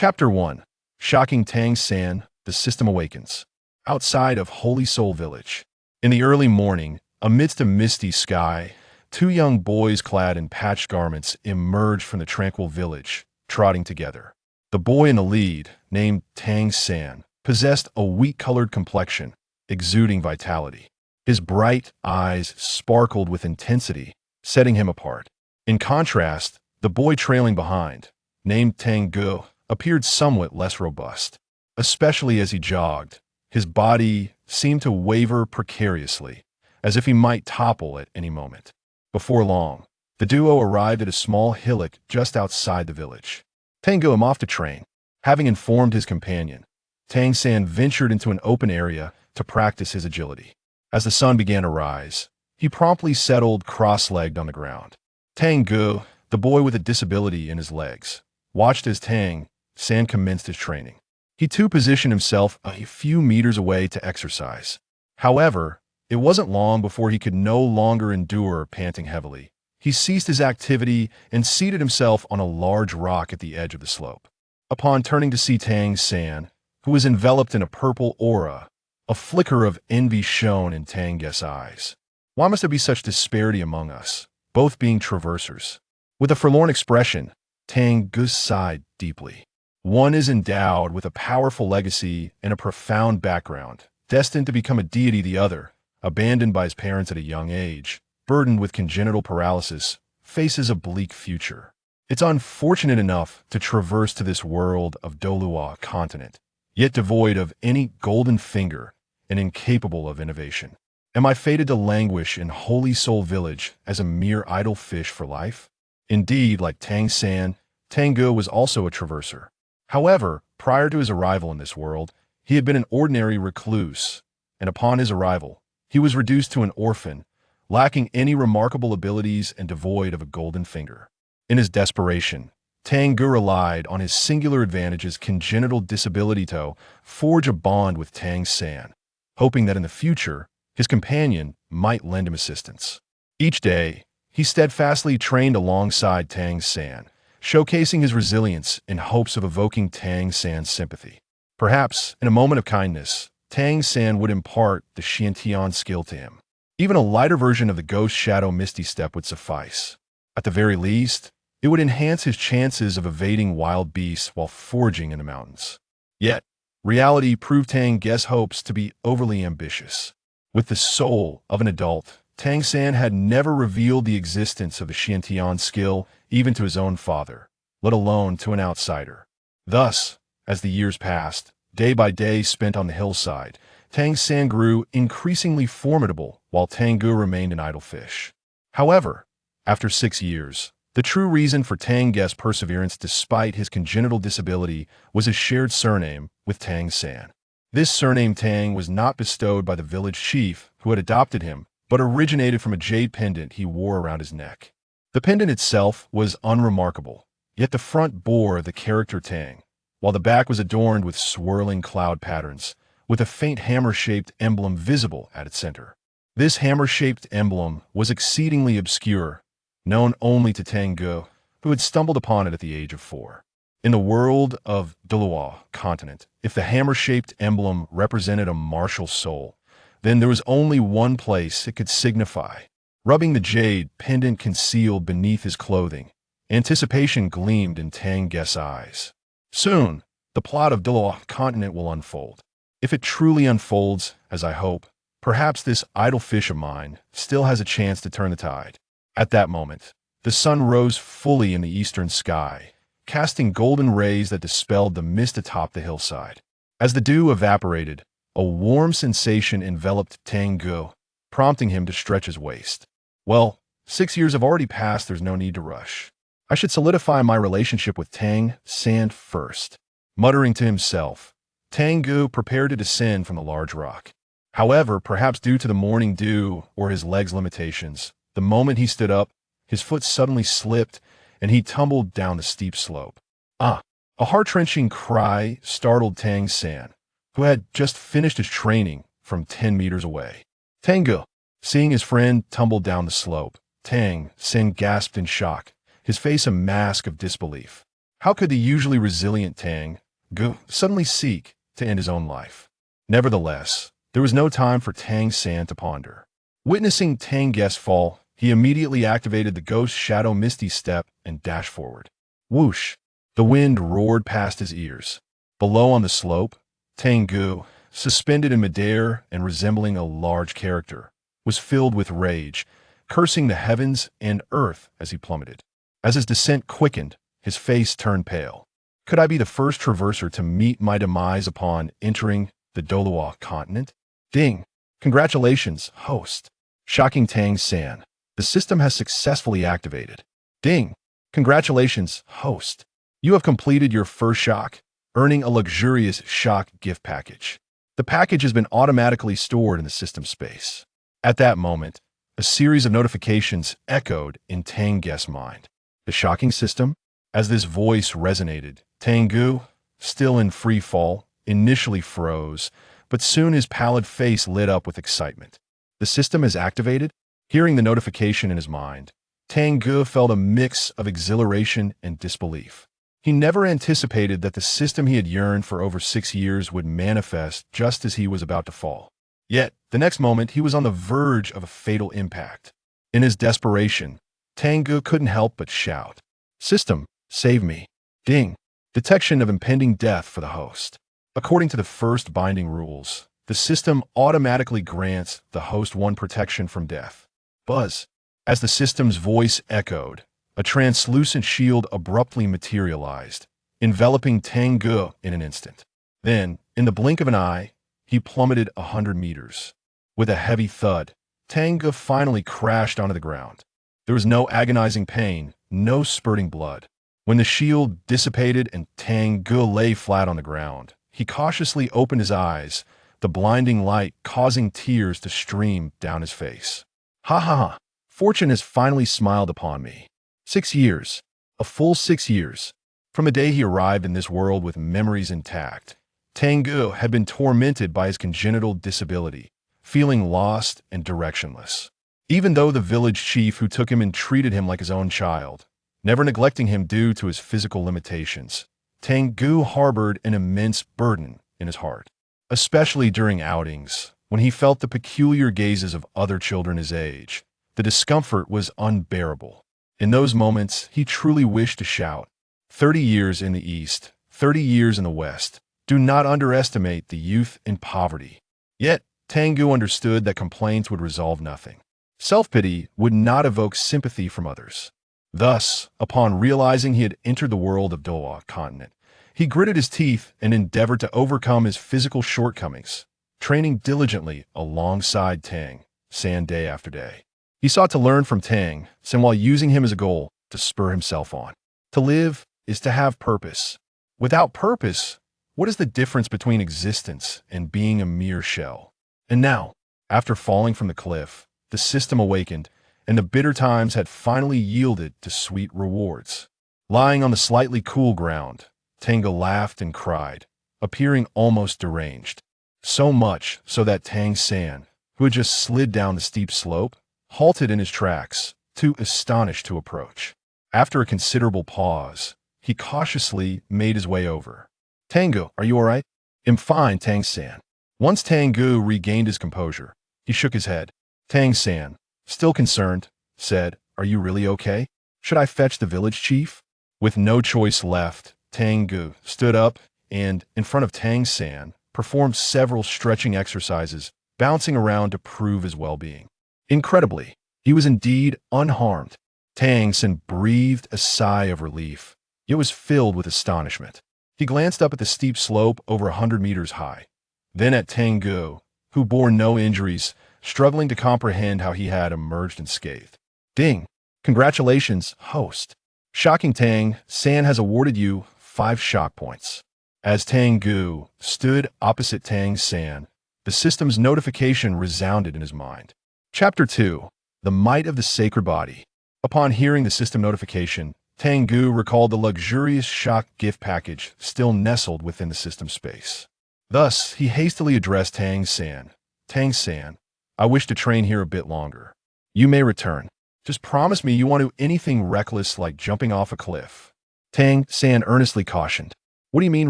Chapter 1. Shocking Tang San, the System Awakens. Outside of Holy Soul Village. In the early morning, amidst a misty sky, two young boys clad in patched garments emerged from the tranquil village, trotting together. The boy in the lead, named Tang San, possessed a wheat-colored complexion, exuding vitality. His bright eyes sparkled with intensity, setting him apart. In contrast, the boy trailing behind, named Tang Ge, appeared somewhat less robust. Especially as he jogged, his body seemed to waver precariously, as if he might topple at any moment. Before long, the duo arrived at a small hillock just outside the village. Tang Ge am off to train. Having informed his companion, Tang San ventured into an open area to practice his agility. As the sun began to rise, he promptly settled cross-legged on the ground. Tang Ge, the boy with a disability in his legs, watched as Tang San commenced his training. He too positioned himself a few meters away to exercise. However, it wasn't long before he could no longer endure panting heavily. He ceased his activity and seated himself on a large rock at the edge of the slope. Upon turning to see Tang San, who was enveloped in a purple aura, a flicker of envy shone in Tang Ge's eyes. Why must there be such disparity among us, both being traversers? With a forlorn expression, Tang Ge sighed deeply. One is endowed with a powerful legacy and a profound background, destined to become a deity. The other, abandoned by his parents at a young age, burdened with congenital paralysis, faces a bleak future. It's unfortunate enough to traverse to this world of Douluo Continent, yet devoid of any golden finger and incapable of innovation. Am I fated to languish in Holy Soul Village as a mere idle fish for life? Indeed, like Tang San, Tang Ge was also a traverser. However, prior to his arrival in this world, he had been an ordinary recluse, and upon his arrival, he was reduced to an orphan, lacking any remarkable abilities and devoid of a golden finger. In his desperation, Tang Ge relied on his singular advantage as congenital disability to forge a bond with Tang San, hoping that in the future, his companion might lend him assistance. Each day, he steadfastly trained alongside Tang San, showcasing his resilience in hopes of evoking Tang San's sympathy. Perhaps, in a moment of kindness, Tang San would impart the Su Yuntao skill to him. Even a lighter version of the Ghost Shadow Misty Step would suffice. At the very least, it would enhance his chances of evading wild beasts while foraging in the mountains. Yet, reality proved Tang Ge's hopes to be overly ambitious. With the soul of an adult, Tang San had never revealed the existence of the Su Yuntao skill even to his own father, let alone to an outsider. Thus, as the years passed, day by day spent on the hillside, Tang San grew increasingly formidable while Tang Ge remained an idle fish. However, after 6 years, the true reason for Tang Ge's perseverance despite his congenital disability was his shared surname with Tang San. This surname Tang was not bestowed by the village chief who had adopted him, but originated from a jade pendant he wore around his neck. The pendant itself was unremarkable, yet the front bore the character Tang, while the back was adorned with swirling cloud patterns, with a faint hammer-shaped emblem visible at its center. This hammer-shaped emblem was exceedingly obscure, known only to Tang Ge, who had stumbled upon it at the age of 4. In the world of Douluo Continent, if the hammer-shaped emblem represented a martial soul, then there was only one place it could signify. Rubbing the jade pendant concealed beneath his clothing, anticipation gleamed in Tang Ge's eyes. Soon, the plot of Douluo Continent will unfold. If it truly unfolds, as I hope, perhaps this idle fish of mine still has a chance to turn the tide. At that moment, the sun rose fully in the eastern sky, casting golden rays that dispelled the mist atop the hillside. As the dew evaporated, a warm sensation enveloped Tang Ge, prompting him to stretch his waist. Well, 6 years have already passed, there's no need to rush. I should solidify my relationship with Tang San first. Muttering to himself, Tang Ge prepared to descend from the large rock. However, perhaps due to the morning dew or his legs' limitations, the moment he stood up, his foot suddenly slipped and he tumbled down the steep slope. Ah! A heart-wrenching cry startled Tang San, who had just finished his training from 10 meters away. Tang Ge, seeing his friend tumble down the slope, Tang San gasped in shock, his face a mask of disbelief. How could the usually resilient Tang Ge suddenly seek to end his own life? Nevertheless, there was no time for Tang San to ponder. Witnessing Tang Ge's fall, he immediately activated the Ghost Shadow Misty Step and dashed forward. Whoosh! The wind roared past his ears. Below on the slope, Tang Ge, suspended in midair and resembling a large character, was filled with rage, cursing the heavens and earth as he plummeted. As his descent quickened, his face turned pale. Could I be the first traverser to meet my demise upon entering the Douluo Continent? Ding! Congratulations, host. Shocking Tang San. The system has successfully activated. Ding! Congratulations, host. You have completed your first shock, earning a luxurious shock gift package. The package has been automatically stored in the system space. At that moment, a series of notifications echoed in Tang Ge's mind. The shocking system? As this voice resonated, Tang Ge, still in free fall, initially froze, but soon his pallid face lit up with excitement. The system is activated? Hearing the notification in his mind, Tang Ge felt a mix of exhilaration and disbelief. He never anticipated that the system he had yearned for over 6 years would manifest just as he was about to fall. Yet, the next moment, he was on the verge of a fatal impact. In his desperation, Tang Ge couldn't help but shout, "System, save me." Ding! Detection of impending death for the host. According to the first binding rules, the system automatically grants the host one protection from death. Buzz! As the system's voice echoed, a translucent shield abruptly materialized, enveloping Tang Ge in an instant. Then, in the blink of an eye, he plummeted 100 meters. With a heavy thud, Tang Ge finally crashed onto the ground. There was no agonizing pain, no spurting blood. When the shield dissipated and Tang Ge lay flat on the ground, he cautiously opened his eyes, the blinding light causing tears to stream down his face. Ha ha ha! Fortune has finally smiled upon me. 6 years. A full 6 years. From the day he arrived in this world with memories intact, Tang Ge had been tormented by his congenital disability, feeling lost and directionless. Even though the village chief who took him and treated him like his own child, never neglecting him due to his physical limitations, Tang Ge harbored an immense burden in his heart. Especially during outings, when he felt the peculiar gazes of other children his age, the discomfort was unbearable. In those moments, he truly wished to shout, 30 years in the East, 30 years in the West. Do not underestimate the youth in poverty. Yet, Tang Ge understood that complaints would resolve nothing. Self-pity would not evoke sympathy from others. Thus, upon realizing he had entered the world of Douluo Continent, he gritted his teeth and endeavored to overcome his physical shortcomings, training diligently alongside Tang San day after day. He sought to learn from Tang San while using him as a goal to spur himself on. To live is to have purpose. Without purpose, what is the difference between existence and being a mere shell? And now, after falling from the cliff, the system awakened, and the bitter times had finally yielded to sweet rewards. Lying on the slightly cool ground, Tang Ge laughed and cried, appearing almost deranged. So much so that Tang San, who had just slid down the steep slope, halted in his tracks, too astonished to approach. After a considerable pause, he cautiously made his way over. "Tang Ge, are you all right?" "I'm fine, Tang San." Once Tang Ge regained his composure, he shook his head. Tang San, still concerned, said, "Are you really okay? Should I fetch the village chief?" With no choice left, Tang Ge stood up and, in front of Tang San, performed several stretching exercises, bouncing around to prove his well-being. Incredibly, he was indeed unharmed. Tang San breathed a sigh of relief. It was filled with astonishment. He glanced up at the steep slope over 100 meters high, then at Tang Ge, who bore no injuries, struggling to comprehend how he had emerged unscathed. "Ding! Congratulations, host. Shocking Tang San has awarded you 5 shock points." As Tang Ge stood opposite Tang San, the system's notification resounded in his mind. Chapter 2. The Might of the Sacred Body. Upon hearing the system notification, Tang Ge recalled the luxurious shock gift package still nestled within the system space. Thus, he hastily addressed Tang San. "Tang San, I wish to train here a bit longer. You may return. Just promise me you won't do anything reckless like jumping off a cliff." Tang San earnestly cautioned. What do you mean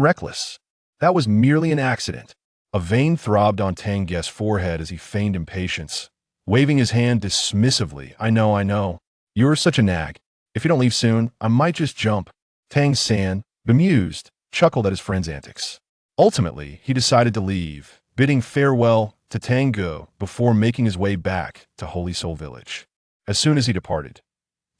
reckless? That was merely an accident. A vein throbbed on Tang Ge's forehead as he feigned impatience, waving his hand dismissively. I know. You're such a nag. If you don't leave soon, I might just jump. Tang San, bemused, chuckled at his friend's antics. Ultimately, he decided to leave, bidding farewell to Tang Ge before making his way back to Holy Soul Village. As soon as he departed,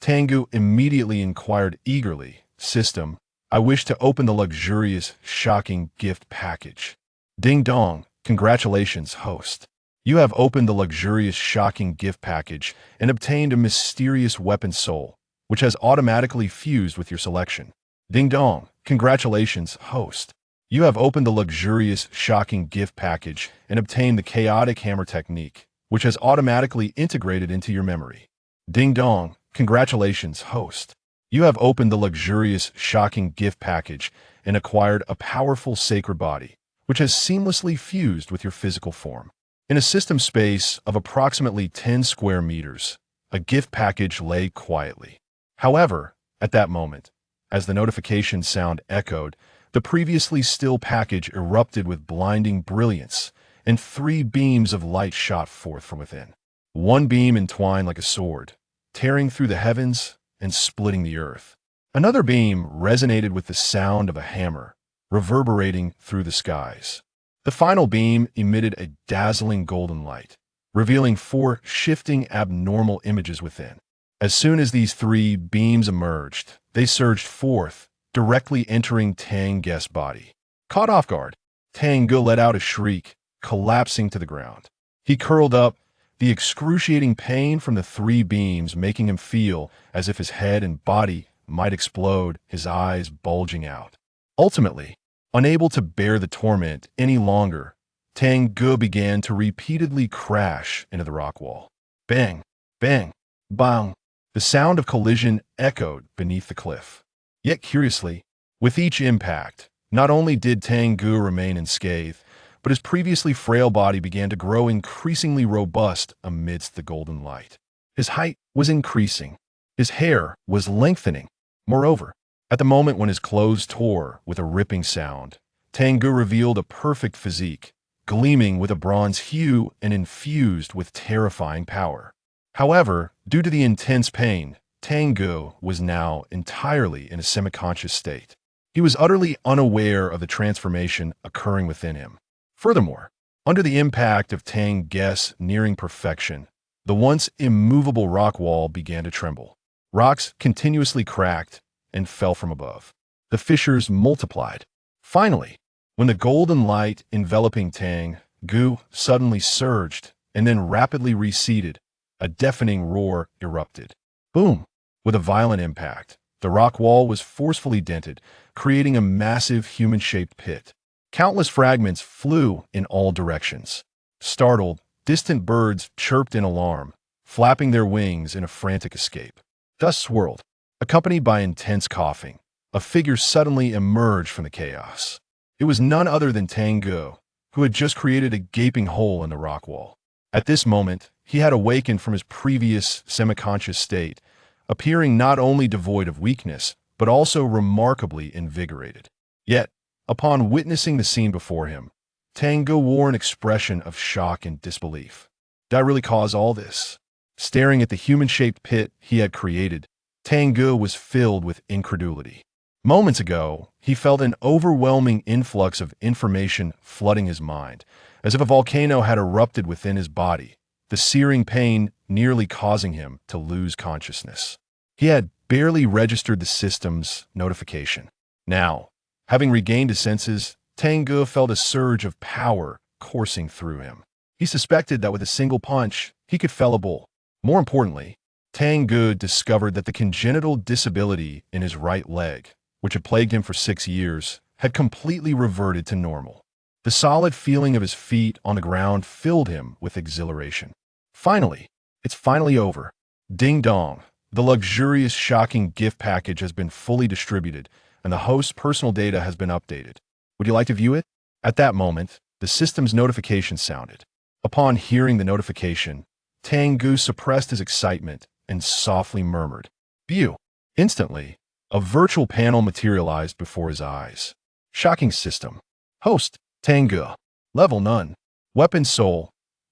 Tang Ge immediately inquired eagerly, System, I wish to open the luxurious, shocking gift package. Ding dong, congratulations, host. You have opened the luxurious, shocking gift package and obtained a mysterious weapon soul, which has automatically fused with your selection. Ding dong, congratulations, host. You have opened the luxurious, shocking gift package and obtained the chaotic hammer technique, which has automatically integrated into your memory. Ding dong, congratulations, host. You have opened the luxurious, shocking gift package and acquired a powerful sacred body, which has seamlessly fused with your physical form. In a system space of approximately 10 square meters, a gift package lay quietly. However, at that moment, as the notification sound echoed, the previously still package erupted with blinding brilliance, and 3 beams of light shot forth from within. One beam entwined like a sword, tearing through the heavens and splitting the earth. Another beam resonated with the sound of a hammer, reverberating through the skies. The final beam emitted a dazzling golden light, revealing 4 shifting abnormal images within. As soon as these 3 beams emerged, they surged forth, directly entering Tang Ge's body. Caught off guard, Tang Ge let out a shriek, collapsing to the ground. He curled up, the excruciating pain from the 3 beams making him feel as if his head and body might explode, his eyes bulging out. Ultimately, unable to bear the torment any longer, Tang Ge began to repeatedly crash into the rock wall. Bang, bang, bang. The sound of collision echoed beneath the cliff. Yet curiously, with each impact, not only did Tang Ge remain unscathed, but his previously frail body began to grow increasingly robust amidst the golden light. His height was increasing. His hair was lengthening. Moreover, at the moment when his clothes tore with a ripping sound, Tang Ge revealed a perfect physique, gleaming with a bronze hue and infused with terrifying power. However, due to the intense pain, Tang Ge was now entirely in a semi-conscious state. He was utterly unaware of the transformation occurring within him. Furthermore, under the impact of Tang Ge's nearing perfection, the once immovable rock wall began to tremble. Rocks continuously cracked and fell from above. The fissures multiplied. Finally, when the golden light enveloping Tang Ge suddenly surged and then rapidly receded, a deafening roar erupted. Boom! With a violent impact, the rock wall was forcefully dented, creating a massive human-shaped pit. Countless fragments flew in all directions. Startled, distant birds chirped in alarm, flapping their wings in a frantic escape. Dust swirled, accompanied by intense coughing. A figure suddenly emerged from the chaos. It was none other than Tang Ge, who had just created a gaping hole in the rock wall. At this moment, he had awakened from his previous semi-conscious state, appearing not only devoid of weakness, but also remarkably invigorated. Yet, upon witnessing the scene before him, Tang Ge wore an expression of shock and disbelief. Did I really cause all this? Staring at the human-shaped pit he had created, Tang Ge was filled with incredulity. Moments ago, he felt an overwhelming influx of information flooding his mind, as if a volcano had erupted within his body, the searing pain nearly causing him to lose consciousness. He had barely registered the system's notification. Now, having regained his senses, Tang Ge felt a surge of power coursing through him. He suspected that with a single punch, he could fell a bull. More importantly, Tang Ge discovered that the congenital disability in his right leg, which had plagued him for 6 years, had completely reverted to normal. The solid feeling of his feet on the ground filled him with exhilaration. Finally, it's finally over. Ding dong, the luxurious, shocking gift package has been fully distributed, and the host's personal data has been updated. Would you like to view it? At that moment, the system's notification sounded. Upon hearing the notification, Tang Ge suppressed his excitement and softly murmured, "View." Instantly, A virtual panel materialized before his eyes. Shocking system. Host, Tang Ge. Level none. Weapon soul.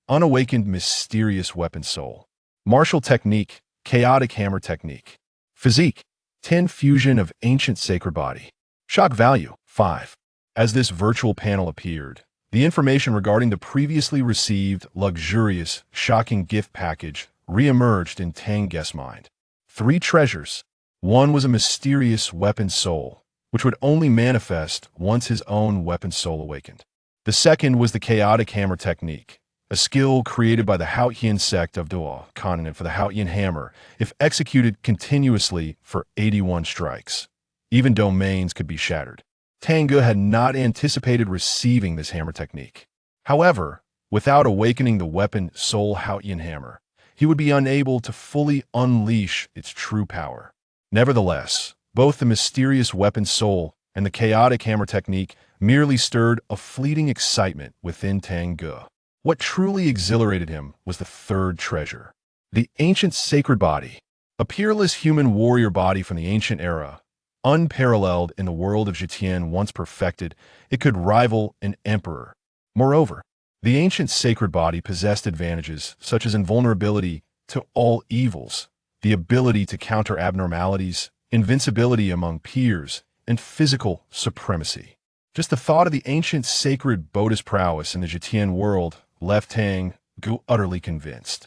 Unawakened mysterious weapon soul. Martial technique, chaotic hammer technique. Physique, 10 fusion of ancient sacred body. Shock value, 5. As this virtual panel appeared, the information regarding the previously received luxurious, shocking gift package re-emerged in Tang Ge's mind. 3 treasures. One was a mysterious weapon soul, which would only manifest once his own weapon soul awakened. The second was the chaotic hammer technique, a skill created by the Haotian sect of Douluo Continent for the Haotian hammer, if executed continuously for 81 strikes. Even domains could be shattered. Tang Ge had not anticipated receiving this hammer technique. However, without awakening the weapon soul Haotian hammer, he would be unable to fully unleash its true power. Nevertheless, both the mysterious weapon soul and the chaotic hammer technique merely stirred a fleeting excitement within Tang Ge. What truly exhilarated him was the third treasure, the ancient sacred body, a peerless human warrior body from the ancient era. Unparalleled in the world of Zhetian, once perfected, it could rival an emperor. Moreover, the ancient sacred body possessed advantages such as invulnerability to all evils, the ability to counter abnormalities, invincibility among peers, and physical supremacy. Just the thought of the ancient sacred body's prowess in the Zhetian world left Tang Ge utterly convinced.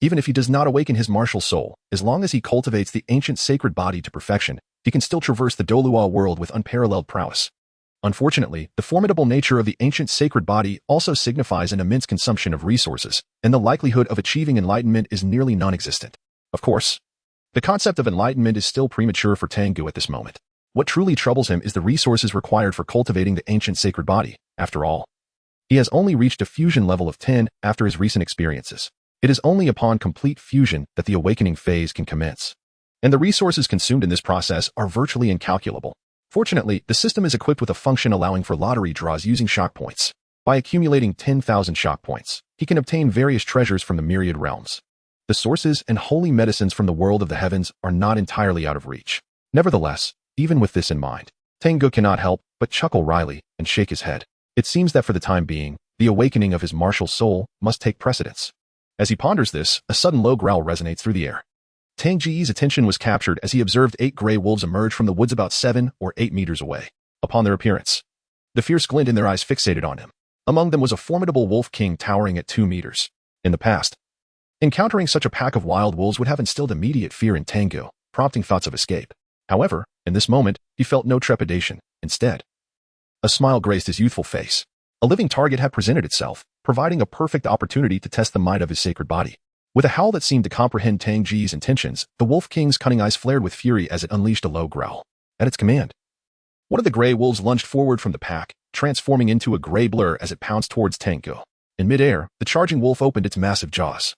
Even if he does not awaken his martial soul, as long as he cultivates the ancient sacred body to perfection, he can still traverse the Douluo world with unparalleled prowess. Unfortunately, the formidable nature of the ancient sacred body also signifies an immense consumption of resources, and the likelihood of achieving enlightenment is nearly non-existent. Of course, the concept of enlightenment is still premature for Tang Ge at this moment. What truly troubles him is the resources required for cultivating the ancient sacred body. After all, he has only reached a fusion level of 10 after his recent experiences. It is only upon complete fusion that the awakening phase can commence. And the resources consumed in this process are virtually incalculable. Fortunately, the system is equipped with a function allowing for lottery draws using shock points. By accumulating 10,000 shock points, he can obtain various treasures from the myriad realms. The sources and holy medicines from the world of the heavens are not entirely out of reach. Nevertheless, even with this in mind, Tang Ge cannot help but chuckle wryly and shake his head. It seems that for the time being, the awakening of his martial soul must take precedence. As he ponders this, a sudden low growl resonates through the air. Tang Ge's attention was captured as he observed 8 gray wolves emerge from the woods about 7 or 8 meters away. Upon their appearance, the fierce glint in their eyes fixated on him. Among them was a formidable wolf king towering at 2 meters. In the past, encountering such a pack of wild wolves would have instilled immediate fear in Tang Ge, prompting thoughts of escape. However, in this moment, he felt no trepidation. Instead, a smile graced his youthful face. A living target had presented itself, providing a perfect opportunity to test the might of his sacred body. With a howl that seemed to comprehend Tang Ge's intentions, the Wolf King's cunning eyes flared with fury as it unleashed a low growl. At its command, one of the gray wolves lunged forward from the pack, transforming into a gray blur as it pounced towards Tang Ge. In midair, the charging wolf opened its massive jaws,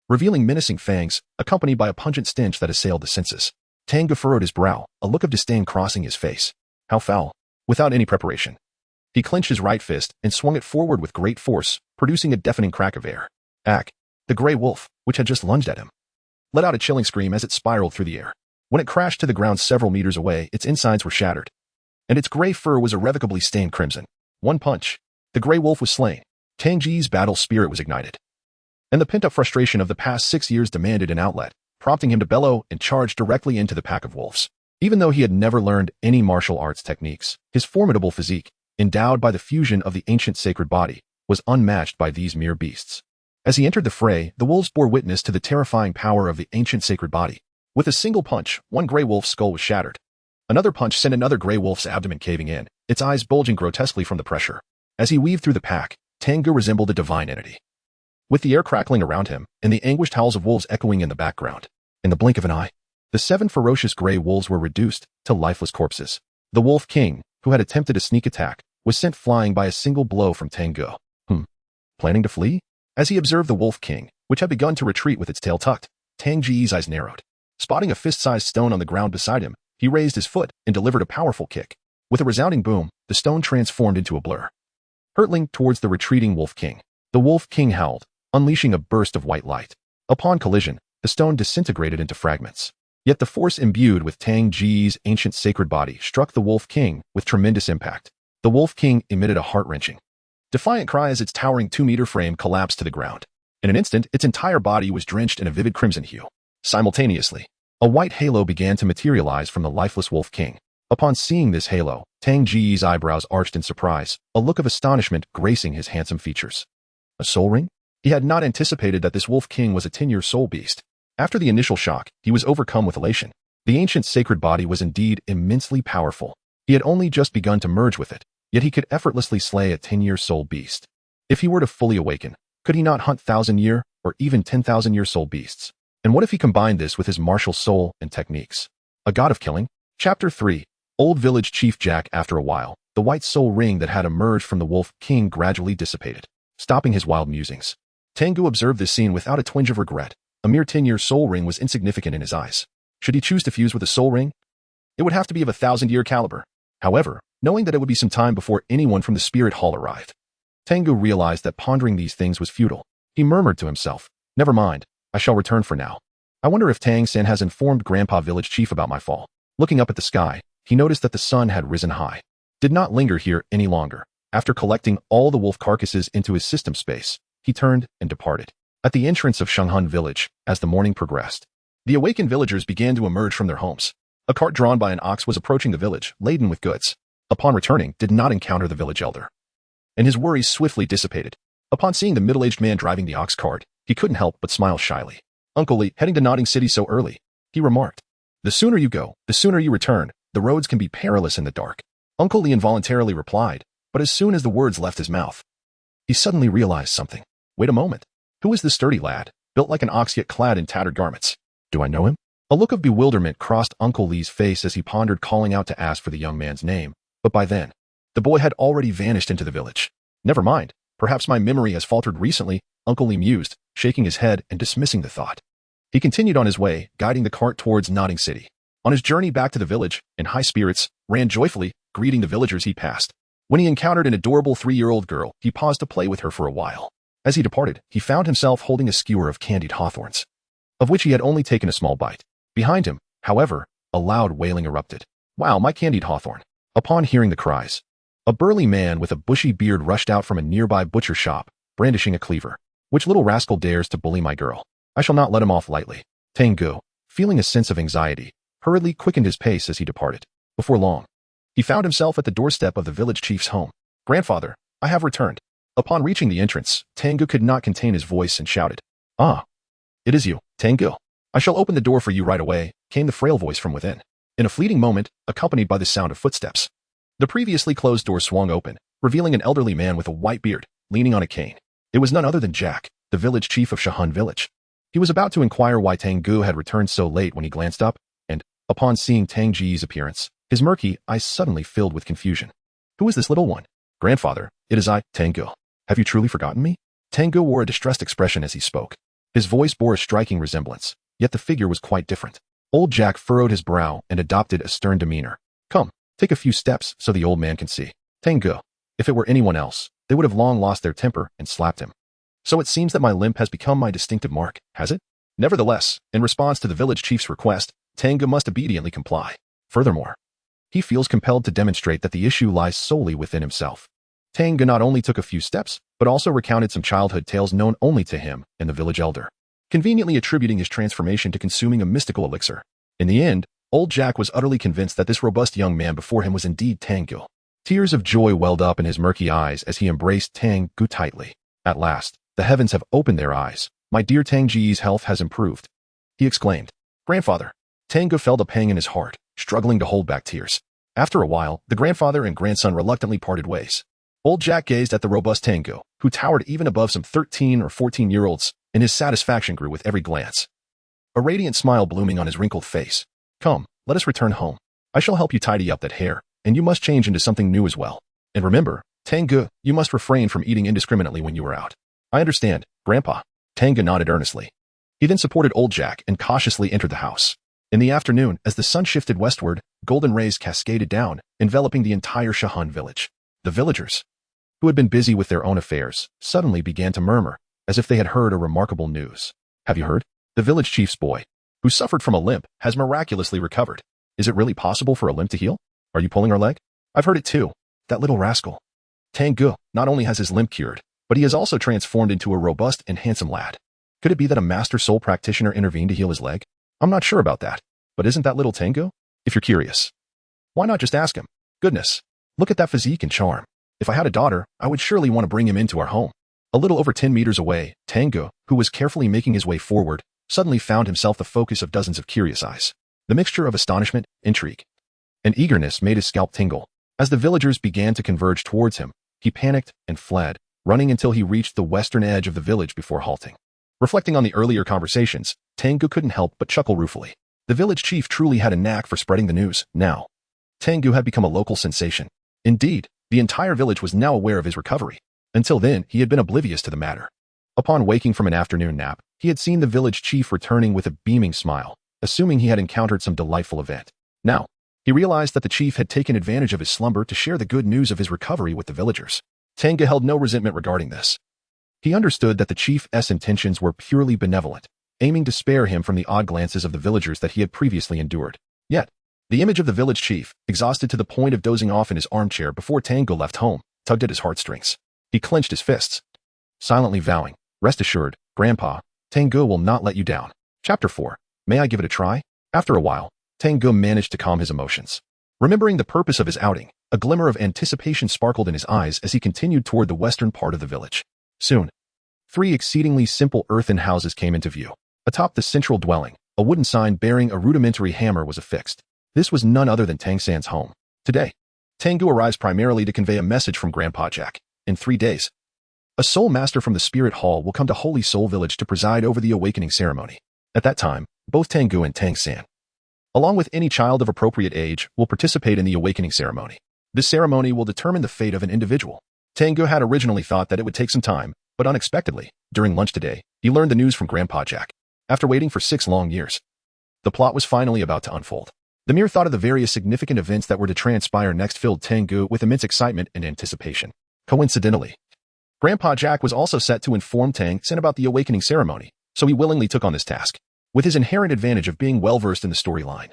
revealing menacing fangs, accompanied by a pungent stench that assailed the senses. Tang Ge furrowed his brow, a look of disdain crossing his face. How foul! Without any preparation, he clenched his right fist and swung it forward with great force, producing a deafening crack of air. Ack! The gray wolf, which had just lunged at him, let out a chilling scream as it spiraled through the air. When it crashed to the ground several meters away, its insides were shattered, and its gray fur was irrevocably stained crimson. One punch, the gray wolf was slain. Tang Ge's battle spirit was ignited, and the pent-up frustration of the past 6 years demanded an outlet, prompting him to bellow and charge directly into the pack of wolves. Even though he had never learned any martial arts techniques, his formidable physique, endowed by the fusion of the ancient sacred body, was unmatched by these mere beasts. As he entered the fray, the wolves bore witness to the terrifying power of the ancient sacred body. With a single punch, one gray wolf's skull was shattered. Another punch sent another gray wolf's abdomen caving in, its eyes bulging grotesquely from the pressure. As he weaved through the pack, Tang Ge resembled a divine entity, with the air crackling around him and the anguished howls of wolves echoing in the background. In the blink of an eye, the 7 ferocious gray wolves were reduced to lifeless corpses. The Wolf King, who had attempted a sneak attack, was sent flying by a single blow from Tang Ge. Planning to flee? As he observed the Wolf King, which had begun to retreat with its tail tucked, Tang Ge's eyes narrowed. Spotting a fist-sized stone on the ground beside him, he raised his foot and delivered a powerful kick. With a resounding boom, the stone transformed into a blur, hurtling towards the retreating Wolf King. The Wolf King howled, unleashing a burst of white light. Upon collision, the stone disintegrated into fragments. Yet the force imbued with Tang Ge's ancient sacred body struck the Wolf King with tremendous impact. The Wolf King emitted a heart-wrenching, defiant cry as its towering 2-meter frame collapsed to the ground. In an instant, its entire body was drenched in a vivid crimson hue. Simultaneously, a white halo began to materialize from the lifeless Wolf King. Upon seeing this halo, Tang Ge's eyebrows arched in surprise, a look of astonishment gracing his handsome features. A soul ring? He had not anticipated that this Wolf King was a 10-year soul beast. After the initial shock, he was overcome with elation. The ancient sacred body was indeed immensely powerful. He had only just begun to merge with it, yet he could effortlessly slay a 10-year soul beast. If he were to fully awaken, could he not hunt 1,000-year or even 10,000-year soul beasts? And what if he combined this with his martial soul and techniques? A god of killing? Chapter 3. Old Village Chief Jack. After a while, the white soul ring that had emerged from the Wolf King gradually dissipated, stopping his wild musings. Tang Ge observed this scene without a twinge of regret. A mere 10-year soul ring was insignificant in his eyes. Should he choose to fuse with a soul ring? It would have to be of 1,000-year caliber. However, knowing that it would be some time before anyone from the spirit hall arrived, Tang Ge realized that pondering these things was futile. He murmured to himself, "Never mind, I shall return for now. I wonder if Tang San has informed Grandpa Village Chief about my fall." Looking up at the sky, he noticed that the sun had risen high. Did not linger here any longer. After collecting all the wolf carcasses into his system space, he turned and departed. At the entrance of Shenghun Village, as the morning progressed, the awakened villagers began to emerge from their homes. A cart drawn by an ox was approaching the village, laden with goods. Upon returning, did not encounter the village elder, and his worries swiftly dissipated. Upon seeing the middle-aged man driving the ox cart, he couldn't help but smile shyly. "Uncle Li, heading to Nodding City so early," he remarked. "The sooner you go, the sooner you return. The roads can be perilous in the dark." Uncle Li involuntarily replied, but as soon as the words left his mouth, he suddenly realized something. Wait a moment. Who is this sturdy lad, built like an ox yet clad in tattered garments? Do I know him? A look of bewilderment crossed Uncle Li's face as he pondered calling out to ask for the young man's name, but by then, the boy had already vanished into the village. Never mind, perhaps my memory has faltered recently, Uncle Li mused, shaking his head and dismissing the thought. He continued on his way, guiding the cart towards Nodding City. On his journey back to the village, in high spirits, ran joyfully, greeting the villagers he passed. When he encountered an adorable 3-year-old girl, he paused to play with her for a while. As he departed, he found himself holding a skewer of candied hawthorns, of which he had only taken a small bite. Behind him, however, a loud wailing erupted. "Wow, my candied hawthorn!" Upon hearing the cries, a burly man with a bushy beard rushed out from a nearby butcher shop, brandishing a cleaver. "Which little rascal dares to bully my girl? I shall not let him off lightly." Tang Ge, feeling a sense of anxiety, hurriedly quickened his pace as he departed. Before long, he found himself at the doorstep of the village chief's home. "Grandfather, I have returned." Upon reaching the entrance, Tang Ge could not contain his voice and shouted, "Ah, it is you, Tang Ge. I shall open the door for you right away," came the frail voice from within. In a fleeting moment, accompanied by the sound of footsteps, the previously closed door swung open, revealing an elderly man with a white beard, leaning on a cane. It was none other than Jack, the village chief of Shenghun Village. He was about to inquire why Tang Ge had returned so late when he glanced up, and, upon seeing Tang Ge's appearance, his murky eyes suddenly filled with confusion. "Who is this little one?" "Grandfather, it is I, Tang Ge. Have you truly forgotten me?" Tang Ge wore a distressed expression as he spoke. His voice bore a striking resemblance, yet the figure was quite different. Old Jack furrowed his brow and adopted a stern demeanor. "Come, take a few steps so the old man can see." Tang Ge, if it were anyone else, they would have long lost their temper and slapped him. "So it seems that my limp has become my distinctive mark, has it?" Nevertheless, in response to the village chief's request, Tang Ge must obediently comply. Furthermore, he feels compelled to demonstrate that the issue lies solely within himself. Tang Ge not only took a few steps, but also recounted some childhood tales known only to him and the village elder, conveniently attributing his transformation to consuming a mystical elixir. In the end, old Jack was utterly convinced that this robust young man before him was indeed Tang Ge. Tears of joy welled up in his murky eyes as he embraced Tang Ge tightly. "At last, the heavens have opened their eyes. My dear Tang Ge's health has improved," he exclaimed. "Grandfather." Tang Ge felt a pang in his heart, struggling to hold back tears. After a while, the grandfather and grandson reluctantly parted ways. Old Jack gazed at the robust Tang Ge, who towered even above some 13 or 14-year-olds, and his satisfaction grew with every glance, a radiant smile blooming on his wrinkled face. "Come, let us return home. I shall help you tidy up that hair, and you must change into something new as well. And remember, Tang Ge, you must refrain from eating indiscriminately when you are out." "I understand, Grandpa." Tang Ge nodded earnestly. He then supported old Jack and cautiously entered the house. In the afternoon, as the sun shifted westward, golden rays cascaded down, enveloping the entire Shenghun village. The villagers, who had been busy with their own affairs, suddenly began to murmur, as if they had heard a remarkable news. "Have you heard? The village chief's boy, who suffered from a limp, has miraculously recovered. Is it really possible for a limp to heal? Are you pulling our leg? I've heard it too. That little rascal. Tang Ge not only has his limp cured, but he has also transformed into a robust and handsome lad. Could it be that a master soul practitioner intervened to heal his leg? I'm not sure about that. But isn't that little Tang Ge? If you're curious, why not just ask him? Goodness, look at that physique and charm. If I had a daughter, I would surely want to bring him into our home. A little over 10 meters away, Tang Ge, who was carefully making his way forward, suddenly found himself the focus of dozens of curious eyes. The mixture of astonishment, intrigue, and eagerness made his scalp tingle. As the villagers began to converge towards him, he panicked and fled, running until he reached the western edge of the village before halting. Reflecting on the earlier conversations, Tang Ge couldn't help but chuckle ruefully. The village chief truly had a knack for spreading the news. Now, Tang Ge had become a local sensation. Indeed, the entire village was now aware of his recovery. Until then, he had been oblivious to the matter. Upon waking from an afternoon nap, he had seen the village chief returning with a beaming smile, assuming he had encountered some delightful event. Now, he realized that the chief had taken advantage of his slumber to share the good news of his recovery with the villagers. Tang Ge held no resentment regarding this. He understood that the chief's intentions were purely benevolent, aiming to spare him from the odd glances of the villagers that he had previously endured. Yet, the image of the village chief, exhausted to the point of dozing off in his armchair before Tang Ge left home, tugged at his heartstrings. He clenched his fists, silently vowing, "Rest assured, Grandpa, Tang Ge will not let you down." Chapter 4. May I give it a try? After a while, Tang Ge managed to calm his emotions. Remembering the purpose of his outing, a glimmer of anticipation sparkled in his eyes as he continued toward the western part of the village. Soon, 3 exceedingly simple earthen houses came into view. Atop the central dwelling, a wooden sign bearing a rudimentary hammer was affixed. This was none other than Tang San's home. Today, Tang Ge arrives primarily to convey a message from Grandpa Jack. In 3 days, a soul master from the Spirit Hall will come to Holy Soul Village to preside over the awakening ceremony. At that time, both Tang Ge and Tang San, along with any child of appropriate age, will participate in the awakening ceremony. This ceremony will determine the fate of an individual. Tang Ge had originally thought that it would take some time, but unexpectedly, during lunch today, he learned the news from Grandpa Jack. After waiting for 6 long years, the plot was finally about to unfold. The mere thought of the various significant events that were to transpire next filled Tang Ge with immense excitement and anticipation. Coincidentally, Grandpa Jack was also set to inform Tang San about the awakening ceremony, so he willingly took on this task. With his inherent advantage of being well-versed in the storyline,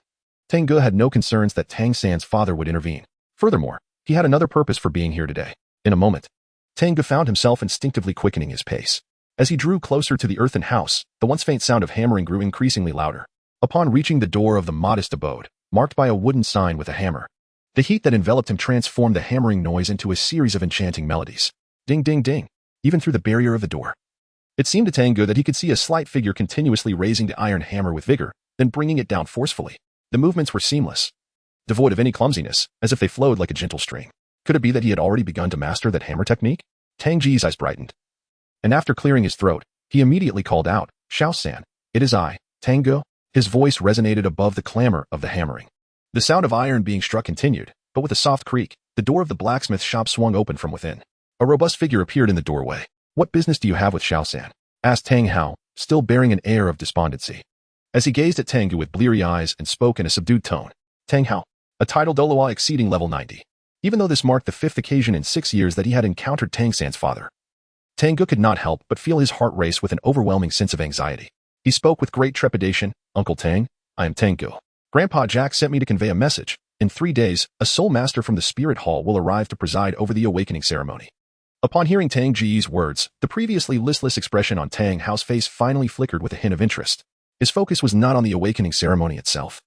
Tang Ge had no concerns that Tang San's father would intervene. Furthermore, he had another purpose for being here today. In a moment, Tang Ge found himself instinctively quickening his pace. As he drew closer to the earthen house, the once faint sound of hammering grew increasingly louder. Upon reaching the door of the modest abode, marked by a wooden sign with a hammer, the heat that enveloped him transformed the hammering noise into a series of enchanting melodies. Ding, ding, ding, even through the barrier of the door. It seemed to Tang Ge that he could see a slight figure continuously raising the iron hammer with vigor, then bringing it down forcefully. The movements were seamless, devoid of any clumsiness, as if they flowed like a gentle stream. Could it be that he had already begun to master that hammer technique? Tang Ge's eyes brightened, and after clearing his throat, he immediately called out, "Shao San, it is I, Tang Ge." His voice resonated above the clamor of the hammering. The sound of iron being struck continued, but with a soft creak, the door of the blacksmith shop swung open from within. A robust figure appeared in the doorway. "What business do you have with Shao San?" asked Tang Hao, still bearing an air of despondency. As he gazed at Tang Ge with bleary eyes and spoke in a subdued tone, "Tang Hao, a title Douluo exceeding level 90. Even though this marked the 5th occasion in 6 years that he had encountered Tang San's father, Tang Ge could not help but feel his heart race with an overwhelming sense of anxiety. He spoke with great trepidation, "Uncle Tang, I am Tang Ge. Grandpa Jack sent me to convey a message. In 3 days, a soul master from the Spirit Hall will arrive to preside over the awakening ceremony." Upon hearing Tang Ge's words, the previously listless expression on Tang Hao's face finally flickered with a hint of interest. His focus was not on the awakening ceremony itself,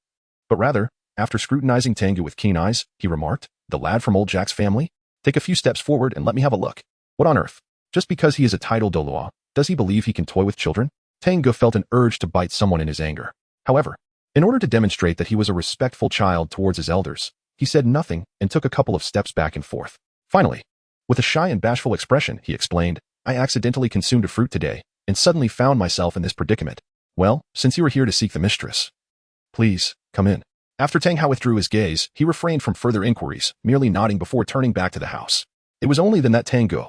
but rather, after scrutinizing Tang Ge with keen eyes, he remarked, "The lad from old Jack's family? Take a few steps forward and let me have a look. What on earth? Just because he is a title Douluo, does he believe he can toy with children?" Tang Ge felt an urge to bite someone in his anger. However, in order to demonstrate that he was a respectful child towards his elders, he said nothing and took a couple of steps back and forth. Finally, with a shy and bashful expression, he explained, "I accidentally consumed a fruit today and suddenly found myself in this predicament. Well, since you are here to seek the mistress, please, come in." After Tang Hao withdrew his gaze, he refrained from further inquiries, merely nodding before turning back to the house. It was only then that Tang Ge,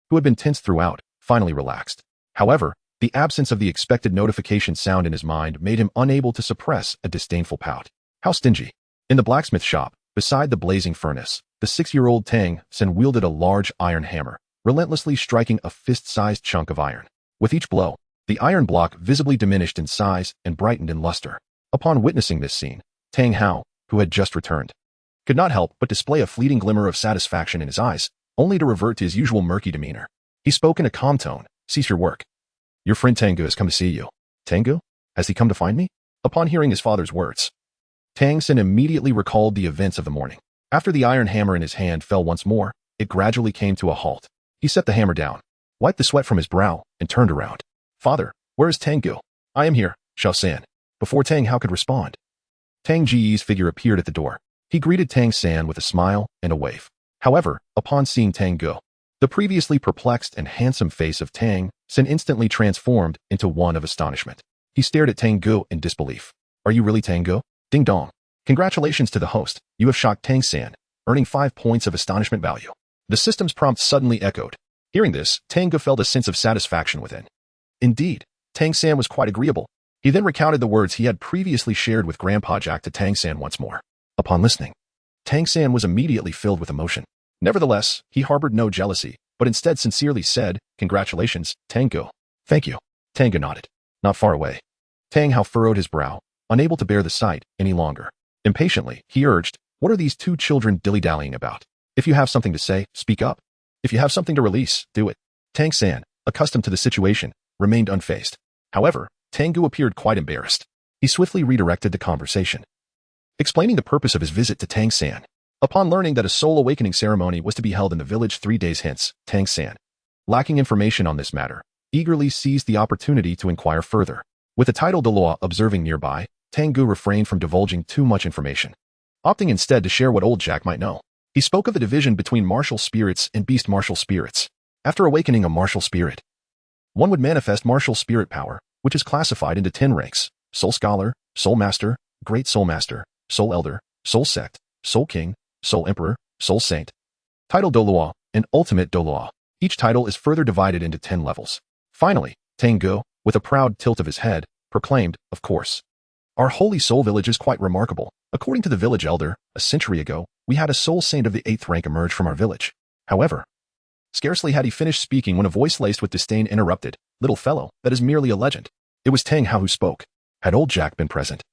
who had been tense throughout, finally relaxed. However, the absence of the expected notification sound in his mind made him unable to suppress a disdainful pout. How stingy. In the blacksmith shop, beside the blazing furnace, the 6-year-old Tang San wielded a large iron hammer, relentlessly striking a fist-sized chunk of iron. With each blow, The iron block visibly diminished in size and brightened in luster. Upon witnessing this scene, Tang Hao, who had just returned, could not help but display a fleeting glimmer of satisfaction in his eyes, only to revert to his usual murky demeanor. He spoke in a calm tone. Cease your work. Your friend Tang Ge has come to see you. Tang Ge? Has he come to find me? Upon hearing his father's words, Tang San immediately recalled the events of the morning. After the iron hammer in his hand fell once more, it gradually came to a halt. He set the hammer down, wiped the sweat from his brow, and turned around. Father, where is Tang Ge? I am here, Shao San. Before Tang Hao could respond, Tang Ge's figure appeared at the door. He greeted Tang San with a smile and a wave. However, upon seeing Tang Ge, the previously perplexed and handsome face of Tang San instantly transformed into one of astonishment. He stared at Tang Ge in disbelief. Are you really Tang Ge? Ding dong. Congratulations to the host. You have shocked Tang San, earning 5 points of astonishment value. The system's prompt suddenly echoed. Hearing this, Tang Ge felt a sense of satisfaction within. Indeed, Tang San was quite agreeable. He then recounted the words he had previously shared with Grandpa Jack to Tang San once more. Upon listening, Tang San was immediately filled with emotion. Nevertheless, he harbored no jealousy, but instead sincerely said, Congratulations, Tang Ge. Thank you. Tang Ge nodded. Not far away, Tang Hao furrowed his brow, unable to bear the sight any longer. Impatiently, he urged, What are these two children dilly-dallying about? If you have something to say, speak up. If you have something to release, do it. Tang San, accustomed to the situation, remained unfazed. However, Tang Ge appeared quite embarrassed. He swiftly redirected the conversation, explaining the purpose of his visit to Tang San. Upon learning that a soul awakening ceremony was to be held in the village 3 days hence, Tang San, lacking information on this matter, eagerly seized the opportunity to inquire further. With the title Douluo observing nearby, Tang Ge refrained from divulging too much information, opting instead to share what old Jack might know. He spoke of the division between martial spirits and beast martial spirits. After awakening a martial spirit, one would manifest martial spirit power, which is classified into 10 ranks: Soul Scholar, Soul Master, Great Soul Master, Soul Elder, Soul Sect, Soul King, Soul Emperor, Soul Saint. Title Douluo and Ultimate Douluo. Each title is further divided into 10 levels. Finally, Tang Ge, with a proud tilt of his head, proclaimed, Of course. Our Holy Soul Village is quite remarkable. According to the village elder, a century ago, we had a soul saint of the 8th rank emerge from our village. However, scarcely had he finished speaking when a voice laced with disdain interrupted, Little fellow, that is merely a legend. It was Tang Hao who spoke. Had old Jack been present,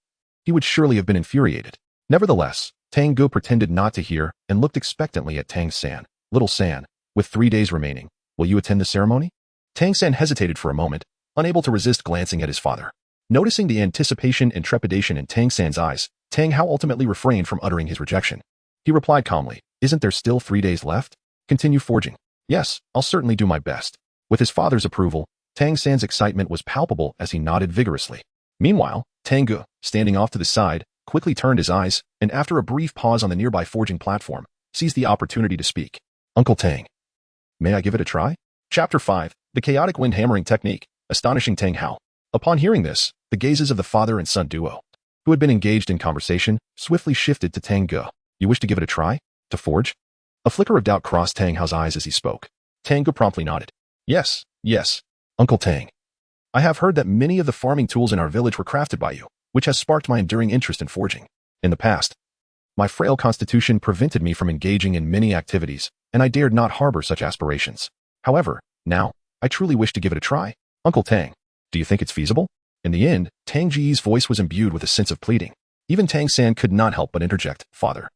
he would surely have been infuriated. Nevertheless, Tang Ge pretended not to hear and looked expectantly at Tang San. Little San, with 3 days remaining, will you attend the ceremony? Tang San hesitated for a moment, unable to resist glancing at his father. Noticing the anticipation and trepidation in Tang San's eyes, Tang Hao ultimately refrained from uttering his rejection. He replied calmly, Isn't there still 3 days left? Continue forging. Yes, I'll certainly do my best. With his father's approval, Tang San's excitement was palpable as he nodded vigorously. Meanwhile, Tang Ge, standing off to the side, quickly turned his eyes, and after a brief pause on the nearby forging platform, seized the opportunity to speak. Uncle Tang. May I give it a try? Chapter 5, The Chaotic Wind Hammering Technique, Astonishing Tang Hao. Upon hearing this, the gazes of the father and son duo, who had been engaged in conversation, swiftly shifted to Tang Ge. You wish to give it a try? To forge? A flicker of doubt crossed Tang Hao's eyes as he spoke. Tang Ge promptly nodded. Yes, yes. Uncle Tang. I have heard that many of the farming tools in our village were crafted by you, which has sparked my enduring interest in forging. In the past, my frail constitution prevented me from engaging in many activities, and I dared not harbor such aspirations. However, now, I truly wish to give it a try. Uncle Tang, do you think it's feasible? In the end, Tang Ge's voice was imbued with a sense of pleading. Even Tang San could not help but interject, Father,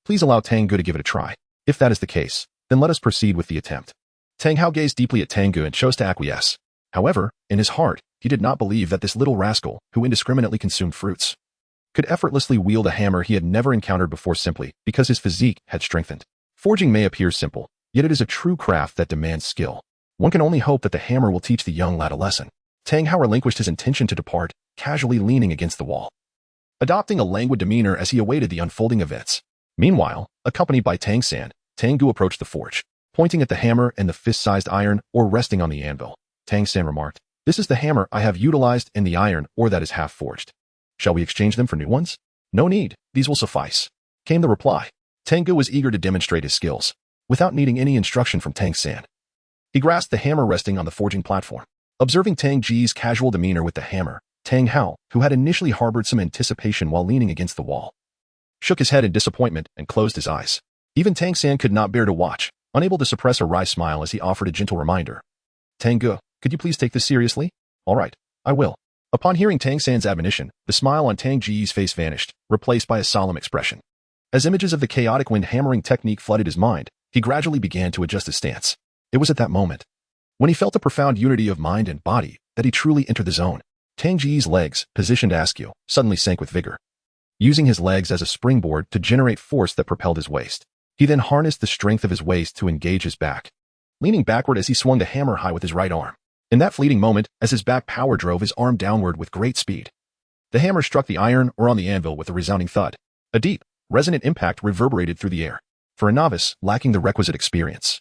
please allow Tang Ge to give it a try. If that is the case, then let us proceed with the attempt. Tang Hao gazed deeply at Tang Ge and chose to acquiesce. However, in his heart, he did not believe that this little rascal, who indiscriminately consumed fruits, could effortlessly wield a hammer he had never encountered before simply because his physique had strengthened. Forging may appear simple, yet it is a true craft that demands skill. One can only hope that the hammer will teach the young lad a lesson. Tang Hao relinquished his intention to depart, casually leaning against the wall, adopting a languid demeanor as he awaited the unfolding events. Meanwhile, accompanied by Tang San, Tang Ge approached the forge, pointing at the hammer and the fist-sized iron or resting on the anvil. Tang San remarked, This is the hammer I have utilized in the iron or that is half forged. Shall we exchange them for new ones? No need, these will suffice, came the reply. Tang Ge was eager to demonstrate his skills, without needing any instruction from Tang San. He grasped the hammer resting on the forging platform. Observing Tang Ge's casual demeanor with the hammer, Tang Hao, who had initially harbored some anticipation while leaning against the wall, shook his head in disappointment and closed his eyes. Even Tang San could not bear to watch, unable to suppress a wry smile as he offered a gentle reminder. Tang Ge, could you please take this seriously? All right, I will. Upon hearing Tang San's admonition, the smile on Tang Ge's face vanished, replaced by a solemn expression. As images of the chaotic wind hammering technique flooded his mind, he gradually began to adjust his stance. It was at that moment, when he felt a profound unity of mind and body, that he truly entered the zone. Tang Ge's legs, positioned askew, suddenly sank with vigor, using his legs as a springboard to generate force that propelled his waist. He then harnessed the strength of his waist to engage his back, leaning backward as he swung the hammer high with his right arm. In that fleeting moment, as his back power drove his arm downward with great speed, the hammer struck the iron or on the anvil with a resounding thud. A deep, resonant impact reverberated through the air. For a novice lacking the requisite experience,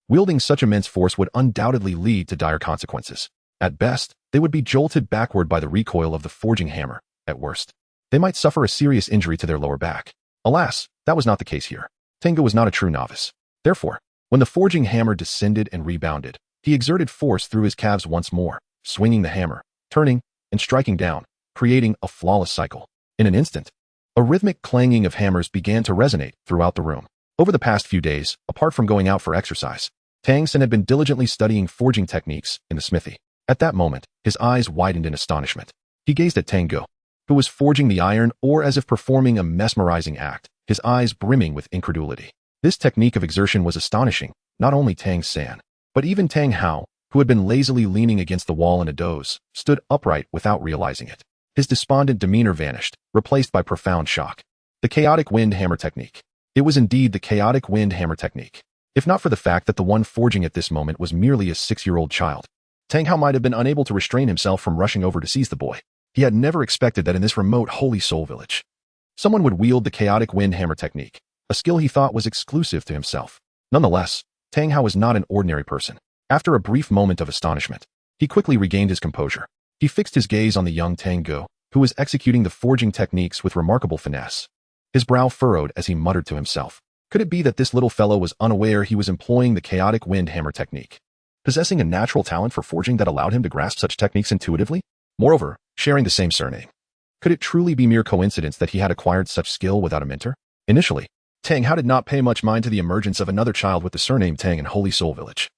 wielding such immense force would undoubtedly lead to dire consequences. At best, they would be jolted backward by the recoil of the forging hammer. At worst, they might suffer a serious injury to their lower back. Alas, that was not the case here. Tang Ge was not a true novice. Therefore, when the forging hammer descended and rebounded, he exerted force through his calves once more, swinging the hammer, turning, and striking down, creating a flawless cycle. In an instant, a rhythmic clanging of hammers began to resonate throughout the room. Over the past few days, apart from going out for exercise, Tang San had been diligently studying forging techniques in the smithy. At that moment, his eyes widened in astonishment. He gazed at Tang Ge, who was forging the iron or as if performing a mesmerizing act, his eyes brimming with incredulity. This technique of exertion was astonishing, not only Tang San, but even Tang Hao, who had been lazily leaning against the wall in a doze, stood upright without realizing it. His despondent demeanor vanished, replaced by profound shock. The chaotic wind hammer technique. It was indeed the chaotic wind hammer technique. If not for the fact that the one forging at this moment was merely a 6-year-old child, Tang Hao might have been unable to restrain himself from rushing over to seize the boy. He had never expected that in this remote Holy Soul village, someone would wield the chaotic wind hammer technique, a skill he thought was exclusive to himself. Nonetheless, Tang Hao was not an ordinary person. After a brief moment of astonishment, he quickly regained his composure. He fixed his gaze on the young Tang Ge, who was executing the forging techniques with remarkable finesse. His brow furrowed as he muttered to himself. Could it be that this little fellow was unaware he was employing the chaotic wind hammer technique, possessing a natural talent for forging that allowed him to grasp such techniques intuitively? Moreover, sharing the same surname. Could it truly be mere coincidence that he had acquired such skill without a mentor? Initially, Tang Hao did not pay much mind to the emergence of another child with the surname Tang in Holy Soul Village,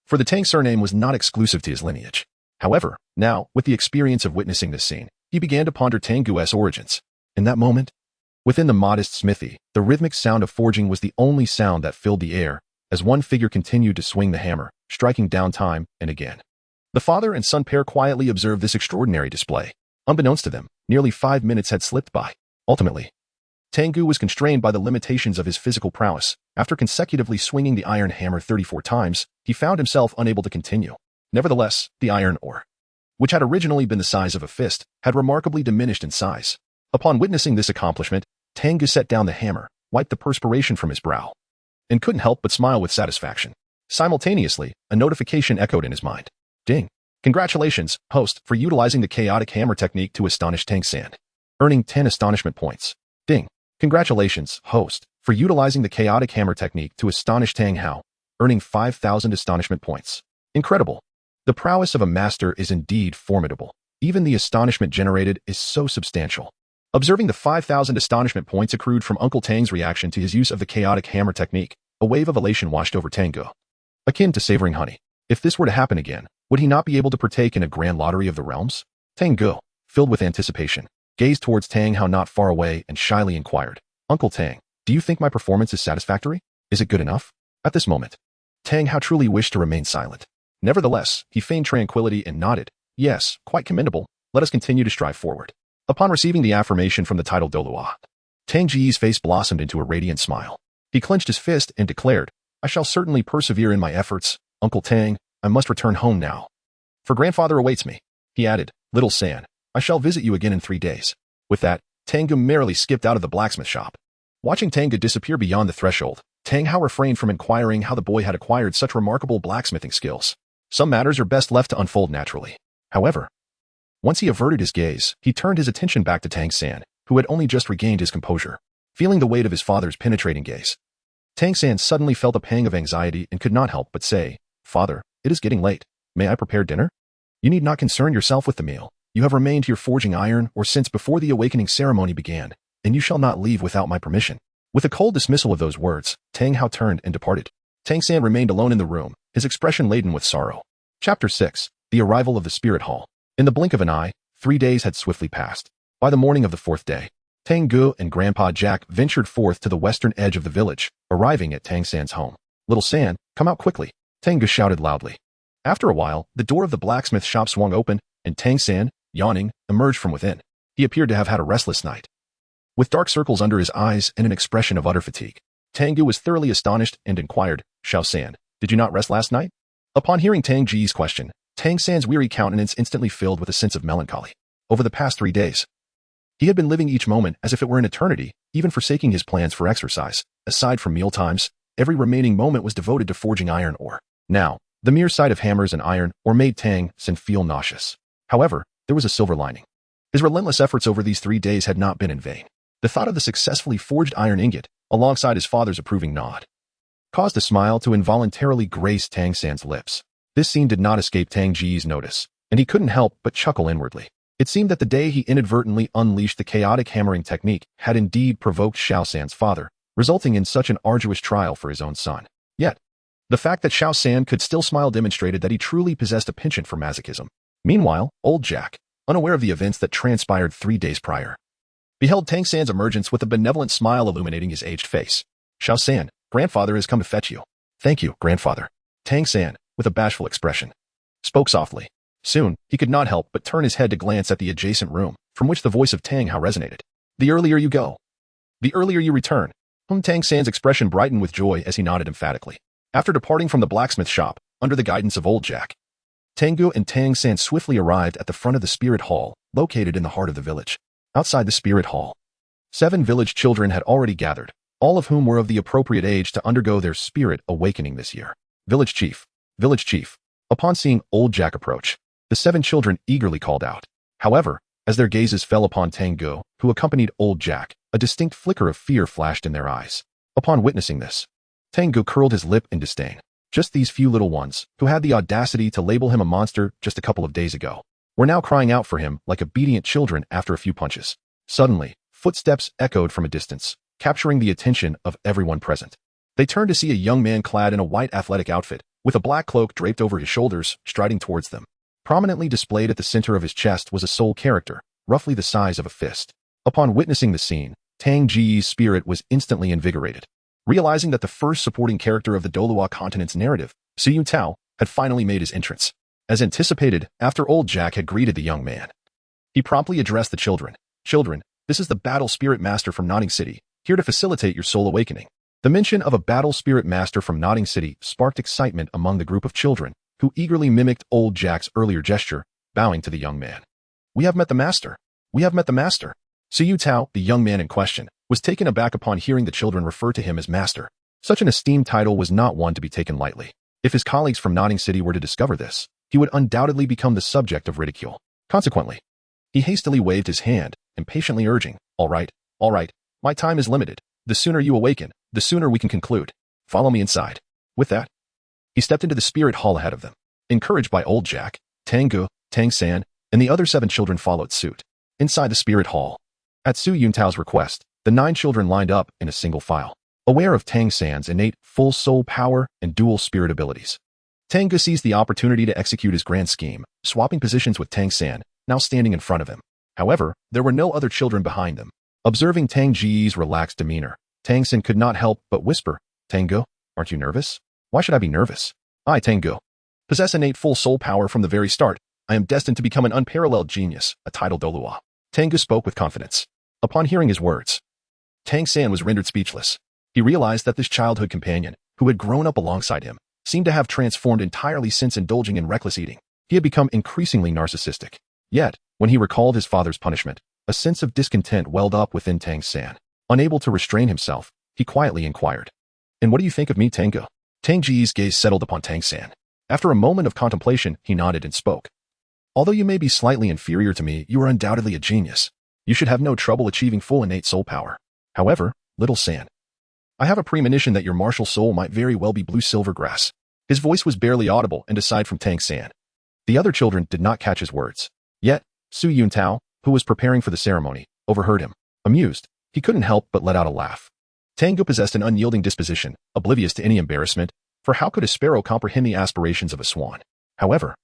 for the Tang surname was not exclusive to his lineage. However, now, with the experience of witnessing this scene, he began to ponder Tang Ge's origins. In that moment, within the modest smithy, the rhythmic sound of forging was the only sound that filled the air, as one figure continued to swing the hammer, striking down time and again. The father and son pair quietly observed this extraordinary display. Unbeknownst to them, nearly 5 minutes had slipped by. Ultimately, Tang Ge was constrained by the limitations of his physical prowess. After consecutively swinging the iron hammer 34 times, he found himself unable to continue. Nevertheless, the iron ore, which had originally been the size of a fist, had remarkably diminished in size. Upon witnessing this accomplishment, Tang Ge set down the hammer, wiped the perspiration from his brow, and couldn't help but smile with satisfaction. Simultaneously, a notification echoed in his mind. Ding! Congratulations, host, for utilizing the chaotic hammer technique to astonish Tang San, earning 10 astonishment points. Ding! Congratulations, host, for utilizing the chaotic hammer technique to astonish Tang Hao, earning 5,000 astonishment points. Incredible! The prowess of a master is indeed formidable. Even the astonishment generated is so substantial. Observing the 5,000 astonishment points accrued from Uncle Tang's reaction to his use of the chaotic hammer technique, a wave of elation washed over Tang Ge, akin to savoring honey. If this were to happen again, would he not be able to partake in a grand lottery of the realms? Tang Ge, filled with anticipation, gazed towards Tang Hao not far away and shyly inquired, Uncle Tang, do you think my performance is satisfactory? Is it good enough? At this moment, Tang Hao truly wished to remain silent. Nevertheless, he feigned tranquility and nodded. Yes, quite commendable. Let us continue to strive forward. Upon receiving the affirmation from the title Douluo, Tang Ge's face blossomed into a radiant smile. He clenched his fist and declared, I shall certainly persevere in my efforts. Uncle Tang, I must return home now, for grandfather awaits me. He added, Little San, I shall visit you again in 3 days. With that, Tang Ge merrily skipped out of the blacksmith shop. Watching Tang Ge disappear beyond the threshold, Tang Hao refrained from inquiring how the boy had acquired such remarkable blacksmithing skills. Some matters are best left to unfold naturally. However, once he averted his gaze, he turned his attention back to Tang San, who had only just regained his composure. Feeling the weight of his father's penetrating gaze, Tang San suddenly felt a pang of anxiety and could not help but say, Father, it is getting late. May I prepare dinner? You need not concern yourself with the meal. You have remained here forging iron or since before the awakening ceremony began, and you shall not leave without my permission. With a cold dismissal of those words, Tang Hao turned and departed. Tang San remained alone in the room, his expression laden with sorrow. Chapter 6. The arrival of the spirit hall. In the blink of an eye, 3 days had swiftly passed. By the morning of the 4th day, Tang Ge and Grandpa Jack ventured forth to the western edge of the village, arriving at Tang San's home. "Little San, come out quickly," Tang Ge shouted loudly. After a while, the door of the blacksmith shop swung open, and Tang San, yawning, emerged from within. He appeared to have had a restless night. With dark circles under his eyes and an expression of utter fatigue, Tang Ge was thoroughly astonished and inquired, "Xiao San, did you not rest last night?" Upon hearing Tang Ge's question, Tang San's weary countenance instantly filled with a sense of melancholy. Over the past 3 days, he had been living each moment as if it were an eternity, even forsaking his plans for exercise. Aside from meal times, every remaining moment was devoted to forging iron ore. Now, the mere sight of hammers and iron ore made Tang San feel nauseous. However, there was a silver lining. His relentless efforts over these 3 days had not been in vain. The thought of the successfully forged iron ingot, alongside his father's approving nod, caused a smile to involuntarily grace Tang San's lips. This scene did not escape Tang Ge's notice, and he couldn't help but chuckle inwardly. It seemed that the day he inadvertently unleashed the chaotic hammering technique had indeed provoked Xiao San's father, resulting in such an arduous trial for his own son. Yet, the fact that Xiao San could still smile demonstrated that he truly possessed a penchant for masochism. Meanwhile, old Jack, unaware of the events that transpired 3 days prior, beheld Tang San's emergence with a benevolent smile illuminating his aged face. "Xiao San, grandfather has come to fetch you." "Thank you, grandfather." Tang San, with a bashful expression, spoke softly. Soon, he could not help but turn his head to glance at the adjacent room, from which the voice of Tang Hao resonated. "The earlier you go, the earlier you return." Tang San's expression brightened with joy as he nodded emphatically. After departing from the blacksmith shop, under the guidance of old Jack, Tang Ge and Tang San swiftly arrived at the front of the spirit hall, located in the heart of the village. Outside the spirit hall, 7 village children had already gathered, all of whom were of the appropriate age to undergo their spirit awakening this year. Village chief, village chief. Upon seeing old Jack approach, the 7 children eagerly called out. However, as their gazes fell upon Tang Ge, who accompanied old Jack, a distinct flicker of fear flashed in their eyes. Upon witnessing this, Tang Ge curled his lip in disdain. Just these few little ones, who had the audacity to label him a monster just a couple of days ago, were now crying out for him like obedient children after a few punches. Suddenly, footsteps echoed from a distance, capturing the attention of everyone present. They turned to see a young man clad in a white athletic outfit, with a black cloak draped over his shoulders, striding towards them. Prominently displayed at the center of his chest was a soul character, roughly the size of a fist. Upon witnessing the scene, Tang Ge's spirit was instantly invigorated. Realizing that the first supporting character of the Douluo Continent's narrative, Su Yuntao, had finally made his entrance. As anticipated, after old Jack had greeted the young man, he promptly addressed the children. "Children, this is the Battle Spirit Master from Notting City, here to facilitate your soul awakening." The mention of a Battle Spirit Master from Notting City sparked excitement among the group of children, who eagerly mimicked old Jack's earlier gesture, bowing to the young man. "We have met the master. We have met the master." Su Yuntao, the young man in question, was taken aback upon hearing the children refer to him as master. Such an esteemed title was not one to be taken lightly. If his colleagues from Notting City were to discover this, he would undoubtedly become the subject of ridicule. Consequently, he hastily waved his hand, impatiently urging, all right, my time is limited. The sooner you awaken, the sooner we can conclude. Follow me inside." With that, he stepped into the spirit hall ahead of them. Encouraged by old Jack, Tang Ge, Tang San, and the other 7 children followed suit. Inside the spirit hall, at Su Yuntao's request, the 9 children lined up in a single file, aware of Tang San's innate full soul power and dual spirit abilities. Tang Ge seized the opportunity to execute his grand scheme, swapping positions with Tang San, now standing in front of him. However, there were no other children behind them. Observing Tang Ge's relaxed demeanor, Tang San could not help but whisper, "Tang Ge, aren't you nervous?" "Why should I be nervous? I, Tang Ge, possess innate full soul power from the very start. I am destined to become an unparalleled genius, a title Douluo." Tang Ge spoke with confidence. Upon hearing his words, Tang San was rendered speechless. He realized that this childhood companion, who had grown up alongside him, seemed to have transformed entirely since indulging in reckless eating. He had become increasingly narcissistic. Yet, when he recalled his father's punishment, a sense of discontent welled up within Tang San. Unable to restrain himself, he quietly inquired, "And what do you think of me, Tang Ge?" Tang Ge's gaze settled upon Tang San. After a moment of contemplation, he nodded and spoke. "Although you may be slightly inferior to me, you are undoubtedly a genius. You should have no trouble achieving full innate soul power. However, little San, I have a premonition that your martial soul might very well be blue silver grass." His voice was barely audible, and aside from Tang San, the other children did not catch his words. Yet, Su Yuntao, who was preparing for the ceremony, overheard him. Amused, he couldn't help but let out a laugh. Tang Ge possessed an unyielding disposition, oblivious to any embarrassment, for how could a sparrow comprehend the aspirations of a swan? However,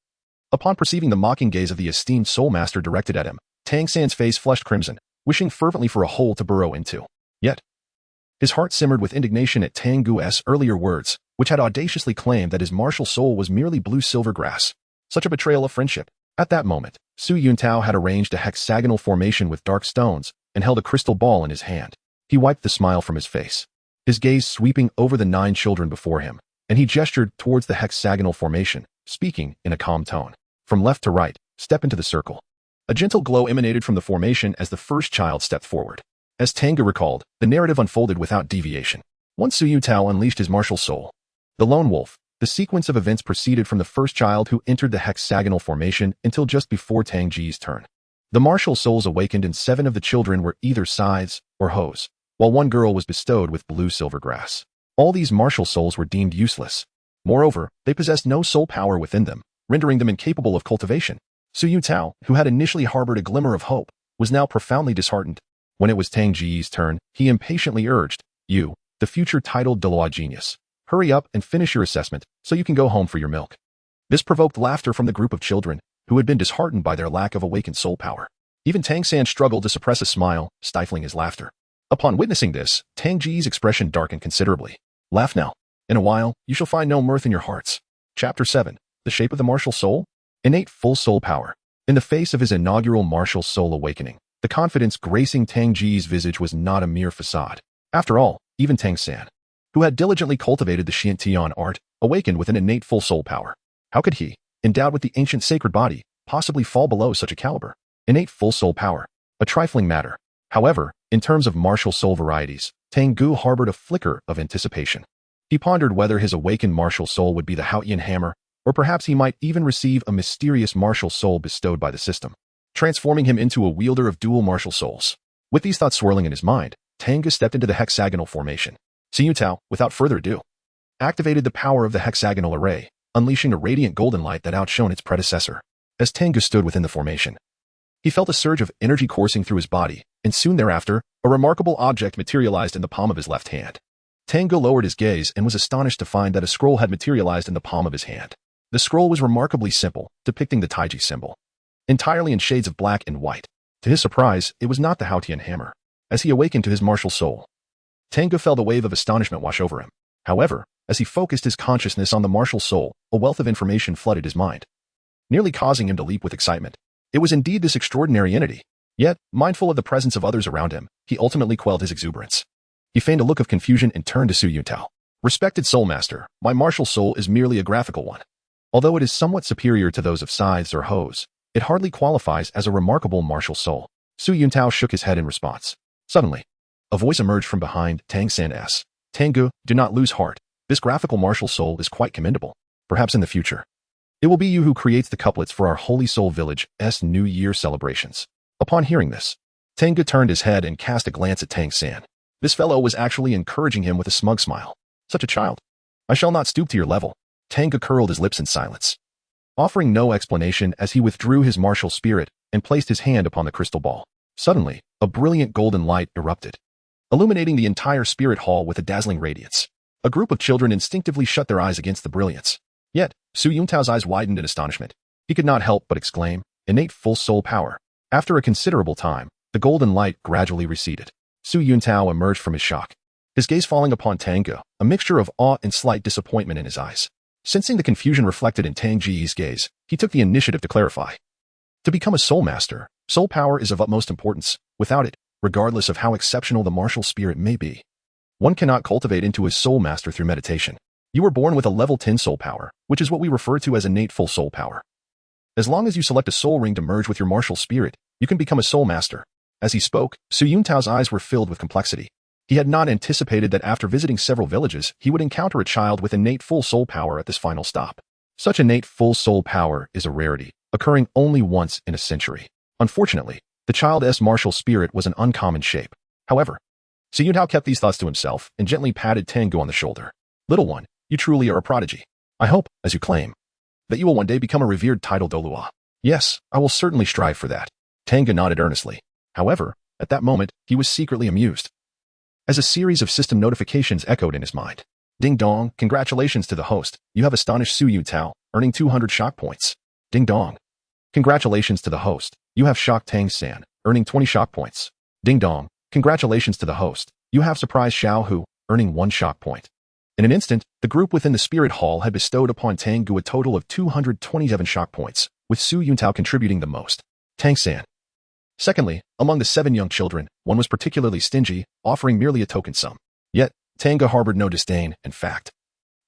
Upon perceiving the mocking gaze of the esteemed soul master directed at him, Tang San's face flushed crimson, wishing fervently for a hole to burrow into. Yet, his heart simmered with indignation at Tang Ge's earlier words, which had audaciously claimed that his martial soul was merely blue-silver grass. Such a betrayal of friendship. At that moment, Su Yuntao had arranged a hexagonal formation with dark stones and held a crystal ball in his hand. He wiped the smile from his face, his gaze sweeping over the 9 children before him, and he gestured towards the hexagonal formation, speaking in a calm tone. From left to right, step into the circle. A gentle glow emanated from the formation as the first child stepped forward. As Tang Ge recalled, the narrative unfolded without deviation. Once Su Yuntao unleashed his martial soul, the lone wolf, the sequence of events proceeded from the first child who entered the hexagonal formation until just before Tang Ge's turn. The martial souls awakened and 7 of the children were either scythes or hoes, while 1 girl was bestowed with blue-silver grass. All these martial souls were deemed useless. Moreover, they possessed no soul power within them, rendering them incapable of cultivation. Su Yuntao, who had initially harbored a glimmer of hope, was now profoundly disheartened. When it was Tang Ge's turn, he impatiently urged, "You, the future titled Douluo genius, hurry up and finish your assessment so you can go home for your milk." This provoked laughter from the group of children, who had been disheartened by their lack of awakened soul power. Even Tang San struggled to suppress a smile, stifling his laughter. Upon witnessing this, Tang Ge's expression darkened considerably. "Laugh now. In a while, you shall find no mirth in your hearts." Chapter 7. The Shape of the Martial Soul? Innate full soul power. In the face of his inaugural martial soul awakening, the confidence gracing Tang Ge's visage was not a mere facade. After all, even Tang San, who had diligently cultivated the Xiantian art, awakened with an innate full soul power. How could he, endowed with the ancient sacred body, possibly fall below such a caliber? Innate full soul power. A trifling matter. However, in terms of martial soul varieties, Tang Ge harbored a flicker of anticipation. He pondered whether his awakened martial soul would be the Haotian hammer, or perhaps he might even receive a mysterious martial soul bestowed by the system, transforming him into a wielder of dual martial souls. With these thoughts swirling in his mind, Tang Ge stepped into the hexagonal formation. Su Yuntao, without further ado, activated the power of the hexagonal array, unleashing a radiant golden light that outshone its predecessor. As Tang Ge stood within the formation, he felt a surge of energy coursing through his body, and soon thereafter, a remarkable object materialized in the palm of his left hand. Tang Ge lowered his gaze and was astonished to find that a scroll had materialized in the palm of his hand. The scroll was remarkably simple, depicting the Taiji symbol, entirely in shades of black and white. To his surprise, it was not the Haotian hammer. As he awakened to his martial soul, Tang Ge felt a wave of astonishment wash over him. However, as he focused his consciousness on the martial soul, a wealth of information flooded his mind, nearly causing him to leap with excitement. It was indeed this extraordinary entity. Yet, mindful of the presence of others around him, he ultimately quelled his exuberance. He feigned a look of confusion and turned to Su Yuntao. "Respected soul master, my martial soul is merely a graphical one. Although it is somewhat superior to those of scythes or hoes, it hardly qualifies as a remarkable martial soul." Su Yuntao shook his head in response. Suddenly, a voice emerged from behind Tang San's. "Tang Ge, do not lose heart. This graphical martial soul is quite commendable. Perhaps in the future, it will be you who creates the couplets for our Holy Soul Village's New Year celebrations." Upon hearing this, Tang Ge turned his head and cast a glance at Tang San. This fellow was actually encouraging him with a smug smile. "Such a child. I shall not stoop to your level." Tang Ge curled his lips in silence, offering no explanation as he withdrew his martial spirit and placed his hand upon the crystal ball. Suddenly, a brilliant golden light erupted, illuminating the entire spirit hall with a dazzling radiance. A group of children instinctively shut their eyes against the brilliance. Yet, Su Yuntao's eyes widened in astonishment. He could not help but exclaim, "Innate full soul power." After a considerable time, the golden light gradually receded. Su Yuntao emerged from his shock, his gaze falling upon Tang Ge, a mixture of awe and slight disappointment in his eyes. Sensing the confusion reflected in Tang Ge's gaze, he took the initiative to clarify. To become a soul master, soul power is of utmost importance. Without it, regardless of how exceptional the martial spirit may be, one cannot cultivate into a soul master through meditation. You were born with a level 10 soul power, which is what we refer to as innate full soul power. As long as you select a soul ring to merge with your martial spirit, you can become a soul master. As he spoke, Su Yuntao's eyes were filled with complexity. He had not anticipated that after visiting several villages, he would encounter a child with innate full soul power at this final stop. Such innate full soul power is a rarity, occurring only once in a century. Unfortunately, the child's martial spirit was an uncommon shape. However, Su Yuntao kept these thoughts to himself and gently patted Tang Ge on the shoulder. "Little one, you truly are a prodigy. I hope, as you claim, that you will one day become a revered title Douluo." "Yes, I will certainly strive for that." Tang Ge nodded earnestly. However, at that moment, he was secretly amused, as a series of system notifications echoed in his mind. "Ding dong, congratulations to the host. You have astonished Su Yuntao, earning 200 shock points." Ding dong. Congratulations to the host. You have shocked Tang San, earning 20 shock points. Ding dong. Congratulations to the host. You have surprised Xiao Hu, earning 1 shock point. In an instant, the group within the spirit hall had bestowed upon Tang Ge a total of 227 shock points, with Su Yuntao contributing the most. Tang San. Secondly, among the 7 young children, one was particularly stingy, offering merely a token sum. Yet, Tang Ge harbored no disdain. In fact,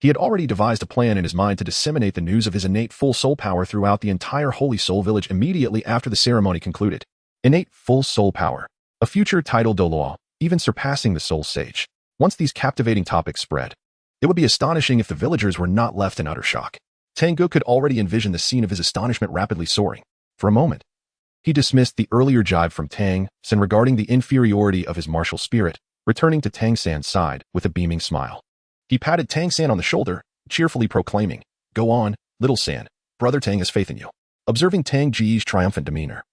he had already devised a plan in his mind to disseminate the news of his innate full soul power throughout the entire Holy Soul Village immediately after the ceremony concluded. Innate full soul power. A future title Douluo, even surpassing the Soul Sage. Once these captivating topics spread, it would be astonishing if the villagers were not left in utter shock. Tang Ge could already envision the scene of his astonishment rapidly soaring. For a moment, he dismissed the earlier jibe from Tang San regarding the inferiority of his martial spirit, returning to Tang San's side with a beaming smile. He patted Tang San on the shoulder, cheerfully proclaiming, "Go on, little San. Brother Tang has faith in you." Observing Tang Ge's triumphant demeanor,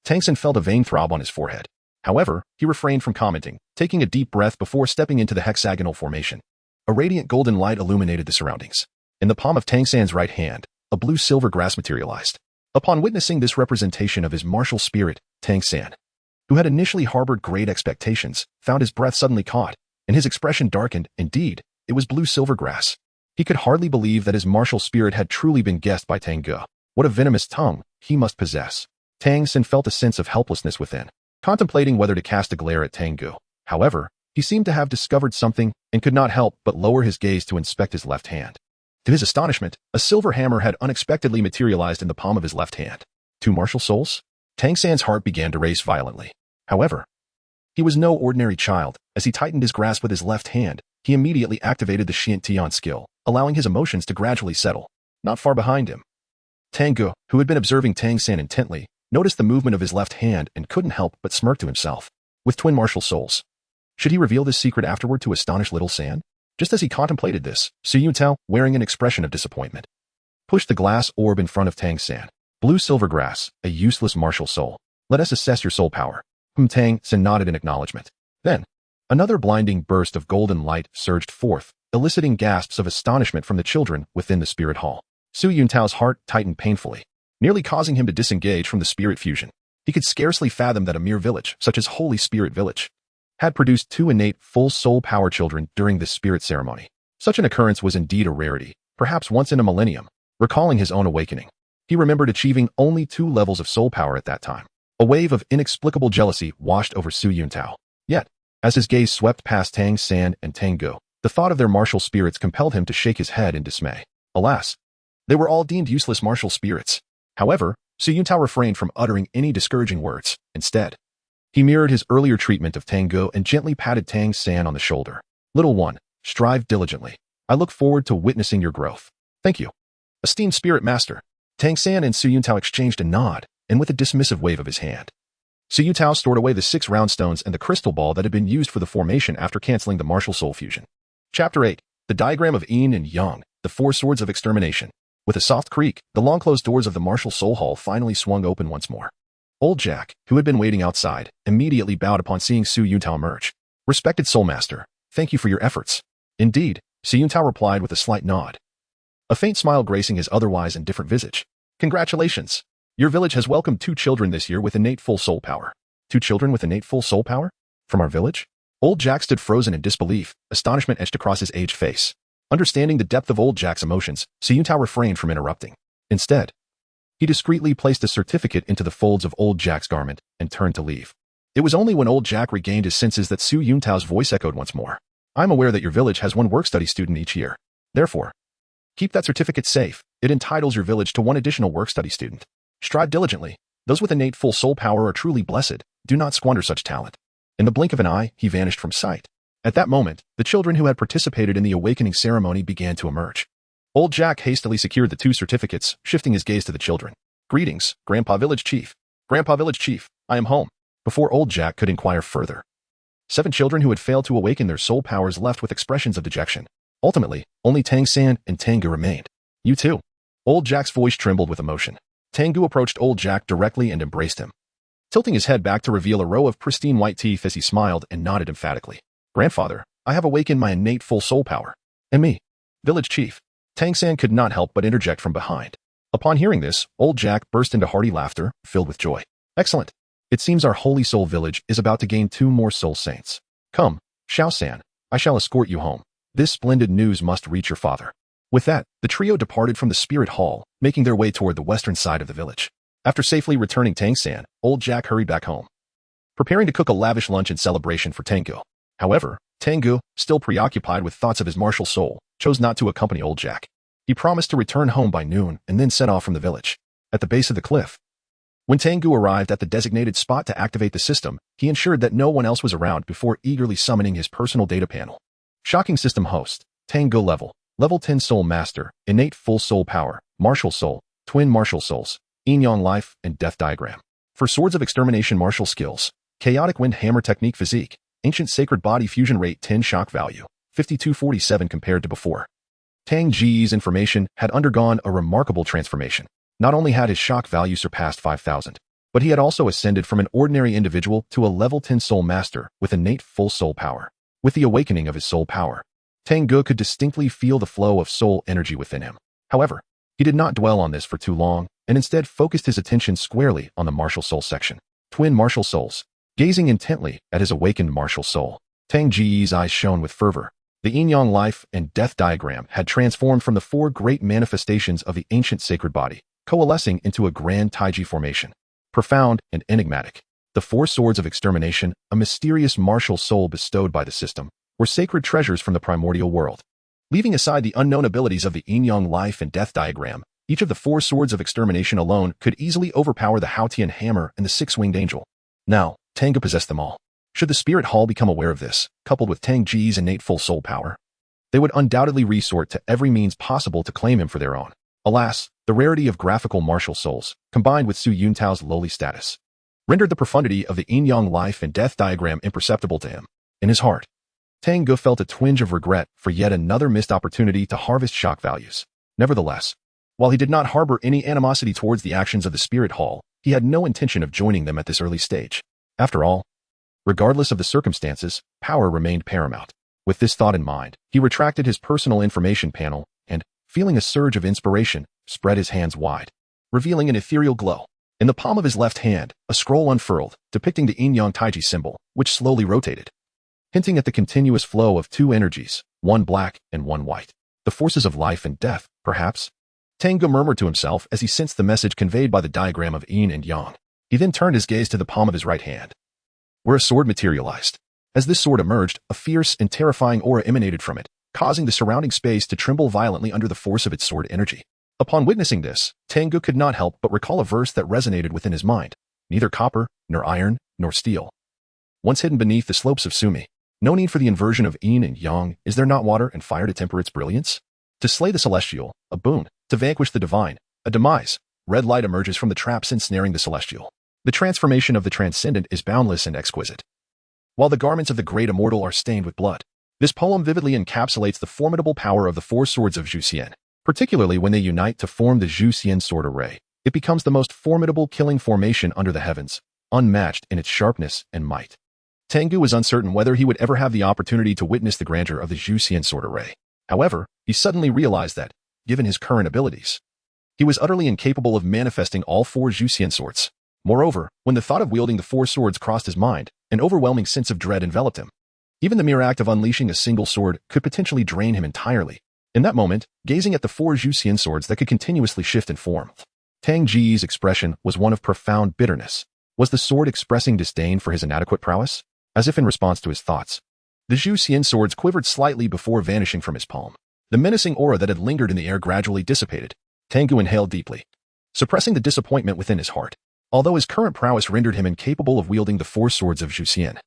Tang San felt a vein throb on his forehead. However, he refrained from commenting, taking a deep breath before stepping into the hexagonal formation. A radiant golden light illuminated the surroundings. In the palm of Tang San's right hand, a blue-silver grass materialized. Upon witnessing this representation of his martial spirit, Tang San, who had initially harbored great expectations, found his breath suddenly caught, and his expression darkened. Indeed, it was blue-silver grass. He could hardly believe that his martial spirit had truly been guessed by Tang Ge. What a venomous tongue he must possess. Tang San felt a sense of helplessness within, contemplating whether to cast a glare at Tang Ge. However, he seemed to have discovered something and could not help but lower his gaze to inspect his left hand. To his astonishment, a silver hammer had unexpectedly materialized in the palm of his left hand. 2 martial souls? Tang San's heart began to race violently. However, he was no ordinary child. As he tightened his grasp with his left hand, he immediately activated the Xiantian skill, allowing his emotions to gradually settle. Not far behind him, Tang Ge, who had been observing Tang San intently, noticed the movement of his left hand and couldn't help but smirk to himself. With twin martial souls, should he reveal this secret afterward to astonish little San? Just as he contemplated this, Su Yuntao, wearing an expression of disappointment, pushed the glass orb in front of Tang San. Blue silver grass, a useless martial soul. Let us assess your soul power. Tang San nodded in acknowledgement. Then, another blinding burst of golden light surged forth, eliciting gasps of astonishment from the children within the spirit hall. Su Yuntao's heart tightened painfully, nearly causing him to disengage from the spirit fusion. He could scarcely fathom that a mere village, such as Holy Spirit Village, had produced 2 innate full soul power children during this spirit ceremony. Such an occurrence was indeed a rarity, perhaps once in a millennium. Recalling his own awakening, he remembered achieving only 2 levels of soul power at that time. A wave of inexplicable jealousy washed over Su Yuntao. Yet, as his gaze swept past Tang San and Tang Ge, the thought of their martial spirits compelled him to shake his head in dismay. Alas, they were all deemed useless martial spirits. However, Su Yuntao refrained from uttering any discouraging words. Instead, he mirrored his earlier treatment of Tang Ge and gently patted Tang San on the shoulder. Little one, strive diligently. I look forward to witnessing your growth. Thank you. Esteemed Spirit Master. Tang San and Su Yuntao exchanged a nod, and with a dismissive wave of his hand, Su Yuntao stored away the 6 round stones and the crystal ball that had been used for the formation after canceling the martial soul fusion. Chapter 8. The Diagram of Yin and Yang, the 4 Swords of Extermination. With a soft creak, the long-closed doors of the martial soul hall finally swung open once more. Old Jack, who had been waiting outside, immediately bowed upon seeing Su Yuntao emerge. Respected Soul Master, thank you for your efforts. Indeed, Su Yuntao replied with a slight nod, a faint smile gracing his otherwise indifferent visage. Congratulations. Your village has welcomed 2 children this year with innate full soul power. 2 children with innate full soul power? From our village? Old Jack stood frozen in disbelief, astonishment etched across his aged face. Understanding the depth of Old Jack's emotions, Su Yuntao refrained from interrupting. Instead, he discreetly placed a certificate into the folds of Old Jack's garment and turned to leave. It was only when Old Jack regained his senses that Su Yuntao's voice echoed once more. I'm aware that your village has 1 work-study student each year. Therefore, keep that certificate safe. It entitles your village to 1 additional work-study student. Strive diligently. Those with innate full soul power are truly blessed. Do not squander such talent. In the blink of an eye, he vanished from sight. At that moment, the children who had participated in the awakening ceremony began to emerge. Old Jack hastily secured the 2 certificates, shifting his gaze to the children. Greetings, Grandpa Village Chief. Grandpa Village Chief, I am home. Before Old Jack could inquire further, 7 children who had failed to awaken their soul powers left with expressions of dejection. Ultimately, only Tang San and Tang Ge remained. You too. Old Jack's voice trembled with emotion. Tang Ge approached Old Jack directly and embraced him, tilting his head back to reveal a row of pristine white teeth as he smiled and nodded emphatically. Grandfather, I have awakened my innate full soul power. And me, Village Chief. Tang San could not help but interject from behind. Upon hearing this, old Jack burst into hearty laughter, filled with joy. Excellent. It seems our holy soul village is about to gain 2 more soul saints. Come, Shao San, I shall escort you home. This splendid news must reach your father. With that, the trio departed from the spirit hall, making their way toward the western side of the village. After safely returning Tang San, old Jack hurried back home, preparing to cook a lavish lunch in celebration for Tang Ge. However, Tang Ge, still preoccupied with thoughts of his martial soul, chose not to accompany old Jack. He promised to return home by noon and then set off from the village. At the base of the cliff, when Tang Ge arrived at the designated spot to activate the system, he ensured that no one else was around before eagerly summoning his personal data panel. Shocking system host, Tang Ge level 10 soul master, innate full soul power, martial soul, twin martial souls, yin-yang life, and death diagram. For swords of extermination martial skills, chaotic wind hammer technique physique, ancient sacred body fusion rate 10 shock value, 5247 compared to before. Tang Ge's information had undergone a remarkable transformation. Not only had his shock value surpassed 5,000, but he had also ascended from an ordinary individual to a level 10 soul master with innate full soul power. With the awakening of his soul power, Tang Ge could distinctly feel the flow of soul energy within him. However, he did not dwell on this for too long, and instead focused his attention squarely on the martial soul section. Twin martial souls. Gazing intently at his awakened martial soul, Tang Ge's eyes shone with fervor. The yin-yang life and death diagram had transformed from the 4 great manifestations of the ancient sacred body, coalescing into a grand Taiji formation. Profound and enigmatic, the 4 swords of extermination, a mysterious martial soul bestowed by the system, were sacred treasures from the primordial world. Leaving aside the unknown abilities of the yin-yang life and death diagram, each of the 4 swords of extermination alone could easily overpower the Haotian hammer and the 6-winged angel. Now, Tang Ge possessed them all. Should the spirit hall become aware of this, coupled with Tang Ge's innate full soul power, they would undoubtedly resort to every means possible to claim him for their own. Alas, the rarity of graphical martial souls, combined with Su Yuntao's lowly status, rendered the profundity of the yin-yang life and death diagram imperceptible to him. In his heart, Tang Ge felt a twinge of regret for yet another missed opportunity to harvest shock values. Nevertheless, while he did not harbor any animosity towards the actions of the spirit hall, he had no intention of joining them at this early stage. After all, regardless of the circumstances, power remained paramount. With this thought in mind, he retracted his personal information panel and, feeling a surge of inspiration, spread his hands wide, revealing an ethereal glow. In the palm of his left hand, a scroll unfurled, depicting the yin-yang taiji symbol, which slowly rotated, hinting at the continuous flow of 2 energies, one black and one white. The forces of life and death, perhaps? Tang Ge murmured to himself as he sensed the message conveyed by the diagram of yin and yang. He then turned his gaze to the palm of his right hand, where a sword materialized. As this sword emerged, a fierce and terrifying aura emanated from it, causing the surrounding space to tremble violently under the force of its sword energy. Upon witnessing this, Tang Ge could not help but recall a verse that resonated within his mind. Neither copper, nor iron, nor steel, once hidden beneath the slopes of Sumi. No need for the inversion of yin and yang. Is there not water and fire to temper its brilliance? To slay the celestial, a boon. To vanquish the divine, a demise. Red light emerges from the traps ensnaring the celestial. The transformation of the transcendent is boundless and exquisite, while the garments of the great immortal are stained with blood. This poem vividly encapsulates the formidable power of the 4 swords of Zhuxian. Particularly when they unite to form the Zhuxian sword array, it becomes the most formidable killing formation under the heavens, unmatched in its sharpness and might. Tang Ge was uncertain whether he would ever have the opportunity to witness the grandeur of the Zhuxian sword array. However, he suddenly realized that, given his current abilities, he was utterly incapable of manifesting all 4 Zhuxian swords. Moreover, when the thought of wielding the 4 swords crossed his mind, an overwhelming sense of dread enveloped him. Even the mere act of unleashing a single sword could potentially drain him entirely. In that moment, gazing at the 4 Zhuxian swords that could continuously shift in form, Tang Ge's expression was one of profound bitterness. Was the sword expressing disdain for his inadequate prowess? As if in response to his thoughts, the Zhuxian swords quivered slightly before vanishing from his palm. The menacing aura that had lingered in the air gradually dissipated. Tang Ge inhaled deeply, suppressing the disappointment within his heart. Although his current prowess rendered him incapable of wielding the 4 swords of Zhuxian,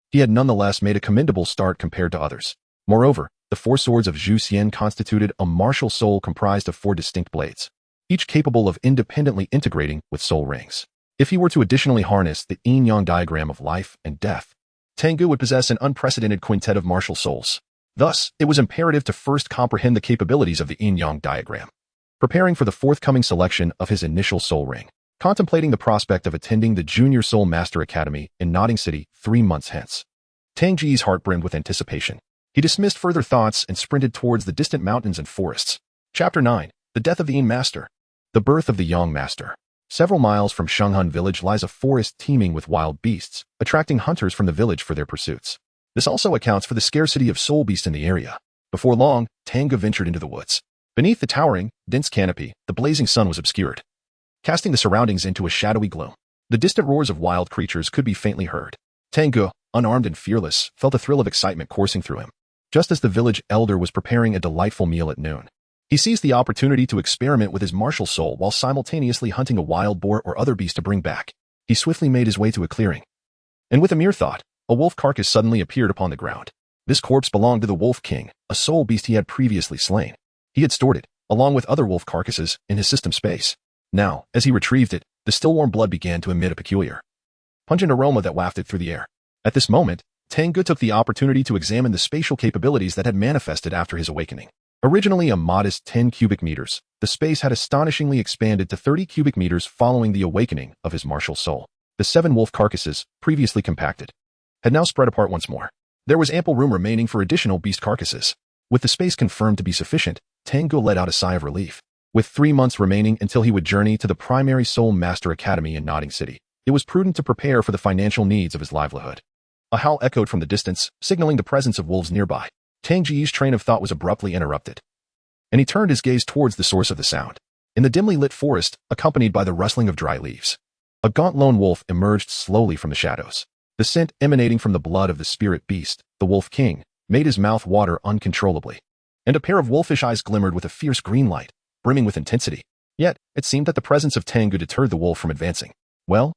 he had nonetheless made a commendable start compared to others. Moreover, the 4 swords of Zhuxian constituted a martial soul comprised of 4 distinct blades, each capable of independently integrating with soul rings. If he were to additionally harness the yin-yang diagram of life and death, Tang Ge would possess an unprecedented quintet of martial souls. Thus, it was imperative to first comprehend the capabilities of the yin-yang diagram. Preparing for the forthcoming selection of his initial soul ring, contemplating the prospect of attending the Junior Soul Master Academy in Notting City 3 months hence, Tang Ge's heart brimmed with anticipation. He dismissed further thoughts and sprinted towards the distant mountains and forests. Chapter 9. The Death of the Yin Master. The birth of the Yang Master. Several miles from Shenghun village lies a forest teeming with wild beasts, attracting hunters from the village for their pursuits. This also accounts for the scarcity of soul beasts in the area. Before long, Tang Ge ventured into the woods. Beneath the towering, dense canopy, the blazing sun was obscured, casting the surroundings into a shadowy gloom. The distant roars of wild creatures could be faintly heard. Tang Ge, unarmed and fearless, felt a thrill of excitement coursing through him. Just as the village elder was preparing a delightful meal at noon, he seized the opportunity to experiment with his martial soul while simultaneously hunting a wild boar or other beast to bring back. He swiftly made his way to a clearing. And with a mere thought, a wolf carcass suddenly appeared upon the ground. This corpse belonged to the Wolf King, a soul beast he had previously slain. He had stored it, along with other wolf carcasses, in his system space. Now, as he retrieved it, the still-warm blood began to emit a peculiar, pungent aroma that wafted through the air. At this moment, Tang Ge took the opportunity to examine the spatial capabilities that had manifested after his awakening. Originally a modest 10 cubic meters, the space had astonishingly expanded to 30 cubic meters following the awakening of his martial soul. The 7 wolf carcasses, previously compacted, had now spread apart once more. There was ample room remaining for additional beast carcasses. With the space confirmed to be sufficient, Tang Ge let out a sigh of relief. With 3 months remaining until he would journey to the primary Soul Master Academy in Nodding City, it was prudent to prepare for the financial needs of his livelihood. A howl echoed from the distance, signaling the presence of wolves nearby. Tang Ge's train of thought was abruptly interrupted, and he turned his gaze towards the source of the sound. In the dimly lit forest, accompanied by the rustling of dry leaves, a gaunt lone wolf emerged slowly from the shadows. The scent emanating from the blood of the spirit beast, the Wolf King, made his mouth water uncontrollably, and a pair of wolfish eyes glimmered with a fierce green light, brimming with intensity. Yet, it seemed that the presence of Tang Ge deterred the wolf from advancing. Well,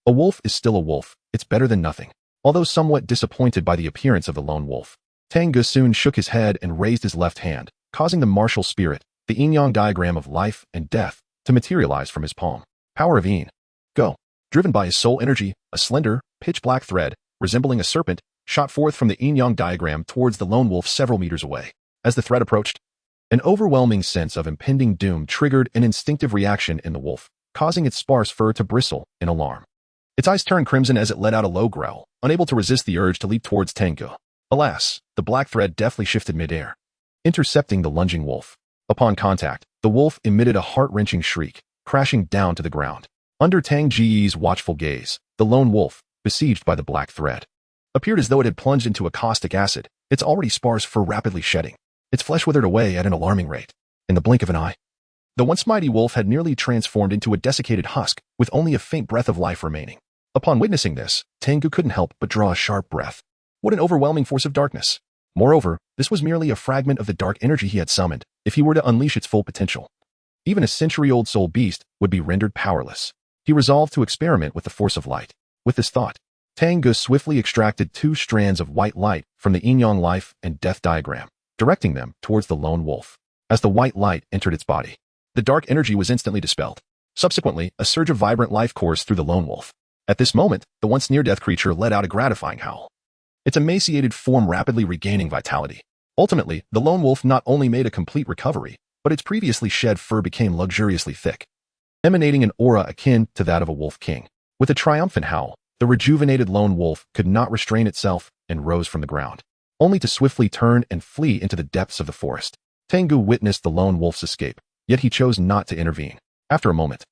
a wolf is still a wolf, it's better than nothing. Although somewhat disappointed by the appearance of the lone wolf, Tang Ge soon shook his head and raised his left hand, causing the martial spirit, the yin-yang diagram of life and death, to materialize from his palm. Power of Yin. Go. Driven by his soul energy, a slender, pitch-black thread, resembling a serpent, shot forth from the yin-yang diagram towards the lone wolf several meters away. As the thread approached, an overwhelming sense of impending doom triggered an instinctive reaction in the wolf, causing its sparse fur to bristle in alarm. Its eyes turned crimson as it let out a low growl, unable to resist the urge to leap towards Tang Ge. Alas, the black thread deftly shifted midair, intercepting the lunging wolf. Upon contact, the wolf emitted a heart-wrenching shriek, crashing down to the ground. Under Tang Ge's watchful gaze, the lone wolf, besieged by the black thread, appeared as though it had plunged into a caustic acid, its already sparse fur rapidly shedding. Its flesh withered away at an alarming rate. In the blink of an eye, the once mighty wolf had nearly transformed into a desiccated husk, with only a faint breath of life remaining. Upon witnessing this, Tang Ge couldn't help but draw a sharp breath. What an overwhelming force of darkness! Moreover, this was merely a fragment of the dark energy he had summoned. If he were to unleash its full potential, even a century-old soul beast would be rendered powerless. He resolved to experiment with the force of light. With this thought, Tang Ge swiftly extracted 2 strands of white light from the yin-yang life and death diagram, directing them towards the lone wolf. As the white light entered its body, the dark energy was instantly dispelled. Subsequently, a surge of vibrant life coursed through the lone wolf. At this moment, the once near-death creature let out a gratifying howl, its emaciated form rapidly regaining vitality. Ultimately, the lone wolf not only made a complete recovery, but its previously shed fur became luxuriously thick, emanating an aura akin to that of a wolf king. With a triumphant howl, the rejuvenated lone wolf could not restrain itself and rose from the ground, only to swiftly turn and flee into the depths of the forest. Tang Ge witnessed the lone wolf's escape, yet he chose not to intervene. After a moment,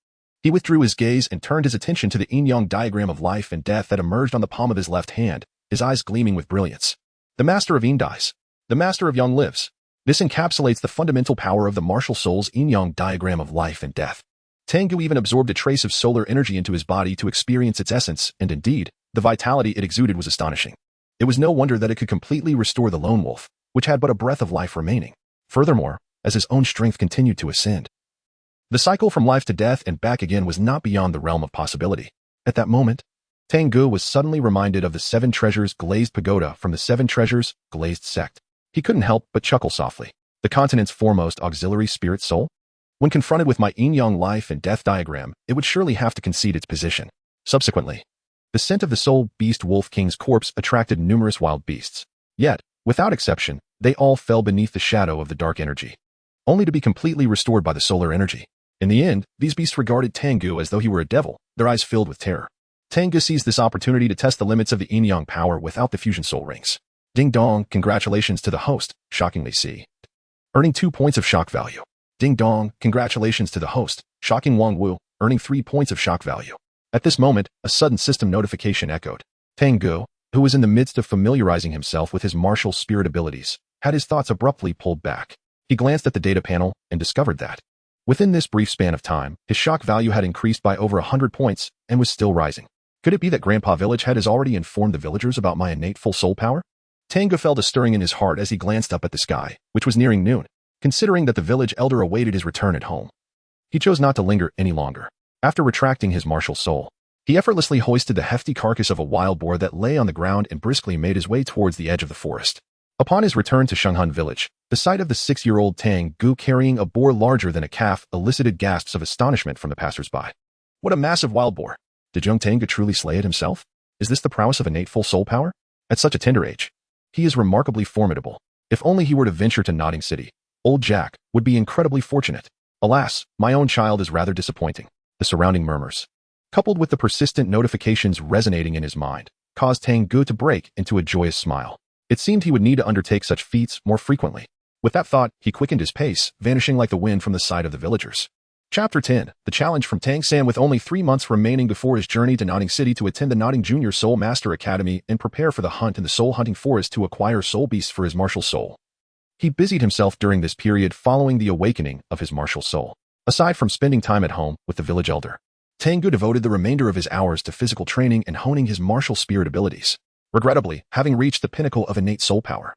he withdrew his gaze and turned his attention to the yin-yang diagram of life and death that emerged on the palm of his left hand, his eyes gleaming with brilliance. The Master of Yin dies. The Master of Yang lives. This encapsulates the fundamental power of the martial soul's yin-yang diagram of life and death. Tang Ge even absorbed a trace of solar energy into his body to experience its essence, and indeed, the vitality it exuded was astonishing. It was no wonder that it could completely restore the lone wolf, which had but a breath of life remaining. Furthermore, as his own strength continued to ascend, the cycle from life to death and back again was not beyond the realm of possibility. At that moment, Tang Ge was suddenly reminded of the 7 treasures glazed pagoda from the 7 treasures glazed sect. He couldn't help but chuckle softly. The continent's foremost auxiliary spirit soul? When confronted with my yin-yang life and death diagram, it would surely have to concede its position. Subsequently, the scent of the soul beast Wolf King's corpse attracted numerous wild beasts. Yet, without exception, they all fell beneath the shadow of the dark energy, only to be completely restored by the solar energy. In the end, these beasts regarded Tang Ge as though he were a devil, their eyes filled with terror. Tang Ge seized this opportunity to test the limits of the yin-yang power without the fusion soul rings. Ding dong, congratulations to the host, shockingly see. Earning 2 points of shock value. Ding dong, congratulations to the host, shocking Wang Wu, earning 3 points of shock value. At this moment, a sudden system notification echoed. Tang Ge, who was in the midst of familiarizing himself with his martial spirit abilities, had his thoughts abruptly pulled back. He glanced at the data panel and discovered that, within this brief span of time, his shock value had increased by over 100 points and was still rising. Could it be that Grandpa Village Head has already informed the villagers about my innate full soul power? Tang Ge felt a stirring in his heart as he glanced up at the sky, which was nearing noon. Considering that the village elder awaited his return at home, he chose not to linger any longer. After retracting his martial soul, he effortlessly hoisted the hefty carcass of a wild boar that lay on the ground and briskly made his way towards the edge of the forest. Upon his return to Shenghan village, the sight of the 6-year-old Tang Ge carrying a boar larger than a calf elicited gasps of astonishment from the passers-by. What a massive wild boar! Did young Tang Ge truly slay it himself? Is this the prowess of innate full soul power? At such a tender age, he is remarkably formidable. If only he were to venture to Notting City, old Jack would be incredibly fortunate. Alas, my own child is rather disappointing. The surrounding murmurs, coupled with the persistent notifications resonating in his mind, caused Tang Ge to break into a joyous smile. It seemed he would need to undertake such feats more frequently. With that thought, he quickened his pace, vanishing like the wind from the sight of the villagers. Chapter 10, The Challenge from Tang San. With only 3 months remaining before his journey to Notting City to attend the Notting Junior Soul Master Academy and prepare for the hunt in the soul hunting forest to acquire soul beasts for his martial soul, he busied himself during this period following the awakening of his martial soul. Aside from spending time at home with the village elder, Tang Ge devoted the remainder of his hours to physical training and honing his martial spirit abilities. Regrettably, having reached the pinnacle of innate soul power,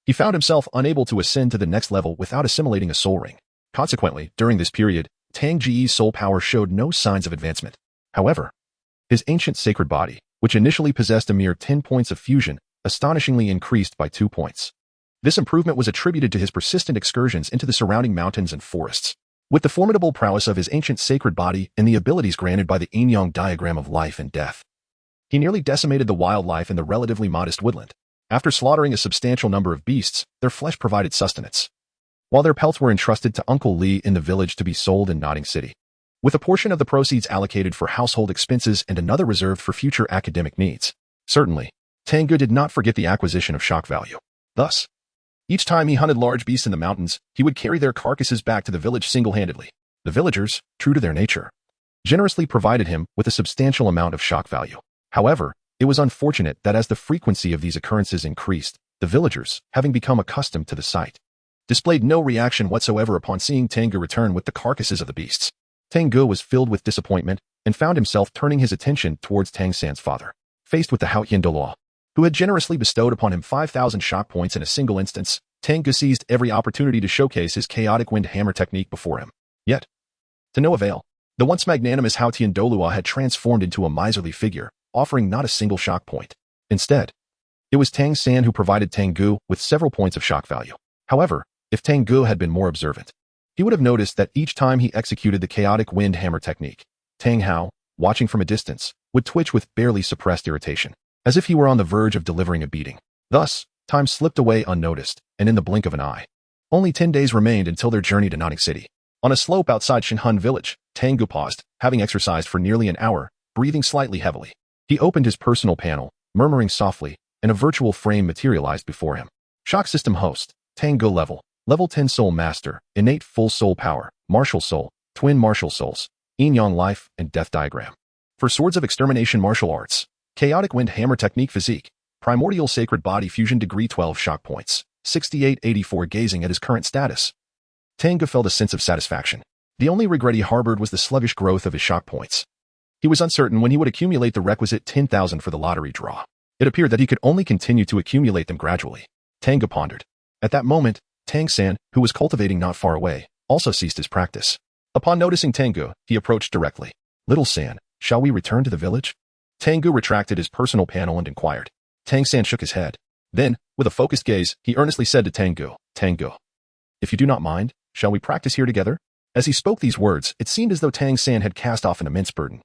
he found himself unable to ascend to the next level without assimilating a soul ring. Consequently, during this period, Tang Ge's soul power showed no signs of advancement. However, his ancient sacred body, which initially possessed a mere 10 points of fusion, astonishingly increased by 2 points. This improvement was attributed to his persistent excursions into the surrounding mountains and forests. With the formidable prowess of his ancient sacred body and the abilities granted by the yin-yang diagram of life and death, he nearly decimated the wildlife in the relatively modest woodland. After slaughtering a substantial number of beasts, their flesh provided sustenance, while their pelts were entrusted to Uncle Li in the village to be sold in Notting City, with a portion of the proceeds allocated for household expenses and another reserved for future academic needs. Certainly, Tang Ge did not forget the acquisition of shock value. Thus, each time he hunted large beasts in the mountains, he would carry their carcasses back to the village single-handedly. The villagers, true to their nature, generously provided him with a substantial amount of shock value. However, it was unfortunate that as the frequency of these occurrences increased, the villagers, having become accustomed to the sight, displayed no reaction whatsoever upon seeing Tang Ge return with the carcasses of the beasts. Tang Ge was filled with disappointment and found himself turning his attention towards Tang San's father. Faced with the Hao Douluo, who had generously bestowed upon him 5,000 shock points in a single instance, Tang Ge seized every opportunity to showcase his chaotic wind hammer technique before him. Yet, to no avail. The once magnanimous Hao Douluo had transformed into a miserly figure, offering not a single shock point. Instead, it was Tang San who provided Tang Ge with several points of shock value. However, if Tang Ge had been more observant, he would have noticed that each time he executed the chaotic wind hammer technique, Tang Hao, watching from a distance, would twitch with barely suppressed irritation, as if he were on the verge of delivering a beating. Thus, time slipped away unnoticed, and in the blink of an eye, only 10 days remained until their journey to Notting City. On a slope outside Shenghan village, Tang Ge paused, having exercised for nearly an hour, breathing slightly heavily. He opened his personal panel, murmuring softly, and a virtual frame materialized before him. Shock System Host, Tang Ge Level 10 Soul Master, Innate Full Soul Power, Martial Soul, Twin Martial Souls, Yin-Yang Life and Death Diagram. For Swords of Extermination Martial Arts, Chaotic Wind Hammer Technique Physique, Primordial Sacred Body Fusion Degree 12 Shock Points, 6884. Gazing at his current status, Tang Ge felt a sense of satisfaction. The only regret he harbored was the sluggish growth of his shock points. He was uncertain when he would accumulate the requisite 10,000 for the lottery draw. It appeared that he could only continue to accumulate them gradually. Tang Ge pondered. At that moment, Tang San, who was cultivating not far away, also ceased his practice. Upon noticing Tang Ge, he approached directly. Little San, shall we return to the village? Tang Ge retracted his personal panel and inquired. Tang San shook his head. Then, with a focused gaze, he earnestly said to Tang Ge, if you do not mind, shall we practice here together? As he spoke these words, it seemed as though Tang San had cast off an immense burden,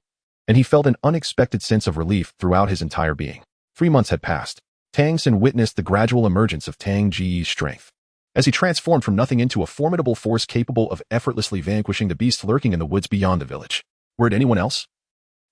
and he felt an unexpected sense of relief throughout his entire being. 3 months had passed. Tang San witnessed the gradual emergence of Tang Ge's strength, as he transformed from nothing into a formidable force capable of effortlessly vanquishing the beasts lurking in the woods beyond the village. Were it anyone else,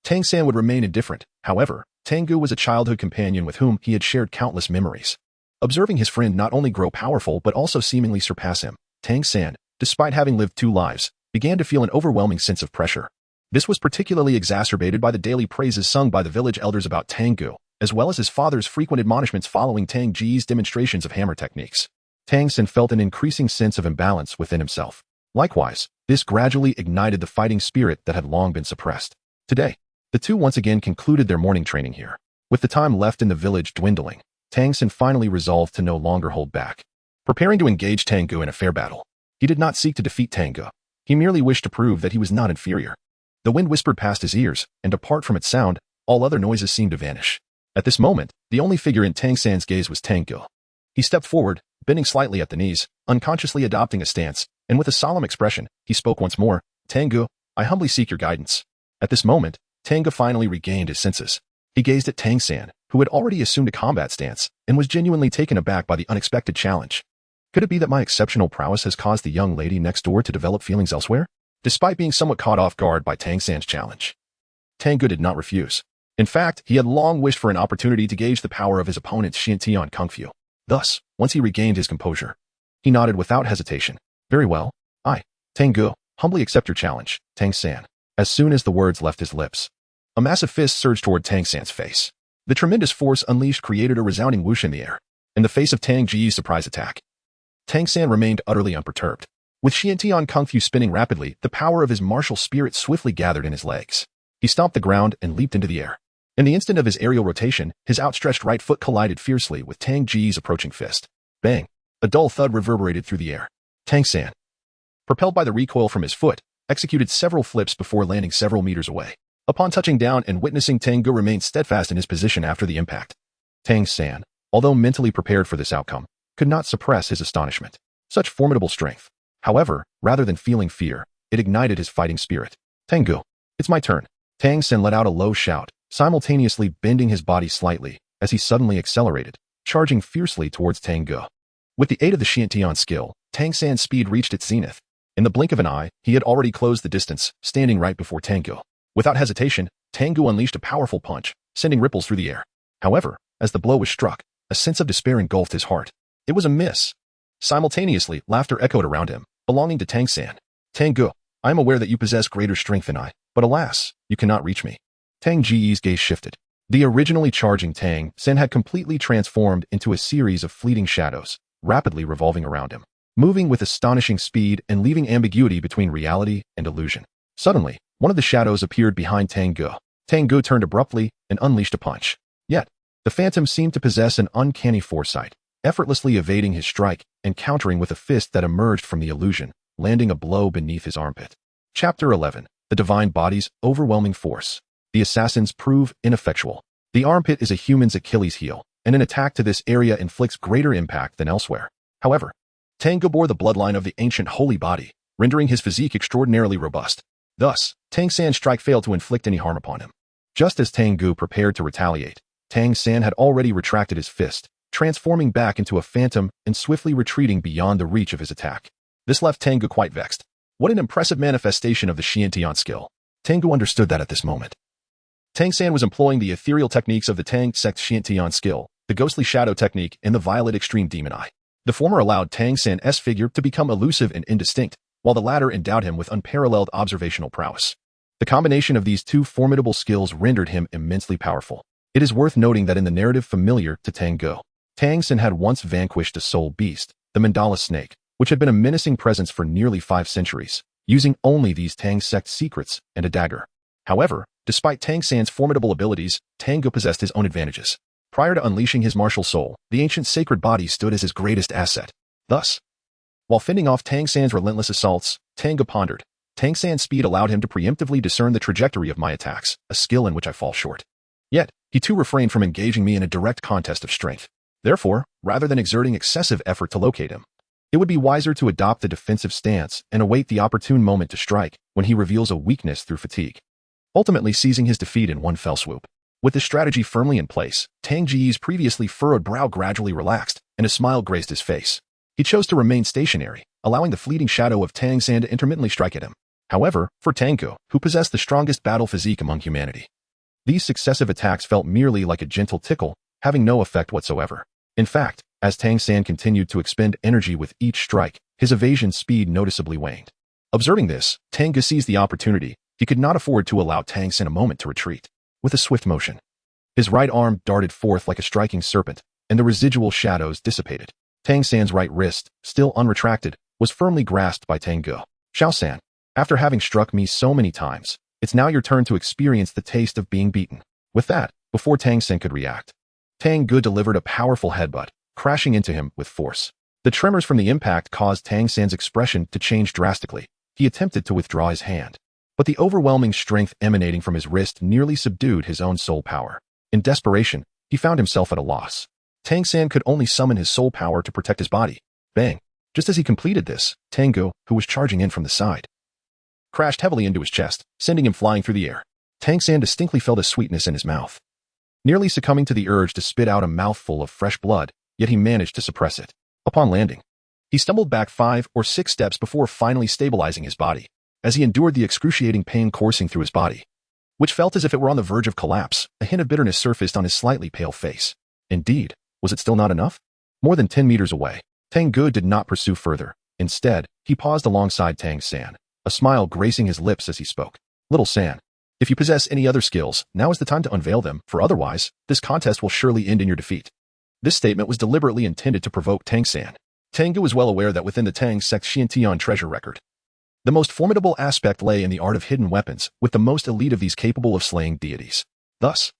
Tang San would remain indifferent. However, Tang Ge was a childhood companion with whom he had shared countless memories. Observing his friend not only grow powerful but also seemingly surpass him, Tang San, despite having lived 2 lives, began to feel an overwhelming sense of pressure. This was particularly exacerbated by the daily praises sung by the village elders about Tang Ge, as well as his father's frequent admonishments following Tang Ge's demonstrations of hammer techniques. Tang San felt an increasing sense of imbalance within himself. Likewise, this gradually ignited the fighting spirit that had long been suppressed. Today, the two once again concluded their morning training here. With the time left in the village dwindling, Tang San finally resolved to no longer hold back. Preparing to engage Tang Ge in a fair battle, he did not seek to defeat Tang Ge. He merely wished to prove that he was not inferior. The wind whispered past his ears, and apart from its sound, all other noises seemed to vanish. At this moment, the only figure in Tang San's gaze was Tang Ge. He stepped forward, bending slightly at the knees, unconsciously adopting a stance, and with a solemn expression, he spoke once more, "Tang Ge, I humbly seek your guidance." At this moment, Tang Ge finally regained his senses. He gazed at Tang San, who had already assumed a combat stance, and was genuinely taken aback by the unexpected challenge. Could it be that my exceptional prowess has caused the young lady next door to develop feelings elsewhere? Despite being somewhat caught off guard by Tang San's challenge, Tang Ge did not refuse. In fact, he had long wished for an opportunity to gauge the power of his opponent's Xiantian Kung Fu. Thus, once he regained his composure, he nodded without hesitation. "Very well. I, Tang Ge, humbly accept your challenge, Tang San." As soon as the words left his lips, a massive fist surged toward Tang San's face. The tremendous force unleashed created a resounding whoosh in the air. In the face of Tang Ge's surprise attack, Tang San remained utterly unperturbed. With Xiantian Kung Fu spinning rapidly, the power of his martial spirit swiftly gathered in his legs. He stomped the ground and leaped into the air. In the instant of his aerial rotation, his outstretched right foot collided fiercely with Tang Ge's approaching fist. Bang! A dull thud reverberated through the air. Tang San, propelled by the recoil from his foot, executed several flips before landing several meters away. Upon touching down and witnessing Tang Ge remain steadfast in his position after the impact, Tang San, although mentally prepared for this outcome, could not suppress his astonishment. Such formidable strength. However, rather than feeling fear, it ignited his fighting spirit. "Tang Ge, it's my turn." Tang San let out a low shout, simultaneously bending his body slightly, as he suddenly accelerated, charging fiercely towards Tang Ge. With the aid of the Xiantian skill, Tang San's speed reached its zenith. In the blink of an eye, he had already closed the distance, standing right before Tang Ge. Without hesitation, Tang Ge unleashed a powerful punch, sending ripples through the air. However, as the blow was struck, a sense of despair engulfed his heart. It was a miss. Simultaneously, laughter echoed around him, belonging to Tang San. "Tang Ge, I am aware that you possess greater strength than I, but alas, you cannot reach me." Tang Ge's gaze shifted. The originally charging Tang San had completely transformed into a series of fleeting shadows, rapidly revolving around him, moving with astonishing speed and leaving ambiguity between reality and illusion. Suddenly, one of the shadows appeared behind Tang Ge. Tang Ge turned abruptly and unleashed a punch. Yet, the phantom seemed to possess an uncanny foresight, effortlessly evading his strike and countering with a fist that emerged from the illusion, landing a blow beneath his armpit. Chapter 11. The Divine Body's Overwhelming Force. The assassins prove ineffectual. The armpit is a human's Achilles heel, and an attack to this area inflicts greater impact than elsewhere. However, Tang Ge bore the bloodline of the ancient holy body, rendering his physique extraordinarily robust. Thus, Tang San's strike failed to inflict any harm upon him. Just as Tang Ge prepared to retaliate, Tang San had already retracted his fist, transforming back into a phantom and swiftly retreating beyond the reach of his attack. This left Tang Ge quite vexed. What an impressive manifestation of the Xiantian skill. Tang Ge understood that at this moment. Tang San was employing the ethereal techniques of the Tang sect Xiantian skill, the ghostly shadow technique and the violet extreme demon eye. The former allowed Tang San's figure to become elusive and indistinct, while the latter endowed him with unparalleled observational prowess. The combination of these two formidable skills rendered him immensely powerful. It is worth noting that in the narrative familiar to Tang Ge, Tang San had once vanquished a soul beast, the mandala snake, which had been a menacing presence for nearly 5 centuries, using only these Tang sect secrets and a dagger. However, despite Tang San's formidable abilities, Tang Ge possessed his own advantages. Prior to unleashing his martial soul, the ancient sacred body stood as his greatest asset. Thus, while fending off Tang San's relentless assaults, Tang Ge pondered. Tang San's speed allowed him to preemptively discern the trajectory of my attacks, a skill in which I fall short. Yet, he too refrained from engaging me in a direct contest of strength. Therefore, rather than exerting excessive effort to locate him, it would be wiser to adopt the defensive stance and await the opportune moment to strike when he reveals a weakness through fatigue, ultimately seizing his defeat in one fell swoop. With this strategy firmly in place, Tang Ge's previously furrowed brow gradually relaxed, and a smile graced his face. He chose to remain stationary, allowing the fleeting shadow of Tang San to intermittently strike at him. However, for Tang Ge, who possessed the strongest battle physique among humanity, these successive attacks felt merely like a gentle tickle, having no effect whatsoever. In fact, as Tang San continued to expend energy with each strike, His evasion speed noticeably waned. Observing this, Tang Ge seized the opportunity. He could not afford to allow Tang San a moment to retreat. With a swift motion, his right arm darted forth like a striking serpent, and the residual shadows dissipated. Tang San's right wrist, still unretracted, was firmly grasped by Tang Ge. "Xiao San, after having struck me so many times, it's now your turn to experience the taste of being beaten." With that, before Tang San could react, Tang Ge delivered a powerful headbutt, crashing into him with force. The tremors from the impact caused Tang San's expression to change drastically. He attempted to withdraw his hand, but the overwhelming strength emanating from his wrist nearly subdued his own soul power. In desperation, he found himself at a loss. Tang San could only summon his soul power to protect his body. Bang! Just as he completed this, Tang Ge, who was charging in from the side, crashed heavily into his chest, sending him flying through the air. Tang San distinctly felt a sweetness in his mouth, nearly succumbing to the urge to spit out a mouthful of fresh blood, yet he managed to suppress it. Upon landing, he stumbled back 5 or 6 steps before finally stabilizing his body, as he endured the excruciating pain coursing through his body, which felt as if it were on the verge of collapse. A hint of bitterness surfaced on his slightly pale face. Indeed, was it still not enough? More than 10 meters away, Tang Ge did not pursue further. Instead, he paused alongside Tang San, a smile gracing his lips as he spoke. "Little San, if you possess any other skills, now is the time to unveil them, for otherwise, this contest will surely end in your defeat." This statement was deliberately intended to provoke Tang San. Tang Ge was well aware that within the Tang sect Xiantian treasure record, the most formidable aspect lay in the art of hidden weapons, with the most elite of these capable of slaying deities. Thus,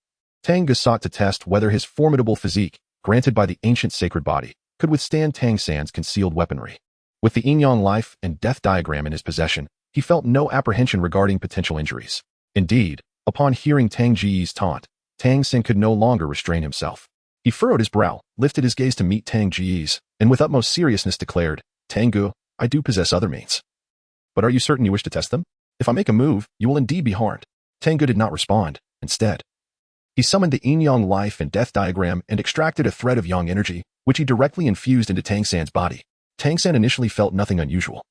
Tang Ge sought to test whether his formidable physique, granted by the ancient sacred body, could withstand Tang San's concealed weaponry. With the yin-yang life and death diagram in his possession, he felt no apprehension regarding potential injuries. Indeed, upon hearing Tang Ge's taunt, Tang San could no longer restrain himself. He furrowed his brow, lifted his gaze to meet Tang Ge's, and with utmost seriousness declared, "Tang Ge, I do possess other means. But are you certain you wish to test them? If I make a move, you will indeed be harmed." Tang Ge did not respond. Instead, he summoned the yin-yang life and death diagram and extracted a thread of yang energy, which he directly infused into Tang San's body. Tang San initially felt nothing unusual,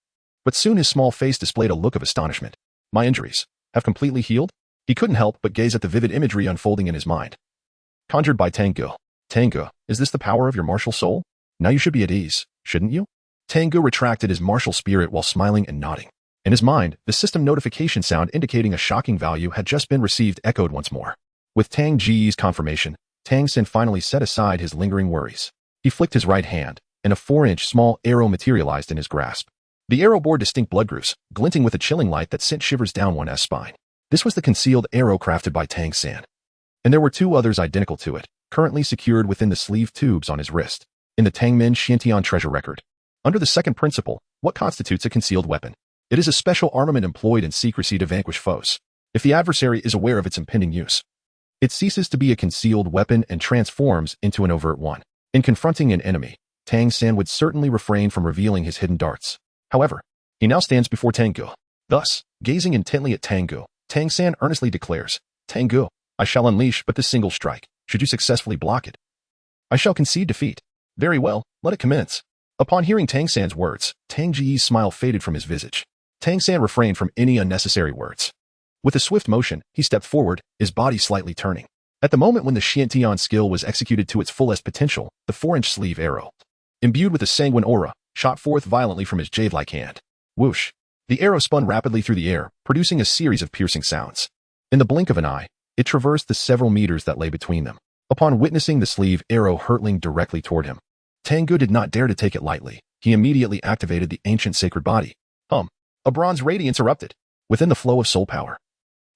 but soon his small face displayed a look of astonishment. "My injuries have completely healed?" He couldn't help but gaze at the vivid imagery unfolding in his mind. Conjured by Tang Ge. "Tang Ge, is this the power of your martial soul? Now you should be at ease, shouldn't you?" Tang Ge retracted his martial spirit while smiling and nodding. In his mind, the system notification sound indicating a shocking value had just been received echoed once more. With Tang Ge's confirmation, Tang San finally set aside his lingering worries. He flicked his right hand, and a 4-inch small arrow materialized in his grasp. The arrow bore distinct blood grooves, glinting with a chilling light that sent shivers down one's spine. This was the concealed arrow crafted by Tang San, and there were 2 others identical to it, currently secured within the sleeve tubes on his wrist. In the Tangmen Xiantian treasure record, under the second principle, what constitutes a concealed weapon? It is a special armament employed in secrecy to vanquish foes. If the adversary is aware of its impending use, it ceases to be a concealed weapon and transforms into an overt one. In confronting an enemy, Tang San would certainly refrain from revealing his hidden darts. However, he now stands before Tang Ge. Thus, gazing intently at Tang Ge, Tang San earnestly declares, "Tang Ge, I shall unleash but this single strike. Should you successfully block it, I shall concede defeat." "Very well, let it commence." Upon hearing Tang San's words, Tang Ge's smile faded from his visage. Tang San refrained from any unnecessary words. With a swift motion, he stepped forward, his body slightly turning. At the moment when the Xiantian skill was executed to its fullest potential, the 4-inch sleeve arrow, imbued with a sanguine aura, shot forth violently from his jade-like hand. Whoosh! The arrow spun rapidly through the air, producing a series of piercing sounds. In the blink of an eye, it traversed the several meters that lay between them. Upon witnessing the sleeve arrow hurtling directly toward him, Tang Ge did not dare to take it lightly. He immediately activated the ancient sacred body. A bronze radiance erupted within the flow of soul power.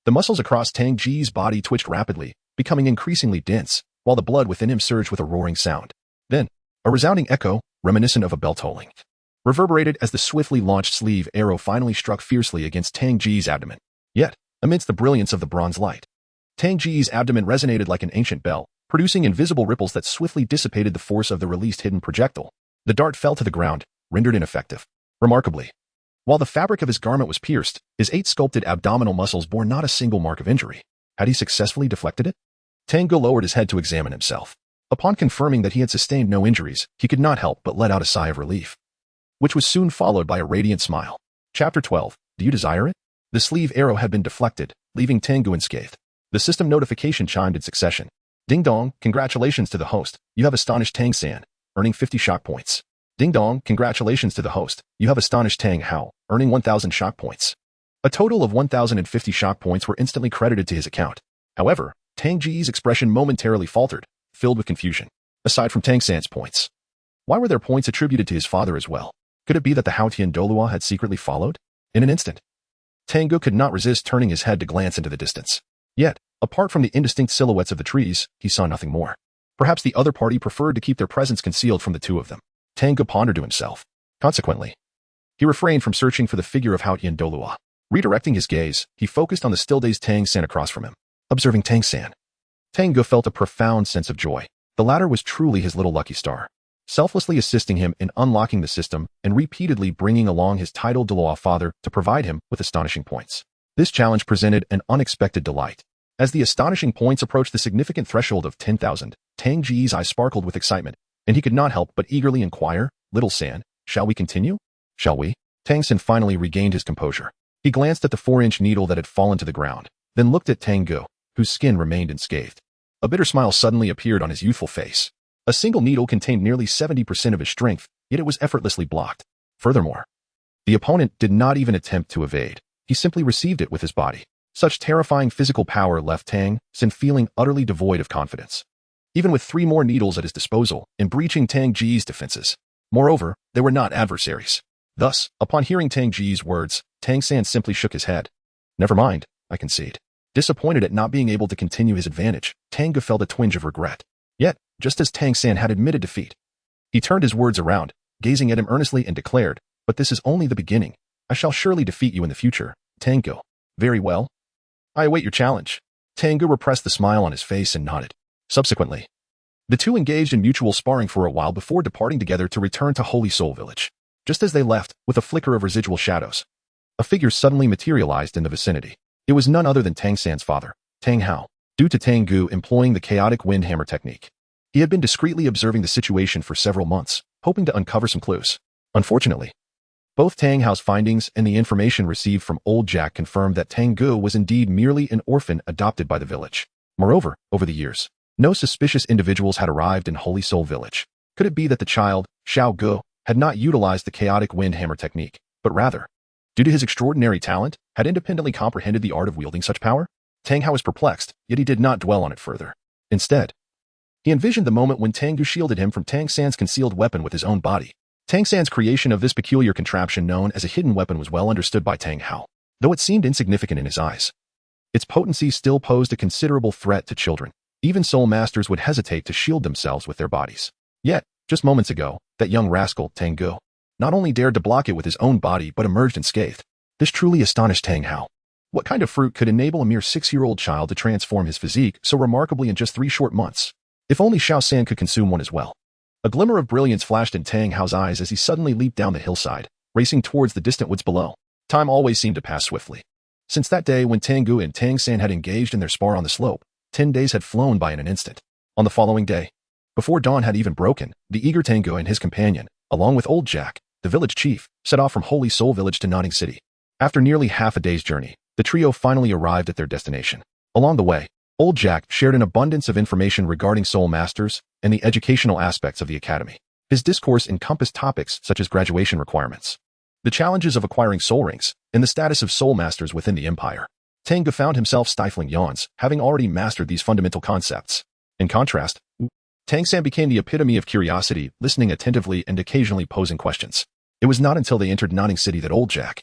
The muscles across Tang Ge's body twitched rapidly, becoming increasingly dense, while the blood within him surged with a roaring sound. Then, a resounding echo, reminiscent of a bell tolling, reverberated as the swiftly launched sleeve arrow finally struck fiercely against Tang Ge's abdomen. Yet, amidst the brilliance of the bronze light, Tang Ge's abdomen resonated like an ancient bell, producing invisible ripples that swiftly dissipated the force of the released hidden projectile. The dart fell to the ground, rendered ineffective. Remarkably, while the fabric of his garment was pierced, his 8 sculpted abdominal muscles bore not a single mark of injury. Had he successfully deflected it? Tang Ge lowered his head to examine himself. Upon confirming that he had sustained no injuries, he could not help but let out a sigh of relief, which was soon followed by a radiant smile. Chapter 12. Do you desire it? The sleeve arrow had been deflected, leaving Tang Ge unscathed. The system notification chimed in succession. Ding dong, congratulations to the host. You have astonished Tang San, earning 50 shock points. Ding dong, congratulations to the host. You have astonished Tang Hao, earning 1,000 shock points. A total of 1,050 shock points were instantly credited to his account. However, Tang Ge's expression momentarily faltered, filled with confusion. Aside from Tang San's points, why were there points attributed to his father as well? Could it be that the Haotian Douluo had secretly followed? In an instant, Tang Ge could not resist turning his head to glance into the distance. Yet, apart from the indistinct silhouettes of the trees, he saw nothing more. Perhaps the other party preferred to keep their presence concealed from the two of them. Tang Ge pondered to himself. Consequently, he refrained from searching for the figure of Haotian Douluo. Redirecting his gaze, he focused on the still-dazed Tang San across from him. Observing Tang San, Tang Ge felt a profound sense of joy. The latter was truly his little lucky star, selflessly assisting him in unlocking the system and repeatedly bringing along his titled Douluo father to provide him with astonishing points. This challenge presented an unexpected delight. As the astonishing points approached the significant threshold of 10,000, Tang Ge's eyes sparkled with excitement, and he could not help but eagerly inquire, "Little San, shall we continue? Shall we?" Tang San finally regained his composure. He glanced at the 4-inch needle that had fallen to the ground, then looked at Tang Ge, whose skin remained unscathed. A bitter smile suddenly appeared on his youthful face. A single needle contained nearly 70% of his strength, yet it was effortlessly blocked. Furthermore, the opponent did not even attempt to evade. He simply received it with his body. Such terrifying physical power left Tang San feeling utterly devoid of confidence, even with 3 more needles at his disposal, in breaching Tang Ge's defenses. Moreover, they were not adversaries. Thus, upon hearing Tang Ge's words, Tang San simply shook his head. "Never mind, I concede." Disappointed at not being able to continue his advantage, Tang Ge felt a twinge of regret. Yet, just as Tang San had admitted defeat, he turned his words around, gazing at him earnestly and declared, "But this is only the beginning. I shall surely defeat you in the future, Tang Ge." "Very well. I await your challenge." Tang Ge repressed the smile on his face and nodded. Subsequently, the two engaged in mutual sparring for a while before departing together to return to Holy Soul Village. Just as they left, with a flicker of residual shadows, a figure suddenly materialized in the vicinity. It was none other than Tang San's father, Tang Hao. Due to Tang Ge employing the chaotic wind hammer technique, he had been discreetly observing the situation for several months, hoping to uncover some clues. Unfortunately, both Tang Hao's findings and the information received from Old Jack confirmed that Tang Ge was indeed merely an orphan adopted by the village. Moreover, over the years, no suspicious individuals had arrived in Holy Soul Village. Could it be that the child, Xiao Ge, had not utilized the chaotic wind hammer technique, but rather, due to his extraordinary talent, had independently comprehended the art of wielding such power? Tang Hao was perplexed, yet he did not dwell on it further. Instead, he envisioned the moment when Tang Ge shielded him from Tang San's concealed weapon with his own body. Tang San's creation of this peculiar contraption known as a hidden weapon was well understood by Tang Hao, though it seemed insignificant in his eyes. Its potency still posed a considerable threat to children. Even soul masters would hesitate to shield themselves with their bodies. Yet, just moments ago, that young rascal, Tang Ge, not only dared to block it with his own body but emerged unscathed. This truly astonished Tang Hao. What kind of fruit could enable a mere 6-year-old child to transform his physique so remarkably in just 3 short months? If only Xiao San could consume one as well. A glimmer of brilliance flashed in Tang Hao's eyes as he suddenly leaped down the hillside, racing towards the distant woods below. Time always seemed to pass swiftly. Since that day when Tang Ge and Tang San had engaged in their spar on the slope, 10 days had flown by in an instant. On the following day, before dawn had even broken, the eager Tang Ge and his companion, along with Old Jack, the village chief, set off from Holy Soul Village to Nodding City. After nearly half a day's journey, the trio finally arrived at their destination. Along the way, Old Jack shared an abundance of information regarding soul masters and the educational aspects of the academy. His discourse encompassed topics such as graduation requirements, the challenges of acquiring soul rings, and the status of soul masters within the empire. Tang Ge found himself stifling yawns, having already mastered these fundamental concepts. In contrast, Tang San became the epitome of curiosity, listening attentively and occasionally posing questions. It was not until they entered Nodding City that Old Jack,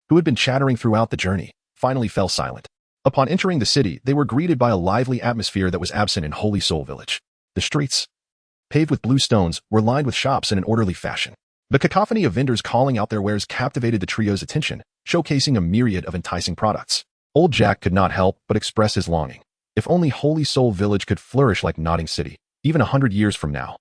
who had been chattering throughout the journey, finally fell silent. Upon entering the city, they were greeted by a lively atmosphere that was absent in Holy Soul Village. The streets, paved with blue stones, were lined with shops in an orderly fashion. The cacophony of vendors calling out their wares captivated the trio's attention, showcasing a myriad of enticing products. Old Jack could not help but express his longing. If only Holy Soul Village could flourish like Nodding City, even 100 years from now.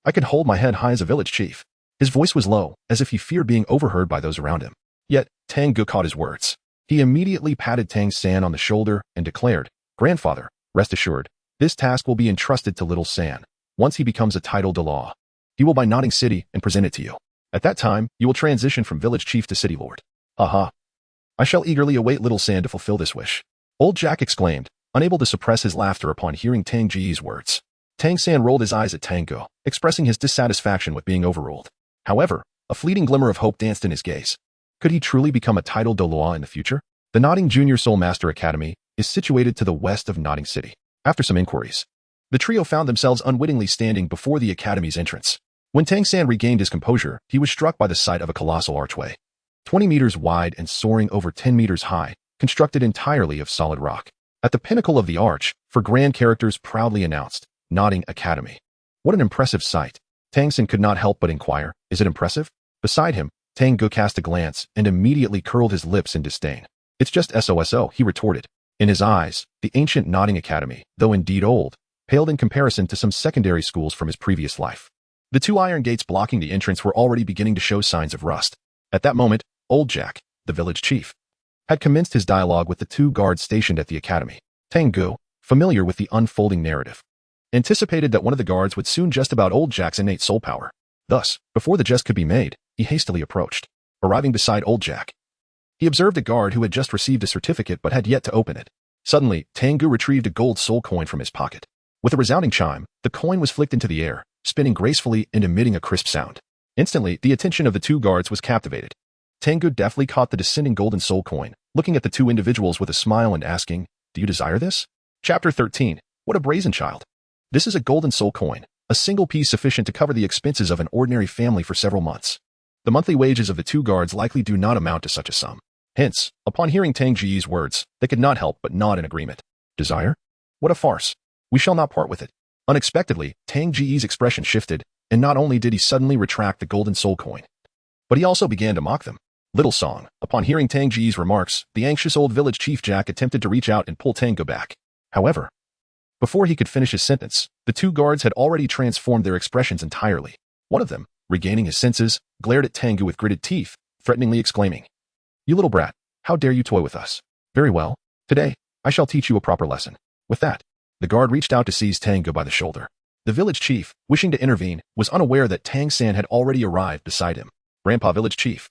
I could hold my head high as a village chief. His voice was low, as if he feared being overheard by those around him. Yet, Tang Ge caught his words. He immediately patted Tang San on the shoulder and declared, "Grandfather, rest assured, this task will be entrusted to Little San. Once he becomes a title Douluo, he will buy Nodding City and present it to you. At that time, you will transition from village chief to city lord." "Aha! I shall eagerly await Little San to fulfill this wish." Old Jack exclaimed, unable to suppress his laughter upon hearing Tang Ge's words. Tang San rolled his eyes at Tang Ge, expressing his dissatisfaction with being overruled. However, a fleeting glimmer of hope danced in his gaze. Could he truly become a titled Douluo in the future? The Notting Junior Soul Master Academy is situated to the west of Notting City. After some inquiries, the trio found themselves unwittingly standing before the academy's entrance. When Tang San regained his composure, he was struck by the sight of a colossal archway, 20 meters wide and soaring over 10 meters high, constructed entirely of solid rock. At the pinnacle of the arch, for grand characters proudly announced, Notting Academy. What an impressive sight. Tang San could not help but inquire, is it impressive? Beside him, Tang Ge cast a glance and immediately curled his lips in disdain. It's just SOSO, he retorted. In his eyes, the ancient Notting Academy, though indeed old, paled in comparison to some secondary schools from his previous life. The two iron gates blocking the entrance were already beginning to show signs of rust. At that moment, Old Jack, the village chief, had commenced his dialogue with the two guards stationed at the academy. Tang Ge, familiar with the unfolding narrative, anticipated that one of the guards would soon jest about Old Jack's innate soul power. Thus, before the jest could be made, he hastily approached. Arriving beside Old Jack, he observed a guard who had just received a certificate but had yet to open it. Suddenly, Tang Ge retrieved a gold soul coin from his pocket. With a resounding chime, the coin was flicked into the air, spinning gracefully and emitting a crisp sound. Instantly, the attention of the two guards was captivated. Tang Ge deftly caught the descending golden soul coin, looking at the two individuals with a smile and asking, "Do you desire this?" Chapter 13. What a brazen child. This is a golden soul coin, a single piece sufficient to cover the expenses of an ordinary family for several months. The monthly wages of the two guards likely do not amount to such a sum. Hence, upon hearing Tang Ge's words, they could not help but nod in agreement. Desire? What a farce. We shall not part with it. Unexpectedly, Tang Ge's expression shifted, and not only did he suddenly retract the golden soul coin, but he also began to mock them. Little song. Upon hearing Tang Ge's remarks, the anxious old village chief Jack attempted to reach out and pull Tang Ge back. However, before he could finish his sentence, the two guards had already transformed their expressions entirely. One of them, regaining his senses, glared at Tang Ge with gritted teeth, threateningly exclaiming, "You little brat, how dare you toy with us? Very well. Today, I shall teach you a proper lesson." With that, the guard reached out to seize Tang Ge by the shoulder. The village chief, wishing to intervene, was unaware that Tang San had already arrived beside him. "Grandpa village chief."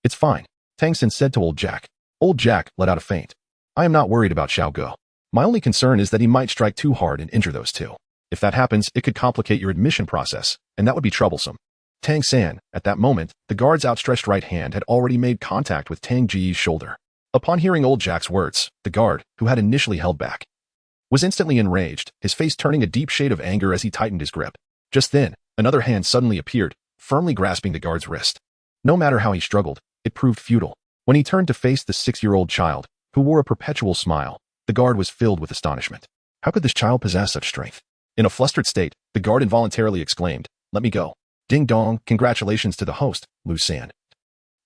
"It's fine," Tang San said to Old Jack. Old Jack let out a feint. "I am not worried about Xiao Ge. My only concern is that he might strike too hard and injure those two. If that happens, it could complicate your admission process, and that would be troublesome." Tang San, at that moment, the guard's outstretched right hand had already made contact with Tang Ge's shoulder. Upon hearing Old Jack's words, the guard, who had initially held back, was instantly enraged, his face turning a deep shade of anger as he tightened his grip. Just then, another hand suddenly appeared, firmly grasping the guard's wrist. No matter how he struggled, it proved futile. When he turned to face the 6-year-old child, who wore a perpetual smile, the guard was filled with astonishment. How could this child possess such strength? In a flustered state, the guard involuntarily exclaimed, "Let me go." Ding dong, congratulations to the host, Lu San,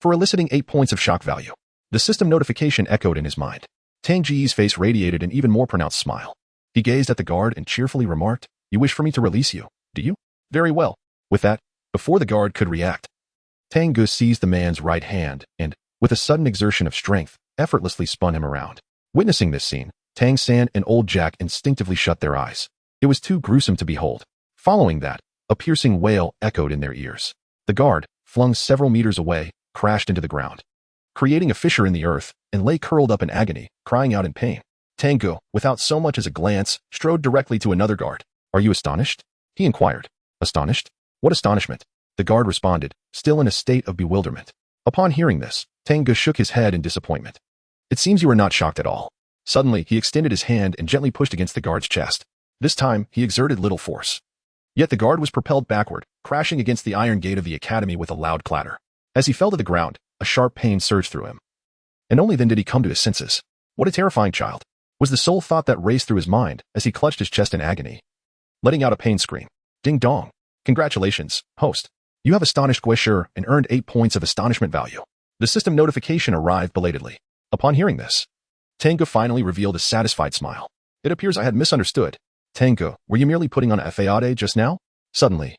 for eliciting 8 points of shock value. The system notification echoed in his mind. Tang Ge's face radiated an even more pronounced smile. He gazed at the guard and cheerfully remarked, "You wish for me to release you, do you? Very well." With that, before the guard could react, Tang Ge seized the man's right hand and, with a sudden exertion of strength, effortlessly spun him around. Witnessing this scene, Tang San and Old Jack instinctively shut their eyes. It was too gruesome to behold. Following that, a piercing wail echoed in their ears. The guard, flung several meters away, crashed into the ground, creating a fissure in the earth, and lay curled up in agony, crying out in pain. Tang Ge, without so much as a glance, strode directly to another guard. "Are you astonished?" he inquired. "Astonished? What astonishment?" The guard responded, still in a state of bewilderment. Upon hearing this, Tang Ge shook his head in disappointment. "It seems you are not shocked at all." Suddenly, he extended his hand and gently pushed against the guard's chest. This time, he exerted little force. Yet the guard was propelled backward, crashing against the iron gate of the academy with a loud clatter. As he fell to the ground, a sharp pain surged through him. And only then did he come to his senses. What a terrifying child, was the sole thought that raced through his mind as he clutched his chest in agony, letting out a pain scream. Ding dong. Congratulations, host. You have astonished Guesher and earned 8 points of astonishment value. The system notification arrived belatedly. Upon hearing this, Tang Ge finally revealed a satisfied smile. "It appears I had misunderstood. Tang Ge, were you merely putting on a fade just now?" Suddenly,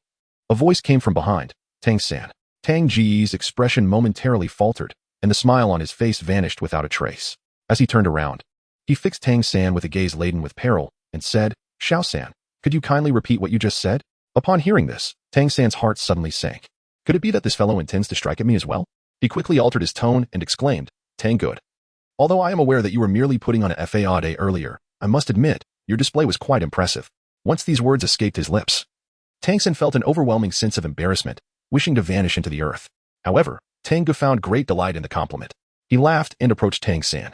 a voice came from behind. "Tang San." Tang Ge's expression momentarily faltered, and the smile on his face vanished without a trace. As he turned around, he fixed Tang San with a gaze laden with peril, and said, "Xiao San, could you kindly repeat what you just said?" Upon hearing this, Tang San's heart suddenly sank. Could it be that this fellow intends to strike at me as well? He quickly altered his tone and exclaimed, "Tang Ge. Although I am aware that you were merely putting on a fade earlier, I must admit, your display was quite impressive." Once these words escaped his lips, Tang San felt an overwhelming sense of embarrassment, wishing to vanish into the earth. However, Tang Ge found great delight in the compliment. He laughed and approached Tang San,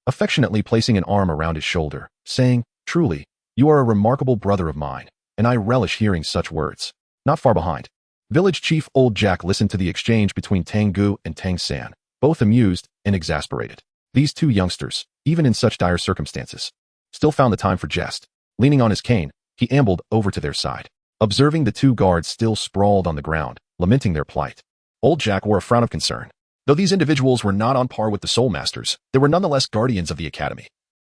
affectionately placing an arm around his shoulder, saying, "Truly, you are a remarkable brother of mine, and I relish hearing such words." Not far behind, village chief Old Jack listened to the exchange between Tang Ge and Tang San, both amused and exasperated. These two youngsters, even in such dire circumstances, still found the time for jest. Leaning on his cane, he ambled over to their side. Observing the two guards still sprawled on the ground, lamenting their plight, Old Jack wore a frown of concern. Though these individuals were not on par with the Soul Masters, they were nonetheless guardians of the academy.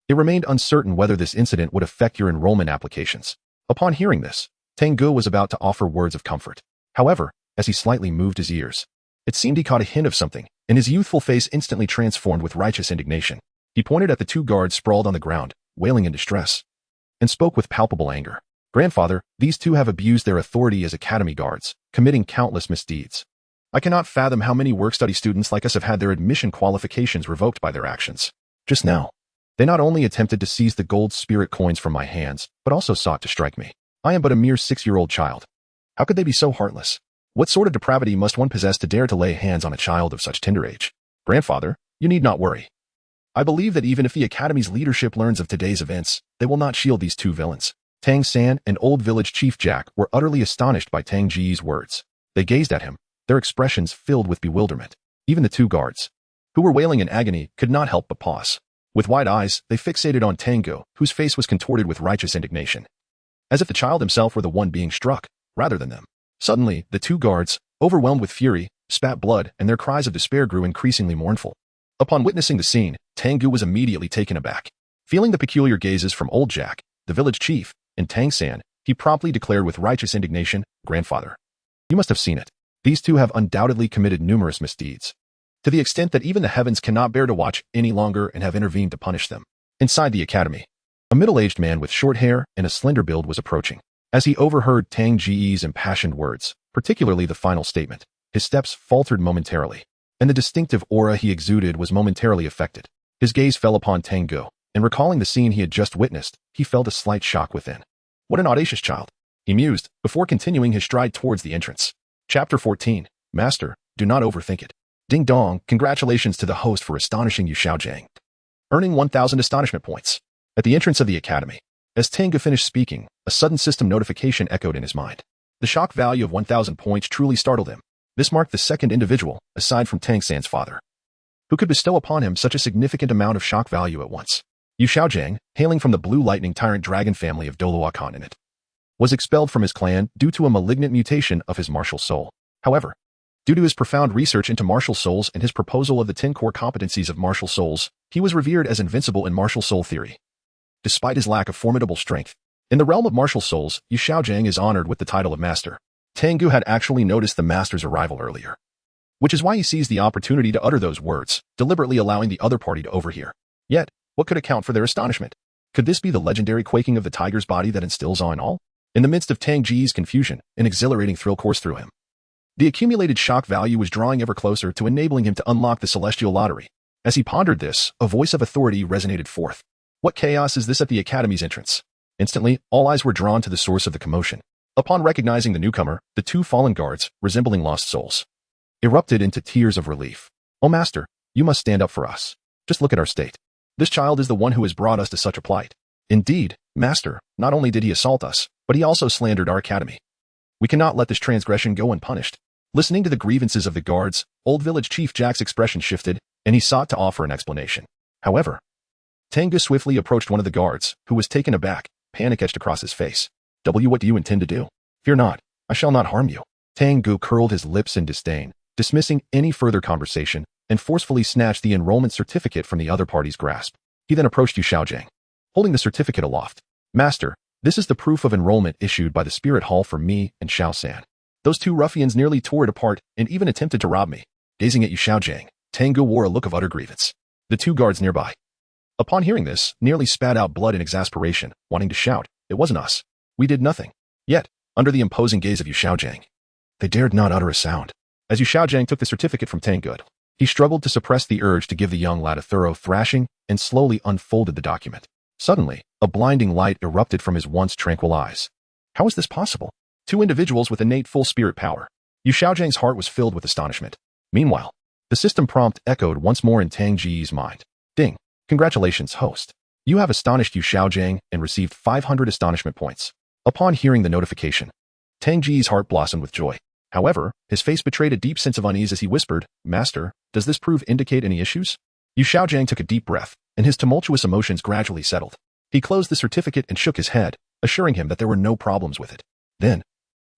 It remained uncertain whether this incident would affect your enrollment applications. Upon hearing this, Tang Ge was about to offer words of comfort. However, as he slightly moved his ears, it seemed he caught a hint of something, and his youthful face instantly transformed with righteous indignation. He pointed at the two guards sprawled on the ground, wailing in distress, and spoke with palpable anger. "Grandfather, these two have abused their authority as academy guards, committing countless misdeeds. I cannot fathom how many work-study students like us have had their admission qualifications revoked by their actions. Just now, they not only attempted to seize the gold spirit coins from my hands, but also sought to strike me. I am but a mere 6-year-old child. How could they be so heartless? What sort of depravity must one possess to dare to lay hands on a child of such tender age? Grandfather, you need not worry. I believe that even if the academy's leadership learns of today's events, they will not shield these two villains." Tang San and Old Village Chief Jack were utterly astonished by Tang Ge's words. They gazed at him, their expressions filled with bewilderment. Even the two guards, who were wailing in agony, could not help but pause. With wide eyes, they fixated on Tang Ge, whose face was contorted with righteous indignation, as if the child himself were the one being struck, rather than them. Suddenly, the two guards, overwhelmed with fury, spat blood, and their cries of despair grew increasingly mournful. Upon witnessing the scene, Tang Ge was immediately taken aback. Feeling the peculiar gazes from Old Jack, the village chief, and Tang San, he promptly declared with righteous indignation, "Grandfather, you must have seen it. These two have undoubtedly committed numerous misdeeds, to the extent that even the heavens cannot bear to watch any longer and have intervened to punish them." Inside the academy, a middle-aged man with short hair and a slender build was approaching. As he overheard Tang Ge's impassioned words, particularly the final statement, his steps faltered momentarily, and the distinctive aura he exuded was momentarily affected. His gaze fell upon Tang Ge, and recalling the scene he had just witnessed, he felt a slight shock within. What an audacious child, he mused, before continuing his stride towards the entrance. Chapter 14. Master, do not overthink it. Ding dong, congratulations to the host for astonishing Yu Xiaojiang, earning 1,000 astonishment points. At the entrance of the academy, as Tang Ge finished speaking, a sudden system notification echoed in his mind. The shock value of 1,000 points truly startled him. This marked the second individual, aside from Tang San's father, who could bestow upon him such a significant amount of shock value at once. Yu Xiaojiang, hailing from the Blue Lightning Tyrant Dragon family of Douluo Continent, was expelled from his clan due to a malignant mutation of his martial soul. However, due to his profound research into martial souls and his proposal of the 10 core competencies of martial souls, he was revered as invincible in martial soul theory. Despite his lack of formidable strength, in the realm of martial souls, Yu Xiaojiang is honored with the title of Master. Tang Ge had actually noticed the Master's arrival earlier, which is why he seized the opportunity to utter those words, deliberately allowing the other party to overhear. Yet, what could account for their astonishment? Could this be the legendary quaking of the tiger's body that instills awe in all? In the midst of Tang Ge's confusion, an exhilarating thrill coursed through him. The accumulated shock value was drawing ever closer to enabling him to unlock the celestial lottery. As he pondered this, a voice of authority resonated forth. What chaos is this at the academy's entrance? Instantly, all eyes were drawn to the source of the commotion. Upon recognizing the newcomer, the two fallen guards, resembling lost souls, erupted into tears of relief. "Oh, Master, you must stand up for us. Just look at our state. This child is the one who has brought us to such a plight. Indeed, Master, not only did he assault us, but he also slandered our academy. We cannot let this transgression go unpunished." Listening to the grievances of the guards, Old Village Chief Jack's expression shifted, and he sought to offer an explanation. However, Tang Ge swiftly approached one of the guards, who was taken aback, panic etched across his face. What do you intend to do? Fear not, I shall not harm you." Tang Ge curled his lips in disdain, dismissing any further conversation, and forcefully snatched the enrollment certificate from the other party's grasp. He then approached Yu Xiaojiang, holding the certificate aloft. "Master, this is the proof of enrollment issued by the Spirit Hall for me and Xiao San. Those two ruffians nearly tore it apart and even attempted to rob me." Gazing at Yu Xiaojiang, Tang Ge wore a look of utter grievance. The two guards nearby, upon hearing this, nearly spat out blood in exasperation, wanting to shout, "It wasn't us. We did nothing." Yet, under the imposing gaze of Yu Xiaojiang, they dared not utter a sound. As Yu Xiaojiang took the certificate from Tang Ge, he struggled to suppress the urge to give the young lad a thorough thrashing and slowly unfolded the document. Suddenly, a blinding light erupted from his once tranquil eyes. How is this possible? Two individuals with innate full spirit power, Yu Xiaojiang's heart was filled with astonishment. Meanwhile, the system prompt echoed once more in Tang Ge's mind. Ding. Congratulations, host. You have astonished Yu Xiaojiang and received 500 astonishment points. Upon hearing the notification, Tang Ge's heart blossomed with joy. However, his face betrayed a deep sense of unease as he whispered, Master, does this proof indicate any issues? Yu Xiaojiang took a deep breath, and his tumultuous emotions gradually settled. He closed the certificate and shook his head, assuring him that there were no problems with it. Then,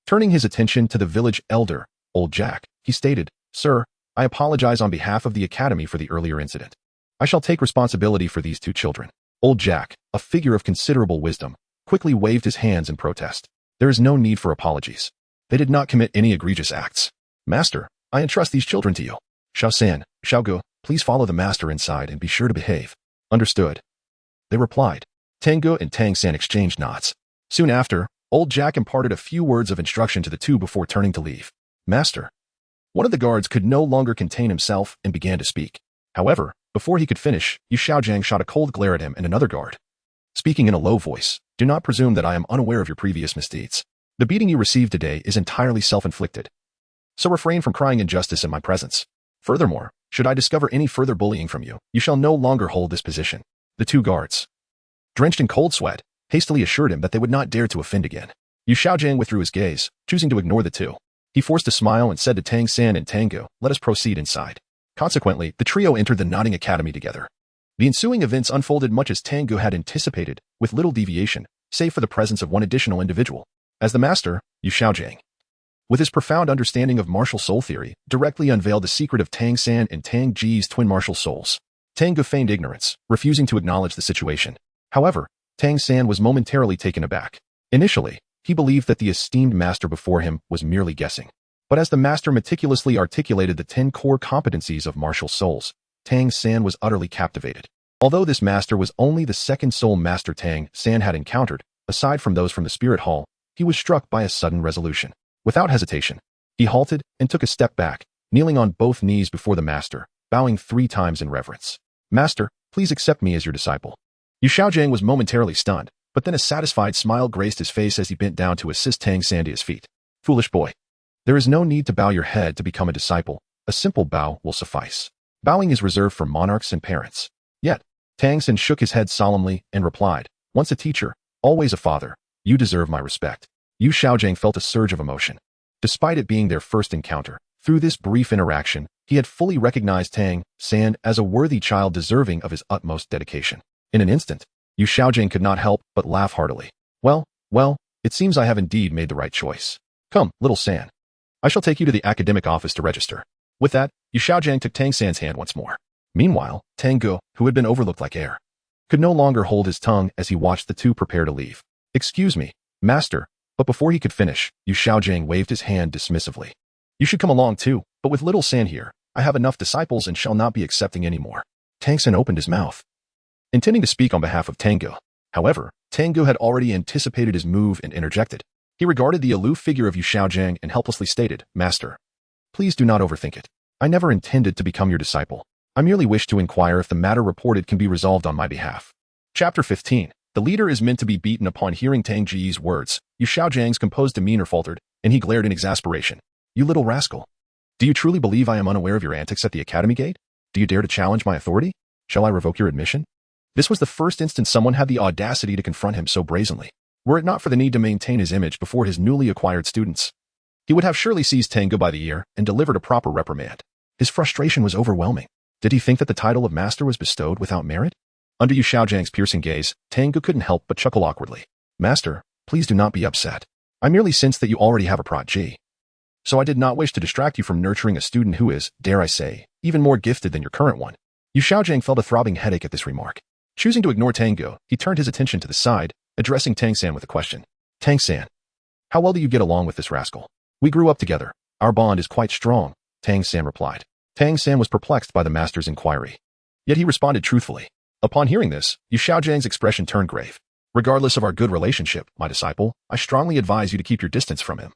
turning his attention to the village elder, Old Jack, he stated, Sir, I apologize on behalf of the academy for the earlier incident. I shall take responsibility for these 2 children. Old Jack, a figure of considerable wisdom, quickly waved his hands in protest. There is no need for apologies. They did not commit any egregious acts. Master, I entrust these children to you. Shao San, Shao Ge, please follow the master inside and be sure to behave. Understood. They replied. Tang Ge and Tang San exchanged nods. Soon after, Old Jack imparted a few words of instruction to the 2 before turning to leave. Master. One of the guards could no longer contain himself and began to speak. However, before he could finish, Yu Xiaojiang shot a cold glare at him and another guard. Speaking in a low voice, do not presume that I am unaware of your previous misdeeds. The beating you received today is entirely self-inflicted. So refrain from crying injustice in my presence. Furthermore, should I discover any further bullying from you, you shall no longer hold this position. The 2 guards, drenched in cold sweat, hastily assured him that they would not dare to offend again. Yu Xiaojiang withdrew his gaze, choosing to ignore the 2. He forced a smile and said to Tang San and Tang Ge, let us proceed inside. Consequently, the trio entered the nodding academy together. The ensuing events unfolded much as Tang Ge had anticipated, with little deviation, save for the presence of one additional individual. As the master, Yu Xiaojiang, with his profound understanding of martial soul theory, directly unveiled the secret of Tang San and Tang Ge's twin martial souls. Tang Ge feigned ignorance, refusing to acknowledge the situation. However, Tang San was momentarily taken aback. Initially, he believed that the esteemed master before him was merely guessing. But as the master meticulously articulated the 10 core competencies of martial souls, Tang San was utterly captivated. Although this master was only the second soul master Tang San had encountered, aside from those from the spirit hall, he was struck by a sudden resolution. Without hesitation, he halted and took a step back, kneeling on both knees before the master, bowing 3 times in reverence. Master, please accept me as your disciple. Yu Xiaojiang was momentarily stunned, but then a satisfied smile graced his face as he bent down to assist Tang San to his feet. Foolish boy. There is no need to bow your head to become a disciple. A simple bow will suffice. Bowing is reserved for monarchs and parents. Yet, Tang San shook his head solemnly and replied, once a teacher, always a father. You deserve my respect. Yu Xiaojiang felt a surge of emotion. Despite it being their first encounter, through this brief interaction, he had fully recognized Tang San as a worthy child deserving of his utmost dedication. In an instant, Yu Xiaojiang could not help but laugh heartily. Well, it seems I have indeed made the right choice. Come, little San. I shall take you to the academic office to register. With that, Yu Xiaojiang took Tang San's hand once more. Meanwhile, Tang Ge, who had been overlooked like air, could no longer hold his tongue as he watched the 2 prepare to leave. Excuse me, master, but before he could finish, Yu Xiaojiang waved his hand dismissively. You should come along too, but with little San here, I have enough disciples and shall not be accepting any more. Tang San opened his mouth, intending to speak on behalf of Tang Ge. However, Tang Ge had already anticipated his move and interjected. He regarded the aloof figure of Yu Xiaojiang and helplessly stated, Master, please do not overthink it. I never intended to become your disciple. I merely wish to inquire if the matter reported can be resolved on my behalf. Chapter 15. The leader is meant to be beaten. Upon hearing Tang Ge's words, Yu Xiaojiang's composed demeanor faltered, and he glared in exasperation. You little rascal. Do you truly believe I am unaware of your antics at the academy gate? Do you dare to challenge my authority? Shall I revoke your admission? This was the first instance someone had the audacity to confront him so brazenly. Were it not for the need to maintain his image before his newly acquired students, he would have surely seized Tang Ge by the ear and delivered a proper reprimand. His frustration was overwhelming. Did he think that the title of master was bestowed without merit? Under Yu Xiaojiang's piercing gaze, Tang Ge couldn't help but chuckle awkwardly. Master, please do not be upset. I merely sensed that you already have a protege. So I did not wish to distract you from nurturing a student who is, dare I say, even more gifted than your current one. Yu Xiaojiang felt a throbbing headache at this remark. Choosing to ignore Tang Ge, he turned his attention to the side, addressing Tang San with a question. Tang San, how well do you get along with this rascal? We grew up together. Our bond is quite strong, Tang San replied. Tang San was perplexed by the master's inquiry. Yet he responded truthfully. Upon hearing this, Yu Xiaojiang's expression turned grave. Regardless of our good relationship, my disciple, I strongly advise you to keep your distance from him.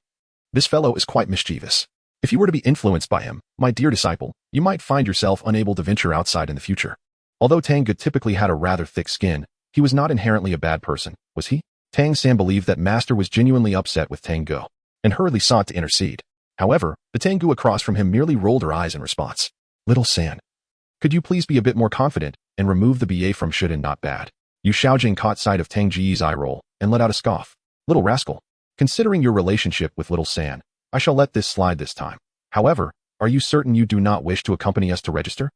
This fellow is quite mischievous. If you were to be influenced by him, my dear disciple, you might find yourself unable to venture outside in the future. Although Tang Ge typically had a rather thick skin, he was not inherently a bad person, was he? Tang San believed that master was genuinely upset with Tang Ge, and hurriedly sought to intercede. However, the Tang Ge across from him merely rolled her eyes in response. Little San, could you please be a bit more confident and remove the BA from should and not bad? Yu Xiaojing caught sight of Tang Ge's eye roll and let out a scoff. Little rascal, considering your relationship with Little San, I shall let this slide this time. However, are you certain you do not wish to accompany us to register?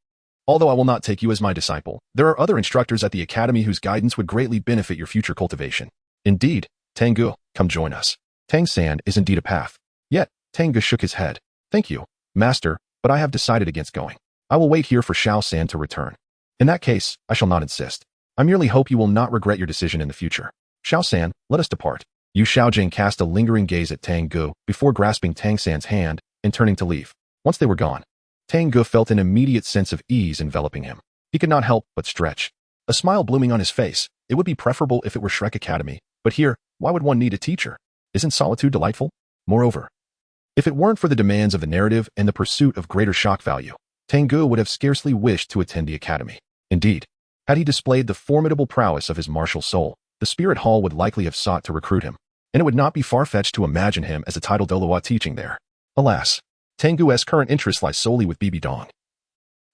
Although I will not take you as my disciple, there are other instructors at the academy whose guidance would greatly benefit your future cultivation. Indeed, Tang Ge, come join us. Tang San is indeed a path. Yet, Tang Ge shook his head. Thank you, master, but I have decided against going. I will wait here for Xiao San to return. In that case, I shall not insist. I merely hope you will not regret your decision in the future. Xiao San, let us depart. Yu Xiaojing cast a lingering gaze at Tang Ge before grasping Tang San's hand and turning to leave. Once they were gone, Tang Ge felt an immediate sense of ease enveloping him. He could not help but stretch, a smile blooming on his face. It would be preferable if it were Shrek Academy, but here, why would one need a teacher? Isn't solitude delightful? Moreover, if it weren't for the demands of the narrative and the pursuit of greater shock value, Tang Ge would have scarcely wished to attend the academy. Indeed, had he displayed the formidable prowess of his martial soul, the Spirit Hall would likely have sought to recruit him, and it would not be far-fetched to imagine him as a titled Douluo teaching there. Alas, Tang Ge's current interest lies solely with Bibi Dong,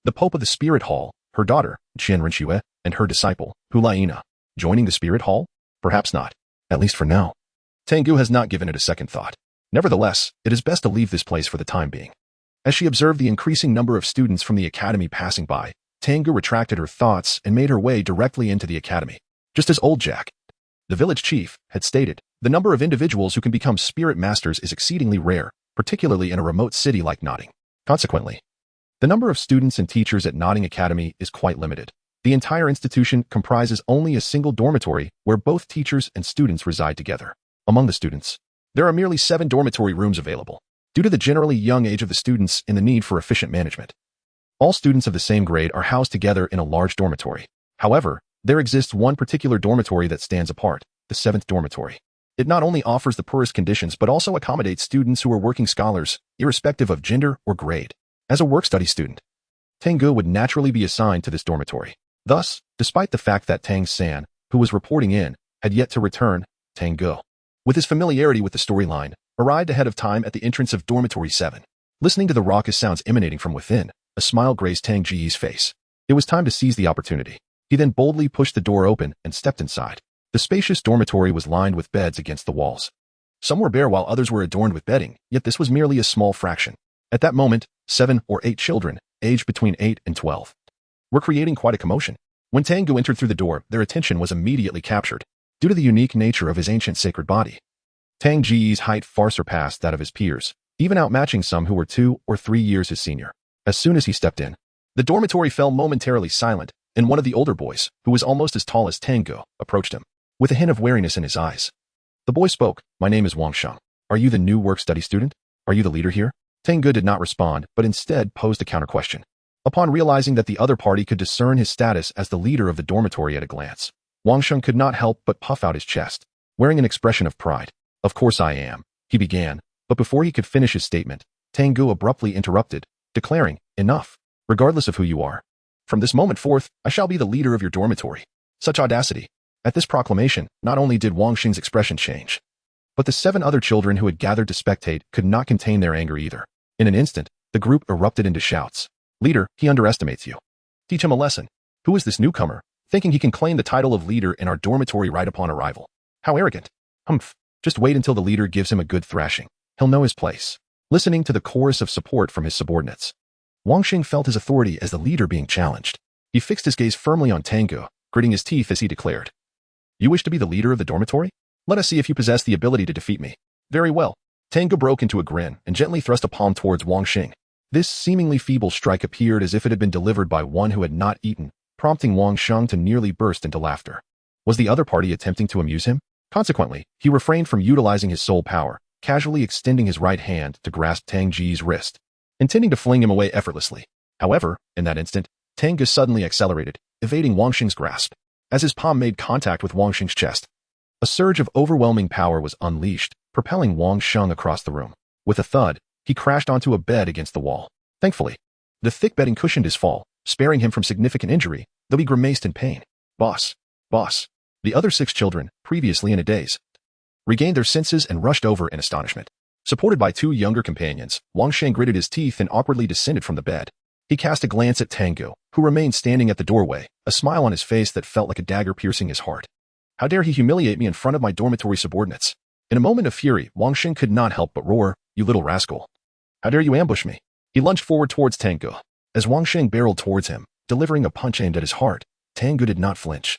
the Pope of the Spirit Hall, her daughter, Qian Renxue, and her disciple, Hu Laina. Joining the Spirit Hall? Perhaps not, at least for now. Tang Ge has not given it a second thought. Nevertheless, it is best to leave this place for the time being. As she observed the increasing number of students from the academy passing by, Tang Ge retracted her thoughts and made her way directly into the academy. Just as old Jack, the village chief, had stated, the number of individuals who can become spirit masters is exceedingly rare, particularly in a remote city like Notting. Consequently, the number of students and teachers at Notting Academy is quite limited. The entire institution comprises only a single dormitory where both teachers and students reside together. Among the students, there are merely 7 dormitory rooms available, due to the generally young age of the students and the need for efficient management. All students of the same grade are housed together in a large dormitory. However, there exists one particular dormitory that stands apart, the 7th dormitory. It not only offers the poorest conditions but also accommodates students who are working scholars, irrespective of gender or grade. As a work-study student, Tang Ge would naturally be assigned to this dormitory. Thus, despite the fact that Tang San, who was reporting in, had yet to return, Tang Ge, with his familiarity with the storyline, arrived ahead of time at the entrance of Dormitory 7. Listening to the raucous sounds emanating from within, a smile graced Tang Ge's face. It was time to seize the opportunity. He then boldly pushed the door open and stepped inside. The spacious dormitory was lined with beds against the walls. Some were bare while others were adorned with bedding, yet this was merely a small fraction. At that moment, 7 or 8 children, aged between 8 and 12, were creating quite a commotion. When Tang Ge entered through the door, their attention was immediately captured, due to the unique nature of his ancient sacred body. Tang Ge's height far surpassed that of his peers, even outmatching some who were 2 or 3 years his senior. As soon as he stepped in, the dormitory fell momentarily silent, and one of the older boys, who was almost as tall as Tang Ge, approached him, with a hint of wariness in his eyes. The boy spoke, "My name is Wang Sheng. Are you the new work-study student? Are you the leader here?" Tang Ge did not respond, but instead posed a counter-question. Upon realizing that the other party could discern his status as the leader of the dormitory at a glance, Wang Sheng could not help but puff out his chest, wearing an expression of pride. "Of course I am," he began, but before he could finish his statement, Tang Ge abruptly interrupted, declaring, "Enough. Regardless of who you are, from this moment forth, I shall be the leader of your dormitory." Such audacity. At this proclamation, not only did Wang Sheng's expression change, but the 7 other children who had gathered to spectate could not contain their anger either. In an instant, the group erupted into shouts. "Leader, he underestimates you. Teach him a lesson. Who is this newcomer, thinking he can claim the title of leader in our dormitory right upon arrival? How arrogant. Humph. Just wait until the leader gives him a good thrashing. He'll know his place." Listening to the chorus of support from his subordinates, Wang Sheng felt his authority as the leader being challenged. He fixed his gaze firmly on Tang Ge, gritting his teeth as he declared, "You wish to be the leader of the dormitory? Let us see if you possess the ability to defeat me." "Very well." Tang Ge broke into a grin and gently thrust a palm towards Wang Sheng. This seemingly feeble strike appeared as if it had been delivered by one who had not eaten, prompting Wang Sheng to nearly burst into laughter. Was the other party attempting to amuse him? Consequently, he refrained from utilizing his soul power, casually extending his right hand to grasp Tang Ge's wrist, intending to fling him away effortlessly. However, in that instant, Tang Ge suddenly accelerated, evading Wang Sheng's grasp. As his palm made contact with Wang Sheng's chest, a surge of overwhelming power was unleashed, propelling Wang Sheng across the room. With a thud, he crashed onto a bed against the wall. Thankfully, the thick bedding cushioned his fall, sparing him from significant injury, though he grimaced in pain. Boss! Boss! The other 6 children, previously in a daze, regained their senses and rushed over in astonishment. Supported by two younger companions, Wang Sheng gritted his teeth and awkwardly descended from the bed. He cast a glance at Tang Ge, who remained standing at the doorway, a smile on his face that felt like a dagger piercing his heart. How dare he humiliate me in front of my dormitory subordinates? In a moment of fury, Wang Sheng could not help but roar, "You little rascal. How dare you ambush me?" He lunged forward towards Tang Ge. As Wang Sheng barreled towards him, delivering a punch aimed at his heart, Tang Ge did not flinch,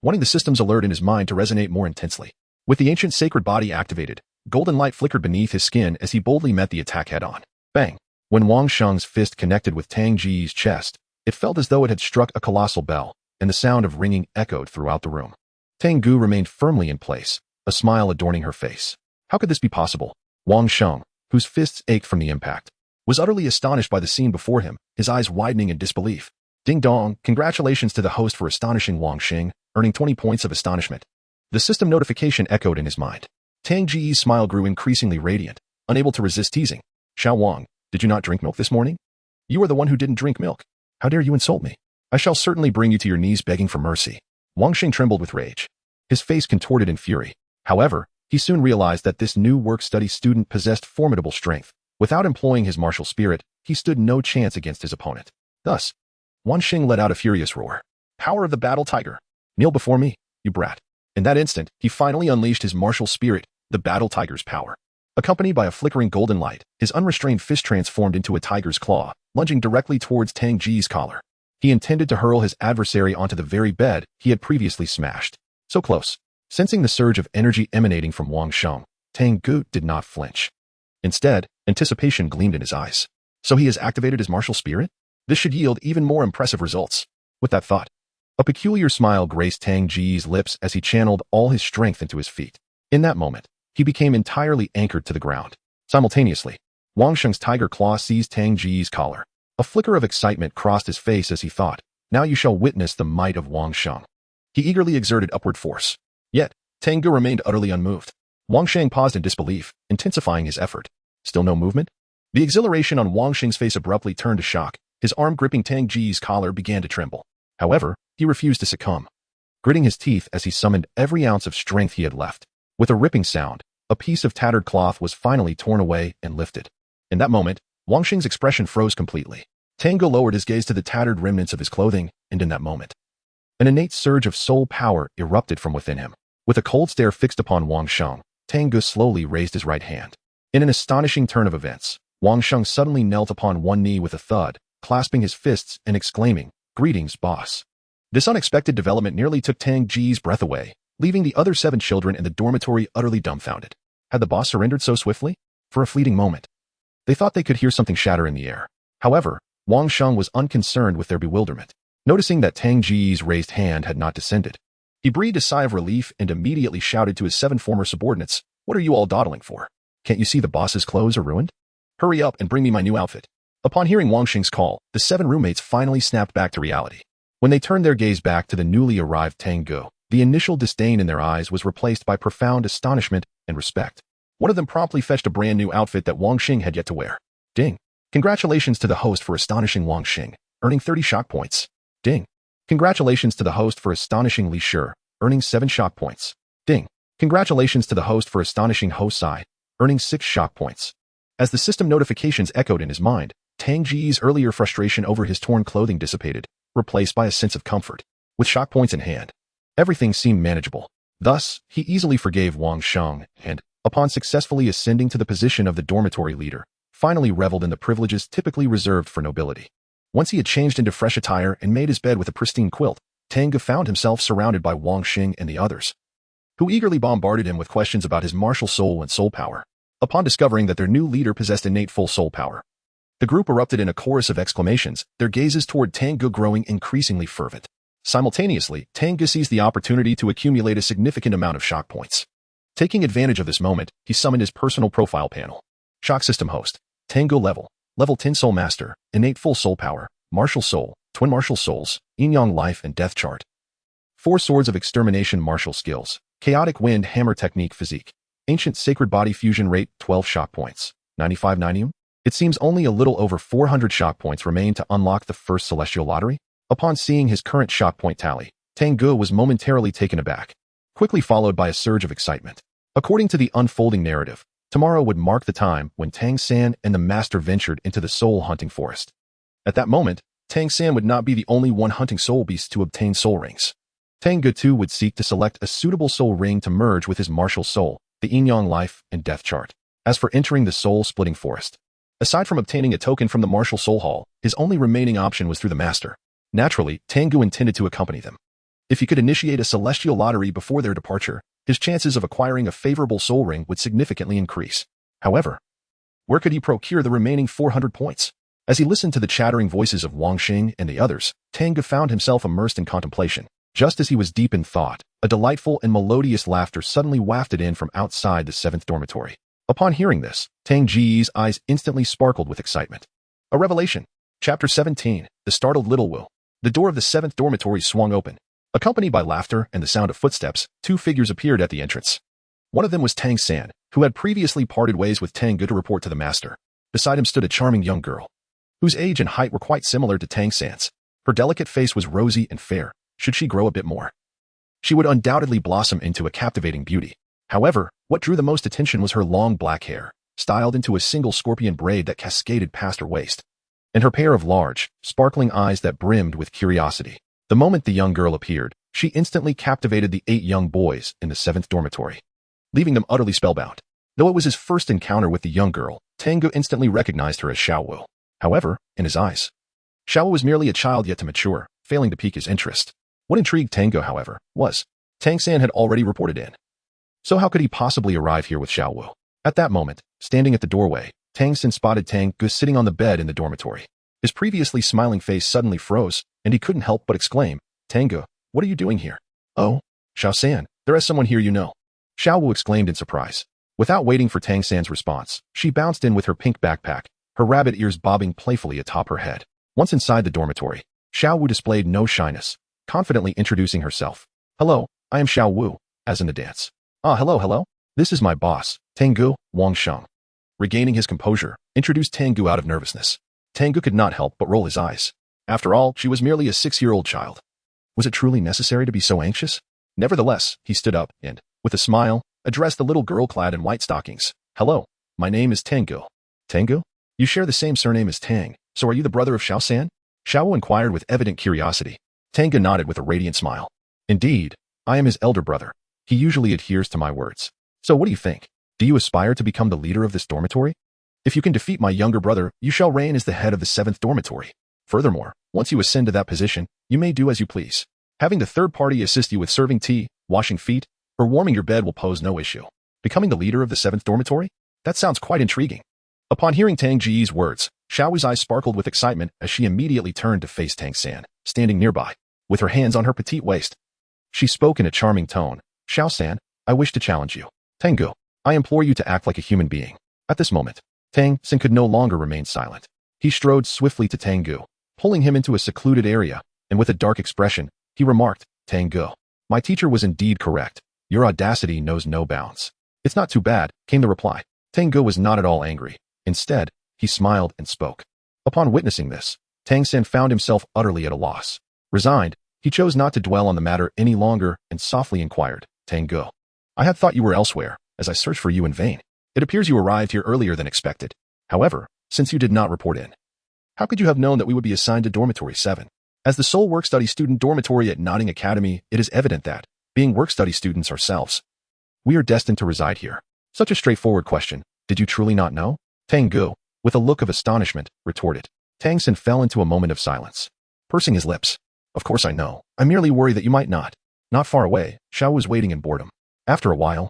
wanting the system's alert in his mind to resonate more intensely. With the ancient sacred body activated, golden light flickered beneath his skin as he boldly met the attack head-on. Bang! When Wang Sheng's fist connected with Tang Ge's chest, it felt as though it had struck a colossal bell, and the sound of ringing echoed throughout the room. Tang Ge remained firmly in place, a smile adorning her face. How could this be possible? Wang Sheng, whose fists ached from the impact, was utterly astonished by the scene before him, his eyes widening in disbelief. Ding dong, congratulations to the host for astonishing Wang Sheng, earning 20 points of astonishment. The system notification echoed in his mind. Tang Ge's smile grew increasingly radiant, unable to resist teasing. Xiao Wang, did you not drink milk this morning? You are the one who didn't drink milk. How dare you insult me? I shall certainly bring you to your knees begging for mercy. Wang Sheng trembled with rage. His face contorted in fury. However, he soon realized that this new work-study student possessed formidable strength. Without employing his martial spirit, he stood no chance against his opponent. Thus, Wang Sheng let out a furious roar. Power of the battle tiger! Kneel before me, you brat. In that instant, he finally unleashed his martial spirit, the battle tiger's power. Accompanied by a flickering golden light, his unrestrained fist transformed into a tiger's claw, lunging directly towards Tang Ge's collar. He intended to hurl his adversary onto the very bed he had previously smashed. So close. Sensing the surge of energy emanating from Wang Sheng, Tang Ge did not flinch. Instead, anticipation gleamed in his eyes. So he has activated his martial spirit? This should yield even more impressive results. With that thought, a peculiar smile graced Tang Ge's lips as he channeled all his strength into his feet. In that moment, he became entirely anchored to the ground. Simultaneously, Wang Sheng's tiger claw seized Tang Ge's collar. A flicker of excitement crossed his face as he thought, now you shall witness the might of Wang Sheng. He eagerly exerted upward force. Yet, Tang Ge remained utterly unmoved. Wang Sheng paused in disbelief, intensifying his effort. Still no movement? The exhilaration on Wang Sheng's face abruptly turned to shock. His arm gripping Tang Ge's collar began to tremble. However, he refused to succumb, gritting his teeth as he summoned every ounce of strength he had left. With a ripping sound, a piece of tattered cloth was finally torn away and lifted. In that moment, Wang Sheng's expression froze completely. Tang Ge lowered his gaze to the tattered remnants of his clothing, and in that moment, an innate surge of soul power erupted from within him. With a cold stare fixed upon Wang Sheng, Tang Ge slowly raised his right hand. In an astonishing turn of events, Wang Sheng suddenly knelt upon one knee with a thud, clasping his fists and exclaiming, "Greetings, boss." This unexpected development nearly took Tang Ge's breath away, leaving the other 7 children in the dormitory utterly dumbfounded. Had the boss surrendered so swiftly? For a fleeting moment, they thought they could hear something shatter in the air. However, Wang Sheng was unconcerned with their bewilderment. Noticing that Tang Ge's raised hand had not descended, he breathed a sigh of relief and immediately shouted to his 7 former subordinates, "What are you all dawdling for? Can't you see the boss's clothes are ruined? Hurry up and bring me my new outfit." Upon hearing Wang Sheng's call, the 7 roommates finally snapped back to reality. When they turned their gaze back to the newly arrived Tang Ge, the initial disdain in their eyes was replaced by profound astonishment and respect. One of them promptly fetched a brand new outfit that Wang Sheng had yet to wear. Ding. Congratulations to the host for astonishing Wang Sheng, earning 30 shock points. Ding. Congratulations to the host for astonishing Li Shi, earning 7 shock points. Ding. Congratulations to the host for astonishing Ho Sai, earning 6 shock points. As the system notifications echoed in his mind, Tang Ge's earlier frustration over his torn clothing dissipated, replaced by a sense of comfort. With shock points in hand, everything seemed manageable. Thus, he easily forgave Wang Sheng and, upon successfully ascending to the position of the dormitory leader, finally reveled in the privileges typically reserved for nobility. Once he had changed into fresh attire and made his bed with a pristine quilt, Tang Ge found himself surrounded by Wang Sheng and the others, who eagerly bombarded him with questions about his martial soul and soul power. Upon discovering that their new leader possessed innate full soul power, the group erupted in a chorus of exclamations, their gazes toward Tang Ge growing increasingly fervent. Simultaneously, Tang Ge seized the opportunity to accumulate a significant amount of shock points. Taking advantage of this moment, he summoned his personal profile panel. Shock System Host. Tang Ge Level 10 Soul Master, Innate Full Soul Power, Martial Soul, Twin Martial Souls, Yin-Yang Life and Death Chart. 4 Swords of Extermination Martial Skills, Chaotic Wind Hammer Technique Physique, Ancient Sacred Body Fusion Rate 12 Shock Points, 95 It seems only a little over 400 shock points remain to unlock the first Celestial Lottery. Upon seeing his current shock point tally, Tang Ge was momentarily taken aback, quickly followed by a surge of excitement. According to the unfolding narrative, Tomorrow would mark the time when Tang San and the master ventured into the soul hunting forest. At that moment, Tang San would not be the only one hunting soul beasts to obtain soul rings. Tang Ge too would seek to select a suitable soul ring to merge with his martial soul, the yin-yang life and death chart. As for entering the soul-splitting forest, aside from obtaining a token from the martial soul hall, his only remaining option was through the master. Naturally, Tang Ge intended to accompany them. If he could initiate a celestial lottery before their departure, his chances of acquiring a favorable soul ring would significantly increase. However, where could he procure the remaining 400 points? As he listened to the chattering voices of Wang Xing and the others, Tang Ge found himself immersed in contemplation. Just as he was deep in thought, a delightful and melodious laughter suddenly wafted in from outside the 7th dormitory. Upon hearing this, Tang Ge's eyes instantly sparkled with excitement. A revelation. Chapter 17, The Startled Little Wu. The door of the 7th dormitory swung open. Accompanied by laughter and the sound of footsteps, 2 figures appeared at the entrance. One of them was Tang San, who had previously parted ways with Tang Ge to report to the master. Beside him stood a charming young girl, whose age and height were quite similar to Tang San's. Her delicate face was rosy and fair. Should she grow a bit more, she would undoubtedly blossom into a captivating beauty. However, what drew the most attention was her long black hair, styled into a single scorpion braid that cascaded past her waist, and her pair of large, sparkling eyes that brimmed with curiosity. The moment the young girl appeared, she instantly captivated the 8 young boys in the 7th dormitory, leaving them utterly spellbound. Though it was his first encounter with the young girl, Tang Ge instantly recognized her as Xiao Wu. However, in his eyes, Xiao Wu was merely a child yet to mature, failing to pique his interest. What intrigued Tang Ge, however, was Tang San had already reported in. So how could he possibly arrive here with Xiao Wu? At that moment, standing at the doorway, Tang San spotted Tang Ge sitting on the bed in the dormitory. His previously smiling face suddenly froze, and he couldn't help but exclaim, "Tang Ge, what are you doing here?" "Oh, Xiao San, there is someone here you know," Xiao Wu exclaimed in surprise. Without waiting for Tang San's response, she bounced in with her pink backpack, her rabbit ears bobbing playfully atop her head. Once inside the dormitory, Xiao Wu displayed no shyness, confidently introducing herself. "Hello, I am Xiao Wu, as in the dance." "Ah, hello. This is my boss, Tang Ge, Wang Sheng." Regaining his composure, introduced Tang Ge out of nervousness. Tang Ge could not help but roll his eyes. After all, she was merely a 6-year-old child. Was it truly necessary to be so anxious? Nevertheless, he stood up and, with a smile, addressed the little girl clad in white stockings. "Hello, my name is Tang Ge." "Tang Ge? You share the same surname as Tang, so are you the brother of Xiao San?" Xiao Wu inquired with evident curiosity. Tang Ge nodded with a radiant smile. "Indeed, I am his elder brother. He usually adheres to my words. So what do you think? Do you aspire to become the leader of this dormitory? If you can defeat my younger brother, you shall reign as the head of the 7th dormitory. Furthermore, once you ascend to that position, you may do as you please. Having the third party assist you with serving tea, washing feet, or warming your bed will pose no issue. Becoming the leader of the 7th dormitory? That sounds quite intriguing." Upon hearing Tang Ge's words, Xiao Wu's eyes sparkled with excitement as she immediately turned to face Tang San, standing nearby, with her hands on her petite waist. She spoke in a charming tone. "Xiao San, I wish to challenge you. Tang Ge, I implore you to act like a human being." At this moment, Tang San could no longer remain silent. He strode swiftly to Tang Ge, pulling him into a secluded area, and with a dark expression, he remarked, "Tang Ge, my teacher was indeed correct. Your audacity knows no bounds." "It's not too bad," came the reply. Tang Ge was not at all angry. Instead, he smiled and spoke. Upon witnessing this, Tang San found himself utterly at a loss. Resigned, he chose not to dwell on the matter any longer and softly inquired, "Tang Ge, I had thought you were elsewhere, as I searched for you in vain. It appears you arrived here earlier than expected. However, since you did not report in, how could you have known that we would be assigned to Dormitory 7? As the sole work-study student dormitory at Notting Academy, it is evident that, being work-study students ourselves, we are destined to reside here." Such a straightforward question. Did you truly not know? Tang Ge, with a look of astonishment, retorted. Tang San fell into a moment of silence, pursing his lips. "Of course I know. I merely worry that you might not." Not far away, Xiao was waiting in boredom. After a while,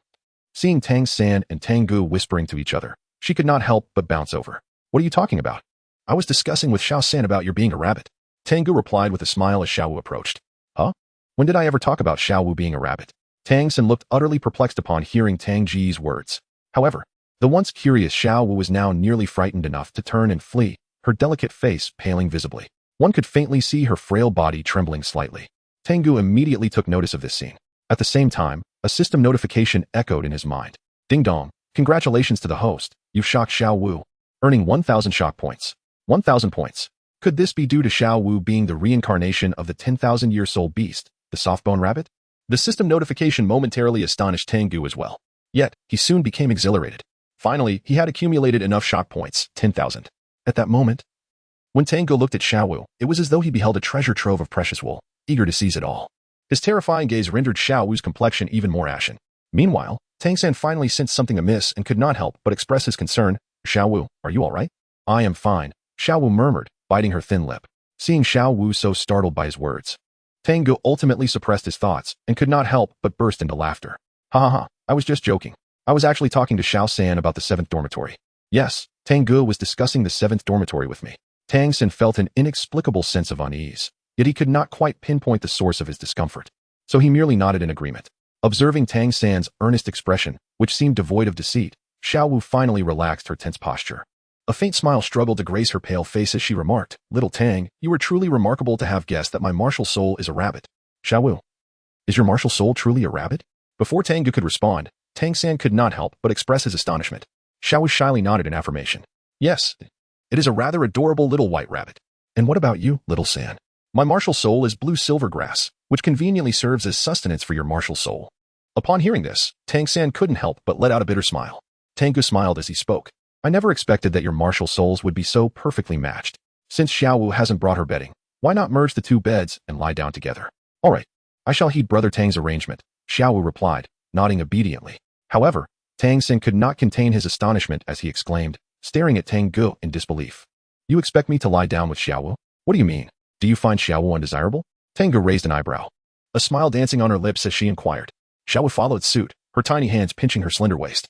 seeing Tang San and Tang Ge whispering to each other, she could not help but bounce over. "What are you talking about?" "I was discussing with Xiao San about your being a rabbit." Tang Ge replied with a smile as Xiao Wu approached. "Huh? When did I ever talk about Xiao Wu being a rabbit?" Tang San looked utterly perplexed upon hearing Tang Ge's words. However, the once curious Xiao Wu was now nearly frightened enough to turn and flee, her delicate face paling visibly. One could faintly see her frail body trembling slightly. Tang Ge immediately took notice of this scene. At the same time, a system notification echoed in his mind. "Ding dong, congratulations to the host, you've shocked Xiao Wu, earning 1,000 shock points." 1,000 points. Could this be due to Xiao Wu being the reincarnation of the 10,000-year soul beast, the soft-bone rabbit? The system notification momentarily astonished Tang Ge as well. Yet, he soon became exhilarated. Finally, he had accumulated enough shock points, 10,000. At that moment, when Tang Ge looked at Xiaowu, it was as though he beheld a treasure trove of precious wool, eager to seize it all. His terrifying gaze rendered Xiaowu's complexion even more ashen. Meanwhile, Tang San finally sensed something amiss and could not help but express his concern. Xiaowu, are you all right? I am fine, Xiaowu murmured, biting her thin lip. Seeing Xiaowu so startled by his words, Tang Ge ultimately suppressed his thoughts and could not help but burst into laughter. Ha ha ha, I was just joking. I was actually talking to Xiao San about the 7th dormitory. Yes, Tang Ge was discussing the 7th dormitory with me. Tang San felt an inexplicable sense of unease, yet he could not quite pinpoint the source of his discomfort. So he merely nodded in agreement. Observing Tang San's earnest expression, which seemed devoid of deceit, Xiaowu finally relaxed her tense posture. A faint smile struggled to grace her pale face as she remarked, Little Tang, you are truly remarkable to have guessed that my martial soul is a rabbit. Xiaowu, is your martial soul truly a rabbit? Before Tang Ge could respond, Tang San could not help but express his astonishment. Xiaowu shyly nodded in affirmation. Yes, it is a rather adorable little white rabbit. And what about you, Little San? My martial soul is blue silver grass, which conveniently serves as sustenance for your martial soul. Upon hearing this, Tang San couldn't help but let out a bitter smile. Tang Ge smiled as he spoke. I never expected that your martial souls would be so perfectly matched. Since Xiaowu hasn't brought her bedding, why not merge the two beds and lie down together? All right, I shall heed Brother Tang's arrangement, Xiaowu replied, nodding obediently. However, Tang San could not contain his astonishment as he exclaimed, staring at Tang Ge in disbelief. You expect me to lie down with Xiaowu? What do you mean? Do you find Xiaowu undesirable? Tang Ge raised an eyebrow, a smile dancing on her lips as she inquired. Xiaowu followed suit, her tiny hands pinching her slender waist,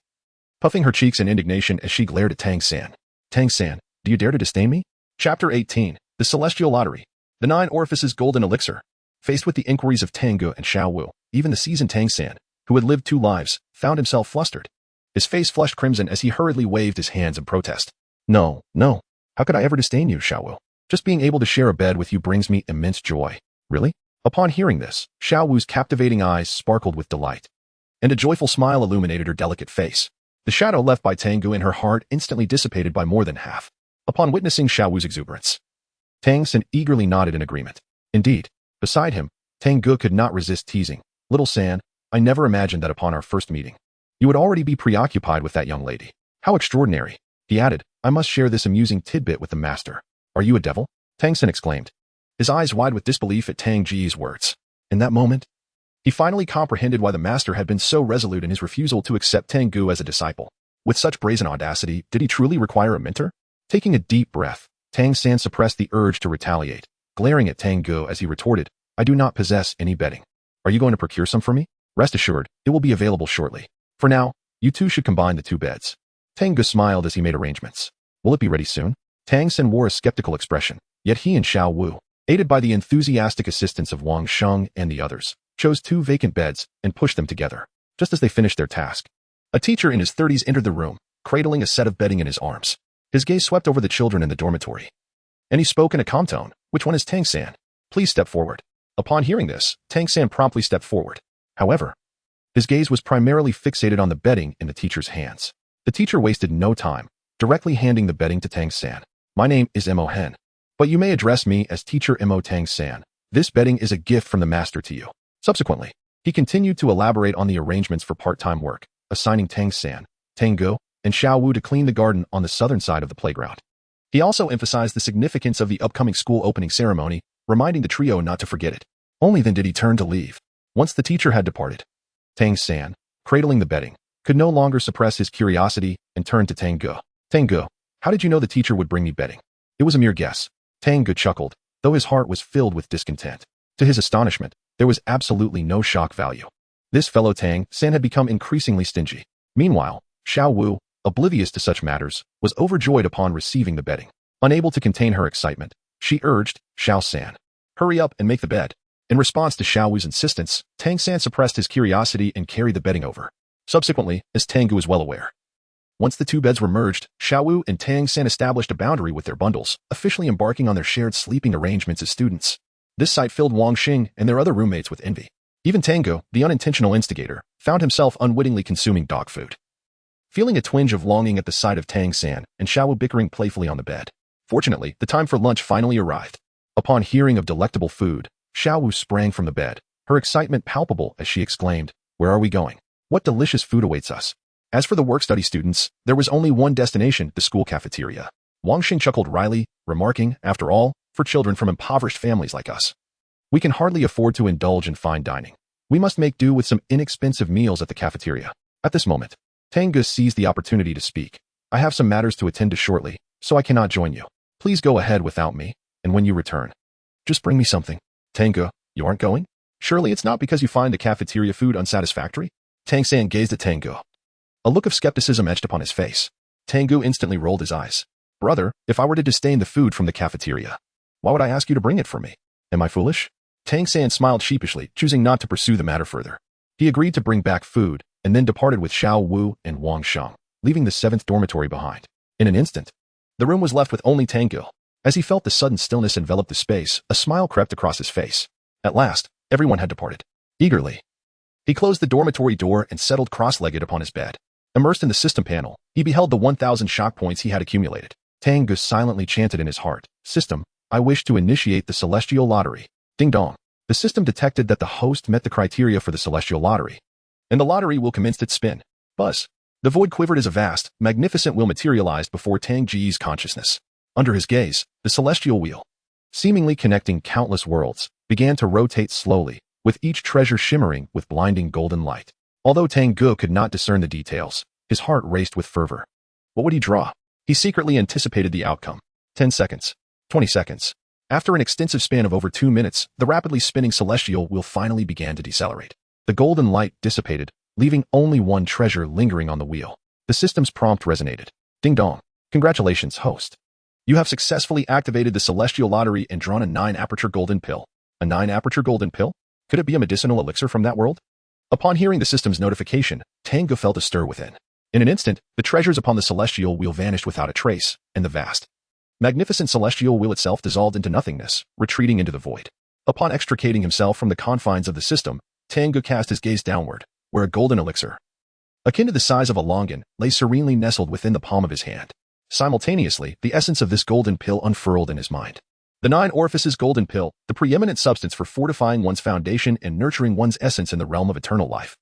puffing her cheeks in indignation as she glared at Tang San. Tang San, do you dare to disdain me? Chapter 18, The Celestial Lottery. The 9 Orifices Golden Elixir. Faced with the inquiries of Tang Ge and Xiaowu, even the seasoned Tang San, who had lived 2 lives, found himself flustered. His face flushed crimson as he hurriedly waved his hands in protest. No, no. How could I ever disdain you, Xiaowu? Just being able to share a bed with you brings me immense joy. Really? Upon hearing this, Xiaowu's captivating eyes sparkled with delight, and a joyful smile illuminated her delicate face. The shadow left by Tang Ge in her heart instantly dissipated by more than half. Upon witnessing Xiaowu's exuberance, Tang San eagerly nodded in agreement. Indeed, beside him, Tang Ge could not resist teasing. Little San, I never imagined that upon our first meeting, you would already be preoccupied with that young lady. How extraordinary. He added, I must share this amusing tidbit with the master. Are you a devil? Tang San exclaimed, his eyes wide with disbelief at Tang Ge's words. In that moment, he finally comprehended why the master had been so resolute in his refusal to accept Tang Ge as a disciple. With such brazen audacity, did he truly require a mentor? Taking a deep breath, Tang San suppressed the urge to retaliate, glaring at Tang Ge as he retorted, I do not possess any bedding. Are you going to procure some for me? Rest assured, it will be available shortly. For now, you two should combine the 2 beds. Tang Ge smiled as he made arrangements. Will it be ready soon? Tang San wore a skeptical expression, yet he and Xiaowu, aided by the enthusiastic assistance of Wang Sheng and the others, chose 2 vacant beds and pushed them together. Just as they finished their task, a teacher in his 30s entered the room, cradling a set of bedding in his arms. His gaze swept over the children in the dormitory, and he spoke in a calm tone. Which one is Tang San? Please step forward. Upon hearing this, Tang San promptly stepped forward. However, his gaze was primarily fixated on the bedding in the teacher's hands. The teacher wasted no time, directly handing the bedding to Tang San. My name is Mo Hen, but you may address me as Teacher Mo Tang San. This bedding is a gift from the master to you. Subsequently, he continued to elaborate on the arrangements for part-time work, assigning Tang San, Tang Ge, and Xiaowu to clean the garden on the southern side of the playground. He also emphasized the significance of the upcoming school opening ceremony, reminding the trio not to forget it. Only then did he turn to leave. Once the teacher had departed, Tang San, cradling the bedding, could no longer suppress his curiosity and turned to Tang Ge. Tang Ge, how did you know the teacher would bring me bedding? It was a mere guess. Tang Ge chuckled, though his heart was filled with discontent. To his astonishment, there was absolutely no shock value. This fellow Tang San had become increasingly stingy. Meanwhile, Xiaowu, oblivious to such matters, was overjoyed upon receiving the bedding. Unable to contain her excitement, she urged, Xiao San, hurry up and make the bed. In response to Xiaowu's insistence, Tang San suppressed his curiosity and carried the bedding over. Subsequently, as Tang Ge was well aware, once the 2 beds were merged, Xiaowu and Tang San established a boundary with their bundles, officially embarking on their shared sleeping arrangements as students. This sight filled Wang Xing and their other roommates with envy. Even Tang Ge, the unintentional instigator, found himself unwittingly consuming dog food, feeling a twinge of longing at the sight of Tang San and Xiaowu bickering playfully on the bed. Fortunately, the time for lunch finally arrived. Upon hearing of delectable food, Xiaowu sprang from the bed, her excitement palpable as she exclaimed, Where are we going? What delicious food awaits us? As for the work-study students, there was only one destination, the school cafeteria. Wang Xing chuckled wryly, remarking, after all, for children from impoverished families like us, we can hardly afford to indulge in fine dining. We must make do with some inexpensive meals at the cafeteria. At this moment, Tang Ge seized the opportunity to speak. I have some matters to attend to shortly, so I cannot join you. Please go ahead without me, and when you return, just bring me something. Tang Ge, you aren't going? Surely it's not because you find the cafeteria food unsatisfactory? Tang San gazed at Tang Ge. A look of skepticism etched upon his face. Tang Ge instantly rolled his eyes. Brother, if I were to disdain the food from the cafeteria, why would I ask you to bring it for me? Am I foolish? Tang San smiled sheepishly, choosing not to pursue the matter further. He agreed to bring back food, and then departed with Xiao Wu and Wang Sheng, leaving the 7th dormitory behind. In an instant, the room was left with only Tang Ge. As he felt the sudden stillness envelop the space, a smile crept across his face. At last, everyone had departed. Eagerly, he closed the dormitory door and settled cross-legged upon his bed. Immersed in the system panel, he beheld the 1,000 shock points he had accumulated. Tang Ge silently chanted in his heart, System, I wish to initiate the celestial lottery. Ding dong. The system detected that the host met the criteria for the celestial lottery, and the lottery will commence its spin. Buzz. The void quivered as a vast, magnificent wheel materialized before Tang Ge's consciousness. Under his gaze, the celestial wheel, seemingly connecting countless worlds, began to rotate slowly, with each treasure shimmering with blinding golden light. Although Tang Ge could not discern the details, his heart raced with fervor. What would he draw? He secretly anticipated the outcome. 10 seconds. 20 seconds. After an extensive span of over 2 minutes, the rapidly spinning celestial wheel finally began to decelerate. The golden light dissipated, leaving only one treasure lingering on the wheel. The system's prompt resonated. Ding dong. Congratulations, host. You have successfully activated the celestial lottery and drawn a 9-aperture golden pill. A 9-aperture golden pill? Could it be a medicinal elixir from that world? Upon hearing the system's notification, Tang Ge felt a stir within. In an instant, the treasures upon the celestial wheel vanished without a trace, and the vast, magnificent celestial wheel itself dissolved into nothingness, retreating into the void. Upon extricating himself from the confines of the system, Tang Ge cast his gaze downward, where a golden elixir, akin to the size of a longan, lay serenely nestled within the palm of his hand. Simultaneously, the essence of this golden pill unfurled in his mind. The 9 orifices golden pill, the preeminent substance for fortifying one's foundation and nurturing one's essence in the realm of eternal life.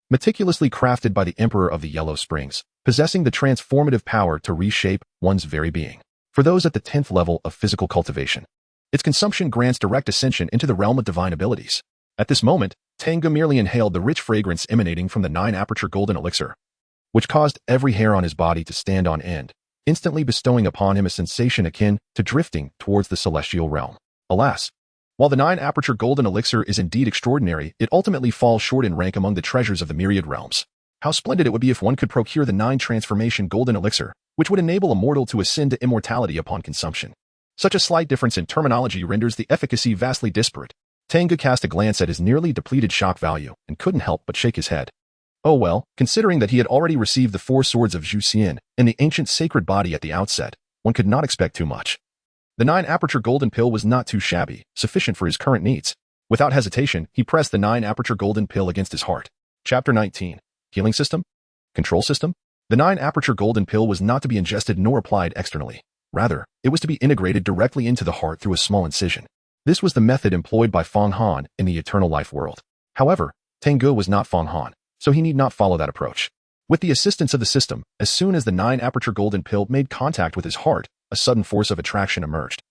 Meticulously crafted by the Emperor of the Yellow Springs, possessing the transformative power to reshape one's very being. For those at the 10th level of physical cultivation, its consumption grants direct ascension into the realm of divine abilities. At this moment, Tang Ge merely inhaled the rich fragrance emanating from the 9-aperture golden elixir, which caused every hair on his body to stand on end, instantly bestowing upon him a sensation akin to drifting towards the celestial realm. Alas, while the 9-aperture golden elixir is indeed extraordinary, it ultimately falls short in rank among the treasures of the myriad realms. How splendid it would be if one could procure the 9-transformation golden elixir, which would enable a mortal to ascend to immortality upon consumption. Such a slight difference in terminology renders the efficacy vastly disparate. Tang Ge cast a glance at his nearly depleted shock value and couldn't help but shake his head. Oh well, considering that he had already received the 4 swords of Zhu Xian and the ancient sacred body at the outset, one could not expect too much. The 9-aperture golden pill was not too shabby, sufficient for his current needs. Without hesitation, he pressed the 9-aperture golden pill against his heart. Chapter 19. Healing System? Control System? The 9-aperture golden pill was not to be ingested nor applied externally. Rather, it was to be integrated directly into the heart through a small incision. This was the method employed by Feng Han in the eternal life world. However, Tang Ge was not Feng Han, so he need not follow that approach. With the assistance of the system, as soon as the 9-aperture golden pill made contact with his heart, a sudden force of attraction emerged,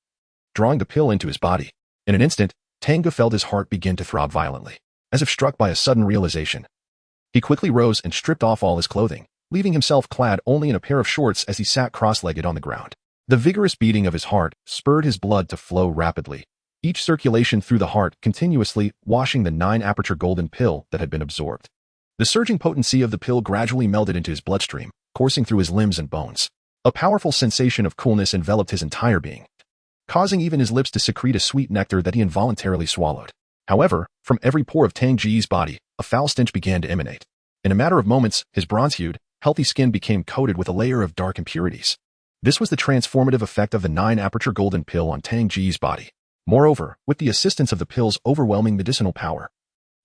drawing the pill into his body. In an instant, Tang Ge felt his heart begin to throb violently, as if struck by a sudden realization. He quickly rose and stripped off all his clothing, leaving himself clad only in a pair of shorts as he sat cross-legged on the ground. The vigorous beating of his heart spurred his blood to flow rapidly, each circulation through the heart continuously washing the 9-aperture golden pill that had been absorbed. The surging potency of the pill gradually melded into his bloodstream, coursing through his limbs and bones. A powerful sensation of coolness enveloped his entire being, causing even his lips to secrete a sweet nectar that he involuntarily swallowed. However, from every pore of Tang Ge's body, a foul stench began to emanate. In a matter of moments, his bronze-hued, healthy skin became coated with a layer of dark impurities. This was the transformative effect of the 9-aperture golden pill on Tang Ge's body. Moreover, with the assistance of the pill's overwhelming medicinal power,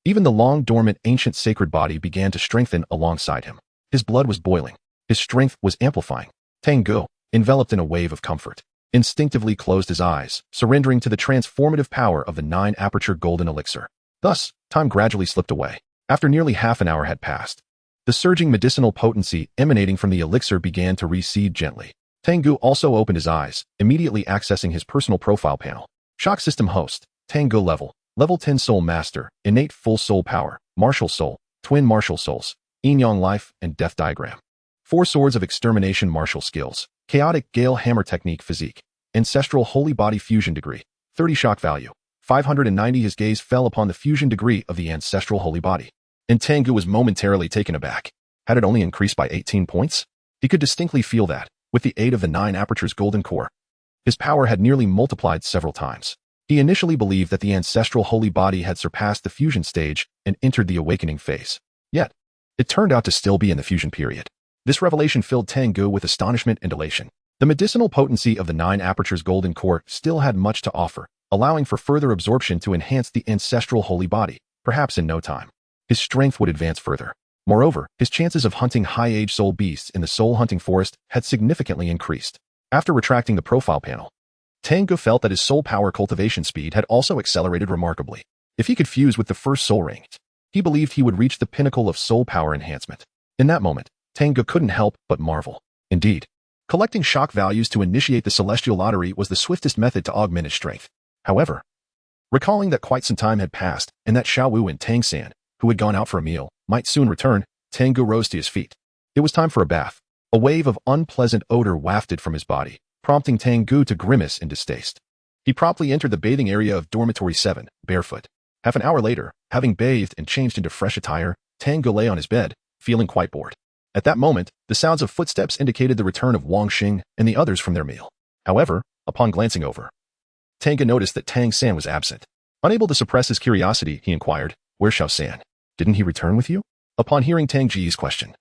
even the long-dormant ancient sacred body began to strengthen alongside him. His blood was boiling. His strength was amplifying. Tang Ge, enveloped in a wave of comfort, instinctively closed his eyes, surrendering to the transformative power of the 9-aperture golden elixir. Thus, time gradually slipped away. After nearly half an hour had passed, The surging medicinal potency emanating from the elixir began to recede gently. Tang Ge also opened his eyes, immediately accessing his personal profile panel. Shock System Host, Tang Ge Level 10 Soul Master, Innate Full Soul Power, Martial Soul, Twin Martial Souls, Yin-Yang Life, and Death Diagram. 4 Swords of Extermination Martial Skills, Chaotic Gale Hammer Technique Physique, Ancestral Holy Body Fusion Degree, 30 Shock Value, 590. His gaze fell upon the fusion degree of the Ancestral Holy Body, and Tang Ge was momentarily taken aback. Had it only increased by 18 points? He could distinctly feel that, with the aid of the 9 Aperture's golden core, his power had nearly multiplied several times. He initially believed that the Ancestral Holy Body had surpassed the fusion stage and entered the awakening phase. Yet, it turned out to still be in the fusion period. This revelation filled Tang Ge with astonishment and elation. The medicinal potency of the 9 Aperture's golden core still had much to offer, allowing for further absorption to enhance the Ancestral Holy Body, perhaps in no time. His strength would advance further. Moreover, his chances of hunting high-age soul beasts in the soul hunting forest had significantly increased. After retracting the profile panel, Tang Ge felt that his soul power cultivation speed had also accelerated remarkably. If he could fuse with the first soul ring, he believed he would reach the pinnacle of soul power enhancement. In that moment, Tang Ge couldn't help but marvel. Indeed, collecting shock values to initiate the celestial lottery was the swiftest method to augment his strength. However, recalling that quite some time had passed and that Xiao Wu and Tang San, who had gone out for a meal, might soon return, Tang Ge rose to his feet. It was time for a bath. A wave of unpleasant odor wafted from his body, prompting Tang Ge to grimace in distaste. He promptly entered the bathing area of Dormitory 7, barefoot. Half an hour later, having bathed and changed into fresh attire, Tang Ge lay on his bed, feeling quite bored. At that moment, the sounds of footsteps indicated the return of Wang Xing and the others from their meal. However, upon glancing over, Tang Ge noticed that Tang San was absent. Unable to suppress his curiosity, he inquired, "Where's Xiao San? Didn't he return with you?" Upon hearing Tang Ge's question,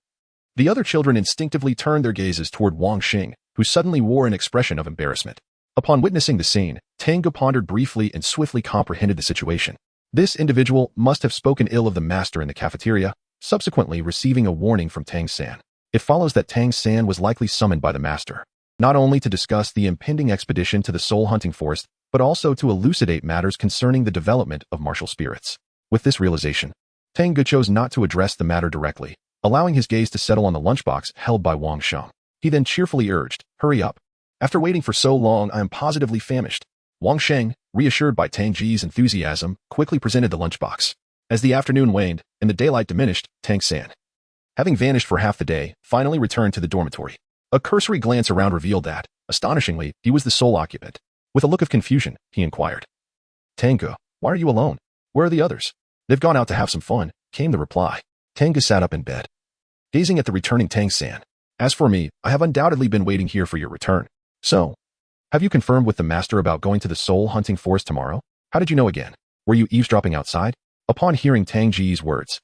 the other children instinctively turned their gazes toward Wang Xing, who suddenly wore an expression of embarrassment. Upon witnessing the scene, Tang Ge pondered briefly and swiftly comprehended the situation. This individual must have spoken ill of the master in the cafeteria, subsequently receiving a warning from Tang San. It follows that Tang San was likely summoned by the master, not only to discuss the impending expedition to the soul hunting forest, but also to elucidate matters concerning the development of martial spirits. With this realization, Tang Ge chose not to address the matter directly, allowing his gaze to settle on the lunchbox held by Wang Sheng. He then cheerfully urged, "Hurry up. After waiting for so long, I am positively famished." Wang Sheng, reassured by Tang Ge's enthusiasm, quickly presented the lunchbox. As the afternoon waned and the daylight diminished, Tang San, having vanished for half the day, finally returned to the dormitory. A cursory glance around revealed that, astonishingly, he was the sole occupant. With a look of confusion, he inquired, "Tang Ge, why are you alone? Where are the others?" "They've gone out to have some fun," came the reply. Tang Ge sat up in bed, gazing at the returning Tang San. "As for me, I have undoubtedly been waiting here for your return. So, have you confirmed with the master about going to the soul hunting forest tomorrow? How did you know again? Were you eavesdropping outside?" Upon hearing Tang Ge's words,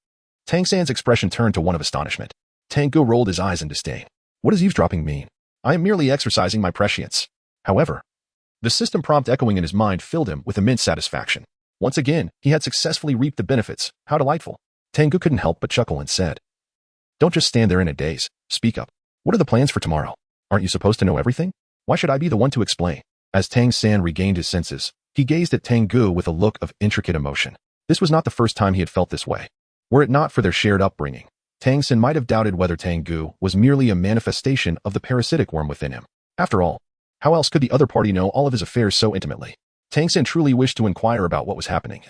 Tang San's expression turned to one of astonishment. Tang Ge rolled his eyes in disdain. "What does eavesdropping mean? I am merely exercising my prescience." However, the system prompt echoing in his mind filled him with immense satisfaction. Once again, he had successfully reaped the benefits. How delightful. Tang Ge couldn't help but chuckle and said, "Don't just stand there in a daze. Speak up. What are the plans for tomorrow? Aren't you supposed to know everything? Why should I be the one to explain?" As Tang San regained his senses, he gazed at Tang Ge with a look of intricate emotion. This was not the first time he had felt this way. Were it not for their shared upbringing, Tang San might have doubted whether Tang Ge was merely a manifestation of the parasitic worm within him. After all, how else could the other party know all of his affairs so intimately? Tang San truly wished to inquire about what was happening.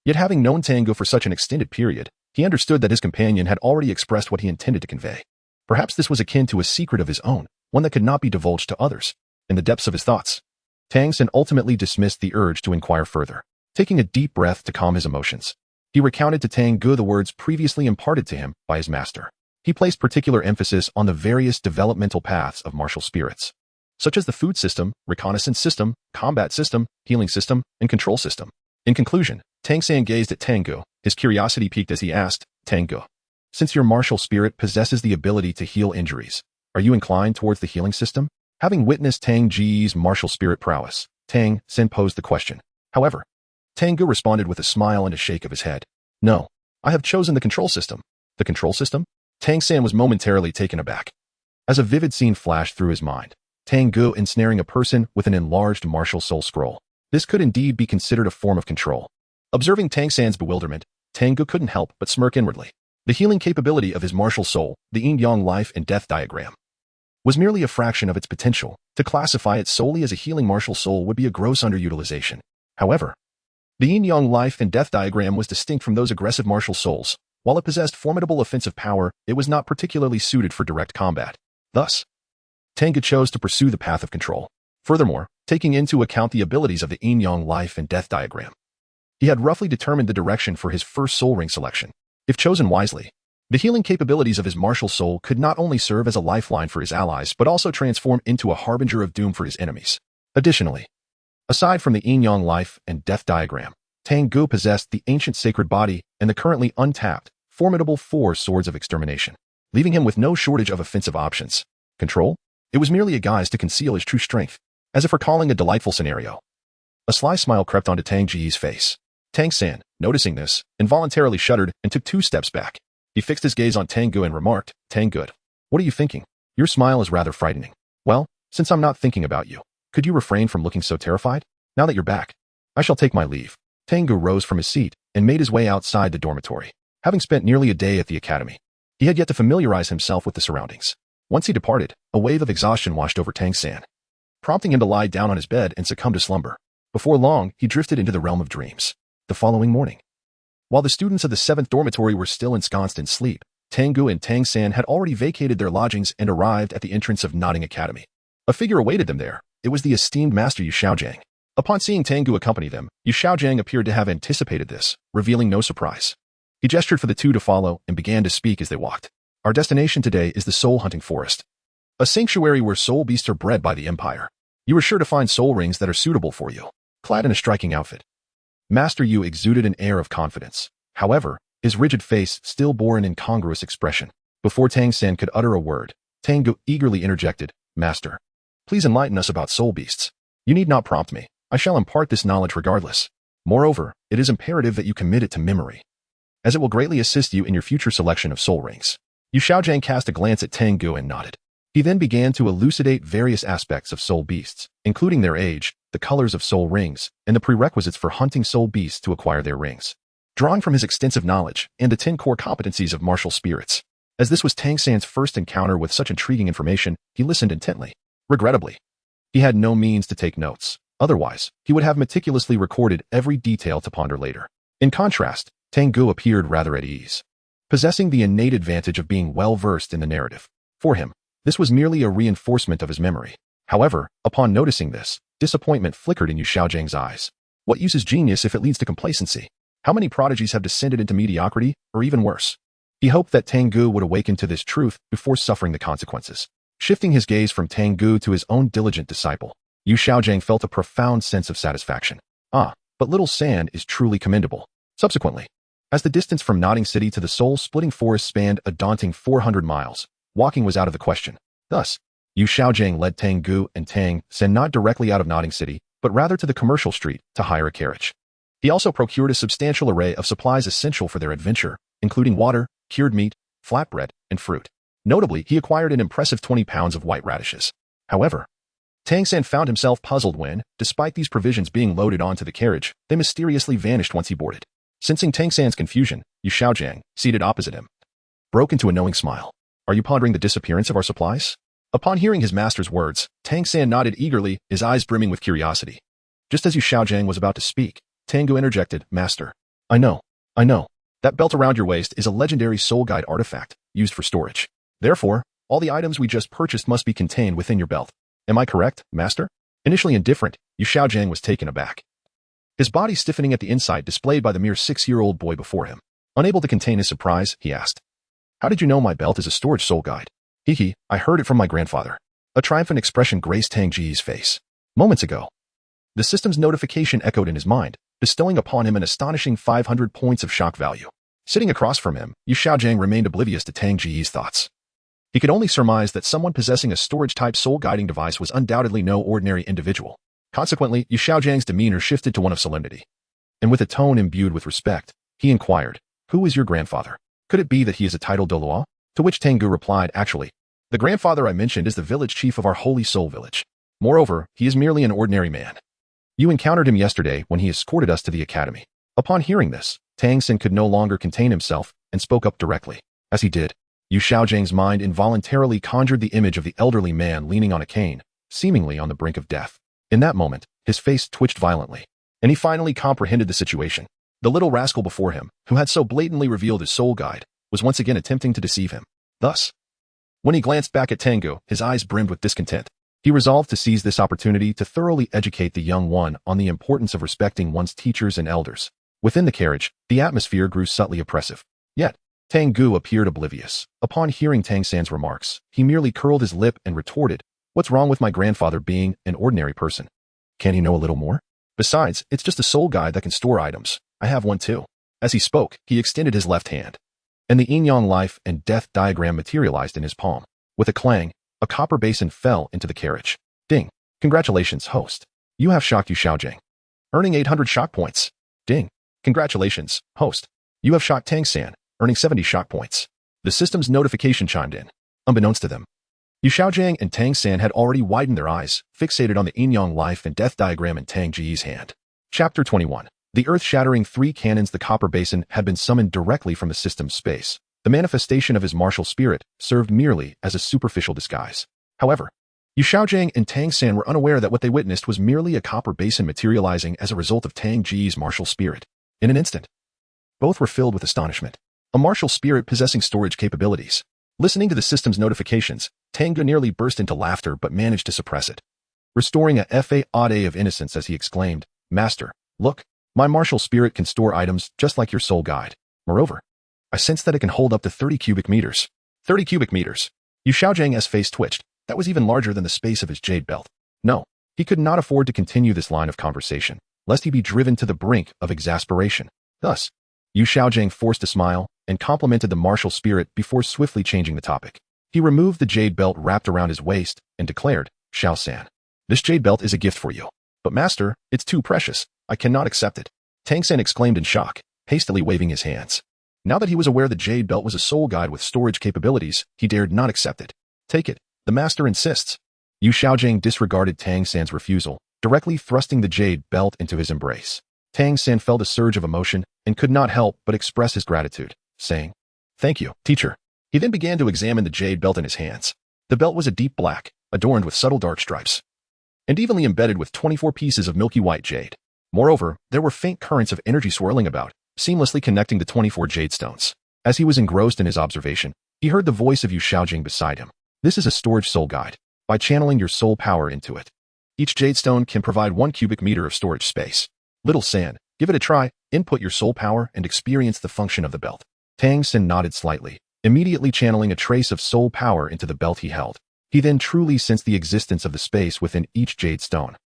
Yet having known Tang Ge for such an extended period, he understood that his companion had already expressed what he intended to convey. Perhaps this was akin to a secret of his own, one that could not be divulged to others. In the depths of his thoughts, Tang San ultimately dismissed the urge to inquire further. Taking a deep breath to calm his emotions, he recounted to Tang Ge the words previously imparted to him by his master. He placed particular emphasis on the various developmental paths of martial spirits, such as the food system, reconnaissance system, combat system, healing system, and control system. In conclusion, Tang San gazed at Tang Ge, his curiosity piqued as he asked, "Tang Ge, since your martial spirit possesses the ability to heal injuries, are you inclined towards the healing system?" Having witnessed Tang Ge's martial spirit prowess, Tang San posed the question. However, Tang Ge responded with a smile and a shake of his head. "No, I have chosen the control system." "The control system?" Tang San was momentarily taken aback, as a vivid scene flashed through his mind. Tang Ge ensnaring a person with an enlarged martial soul scroll. This could indeed be considered a form of control. Observing Tang San's bewilderment, Tang Ge couldn't help but smirk inwardly. The healing capability of his martial soul, the yin-yang life and death diagram, was merely a fraction of its potential. To classify it solely as a healing martial soul would be a gross underutilization. However, the yin-yang life and death diagram was distinct from those aggressive martial souls. While it possessed formidable offensive power, it was not particularly suited for direct combat. Thus, Tang Ge chose to pursue the path of control. Furthermore, taking into account the abilities of the yin-yang life and death diagram, he had roughly determined the direction for his first soul ring selection. If chosen wisely, the healing capabilities of his martial soul could not only serve as a lifeline for his allies but also transform into a harbinger of doom for his enemies. Additionally, aside from the yin-yang life and death diagram, Tang Ge possessed the ancient sacred body and the currently untapped, formidable 4 swords of extermination, leaving him with no shortage of offensive options. Control? It was merely a guise to conceal his true strength, as if recalling a delightful scenario. A sly smile crept onto Tang Ge's face. Tang San, noticing this, involuntarily shuddered and took 2 steps back. He fixed his gaze on Tang Ge and remarked, "Tang Ge, what are you thinking? Your smile is rather frightening." "Well, since I'm not thinking about you, could you refrain from looking so terrified? Now that you're back, I shall take my leave." Tang Ge rose from his seat and made his way outside the dormitory. Having spent nearly a day at the academy, he had yet to familiarize himself with the surroundings. Once he departed, a wave of exhaustion washed over Tang San, prompting him to lie down on his bed and succumb to slumber. Before long, he drifted into the realm of dreams. The following morning, while the students of the 7th dormitory were still ensconced in sleep, Tang Ge and Tang San had already vacated their lodgings and arrived at the entrance of Nodding Academy. A figure awaited them there. It was the esteemed Master Yu Xiaojiang. Upon seeing Tang Ge accompany them, Yu Xiaojiang appeared to have anticipated this, revealing no surprise. He gestured for the two to follow and began to speak as they walked. "Our destination today is the Soul Hunting Forest, a sanctuary where soul beasts are bred by the Empire. You are sure to find soul rings that are suitable for you." Clad in a striking outfit, Master Yu exuded an air of confidence. However, his rigid face still bore an incongruous expression. Before Tang San could utter a word, Tang Ge eagerly interjected, "Master, please enlighten us about soul beasts. You need not prompt me. I shall impart this knowledge regardless. Moreover, it is imperative that you commit it to memory, as it will greatly assist you in your future selection of soul rings." Yu Xiaojiang cast a glance at Tang Ge and nodded. He then began to elucidate various aspects of soul beasts, including their age, the colors of soul rings, and the prerequisites for hunting soul beasts to acquire their rings. Drawing from his extensive knowledge and the 10 core competencies of martial spirits, as this was Tang San's first encounter with such intriguing information, he listened intently. Regrettably, he had no means to take notes. Otherwise, he would have meticulously recorded every detail to ponder later. In contrast, Tang Ge appeared rather at ease, possessing the innate advantage of being well-versed in the narrative. For him, this was merely a reinforcement of his memory. However, upon noticing this, disappointment flickered in Yu Xiaojiang's eyes. What use is genius if it leads to complacency? How many prodigies have descended into mediocrity, or even worse? He hoped that Tang Ge would awaken to this truth before suffering the consequences. Shifting his gaze from Tang Ge to his own diligent disciple, Yu Xiaojiang felt a profound sense of satisfaction. "Ah, but little San is truly commendable." Subsequently, as the distance from Nodding City to the soul-splitting forest spanned a daunting 400 miles, walking was out of the question. Thus, Yu Xiaojiang led Tang Ge and Tang San not directly out of Nodding City, but rather to the commercial street to hire a carriage. He also procured a substantial array of supplies essential for their adventure, including water, cured meat, flatbread, and fruit. Notably, he acquired an impressive 20 pounds of white radishes. However, Tang San found himself puzzled when, despite these provisions being loaded onto the carriage, they mysteriously vanished once he boarded. Sensing Tang San's confusion, Yu Xiaojiang, seated opposite him, broke into a knowing smile. "Are you pondering the disappearance of our supplies?" Upon hearing his master's words, Tang San nodded eagerly, his eyes brimming with curiosity. Just as Yu Xiaojiang was about to speak, Tang Ge interjected, "Master, I know. That belt around your waist is a legendary soul guide artifact, used for storage. Therefore, all the items we just purchased must be contained within your belt. Am I correct, Master?" Initially indifferent, Yu Xiaojiang was taken aback, his body stiffening at the insight displayed by the mere 6-year-old boy before him. Unable to contain his surprise, he asked, "How did you know my belt is a storage soul guide?" I heard it from my grandfather." A triumphant expression graced Tang Ge's face. Moments ago, the system's notification echoed in his mind, bestowing upon him an astonishing 500 points of shock value. Sitting across from him, Yu Xiaojiang remained oblivious to Tang Ge's thoughts. He could only surmise that someone possessing a storage-type soul-guiding device was undoubtedly no ordinary individual. Consequently, Yu Xiaojiang's demeanor shifted to one of solemnity. And with a tone imbued with respect, he inquired, "Who is your grandfather? Could it be that he is a titled Douluo?" To which Tang Ge replied, "Actually, the grandfather I mentioned is the village chief of our Holy Soul Village. Moreover, he is merely an ordinary man. You encountered him yesterday when he escorted us to the academy." Upon hearing this, Tang San could no longer contain himself and spoke up directly. As he did, Yu Xiaojing's mind involuntarily conjured the image of the elderly man leaning on a cane, seemingly on the brink of death. In that moment, his face twitched violently, and he finally comprehended the situation. The little rascal before him, who had so blatantly revealed his soul guide, was once again attempting to deceive him. Thus, when he glanced back at Tang Ge, his eyes brimmed with discontent. He resolved to seize this opportunity to thoroughly educate the young one on the importance of respecting one's teachers and elders. Within the carriage, the atmosphere grew subtly oppressive. Yet, Tang Ge appeared oblivious. Upon hearing Tang San's remarks, he merely curled his lip and retorted, "What's wrong with my grandfather being an ordinary person? Can't he know a little more? Besides, it's just a soul guide that can store items. I have one too." As he spoke, he extended his left hand, and the yin-yang life and death diagram materialized in his palm. With a clang, a copper basin fell into the carriage. Ding. Congratulations, host. You have shocked Yu Xiaojing, earning 800 shock points. Ding. Congratulations, host. You have shocked Tang San, earning 70 shock points. The system's notification chimed in. Unbeknownst to them, Yu Xiaojing and Tang San had already widened their eyes, fixated on the yin-yang life and death diagram in Tang Ge's hand. Chapter 21. The earth-shattering three cannons. The copper basin had been summoned directly from the system's space. The manifestation of his martial spirit served merely as a superficial disguise. However, Yu Xiaojing and Tang San were unaware that what they witnessed was merely a copper basin materializing as a result of Tang Ge's martial spirit. In an instant, both were filled with astonishment. A martial spirit possessing storage capabilities. Listening to the system's notifications, Tang Ge nearly burst into laughter but managed to suppress it. Restoring a fa-ade of innocence as he exclaimed, "Master, look, my martial spirit can store items just like your soul guide. Moreover, I sense that it can hold up to 30 cubic meters. 30 cubic meters. Yu Xiaojing's face twitched. That was even larger than the space of his jade belt. No, he could not afford to continue this line of conversation, lest he be driven to the brink of exasperation. Thus, Yu Xiaojing forced a smile and complimented the martial spirit before swiftly changing the topic. He removed the jade belt wrapped around his waist and declared, "Xiao San, this jade belt is a gift for you. But master, it's too precious. I cannot accept it." Tang San exclaimed in shock, hastily waving his hands. Now that he was aware the jade belt was a soul guide with storage capabilities, he dared not accept it. "Take it. The master insists." Yu Xiaojing disregarded Tang San's refusal, directly thrusting the jade belt into his embrace. Tang San felt a surge of emotion and could not help but express his gratitude, saying, "Thank you, teacher." He then began to examine the jade belt in his hands. The belt was a deep black, adorned with subtle dark stripes, and evenly embedded with 24 pieces of milky white jade. Moreover, there were faint currents of energy swirling about, seamlessly connecting the 24 jade stones. As he was engrossed in his observation, he heard the voice of Yu Xiaojing beside him. "This is a storage soul guide. By channeling your soul power into it, each jade stone can provide 1 cubic meter of storage space. Little San, give it a try, input your soul power and experience the function of the belt." Tang San nodded slightly, immediately channeling a trace of soul power into the belt he held. He then truly sensed the existence of the space within each jade stone.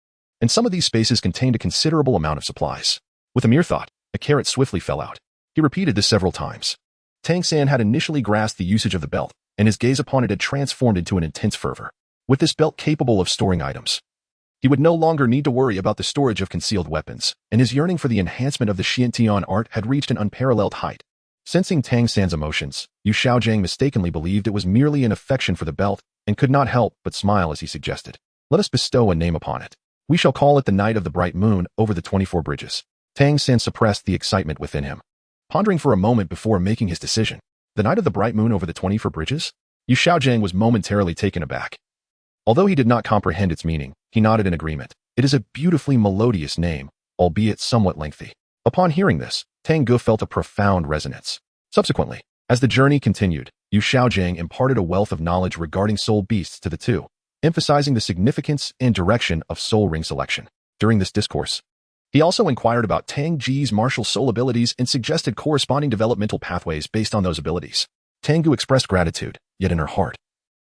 And some of these spaces contained a considerable amount of supplies. With a mere thought, a carrot swiftly fell out. He repeated this several times. Tang San had initially grasped the usage of the belt, and his gaze upon it had transformed into an intense fervor. With this belt capable of storing items, he would no longer need to worry about the storage of concealed weapons, and his yearning for the enhancement of the Xiantian art had reached an unparalleled height. Sensing Tang San's emotions, Yu Xiaojing mistakenly believed it was merely an affection for the belt and could not help but smile as he suggested, "Let us bestow a name upon it. We shall call it the Night of the Bright Moon over the 24 bridges." Tang San suppressed the excitement within him, pondering for a moment before making his decision. The Night of the Bright Moon over the 24 bridges? Yu Xiaojing was momentarily taken aback. Although he did not comprehend its meaning, he nodded in agreement. It is a beautifully melodious name, albeit somewhat lengthy. Upon hearing this, Tang Ge felt a profound resonance. Subsequently, as the journey continued, Yu Xiaojing imparted a wealth of knowledge regarding soul beasts to the two, emphasizing the significance and direction of soul ring selection. During this discourse, he also inquired about Tang Ge's martial soul abilities and suggested corresponding developmental pathways based on those abilities. Tang Ge expressed gratitude, yet in her heart,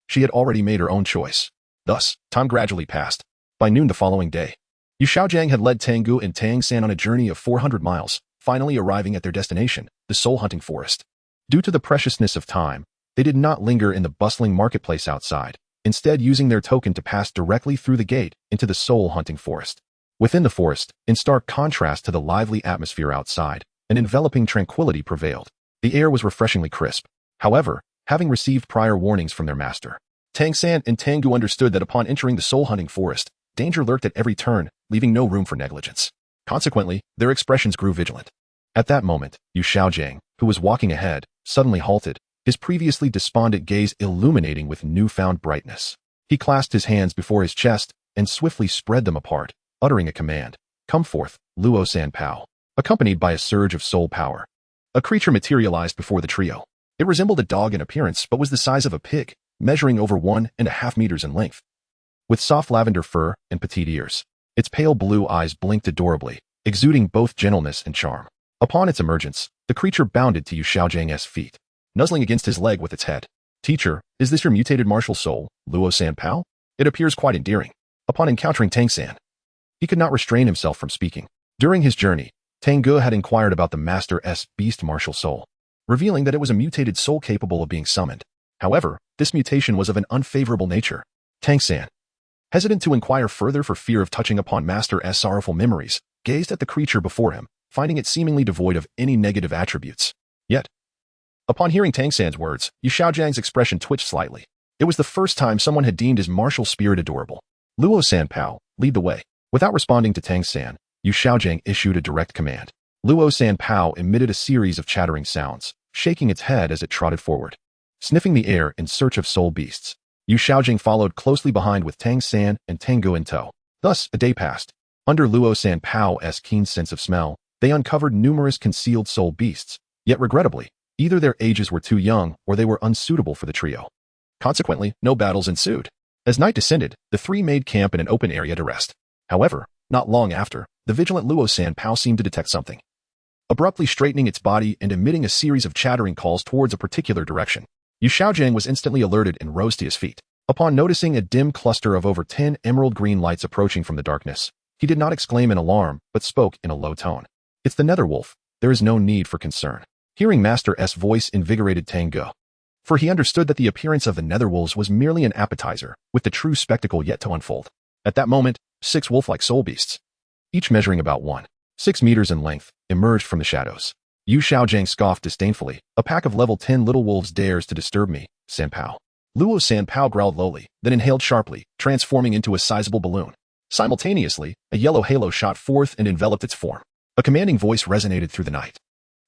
she had already made her own choice. Thus, time gradually passed. By noon the following day, Yu Xiaojing had led Tang Ge and Tang San on a journey of 400 miles, finally arriving at their destination, the soul hunting forest. Due to the preciousness of time, they did not linger in the bustling marketplace outside, instead using their token to pass directly through the gate into the soul hunting forest. Within the forest, in stark contrast to the lively atmosphere outside, an enveloping tranquility prevailed. The air was refreshingly crisp. However, having received prior warnings from their master, Tang San and Tang Ge understood that upon entering the soul hunting forest, danger lurked at every turn, leaving no room for negligence. Consequently, their expressions grew vigilant. At that moment, Yu Xiaojing, who was walking ahead, suddenly halted, his previously despondent gaze illuminating with newfound brightness. He clasped his hands before his chest and swiftly spread them apart, uttering a command. "Come forth, Luo Sanpao," accompanied by a surge of soul power. A creature materialized before the trio. It resembled a dog in appearance but was the size of a pig, measuring over 1.5 meters in length. With soft lavender fur and petite ears, its pale blue eyes blinked adorably, exuding both gentleness and charm. Upon its emergence, the creature bounded to Yu Xiaojiang's feet, nuzzling against his leg with its head. "Teacher, is this your mutated martial soul, Luo Sanpao? It appears quite endearing." Upon encountering Tang San, he could not restrain himself from speaking. During his journey, Tang Ge had inquired about the Master's beast martial soul, revealing that it was a mutated soul capable of being summoned. However, this mutation was of an unfavorable nature. Tang San, hesitant to inquire further for fear of touching upon Master's sorrowful memories, gazed at the creature before him, finding it seemingly devoid of any negative attributes. Yet, upon hearing Tang San's words, Yu Xiaojiang's expression twitched slightly. It was the first time someone had deemed his martial spirit adorable. "Luo Sanpao, lead the way." Without responding to Tang San, Yu Xiaojiang issued a direct command. Luo Sanpao emitted a series of chattering sounds, shaking its head as it trotted forward, sniffing the air in search of soul beasts. Yu Xiaojiang followed closely behind with Tang San and Tang Ge in tow. Thus, a day passed. Under Luo Sanpao's keen sense of smell, they uncovered numerous concealed soul beasts, yet regrettably, either their ages were too young or they were unsuitable for the trio. Consequently, no battles ensued. As night descended, the three made camp in an open area to rest. However, not long after, the vigilant Luo Sanpao seemed to detect something. Abruptly straightening its body and emitting a series of chattering calls towards a particular direction, Yu Xiaojiang was instantly alerted and rose to his feet. Upon noticing a dim cluster of over 10 emerald green lights approaching from the darkness, he did not exclaim in alarm, but spoke in a low tone. "It's the nether wolf. There is no need for concern." Hearing Master's voice invigorated Tang Ge, for he understood that the appearance of the netherwolves was merely an appetizer, with the true spectacle yet to unfold. At that moment, 6 wolf-like soul beasts, each measuring about 1.6 meters in length, emerged from the shadows. Yu Xiaojiang scoffed disdainfully. "A pack of level 10 little wolves dares to disturb me, Sanpao." Luo Sanpao growled lowly, then inhaled sharply, transforming into a sizable balloon. Simultaneously, a yellow halo shot forth and enveloped its form. A commanding voice resonated through the night.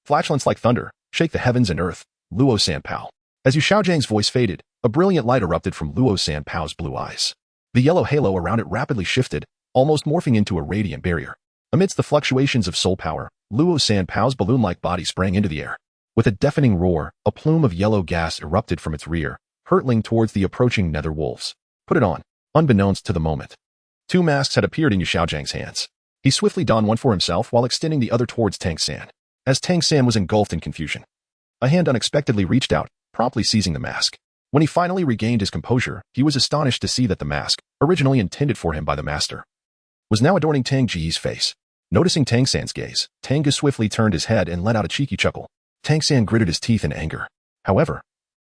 "Flatulence like thunder, shake the heavens and earth, Luo Sanpao." As Yu Xiaojiang's voice faded, a brilliant light erupted from Luo Sanpao's blue eyes. The yellow halo around it rapidly shifted, almost morphing into a radiant barrier. Amidst the fluctuations of soul power, Luo Sanpao's balloon-like body sprang into the air. With a deafening roar, a plume of yellow gas erupted from its rear, hurtling towards the approaching nether wolves. "Put it on." Unbeknownst to the moment, 2 masks had appeared in Yu Xiaojiang's hands. He swiftly donned one for himself while extending the other towards Tang San. As Tang San was engulfed in confusion, a hand unexpectedly reached out, promptly seizing the mask. When he finally regained his composure, he was astonished to see that the mask, originally intended for him by the master, was now adorning Tang Ge's face. Noticing Tang San's gaze, Tang Ge swiftly turned his head and let out a cheeky chuckle. Tang San gritted his teeth in anger. However,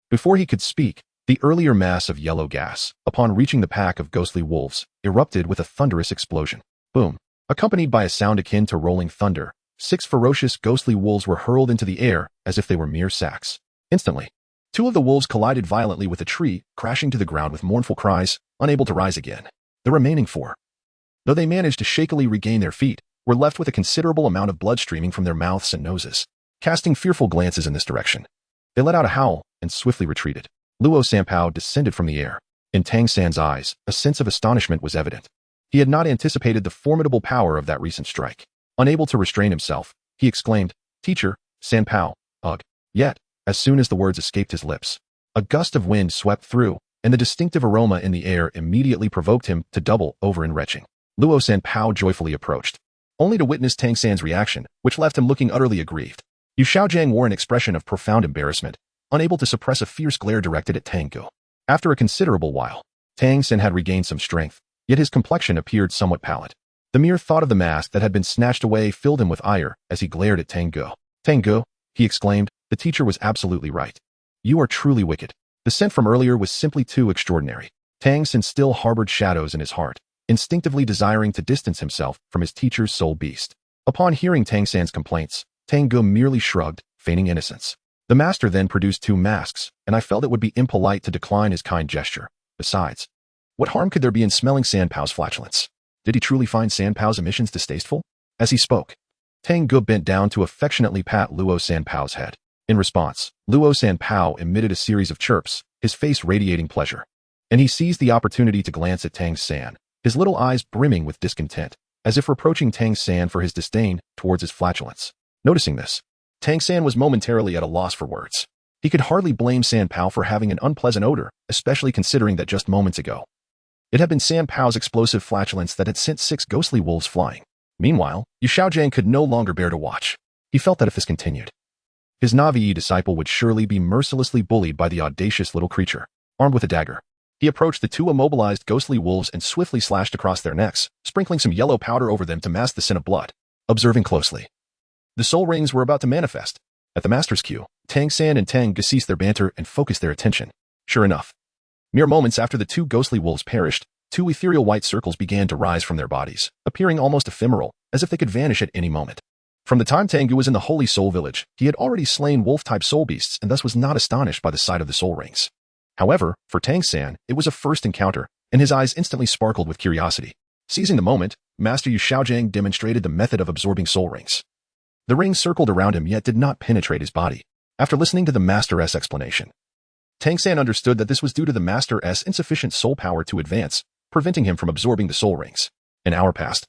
before he could speak, the earlier mass of yellow gas, upon reaching the pack of ghostly wolves, erupted with a thunderous explosion. Boom! Accompanied by a sound akin to rolling thunder, 6 ferocious ghostly wolves were hurled into the air as if they were mere sacks. Instantly, 2 of the wolves collided violently with a tree, crashing to the ground with mournful cries, unable to rise again. The remaining 4, though they managed to shakily regain their feet, were left with a considerable amount of blood streaming from their mouths and noses. Casting fearful glances in this direction, they let out a howl and swiftly retreated. Luo Sanpao descended from the air. In Tang San's eyes, a sense of astonishment was evident. He had not anticipated the formidable power of that recent strike. Unable to restrain himself, he exclaimed, "Teacher, Sanpao, ugh." Yet, as soon as the words escaped his lips, a gust of wind swept through, and the distinctive aroma in the air immediately provoked him to double over in retching. Luo Sanpao joyfully approached, only to witness Tang San's reaction, which left him looking utterly aggrieved. Yu Xiaojiang wore an expression of profound embarrassment, unable to suppress a fierce glare directed at Tang Ge. After a considerable while, Tang San had regained some strength, yet his complexion appeared somewhat pallid. The mere thought of the mask that had been snatched away filled him with ire as he glared at Tang Ge. "Tang Ge," he exclaimed, "the teacher was absolutely right. You are truly wicked." The scent from earlier was simply too extraordinary. Tang San still harbored shadows in his heart, instinctively desiring to distance himself from his teacher's soul beast. Upon hearing Tang San's complaints, Tang Ge merely shrugged, feigning innocence. The master then produced 2 masks, and I felt it would be impolite to decline his kind gesture. Besides, what harm could there be in smelling Sanpao's flatulence? Did he truly find Sanpao's emissions distasteful? As he spoke, Tang Ge bent down to affectionately pat Luo Sanpao's head. In response, Luo Sanpao emitted a series of chirps, his face radiating pleasure. And he seized the opportunity to glance at Tang San, his little eyes brimming with discontent, as if reproaching Tang San for his disdain towards his flatulence. Noticing this, Tang San was momentarily at a loss for words. He could hardly blame Sanpao for having an unpleasant odor, especially considering that just moments ago, it had been Sanpao's explosive flatulence that had sent 6 ghostly wolves flying. Meanwhile, Yu Xiaojiang could no longer bear to watch. He felt that if this continued, his Navi disciple would surely be mercilessly bullied by the audacious little creature. Armed with a dagger, he approached the 2 immobilized ghostly wolves and swiftly slashed across their necks, sprinkling some yellow powder over them to mask the sin of blood. Observing closely, the soul rings were about to manifest. At the master's cue, Tang San and Tang Ge ceased their banter and focused their attention. Sure enough, mere moments after the 2 ghostly wolves perished, 2 ethereal white circles began to rise from their bodies, appearing almost ephemeral, as if they could vanish at any moment. From the time Tang Ge was in the Holy Soul Village, he had already slain wolf-type soul beasts and thus was not astonished by the sight of the soul rings. However, for Tang San, it was a first encounter, and his eyes instantly sparkled with curiosity. Seizing the moment, Master Yu Xiaojiang demonstrated the method of absorbing soul rings. The rings circled around him yet did not penetrate his body. After listening to the Master's explanation, Tang San understood that this was due to the Master's insufficient soul power to advance, preventing him from absorbing the soul rings. An hour passed,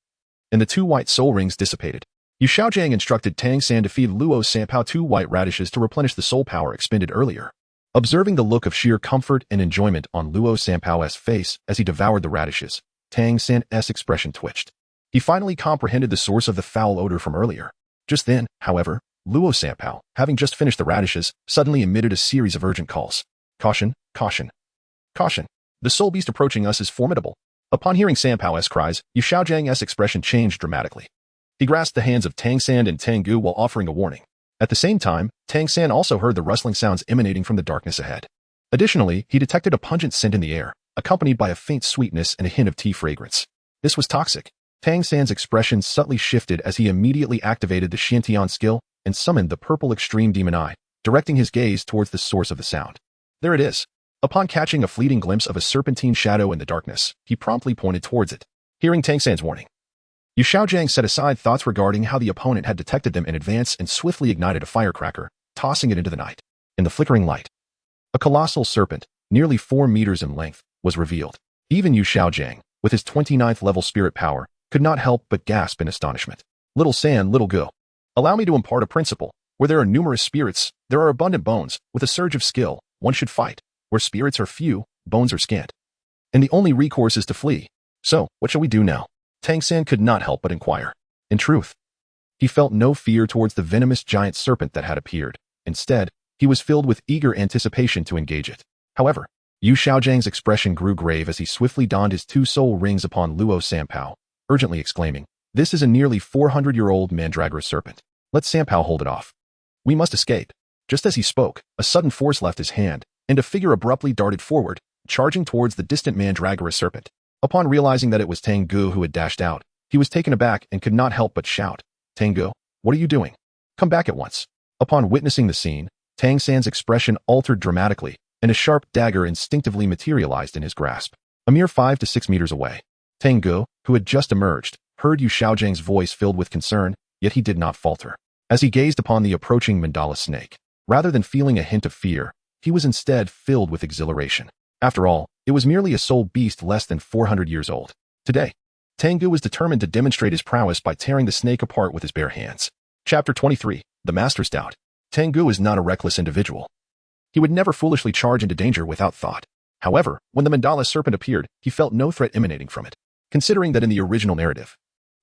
and the 2 white soul rings dissipated. Yu Xiaojiang instructed Tang San to feed Luo Sanpao 2 white radishes to replenish the soul power expended earlier. Observing the look of sheer comfort and enjoyment on Luo Sanpao's face as he devoured the radishes, Tang San's expression twitched. He finally comprehended the source of the foul odor from earlier. Just then, however, Luo Sanpao, having just finished the radishes, suddenly emitted a series of urgent calls. Caution, caution, caution. The soul beast approaching us is formidable. Upon hearing Sanpao's cries, Yu Xiaojiang's expression changed dramatically. He grasped the hands of Tang San and Tang Ge while offering a warning. At the same time, Tang San also heard the rustling sounds emanating from the darkness ahead. Additionally, he detected a pungent scent in the air, accompanied by a faint sweetness and a hint of tea fragrance. This was toxic. Tang San's expression subtly shifted as he immediately activated the Xiantian skill and summoned the purple extreme demon eye, directing his gaze towards the source of the sound. There it is. Upon catching a fleeting glimpse of a serpentine shadow in the darkness, he promptly pointed towards it. Hearing Tang San's warning, Yu Xiaojiang set aside thoughts regarding how the opponent had detected them in advance and swiftly ignited a firecracker, tossing it into the night. In the flickering light, a colossal serpent, nearly 4 meters in length, was revealed. Even Yu Xiaojiang, with his 29th level spirit power, could not help but gasp in astonishment. Little San, little Ge, allow me to impart a principle. Where there are numerous spirits, there are abundant bones. With a surge of skill, one should fight. Where spirits are few, bones are scant. And the only recourse is to flee. So, what shall we do now? Tang San could not help but inquire. In truth, he felt no fear towards the venomous giant serpent that had appeared. Instead, he was filled with eager anticipation to engage it. However, Yu Xiaojiang's expression grew grave as he swiftly donned his 2 soul rings upon Luo Sanpao, urgently exclaiming, "This is a nearly 400-year-old mandragora serpent. Let Sanpao hold it off. We must escape." Just as he spoke, a sudden force left his hand, and a figure abruptly darted forward, charging towards the distant mandragora serpent. Upon realizing that it was Tang Ge who had dashed out, he was taken aback and could not help but shout, "Tang Ge, what are you doing? Come back at once." Upon witnessing the scene, Tang San's expression altered dramatically, and a sharp dagger instinctively materialized in his grasp. A mere 5 to 6 meters away, Tang Ge, who had just emerged, heard Yu Xiaojiang's voice filled with concern, yet he did not falter. As he gazed upon the approaching mandala snake, rather than feeling a hint of fear, he was instead filled with exhilaration. After all, it was merely a soul beast less than 400 years old. Today, Tang Ge was determined to demonstrate his prowess by tearing the snake apart with his bare hands. Chapter 23, The Master's Doubt. Tang Ge is not a reckless individual. He would never foolishly charge into danger without thought. However, when the mandala serpent appeared, he felt no threat emanating from it. Considering that in the original narrative,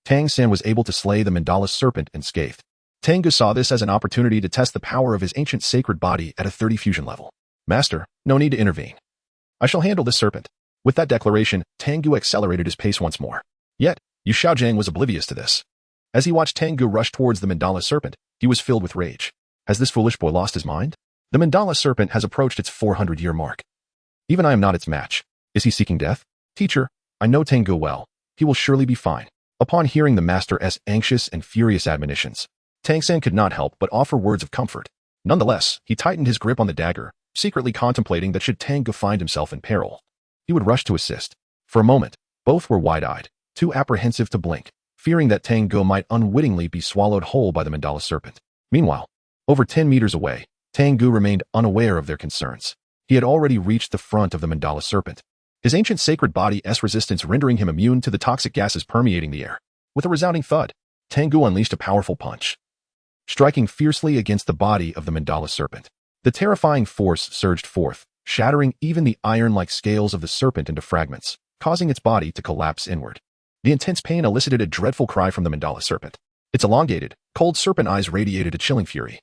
Tang San was able to slay the mandala serpent unscathed, Tang Ge saw this as an opportunity to test the power of his ancient sacred body at a 30 fusion level. "Master, no need to intervene. I shall handle this serpent." With that declaration, Tang Ge accelerated his pace once more. Yet, Yu Xiaojiang was oblivious to this. As he watched Tang Ge rush towards the mandala serpent, he was filled with rage. Has this foolish boy lost his mind? The mandala serpent has approached its 400-year mark. Even I am not its match. Is he seeking death? Teacher, I know Tang Ge well. He will surely be fine. Upon hearing the master's anxious and furious admonitions, Tang San could not help but offer words of comfort. Nonetheless, he tightened his grip on the dagger, secretly contemplating that should Tang Ge find himself in peril, he would rush to assist. For a moment, both were wide-eyed, too apprehensive to blink, fearing that Tang Ge might unwittingly be swallowed whole by the mandala serpent. Meanwhile, over 10 meters away, Tang Ge remained unaware of their concerns. He had already reached the front of the mandala serpent, his ancient sacred body's resistance rendering him immune to the toxic gases permeating the air. With a resounding thud, Tang Ge unleashed a powerful punch, striking fiercely against the body of the mandala serpent. The terrifying force surged forth, shattering even the iron-like scales of the serpent into fragments, causing its body to collapse inward. The intense pain elicited a dreadful cry from the mandala serpent. Its elongated, cold serpent eyes radiated a chilling fury,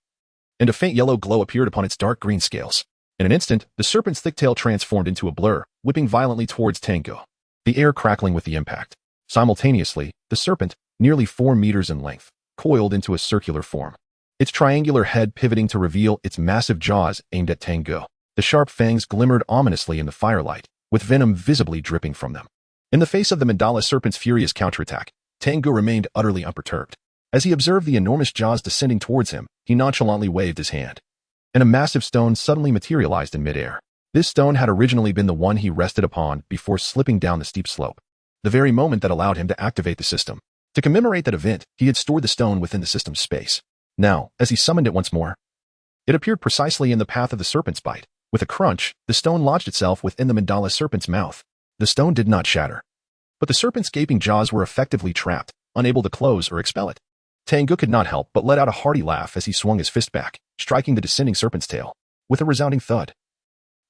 and a faint yellow glow appeared upon its dark green scales. In an instant, the serpent's thick tail transformed into a blur, whipping violently towards Tang Ge, the air crackling with the impact. Simultaneously, the serpent, nearly 4 meters in length, coiled into a circular form, its triangular head pivoting to reveal its massive jaws aimed at Tang Ge. The sharp fangs glimmered ominously in the firelight, with venom visibly dripping from them. In the face of the mandala serpent's furious counterattack, Tang Ge remained utterly unperturbed. As he observed the enormous jaws descending towards him, he nonchalantly waved his hand, and a massive stone suddenly materialized in midair. This stone had originally been the one he rested upon before slipping down the steep slope, the very moment that allowed him to activate the system. To commemorate that event, he had stored the stone within the system's space. Now, as he summoned it once more, it appeared precisely in the path of the serpent's bite. With a crunch, the stone lodged itself within the mandala serpent's mouth. The stone did not shatter, but the serpent's gaping jaws were effectively trapped, unable to close or expel it. Tang Ge could not help but let out a hearty laugh as he swung his fist back, striking the descending serpent's tail. With a resounding thud,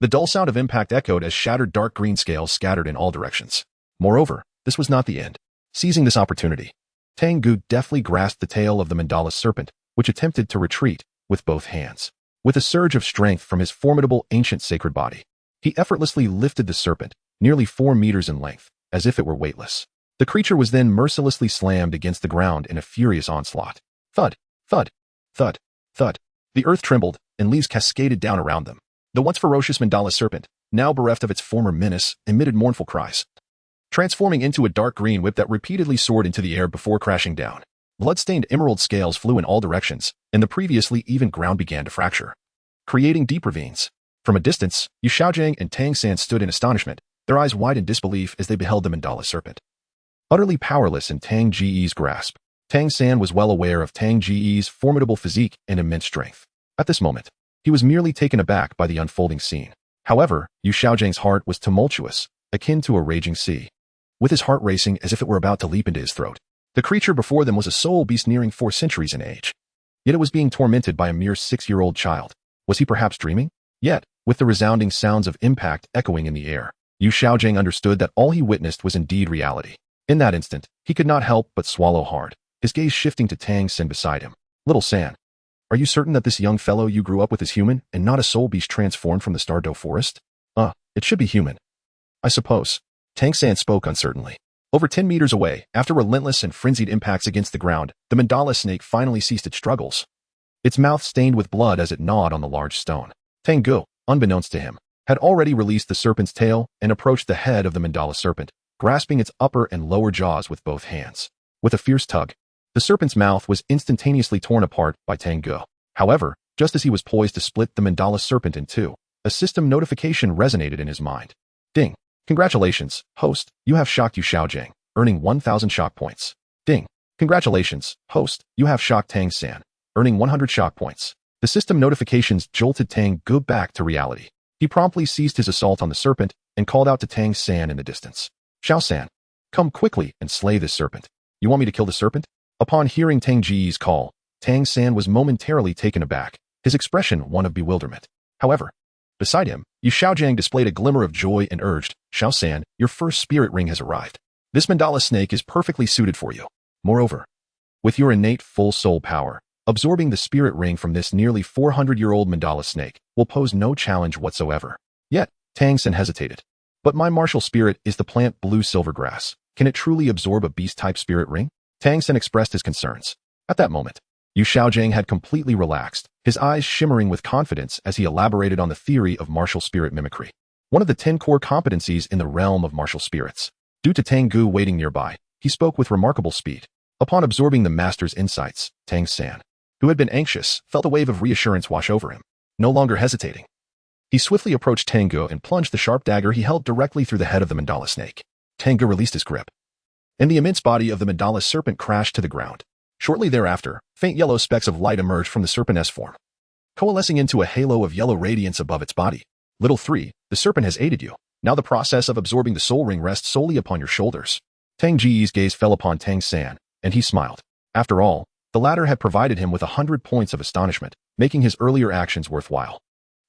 the dull sound of impact echoed as shattered dark green scales scattered in all directions. Moreover, this was not the end. Seizing this opportunity, Tang Ge deftly grasped the tail of the mandala serpent, which attempted to retreat, with both hands. With a surge of strength from his formidable ancient sacred body, he effortlessly lifted the serpent, nearly 4 meters in length, as if it were weightless. The creature was then mercilessly slammed against the ground in a furious onslaught. Thud, thud, thud, thud. The earth trembled, and leaves cascaded down around them. The once ferocious mandala serpent, now bereft of its former menace, emitted mournful cries, transforming into a dark green whip that repeatedly soared into the air before crashing down. Blood-stained emerald scales flew in all directions, and the previously even ground began to fracture, creating deep ravines. From a distance, Yu Xiaojing and Tang San stood in astonishment, their eyes wide in disbelief as they beheld the mandala serpent, utterly powerless in Tang Ge's grasp. Tang San was well aware of Tang Ge's formidable physique and immense strength. At this moment, he was merely taken aback by the unfolding scene. However, Yu Xiaojing's heart was tumultuous, akin to a raging sea, with his heart racing as if it were about to leap into his throat. The creature before them was a soul beast nearing 4 centuries in age, yet it was being tormented by a mere 6-year-old child. Was he perhaps dreaming? Yet, with the resounding sounds of impact echoing in the air, Yu Xiaojing understood that all he witnessed was indeed reality. In that instant, he could not help but swallow hard, his gaze shifting to Tang San beside him. Little San, are you certain that this young fellow you grew up with is human and not a soul beast transformed from the Stardow forest? It should be human, I suppose. Tang San spoke uncertainly. Over 10 meters away, after relentless and frenzied impacts against the ground, the mandala snake finally ceased its struggles, its mouth stained with blood as it gnawed on the large stone. Tang Ge, unbeknownst to him, had already released the serpent's tail and approached the head of the mandala serpent, grasping its upper and lower jaws with both hands. With a fierce tug, the serpent's mouth was instantaneously torn apart by Tang Ge. However, just as he was poised to split the mandala serpent in two, a system notification resonated in his mind. Ding. Congratulations, host, you have shocked Yu Xiaojing, earning 1,000 shock points. Ding. Congratulations, host, you have shocked Tang San, earning 100 shock points. The system notifications jolted Tang Ge back to reality. He promptly ceased his assault on the serpent and called out to Tang San in the distance. Xiao San, come quickly and slay this serpent. You want me to kill the serpent? Upon hearing Tang Ge's call, Tang San was momentarily taken aback, his expression one of bewilderment. However, beside him, Yu Xiaojing displayed a glimmer of joy and urged, Xiao San, your first spirit ring has arrived. This mandala snake is perfectly suited for you. Moreover, with your innate full soul power, absorbing the spirit ring from this nearly 400-year-old mandala snake will pose no challenge whatsoever. Yet, Tang San hesitated. But my martial spirit is the plant blue silvergrass. Can it truly absorb a beast-type spirit ring? Tang San expressed his concerns. At that moment, Yu Xiaojing had completely relaxed, his eyes shimmering with confidence as he elaborated on the theory of martial spirit mimicry, one of the 10 core competencies in the realm of martial spirits. Due to Tang Ge waiting nearby, he spoke with remarkable speed. Upon absorbing the master's insights, Tang San, who had been anxious, felt a wave of reassurance wash over him. No longer hesitating, he swiftly approached Tang Ge and plunged the sharp dagger he held directly through the head of the mandala snake. Tang Ge released his grip, and the immense body of the mandala serpent crashed to the ground. Shortly thereafter, faint yellow specks of light emerged from the serpent's form, coalescing into a halo of yellow radiance above its body. Little 3, the serpent has aided you. Now the process of absorbing the soul ring rests solely upon your shoulders. Tang Ge's gaze fell upon Tang San, and he smiled. After all, the latter had provided him with 100 points of astonishment, making his earlier actions worthwhile.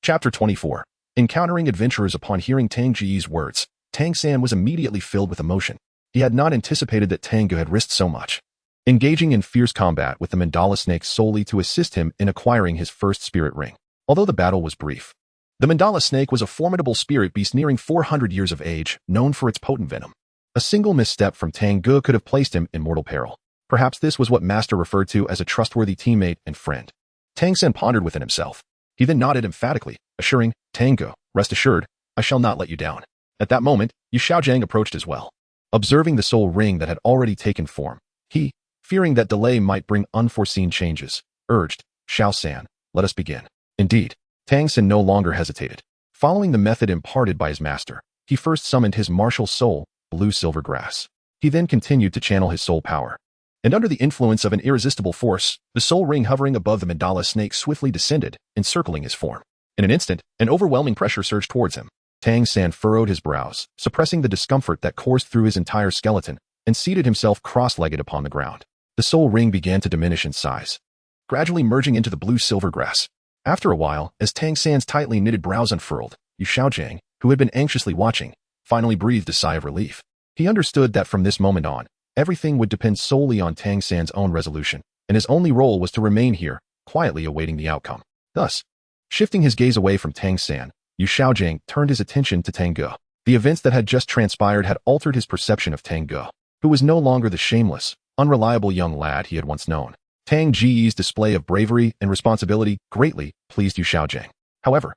Chapter 24. Encountering adventurers. Upon hearing Tang Ge's words, Tang San was immediately filled with emotion. He had not anticipated that Tang Ge had risked so much, engaging in fierce combat with the mandala snake solely to assist him in acquiring his first spirit ring. Although the battle was brief, the mandala snake was a formidable spirit beast nearing 400 years of age, known for its potent venom. A single misstep from Tang Ge could have placed him in mortal peril. Perhaps this was what Master referred to as a trustworthy teammate and friend. Tang San pondered within himself. He then nodded emphatically, assuring, Tang Ge, rest assured, I shall not let you down. At that moment, Yu Xiaojiang approached as well. Observing the soul ring that had already taken form, he, fearing that delay might bring unforeseen changes, urged, Xiao San, let us begin. Indeed, Tang San no longer hesitated. Following the method imparted by his master, he first summoned his martial soul, Blue Silver Grass. He then continued to channel his soul power. And under the influence of an irresistible force, the soul ring hovering above the mandala snake swiftly descended, encircling his form. In an instant, an overwhelming pressure surged towards him. Tang San furrowed his brows, suppressing the discomfort that coursed through his entire skeleton, and seated himself cross-legged upon the ground. The soul ring began to diminish in size, gradually merging into the blue-silver grass. After a while, as Tang San's tightly knitted brows unfurled, Yu Xiaojiang, who had been anxiously watching, finally breathed a sigh of relief. He understood that from this moment on, everything would depend solely on Tang San's own resolution, and his only role was to remain here, quietly awaiting the outcome. Thus, shifting his gaze away from Tang San, Yu Xiaojiang turned his attention to Tang Ge. The events that had just transpired had altered his perception of Tang Ge, who was no longer the shameless, unreliable young lad he had once known. Tang Ge's display of bravery and responsibility greatly pleased Yu Xiaojiang. However,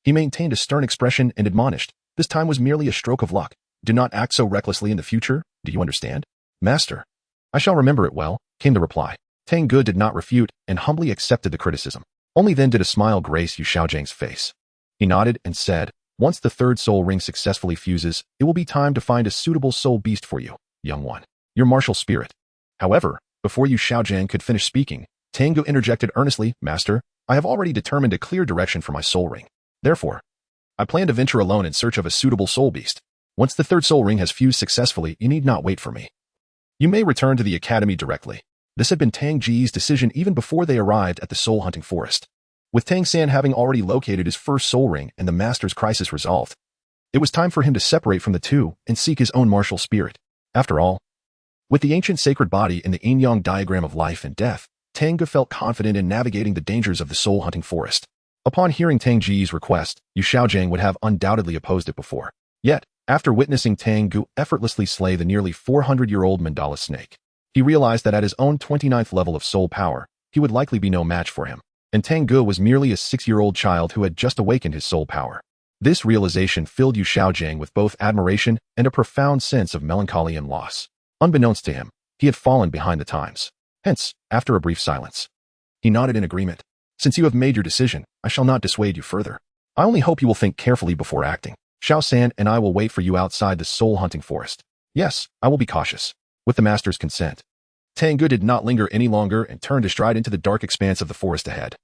he maintained a stern expression and admonished, this time was merely a stroke of luck. Do not act so recklessly in the future, do you understand? Master, I shall remember it well, came the reply. Tang Ge did not refute and humbly accepted the criticism. Only then did a smile grace Yu Xiaojiang's face. He nodded and said, once the third soul ring successfully fuses, it will be time to find a suitable soul beast for you, young one. Your martial spirit. However, before Yu Xiaojiang could finish speaking, Tang Ge interjected earnestly, Master, I have already determined a clear direction for my soul ring. Therefore, I plan to venture alone in search of a suitable soul beast. Once the third soul ring has fused successfully, you need not wait for me. You may return to the academy directly. This had been Tang Ge's decision even before they arrived at the soul hunting forest. With Tang San having already located his first soul ring and the master's crisis resolved, it was time for him to separate from the two and seek his own martial spirit. After all, with the ancient sacred body and the yin-yang diagram of life and death, Tang Ge felt confident in navigating the dangers of the soul hunting forest. Upon hearing Tang Ge's request, Yu Xiaojiang would have undoubtedly opposed it before. Yet, after witnessing Tang Ge effortlessly slay the nearly 400-year-old mandala snake, he realized that at his own 29th level of soul power, he would likely be no match for him. And Tang Ge was merely a 6-year-old child who had just awakened his soul power. This realization filled Yu Xiaojiang with both admiration and a profound sense of melancholy and loss. Unbeknownst to him, he had fallen behind the times. Hence, after a brief silence, he nodded in agreement. Since you have made your decision, I shall not dissuade you further. I only hope you will think carefully before acting. Xiao San and I will wait for you outside the soul hunting forest. Yes, I will be cautious. With the master's consent. Tang Ge did not linger any longer and turned to stride into the dark expanse of the forest ahead.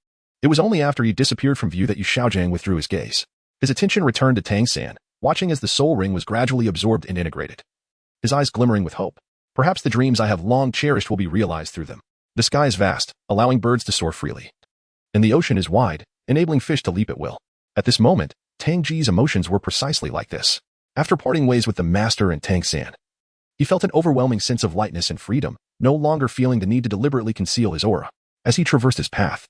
It was only after he disappeared from view that Yu Xiaojiang withdrew his gaze. His attention returned to Tang San, watching as the soul ring was gradually absorbed and integrated. His eyes glimmering with hope. Perhaps the dreams I have long cherished will be realized through them. The sky is vast, allowing birds to soar freely. And the ocean is wide, enabling fish to leap at will. At this moment, Tang Ge's emotions were precisely like this. After parting ways with the master and Tang San, he felt an overwhelming sense of lightness and freedom, no longer feeling the need to deliberately conceal his aura. As he traversed his path,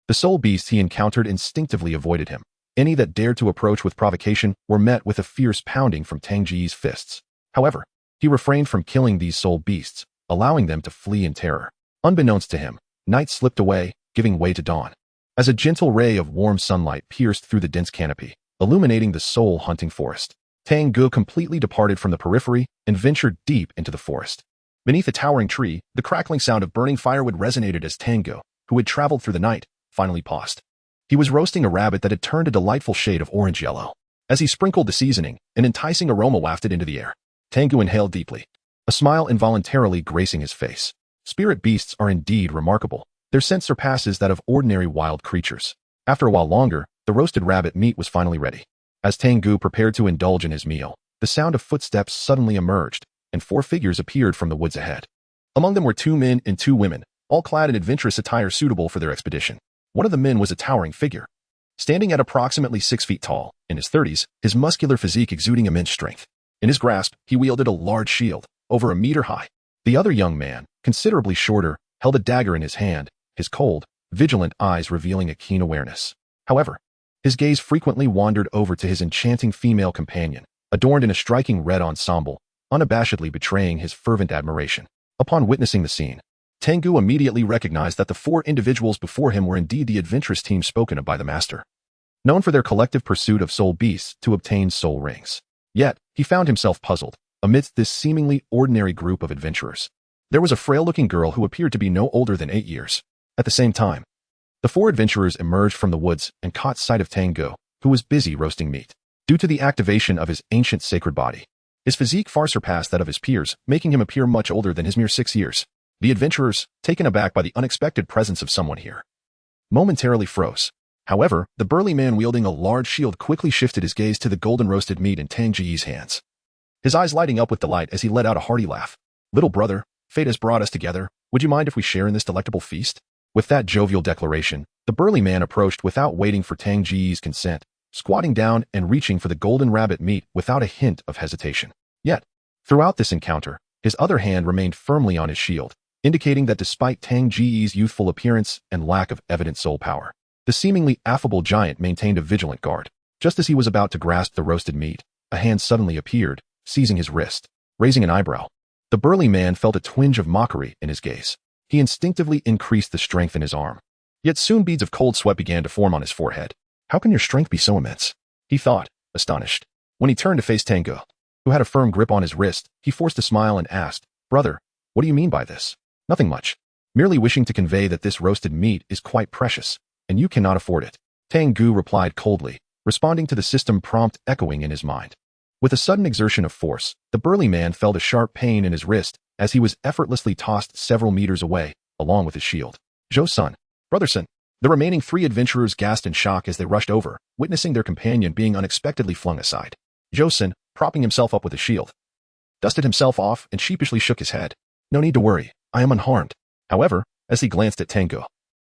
the soul beasts he encountered instinctively avoided him. Any that dared to approach with provocation were met with a fierce pounding from Tang Ge's fists. However, he refrained from killing these soul beasts, allowing them to flee in terror. Unbeknownst to him, night slipped away, giving way to dawn. As a gentle ray of warm sunlight pierced through the dense canopy, illuminating the soul hunting forest, Tang Ge completely departed from the periphery and ventured deep into the forest. Beneath a towering tree, the crackling sound of burning firewood resonated as Tang Ge, who had traveled through the night, finally paused. He was roasting a rabbit that had turned a delightful shade of orange-yellow. As he sprinkled the seasoning, an enticing aroma wafted into the air. Tang Ge inhaled deeply, a smile involuntarily gracing his face. Spirit beasts are indeed remarkable. Their scent surpasses that of ordinary wild creatures. After a while longer, the roasted rabbit meat was finally ready. As Tang Ge prepared to indulge in his meal, the sound of footsteps suddenly emerged, and 4 figures appeared from the woods ahead. Among them were 2 men and 2 women, all clad in adventurous attire suitable for their expedition. One of the men was a towering figure. Standing at approximately 6 feet tall, in his 30s, his muscular physique exuding immense strength. In his grasp, he wielded a large shield, over a meter high. The other young man, considerably shorter, held a dagger in his hand, his cold, vigilant eyes revealing a keen awareness. However, his gaze frequently wandered over to his enchanting female companion, adorned in a striking red ensemble, unabashedly betraying his fervent admiration. Upon witnessing the scene, Tang Ge immediately recognized that the 4 individuals before him were indeed the adventurous team spoken of by the master, known for their collective pursuit of soul beasts to obtain soul rings. Yet, he found himself puzzled. Amidst this seemingly ordinary group of adventurers, there was a frail-looking girl who appeared to be no older than 8 years. At the same time, the 4 adventurers emerged from the woods and caught sight of Tang Ge, who was busy roasting meat. Due to the activation of his ancient sacred body, his physique far surpassed that of his peers, making him appear much older than his mere 6 years. The adventurers, taken aback by the unexpected presence of someone here, momentarily froze. However, the burly man wielding a large shield quickly shifted his gaze to the golden roasted meat in Tang Ge's hands, his eyes lighting up with delight as he let out a hearty laugh. "Little brother, fate has brought us together. Would you mind if we share in this delectable feast?" With that jovial declaration, the burly man approached without waiting for Tang Ge's consent, squatting down and reaching for the golden rabbit meat without a hint of hesitation. Yet, throughout this encounter, his other hand remained firmly on his shield, indicating that despite Tang Ge's youthful appearance and lack of evident soul power, the seemingly affable giant maintained a vigilant guard. Just as he was about to grasp the roasted meat, a hand suddenly appeared, seizing his wrist. Raising an eyebrow, the burly man felt a twinge of mockery in his gaze. He instinctively increased the strength in his arm. Yet soon beads of cold sweat began to form on his forehead. "How can your strength be so immense?" he thought, astonished. When he turned to face Tang Ge, who had a firm grip on his wrist, he forced a smile and asked, "Brother, what do you mean by this?" "Nothing much. Merely wishing to convey that this roasted meat is quite precious, and you cannot afford it." Tang Ge replied coldly, responding to the system prompt echoing in his mind. With a sudden exertion of force, the burly man felt a sharp pain in his wrist as he was effortlessly tossed several meters away, along with his shield. "Zhou-san, brother-san." The remaining 3 adventurers gasped in shock as they rushed over, witnessing their companion being unexpectedly flung aside. Zhou-san, propping himself up with his shield, dusted himself off and sheepishly shook his head. "No need to worry, I am unharmed." However, as he glanced at Tang Ge,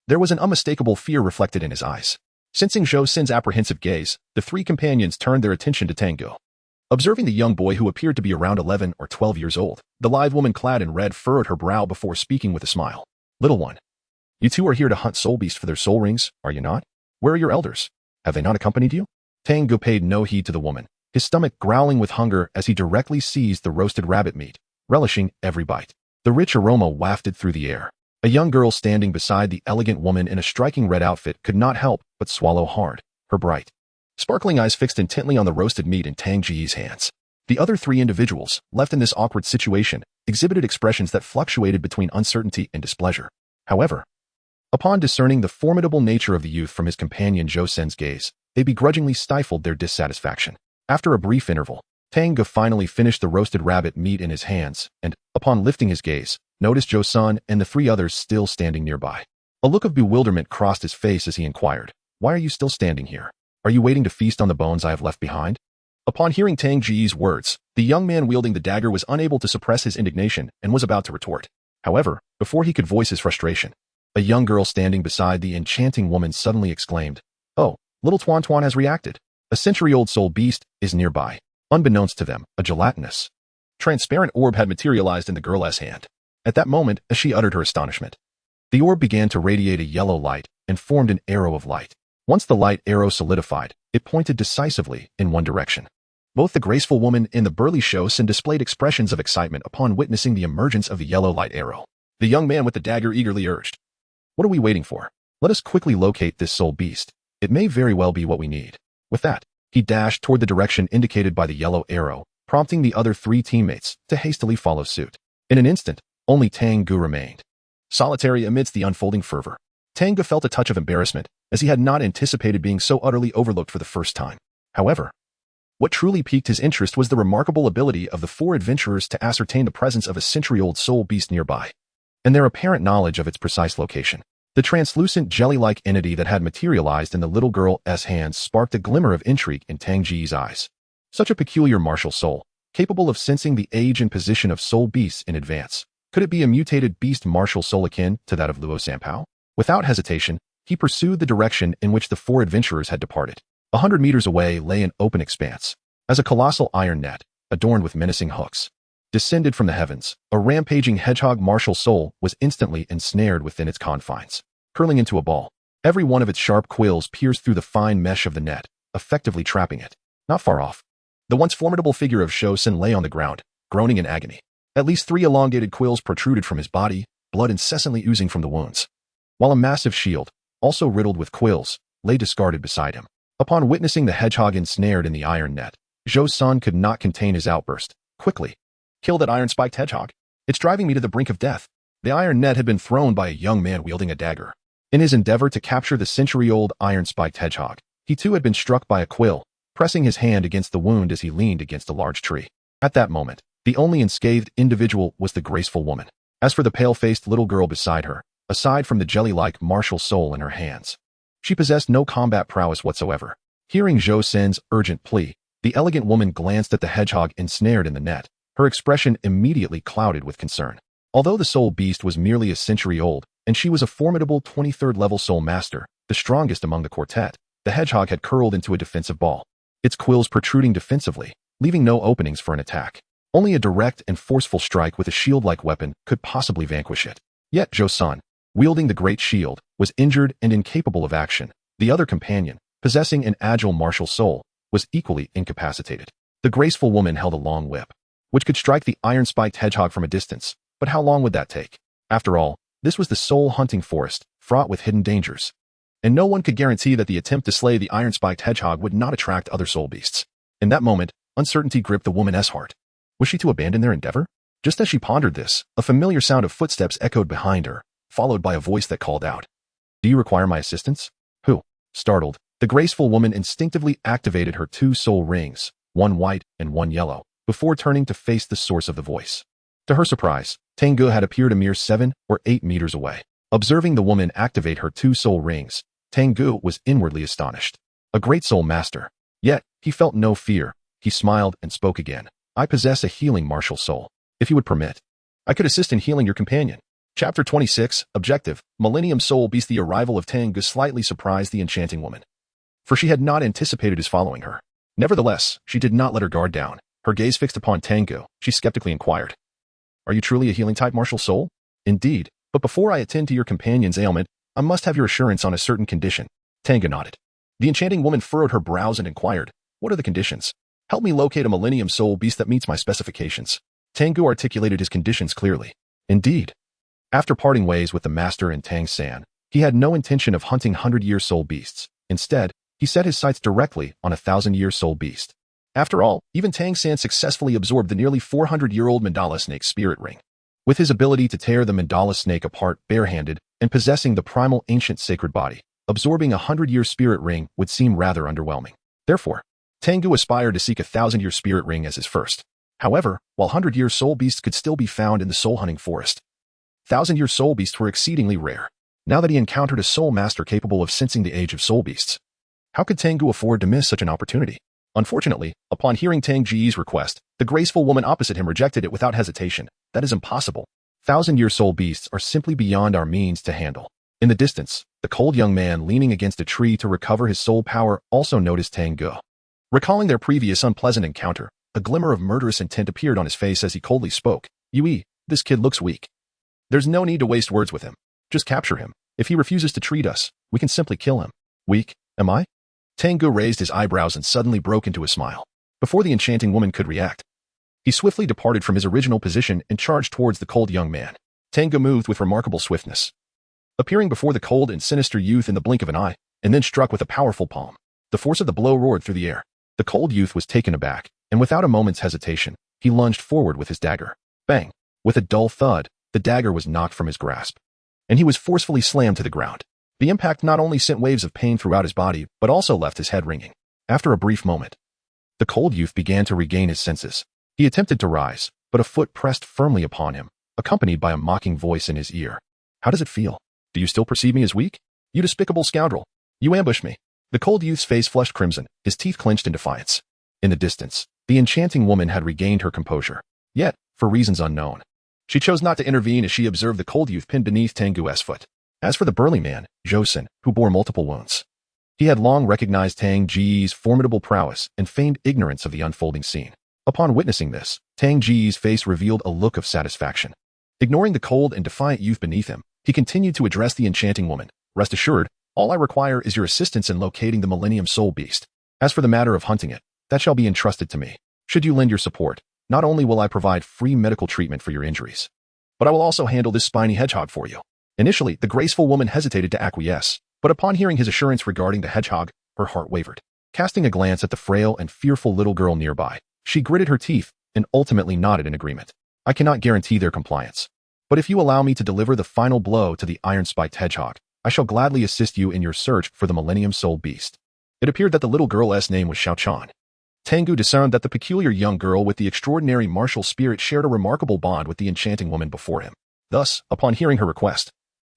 there was an unmistakable fear reflected in his eyes. Sensing Zhou-san's apprehensive gaze, the 3 companions turned their attention to Tang Ge. Observing the young boy who appeared to be around 11 or 12 years old, the lithe woman clad in red furrowed her brow before speaking with a smile. "Little one, you 2 are here to hunt soul beasts for their soul rings, are you not? Where are your elders? Have they not accompanied you?" Tang Ge paid no heed to the woman, his stomach growling with hunger as he directly seized the roasted rabbit meat, relishing every bite. The rich aroma wafted through the air. A young girl standing beside the elegant woman in a striking red outfit could not help but swallow hard, her bright, sparkling eyes fixed intently on the roasted meat in Tang Ge's hands. The other 3 individuals, left in this awkward situation, exhibited expressions that fluctuated between uncertainty and displeasure. However, upon discerning the formidable nature of the youth from his companion Zhou-san's gaze, they begrudgingly stifled their dissatisfaction. After a brief interval, Tang Ge finally finished the roasted rabbit meat in his hands, and, upon lifting his gaze, noticed Zhou-san and the 3 others still standing nearby. A look of bewilderment crossed his face as he inquired, "Why are you still standing here? Are you waiting to feast on the bones I have left behind?" Upon hearing Tang Ge's words, the young man wielding the dagger was unable to suppress his indignation and was about to retort. However, before he could voice his frustration, a young girl standing beside the enchanting woman suddenly exclaimed, "Oh, little Tuan Tuan has reacted. A century-old soul beast is nearby." Unbeknownst to them, a gelatinous, transparent orb had materialized in the girl's hand. At that moment, as she uttered her astonishment, the orb began to radiate a yellow light and formed an arrow of light. Once the light arrow solidified, it pointed decisively in one direction. Both the graceful woman and the burly Zhou-san displayed expressions of excitement upon witnessing the emergence of the yellow light arrow. The young man with the dagger eagerly urged, "What are we waiting for? Let us quickly locate this soul beast. It may very well be what we need." With that, he dashed toward the direction indicated by the yellow arrow, prompting the other 3 teammates to hastily follow suit. In an instant, only Tang Ge remained, solitary amidst the unfolding fervor. Tang Ge felt a touch of embarrassment, as he had not anticipated being so utterly overlooked for the first time. However, what truly piqued his interest was the remarkable ability of the 4 adventurers to ascertain the presence of a century-old soul beast nearby, and their apparent knowledge of its precise location. The translucent jelly-like entity that had materialized in the little girl's hands sparked a glimmer of intrigue in Tang Ge's eyes. Such a peculiar martial soul, capable of sensing the age and position of soul beasts in advance. Could it be a mutated beast martial soul akin to that of Luo Sanpao? Without hesitation, he pursued the direction in which the four adventurers had departed. 100 meters away lay an open expanse. As a colossal iron net, adorned with menacing hooks, descended from the heavens, a rampaging hedgehog martial soul was instantly ensnared within its confines, curling into a ball. Every one of its sharp quills pierced through the fine mesh of the net, effectively trapping it. Not far off, the once formidable figure of Shou Sin lay on the ground, groaning in agony. At least 3 elongated quills protruded from his body, blood incessantly oozing from the wounds, while a massive shield, also riddled with quills, lay discarded beside him. Upon witnessing the hedgehog ensnared in the iron net, Shou Sin could not contain his outburst. Quickly, kill that iron-spiked hedgehog. It's driving me to the brink of death. The iron net had been thrown by a young man wielding a dagger. In his endeavor to capture the century-old iron-spiked hedgehog, he too had been struck by a quill, pressing his hand against the wound as he leaned against a large tree. At that moment, the only unscathed individual was the graceful woman. As for the pale-faced little girl beside her, aside from the jelly-like martial soul in her hands, she possessed no combat prowess whatsoever. Hearing Shou Sin's urgent plea, the elegant woman glanced at the hedgehog ensnared in the net. Her expression immediately clouded with concern. Although the soul beast was merely a century old, and she was a formidable 23rd level soul master, the strongest among the quartet, the hedgehog had curled into a defensive ball, its quills protruding defensively, leaving no openings for an attack. Only a direct and forceful strike with a shield-like weapon could possibly vanquish it. Yet Shou Sin, wielding the great shield, was injured and incapable of action. The other companion, possessing an agile martial soul, was equally incapacitated. The graceful woman held a long whip, which could strike the iron-spiked hedgehog from a distance, but how long would that take? After all, this was the soul-hunting forest, fraught with hidden dangers, and no one could guarantee that the attempt to slay the iron-spiked hedgehog would not attract other soul beasts. In that moment, uncertainty gripped the woman's heart. Was she to abandon their endeavor? Just as she pondered this, a familiar sound of footsteps echoed behind her, followed by a voice that called out, "Do you require my assistance?" Who? Startled, the graceful woman instinctively activated her 2 soul rings, one white and one yellow, before turning to face the source of the voice. To her surprise, Tang Ge had appeared a mere 7 or 8 meters away. Observing the woman activate her 2 soul rings, Tang Ge was inwardly astonished. A great soul master. Yet, he felt no fear. He smiled and spoke again. "I possess a healing martial soul. If you would permit, I could assist in healing your companion." Chapter 26, Objective, Millennium Soul Beast. The arrival of Tang Ge slightly surprised the enchanting woman, for she had not anticipated his following her. Nevertheless, she did not let her guard down. Her gaze fixed upon Tang Ge, she skeptically inquired, "Are you truly a healing-type martial soul?" "Indeed, but before I attend to your companion's ailment, I must have your assurance on a certain condition." Tang Ge nodded. The enchanting woman furrowed her brows and inquired, "What are the conditions?" "Help me locate a Millennium Soul Beast that meets my specifications." Tang Ge articulated his conditions clearly. Indeed, after parting ways with the master and Tang San, he had no intention of hunting 100-year soul beasts. Instead, he set his sights directly on a 1,000-year soul beast. After all, even Tang San successfully absorbed the nearly 400-year-old mandala snake spirit ring. With his ability to tear the mandala snake apart barehanded and possessing the primal ancient sacred body, absorbing a 100-year spirit ring would seem rather underwhelming. Therefore, Tang Ge aspired to seek a 1,000-year spirit ring as his first. However, while 100-year soul beasts could still be found in the soul-hunting forest, 1,000-year soul beasts were exceedingly rare. Now that he encountered a soul master capable of sensing the age of soul beasts, how could Tang Ge afford to miss such an opportunity? Unfortunately, upon hearing Tang Ge's request, the graceful woman opposite him rejected it without hesitation. "That is impossible. 1,000-year soul beasts are simply beyond our means to handle." In the distance, the cold young man leaning against a tree to recover his soul power also noticed Tang Ge. Recalling their previous unpleasant encounter, a glimmer of murderous intent appeared on his face as he coldly spoke. "Yui, this kid looks weak. There's no need to waste words with him. Just capture him. If he refuses to treat us, we can simply kill him." "Weak, am I?" Tang Ge raised his eyebrows and suddenly broke into a smile. Before the enchanting woman could react, he swiftly departed from his original position and charged towards the cold young man. Tang Ge moved with remarkable swiftness, appearing before the cold and sinister youth in the blink of an eye, and then struck with a powerful palm. The force of the blow roared through the air. The cold youth was taken aback, and without a moment's hesitation, he lunged forward with his dagger. Bang! With a dull thud, the dagger was knocked from his grasp, and he was forcefully slammed to the ground. The impact not only sent waves of pain throughout his body, but also left his head ringing. After a brief moment, the cold youth began to regain his senses. He attempted to rise, but a foot pressed firmly upon him, accompanied by a mocking voice in his ear. "How does it feel?" Do you still perceive me as weak? You despicable scoundrel. You ambushed me. The cold youth's face flushed crimson, his teeth clenched in defiance. In the distance, the enchanting woman had regained her composure. Yet, for reasons unknown, she chose not to intervene as she observed the cold youth pinned beneath Tang Ge's foot. As for the burly man, Zhou San, who bore multiple wounds, he had long recognized Tang Ge's formidable prowess and feigned ignorance of the unfolding scene. Upon witnessing this, Tang Ge's face revealed a look of satisfaction. Ignoring the cold and defiant youth beneath him, he continued to address the enchanting woman. Rest assured, all I require is your assistance in locating the Millennium Soul Beast. As for the matter of hunting it, that shall be entrusted to me. Should you lend your support, not only will I provide free medical treatment for your injuries, but I will also handle this spiny hedgehog for you. Initially, the graceful woman hesitated to acquiesce, but upon hearing his assurance regarding the hedgehog, her heart wavered. Casting a glance at the frail and fearful little girl nearby, she gritted her teeth and ultimately nodded in agreement. I cannot guarantee their compliance, but if you allow me to deliver the final blow to the iron-spiked hedgehog, I shall gladly assist you in your search for the Millennium Soul Beast. It appeared that the little girl's name was Xiaochan. Tang Ge discerned that the peculiar young girl with the extraordinary martial spirit shared a remarkable bond with the enchanting woman before him. Thus, upon hearing her request,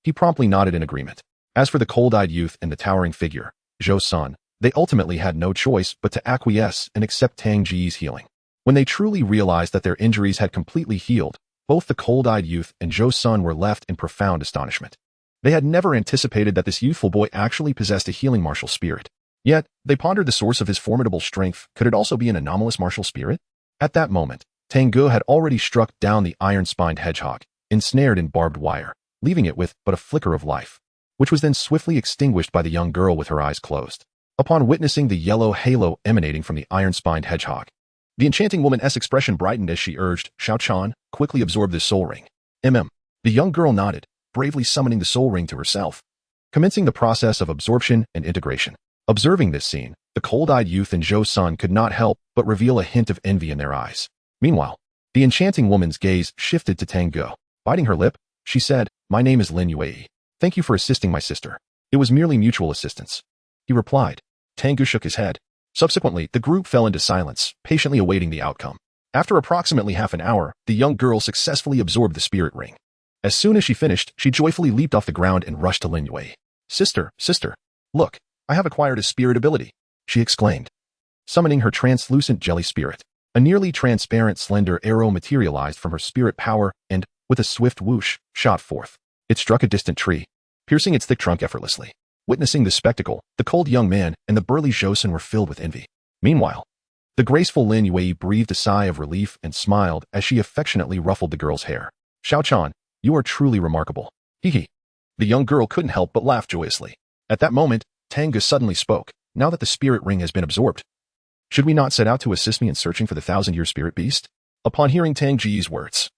he promptly nodded in agreement. As for the cold-eyed youth and the towering figure, Zhou San, they ultimately had no choice but to acquiesce and accept Tang Ge's healing. When they truly realized that their injuries had completely healed, both the cold-eyed youth and Zhou San were left in profound astonishment. They had never anticipated that this youthful boy actually possessed a healing martial spirit. Yet, they pondered the source of his formidable strength. Could it also be an anomalous martial spirit? At that moment, Tang Ge had already struck down the iron-spined hedgehog, ensnared in barbed wire, leaving it with but a flicker of life, which was then swiftly extinguished by the young girl with her eyes closed. Upon witnessing the yellow halo emanating from the iron-spined hedgehog, the enchanting woman's expression brightened as she urged, Xiaochan, quickly absorb this soul ring. The young girl nodded, bravely summoning the soul ring to herself, commencing the process of absorption and integration. Observing this scene, the cold-eyed youth and Zhou San could not help but reveal a hint of envy in their eyes. Meanwhile, the enchanting woman's gaze shifted to Tang Ge. Biting her lip, she said, My name is Lin Yue. Thank you for assisting my sister. It was merely mutual assistance. He replied. Tang Ge shook his head. Subsequently, the group fell into silence, patiently awaiting the outcome. After approximately half an hour, the young girl successfully absorbed the spirit ring. As soon as she finished, she joyfully leaped off the ground and rushed to Lin Yue. Sister, look, I have acquired a spirit ability, she exclaimed. Summoning her translucent jelly spirit, a nearly transparent slender arrow materialized from her spirit power and, with a swift whoosh, shot forth. It struck a distant tree, piercing its thick trunk effortlessly. Witnessing this spectacle, the cold young man and the burly Zhou San were filled with envy. Meanwhile, the graceful Lin Yue breathed a sigh of relief and smiled as she affectionately ruffled the girl's hair. Xiaochan, you are truly remarkable. Hee. The young girl couldn't help but laugh joyously. At that moment, Tang Ge suddenly spoke. Now that the spirit ring has been absorbed, should we not set out to assist me in searching for the 1,000-year spirit beast? Upon hearing Tang Ge's words,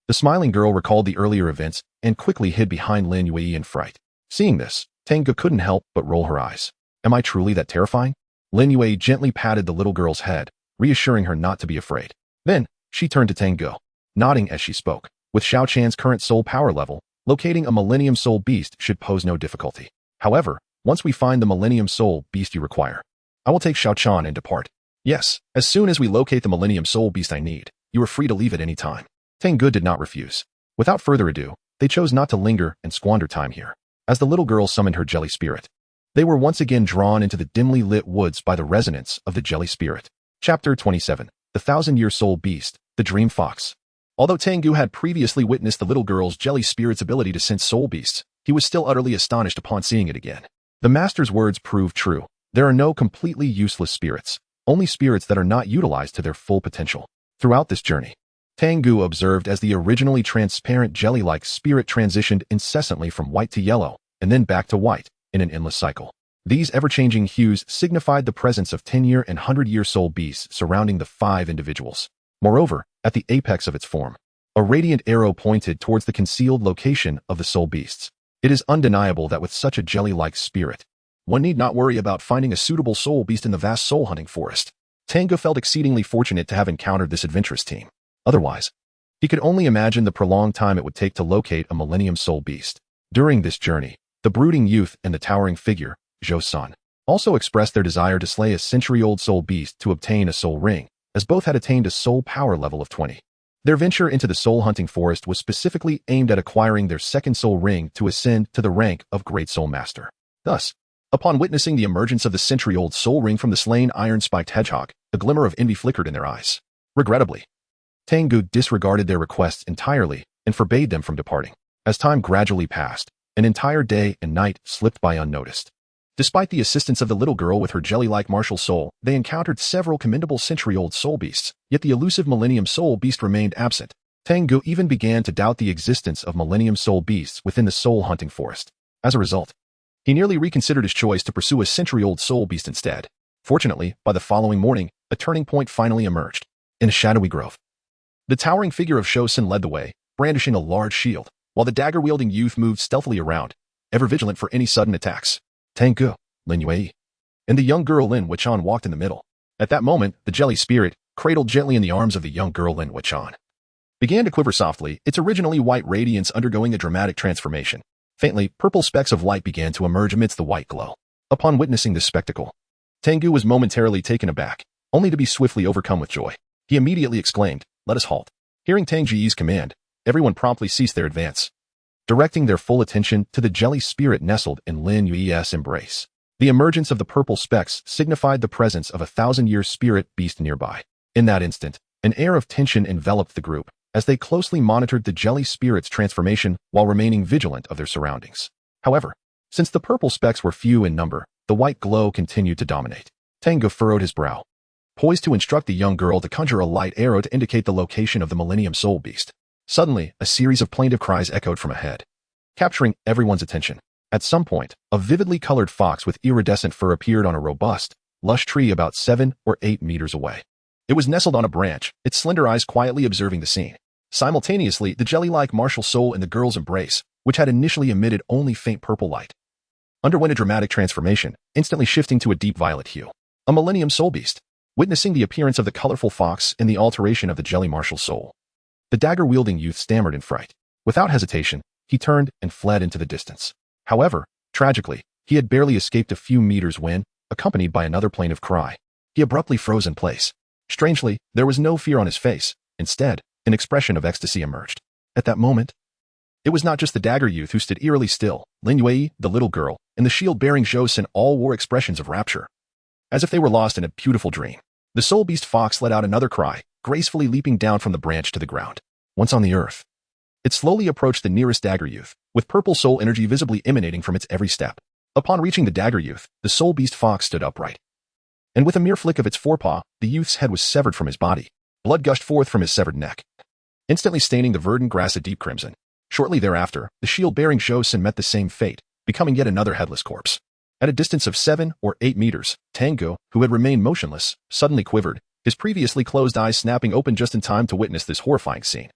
the smiling girl recalled the earlier events and quickly hid behind Lin Yue in fright. Seeing this, Tang Ge couldn't help but roll her eyes. Am I truly that terrifying? Lin Yue gently patted the little girl's head, reassuring her not to be afraid. Then, she turned to Tang Ge, nodding as she spoke. With Xiaochan's current soul power level, locating a Millennium Soul Beast should pose no difficulty. However, once we find the Millennium Soul Beast you require, I will take Xiaochan and depart. Yes, as soon as we locate the Millennium Soul Beast I need, you are free to leave at any time. Tang Ge did not refuse. Without further ado, they chose not to linger and squander time here. As the little girl summoned her jelly spirit, they were once again drawn into the dimly lit woods by the resonance of the jelly spirit. Chapter 27. The 1,000-Year Soul Beast, the Dream Fox. Although Tang Ge had previously witnessed the little girl's jelly spirit's ability to sense soul beasts, he was still utterly astonished upon seeing it again. The master's words proved true. There are no completely useless spirits, only spirits that are not utilized to their full potential. Throughout this journey, Tang Ge observed as the originally transparent jelly-like spirit transitioned incessantly from white to yellow, and then back to white, in an endless cycle. These ever-changing hues signified the presence of 10-year and 100-year soul beasts surrounding the 5 individuals. Moreover, at the apex of its form, a radiant arrow pointed towards the concealed location of the soul beasts. It is undeniable that with such a jelly-like spirit, one need not worry about finding a suitable soul beast in the vast soul-hunting forest. Tang Ge felt exceedingly fortunate to have encountered this adventurous team. Otherwise, he could only imagine the prolonged time it would take to locate a Millennium Soul Beast. During this journey, the brooding youth and the towering figure, Zhou San, also expressed their desire to slay a century-old soul beast to obtain a soul ring, as both had attained a soul power level of 20. Their venture into the soul-hunting forest was specifically aimed at acquiring their second soul ring to ascend to the rank of Great Soul Master. Thus, upon witnessing the emergence of the century-old soul ring from the slain iron-spiked hedgehog, a glimmer of envy flickered in their eyes. Regrettably, Tang Ge disregarded their requests entirely and forbade them from departing. As time gradually passed, an entire day and night slipped by unnoticed. Despite the assistance of the little girl with her jelly-like martial soul, they encountered several commendable century-old soul beasts, yet the elusive Millennium Soul Beast remained absent. Tang Ge even began to doubt the existence of Millennium Soul Beasts within the soul-hunting forest. As a result, he nearly reconsidered his choice to pursue a century-old soul beast instead. Fortunately, by the following morning, a turning point finally emerged. In a shadowy grove, the towering figure of Shou-Sun led the way, brandishing a large shield, while the dagger-wielding youth moved stealthily around, ever vigilant for any sudden attacks. Tang Ge, Lin Yue, and the young girl Lin Wuchan walked in the middle. At that moment, the jelly spirit, cradled gently in the arms of the young girl Lin Wuchan, began to quiver softly, its originally white radiance undergoing a dramatic transformation. Faintly, purple specks of light began to emerge amidst the white glow. Upon witnessing this spectacle, Tang Ge was momentarily taken aback, only to be swiftly overcome with joy. He immediately exclaimed, "Let us halt." Hearing Tang Ge's command, everyone promptly ceased their advance, directing their full attention to the jelly spirit nestled in Lin Yue's embrace. The emergence of the purple specks signified the presence of a 1,000-year spirit beast nearby. In that instant, an air of tension enveloped the group, as they closely monitored the jelly spirit's transformation while remaining vigilant of their surroundings. However, since the purple specks were few in number, the white glow continued to dominate. Tang Ge furrowed his brow, poised to instruct the young girl to conjure a light arrow to indicate the location of the Millennium Soul Beast. Suddenly, a series of plaintive cries echoed from ahead, capturing everyone's attention. At some point, a vividly colored fox with iridescent fur appeared on a robust, lush tree about 7 or 8 meters away. It was nestled on a branch, its slender eyes quietly observing the scene. Simultaneously, the jelly-like martial soul in the girl's embrace, which had initially emitted only faint purple light, underwent a dramatic transformation, instantly shifting to a deep violet hue. A Millennium Soul Beast. Witnessing the appearance of the colorful fox and the alteration of the jelly martial soul, the dagger-wielding youth stammered in fright. Without hesitation, he turned and fled into the distance. However, tragically, he had barely escaped a few meters when, accompanied by another plaintive cry, he abruptly froze in place. Strangely, there was no fear on his face. Instead, an expression of ecstasy emerged. At that moment, it was not just the dagger youth who stood eerily still. Lin Yue, the little girl, and the shield-bearing Shou-Sun all wore expressions of rapture, as if they were lost in a beautiful dream. The soul beast fox let out another cry, gracefully leaping down from the branch to the ground. Once on the earth, it slowly approached the nearest dagger youth, with purple soul energy visibly emanating from its every step. Upon reaching the dagger youth, the soul beast fox stood upright, and with a mere flick of its forepaw, the youth's head was severed from his body. Blood gushed forth from his severed neck, instantly staining the verdant grass a deep crimson. Shortly thereafter, the shield-bearing Shou-Sun met the same fate, becoming yet another headless corpse. At a distance of 7 or 8 meters, Tang Ge, who had remained motionless, suddenly quivered, his previously closed eyes snapping open just in time to witness this horrifying scene.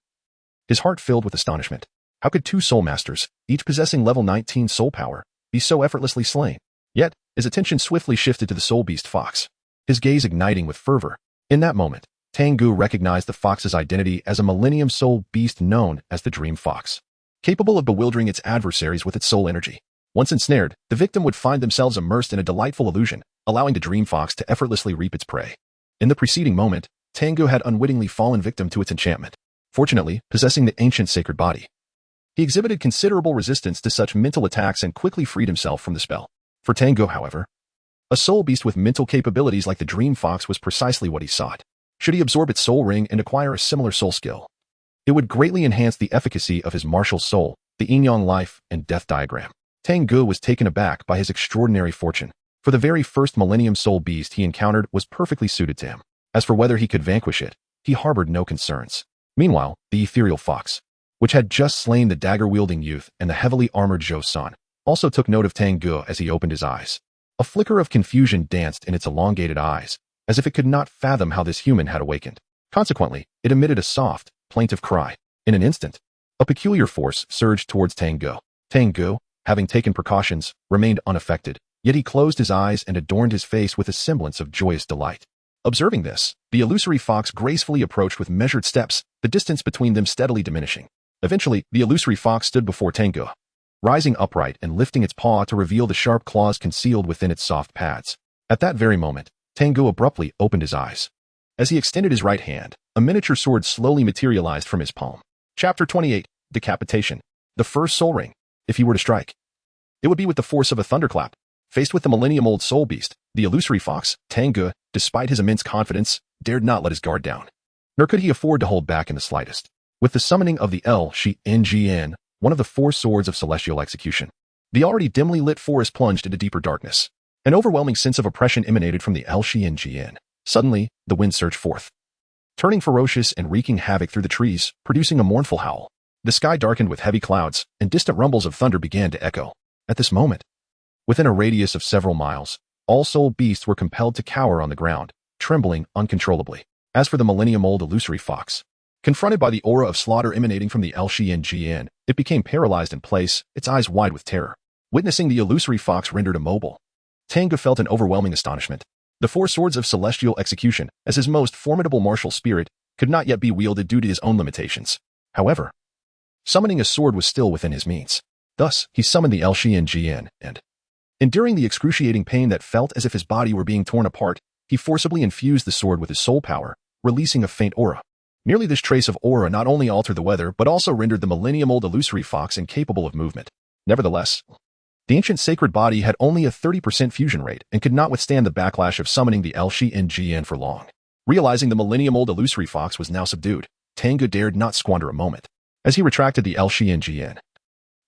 His heart filled with astonishment. How could 2 soul masters, each possessing level 19 soul power, be so effortlessly slain? Yet, his attention swiftly shifted to the soul beast fox, his gaze igniting with fervor. In that moment, Tang Ge recognized the fox's identity as a Millennium Soul Beast known as the Dream Fox, capable of bewildering its adversaries with its soul energy. Once ensnared, the victim would find themselves immersed in a delightful illusion, allowing the Dream Fox to effortlessly reap its prey. In the preceding moment, Tang Ge had unwittingly fallen victim to its enchantment. Fortunately, possessing the ancient sacred body, he exhibited considerable resistance to such mental attacks and quickly freed himself from the spell. For Tang Ge, however, a soul beast with mental capabilities like the Dream Fox was precisely what he sought. Should he absorb its soul ring and acquire a similar soul skill, it would greatly enhance the efficacy of his martial soul, the yin-yang life and death diagram. Tang Ge was taken aback by his extraordinary fortune, for the very first Millennium Soul Beast he encountered was perfectly suited to him. As for whether he could vanquish it, he harbored no concerns. Meanwhile, the ethereal fox, which had just slain the dagger-wielding youth and the heavily armored Shou-Sun, also took note of Tang Ge as he opened his eyes. A flicker of confusion danced in its elongated eyes, as if it could not fathom how this human had awakened. Consequently, it emitted a soft, plaintive cry. In an instant, a peculiar force surged towards Tang Ge. Tang Ge, having taken precautions, remained unaffected, yet he closed his eyes and adorned his face with a semblance of joyous delight. Observing this, the illusory fox gracefully approached with measured steps, the distance between them steadily diminishing. Eventually, the illusory fox stood before Tang Ge, rising upright and lifting its paw to reveal the sharp claws concealed within its soft pads. At that very moment, Tang Ge abruptly opened his eyes. As he extended his right hand, a miniature sword slowly materialized from his palm. Chapter 28. Decapitation. The first soul ring. If he were to strike, it would be with the force of a thunderclap. Faced with the millennium-old soul beast, the illusory fox, Tang Ge, despite his immense confidence, dared not let his guard down. Nor could he afford to hold back in the slightest. With the summoning of the L-Shi-N-G-N, one of the four swords of celestial execution, the already dimly lit forest plunged into deeper darkness. An overwhelming sense of oppression emanated from the L-Shi-N-G-N. Suddenly, the wind surged forth, turning ferocious and wreaking havoc through the trees, producing a mournful howl. The sky darkened with heavy clouds, and distant rumbles of thunder began to echo. At this moment, within a radius of several miles, all soul beasts were compelled to cower on the ground, trembling uncontrollably. As for the millennium-old illusory fox, confronted by the aura of slaughter emanating from the L-Shi-N-G-N, it became paralyzed in place, its eyes wide with terror. Witnessing the illusory fox rendered immobile, Tang Ge felt an overwhelming astonishment. The four swords of celestial execution, as his most formidable martial spirit, could not yet be wielded due to his own limitations. However, summoning a sword was still within his means. Thus, he summoned the L-Shi-N-G-N, and, enduring the excruciating pain that felt as if his body were being torn apart, he forcibly infused the sword with his soul power, releasing a faint aura. Merely this trace of aura not only altered the weather but also rendered the millennium-old illusory fox incapable of movement. Nevertheless, the ancient sacred body had only a 30% fusion rate and could not withstand the backlash of summoning the L-Shi-N-G-N for long. Realizing the millennium-old illusory fox was now subdued, Tang Ge dared not squander a moment. As he retracted the L-Shi-N-G-N,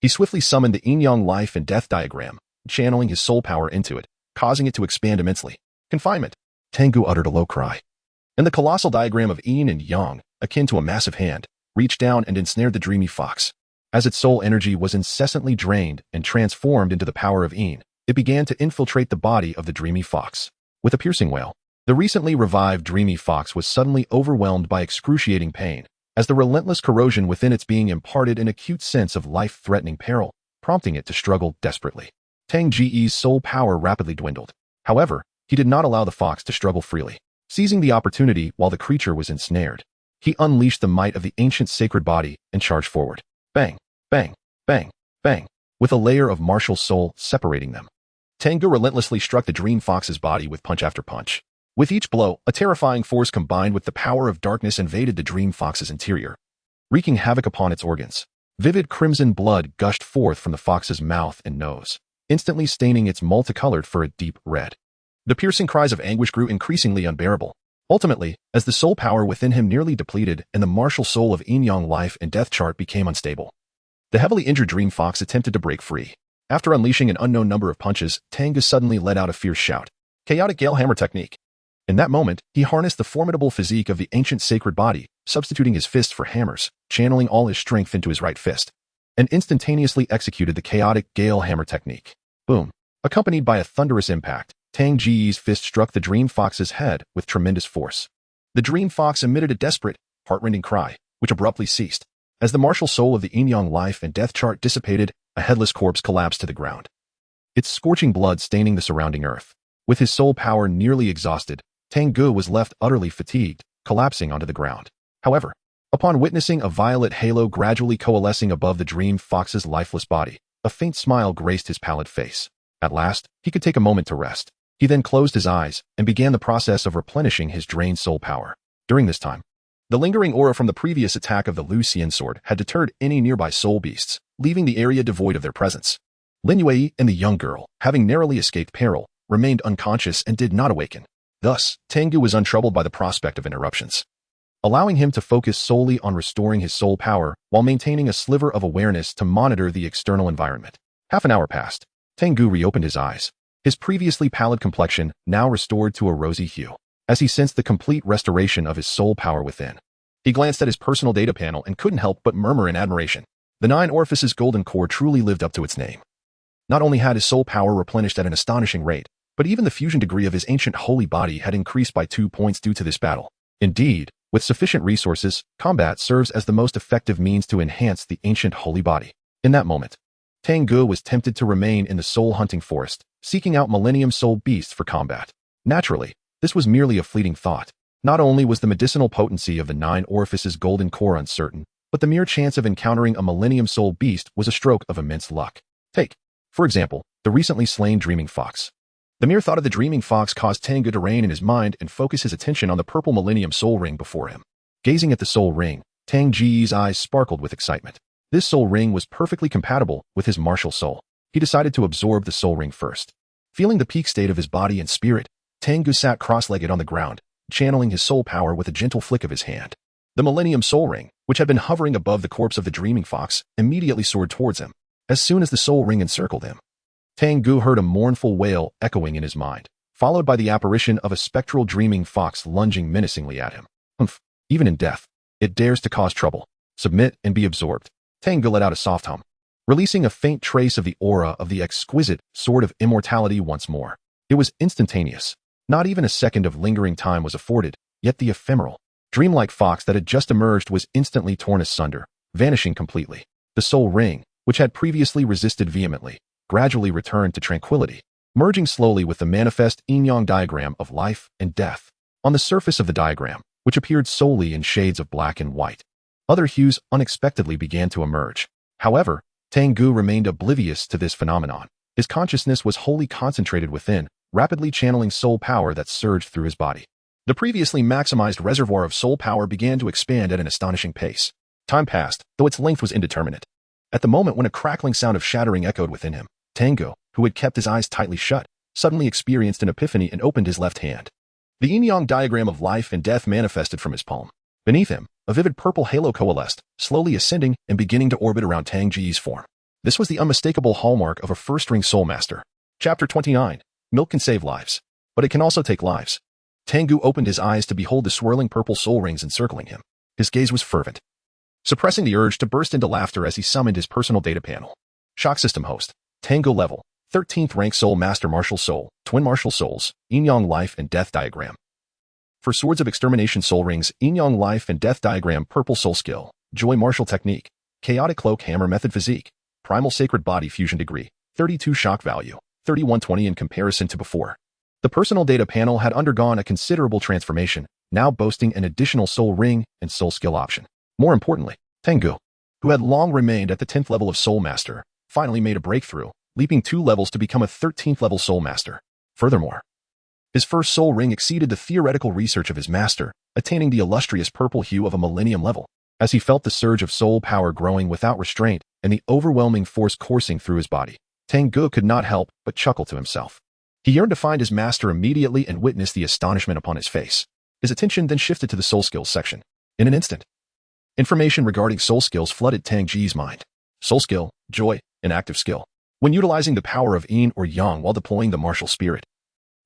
he swiftly summoned the yin-yang life and death diagram, channeling his soul power into it, causing it to expand immensely. Confinement. Tang Ge uttered a low cry, and the colossal diagram of yin and yang, akin to a massive hand, reached down and ensnared the dreamy fox. As its soul energy was incessantly drained and transformed into the power of yin, it began to infiltrate the body of the dreamy fox. With a piercing wail, the recently revived dreamy fox was suddenly overwhelmed by excruciating pain, as the relentless corrosion within its being imparted an acute sense of life-threatening peril, prompting it to struggle desperately. Tang Ge's soul power rapidly dwindled. However, he did not allow the fox to struggle freely. Seizing the opportunity while the creature was ensnared, he unleashed the might of the ancient sacred body and charged forward. Bang, bang, bang, bang, with a layer of martial soul separating them. Tang Ge relentlessly struck the dream fox's body with punch after punch. With each blow, a terrifying force combined with the power of darkness invaded the dream fox's interior, wreaking havoc upon its organs. Vivid crimson blood gushed forth from the fox's mouth and nose, instantly staining its multicolored fur a deep red. The piercing cries of anguish grew increasingly unbearable. Ultimately, as the soul power within him nearly depleted and the martial soul of yin-yang life and death chart became unstable, the heavily injured dream fox attempted to break free. After unleashing an unknown number of punches, Tang Ge suddenly let out a fierce shout. Chaotic Gale Hammer Technique. In that moment, he harnessed the formidable physique of the ancient sacred body, substituting his fist for hammers, channeling all his strength into his right fist, and instantaneously executed the Chaotic Gale Hammer Technique. Boom. Accompanied by a thunderous impact, Tang Ge's fist struck the dream fox's head with tremendous force. The dream fox emitted a desperate, heartrending cry, which abruptly ceased. As the martial soul of the yin-yang life and death chart dissipated, a headless corpse collapsed to the ground, its scorching blood staining the surrounding earth. With his soul power nearly exhausted, Tang Ge was left utterly fatigued, collapsing onto the ground. However, upon witnessing a violet halo gradually coalescing above the dream fox's lifeless body, a faint smile graced his pallid face. At last, he could take a moment to rest. He then closed his eyes and began the process of replenishing his drained soul power. During this time, the lingering aura from the previous attack of the Lu Xian sword had deterred any nearby soul beasts, leaving the area devoid of their presence. Lin Yue and the young girl, having narrowly escaped peril, remained unconscious and did not awaken. Thus, Tang Ge was untroubled by the prospect of interruptions, allowing him to focus solely on restoring his soul power while maintaining a sliver of awareness to monitor the external environment. Half an hour passed. Tang Ge reopened his eyes, his previously pallid complexion now restored to a rosy hue, as he sensed the complete restoration of his soul power within. He glanced at his personal data panel and couldn't help but murmur in admiration. The 9 orifices golden core truly lived up to its name. Not only had his soul power replenished at an astonishing rate, but even the fusion degree of his ancient holy body had increased by 2 points due to this battle. Indeed, with sufficient resources, combat serves as the most effective means to enhance the ancient holy body. In that moment, Tang Ge was tempted to remain in the soul-hunting forest, seeking out millennium soul beasts for combat. Naturally, this was merely a fleeting thought. Not only was the medicinal potency of the 9 orifices golden core uncertain, but the mere chance of encountering a millennium soul beast was a stroke of immense luck. Take, for example, the recently slain dreaming fox. The mere thought of the dreaming fox caused Tang Ge to rein in his mind and focus his attention on the purple millennium soul ring before him. Gazing at the soul ring, Tang Ge's eyes sparkled with excitement. This soul ring was perfectly compatible with his martial soul. He decided to absorb the soul ring first. Feeling the peak state of his body and spirit, Tang Ge sat cross-legged on the ground, channeling his soul power with a gentle flick of his hand. The Millennium Soul Ring, which had been hovering above the corpse of the dreaming fox, immediately soared towards him. As soon as the soul ring encircled him, Tang Ge heard a mournful wail echoing in his mind, followed by the apparition of a spectral dreaming fox lunging menacingly at him. Humph, even in death, it dares to cause trouble. Submit and be absorbed. Tang Ge let out a soft hum, releasing a faint trace of the aura of the exquisite sword of immortality once more. It was instantaneous. Not even a second of lingering time was afforded, yet the ephemeral, dreamlike fox that had just emerged was instantly torn asunder, vanishing completely. The soul ring, which had previously resisted vehemently, gradually returned to tranquility, merging slowly with the manifest yin-yang diagram of life and death. On the surface of the diagram, which appeared solely in shades of black and white, other hues unexpectedly began to emerge. However, Tang Ge remained oblivious to this phenomenon. His consciousness was wholly concentrated within, rapidly channeling soul power that surged through his body. The previously maximized reservoir of soul power began to expand at an astonishing pace. Time passed, though its length was indeterminate. At the moment when a crackling sound of shattering echoed within him, Tang Ge, who had kept his eyes tightly shut, suddenly experienced an epiphany and opened his left hand. The yin-yang diagram of life and death manifested from his palm. Beneath him, a vivid purple halo coalesced, slowly ascending and beginning to orbit around Tang Ge's form. This was the unmistakable hallmark of a first-ring soul master. Chapter 29. Milk can save lives, but it can also take lives. Tang Ge opened his eyes to behold the swirling purple soul rings encircling him. His gaze was fervent, suppressing the urge to burst into laughter as he summoned his personal data panel. Shock System Host. Tang Ge Level. 13th Rank Soul Master Martial Soul. Twin Martial Souls. Yin-Yang Life and Death Diagram. For Swords of Extermination Soul Rings. Yin-Yang Life and Death Diagram. Purple Soul Skill. Joy Martial Technique. Chaotic Cloak Hammer Method Physique. Primal Sacred Body Fusion Degree. 32 Shock Value. 3120 in comparison to before. The personal data panel had undergone a considerable transformation, now boasting an additional soul ring and soul skill option. More importantly, Tang Ge, who had long remained at the 10th level of Soul Master, finally made a breakthrough, leaping 2 levels to become a 13th level Soul Master. Furthermore, his first soul ring exceeded the theoretical research of his master, attaining the illustrious purple hue of a millennium level. As he felt the surge of soul power growing without restraint and the overwhelming force coursing through his body, Tang Ge could not help but chuckle to himself. He yearned to find his master immediately and witness the astonishment upon his face. His attention then shifted to the soul skills section. In an instant, information regarding soul skills flooded Tang Ge's mind. Soul skill, joy, an active skill. When utilizing the power of yin or yang while deploying the martial spirit.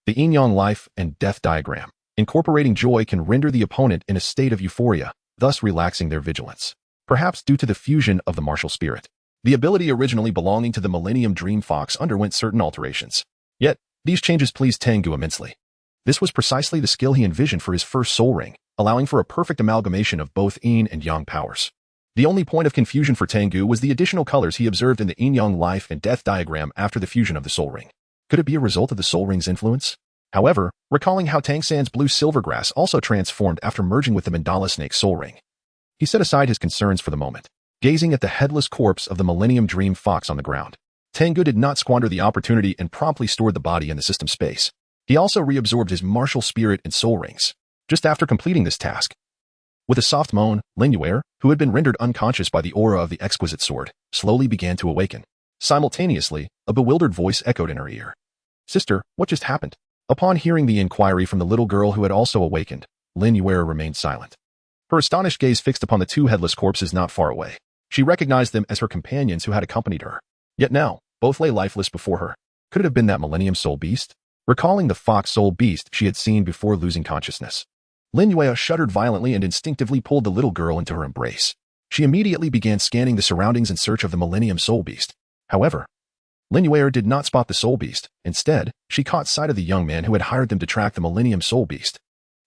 The yin-yang life and death diagram. Incorporating joy can render the opponent in a state of euphoria, thus relaxing their vigilance. Perhaps due to the fusion of the martial spirit. The ability originally belonging to the Millennium Dream Fox underwent certain alterations. Yet, these changes pleased Tang Ge immensely. This was precisely the skill he envisioned for his first soul ring, allowing for a perfect amalgamation of both yin and yang powers. The only point of confusion for Tang Ge was the additional colors he observed in the yin-yang life and death diagram after the fusion of the soul ring. Could it be a result of the soul ring's influence? However, recalling how Tang San's blue silvergrass also transformed after merging with the mandala snake soul ring, he set aside his concerns for the moment, gazing at the headless corpse of the Millennium Dream Fox on the ground. Tang Ge did not squander the opportunity and promptly stored the body in the system space. He also reabsorbed his martial spirit and soul rings. Just after completing this task, with a soft moan, Lin Yuer, who had been rendered unconscious by the aura of the exquisite sword, slowly began to awaken. Simultaneously, a bewildered voice echoed in her ear. "Sister, what just happened?" Upon hearing the inquiry from the little girl who had also awakened, Lin Yuer remained silent. Her astonished gaze fixed upon the 2 headless corpses not far away. She recognized them as her companions who had accompanied her. Yet now, both lay lifeless before her. Could it have been that Millennium Soul Beast? Recalling the fox soul beast she had seen before losing consciousness, Lin Yuer shuddered violently and instinctively pulled the little girl into her embrace. She immediately began scanning the surroundings in search of the Millennium Soul Beast. However, Lin Yuer did not spot the soul beast. Instead, she caught sight of the young man who had hired them to track the Millennium Soul Beast.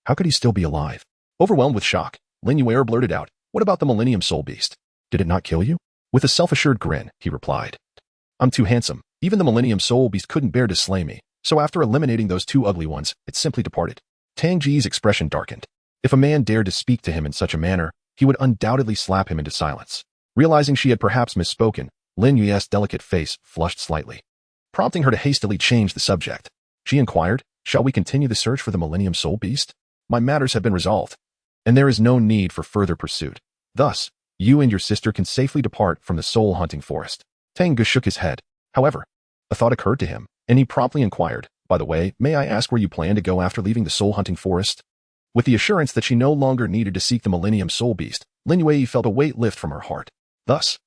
How could he still be alive? Overwhelmed with shock, Lin Yuer blurted out, "What about the Millennium Soul Beast? Did it not kill you?" With a self-assured grin, he replied, "I'm too handsome. Even the Millennium Soul Beast couldn't bear to slay me, so after eliminating those 2 ugly ones, it simply departed." Tang Ge's expression darkened. If a man dared to speak to him in such a manner, he would undoubtedly slap him into silence. Realizing she had perhaps misspoken, Lin Yuer's delicate face flushed slightly, prompting her to hastily change the subject. She inquired, "Shall we continue the search for the Millennium Soul Beast? My matters have been resolved." and there is no need for further pursuit. Thus, you and your sister can safely depart from the soul-hunting forest. Tang Ge shook his head. However, a thought occurred to him, and he promptly inquired, by the way, may I ask where you plan to go after leaving the soul-hunting forest? With the assurance that she no longer needed to seek the Millennium Soul Beast, Lin Yue felt a weight lift from her heart. Thus,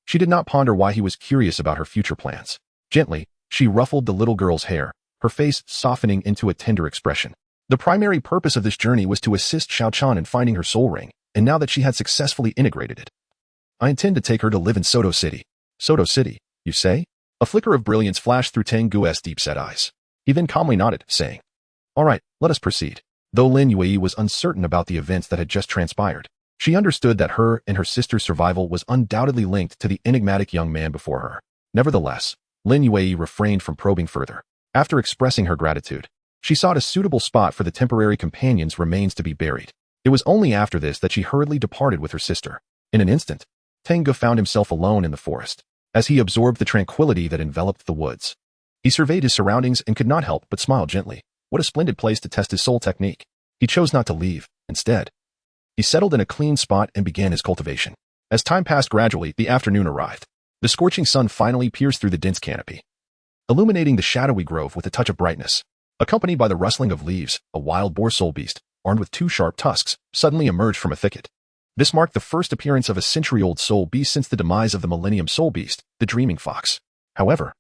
she did not ponder why he was curious about her future plans. Gently, she ruffled the little girl's hair, her face softening into a tender expression. The primary purpose of this journey was to assist Xiaochan in finding her soul ring, and now that she had successfully integrated it, I intend to take her to live in Soto City. Soto City, you say? A flicker of brilliance flashed through Tang Ge's deep-set eyes. He then calmly nodded, saying, all right, let us proceed. Though Lin Yue was uncertain about the events that had just transpired, she understood that her and her sister's survival was undoubtedly linked to the enigmatic young man before her. Nevertheless, Lin Yue refrained from probing further. After expressing her gratitude, she sought a suitable spot for the temporary companion's remains to be buried. It was only after this that she hurriedly departed with her sister. In an instant, Tang Ge found himself alone in the forest. As he absorbed the tranquility that enveloped the woods, he surveyed his surroundings and could not help but smile gently. What a splendid place to test his soul technique. He chose not to leave. Instead, he settled in a clean spot and began his cultivation. As time passed gradually, the afternoon arrived. The scorching sun finally pierced through the dense canopy, illuminating the shadowy grove with a touch of brightness. Accompanied by the rustling of leaves, a wild boar soul beast, armed with 2 sharp tusks, suddenly emerged from a thicket. This marked the first appearance of a century-old soul beast since the demise of the Millennium Soul Beast, the Dreaming Fox. However,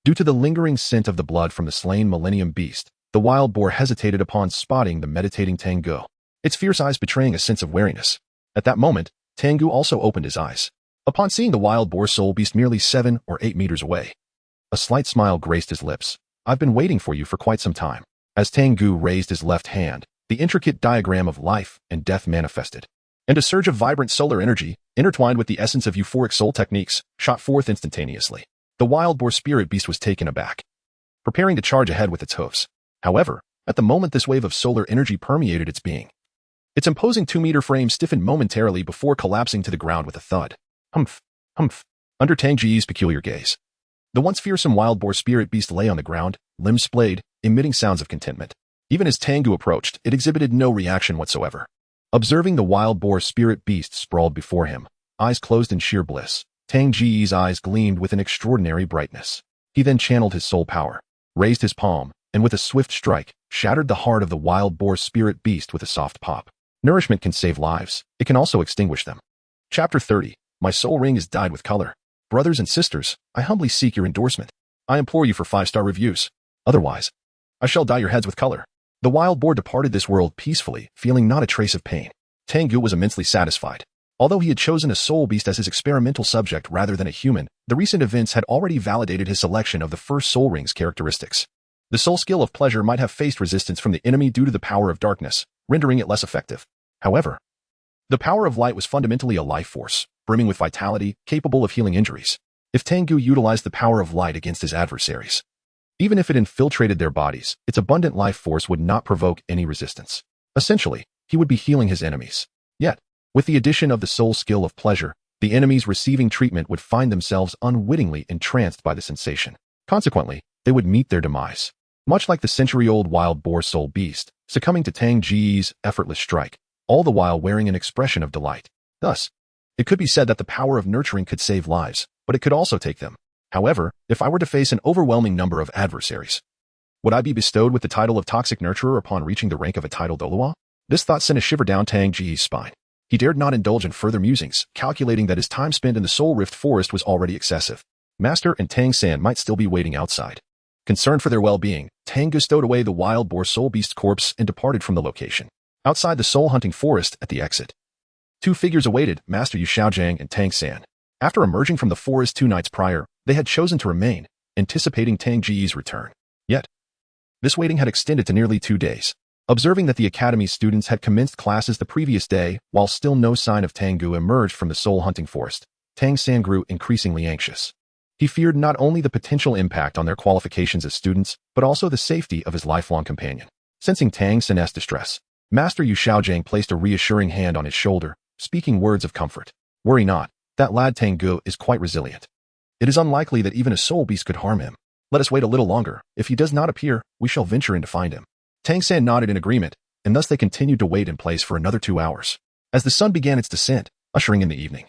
due to the lingering scent of the blood from the slain Millennium Beast, the wild boar hesitated upon spotting the meditating Tang Ge, its fierce eyes betraying a sense of wariness. At that moment, Tang Ge also opened his eyes. Upon seeing the wild boar soul beast merely 7 or 8 meters away, a slight smile graced his lips. I've been waiting for you for quite some time. As Tang Ge raised his left hand, the intricate diagram of life and death manifested, and a surge of vibrant solar energy, intertwined with the essence of euphoric soul techniques, shot forth instantaneously. The wild boar spirit beast was taken aback, preparing to charge ahead with its hoofs. However, at the moment this wave of solar energy permeated its being, its imposing 2-meter frame stiffened momentarily before collapsing to the ground with a thud. Humph, humph. Under Tang Ge's peculiar gaze, the once fearsome wild boar spirit beast lay on the ground, limbs splayed, emitting sounds of contentment. Even as Tang Ge approached, it exhibited no reaction whatsoever. Observing the wild boar spirit beast sprawled before him, eyes closed in sheer bliss, Tang Ge's eyes gleamed with an extraordinary brightness. He then channeled his soul power, raised his palm, and with a swift strike, shattered the heart of the wild boar spirit beast with a soft pop. Nourishment can save lives. It can also extinguish them. Chapter 30. My soul ring is dyed with color. Brothers and sisters, I humbly seek your endorsement. I implore you for 5-star reviews. Otherwise, I shall dye your heads with color. The wild boar departed this world peacefully, feeling not a trace of pain. Tang Ge was immensely satisfied. Although he had chosen a soul beast as his experimental subject rather than a human, the recent events had already validated his selection of the first soul ring's characteristics. The soul skill of pleasure might have faced resistance from the enemy due to the power of darkness, rendering it less effective. However, the power of light was fundamentally a life force, brimming with vitality, capable of healing injuries. If Tang Ge utilized the power of light against his adversaries, even if it infiltrated their bodies, its abundant life force would not provoke any resistance. Essentially, he would be healing his enemies. Yet, with the addition of the soul skill of pleasure, the enemies receiving treatment would find themselves unwittingly entranced by the sensation. Consequently, they would meet their demise. Much like the century-old wild boar soul beast, succumbing to Tang Ge's effortless strike, all the while wearing an expression of delight. Thus, it could be said that the power of nurturing could save lives, but it could also take them. However, if I were to face an overwhelming number of adversaries, would I be bestowed with the title of Toxic Nurturer upon reaching the rank of a title Douluo? This thought sent a shiver down Tang Ge's spine. He dared not indulge in further musings, calculating that his time spent in the Soul Rift Forest was already excessive. Master and Tang San might still be waiting outside. Concerned for their well-being, Tang Ge stowed away the wild boar soul beast's corpse and departed from the location. Outside the soul-hunting forest at the exit, 2 figures awaited Master Yu Xiaojiang and Tang San. After emerging from the forest 2 nights prior, they had chosen to remain, anticipating Tang Ge's return. Yet, this waiting had extended to nearly 2 days. Observing that the academy's students had commenced classes the previous day, while still no sign of Tang Ge emerged from the soul-hunting forest, Tang San grew increasingly anxious. He feared not only the potential impact on their qualifications as students, but also the safety of his lifelong companion. Sensing Tang San's distress, Master Yu Xiaojiang placed a reassuring hand on his shoulder, speaking words of comfort. Worry not, that lad Tang Ge is quite resilient. It is unlikely that even a soul beast could harm him. Let us wait a little longer. If he does not appear, we shall venture in to find him. Tang San nodded in agreement, and thus they continued to wait in place for another 2 hours. As the sun began its descent, ushering in the evening,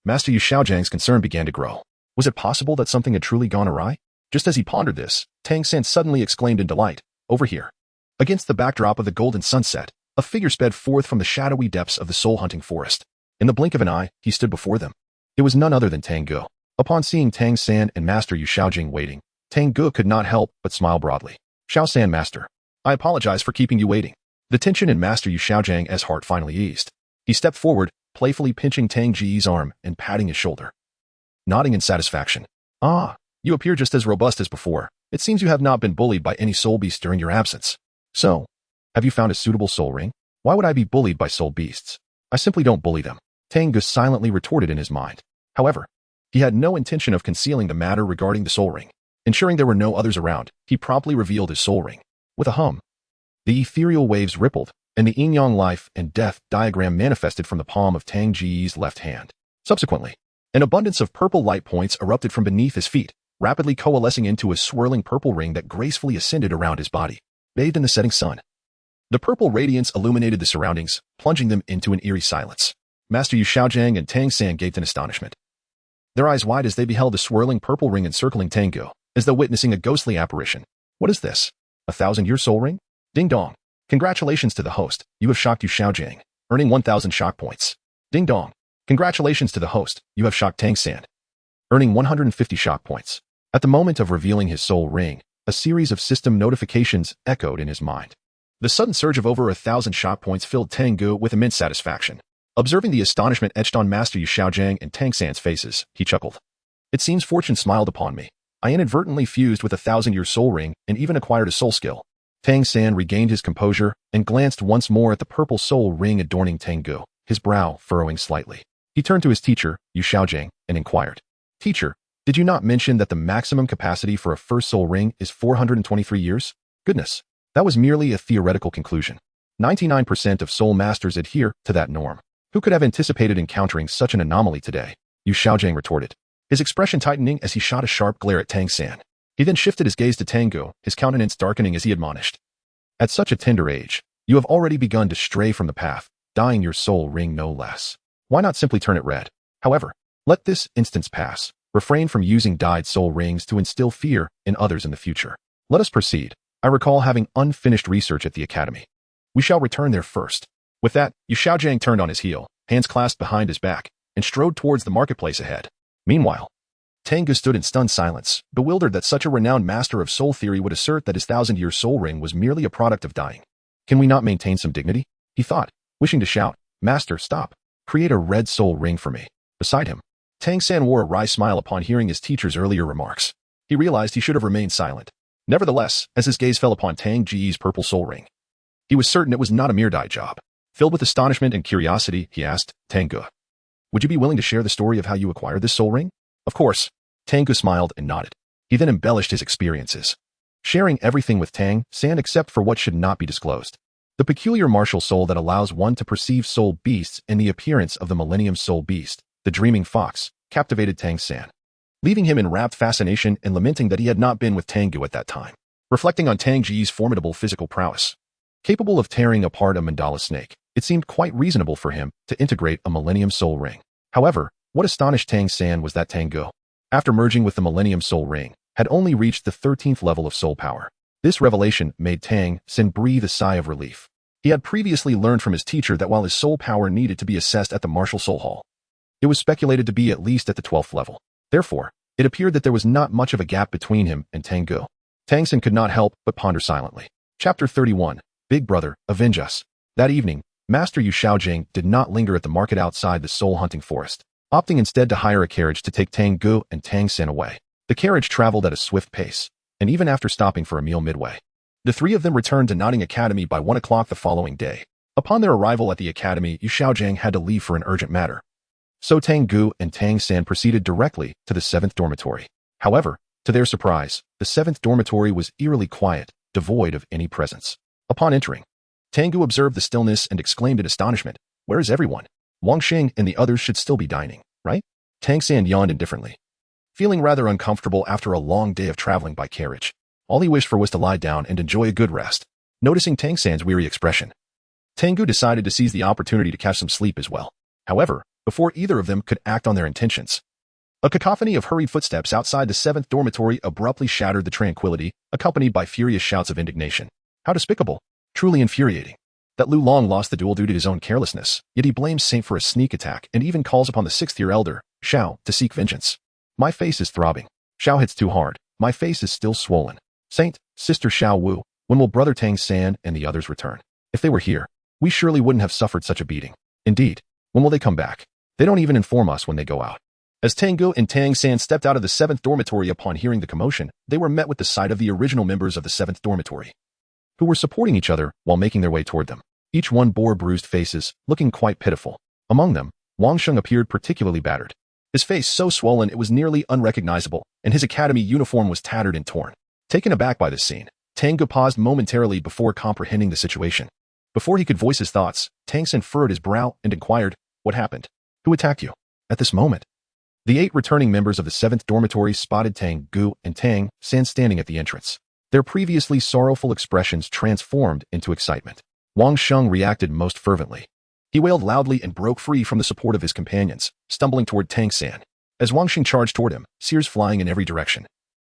Master Yu Xiaojiang's concern began to grow. Was it possible that something had truly gone awry? Just as he pondered this, Tang San suddenly exclaimed in delight, "Over here!" Against the backdrop of the golden sunset, a figure sped forth from the shadowy depths of the soul-hunting forest. In the blink of an eye, he stood before them. It was none other than Tang Ge. Upon seeing Tang San and Master Yu Xiaojing waiting, Tang Ge could not help but smile broadly. "Xiao San, Master. I apologize for keeping you waiting." The tension in Master Yu Xiaojang's heart finally eased. He stepped forward, playfully pinching Tang Ge's arm and patting his shoulder. Nodding in satisfaction. "Ah, you appear just as robust as before. It seems you have not been bullied by any soul beast during your absence. So, have you found a suitable soul ring? Why would I be bullied by soul beasts? I simply don't bully them." Tang Ge silently retorted in his mind. However, he had no intention of concealing the matter regarding the soul ring. Ensuring there were no others around, he promptly revealed his soul ring. With a hum, the ethereal waves rippled, and the yin-yang life and death diagram manifested from the palm of Tang Ge's left hand. Subsequently, an abundance of purple light points erupted from beneath his feet, rapidly coalescing into a swirling purple ring that gracefully ascended around his body. Bathed in the setting sun, the purple radiance illuminated the surroundings, plunging them into an eerie silence. Master Yu Xiaojang and Tang San gaped in astonishment, their eyes wide as they beheld the swirling purple ring encircling Tang Ge, as though witnessing a ghostly apparition. "What is this? A 1,000-year soul ring? Ding dong. Congratulations to the host, you have shocked Yu Xiaojang, earning 1,000 shock points. Ding dong. Congratulations to the host, you have shocked Tang San, earning 150 shock points." At the moment of revealing his soul ring, a series of system notifications echoed in his mind. The sudden surge of over 1,000 shock points filled Tang Ge with immense satisfaction. Observing the astonishment etched on Master Yu Xiaojang and Tang San's faces, he chuckled. "It seems fortune smiled upon me. I inadvertently fused with a 1,000-year soul ring and even acquired a soul skill." Tang San regained his composure and glanced once more at the purple soul ring adorning Tang Ge, his brow furrowing slightly. He turned to his teacher, Yu Xiaojang, and inquired, "Teacher, did you not mention that the maximum capacity for a first soul ring is 423 years? Goodness, that was merely a theoretical conclusion. 99% of soul masters adhere to that norm. Who could have anticipated encountering such an anomaly today?" Yu Xiaojang retorted, his expression tightening as he shot a sharp glare at Tang San. He then shifted his gaze to Tang Ge, his countenance darkening as he admonished, "At such a tender age, you have already begun to stray from the path, dyeing your soul ring no less. Why not simply turn it red? However, let this instance pass. Refrain from using dyed soul rings to instill fear in others in the future. Let us proceed. I recall having unfinished research at the academy. We shall return there first." With that, Yu Xiaojang turned on his heel, hands clasped behind his back, and strode towards the marketplace ahead. Meanwhile, Tang Ge stood in stunned silence, bewildered that such a renowned master of soul theory would assert that his 1,000-year soul ring was merely a product of dyeing. "Can we not maintain some dignity?" he thought, wishing to shout, "Master, stop. Create a red soul ring for me." Beside him, Tang San wore a wry smile upon hearing his teacher's earlier remarks. He realized he should have remained silent. Nevertheless, as his gaze fell upon Tang Ge's purple soul ring, he was certain it was not a mere dye job. Filled with astonishment and curiosity, he asked, "Tang Ge, would you be willing to share the story of how you acquired this soul ring?" "Of course." Tang Ge smiled and nodded. He then embellished his experiences, sharing everything with Tang San except for what should not be disclosed. The peculiar martial soul that allows one to perceive soul beasts in the appearance of the Millennium Soul Beast, the Dreaming Fox, captivated Tang San, leaving him in rapt fascination and lamenting that he had not been with Tang Ge at that time. Reflecting on Tang Ge's formidable physical prowess, capable of tearing apart a mandala snake, it seemed quite reasonable for him to integrate a Millennium Soul Ring. However, what astonished Tang San was that Tang Ge, after merging with the Millennium Soul Ring, had only reached the 13th level of soul power. This revelation made Tang San breathe a sigh of relief. He had previously learned from his teacher that while his soul power needed to be assessed at the Martial Soul Hall, it was speculated to be at least at the 12th level. Therefore, it appeared that there was not much of a gap between him and Tang Ge. Tang San could not help but ponder silently. Chapter 31. Big Brother, Avenge Us. That evening, Master Yu Xiaojing did not linger at the market outside the soul-hunting forest, opting instead to hire a carriage to take Tang Ge and Tang San away. The carriage traveled at a swift pace, and even after stopping for a meal midway, the three of them returned to Notting Academy by 1 o'clock the following day. Upon their arrival at the academy, Yu Xiaojing had to leave for an urgent matter. So Tang Ge and Tang San proceeded directly to the 7th dormitory. However, to their surprise, the 7th dormitory was eerily quiet, devoid of any presence. Upon entering, Tang Ge observed the stillness and exclaimed in astonishment, "Where is everyone? Wang Xing and the others should still be dining, right?" Tang San yawned indifferently, feeling rather uncomfortable after a long day of traveling by carriage. All he wished for was to lie down and enjoy a good rest. Noticing Tang San's weary expression, Tang Ge decided to seize the opportunity to catch some sleep as well. However, before either of them could act on their intentions, a cacophony of hurried footsteps outside the 7th dormitory abruptly shattered the tranquility, accompanied by furious shouts of indignation. How despicable! Truly infuriating. That Lu Long lost the duel due to his own carelessness, yet he blames Saint for a sneak attack and even calls upon the 6th-year elder, Xiao, to seek vengeance. My face is throbbing. Xiao hits too hard. My face is still swollen. Saint, Sister Xiao Wu, when will Brother Tang San and the others return? If they were here, we surely wouldn't have suffered such a beating. Indeed, when will they come back? They don't even inform us when they go out. As Tang Ge and Tang San stepped out of the 7th dormitory upon hearing the commotion, they were met with the sight of the original members of the 7th dormitory, who were supporting each other while making their way toward them. Each one bore bruised faces, looking quite pitiful. Among them, Wang Sheng appeared particularly battered. His face so swollen it was nearly unrecognizable, and his academy uniform was tattered and torn. Taken aback by this scene, Tang Ge paused momentarily before comprehending the situation. Before he could voice his thoughts, Tang San furrowed his brow and inquired, "What happened? Who attacked you?" At this moment, the 8 returning members of the 7th dormitory spotted Tang Ge and Tang San standing at the entrance. Their previously sorrowful expressions transformed into excitement. Wang Sheng reacted most fervently. He wailed loudly and broke free from the support of his companions, stumbling toward Tang San. As Wang Sheng charged toward him, sears flying in every direction,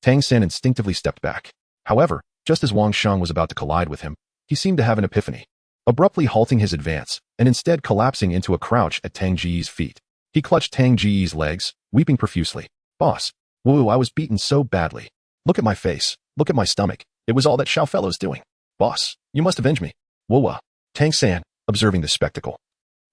Tang San instinctively stepped back. However, just as Wang Sheng was about to collide with him, he seemed to have an epiphany, abruptly halting his advance and instead collapsing into a crouch at Tang Ge's feet. He clutched Tang Ge's legs, weeping profusely. "Boss, woo, I was beaten so badly. Look at my face. Look at my stomach. It was all that Xiao fellow's doing. Boss, you must avenge me." Woo. Tang San, observing this spectacle,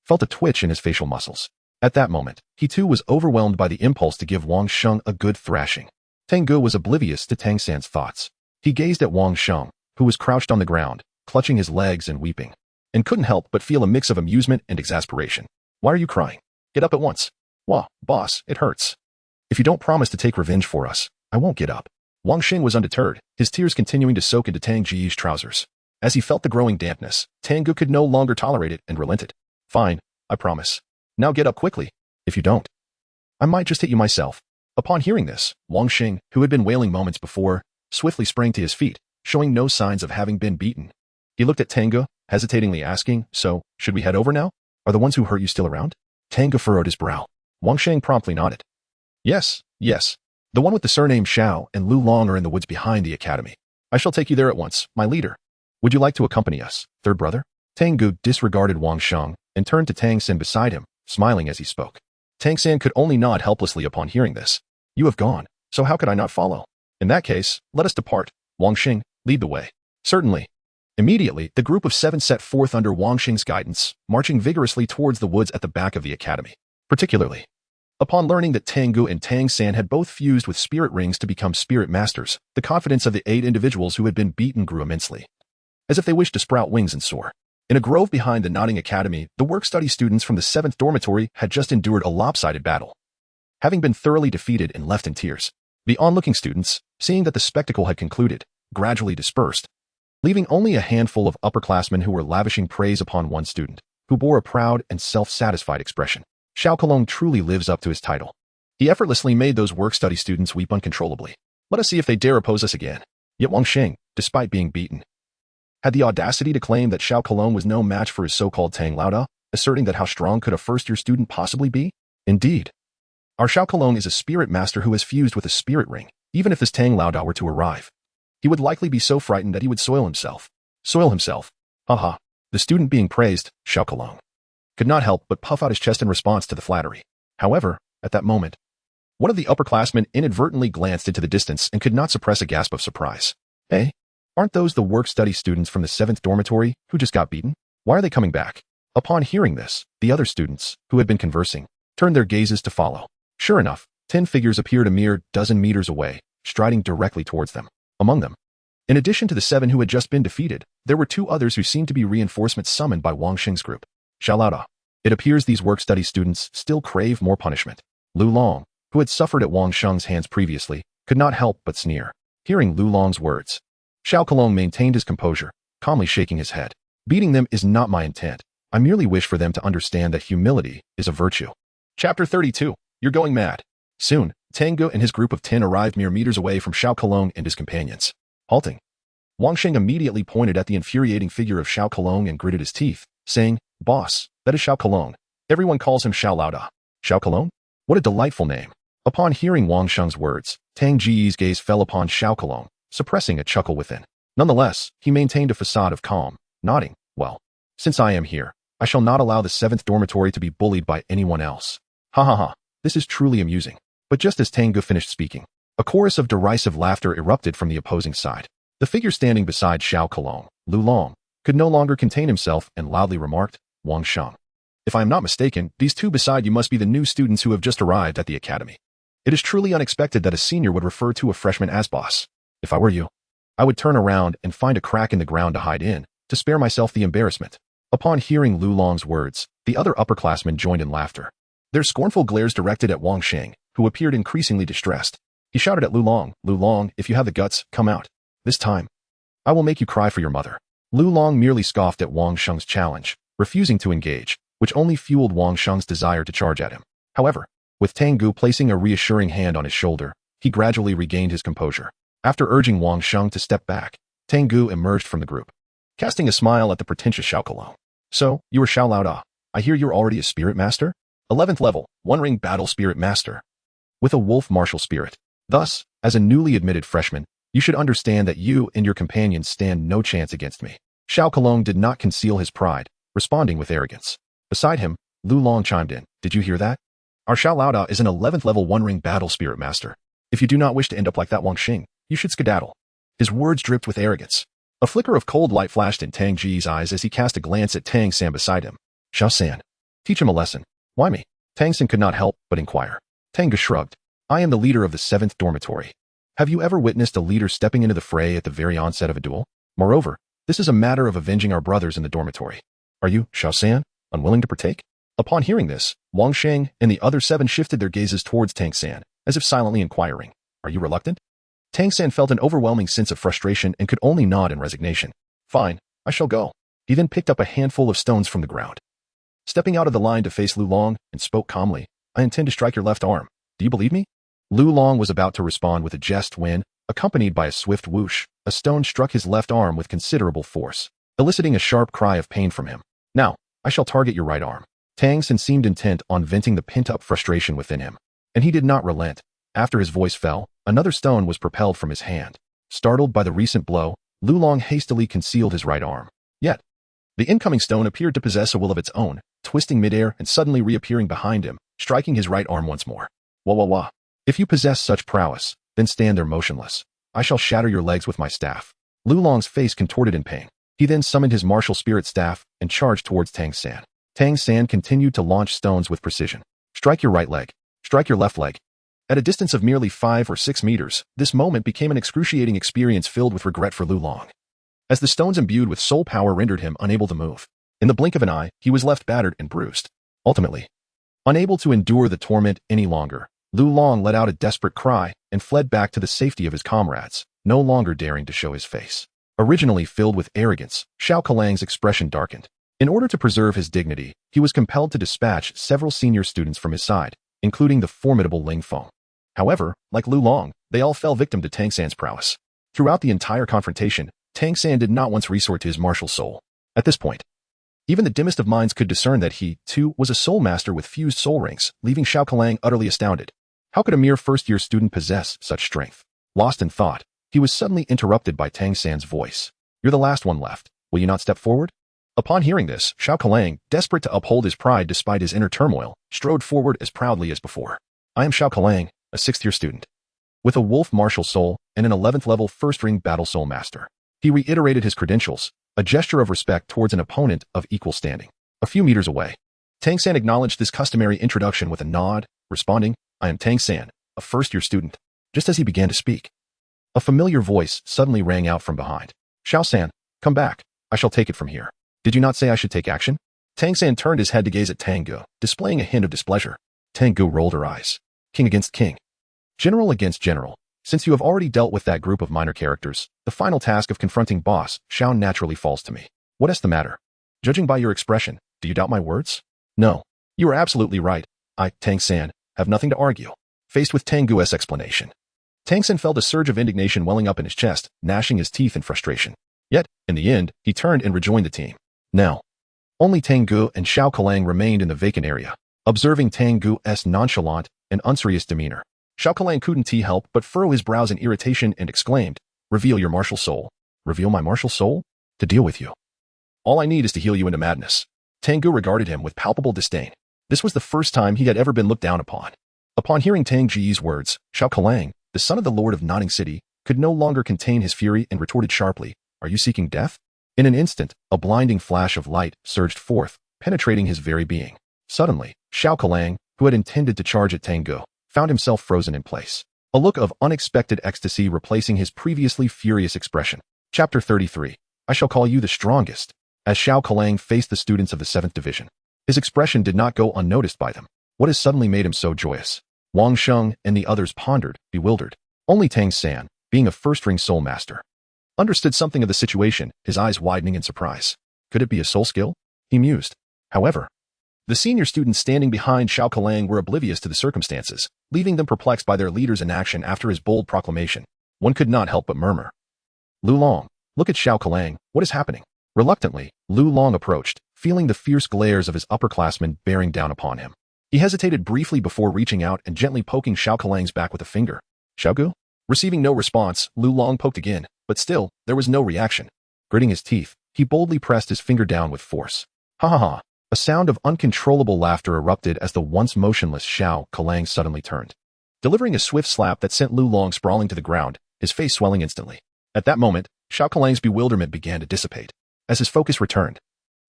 felt a twitch in his facial muscles. At that moment, he too was overwhelmed by the impulse to give Wang Sheng a good thrashing. Tang Ge was oblivious to Tang San's thoughts. He gazed at Wang Sheng, who was crouched on the ground, clutching his legs and weeping, and couldn't help but feel a mix of amusement and exasperation. "Why are you crying? Get up at once." "Wah, boss, it hurts. If you don't promise to take revenge for us, I won't get up." Wang Sheng was undeterred, his tears continuing to soak into Tang Ge's trousers. As he felt the growing dampness, Tang Ge could no longer tolerate it and relented. "Fine, I promise. Now get up quickly. If you don't, I might just hit you myself." Upon hearing this, Wang Sheng, who had been wailing moments before, swiftly sprang to his feet, showing no signs of having been beaten. He looked at Tang Ge, hesitatingly asking, "So, should we head over now? Are the ones who hurt you still around?" Tang Ge furrowed his brow. Wang Sheng promptly nodded. Yes. The one with the surname Xiao and Lu Long are in the woods behind the academy. I shall take you there at once, my leader. Would you like to accompany us, third brother?" Tang Ge disregarded Wang Sheng and turned to Tang San beside him, smiling as he spoke. Tang San could only nod helplessly upon hearing this. "You have gone, so how could I not follow? In that case, let us depart. Wang Sheng, lead the way." "Certainly." Immediately, the group of 7 set forth under Wang Sheng's guidance, marching vigorously towards the woods at the back of the academy. Particularly, upon learning that Tang Ge and Tang San had both fused with spirit rings to become spirit masters, the confidence of the 8 individuals who had been beaten grew immensely, as if they wished to sprout wings and soar. In a grove behind the nodding academy, the work-study students from the 7th dormitory had just endured a lopsided battle, having been thoroughly defeated and left in tears. The onlooking students, seeing that the spectacle had concluded, gradually dispersed, leaving only a handful of upperclassmen who were lavishing praise upon one student, who bore a proud and self-satisfied expression. Xiao Kelong truly lives up to his title. He effortlessly made those work-study students weep uncontrollably. Let us see if they dare oppose us again. Yet Wang Sheng, despite being beaten, had the audacity to claim that Xiao Kelong was no match for his so-called Tang Laodao, asserting that how strong could a first-year student possibly be? Indeed, our Xiao Kelong is a spirit master who has fused with a spirit ring. Even if this Tang Laodao were to arrive, he would likely be so frightened that he would soil himself. Soil himself? Haha. The student being praised, Xiao Kelong, could not help but puff out his chest in response to the flattery. However, at that moment, one of the upperclassmen inadvertently glanced into the distance and could not suppress a gasp of surprise. "Hey, aren't those the work-study students from the 7th dormitory who just got beaten? Why are they coming back?" Upon hearing this, the other students, who had been conversing, turned their gazes to follow. Sure enough, 10 figures appeared a mere dozen meters away, striding directly towards them. Among them, in addition to the 7 who had just been defeated, there were 2 others who seemed to be reinforcements summoned by Wang Sheng's group. Xiao Laodao. It appears these work-study students still crave more punishment. Lu Long, who had suffered at Wang Sheng's hands previously, could not help but sneer. Hearing Lu Long's words, Xiao Kelong maintained his composure, calmly shaking his head. "Beating them is not my intent. I merely wish for them to understand that humility is a virtue." Chapter 32. You're going mad. Soon, Tang Ge and his group of 10 arrived mere meters away from Xiao Kelong and his companions. Halting, Wang Sheng immediately pointed at the infuriating figure of Xiao Kelong and gritted his teeth, saying, "Boss, that is Xiao Kelong. Everyone calls him Xiao Laoda." Xiao Kelong? What a delightful name. Upon hearing Wang Sheng's words, Tang Ge's gaze fell upon Xiao Kelong, suppressing a chuckle within. Nonetheless, he maintained a facade of calm, nodding, "Well, since I am here, I shall not allow the 7th dormitory to be bullied by anyone else. Ha ha ha, this is truly amusing." But just as Tang Ge finished speaking, a chorus of derisive laughter erupted from the opposing side. The figure standing beside Xiao Kelong, Lu Long, could no longer contain himself and loudly remarked, "Wang Sheng. If I am not mistaken, these two beside you must be the new students who have just arrived at the academy. It is truly unexpected that a senior would refer to a freshman as boss. If I were you, I would turn around and find a crack in the ground to hide in, to spare myself the embarrassment." Upon hearing Lu Long's words, the other upperclassmen joined in laughter. Their scornful glares directed at Wang Sheng, who appeared increasingly distressed. He shouted at Lu Long, "Lu Long, if you have the guts, come out. This time, I will make you cry for your mother." Lu Long merely scoffed at Wang Sheng's challenge, refusing to engage, which only fueled Wang Sheng's desire to charge at him. However, with Tang Ge placing a reassuring hand on his shoulder, he gradually regained his composure. After urging Wang Sheng to step back, Tang Ge emerged from the group, casting a smile at the pretentious Xiao Kelong. "So, you are Xiao Laoda. I hear you're already a spirit master? 11th level, one-ring battle spirit master. With a wolf martial spirit. Thus, as a newly admitted freshman, you should understand that you and your companions stand no chance against me." Xiao Kelong did not conceal his pride, responding with arrogance. Beside him, Lu Long chimed in, "Did you hear that? Our Xiao Laoda is an 11th level one-ring battle spirit master. If you do not wish to end up like that Wang Xing, you should skedaddle." His words dripped with arrogance. A flicker of cold light flashed in Tang Ge's eyes as he cast a glance at Tang San beside him. "Xiao San, teach him a lesson." "Why me?" Tang San could not help but inquire. Tang Ge shrugged. "I am the leader of the 7th dormitory. Have you ever witnessed a leader stepping into the fray at the very onset of a duel? Moreover, this is a matter of avenging our brothers in the dormitory. Are you, Xiao San, unwilling to partake?" Upon hearing this, Wang Sheng and the other 7 shifted their gazes towards Tang San, as if silently inquiring, "Are you reluctant?" Tang San felt an overwhelming sense of frustration and could only nod in resignation. "Fine, I shall go." He then picked up a handful of stones from the ground. Stepping out of the line to face Lu Long and spoke calmly, "I intend to strike your left arm. Do you believe me?" Lu Long was about to respond with a jest when, accompanied by a swift whoosh, a stone struck his left arm with considerable force, eliciting a sharp cry of pain from him. "Now, I shall target your right arm." Tang San seemed intent on venting the pent-up frustration within him, and he did not relent. After his voice fell, another stone was propelled from his hand. Startled by the recent blow, Lu Long hastily concealed his right arm. Yet, the incoming stone appeared to possess a will of its own, twisting midair and suddenly reappearing behind him, striking his right arm once more. "Wah wah wah. If you possess such prowess, then stand there motionless. I shall shatter your legs with my staff." Lu Long's face contorted in pain. He then summoned his martial spirit staff and charged towards Tang San. Tang San continued to launch stones with precision. "Strike your right leg. Strike your left leg." At a distance of merely 5 or 6 meters, this moment became an excruciating experience filled with regret for Lu Long, as the stones imbued with soul power rendered him unable to move. In the blink of an eye, he was left battered and bruised. Ultimately, unable to endure the torment any longer, Lu Long let out a desperate cry and fled back to the safety of his comrades, no longer daring to show his face. Originally filled with arrogance, Xiao Kelang's expression darkened. In order to preserve his dignity, he was compelled to dispatch several senior students from his side, including the formidable Ling Feng. However, like Lu Long, they all fell victim to Tang San's prowess. Throughout the entire confrontation, Tang San did not once resort to his martial soul. At this point, even the dimmest of minds could discern that he, too, was a soul master with fused soul rings, leaving Xiao Kelang utterly astounded. How could a mere first-year student possess such strength? Lost in thought, he was suddenly interrupted by Tang San's voice. "You're the last one left. Will you not step forward?" Upon hearing this, Xiao Kelang, desperate to uphold his pride despite his inner turmoil, strode forward as proudly as before. "I am Xiao Kelang, a 6th-year student, with a wolf martial soul and an 11th level first-ring battle soul master." He reiterated his credentials, a gesture of respect towards an opponent of equal standing. A few meters away, Tang San acknowledged this customary introduction with a nod, responding, "I am Tang San, a first-year student." Just as he began to speak, a familiar voice suddenly rang out from behind. "Xiao San, come back. I shall take it from here. Did you not say I should take action?" Tang San turned his head to gaze at Tang Ge, displaying a hint of displeasure. Tang Ge rolled her eyes. "King against king. General against general. Since you have already dealt with that group of minor characters, the final task of confronting Boss Xiao naturally falls to me. What is the matter? Judging by your expression, do you doubt my words?" "No. You are absolutely right. I, Tang San, have nothing to argue." Faced with Tang Ge's explanation, Tang San felt a surge of indignation welling up in his chest, gnashing his teeth in frustration. Yet, in the end, he turned and rejoined the team. "Now, Only Tang Ge and Xiao Kelang remained in the vacant area, observing Tang Ge's nonchalant and unserious demeanor. Xiao Kelang couldn't help but furrow his brows in irritation and exclaimed, "Reveal your martial soul." "Reveal my martial soul? To deal with you. All I need is to heal you into madness." Tang Ge regarded him with palpable disdain. This was the first time he had ever been looked down upon. Upon hearing Tang Ge's words, Xiao Kelang, the son of the Lord of Nodding City, could no longer contain his fury and retorted sharply, "Are you seeking death?" In an instant, a blinding flash of light surged forth, penetrating his very being. Suddenly, Xiao Kelang, who had intended to charge at Tang Ge, found himself frozen in place, a look of unexpected ecstasy replacing his previously furious expression. Chapter 33. I shall call you the strongest. As Xiao Kelang faced the students of the 7th Division, his expression did not go unnoticed by them. What has suddenly made him so joyous? Wang Sheng and the others pondered, bewildered. Only Tang San, being a first-ring soul master, understood something of the situation, his eyes widening in surprise. Could it be a soul skill? He mused. However, the senior students standing behind Xiao Kelang were oblivious to the circumstances, leaving them perplexed by their leader's inaction after his bold proclamation. One could not help but murmur, "Lu Long, look at Xiao Kelang, what is happening?" Reluctantly, Lu Long approached, feeling the fierce glares of his upperclassmen bearing down upon him. He hesitated briefly before reaching out and gently poking Xiao Kelang's back with a finger. "Xiao Gu?" Receiving no response, Lu Long poked again, but still, there was no reaction. Gritting his teeth, he boldly pressed his finger down with force. Ha ha ha! A sound of uncontrollable laughter erupted as the once motionless Xiao Kelang suddenly turned, delivering a swift slap that sent Lu Long sprawling to the ground, his face swelling instantly. At that moment, Xiao Kelang's bewilderment began to dissipate. As his focus returned,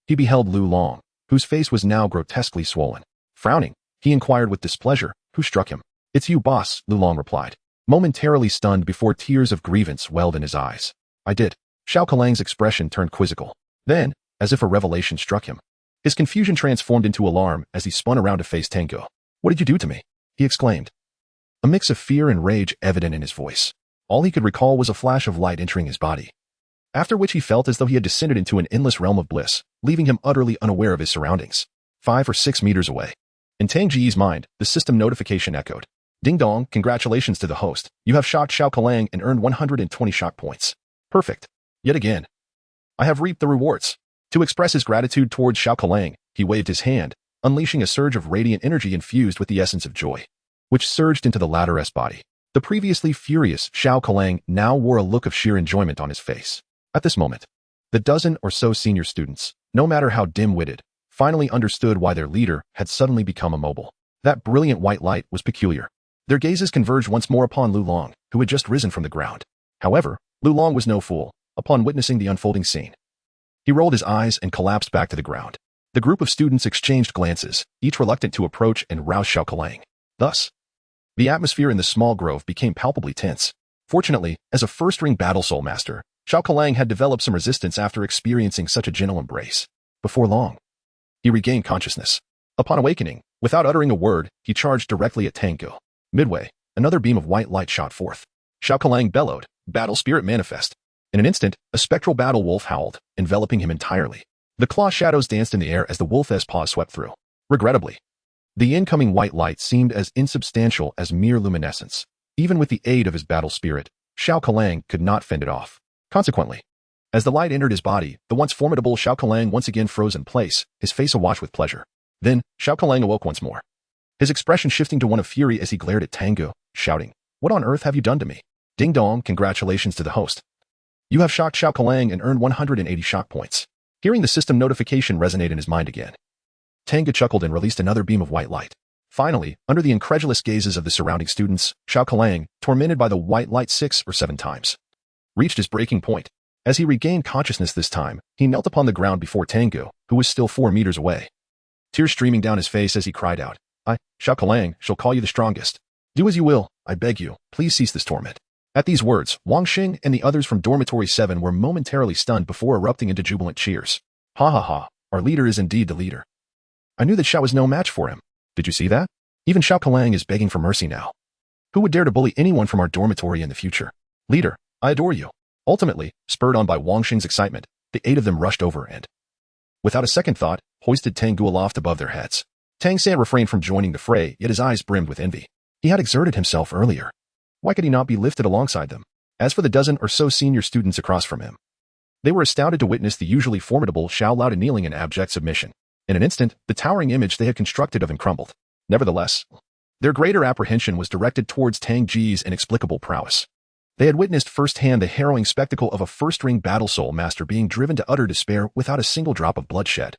he beheld Lu Long, whose face was now grotesquely swollen. Frowning, he inquired with displeasure, "Who struck him?" "It's you, boss," Lu Long replied, momentarily stunned before tears of grievance welled in his eyes. "I did." Xiao Kelang's expression turned quizzical. Then, as if a revelation struck him, his confusion transformed into alarm as he spun around to face Tang Ge. "What did you do to me?" he exclaimed, a mix of fear and rage evident in his voice. All he could recall was a flash of light entering his body, after which he felt as though he had descended into an endless realm of bliss, leaving him utterly unaware of his surroundings. 5 or 6 meters away, in Tang Ge's mind, the system notification echoed. "Ding dong, congratulations to the host. You have shocked Xiao Kelang and earned 120 shock points. Perfect. Yet again, I have reaped the rewards." To express his gratitude towards Xiao Kelang, he waved his hand, unleashing a surge of radiant energy infused with the essence of joy, which surged into the latter's body. The previously furious Xiao Kelang now wore a look of sheer enjoyment on his face. At this moment, the dozen or so senior students, no matter how dim-witted, finally understood why their leader had suddenly become immobile. That brilliant white light was peculiar. Their gazes converged once more upon Lu Long, who had just risen from the ground. However, Lu Long was no fool. Upon witnessing the unfolding scene, he rolled his eyes and collapsed back to the ground. The group of students exchanged glances, each reluctant to approach and rouse Xiao Kelang. Thus, the atmosphere in the small grove became palpably tense. Fortunately, as a first-ring battle soul master, Xiao Kelang had developed some resistance after experiencing such a gentle embrace. Before long, he regained consciousness. Upon awakening, without uttering a word, he charged directly at Tang Ge. Midway, another beam of white light shot forth. Xiao Kelang bellowed, "Battle spirit manifest." In an instant, a spectral battle wolf howled, enveloping him entirely. The claw shadows danced in the air as the wolf's paws swept through. Regrettably, the incoming white light seemed as insubstantial as mere luminescence. Even with the aid of his battle spirit, Xiao Kelang could not fend it off. Consequently, as the light entered his body, the once formidable Xiao Kelang once again froze in place, his face awash with pleasure. Then, Xiao Kelang awoke once more, his expression shifting to one of fury as he glared at Tang Ge, shouting, "What on earth have you done to me?" "Ding dong, congratulations to the host. You have shocked Xiao Kelang and earned 180 shock points." Hearing the system notification resonate in his mind again, Tang Ge chuckled and released another beam of white light. Finally, under the incredulous gazes of the surrounding students, Xiao Kelang, tormented by the white light 6 or 7 times, reached his breaking point. As he regained consciousness this time, he knelt upon the ground before Tang Ge, who was still 4 meters away, tears streaming down his face as he cried out, "I, Xiao Kelang, shall call you the strongest. Do as you will, I beg you, please cease this torment." At these words, Wang Xing and the others from Dormitory 7 were momentarily stunned before erupting into jubilant cheers. "Ha ha ha, our leader is indeed the leader. I knew that Xiao was no match for him. Did you see that? Even Xiao Kelang is begging for mercy now. Who would dare to bully anyone from our dormitory in the future? Leader, I adore you." Ultimately, spurred on by Wang Xing's excitement, the 8 of them rushed over and, without a second thought, hoisted Tang Ge aloft above their heads. Tang San refrained from joining the fray, yet his eyes brimmed with envy. He had exerted himself earlier. Why could he not be lifted alongside them? As for the dozen or so senior students across from him, They were astounded to witness the usually formidable Xiao Lao kneeling in abject submission. In an instant, the towering image they had constructed of him crumbled. Nevertheless, their greater apprehension was directed towards Tang Ge's inexplicable prowess. They had witnessed firsthand the harrowing spectacle of a first-ring battle soul master being driven to utter despair without a single drop of bloodshed.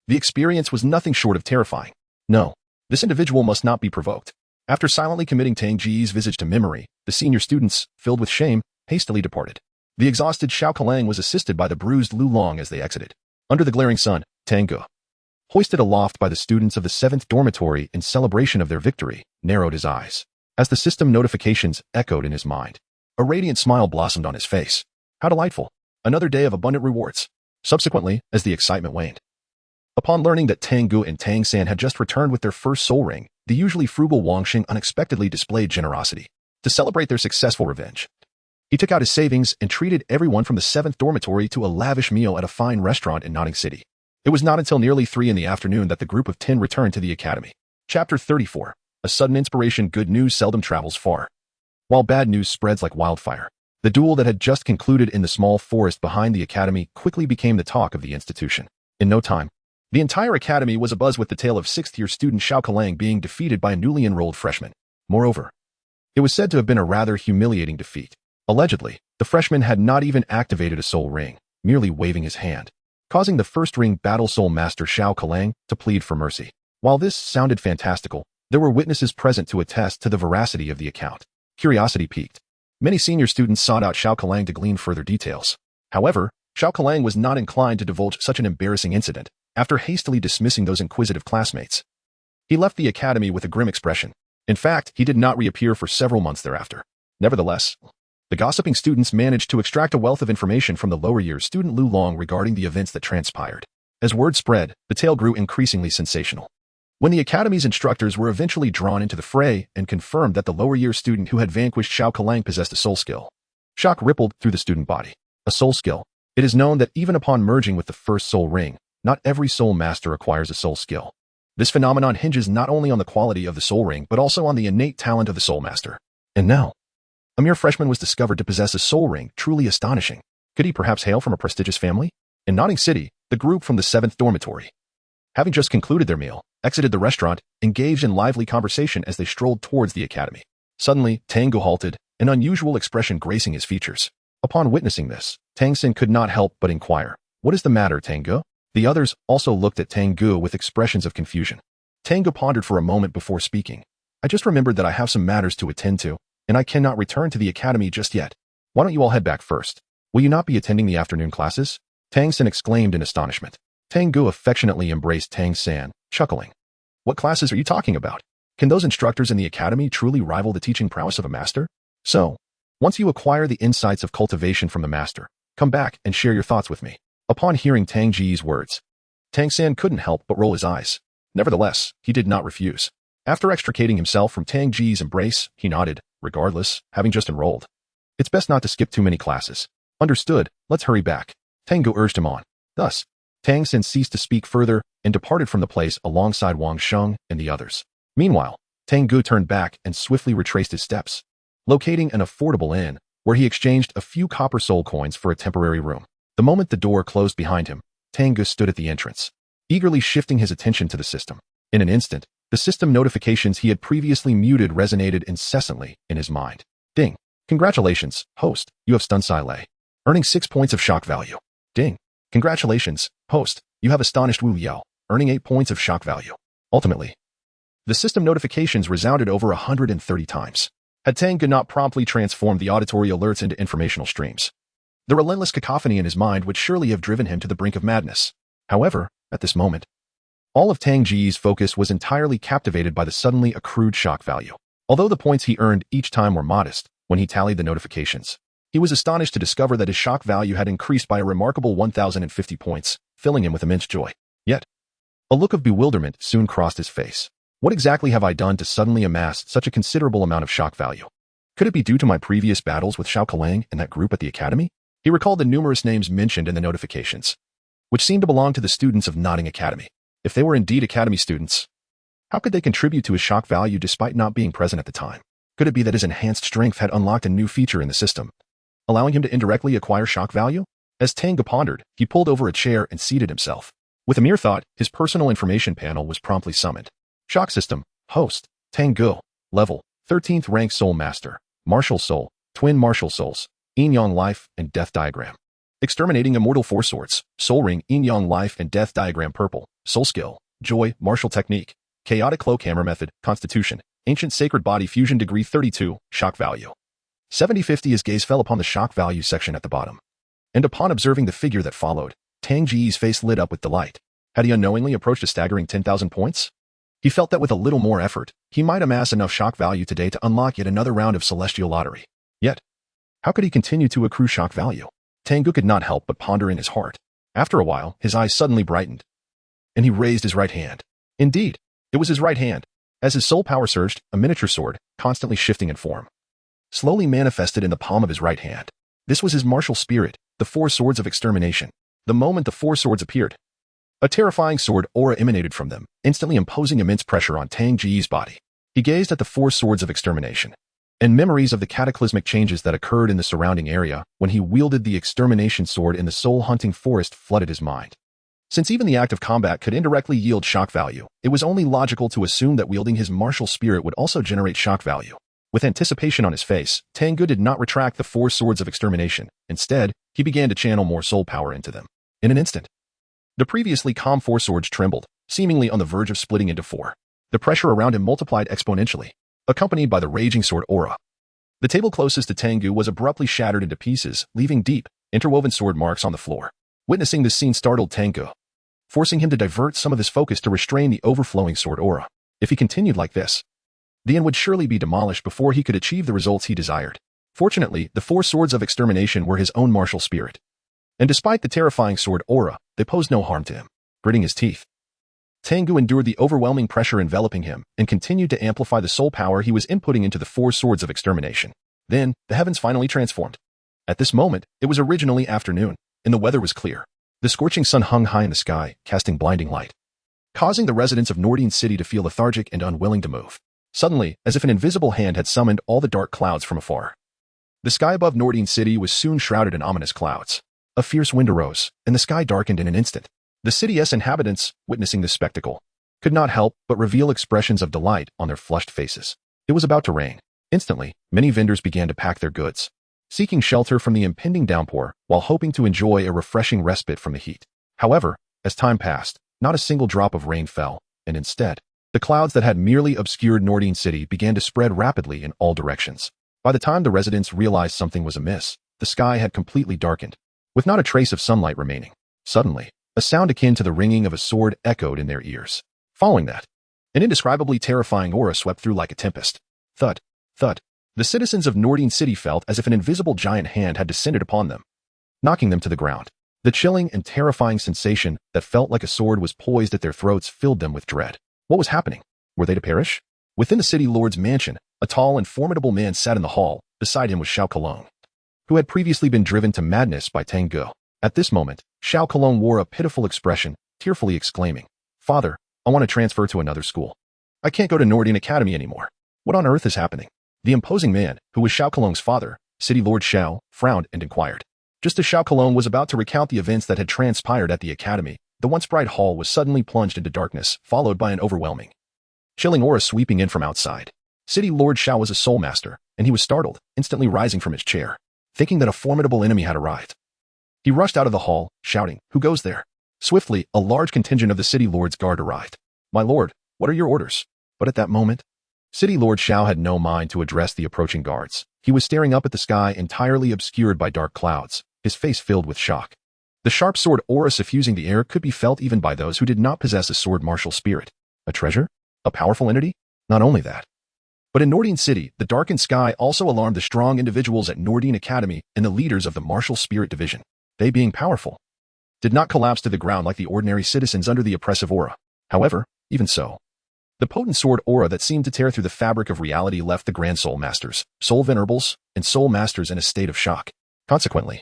The experience was nothing short of terrifying. No, this individual must not be provoked. After silently committing Tang Ge's visage to memory, the senior students, filled with shame, hastily departed. The exhausted Xiao Kelang was assisted by the bruised Lu Long as they exited. Under the glaring sun, Tang Ge, hoisted aloft by the students of the 7th dormitory in celebration of their victory, narrowed his eyes. As the system notifications echoed in his mind, a radiant smile blossomed on his face. How delightful! Another day of abundant rewards. Subsequently, as the excitement waned, upon learning that Tang Ge and Tang San had just returned with their first soul ring, the usually frugal Wang Xing unexpectedly displayed generosity. To celebrate their successful revenge, he took out his savings and treated everyone from the 7th dormitory to a lavish meal at a fine restaurant in Notting City. It was not until nearly 3 in the afternoon that the group of 10 returned to the academy. Chapter 34. A sudden inspiration. Good news seldom travels far, while bad news spreads like wildfire. The duel that had just concluded in the small forest behind the academy quickly became the talk of the institution. In no time, the entire academy was abuzz with the tale of 6th-year student Xiao Kelang being defeated by a newly enrolled freshman. Moreover, it was said to have been a rather humiliating defeat. Allegedly, the freshman had not even activated a soul ring, merely waving his hand, causing the first-ring battle soul master Xiao Kelang to plead for mercy. While this sounded fantastical, there were witnesses present to attest to the veracity of the account. Curiosity piqued. Many senior students sought out Xiao Kelang to glean further details. However, Xiao Kelang was not inclined to divulge such an embarrassing incident. After hastily dismissing those inquisitive classmates, he left the academy with a grim expression. In fact, he did not reappear for several months thereafter. Nevertheless, the gossiping students managed to extract a wealth of information from the lower years student Lu Long regarding the events that transpired. As word spread, the tale grew increasingly sensational. When the academy's instructors were eventually drawn into the fray and confirmed that the lower year student who had vanquished Xiao Kelang possessed a soul skill, shock rippled through the student body. A soul skill. It is known that even upon merging with the first soul ring, not every soul master acquires a soul skill. This phenomenon hinges not only on the quality of the soul ring but also on the innate talent of the soul master. And now, a mere freshman was discovered to possess a soul ring, truly astonishing. Could he perhaps hail from a prestigious family? In Notting City, the group from the 7th dormitory, having just concluded their meal, exited the restaurant, engaged in lively conversation as they strolled towards the academy. Suddenly, Tang Ge halted, an unusual expression gracing his features. Upon witnessing this, Tang San could not help but inquire, "What is the matter, Tang Ge?" The others also looked at Tang Ge with expressions of confusion. Tang Ge pondered for a moment before speaking. "I just remembered that I have some matters to attend to, and I cannot return to the academy just yet. Why don't you all head back first? Will you not be attending the afternoon classes?" Tang San exclaimed in astonishment. Tang Ge affectionately embraced Tang San, chuckling. "What classes are you talking about? Can those instructors in the academy truly rival the teaching prowess of a master? So, once you acquire the insights of cultivation from the master, come back and share your thoughts with me." Upon hearing Tang Ge's words, Tang San couldn't help but roll his eyes. Nevertheless, he did not refuse. After extricating himself from Tang Ge's embrace, he nodded. Regardless, having just enrolled, it's best not to skip too many classes. "Understood, let's hurry back." Tang Ge urged him on. Thus, Tang San ceased to speak further and departed from the place alongside Wang Xing and the others. Meanwhile, Tang Ge turned back and swiftly retraced his steps, locating an affordable inn, where he exchanged a few copper soul coins for a temporary room. The moment the door closed behind him, Tang Ge stood at the entrance, eagerly shifting his attention to the system. In an instant, the system notifications he had previously muted resonated incessantly in his mind. Ding. Congratulations, host, you have stunned Sai Lei, earning 6 points of shock value. Ding. Congratulations, host, you have astonished Wu Yao, earning 8 points of shock value. Ultimately, the system notifications resounded over 130 times. Had Tang Ge not promptly transformed the auditory alerts into informational streams, the relentless cacophony in his mind would surely have driven him to the brink of madness. However, at this moment, all of Tang Ge's focus was entirely captivated by the suddenly accrued shock value. Although the points he earned each time were modest, when he tallied the notifications, he was astonished to discover that his shock value had increased by a remarkable 1,050 points, filling him with immense joy. Yet, a look of bewilderment soon crossed his face. What exactly have I done to suddenly amass such a considerable amount of shock value? Could it be due to my previous battles with Xiao Kelang and that group at the academy? He recalled the numerous names mentioned in the notifications, which seemed to belong to the students of Notting Academy. If they were indeed academy students, how could they contribute to his shock value despite not being present at the time? Could it be that his enhanced strength had unlocked a new feature in the system, allowing him to indirectly acquire shock value? As Tang Ge pondered, he pulled over a chair and seated himself. With a mere thought, his personal information panel was promptly summoned. Shock System, Host, Tang Ge, Level, 13th Rank Soul Master, Martial Soul, Twin Martial Souls, Yin-Yang Life and Death Diagram. Exterminating Immortal Four Swords, Soul Ring, Yin-Yang Life and Death Diagram Purple, Soul Skill, Joy, Martial Technique, Chaotic Cloak Hammer Method, Constitution, Ancient Sacred Body Fusion Degree 32, Shock Value. 7050. His gaze fell upon the Shock Value section at the bottom. And upon observing the figure that followed, Tang Ge's face lit up with delight. Had he unknowingly approached a staggering 10,000 points? He felt that with a little more effort, he might amass enough shock value today to unlock yet another round of Celestial Lottery. Yet, how could he continue to accrue shock value? Tang Ge could not help but ponder in his heart. After a while, his eyes suddenly brightened, and he raised his right hand. Indeed, it was his right hand. As his soul power surged, a miniature sword, constantly shifting in form, slowly manifested in the palm of his right hand. This was his martial spirit, the Four Swords of Extermination. The moment the four swords appeared, a terrifying sword aura emanated from them, instantly imposing immense pressure on Tang Ge's body. He gazed at the Four Swords of Extermination, and memories of the cataclysmic changes that occurred in the surrounding area when he wielded the extermination sword in the soul-hunting forest flooded his mind. Since even the act of combat could indirectly yield shock value, it was only logical to assume that wielding his martial spirit would also generate shock value. With anticipation on his face, Tang Ge did not retract the Four Swords of Extermination. Instead, he began to channel more soul power into them. In an instant, the previously calm four swords trembled, seemingly on the verge of splitting into four. The pressure around him multiplied exponentially, accompanied by the raging sword aura. The table closest to Tang Ge was abruptly shattered into pieces, leaving deep, interwoven sword marks on the floor. Witnessing this scene startled Tang Ge, forcing him to divert some of his focus to restrain the overflowing sword aura. If he continued like this, the inn would surely be demolished before he could achieve the results he desired. Fortunately, the Four Swords of Extermination were his own martial spirit, and despite the terrifying sword aura, they posed no harm to him. Gritting his teeth, Tang Ge endured the overwhelming pressure enveloping him and continued to amplify the soul power he was inputting into the Four Swords of Extermination. Then, the heavens finally transformed. At this moment, it was originally afternoon, and the weather was clear. The scorching sun hung high in the sky, casting blinding light, causing the residents of Nordine City to feel lethargic and unwilling to move. Suddenly, as if an invisible hand had summoned all the dark clouds from afar, the sky above Nordine City was soon shrouded in ominous clouds. A fierce wind arose, and the sky darkened in an instant. The city's inhabitants, witnessing this spectacle, could not help but reveal expressions of delight on their flushed faces. It was about to rain. Instantly, many vendors began to pack their goods, seeking shelter from the impending downpour while hoping to enjoy a refreshing respite from the heat. However, as time passed, not a single drop of rain fell, and instead, the clouds that had merely obscured Nordine City began to spread rapidly in all directions. By the time the residents realized something was amiss, the sky had completely darkened, with not a trace of sunlight remaining. Suddenly, a sound akin to the ringing of a sword echoed in their ears. Following that, an indescribably terrifying aura swept through like a tempest. Thud, thud. The citizens of Nordine City felt as if an invisible giant hand had descended upon them, knocking them to the ground. The chilling and terrifying sensation that felt like a sword was poised at their throats filled them with dread. What was happening? Were they to perish? Within the city lord's mansion, a tall and formidable man sat in the hall. Beside him was Xiao Kelong, who had previously been driven to madness by Tang Ge. At this moment, Xiao Kelong wore a pitiful expression, tearfully exclaiming, "Father, I want to transfer to another school. I can't go to Nordine Academy anymore. What on earth is happening?" The imposing man, who was Xiao Kelong's father, City Lord Xiao, frowned and inquired. Just as Xiao Kelong was about to recount the events that had transpired at the academy, the once bright hall was suddenly plunged into darkness, followed by an overwhelming, chilling aura sweeping in from outside. City Lord Xiao was a soul master, and he was startled, instantly rising from his chair, thinking that a formidable enemy had arrived. He rushed out of the hall, shouting, "Who goes there?" Swiftly, a large contingent of the City Lord's guard arrived. "My lord, what are your orders?" But at that moment, City Lord Xiao had no mind to address the approaching guards. He was staring up at the sky entirely obscured by dark clouds, his face filled with shock. The sharp sword aura suffusing the air could be felt even by those who did not possess a sword martial spirit. A treasure? A powerful entity? Not only that, but in Nordine City, the darkened sky also alarmed the strong individuals at Nordine Academy and the leaders of the Martial Spirit Division. They, being powerful, did not collapse to the ground like the ordinary citizens under the oppressive aura. However, even so, the potent sword aura that seemed to tear through the fabric of reality left the Grand Soul Masters, Soul Venerables, and Soul Masters in a state of shock. Consequently,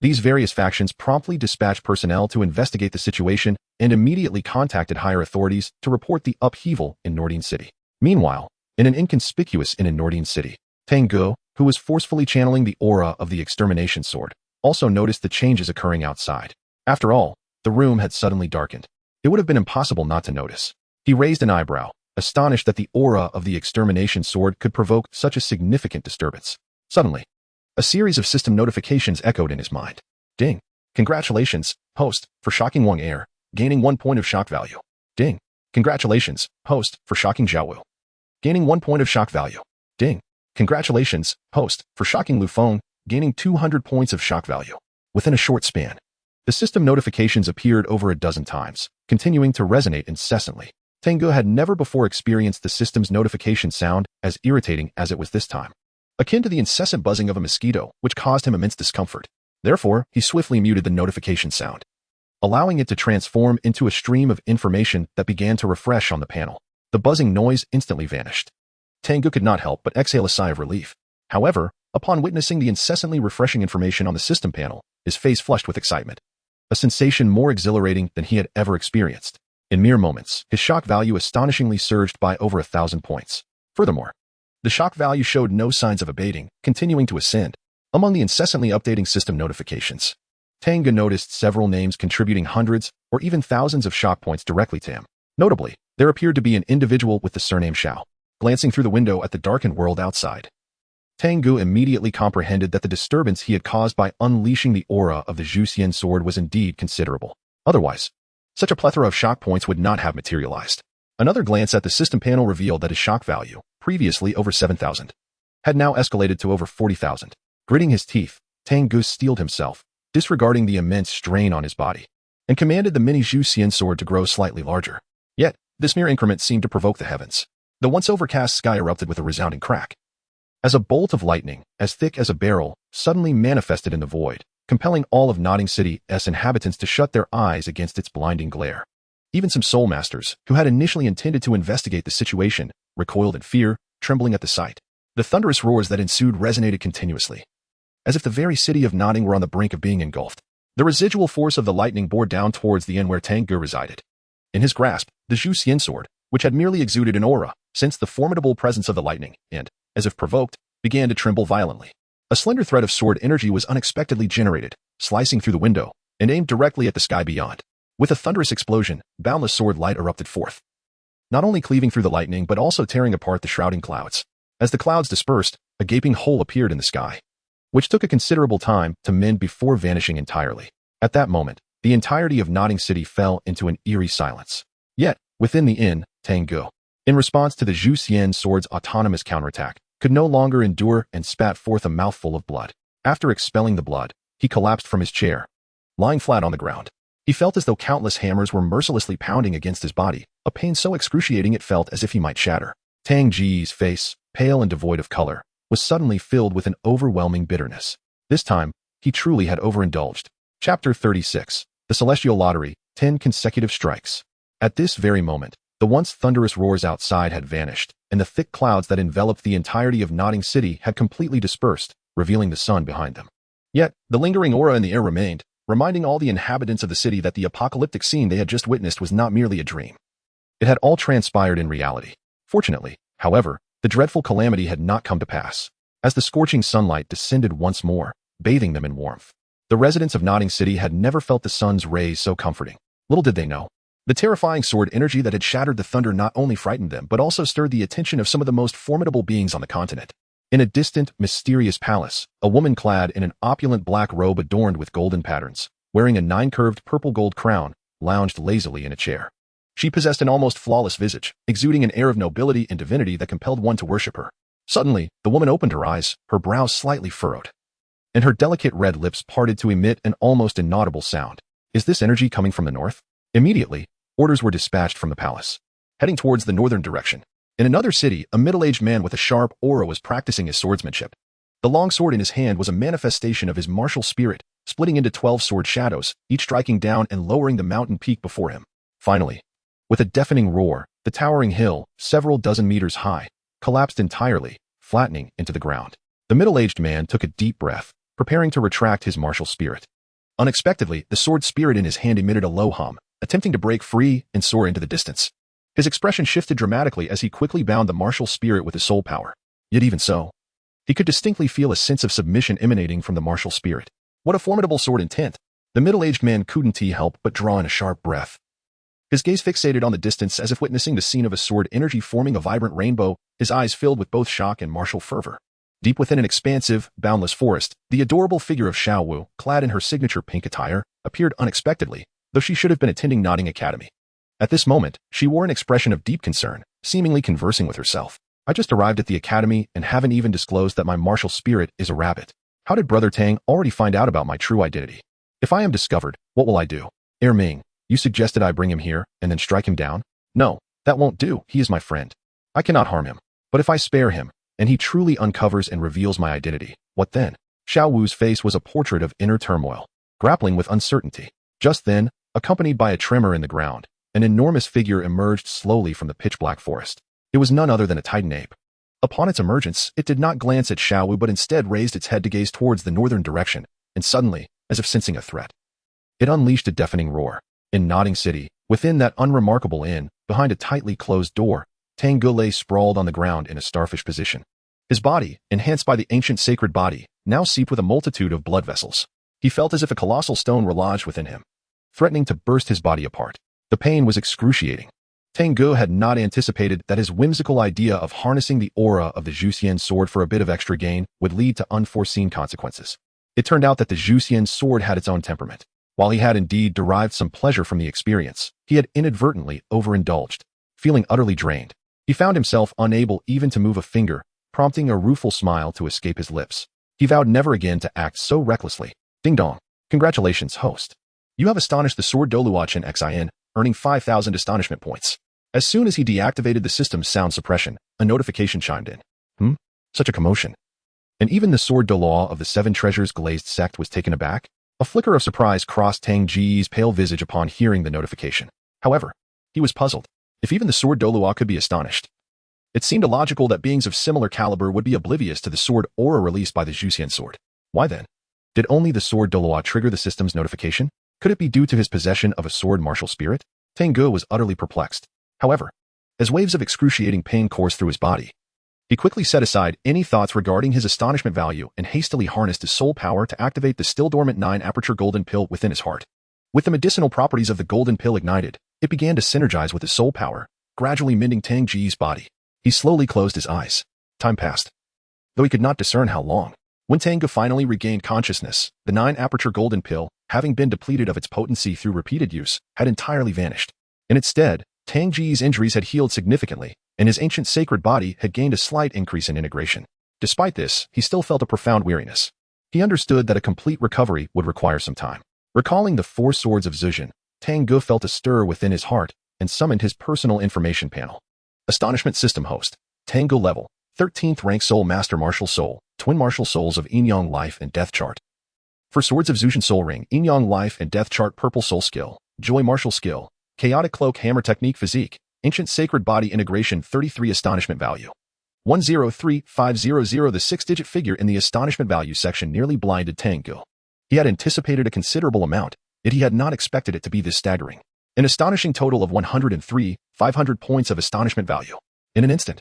these various factions promptly dispatched personnel to investigate the situation and immediately contacted higher authorities to report the upheaval in Nordine City. Meanwhile, in an inconspicuous inn in Nordine City, Tang Ge, who was forcefully channeling the aura of the extermination sword, also noticed the changes occurring outside. After all, the room had suddenly darkened. It would have been impossible not to notice. He raised an eyebrow, astonished that the aura of the extermination sword could provoke such a significant disturbance. Suddenly, a series of system notifications echoed in his mind. Ding. Congratulations, host, for shocking Wang Air, gaining 1 point of shock value. Ding. Congratulations, host, for shocking Zhao Wu, gaining 1 point of shock value. Ding. Congratulations, host, for shocking Lu Feng, gaining 200 points of shock value. Within a short span, the system notifications appeared over a dozen times, continuing to resonate incessantly. Tang Ge had never before experienced the system's notification sound as irritating as it was this time, akin to the incessant buzzing of a mosquito, which caused him immense discomfort. Therefore, he swiftly muted the notification sound, allowing it to transform into a stream of information that began to refresh on the panel. The buzzing noise instantly vanished. Tang Ge could not help but exhale a sigh of relief. However, upon witnessing the incessantly refreshing information on the system panel, his face flushed with excitement, a sensation more exhilarating than he had ever experienced. In mere moments, his shock value astonishingly surged by over 1,000 points. Furthermore, the shock value showed no signs of abating, continuing to ascend. Among the incessantly updating system notifications, Tang Ge noticed several names contributing hundreds or even thousands of shock points directly to him. Notably, there appeared to be an individual with the surname Xiao. Glancing through the window at the darkened world outside, Tang Ge immediately comprehended that the disturbance he had caused by unleashing the aura of the Zhu Xian sword was indeed considerable. Otherwise, such a plethora of shock points would not have materialized. Another glance at the system panel revealed that his shock value, previously over 7,000, had now escalated to over 40,000. Gritting his teeth, Tang Ge steeled himself, disregarding the immense strain on his body, and commanded the mini Zhu Xian sword to grow slightly larger. Yet, this mere increment seemed to provoke the heavens. The once overcast sky erupted with a resounding crack, as a bolt of lightning, as thick as a barrel, suddenly manifested in the void, compelling all of Notting City's inhabitants to shut their eyes against its blinding glare. Even some soul masters, who had initially intended to investigate the situation, recoiled in fear, trembling at the sight. The thunderous roars that ensued resonated continuously, as if the very city of Notting were on the brink of being engulfed. The residual force of the lightning bore down towards the inn where Tang Ge resided. In his grasp, the Zhu Xian sword, which had merely exuded an aura, sensed the formidable presence of the lightning, and, as if provoked, began to tremble violently. A slender thread of sword energy was unexpectedly generated, slicing through the window, and aimed directly at the sky beyond. With a thunderous explosion, boundless sword light erupted forth, not only cleaving through the lightning but also tearing apart the shrouding clouds. As the clouds dispersed, a gaping hole appeared in the sky, which took a considerable time to mend before vanishing entirely. At that moment, the entirety of Notting City fell into an eerie silence. Yet, within the inn, Tang Ge, in response to the Zhu Xian sword's autonomous counterattack, could no longer endure and spat forth a mouthful of blood. After expelling the blood, he collapsed from his chair, lying flat on the ground. He felt as though countless hammers were mercilessly pounding against his body, a pain so excruciating it felt as if he might shatter. Tang Ge's face, pale and devoid of color, was suddenly filled with an overwhelming bitterness. This time, he truly had overindulged. Chapter 36. The Celestial Lottery, 10 Consecutive Strikes. At this very moment, the once thunderous roars outside had vanished, and the thick clouds that enveloped the entirety of Notting City had completely dispersed, revealing the sun behind them. Yet, the lingering aura in the air remained, reminding all the inhabitants of the city that the apocalyptic scene they had just witnessed was not merely a dream. It had all transpired in reality. Fortunately, however, the dreadful calamity had not come to pass, as the scorching sunlight descended once more, bathing them in warmth. The residents of Notting City had never felt the sun's rays so comforting. Little did they know, the terrifying sword energy that had shattered the thunder not only frightened them but also stirred the attention of some of the most formidable beings on the continent. In a distant, mysterious palace, a woman clad in an opulent black robe adorned with golden patterns, wearing a 9-curved purple-gold crown, lounged lazily in a chair. She possessed an almost flawless visage, exuding an air of nobility and divinity that compelled one to worship her. Suddenly, the woman opened her eyes, her brows slightly furrowed, and her delicate red lips parted to emit an almost inaudible sound. Is this energy coming from the north? Immediately, orders were dispatched from the palace, heading towards the northern direction. In another city, a middle-aged man with a sharp aura was practicing his swordsmanship. The long sword in his hand was a manifestation of his martial spirit, splitting into 12 sword shadows, each striking down and lowering the mountain peak before him. Finally, with a deafening roar, the towering hill, several dozen meters high, collapsed entirely, flattening into the ground. The middle-aged man took a deep breath, preparing to retract his martial spirit. Unexpectedly, the sword spirit in his hand emitted a low hum, attempting to break free and soar into the distance. His expression shifted dramatically as he quickly bound the martial spirit with his soul power. Yet even so, he could distinctly feel a sense of submission emanating from the martial spirit. What a formidable sword intent! The middle-aged man couldn't help but draw in a sharp breath. His gaze fixated on the distance as if witnessing the scene of a sword energy forming a vibrant rainbow, his eyes filled with both shock and martial fervor. Deep within an expansive, boundless forest, the adorable figure of Xiao Wu, clad in her signature pink attire, appeared unexpectedly, though she should have been attending Nodding Academy. At this moment, she wore an expression of deep concern, seemingly conversing with herself. I just arrived at the academy and haven't even disclosed that my martial spirit is a rabbit. How did Brother Tang already find out about my true identity? If I am discovered, what will I do? Ming, you suggested I bring him here and then strike him down? No, that won't do. He is my friend. I cannot harm him. But if I spare him, and he truly uncovers and reveals my identity, what then? Xiao Wu's face was a portrait of inner turmoil, grappling with uncertainty. Just then, accompanied by a tremor in the ground, an enormous figure emerged slowly from the pitch-black forest. It was none other than a titan ape. Upon its emergence, it did not glance at Xiao Wu but instead raised its head to gaze towards the northern direction, and suddenly, as if sensing a threat, it unleashed a deafening roar. In Nodding City, within that unremarkable inn, behind a tightly closed door, Tang Ge lay sprawled on the ground in a starfish position. His body, enhanced by the ancient sacred body, now seeped with a multitude of blood vessels. He felt as if a colossal stone were lodged within him, threatening to burst his body apart. The pain was excruciating. Tang Ge had not anticipated that his whimsical idea of harnessing the aura of the Zhuxian sword for a bit of extra gain would lead to unforeseen consequences. It turned out that the Zhuxian sword had its own temperament. While he had indeed derived some pleasure from the experience, he had inadvertently overindulged. Feeling utterly drained, he found himself unable even to move a finger, prompting a rueful smile to escape his lips. He vowed never again to act so recklessly. Ding dong. Congratulations, host. You have astonished the sword Douluo Continent, earning 5,000 astonishment points. As soon as he deactivated the system's sound suppression, a notification chimed in. Such a commotion. And even the sword Douluo of the Seven Treasures glazed sect was taken aback. A flicker of surprise crossed Tang Ge's pale visage upon hearing the notification. However, he was puzzled. If even the sword Douluo could be astonished, it seemed illogical that beings of similar caliber would be oblivious to the sword aura released by the Zhuxian sword. Why then? Did only the sword Douluo trigger the system's notification? Could it be due to his possession of a sword martial spirit? Tang Ge was utterly perplexed. However, as waves of excruciating pain coursed through his body, he quickly set aside any thoughts regarding his astonishment value and hastily harnessed his soul power to activate the still dormant 9-aperture golden pill within his heart. With the medicinal properties of the golden pill ignited, it began to synergize with his soul power, gradually mending Tang Ge's body. He slowly closed his eyes. Time passed, though he could not discern how long. When Tang Ge finally regained consciousness, the 9-aperture golden pill, having been depleted of its potency through repeated use, had entirely vanished. In its stead, Tang Ge's injuries had healed significantly, and his ancient sacred body had gained a slight increase in integration. Despite this, he still felt a profound weariness. He understood that a complete recovery would require some time. Recalling the 4 swords of Zhuxian, Tang Ge felt a stir within his heart and summoned his personal information panel. Astonishment System Host. Tang Ge Level. 13th Rank Soul Master Martial Soul. Twin Martial Souls of Yin Yang Life and Death Chart. For Swords of Zhuxian Soul Ring, Yin Yang Life and Death Chart Purple Soul Skill. Joy Martial Skill. Chaotic Cloak Hammer Technique Physique. Ancient Sacred Body Integration 33 Astonishment Value. 103500. The 6-digit figure in the Astonishment Value section nearly blinded Tang Ge. He had anticipated a considerable amount, yet he had not expected it to be this staggering. An astonishing total of 103,500 points of astonishment value. In an instant,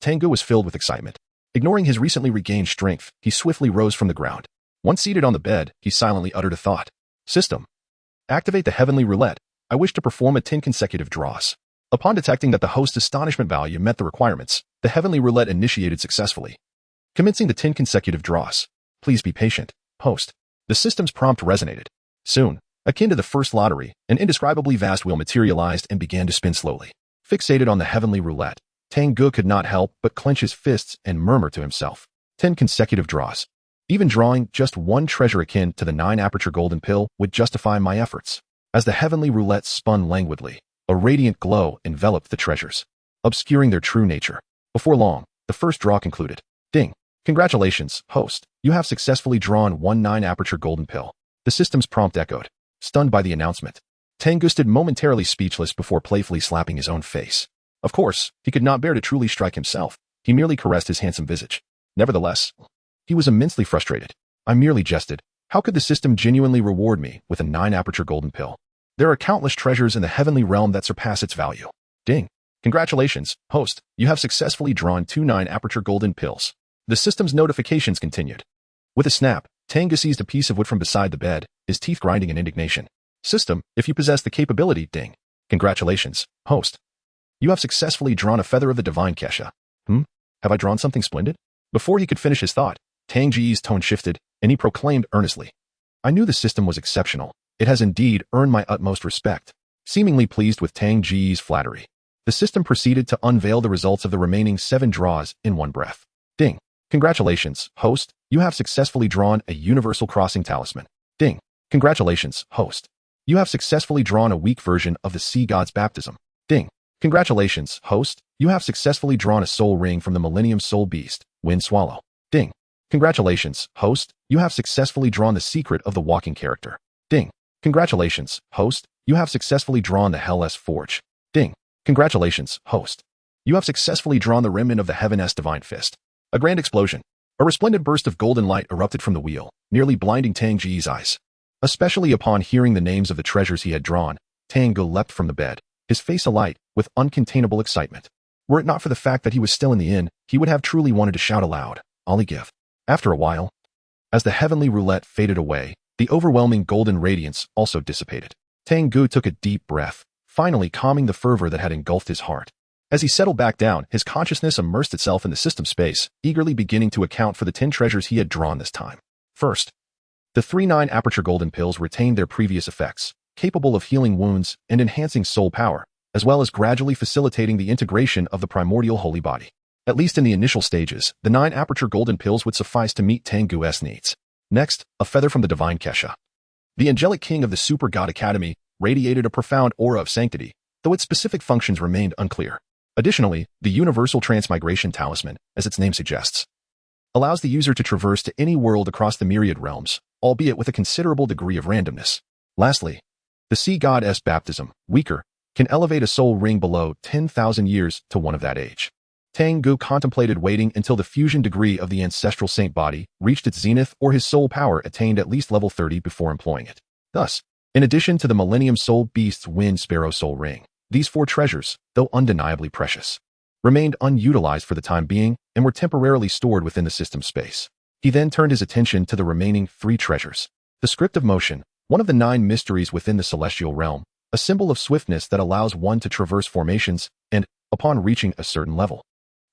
Tang Ge was filled with excitement. Ignoring his recently regained strength, he swiftly rose from the ground. Once seated on the bed, he silently uttered a thought. System. Activate the heavenly roulette. I wish to perform 10 consecutive draws. Upon detecting that the host's astonishment value met the requirements, the heavenly roulette initiated successfully. Commencing the 10 consecutive draws. Please be patient, host. The system's prompt resonated. Soon, akin to the first lottery, an indescribably vast wheel materialized and began to spin slowly. Fixated on the heavenly roulette, Tang Ge could not help but clench his fists and murmur to himself. 10 consecutive draws. Even drawing just one treasure akin to the 9-aperture golden pill would justify my efforts. As the heavenly roulette spun languidly, a radiant glow enveloped the treasures, obscuring their true nature. Before long, the first draw concluded. Ding. Congratulations, host. You have successfully drawn one 9-aperture golden pill. The system's prompt echoed. Stunned by the announcement, Tang Ge stood momentarily speechless before playfully slapping his own face. Of course, he could not bear to truly strike himself. He merely caressed his handsome visage. Nevertheless, he was immensely frustrated. I merely jested. How could the system genuinely reward me with a 9-aperture golden pill? There are countless treasures in the heavenly realm that surpass its value. Ding. Congratulations, host. You have successfully drawn 2 9-aperture golden pills. The system's notifications continued. With a snap, Tang Ge seized a piece of wood from beside the bed, his teeth grinding in indignation. System, if you possess the capability, ding. Congratulations, host. You have successfully drawn a feather of the divine Kesha. Have I drawn something splendid? Before he could finish his thought, Tang Ge's tone shifted, and he proclaimed earnestly. I knew the system was exceptional. It has indeed earned my utmost respect. Seemingly pleased with Tang Ge's flattery, the system proceeded to unveil the results of the remaining 7 draws in one breath. Ding. Congratulations, host. You have successfully drawn a Universal Crossing Talisman. Ding. Congratulations, host. You have successfully drawn a weak version of the Sea God's Baptism. Ding. Congratulations, host. You have successfully drawn a soul ring from the Millennium Soul Beast, Wind Swallow. Ding. Congratulations, host. You have successfully drawn the secret of the walking character. Ding. Congratulations, host. You have successfully drawn the Hell-S Forge. Ding. Congratulations, host. You have successfully drawn the remnant of the Heaven-S Divine Fist. A grand explosion. A resplendent burst of golden light erupted from the wheel, nearly blinding Tang Ge's eyes. Especially upon hearing the names of the treasures he had drawn, Tang Ge leapt from the bed, his face alight with uncontainable excitement. Were it not for the fact that he was still in the inn, he would have truly wanted to shout aloud, Ollie give. After a while, as the heavenly roulette faded away, the overwhelming golden radiance also dissipated. Tang Ge took a deep breath, finally calming the fervor that had engulfed his heart. As he settled back down, his consciousness immersed itself in the system space, eagerly beginning to account for the 10 treasures he had drawn this time. First, the 3 9-aperture golden pills retained their previous effects, capable of healing wounds and enhancing soul power, as well as gradually facilitating the integration of the primordial holy body. At least in the initial stages, the 9-aperture golden pills would suffice to meet Tang Ge's needs. Next, a feather from the divine Kesha. The angelic king of the Super God Academy radiated a profound aura of sanctity, though its specific functions remained unclear. Additionally, the Universal Transmigration Talisman, as its name suggests, allows the user to traverse to any world across the myriad realms, albeit with a considerable degree of randomness. Lastly, the Sea God's Baptism, weaker, can elevate a soul ring below 10,000 years to one of that age. Tang Ge contemplated waiting until the fusion degree of the ancestral saint body reached its zenith or his soul power attained at least level 30 before employing it. Thus, in addition to the Millennium Soul Beast's Wind Sparrow Soul Ring, these 4 treasures, though undeniably precious, remained unutilized for the time being and were temporarily stored within the system space. He then turned his attention to the remaining 3 treasures. The Script of Motion, one of the 9 mysteries within the celestial realm, a symbol of swiftness that allows one to traverse formations and, upon reaching a certain level,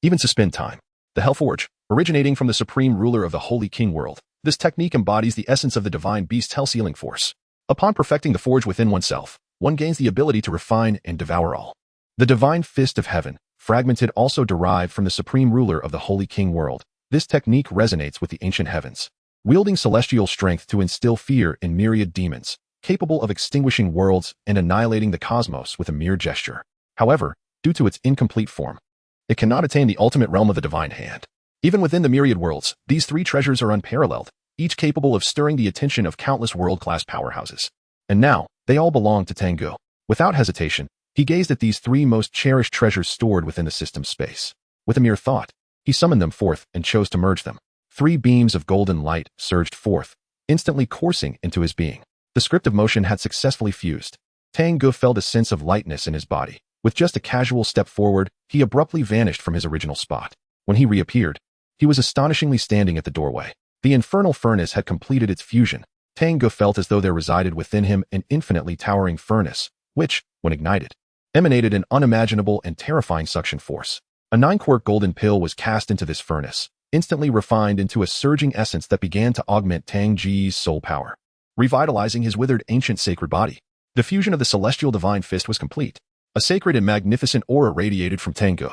even suspend time. The Hellforge, originating from the supreme ruler of the Holy King world, this technique embodies the essence of the divine beast's hell-sealing force. Upon perfecting the forge within oneself, one gains the ability to refine and devour all. The divine fist of heaven, fragmented, also derived from the supreme ruler of the Holy King world. This technique resonates with the ancient heavens, wielding celestial strength to instill fear in myriad demons, capable of extinguishing worlds and annihilating the cosmos with a mere gesture. However, due to its incomplete form, it cannot attain the ultimate realm of the divine hand. Even within the myriad worlds, these 3 treasures are unparalleled, each capable of stirring the attention of countless world-class powerhouses. And now, they all belong to Tang Ge. Without hesitation, he gazed at these 3 most cherished treasures stored within the system space. With a mere thought, he summoned them forth and chose to merge them. 3 beams of golden light surged forth, instantly coursing into his being. The Script of Motion had successfully fused. Tang Ge felt a sense of lightness in his body. With just a casual step forward, he abruptly vanished from his original spot. When he reappeared, he was astonishingly standing at the doorway. The infernal furnace had completed its fusion. Tang Ge felt as though there resided within him an infinitely towering furnace, which, when ignited, emanated an unimaginable and terrifying suction force. A 9-quart golden pill was cast into this furnace, instantly refined into a surging essence that began to augment Tang Ge's soul power, revitalizing his withered ancient sacred body. The fusion of the celestial divine fist was complete. A sacred and magnificent aura radiated from Tang Ge,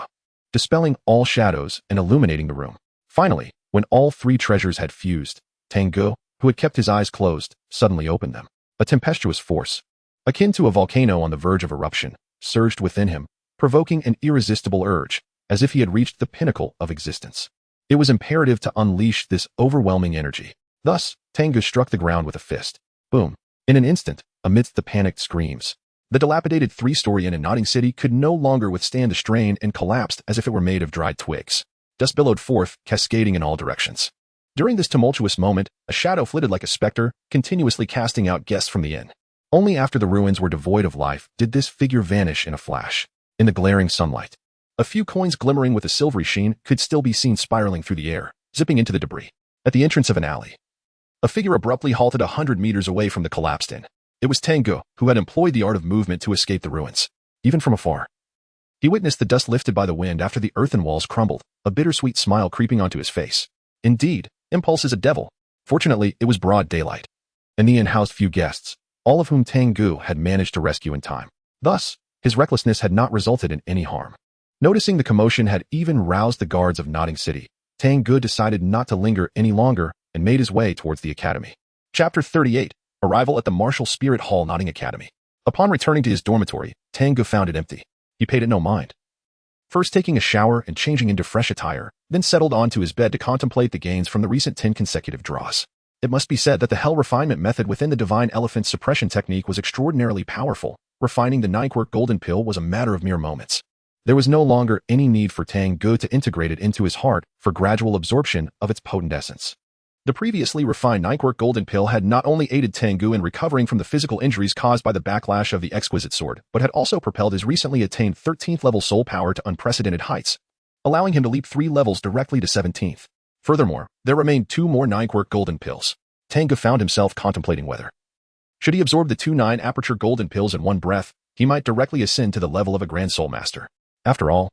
dispelling all shadows and illuminating the room. Finally, when all 3 treasures had fused, Tang Ge, who had kept his eyes closed, suddenly opened them. A tempestuous force, akin to a volcano on the verge of eruption, surged within him, provoking an irresistible urge, as if he had reached the pinnacle of existence. It was imperative to unleash this overwhelming energy. Thus, Tang Ge struck the ground with a fist. Boom. In an instant, amidst the panicked screams, the dilapidated 3-story inn in Notting City could no longer withstand the strain and collapsed as if it were made of dried twigs. Dust billowed forth, cascading in all directions. During this tumultuous moment, a shadow flitted like a specter, continuously casting out guests from the inn. Only after the ruins were devoid of life did this figure vanish in a flash. In the glaring sunlight, a few coins glimmering with a silvery sheen could still be seen spiraling through the air, zipping into the debris. At the entrance of an alley, A figure abruptly halted 100 meters away from the collapsed inn. It was Tang Ge, who had employed the art of movement to escape the ruins. Even from afar, he witnessed the dust lifted by the wind after the earthen walls crumbled, a bittersweet smile creeping onto his face. Indeed, impulse is a devil. Fortunately, it was broad daylight, and the inn housed few guests, all of whom Tang Ge had managed to rescue in time. Thus, his recklessness had not resulted in any harm. Noticing the commotion had even roused the guards of Nodding City, Tang Ge decided not to linger any longer and made his way towards the academy. Chapter 38. Arrival at the Martial Spirit Hall Nodding Academy. Upon returning to his dormitory, Tang Ge found it empty. He paid it no mind. First taking a shower and changing into fresh attire, then settled onto his bed to contemplate the gains from the recent 10 consecutive draws. It must be said that the hell refinement method within the Divine Elephant suppression technique was extraordinarily powerful. Refining the 9-quirk golden pill was a matter of mere moments. There was no longer any need for Tang Ge to integrate it into his heart for gradual absorption of its potent essence. The previously refined 9-quirk golden pill had not only aided Tang Ge in recovering from the physical injuries caused by the backlash of the exquisite sword, but had also propelled his recently attained 13th level soul power to unprecedented heights, allowing him to leap 3 levels directly to 17th. Furthermore, there remained 2 more 9-quirk golden pills. Tang Ge found himself contemplating whether, should he absorb the 2 9-aperture golden pills in one breath, he might directly ascend to the level of a Grand Soul Master. After all,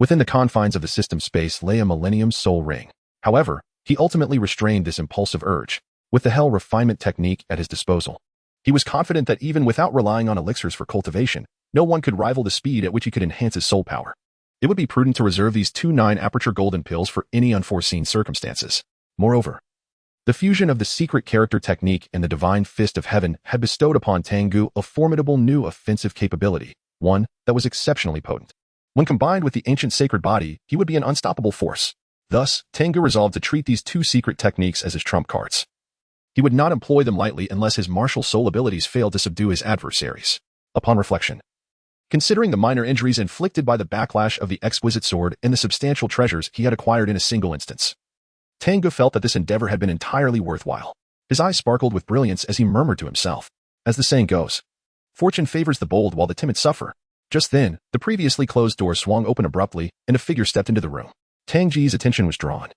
within the confines of the system space lay a Millennium Soul Ring. However, he ultimately restrained this impulsive urge. With the hell refinement technique at his disposal, he was confident that even without relying on elixirs for cultivation, no one could rival the speed at which he could enhance his soul power. It would be prudent to reserve these 2 9-aperture golden pills for any unforeseen circumstances. Moreover, the fusion of the secret character technique and the divine fist of heaven had bestowed upon Tang Ge a formidable new offensive capability, one that was exceptionally potent. When combined with the ancient sacred body, he would be an unstoppable force. Thus, Tang Ge resolved to treat these 2 secret techniques as his trump cards. He would not employ them lightly unless his martial soul abilities failed to subdue his adversaries. Upon reflection, considering the minor injuries inflicted by the backlash of the exquisite sword and the substantial treasures he had acquired in a single instance, Tang Ge felt that this endeavor had been entirely worthwhile. His eyes sparkled with brilliance as he murmured to himself. As the saying goes, fortune favors the bold while the timid suffer. Just then, the previously closed door swung open abruptly, and a figure stepped into the room. Tang Ge's attention was drawn,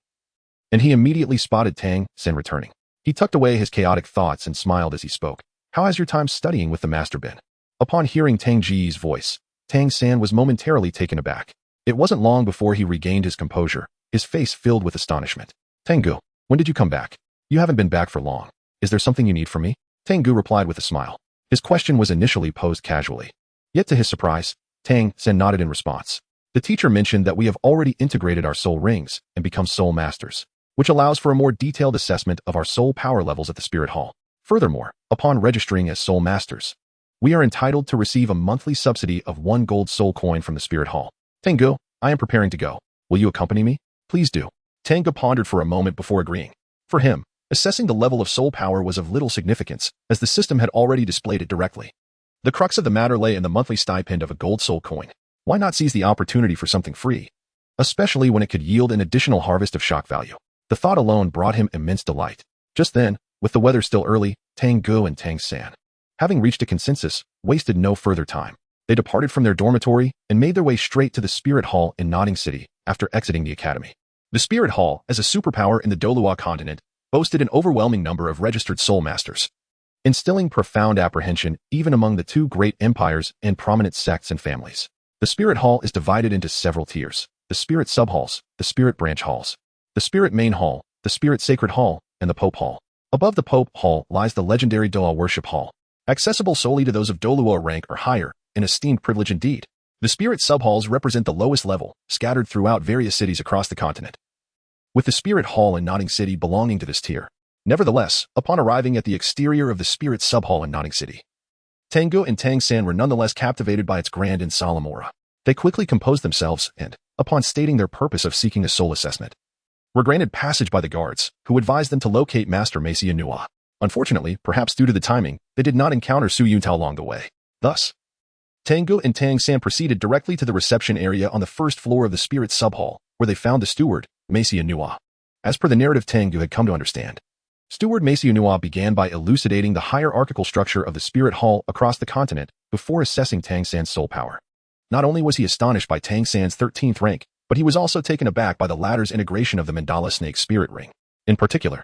and he immediately spotted Tang San returning. He tucked away his chaotic thoughts and smiled as he spoke. How has your time studying with the master been? Upon hearing Tang Ge's voice, Tang San was momentarily taken aback. It wasn't long before he regained his composure, his face filled with astonishment. Tang Ge, when did you come back? You haven't been back for long. Is there something you need from me? Tang Ge replied with a smile. His question was initially posed casually. Yet to his surprise, Tang San nodded in response. The teacher mentioned that we have already integrated our soul rings and become soul masters, which allows for a more detailed assessment of our soul power levels at the Spirit Hall. Furthermore, upon registering as soul masters, we are entitled to receive a monthly subsidy of 1 gold soul coin from the Spirit Hall. Tang Ge, I am preparing to go. Will you accompany me? Please do. Tang Ge pondered for a moment before agreeing. For him, assessing the level of soul power was of little significance, as the system had already displayed it directly. The crux of the matter lay in the monthly stipend of a gold soul coin. Why not seize the opportunity for something free, especially when it could yield an additional harvest of shock value? The thought alone brought him immense delight. Just then, with the weather still early, Tang Ge and Tang San, having reached a consensus, wasted no further time. They departed from their dormitory and made their way straight to the Spirit Hall in Nodding City after exiting the academy. The Spirit Hall, as a superpower in the Douluo Continent, boasted an overwhelming number of registered soul masters, instilling profound apprehension even among the 2 great empires and prominent sects and families. The Spirit Hall is divided into several tiers: the Spirit Subhalls, the Spirit Branch Halls, the Spirit Main Hall, the Spirit Sacred Hall, and the Pope Hall. Above the Pope Hall lies the legendary Doa Worship Hall, accessible solely to those of Douluo rank or higher, an esteemed privilege indeed. The Spirit Subhalls represent the lowest level, scattered throughout various cities across the continent, with the Spirit Hall in Nodding City belonging to this tier. Nevertheless, upon arriving at the exterior of the Spirit Subhall in Nodding City, Tang Ge and Tang San were nonetheless captivated by its grand and solemn aura. They quickly composed themselves and, upon stating their purpose of seeking a soul assessment, were granted passage by the guards, who advised them to locate Master Mesi Nua. Unfortunately, perhaps due to the timing, they did not encounter Su Yuntao along the way. Thus, Tang Ge and Tang San proceeded directly to the reception area on the first floor of the Spirit Subhall, where they found the steward, Mesi Nua. As per the narrative Tang Ge had come to understand, Steward Mesi Nua began by elucidating the hierarchical structure of the Spirit Hall across the continent before assessing Tang San's soul power. Not only was he astonished by Tang San's 13th rank, but he was also taken aback by the latter's integration of the Mandala Snake Spirit Ring. In particular,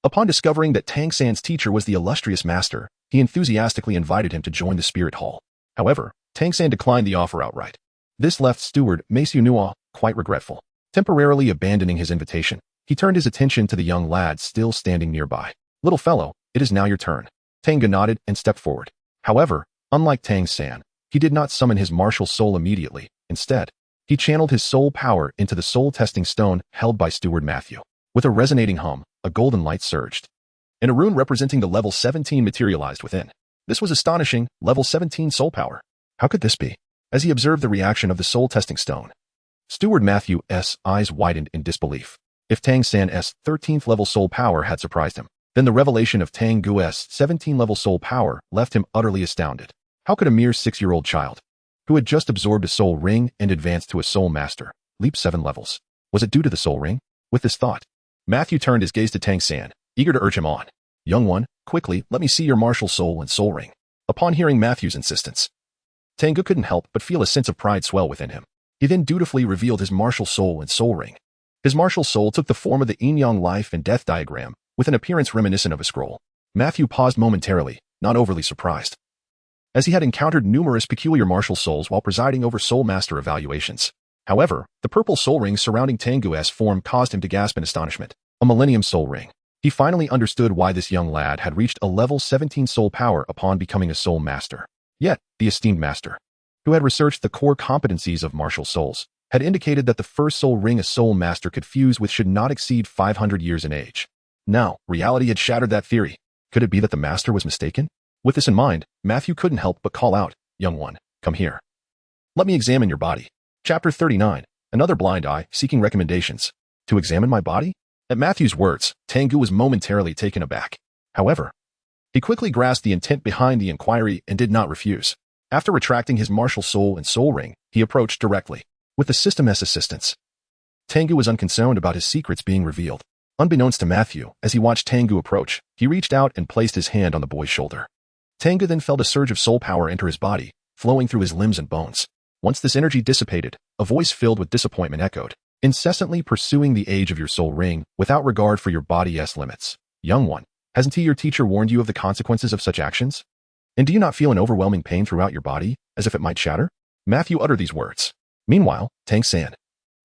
Upon discovering that Tang San's teacher was the illustrious master, he enthusiastically invited him to join the spirit hall. However, Tang San declined the offer outright. This left steward Su Yuntao quite regretful. Temporarily abandoning his invitation, he turned his attention to the young lad still standing nearby. "Little fellow, it is now your turn." Tang Ge nodded and stepped forward. However, unlike Tang San, he did not summon his martial soul immediately. Instead, he channeled his soul power into the soul-testing stone held by Steward Matthew. With a resonating hum, a golden light surged, and a rune representing the level 17 materialized within. This was astonishing, level 17 soul power. How could this be? As he observed the reaction of the soul-testing stone, Steward Matthew's eyes widened in disbelief. If Tang San's 13th level soul power had surprised him, then the revelation of Tang Ge's 17 level soul power left him utterly astounded. How could a mere 6-year-old child, who had just absorbed a soul ring and advanced to a soul master, leap 7 levels? Was it due to the soul ring? With this thought, Matthew turned his gaze to Tang San, eager to urge him on. "Young one, quickly, let me see your martial soul and soul ring." Upon hearing Matthew's insistence, Tang Ge couldn't help but feel a sense of pride swell within him. He then dutifully revealed his martial soul and soul ring. His martial soul took the form of the yin-yang life and death diagram, with an appearance reminiscent of a scroll. Matthew paused momentarily, not overly surprised, as he had encountered numerous peculiar martial souls while presiding over soul master evaluations. However, the purple soul ring surrounding Tang Ge's form caused him to gasp in astonishment. A Millennium Soul Ring. He finally understood why this young lad had reached a level 17 soul power upon becoming a soul master. Yet, the esteemed master, who had researched the core competencies of martial souls, had indicated that the first soul ring a soul master could fuse with should not exceed 500 years in age. Now, reality had shattered that theory. Could it be that the master was mistaken? With this in mind, Matthew couldn't help but call out, "Young one, come here. Let me examine your body." Chapter 39. Another blind eye, seeking recommendations. To examine my body? At Matthew's words, Tang Ge was momentarily taken aback. However, he quickly grasped the intent behind the inquiry and did not refuse. After retracting his martial soul and soul ring, he approached directly. With the system's assistance, Tang Ge was unconcerned about his secrets being revealed. Unbeknownst to Matthew, as he watched Tang Ge approach, he reached out and placed his hand on the boy's shoulder. Tang Ge then felt a surge of soul power enter his body, flowing through his limbs and bones. Once this energy dissipated, a voice filled with disappointment echoed, "Incessantly pursuing the age of your soul ring without regard for your body's limits. Young one, hasn't your teacher warned you of the consequences of such actions? And do you not feel an overwhelming pain throughout your body, as if it might shatter?" Matthew uttered these words. Meanwhile, Tang San,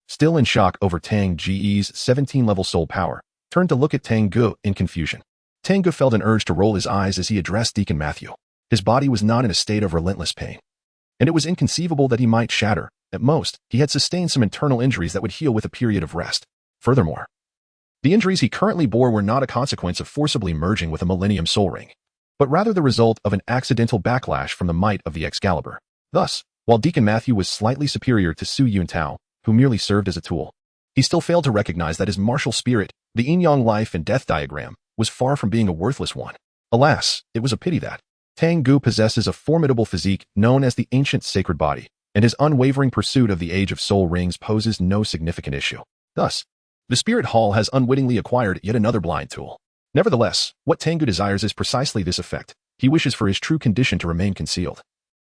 still in shock over Tang Ge's 17-level soul power, turned to look at Tang Ge in confusion. Tang Ge felt an urge to roll his eyes as he addressed Deacon Matthew. His body was not in a state of relentless pain, and it was inconceivable that he might shatter. At most, he had sustained some internal injuries that would heal with a period of rest. Furthermore, the injuries he currently bore were not a consequence of forcibly merging with a Millennium Soul Ring, but rather the result of an accidental backlash from the might of the Excalibur. Thus, while Deacon Matthew was slightly superior to Su Yuntao, who merely served as a tool, he still failed to recognize that his martial spirit, the yin-yang life and death diagram, was far from being a worthless one. Alas, it was a pity that Tang Ge possesses a formidable physique known as the ancient sacred body, and his unwavering pursuit of the age of soul rings poses no significant issue. Thus, the Spirit Hall has unwittingly acquired yet another blind tool. Nevertheless, what Tang Ge desires is precisely this effect. He wishes for his true condition to remain concealed,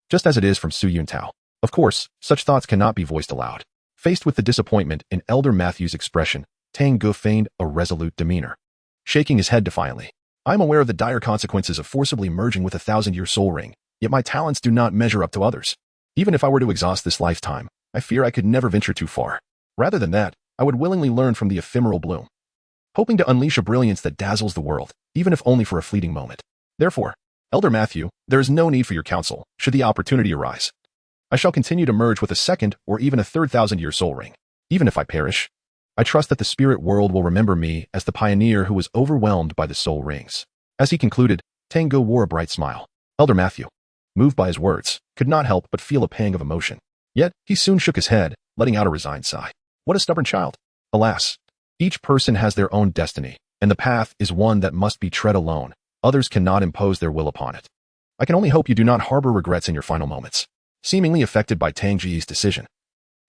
just as it is from Su Yuntao. Of course, such thoughts cannot be voiced aloud. Faced with the disappointment in Elder Matthew's expression, Tang Ge feigned a resolute demeanor, shaking his head defiantly. "I am aware of the dire consequences of forcibly merging with a 1,000-year soul ring, yet my talents do not measure up to others. Even if I were to exhaust this lifetime, I fear I could never venture too far. Rather than that, I would willingly learn from the ephemeral bloom, hoping to unleash a brilliance that dazzles the world, even if only for a fleeting moment. Therefore, Elder Matthew, there is no need for your counsel, should the opportunity arise. I shall continue to merge with a second or even a third 1,000-year soul ring. Even if I perish, I trust that the spirit world will remember me as the pioneer who was overwhelmed by the soul rings." As he concluded, Tang Ge wore a bright smile. Elder Matthew, moved by his words, could not help but feel a pang of emotion. Yet, he soon shook his head, letting out a resigned sigh. What a stubborn child. Alas, each person has their own destiny, and the path is one that must be tread alone. Others cannot impose their will upon it. I can only hope you do not harbor regrets in your final moments. Seemingly affected by Tang Ge's decision,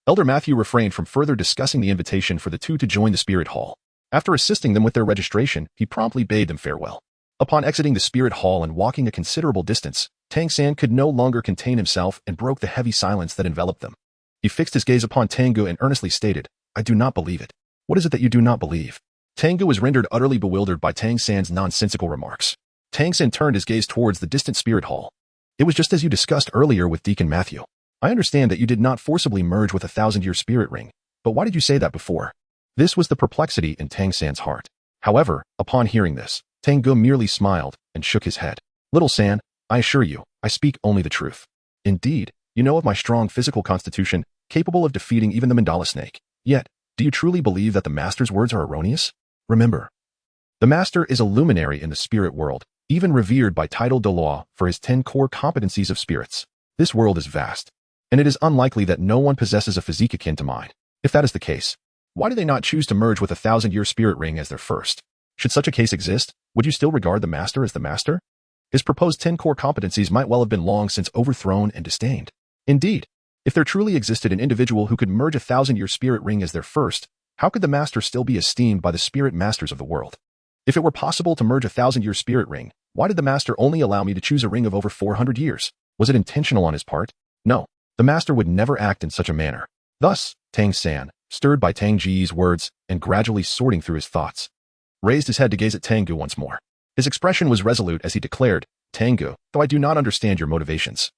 Elder Matthew refrained from further discussing the invitation for the two to join the Spirit Hall. After assisting them with their registration, he promptly bade them farewell. Upon exiting the Spirit Hall and walking a considerable distance, Tang San could no longer contain himself and broke the heavy silence that enveloped them. He fixed his gaze upon Tang Ge and earnestly stated, "I do not believe it." "What is it that you do not believe?" Tang Ge was rendered utterly bewildered by Tang San's nonsensical remarks. Tang San turned his gaze towards the distant spirit hall. It was just as you discussed earlier with Deacon Matthew. I understand that you did not forcibly merge with a 1,000-year spirit ring, but why did you say that before? This was the perplexity in Tang San's heart. However, upon hearing this, Tang Ge merely smiled and shook his head. Little San, I assure you, I speak only the truth. Indeed, you know of my strong physical constitution, capable of defeating even the mandala snake. Yet, do you truly believe that the Master's words are erroneous? Remember, the Master is a luminary in the spirit world, even revered by title Douluo for his 10 core competencies of spirits. This world is vast, and it is unlikely that no one possesses a physique akin to mine. If that is the case, why do they not choose to merge with a 1,000-year spirit ring as their first? Should such a case exist, would you still regard the Master as the Master? His proposed 10 core competencies might well have been long since overthrown and disdained. Indeed, if there truly existed an individual who could merge a 1,000-year spirit ring as their first, how could the Master still be esteemed by the spirit masters of the world? If it were possible to merge a 1,000-year spirit ring, why did the Master only allow me to choose a ring of over 400 years? Was it intentional on his part? No, the Master would never act in such a manner. Thus, Tang San, stirred by Tang Ge's words and gradually sorting through his thoughts, raised his head to gaze at Tang Ge once more. His expression was resolute as he declared, Tang Ge, though I do not understand your motivations,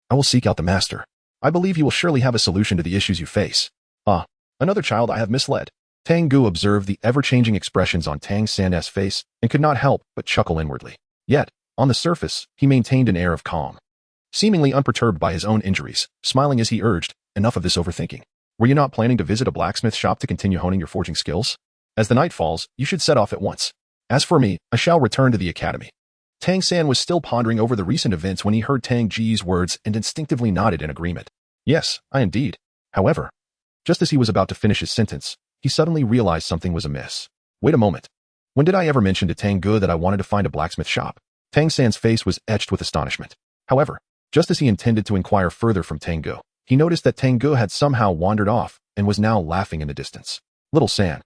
I will seek out the Master. I believe he will surely have a solution to the issues you face. Ah, another child I have misled. Tang Ge observed the ever-changing expressions on Tang San's face and could not help but chuckle inwardly. Yet, on the surface, he maintained an air of calm, seemingly unperturbed by his own injuries, smiling as he urged, enough of this overthinking. Were you not planning to visit a blacksmith shop to continue honing your forging skills? As the night falls, you should set off at once. As for me, I shall return to the academy. Tang San was still pondering over the recent events when he heard Tang Ge's words and instinctively nodded in agreement. Yes, I indeed. However, just as he was about to finish his sentence, he suddenly realized something was amiss. Wait a moment. When did I ever mention to Tang Ge that I wanted to find a blacksmith shop? Tang San's face was etched with astonishment. However, just as he intended to inquire further from Tang Ge, he noticed that Tang Ge had somehow wandered off and was now laughing in the distance. Little San,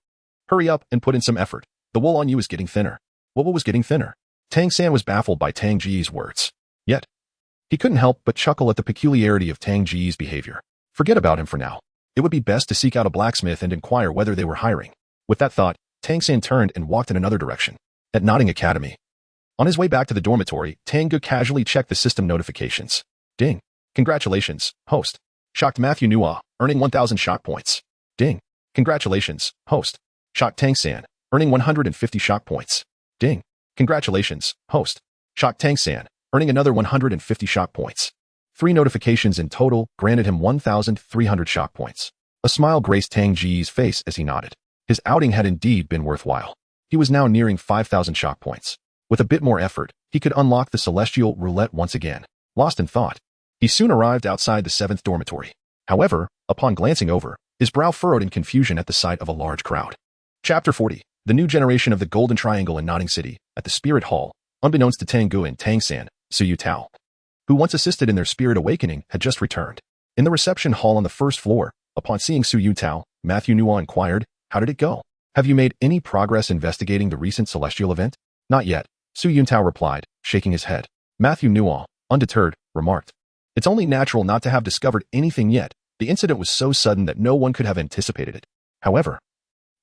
hurry up and put in some effort. The wool on you is getting thinner. What was getting thinner? Tang San was baffled by Tang Ge's words. Yet, he couldn't help but chuckle at the peculiarity of Tang Ge's behavior. Forget about him for now. It would be best to seek out a blacksmith and inquire whether they were hiring. With that thought, Tang San turned and walked in another direction. At Nodding Academy. On his way back to the dormitory, Tang Ge casually checked the system notifications. Ding. Congratulations, host. Shocked Matthew Nua, earning 1,000 shock points. Ding. Congratulations, host. Shocked Tang San, earning 150 shock points. Ding. Congratulations, host. Shocked Tang San, earning another 150 shock points. 3 notifications in total granted him 1,300 shock points. A smile graced Tang Ge's face as he nodded. His outing had indeed been worthwhile. He was now nearing 5,000 shock points. With a bit more effort, he could unlock the celestial roulette once again. Lost in thought, he soon arrived outside the 7th dormitory. However, upon glancing over, his brow furrowed in confusion at the sight of a large crowd. Chapter 40. The new generation of the Golden Triangle in Nodding City, at the Spirit Hall, unbeknownst to Tang Ge and Tang San, Su Yuntao, who once assisted in their spirit awakening, had just returned. In the reception hall on the 1st floor, upon seeing Su Yuntao, Matthew Nua inquired, how did it go? Have you made any progress investigating the recent celestial event? Not yet, Su Yuntao replied, shaking his head. Matthew Nua, undeterred, remarked, it's only natural not to have discovered anything yet. The incident was so sudden that no one could have anticipated it. However,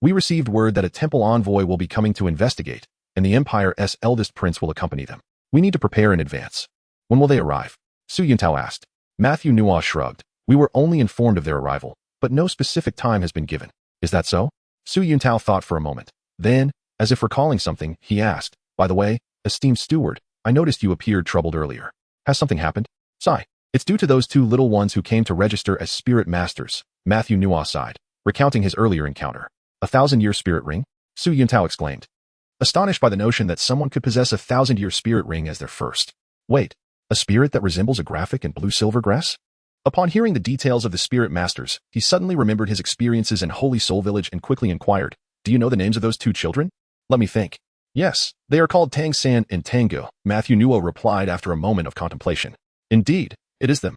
we received word that a temple envoy will be coming to investigate, and the Empire's eldest prince will accompany them. We need to prepare in advance. When will they arrive? Su Yuntao asked. Matthew Nua shrugged. We were only informed of their arrival, but no specific time has been given. Is that so? Su Yuntao thought for a moment. Then, as if recalling something, he asked, by the way, esteemed steward, I noticed you appeared troubled earlier. Has something happened? Sigh. It's due to those 2 little ones who came to register as spirit masters. Matthew Nua sighed, recounting his earlier encounter. 1,000-year spirit ring? Su Yuntao exclaimed, astonished by the notion that someone could possess a 1,000-year spirit ring as their first. Wait, a spirit that resembles a graphic in blue-silver grass? Upon hearing the details of the spirit masters, he suddenly remembered his experiences in Holy Soul Village and quickly inquired, do you know the names of those 2 children? Let me think. Yes, they are called Tang San and Tang Ge, Matthew Nua replied after a moment of contemplation. Indeed, it is them.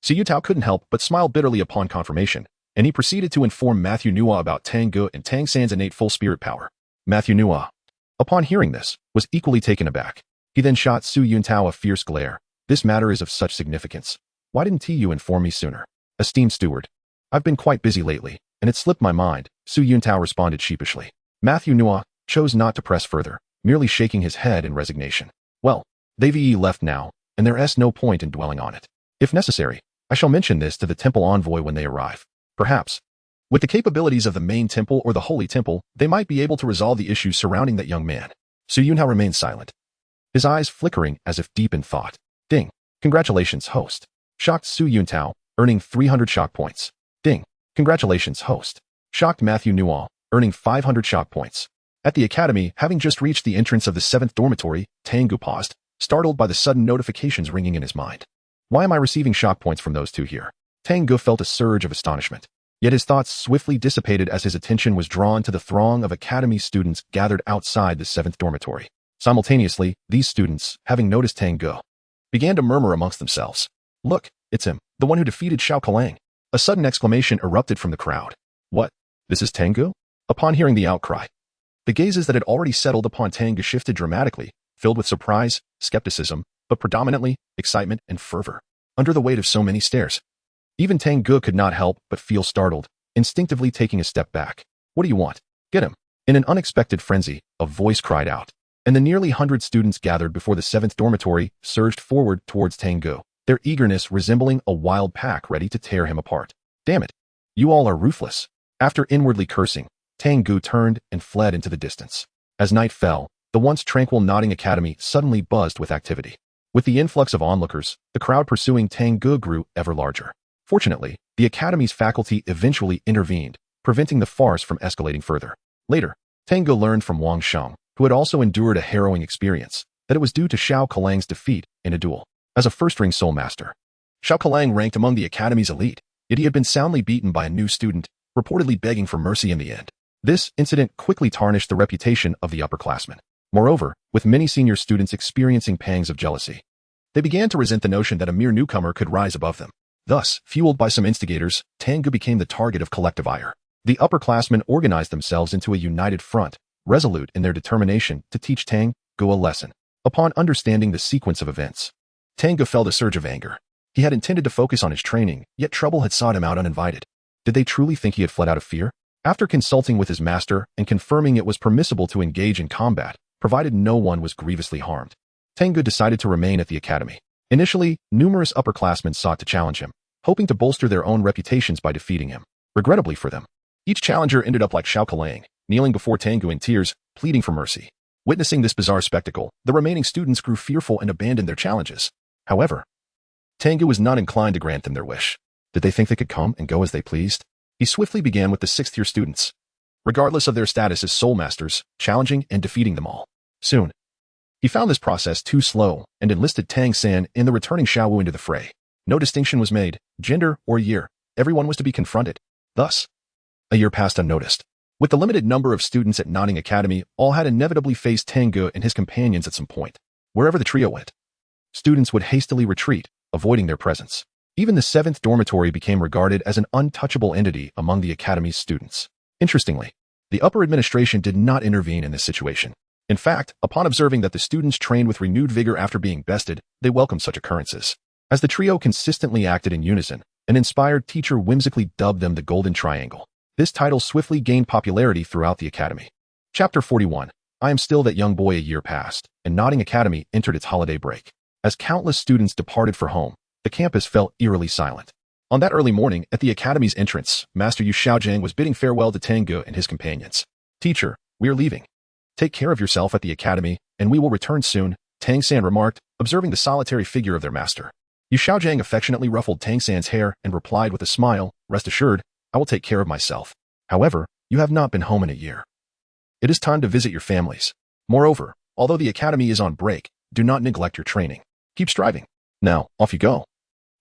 Su Yuntao couldn't help but smile bitterly upon confirmation, and he proceeded to inform Matthew Nua about Tang Ge and Tang San's innate full spirit power. Matthew Nua, upon hearing this, was equally taken aback. He then shot Su Yuntao a fierce glare. This matter is of such significance. Why didn't you inform me sooner? Esteemed steward, I've been quite busy lately, and it slipped my mind, Su Yuntao responded sheepishly. Matthew Nua chose not to press further, merely shaking his head in resignation. Well, they've left now, and there's no point in dwelling on it. If necessary, I shall mention this to the temple envoy when they arrive. Perhaps, with the capabilities of the main temple or the holy temple, they might be able to resolve the issues surrounding that young man. Su Yuntao remained silent, his eyes flickering as if deep in thought. Ding. Congratulations, host. Shocked Su Yuntao, earning 300 shock points. Ding. Congratulations, host. Shocked Matthew Nua, earning 500 shock points. At the academy, having just reached the entrance of the 7th dormitory, Tang Ge paused, startled by the sudden notifications ringing in his mind. Why am I receiving shock points from those two here? Tang Ge felt a surge of astonishment. Yet his thoughts swiftly dissipated as his attention was drawn to the throng of academy students gathered outside the 7th dormitory. Simultaneously, these students, having noticed Tang Ge, began to murmur amongst themselves. Look, it's him, the one who defeated Xiao Kelang. A sudden exclamation erupted from the crowd. What? This is Tang Ge? Upon hearing the outcry, the gazes that had already settled upon Tang Ge shifted dramatically, filled with surprise, skepticism, but predominantly excitement and fervor. Under the weight of so many stares, even Tang Ge could not help but feel startled, instinctively taking a step back. What do you want? Get him. In an unexpected frenzy, a voice cried out, and the nearly 100 students gathered before the 7th dormitory surged forward towards Tang Ge, their eagerness resembling a wild pack ready to tear him apart. Damn it. You all are ruthless. After inwardly cursing, Tang Ge turned and fled into the distance. As night fell, the once tranquil nodding academy suddenly buzzed with activity. With the influx of onlookers, the crowd pursuing Tang Ge grew ever larger. Fortunately, the academy's faculty eventually intervened, preventing the farce from escalating further. Later, Tang Ge learned from Wang Sheng, who had also endured a harrowing experience, that it was due to Xiao Kelang's defeat in a duel. As a first-ring soul master, Xiao Kelang ranked among the academy's elite, yet he had been soundly beaten by a new student, reportedly begging for mercy in the end. This incident quickly tarnished the reputation of the upperclassmen. Moreover, with many senior students experiencing pangs of jealousy, they began to resent the notion that a mere newcomer could rise above them. Thus, fueled by some instigators, Tang Ge became the target of collective ire. The upperclassmen organized themselves into a united front, resolute in their determination to teach Tang Ge a lesson. Upon understanding the sequence of events, Tang Ge felt a surge of anger. He had intended to focus on his training, yet trouble had sought him out uninvited. Did they truly think he had fled out of fear? After consulting with his master and confirming it was permissible to engage in combat, provided no one was grievously harmed, Tang Ge decided to remain at the academy. Initially, numerous upperclassmen sought to challenge him, hoping to bolster their own reputations by defeating him. Regrettably for them, each challenger ended up like Xiao Kelang, kneeling before Tang Ge in tears, pleading for mercy. Witnessing this bizarre spectacle, the remaining students grew fearful and abandoned their challenges. However, Tang Ge was not inclined to grant them their wish. Did they think they could come and go as they pleased? He swiftly began with the 6th-year students, regardless of their status as soul masters, challenging and defeating them all. Soon, he found this process too slow and enlisted Tang San and the returning Xiao Wu into the fray. No distinction was made, gender or year, everyone was to be confronted. Thus, a year passed unnoticed. With the limited number of students at Nodding Academy, all had inevitably faced Tang Ge and his companions at some point. Wherever the trio went, students would hastily retreat, avoiding their presence. Even the 7th dormitory became regarded as an untouchable entity among the academy's students. Interestingly, the upper administration did not intervene in this situation. In fact, upon observing that the students trained with renewed vigor after being bested, they welcomed such occurrences. As the trio consistently acted in unison, an inspired teacher whimsically dubbed them the Golden Triangle. This title swiftly gained popularity throughout the academy. Chapter 41. I am still that young boy. A year passed, and Nodding Academy entered its holiday break. As countless students departed for home, the campus fell eerily silent. On that early morning, at the academy's entrance, Master Yu Xiaojiang was bidding farewell to Tang Ge and his companions. Teacher, we are leaving. Take care of yourself at the academy, and we will return soon, Tang San remarked, observing the solitary figure of their master. Yu Xiaojiang affectionately ruffled Tang San's hair and replied with a smile, rest assured, I will take care of myself. However, you have not been home in a year. It is time to visit your families. Moreover, although the academy is on break, do not neglect your training. Keep striving. Now, off you go.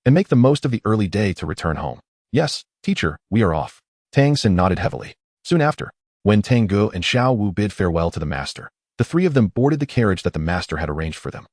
And make the most of the early day to return home. Yes, teacher, we are off. Tang San nodded heavily. Soon after, when Tang Ge and Xiao Wu bid farewell to the master, the three of them boarded the carriage that the master had arranged for them.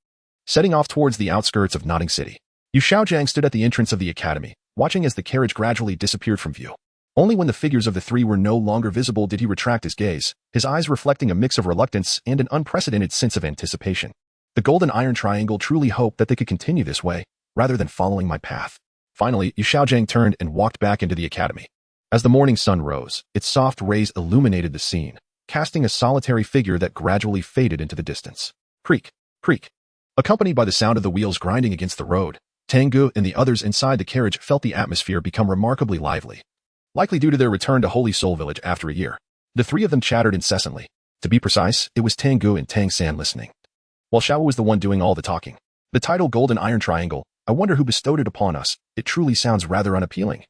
Setting off towards the outskirts of Nodding City, Yu Xiaojiang stood at the entrance of the academy, watching as the carriage gradually disappeared from view. Only when the figures of the three were no longer visible did he retract his gaze, his eyes reflecting a mix of reluctance and an unprecedented sense of anticipation. The Golden Iron Triangle truly hoped that they could continue this way, rather than following my path. Finally, Yu Xiaojiang turned and walked back into the academy. As the morning sun rose, its soft rays illuminated the scene, casting a solitary figure that gradually faded into the distance. Creak, creak. Accompanied by the sound of the wheels grinding against the road, Tang Ge and the others inside the carriage felt the atmosphere become remarkably lively. Likely due to their return to Holy Soul Village after a year, the three of them chattered incessantly. To be precise, it was Tang Ge and Tang San listening, while Xiao was the one doing all the talking. The title Golden Iron Triangle, I wonder who bestowed it upon us. It truly sounds rather unappealing.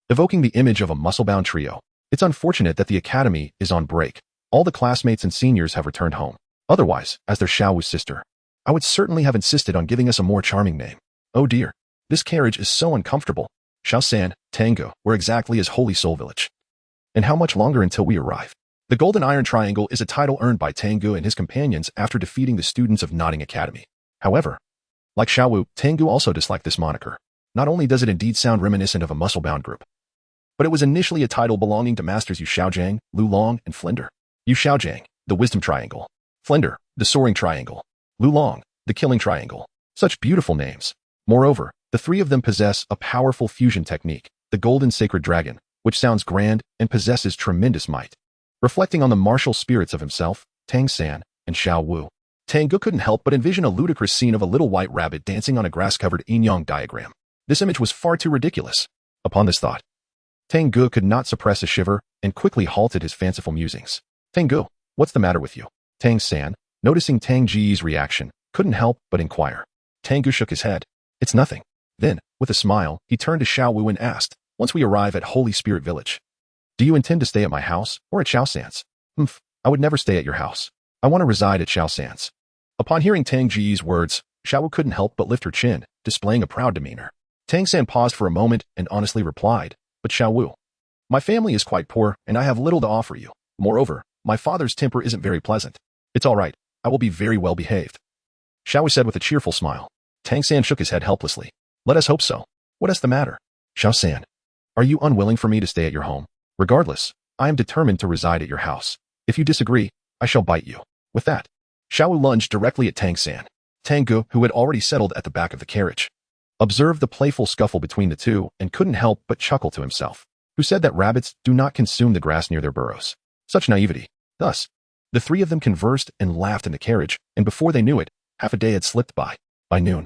Evoking the image of a muscle-bound trio, it's unfortunate that the academy is on break. All the classmates and seniors have returned home. Otherwise, as their Xiao's sister, I would certainly have insisted on giving us a more charming name. Oh dear, this carriage is so uncomfortable. Xiao San, Tang Ge, where exactly is Holy Soul Village? And how much longer until we arrive? The Golden Iron Triangle is a title earned by Tang Ge and his companions after defeating the students of Nodding Academy. However, like Xiao, Tang Ge also disliked this moniker. Not only does it indeed sound reminiscent of a muscle-bound group, but it was initially a title belonging to Masters Yu Xiaojiang, Lu Long, and Flinder. Yu Xiaojiang, the Wisdom Triangle. Flinder, the Soaring Triangle. Lu Long, the Killing Triangle. Such beautiful names. Moreover, the three of them possess a powerful fusion technique, the Golden Sacred Dragon, which sounds grand and possesses tremendous might. Reflecting on the martial spirits of himself, Tang San, and Xiao Wu, Tang Ge couldn't help but envision a ludicrous scene of a little white rabbit dancing on a grass-covered yin-yang diagram. This image was far too ridiculous. Upon this thought, Tang Ge could not suppress a shiver and quickly halted his fanciful musings. Tang Ge, what's the matter with you? Tang San, noticing Tang Ge's reaction, couldn't help but inquire. Tang Ge shook his head. It's nothing. Then, with a smile, he turned to Xiao Wu and asked, once we arrive at Holy Spirit Village, do you intend to stay at my house or at Xiao San's? I would never stay at your house. I want to reside at Xiao San's. Upon hearing Tang Ge's words, Xiao Wu couldn't help but lift her chin, displaying a proud demeanor. Tang San paused for a moment and honestly replied, but Xiao Wu, my family is quite poor and I have little to offer you. Moreover, my father's temper isn't very pleasant. It's all right. I will be very well behaved. Xiao Wu said with a cheerful smile. Tang San shook his head helplessly. Let us hope so. What is the matter? Xiao San, are you unwilling for me to stay at your home? Regardless, I am determined to reside at your house. If you disagree, I shall bite you. With that, Xiao Wu lunged directly at Tang San. Tang Ge, who had already settled at the back of the carriage, observed the playful scuffle between the two and couldn't help but chuckle to himself. Who said that rabbits do not consume the grass near their burrows? Such naivety. Thus, the three of them conversed and laughed in the carriage, and before they knew it, half a day had slipped by. By noon,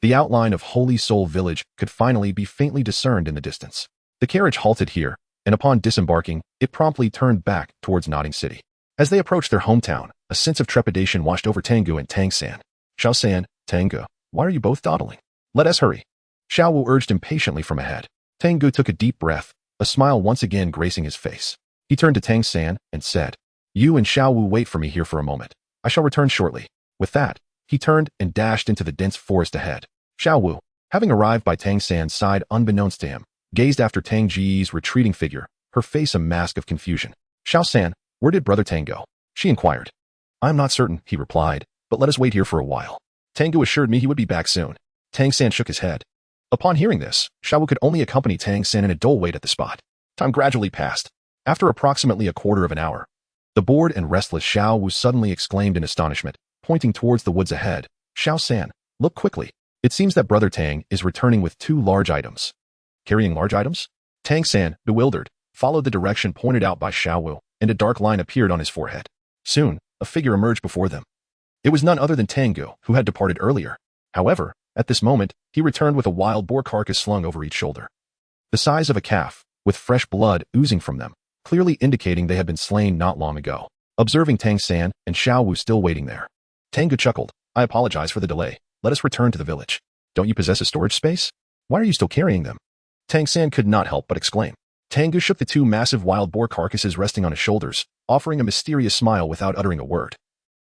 the outline of Holy Soul Village could finally be faintly discerned in the distance. The carriage halted here, and upon disembarking, it promptly turned back towards Nodding City. As they approached their hometown, a sense of trepidation washed over Tang Ge and Tang San. Xiao San, Tang Ge, why are you both dawdling? Let us hurry. Xiao Wu urged impatiently from ahead. Tang Ge took a deep breath, a smile once again gracing his face. He turned to Tang San and said, you and Xiao Wu wait for me here for a moment. I shall return shortly. With that, he turned and dashed into the dense forest ahead. Xiao Wu, having arrived by Tang San's side unbeknownst to him, gazed after Tang Ge's retreating figure, her face a mask of confusion. Xiao San, where did brother Tang go? She inquired. I'm not certain, he replied, but let us wait here for a while. Tang Ge assured me he would be back soon. Tang San shook his head. Upon hearing this, Xiao Wu could only accompany Tang San in a dull wait at the spot. Time gradually passed. After approximately a quarter of an hour, the bored and restless Xiao Wu suddenly exclaimed in astonishment, pointing towards the woods ahead. Xiao San, look quickly. It seems that brother Tang is returning with 2 large items. Carrying large items? Tang San, bewildered, followed the direction pointed out by Xiao Wu, and a dark line appeared on his forehead. Soon, a figure emerged before them. It was none other than Tang Ge, who had departed earlier. However, at this moment, he returned with a wild boar carcass slung over each shoulder. The size of a calf, with fresh blood oozing from them, clearly indicating they had been slain not long ago. Observing Tang San and Xiao Wu still waiting there, Tang Ge chuckled. I apologize for the delay. Let us return to the village. Don't you possess a storage space? Why are you still carrying them? Tang San could not help but exclaim. Tang Ge shook the 2 massive wild boar carcasses resting on his shoulders, offering a mysterious smile without uttering a word,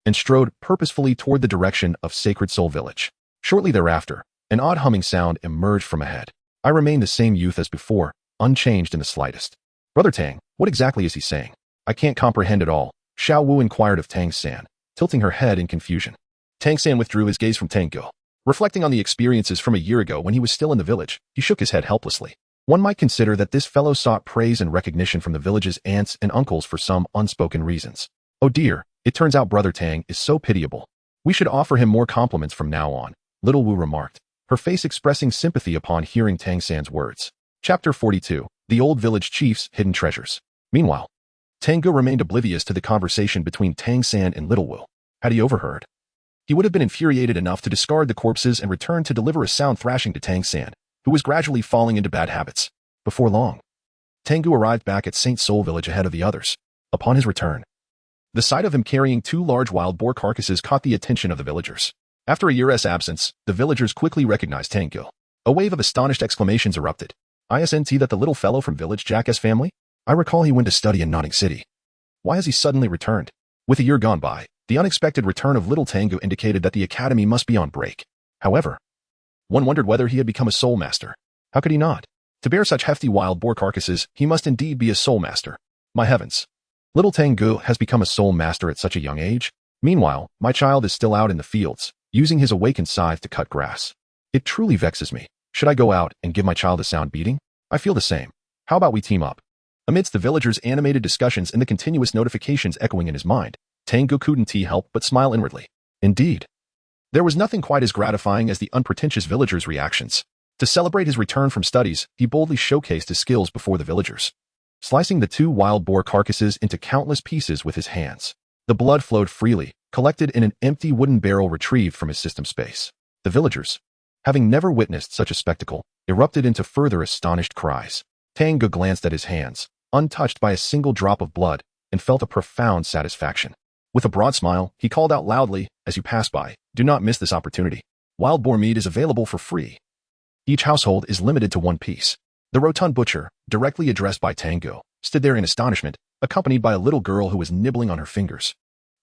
and strode purposefully toward the direction of Sacred Soul Village. Shortly thereafter, an odd humming sound emerged from ahead. I remain the same youth as before, unchanged in the slightest. Brother Tang, what exactly is he saying? I can't comprehend it all, Xiao Wu inquired of Tang San, tilting her head in confusion. Tang San withdrew his gaze from Tang Ge. Reflecting on the experiences from a year ago when he was still in the village, he shook his head helplessly. One might consider that this fellow sought praise and recognition from the village's aunts and uncles for some unspoken reasons. Oh dear, it turns out brother Tang is so pitiable. We should offer him more compliments from now on, little Wu remarked, her face expressing sympathy upon hearing Tang San's words. Chapter 42, The Old Village Chief's Hidden Treasures. Meanwhile, Tang Ge remained oblivious to the conversation between Tang San and Little Wu. Had he overheard? He would have been infuriated enough to discard the corpses and return to deliver a sound thrashing to Tang San, who was gradually falling into bad habits. Before long, Tang Ge arrived back at St. Soul Village ahead of the others. Upon his return, the sight of him carrying 2 large wild boar carcasses caught the attention of the villagers. After a year's absence, the villagers quickly recognized Tang Ge. A wave of astonished exclamations erupted. Isn't that the little fellow from Village Jackass family? I recall he went to study in Notting City. Why has he suddenly returned? With a year gone by, the unexpected return of little Tang Ge indicated that the academy must be on break. However, one wondered whether he had become a soul master. How could he not? To bear such hefty wild boar carcasses, he must indeed be a soul master. My heavens! Little Tang Ge has become a soul master at such a young age? Meanwhile, my child is still out in the fields, using his awakened scythe to cut grass. It truly vexes me. Should I go out and give my child a sound beating? I feel the same. How about we team up? Amidst the villagers' animated discussions and the continuous notifications echoing in his mind, Tang Ge couldn't help but smile inwardly. Indeed, there was nothing quite as gratifying as the unpretentious villagers' reactions. To celebrate his return from studies, he boldly showcased his skills before the villagers, slicing the 2 wild boar carcasses into countless pieces with his hands. The blood flowed freely, collected in an empty wooden barrel retrieved from his system space. The villagers, having never witnessed such a spectacle, erupted into further astonished cries. Tang Ge glanced at his hands, untouched by a single drop of blood, and felt a profound satisfaction. With a broad smile, he called out loudly, "As you pass by, do not miss this opportunity. Wild boar meat is available for free. Each household is limited to 1 piece." The rotund butcher, directly addressed by Tang Ge, stood there in astonishment, accompanied by a little girl who was nibbling on her fingers.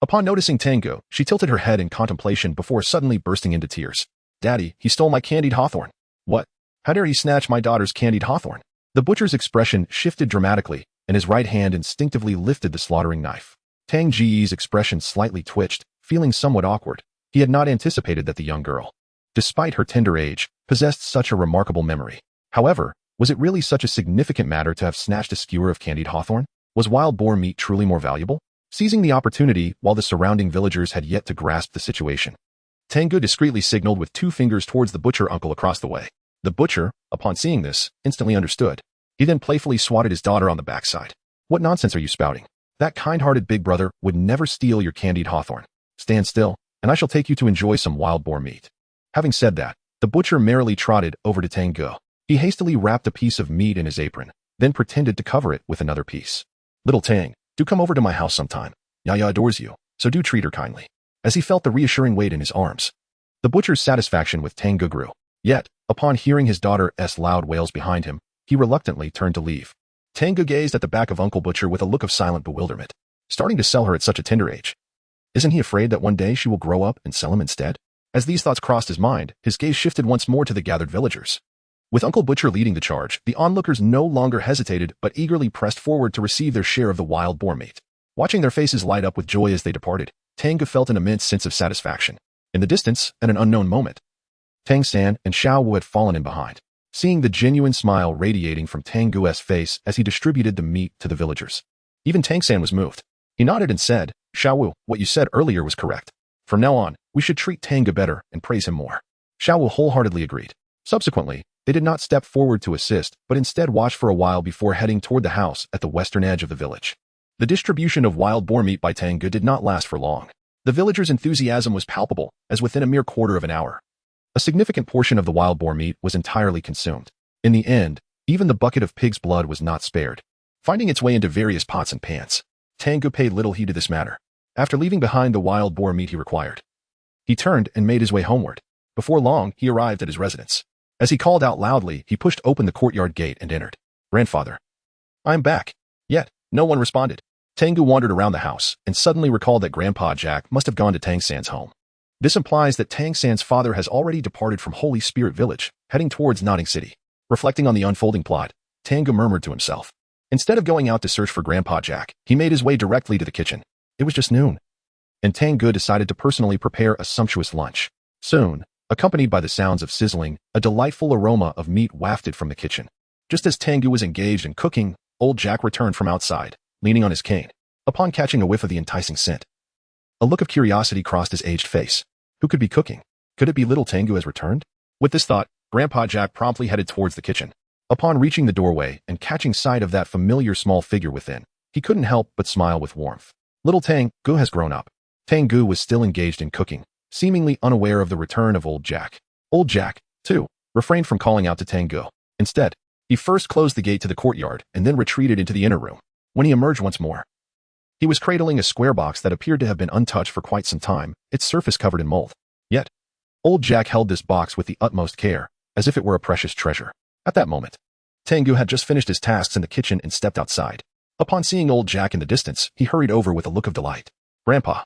Upon noticing Tang Ge, she tilted her head in contemplation before suddenly bursting into tears. "Daddy, he stole my candied hawthorn." "What? How dare he snatch my daughter's candied hawthorn?" The butcher's expression shifted dramatically, and his right hand instinctively lifted the slaughtering knife. Tang Ge's expression slightly twitched, feeling somewhat awkward. He had not anticipated that the young girl, despite her tender age, possessed such a remarkable memory. However, was it really such a significant matter to have snatched a skewer of candied hawthorn? Was wild boar meat truly more valuable? Seizing the opportunity while the surrounding villagers had yet to grasp the situation, Tang Ge discreetly signaled with 2 fingers towards the butcher uncle across the way. The butcher, upon seeing this, instantly understood. He then playfully swatted his daughter on the backside. "What nonsense are you spouting? That kind-hearted big brother would never steal your candied hawthorn. Stand still, and I shall take you to enjoy some wild boar meat." Having said that, the butcher merrily trotted over to Tang Ge. He hastily wrapped a piece of meat in his apron, then pretended to cover it with another piece. "Little Tang, do come over to my house sometime. Yaya adores you, so do treat her kindly." As he felt the reassuring weight in his arms, the butcher's satisfaction with Tang Ge grew. Yet, upon hearing his daughter's loud wails behind him, he reluctantly turned to leave. Tang Ge gazed at the back of Uncle Butcher with a look of silent bewilderment. Starting to sell her at such a tender age. Isn't he afraid that one day she will grow up and sell him instead? As these thoughts crossed his mind, his gaze shifted once more to the gathered villagers. With Uncle Butcher leading the charge, the onlookers no longer hesitated but eagerly pressed forward to receive their share of the wild boar meat. Watching their faces light up with joy as they departed, Tang Ge felt an immense sense of satisfaction. In the distance, at an unknown moment, Tang San and Xiao Wu had fallen in behind. Seeing the genuine smile radiating from Tang Ge's face as he distributed the meat to the villagers, even Tang San was moved. He nodded and said, "Xiao Wu, what you said earlier was correct. From now on, we should treat Tang Ge better and praise him more." Xiao Wu wholeheartedly agreed. Subsequently, they did not step forward to assist, but instead watched for a while before heading toward the house at the western edge of the village. The distribution of wild boar meat by Tang Ge did not last for long. The villagers' enthusiasm was palpable, as within a mere quarter of an hour, a significant portion of the wild boar meat was entirely consumed. In the end, even the bucket of pig's blood was not spared, finding its way into various pots and pans. Tang Ge paid little heed to this matter. After leaving behind the wild boar meat he required, he turned and made his way homeward. Before long, he arrived at his residence. As he called out loudly, he pushed open the courtyard gate and entered. "Grandfather, I am back." Yet, no one responded. Tang Ge wandered around the house and suddenly recalled that Grandpa Jack must have gone to Tang San's home. This implies that Tang San's father has already departed from Holy Spirit Village, heading towards Notting City. Reflecting on the unfolding plot, Tang Ge murmured to himself. Instead of going out to search for Grandpa Jack, he made his way directly to the kitchen. It was just noon, and Tang Ge decided to personally prepare a sumptuous lunch. Soon, accompanied by the sounds of sizzling, a delightful aroma of meat wafted from the kitchen. Just as Tang Ge was engaged in cooking, old Jack returned from outside, leaning on his cane. Upon catching a whiff of the enticing scent, a look of curiosity crossed his aged face. Who could be cooking? Could it be little Tang Ge has returned? With this thought, Grandpa Jack promptly headed towards the kitchen. Upon reaching the doorway and catching sight of that familiar small figure within, he couldn't help but smile with warmth. Little Tang Ge has grown up. Tang Ge was still engaged in cooking, seemingly unaware of the return of old Jack. Old Jack, too, refrained from calling out to Tang Ge. Instead, he first closed the gate to the courtyard and then retreated into the inner room. When he emerged once more, he was cradling a square box that appeared to have been untouched for quite some time, its surface covered in mold. Yet, old Jack held this box with the utmost care, as if it were a precious treasure. At that moment, Tang Ge had just finished his tasks in the kitchen and stepped outside. Upon seeing old Jack in the distance, he hurried over with a look of delight. "Grandpa,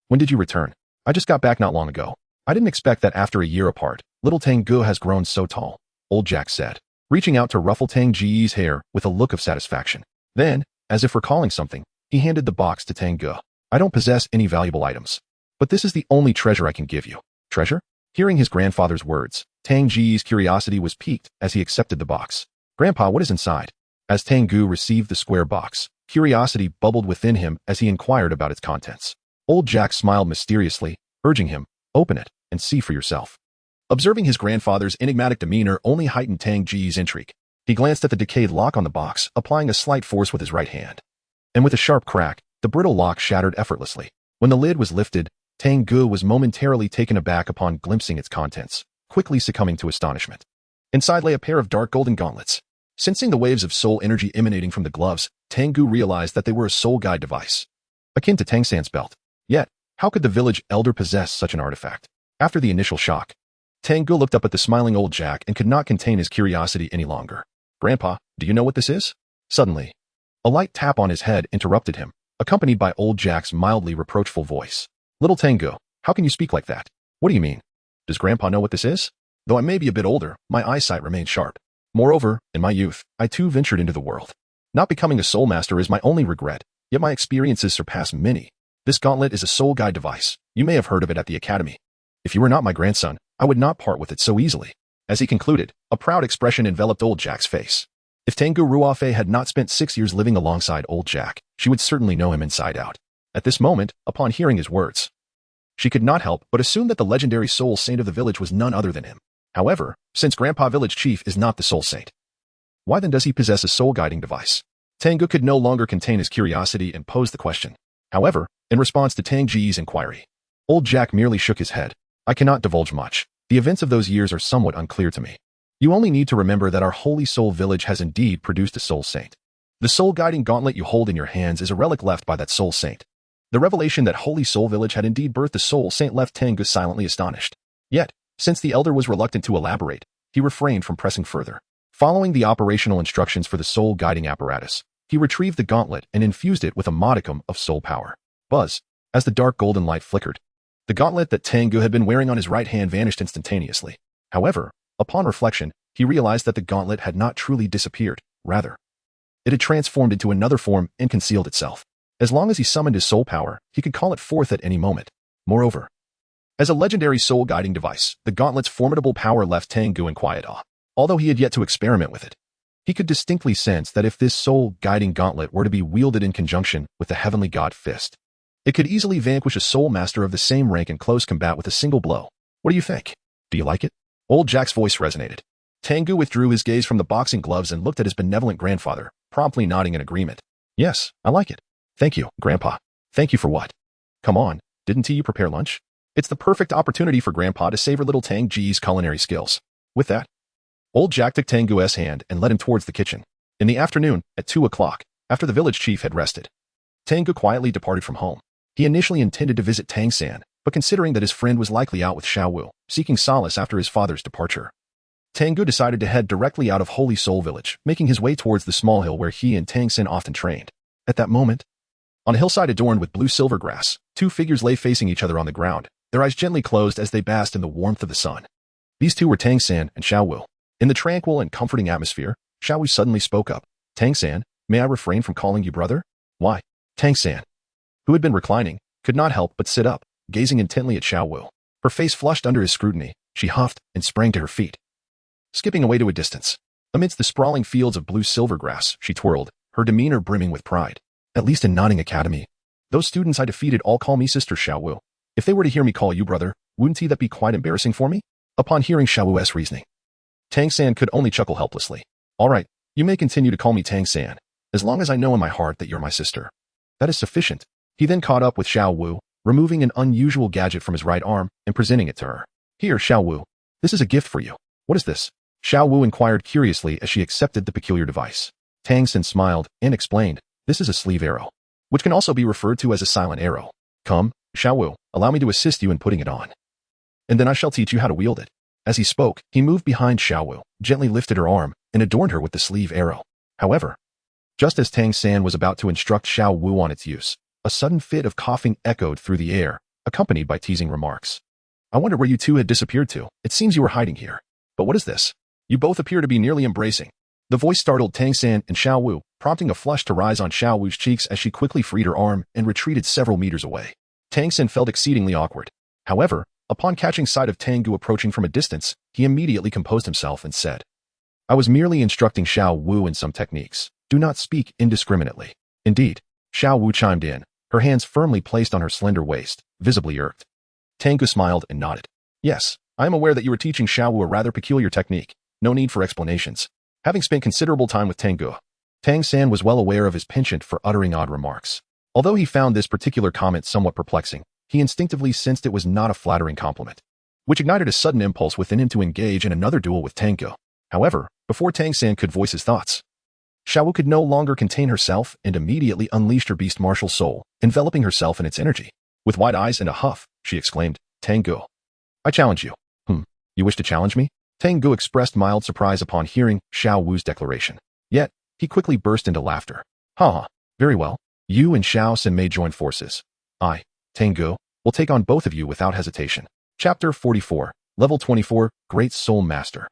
when did you return? I just got back not long ago. I didn't expect that after a year apart, little Tang Ge has grown so tall," old Jack said, reaching out to ruffle Tang Ge's hair with a look of satisfaction. Then, as if recalling something, he handed the box to Tang Ge. "I don't possess any valuable items, but this is the only treasure I can give you." "Treasure?" Hearing his grandfather's words, Tang Ge's curiosity was piqued as he accepted the box. "Grandpa, what is inside?" As Tang Ge received the square box, curiosity bubbled within him as he inquired about its contents. Old Jack smiled mysteriously, urging him, "Open it and see for yourself." Observing his grandfather's enigmatic demeanor only heightened Tang Ge's intrigue. He glanced at the decayed lock on the box, applying a slight force with his right hand. And with a sharp crack, the brittle lock shattered effortlessly. When the lid was lifted, Tang Ge was momentarily taken aback upon glimpsing its contents, quickly succumbing to astonishment. Inside lay a pair of dark golden gauntlets. Sensing the waves of soul energy emanating from the gloves, Tang Ge realized that they were a soul guide device, akin to Tang San's belt. Yet, how could the village elder possess such an artifact? After the initial shock, Tang Ge looked up at the smiling old Jack and could not contain his curiosity any longer. "Grandpa, do you know what this is?" Suddenly, a light tap on his head interrupted him, accompanied by old Jack's mildly reproachful voice. "Little Tang Ge, how can you speak like that? What do you mean? Does Grandpa know what this is? Though I may be a bit older, my eyesight remains sharp. Moreover, in my youth, I too ventured into the world. Not becoming a soul master is my only regret, yet my experiences surpass many. This gauntlet is a soul guide device. You may have heard of it at the academy. If you were not my grandson, I would not part with it so easily." As he concluded, a proud expression enveloped old Jack's face. If Tang Ge Ruofei had not spent 6 years living alongside old Jack, she would certainly know him inside out. At this moment, upon hearing his words, she could not help but assume that the legendary soul saint of the village was none other than him. However, since Grandpa Village Chief is not the soul saint, why then does he possess a soul guiding device? Tang Ge could no longer contain his curiosity and posed the question. However, in response to Tang Ge's inquiry, old Jack merely shook his head. "I cannot divulge much. The events of those years are somewhat unclear to me. You only need to remember that our Holy Soul Village has indeed produced a soul saint. The soul guiding gauntlet you hold in your hands is a relic left by that soul saint." The revelation that Holy Soul Village had indeed birthed the soul saint left Tang Ge silently astonished. Yet, since the elder was reluctant to elaborate, he refrained from pressing further. Following the operational instructions for the soul guiding apparatus, he retrieved the gauntlet and infused it with a modicum of soul power. Buzz, as the dark golden light flickered, the gauntlet that Tang Ge had been wearing on his right hand vanished instantaneously. However, upon reflection, he realized that the gauntlet had not truly disappeared. Rather, it had transformed into another form and concealed itself. As long as he summoned his soul power, he could call it forth at any moment. Moreover, as a legendary soul guiding device, the gauntlet's formidable power left Tang Ge in quiet awe. Although he had yet to experiment with it, he could distinctly sense that if this soul guiding gauntlet were to be wielded in conjunction with the heavenly god fist, it could easily vanquish a soul master of the same rank in close combat with a single blow. What do you think? Do you like it? Old Jack's voice resonated. Tang Ge withdrew his gaze from the boxing gloves and looked at his benevolent grandfather, promptly nodding in agreement. "Yes, I like it. Thank you, Grandpa." "Thank you for what?" "Come on, didn't you prepare lunch? It's the perfect opportunity for Grandpa to savor little Tang Ge's culinary skills." With that, old Jack took Tang Ge's hand and led him towards the kitchen. In the afternoon, at 2 o'clock, after the village chief had rested, Tang Ge quietly departed from home. He initially intended to visit Tang San, but considering that his friend was likely out with Xiao Wu, seeking solace after his father's departure, Tang Ge decided to head directly out of Holy Soul Village, making his way towards the small hill where he and Tang San often trained. At that moment, on a hillside adorned with blue silver grass, 2 figures lay facing each other on the ground, their eyes gently closed as they basked in the warmth of the sun. These 2 were Tang San and Xiao Wu. In the tranquil and comforting atmosphere, Xiao Wu suddenly spoke up. "Tang San, may I refrain from calling you brother?" "Why?" Tang San, who had been reclining, could not help but sit up, gazing intently at Xiao Wu. Her face flushed under his scrutiny. She huffed and sprang to her feet, skipping away to a distance. Amidst the sprawling fields of blue silver grass, she twirled, her demeanor brimming with pride. "At least in Nodding Academy, those students I defeated all call me Sister Xiao Wu. If they were to hear me call you brother, wouldn't that be quite embarrassing for me?" Upon hearing Xiao Wu's reasoning, Tang San could only chuckle helplessly. "All right, you may continue to call me Tang San, As long as I know in my heart that you're my sister. That is sufficient. He then caught up with Xiao Wu, removing an unusual gadget from his right arm and presenting it to her. Here, Xiao Wu. This is a gift for you. What is this? Xiao Wu inquired curiously as she accepted the peculiar device. Tang San smiled and explained, this is a sleeve arrow, which can also be referred to as a silent arrow. Come, Xiao Wu, allow me to assist you in putting it on. And then I shall teach you how to wield it. As he spoke, he moved behind Xiao Wu, gently lifted her arm, and adorned her with the sleeve arrow. However, just as Tang San was about to instruct Xiao Wu on its use, a sudden fit of coughing echoed through the air, accompanied by teasing remarks. I wonder where you two had disappeared to. It seems you were hiding here. But what is this? You both appear to be nearly embracing. The voice startled Tang San and Xiao Wu, prompting a flush to rise on Xiao Wu's cheeks as she quickly freed her arm and retreated several meters away. Tang San felt exceedingly awkward. However, upon catching sight of Tang Ge approaching from a distance, he immediately composed himself and said, I was merely instructing Xiao Wu in some techniques. Do not speak indiscriminately. Indeed, Xiao Wu chimed in, her hands firmly placed on her slender waist, visibly irked. Tang Ge smiled and nodded. Yes, I am aware that you are teaching Xiao Wu a rather peculiar technique. No need for explanations. Having spent considerable time with Tang Ge, Tang San was well aware of his penchant for uttering odd remarks. Although he found this particular comment somewhat perplexing, he instinctively sensed it was not a flattering compliment, which ignited a sudden impulse within him to engage in another duel with Tang Ge. However, before Tang San could voice his thoughts, Xiao Wu could no longer contain herself and immediately unleashed her beast martial soul, enveloping herself in its energy. With wide eyes and a huff, she exclaimed, Tang Ge, I challenge you. You wish to challenge me? Tang Ge expressed mild surprise upon hearing Xiao Wu's declaration. Yet, he quickly burst into laughter. Very well. You and Xiao San may join forces. I, Tang Ge, will take on both of you without hesitation. Chapter 44, Level 24, Great Soul Master.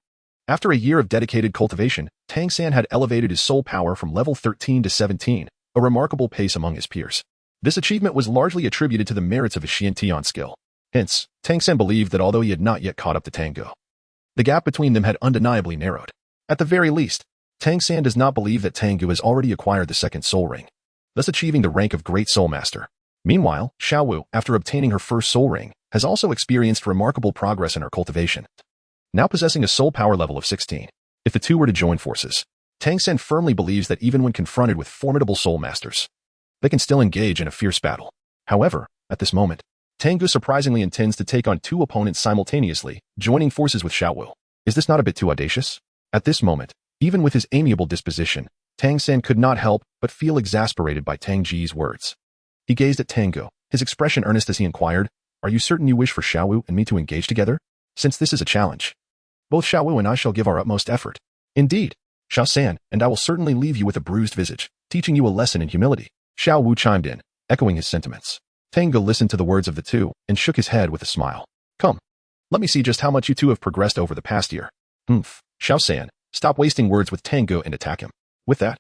After a year of dedicated cultivation, Tang San had elevated his soul power from level 13 to 17, a remarkable pace among his peers. This achievement was largely attributed to the merits of his Xiantian skill. Hence, Tang San believed that although he had not yet caught up to Tang Ge, the gap between them had undeniably narrowed. At the very least, Tang San does not believe that Tang Ge has already acquired the second soul ring, thus achieving the rank of Great Soul Master. Meanwhile, Xiao Wu, after obtaining her first soul ring, has also experienced remarkable progress in her cultivation, now possessing a soul power level of 16. If the two were to join forces, Tang San firmly believes that even when confronted with formidable soul masters, they can still engage in a fierce battle. However, at this moment, Tang Ge surprisingly intends to take on two opponents simultaneously, joining forces with Xiao Wu. Is this not a bit too audacious? At this moment, even with his amiable disposition, Tang San could not help but feel exasperated by Tang Ge's words. He gazed at Tang Ge, his expression earnest as he inquired, Are you certain you wish for Xiao Wu and me to engage together? Since this is a challenge, both Xiao Wu and I shall give our utmost effort. Indeed, Xiao San, and I will certainly leave you with a bruised visage, teaching you a lesson in humility. Xiao Wu chimed in, echoing his sentiments. Tang Ge listened to the words of the two and shook his head with a smile. Come, let me see just how much you two have progressed over the past year. Xiao San, stop wasting words with Tang Ge and attack him. With that,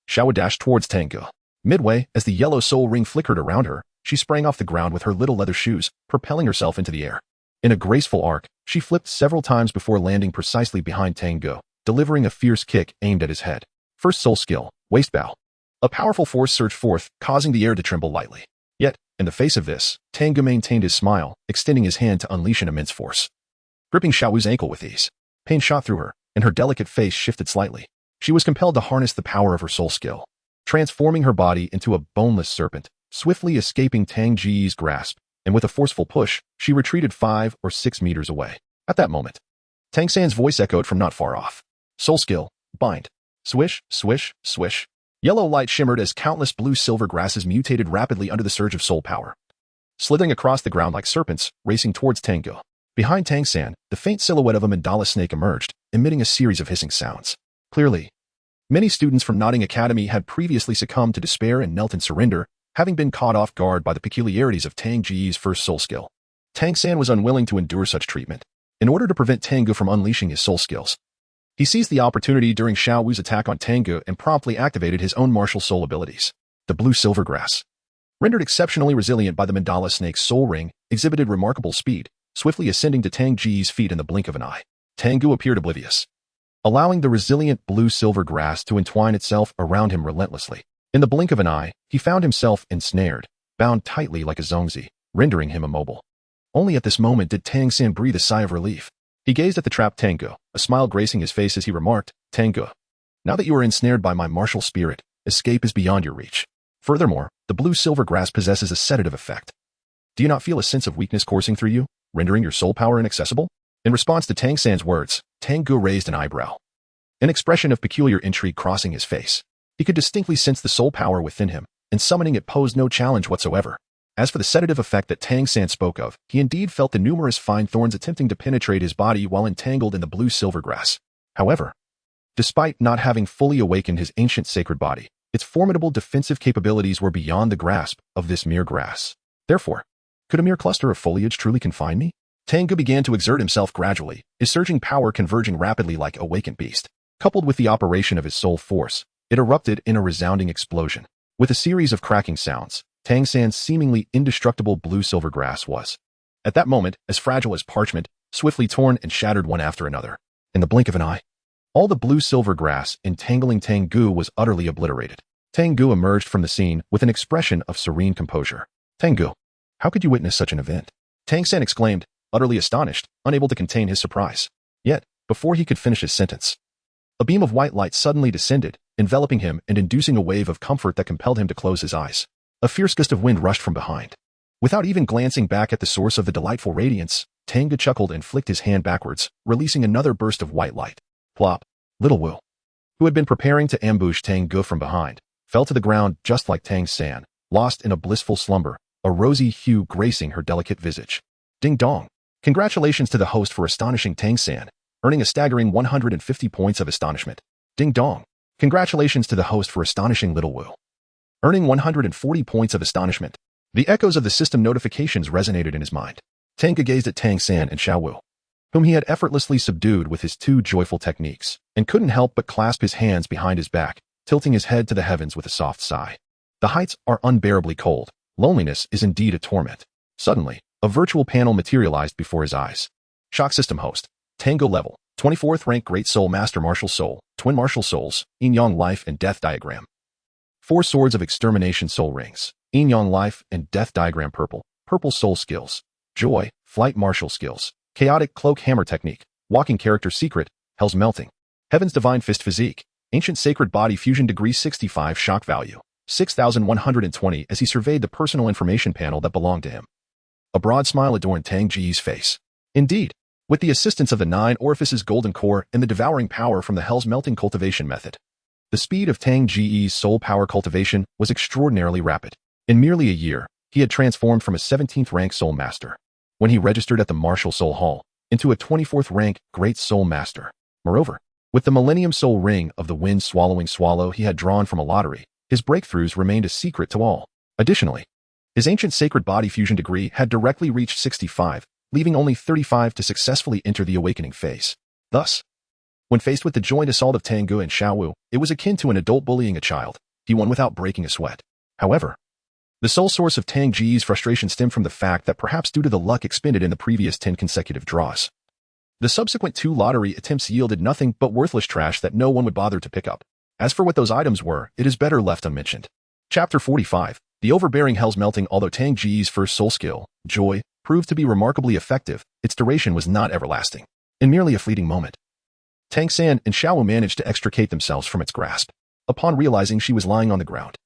Xiao Wu dashed towards Tang Ge. Midway, as the yellow soul ring flickered around her, she sprang off the ground with her little leather shoes, propelling herself into the air. In a graceful arc, she flipped several times before landing precisely behind Tang Ge, delivering a fierce kick aimed at his head. First soul skill, waist bow. A powerful force surged forth, causing the air to tremble lightly. Yet, in the face of this, Tang Ge maintained his smile, extending his hand to unleash an immense force. Gripping Xiao Wu's ankle with ease, pain shot through her, and her delicate face shifted slightly. She was compelled to harness the power of her soul skill, transforming her body into a boneless serpent, swiftly escaping Tang Ge's grasp, and with a forceful push, she retreated 5 or 6 meters away. At that moment, Tang San's voice echoed from not far off. Soul skill, bind. Swish, swish, swish. Yellow light shimmered as countless blue-silver grasses mutated rapidly under the surge of soul power, slithering across the ground like serpents, racing towards Tang Ge. Behind Tang San, the faint silhouette of a mandala snake emerged, emitting a series of hissing sounds. Clearly, many students from Notting Academy had previously succumbed to despair and knelt in surrender, having been caught off guard by the peculiarities of Tang Ge's first soul skill. Tang San was unwilling to endure such treatment. In order to prevent Tang Ge from unleashing his soul skills, he seized the opportunity during Xiao Wu's attack on Tang Ge and promptly activated his own martial soul abilities. The blue-silver grass, rendered exceptionally resilient by the mandala snake's soul ring, exhibited remarkable speed, swiftly ascending to Tang Ge's feet in the blink of an eye. Tang Ge appeared oblivious, allowing the resilient blue-silver grass to entwine itself around him relentlessly. In the blink of an eye, he found himself ensnared, bound tightly like a zongzi, rendering him immobile. Only at this moment did Tang San breathe a sigh of relief. He gazed at the trapped Tang Ge, a smile gracing his face as he remarked, Tang Ge, now that you are ensnared by my martial spirit, escape is beyond your reach. Furthermore, the blue-silver grass possesses a sedative effect. Do you not feel a sense of weakness coursing through you, rendering your soul power inaccessible? In response to Tang San's words, Tang Ge raised an eyebrow, an expression of peculiar intrigue crossing his face. He could distinctly sense the soul power within him, and summoning it posed no challenge whatsoever. As for the sedative effect that Tang San spoke of, he indeed felt the numerous fine thorns attempting to penetrate his body while entangled in the blue-silver grass. However, despite not having fully awakened his ancient sacred body, its formidable defensive capabilities were beyond the grasp of this mere grass. Therefore, could a mere cluster of foliage truly confine me? Tang Ge began to exert himself gradually, his surging power converging rapidly like a awakened beast. Coupled with the operation of his soul force, it erupted in a resounding explosion. With a series of cracking sounds, Tang San's seemingly indestructible blue-silver grass was, at that moment, as fragile as parchment, swiftly torn and shattered one after another. In the blink of an eye, all the blue-silver grass entangling Tang Ge was utterly obliterated. Tang Ge emerged from the scene with an expression of serene composure. Tang Ge, how could you witness such an event? Tang San exclaimed, utterly astonished, unable to contain his surprise. Yet, before he could finish his sentence, a beam of white light suddenly descended, enveloping him and inducing a wave of comfort that compelled him to close his eyes. A fierce gust of wind rushed from behind. Without even glancing back at the source of the delightful radiance, Tang Ge chuckled and flicked his hand backwards, releasing another burst of white light. Plop! Little Wu, who had been preparing to ambush Tang Ge from behind, fell to the ground just like Tang San, lost in a blissful slumber, a rosy hue gracing her delicate visage. Ding dong! Congratulations to the host for astonishing Tang San, earning a staggering 150 points of astonishment. Ding dong! Congratulations to the host for astonishing Little Wu, earning 140 points of astonishment. The echoes of the system notifications resonated in his mind. Tang Ge gazed at Tang San and Xiao Wu, whom he had effortlessly subdued with his two joyful techniques, and couldn't help but clasp his hands behind his back, tilting his head to the heavens with a soft sigh. The heights are unbearably cold. Loneliness is indeed a torment. Suddenly, a virtual panel materialized before his eyes. Shock system host. Tang Ge level, 24th rank Great Soul Master Martial Soul, Twin Martial Souls, Yin-Yang Life and Death Diagram. 4 Swords of Extermination Soul Rings, Yin-Yang Life and Death Diagram Purple, Purple Soul Skills, Joy, Flight Martial Skills, Chaotic Cloak Hammer Technique, Walking Character Secret, Hell's Melting, Heaven's Divine Fist Physique, Ancient Sacred Body Fusion Degree 65 Shock Value, 6,120 as he surveyed the personal information panel that belonged to him. A broad smile adorned Tang Ge's face. Indeed, with the assistance of the 9 Orifices Golden Core and the devouring power from the Hell's Melting cultivation method, the speed of Tang Ge's soul power cultivation was extraordinarily rapid. In merely a year, he had transformed from a 17th rank Soul Master, when he registered at the Martial Soul Hall, into a 24th rank Great Soul Master. Moreover, with the Millennium Soul Ring of the wind-swallowing swallow he had drawn from a lottery, his breakthroughs remained a secret to all. Additionally, his Ancient Sacred Body Fusion Degree had directly reached 65, leaving only 35 to successfully enter the awakening phase. Thus, when faced with the joint assault of Tang Ge and Xiao Wu, it was akin to an adult bullying a child. He won without breaking a sweat. However, the sole source of Tang Ge's frustration stemmed from the fact that perhaps due to the luck expended in the previous 10 consecutive draws, the subsequent 2 lottery attempts yielded nothing but worthless trash that no one would bother to pick up. As for what those items were, it is better left unmentioned. Chapter 45. The overbearing Hell's Melting. Although Tang Ge's first soul skill, Joy, proved to be remarkably effective, its duration was not everlasting. In merely a fleeting moment, Tang San and Xiao Wu managed to extricate themselves from its grasp. Upon realizing she was lying on the ground,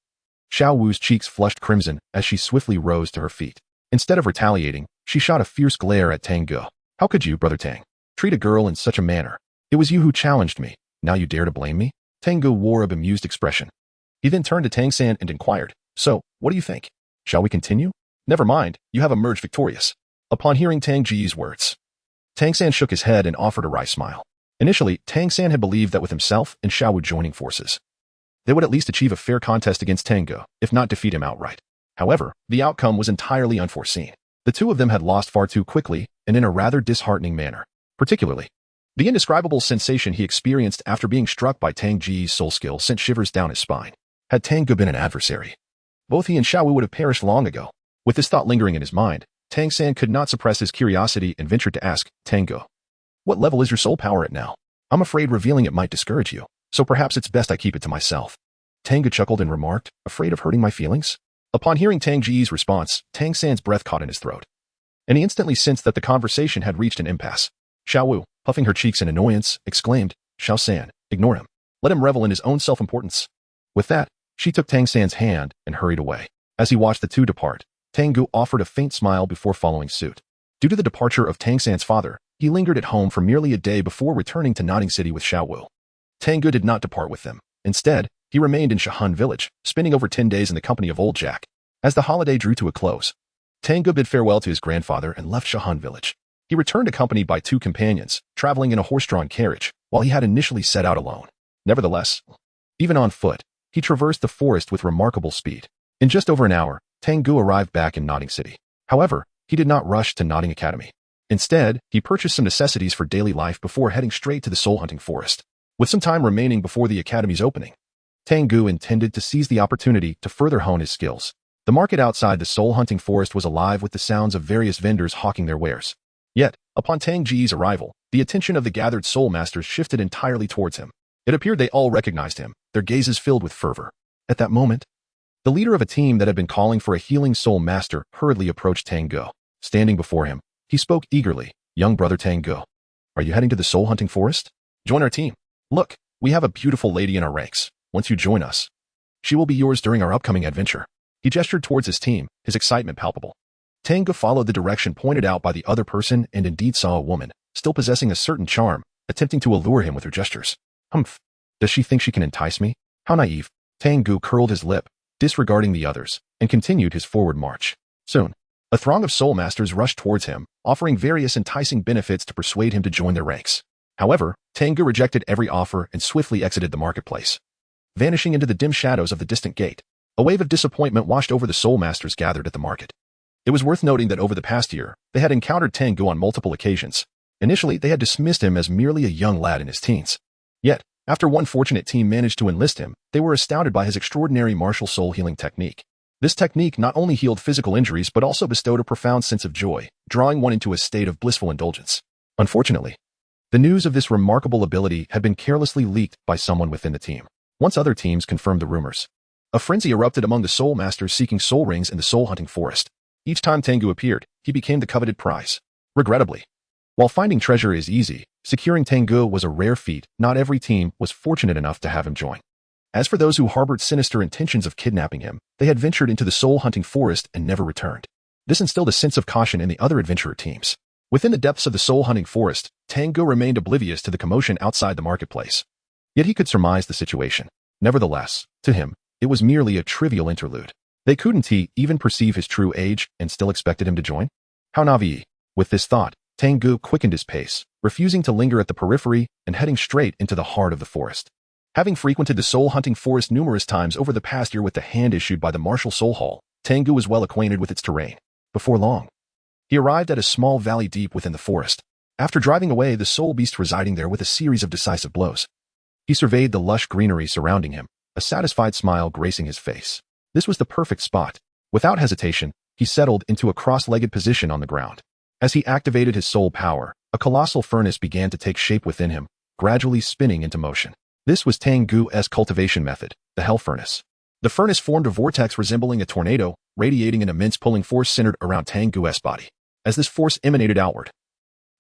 Xiao Wu's cheeks flushed crimson as she swiftly rose to her feet. Instead of retaliating, she shot a fierce glare at Tang Ge. How could you, Brother Tang, treat a girl in such a manner? It was you who challenged me. Now you dare to blame me? Tang Ge wore a bemused expression. He then turned to Tang San and inquired, So, what do you think? Shall we continue? Never mind, you have emerged victorious. Upon hearing Tang Ge's words, Tang San shook his head and offered a wry smile. Initially, Tang San had believed that with himself and Xiao Wu joining forces, they would at least achieve a fair contest against Tang Ge, if not defeat him outright. However, the outcome was entirely unforeseen. The two of them had lost far too quickly and in a rather disheartening manner. Particularly, the indescribable sensation he experienced after being struck by Tang Ge's soul skill sent shivers down his spine. Had Tang Ge been an adversary, both he and Xiao Wu would have perished long ago. With this thought lingering in his mind, Tang San could not suppress his curiosity and ventured to ask, Tang Ge, what level is your soul power at now? I'm afraid revealing it might discourage you, so perhaps it's best I keep it to myself. Tang Ge chuckled and remarked, afraid of hurting my feelings? Upon hearing Tang Ge's response, Tang San's breath caught in his throat, and he instantly sensed that the conversation had reached an impasse. Xiao Wu, puffing her cheeks in annoyance, exclaimed, Xiao San, ignore him. Let him revel in his own self-importance. With that, She took Tang San's hand and hurried away. As he watched the two depart, Tang Ge offered a faint smile before following suit. Due to the departure of Tang San's father, he lingered at home for merely a day before returning to Notting City with Xiao Wu. Tang Ge did not depart with them. Instead, he remained in Shahan village, spending over 10 days in the company of old Jack. As the holiday drew to a close, Tang Ge bid farewell to his grandfather and left Shahan village. He returned accompanied by two companions, traveling in a horse-drawn carriage, while he had initially set out alone. Nevertheless, even on foot, he traversed the forest with remarkable speed. In just over an hour, Tang Ge arrived back in Notting City. However, he did not rush to Notting Academy. Instead, he purchased some necessities for daily life before heading straight to the soul-hunting forest. With some time remaining before the academy's opening, Tang Ge intended to seize the opportunity to further hone his skills. The market outside the soul-hunting forest was alive with the sounds of various vendors hawking their wares. Yet, upon Tang Ge's arrival, the attention of the gathered soul masters shifted entirely towards him. It appeared they all recognized him, their gazes filled with fervor. At that moment, the leader of a team that had been calling for a healing soul master hurriedly approached Tang Ge. Standing before him, he spoke eagerly. "Young brother Tang Ge, are you heading to the soul-hunting forest? Join our team. Look, we have a beautiful lady in our ranks. Once you join us, she will be yours during our upcoming adventure." He gestured towards his team, his excitement palpable. Tang Ge followed the direction pointed out by the other person and indeed saw a woman, still possessing a certain charm, attempting to allure him with her gestures. Humph. Does she think she can entice me? How naive. Tang Ge curled his lip, disregarding the others, and continued his forward march. Soon, a throng of soul masters rushed towards him, offering various enticing benefits to persuade him to join their ranks. However, Tang Ge rejected every offer and swiftly exited the marketplace. Vanishing into the dim shadows of the distant gate, a wave of disappointment washed over the soul masters gathered at the market. It was worth noting that over the past year, they had encountered Tang Ge on multiple occasions. Initially, they had dismissed him as merely a young lad in his teens. Yet, after one fortunate team managed to enlist him, they were astounded by his extraordinary martial soul healing technique. This technique not only healed physical injuries but also bestowed a profound sense of joy, drawing one into a state of blissful indulgence. Unfortunately, the news of this remarkable ability had been carelessly leaked by someone within the team. Once other teams confirmed the rumors, a frenzy erupted among the soul masters seeking soul rings in the soul-hunting forest. Each time Tang Ge appeared, he became the coveted prize. Regrettably, while finding treasure is easy, securing Tang Ge was a rare feat. Not every team was fortunate enough to have him join. As for those who harbored sinister intentions of kidnapping him, they had ventured into the soul-hunting forest and never returned. This instilled a sense of caution in the other adventurer teams. Within the depths of the soul-hunting forest, Tang Ge remained oblivious to the commotion outside the marketplace. Yet he could surmise the situation. Nevertheless, to him, it was merely a trivial interlude. They couldn't he even perceive his true age and still expected him to join? How naive. With this thought, Tang Ge quickened his pace, refusing to linger at the periphery and heading straight into the heart of the forest. Having frequented the soul-hunting forest numerous times over the past year with the hand issued by the Martial Soul Hall, Tang Ge was well acquainted with its terrain. Before long, he arrived at a small valley deep within the forest. After driving away the soul beast residing there with a series of decisive blows, he surveyed the lush greenery surrounding him, a satisfied smile gracing his face. This was the perfect spot. Without hesitation, he settled into a cross-legged position on the ground. As he activated his soul power, a colossal furnace began to take shape within him, gradually spinning into motion. This was Tang Ge's cultivation method, the Hell Furnace. The furnace formed a vortex resembling a tornado, radiating an immense pulling force centered around Tang Ge's body. As this force emanated outward,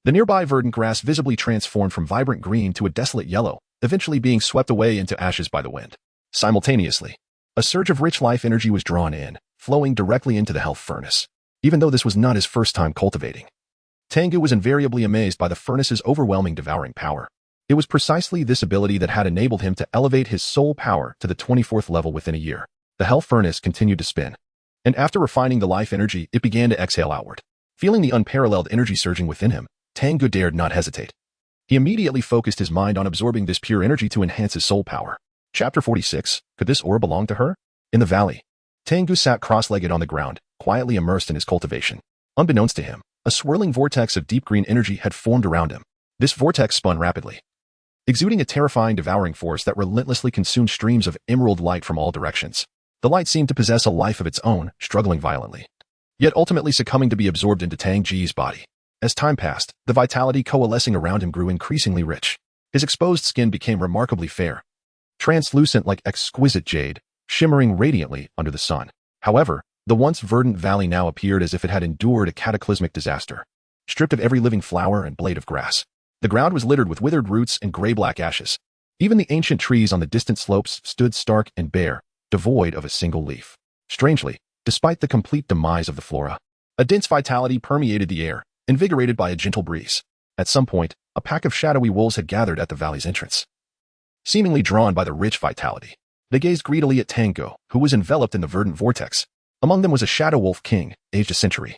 the nearby verdant grass visibly transformed from vibrant green to a desolate yellow, eventually being swept away into ashes by the wind. Simultaneously, a surge of rich life energy was drawn in, flowing directly into the health furnace. Even though this was not his first time cultivating, Tang Ge was invariably amazed by the furnace's overwhelming devouring power. It was precisely this ability that had enabled him to elevate his soul power to the 24th level within a year. The hell furnace continued to spin, and after refining the life energy, it began to exhale outward. Feeling the unparalleled energy surging within him, Tang Ge dared not hesitate. He immediately focused his mind on absorbing this pure energy to enhance his soul power. Chapter 46. Could this aura belong to her? In the valley, Tang Ge sat cross-legged on the ground, quietly immersed in his cultivation. Unbeknownst to him, a swirling vortex of deep green energy had formed around him. This vortex spun rapidly, exuding a terrifying devouring force that relentlessly consumed streams of emerald light from all directions. The light seemed to possess a life of its own, struggling violently, yet ultimately succumbing to be absorbed into Tang Ge's body. As time passed, the vitality coalescing around him grew increasingly rich. His exposed skin became remarkably fair, translucent like exquisite jade, shimmering radiantly under the sun. However, the once verdant valley now appeared as if it had endured a cataclysmic disaster. Stripped of every living flower and blade of grass, the ground was littered with withered roots and gray-black ashes. Even the ancient trees on the distant slopes stood stark and bare, devoid of a single leaf. Strangely, despite the complete demise of the flora, a dense vitality permeated the air, invigorated by a gentle breeze. At some point, a pack of shadowy wolves had gathered at the valley's entrance. Seemingly drawn by the rich vitality, they gazed greedily at Tang Ge, who was enveloped in the verdant vortex. Among them was a shadow wolf king, aged a century,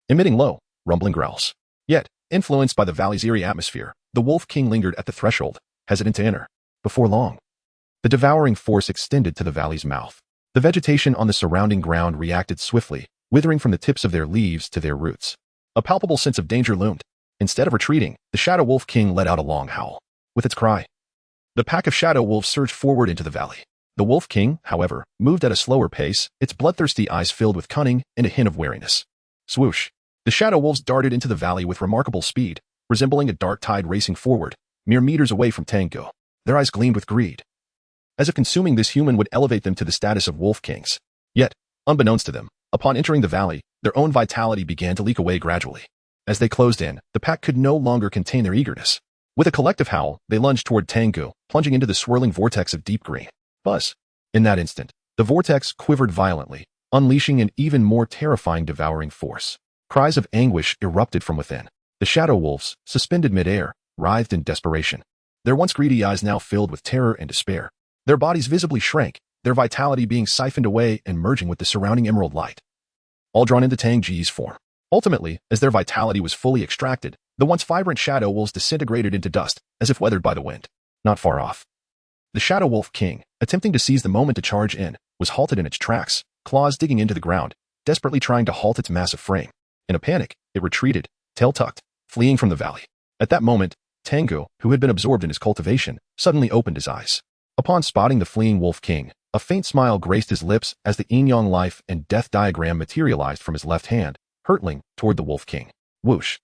emitting low, rumbling growls. Yet, influenced by the valley's eerie atmosphere, the wolf king lingered at the threshold, hesitant to enter. Before long, the devouring force extended to the valley's mouth. The vegetation on the surrounding ground reacted swiftly, withering from the tips of their leaves to their roots. A palpable sense of danger loomed. Instead of retreating, the shadow wolf king let out a long howl. With its cry, the pack of shadow wolves surged forward into the valley. The wolf king, however, moved at a slower pace, its bloodthirsty eyes filled with cunning and a hint of wariness. Swoosh! The shadow wolves darted into the valley with remarkable speed, resembling a dark tide racing forward, mere meters away from Tang Ge. Their eyes gleamed with greed, as if consuming this human would elevate them to the status of wolf kings. Yet, unbeknownst to them, upon entering the valley, their own vitality began to leak away gradually. As they closed in, the pack could no longer contain their eagerness. With a collective howl, they lunged toward Tang Ge, plunging into the swirling vortex of deep green. Buzz! In that instant, the vortex quivered violently, unleashing an even more terrifying devouring force. Cries of anguish erupted from within. The shadow wolves, suspended mid-air, writhed in desperation. Their once greedy eyes now filled with terror and despair. Their bodies visibly shrank, their vitality being siphoned away and merging with the surrounding emerald light, all drawn into Tang Ge's form. Ultimately, as their vitality was fully extracted, the once vibrant shadow wolves disintegrated into dust, as if weathered by the wind. Not far off, the shadow wolf king, attempting to seize the moment to charge in, was halted in its tracks, claws digging into the ground, desperately trying to halt its massive frame. In a panic, it retreated, tail tucked, fleeing from the valley. At that moment, Tang Ge, who had been absorbed in his cultivation, suddenly opened his eyes. Upon spotting the fleeing wolf king, a faint smile graced his lips as the yin-yang life and death diagram materialized from his left hand, hurtling toward the wolf king. Whoosh!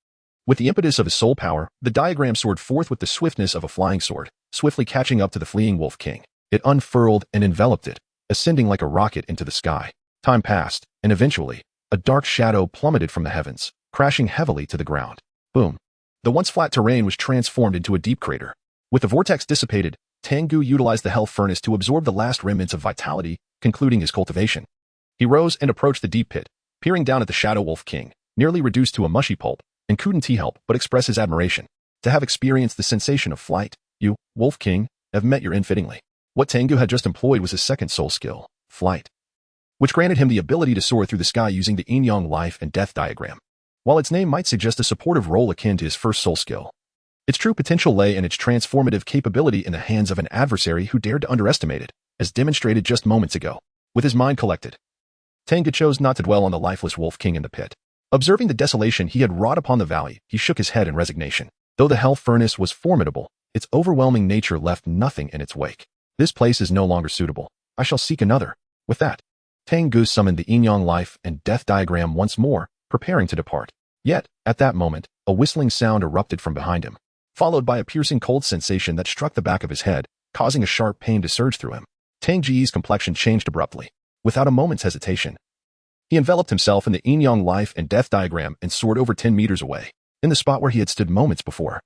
With the impetus of his soul power, the diagram soared forth with the swiftness of a flying sword, swiftly catching up to the fleeing wolf king. It unfurled and enveloped it, ascending like a rocket into the sky. Time passed, and eventually, a dark shadow plummeted from the heavens, crashing heavily to the ground. Boom! The once flat terrain was transformed into a deep crater. With the vortex dissipated, Tang Ge utilized the hell furnace to absorb the last remnants of vitality, concluding his cultivation. He rose and approached the deep pit, peering down at the shadow wolf king, nearly reduced to a mushy pulp, and couldn't he help but express his admiration. To have experienced the sensation of flight, you, wolf king, have met your end fittingly. What Tang Ge had just employed was his second soul skill, flight, which granted him the ability to soar through the sky using the yin-yang life and death diagram. While its name might suggest a supportive role akin to his first soul skill, its true potential lay in its transformative capability in the hands of an adversary who dared to underestimate it, as demonstrated just moments ago. With his mind collected, Tang Ge chose not to dwell on the lifeless wolf king in the pit. Observing the desolation he had wrought upon the valley, he shook his head in resignation. Though the hell furnace was formidable, its overwhelming nature left nothing in its wake. This place is no longer suitable. I shall seek another. With that, Tang Ge summoned the yin-yang life and death diagram once more, preparing to depart. Yet, at that moment, a whistling sound erupted from behind him, followed by a piercing cold sensation that struck the back of his head, causing a sharp pain to surge through him. Tang Ge's complexion changed abruptly. Without a moment's hesitation, he enveloped himself in the yin-yang life and death diagram and soared over 10 meters away, in the spot where he had stood moments before.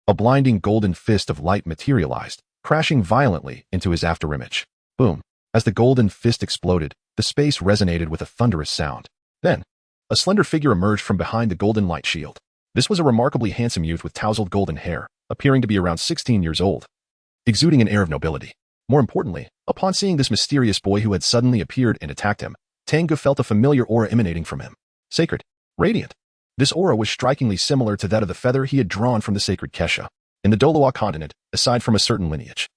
A blinding golden fist of light materialized, crashing violently into his afterimage. Boom! As the golden fist exploded, the space resonated with a thunderous sound. Then, a slender figure emerged from behind the golden light shield. This was a remarkably handsome youth with tousled golden hair, appearing to be around 16 years old, exuding an air of nobility. More importantly, upon seeing this mysterious boy who had suddenly appeared and attacked him, Tang Ge felt a familiar aura emanating from him. Sacred. Radiant. This aura was strikingly similar to that of the feather he had drawn from the sacred Kesha. In the Douluo Continent, aside from a certain lineage,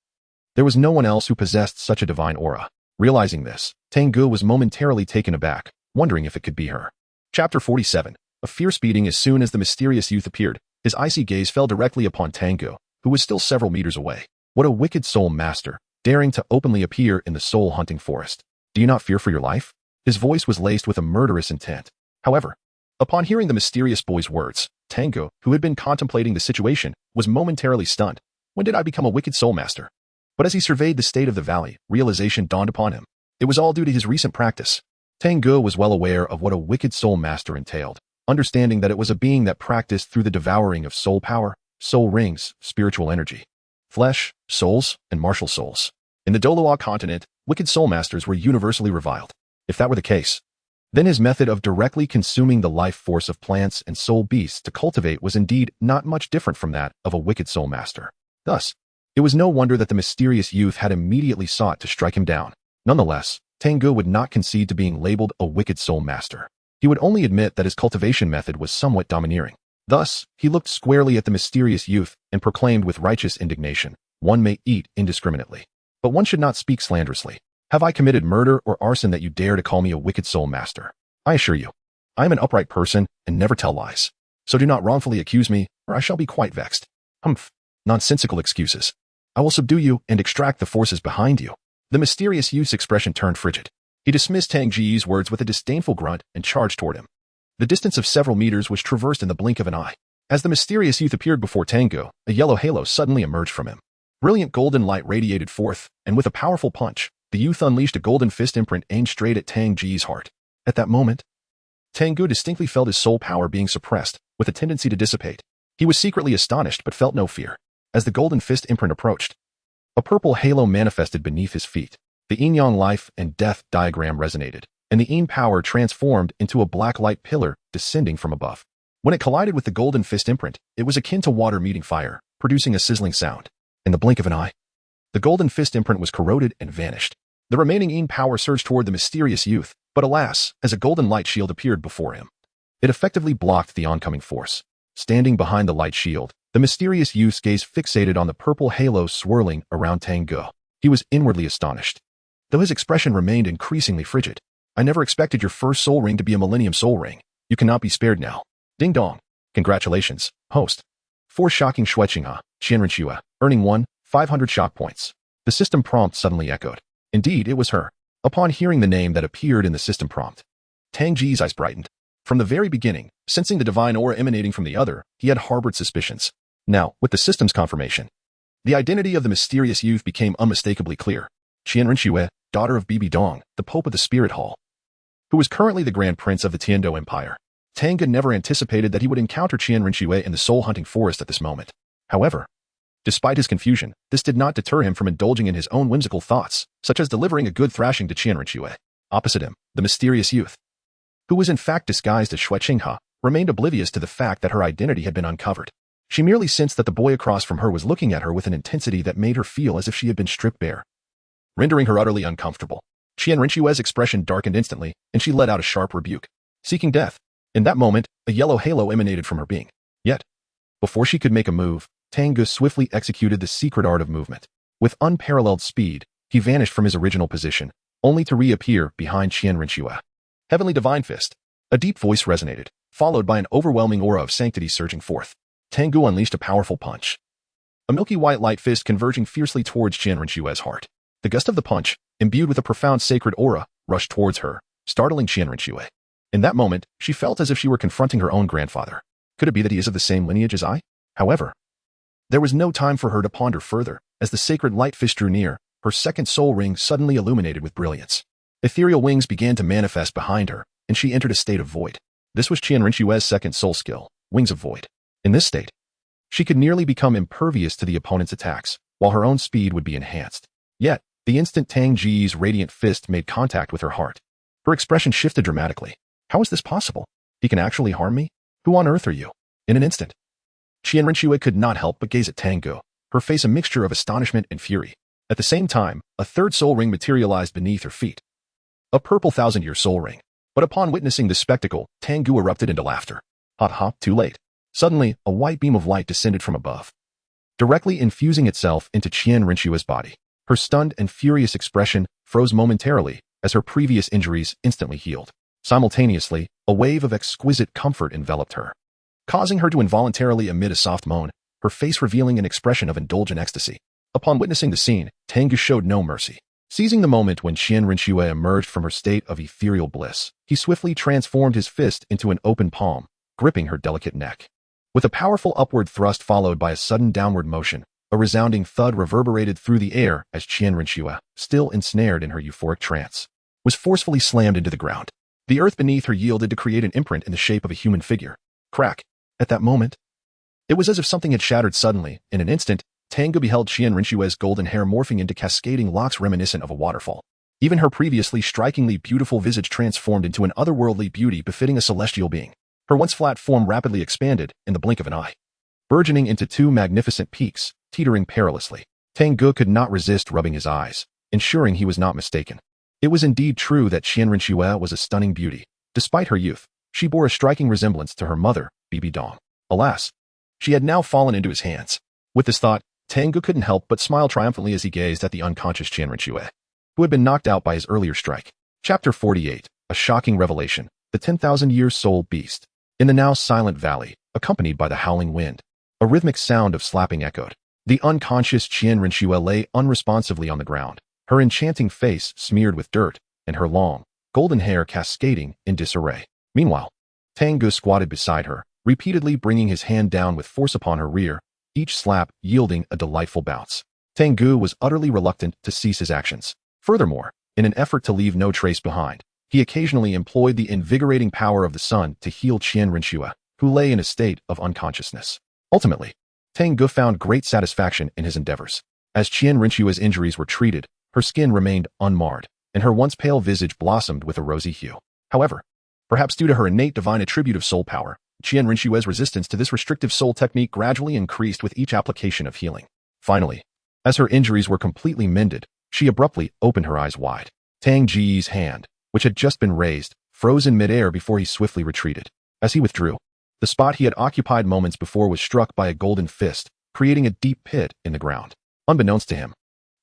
there was no one else who possessed such a divine aura. Realizing this, Tang Ge was momentarily taken aback, wondering if it could be her. Chapter 47. A fierce beating. As soon as the mysterious youth appeared, his icy gaze fell directly upon Tang Ge, who was still several meters away. What a wicked soul master, daring to openly appear in the soul-hunting forest. Do you not fear for your life? His voice was laced with a murderous intent. However, upon hearing the mysterious boy's words, Tang Ge, who had been contemplating the situation, was momentarily stunned. When did I become a wicked soul master? But as he surveyed the state of the valley, realization dawned upon him. It was all due to his recent practice. Tang Ge was well aware of what a wicked soul master entailed, understanding that it was a being that practiced through the devouring of soul power, soul rings, spiritual energy, flesh, souls, and martial souls. In the Douluo Continent, wicked soul masters were universally reviled. If that were the case, then his method of directly consuming the life force of plants and soul beasts to cultivate was indeed not much different from that of a wicked soul master. Thus, it was no wonder that the mysterious youth had immediately sought to strike him down. Nonetheless, Tang Ge would not concede to being labeled a wicked soul master. He would only admit that his cultivation method was somewhat domineering. Thus, he looked squarely at the mysterious youth and proclaimed with righteous indignation, "One may eat indiscriminately, but one should not speak slanderously. Have I committed murder or arson that you dare to call me a wicked soul master? I assure you, I am an upright person and never tell lies. So do not wrongfully accuse me, or I shall be quite vexed." Humph, nonsensical excuses. I will subdue you and extract the forces behind you. The mysterious youth's expression turned frigid. He dismissed Tang Ge's words with a disdainful grunt and charged toward him. The distance of several meters was traversed in the blink of an eye. As the mysterious youth appeared before Tang Ge, a yellow halo suddenly emerged from him. Brilliant golden light radiated forth, and with a powerful punch, the youth unleashed a golden fist imprint aimed straight at Tang Ge's heart. At that moment, Tang Ge distinctly felt his soul power being suppressed, with a tendency to dissipate. He was secretly astonished but felt no fear. As the golden fist imprint approached, a purple halo manifested beneath his feet. The yin-yang life and death diagram resonated, and the yin power transformed into a black light pillar descending from above. When it collided with the golden fist imprint, it was akin to water meeting fire, producing a sizzling sound. In the blink of an eye, the golden fist imprint was corroded and vanished. The remaining yin power surged toward the mysterious youth, but alas, as a golden light shield appeared before him, it effectively blocked the oncoming force. Standing behind the light shield, the mysterious youth's gaze fixated on the purple halo swirling around Tang Ge. He was inwardly astonished, though his expression remained increasingly frigid. "I never expected your first soul ring to be a millennium soul ring. You cannot be spared now. Ding dong. Congratulations, host." 4 shocking Shuiqingha, Qianrenxue, earning 500 shock points. The system prompt suddenly echoed. Indeed, it was her. Upon hearing the name that appeared in the system prompt, Tang Ge's eyes brightened. From the very beginning, sensing the divine aura emanating from the other, he had harbored suspicions. Now, with the system's confirmation, the identity of the mysterious youth became unmistakably clear. Qianrenxue, daughter of Bibi Dong, the Pope of the Spirit Hall, who was currently the Grand Prince of the Tiando Empire. Tang Ge never anticipated that he would encounter Qianrenxue in the soul-hunting forest at this moment. However, despite his confusion, this did not deter him from indulging in his own whimsical thoughts, such as delivering a good thrashing to Qianrenxue. Opposite him, the mysterious youth, who was in fact disguised as Shuiqingha, remained oblivious to the fact that her identity had been uncovered. She merely sensed that the boy across from her was looking at her with an intensity that made her feel as if she had been stripped bare, rendering her utterly uncomfortable. Qianrenxue's expression darkened instantly, and she let out a sharp rebuke. Seeking death. In that moment, a yellow halo emanated from her being. Yet, before she could make a move, Tang Ge swiftly executed the secret art of movement. With unparalleled speed, he vanished from his original position, only to reappear behind Qianrenxue. Heavenly Divine Fist. A deep voice resonated, followed by an overwhelming aura of sanctity surging forth. Tang Ge unleashed a powerful punch, a milky white light fist converging fiercely towards Qianrenxue's heart. The gust of the punch, imbued with a profound sacred aura, rushed towards her, startling Qianrenxue. In that moment, she felt as if she were confronting her own grandfather. Could it be that he is of the same lineage as I? However, there was no time for her to ponder further. As the sacred light fist drew near, her second soul ring suddenly illuminated with brilliance. Ethereal wings began to manifest behind her, and she entered a state of void. This was Qianrenxue's second soul skill, Wings of Void. In this state, she could nearly become impervious to the opponent's attacks, while her own speed would be enhanced. Yet, the instant Tang Ge's radiant fist made contact with her heart, her expression shifted dramatically. How is this possible? He can actually harm me? Who on earth are you? In an instant, Qianrenxue could not help but gaze at Tang Ge, her face a mixture of astonishment and fury. At the same time, a third soul ring materialized beneath her feet. A purple thousand-year soul ring. But upon witnessing this spectacle, Tang Ge erupted into laughter. Ha ha, too late. Suddenly, a white beam of light descended from above, directly infusing itself into Qianrenxue's body. Her stunned and furious expression froze momentarily as her previous injuries instantly healed. Simultaneously, a wave of exquisite comfort enveloped her, causing her to involuntarily emit a soft moan, her face revealing an expression of indulgent ecstasy. Upon witnessing the scene, Tang Ge showed no mercy. Seizing the moment when Qianrenxue emerged from her state of ethereal bliss, he swiftly transformed his fist into an open palm, gripping her delicate neck. With a powerful upward thrust followed by a sudden downward motion, a resounding thud reverberated through the air as Qianrenxue, still ensnared in her euphoric trance, was forcefully slammed into the ground. The earth beneath her yielded to create an imprint in the shape of a human figure. Crack. At that moment, it was as if something had shattered suddenly. In an instant, Tang Ge beheld Qian Rinxue's golden hair morphing into cascading locks reminiscent of a waterfall. Even her previously strikingly beautiful visage transformed into an otherworldly beauty befitting a celestial being. Her once flat form rapidly expanded in the blink of an eye, burgeoning into two magnificent peaks, teetering perilously. Tang Ge could not resist rubbing his eyes, ensuring he was not mistaken. It was indeed true that Qian Rinxue was a stunning beauty. Despite her youth, she bore a striking resemblance to her mother, Bibi Dong. Alas, she had now fallen into his hands. With this thought, Tang Ge couldn't help but smile triumphantly as he gazed at the unconscious Qian Rinxue, who had been knocked out by his earlier strike. Chapter 48, A Shocking Revelation, the 10,000-Year Soul Beast. In the now silent valley, accompanied by the howling wind, a rhythmic sound of slapping echoed. The unconscious Qian Rinxue lay unresponsively on the ground, her enchanting face smeared with dirt, and her long, golden hair cascading in disarray. Meanwhile, Tang Ge squatted beside her, repeatedly bringing his hand down with force upon her rear, each slap yielding a delightful bounce. Tang Ge was utterly reluctant to cease his actions. Furthermore, in an effort to leave no trace behind, he occasionally employed the invigorating power of the sun to heal Qian Rinxue, who lay in a state of unconsciousness. Ultimately, Tang Ge found great satisfaction in his endeavors. As Qian Rinxue's injuries were treated, her skin remained unmarred, and her once pale visage blossomed with a rosy hue. However, perhaps due to her innate divine attribute of soul power, Qian Rinxue's resistance to this restrictive soul technique gradually increased with each application of healing. Finally, as her injuries were completely mended, she abruptly opened her eyes wide. Tang Ge's hand, which had just been raised, froze in midair before he swiftly retreated. As he withdrew, the spot he had occupied moments before was struck by a golden fist, creating a deep pit in the ground. Unbeknownst to him,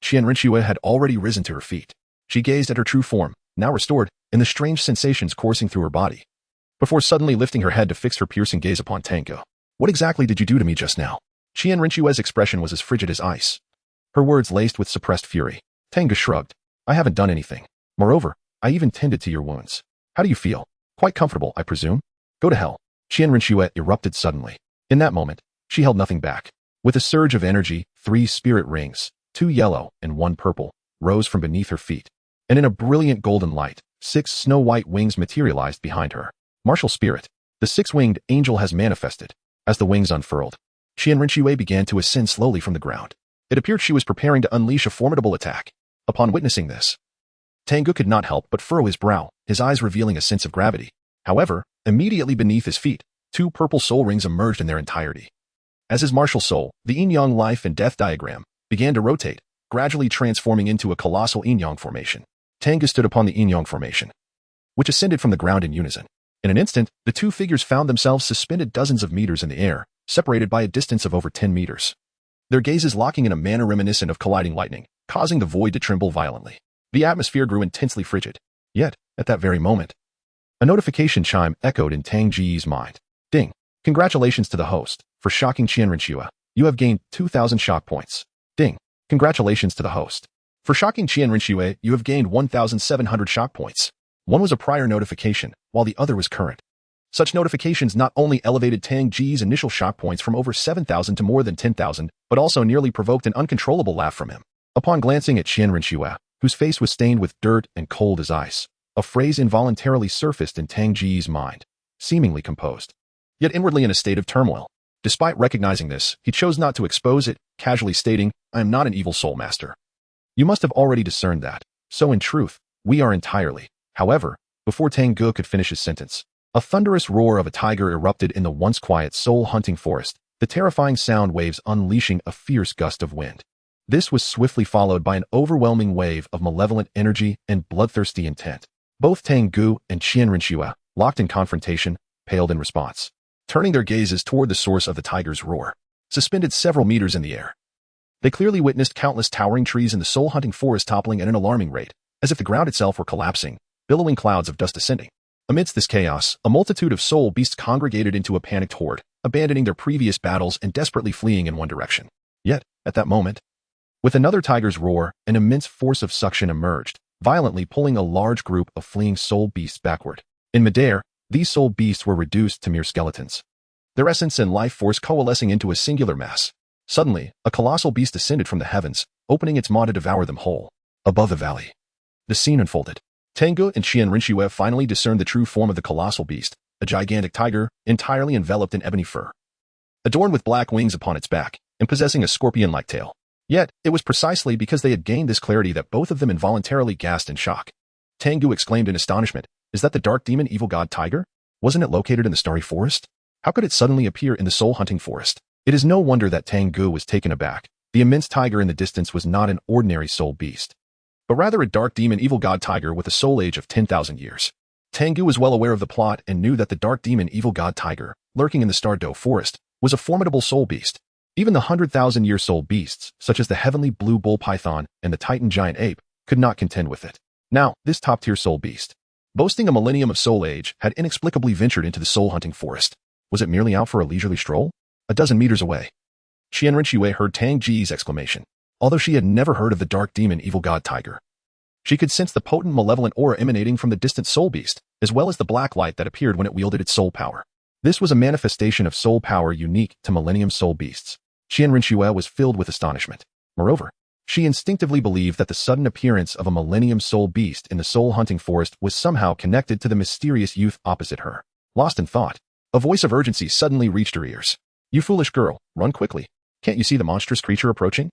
Qian Rinxue had already risen to her feet. She gazed at her true form, now restored, and the strange sensations coursing through her body, before suddenly lifting her head to fix her piercing gaze upon Tang Ge. What exactly did you do to me just now? Qian Rinxue's expression was as frigid as ice, her words laced with suppressed fury. Tang Ge shrugged. I haven't done anything. Moreover, I even tended to your wounds. How do you feel? Quite comfortable, I presume? Go to hell. Qian Rinxue erupted suddenly. In that moment, she held nothing back. With a surge of energy, 3 spirit rings, 2 yellow and 1 purple, rose from beneath her feet. And in a brilliant golden light, 6 snow-white wings materialized behind her. Martial spirit. The 6-winged angel has manifested. As the wings unfurled, Qian Rinxue began to ascend slowly from the ground. It appeared she was preparing to unleash a formidable attack. Upon witnessing this, Tang Ge could not help but furrow his brow, his eyes revealing a sense of gravity. However, immediately beneath his feet, 2 purple soul rings emerged in their entirety. As his martial soul, the yin-yang life and death diagram, began to rotate, gradually transforming into a colossal yin-yang formation. Tang Ge stood upon the yin-yang formation, which ascended from the ground in unison. In an instant, the 2 figures found themselves suspended dozens of meters in the air, separated by a distance of over 10 meters. Their gazes locking in a manner reminiscent of colliding lightning, causing the void to tremble violently. The atmosphere grew intensely frigid. Yet, at that very moment, a notification chime echoed in Tang Ge's mind. Ding. Congratulations to the host. For shocking Qian Rinxue, you have gained 2,000 shock points. Ding. Congratulations to the host. For shocking Qian Rinxue, you have gained 1,700 shock points. One was a prior notification, while the other was current. Such notifications not only elevated Tang Ge's initial shock points from over 7,000 to more than 10,000, but also nearly provoked an uncontrollable laugh from him. Upon glancing at Qian Rinxue, whose face was stained with dirt and cold as ice, a phrase involuntarily surfaced in Tang Ge's mind, seemingly composed, yet inwardly in a state of turmoil. Despite recognizing this, he chose not to expose it, casually stating, I am not an evil soul master. You must have already discerned that. So in truth, we are entirely. However, before Tang Ge could finish his sentence, a thunderous roar of a tiger erupted in the once quiet soul-hunting forest, the terrifying sound waves unleashing a fierce gust of wind. This was swiftly followed by an overwhelming wave of malevolent energy and bloodthirsty intent. Both Tang Ge and Qian Rinxue, locked in confrontation, paled in response, turning their gazes toward the source of the tiger's roar, suspended several meters in the air. They clearly witnessed countless towering trees in the soul-hunting forest toppling at an alarming rate, as if the ground itself were collapsing, billowing clouds of dust ascending. Amidst this chaos, a multitude of soul beasts congregated into a panicked horde, abandoning their previous battles and desperately fleeing in one direction. Yet, at that moment, with another tiger's roar, an immense force of suction emerged, violently pulling a large group of fleeing soul beasts backward. In midair, these soul beasts were reduced to mere skeletons, their essence and life force coalescing into a singular mass. Suddenly, a colossal beast descended from the heavens, opening its maw to devour them whole. Above the valley, the scene unfolded. Tang Ge and Qian Rinxue finally discerned the true form of the colossal beast, a gigantic tiger, entirely enveloped in ebony fur. Adorned with black wings upon its back, and possessing a scorpion-like tail. Yet, it was precisely because they had gained this clarity that both of them involuntarily gasped in shock. Tang Ge exclaimed in astonishment, "Is that the dark demon evil god tiger? Wasn't it located in the starry forest? How could it suddenly appear in the soul-hunting forest?" It is no wonder that Tang Ge was taken aback. The immense tiger in the distance was not an ordinary soul beast, but rather a dark demon evil god tiger with a soul age of 10,000 years. Tang Ge was well aware of the plot and knew that the dark demon evil god tiger, lurking in the Stardow forest, was a formidable soul beast. Even the 100,000-year soul beasts, such as the heavenly blue bull python and the titan giant ape, could not contend with it. Now, this top-tier soul beast, boasting a millennium of soul age, had inexplicably ventured into the soul-hunting forest. Was it merely out for a leisurely stroll? A dozen meters away, Qian Rinxue heard Tang Ge's exclamation. Although she had never heard of the dark demon evil god tiger, she could sense the potent malevolent aura emanating from the distant soul beast, as well as the black light that appeared when it wielded its soul power. This was a manifestation of soul power unique to millennium soul beasts. Qian Rinxue was filled with astonishment. Moreover, she instinctively believed that the sudden appearance of a millennium soul beast in the soul-hunting forest was somehow connected to the mysterious youth opposite her. Lost in thought, a voice of urgency suddenly reached her ears. "You foolish girl, run quickly. Can't you see the monstrous creature approaching?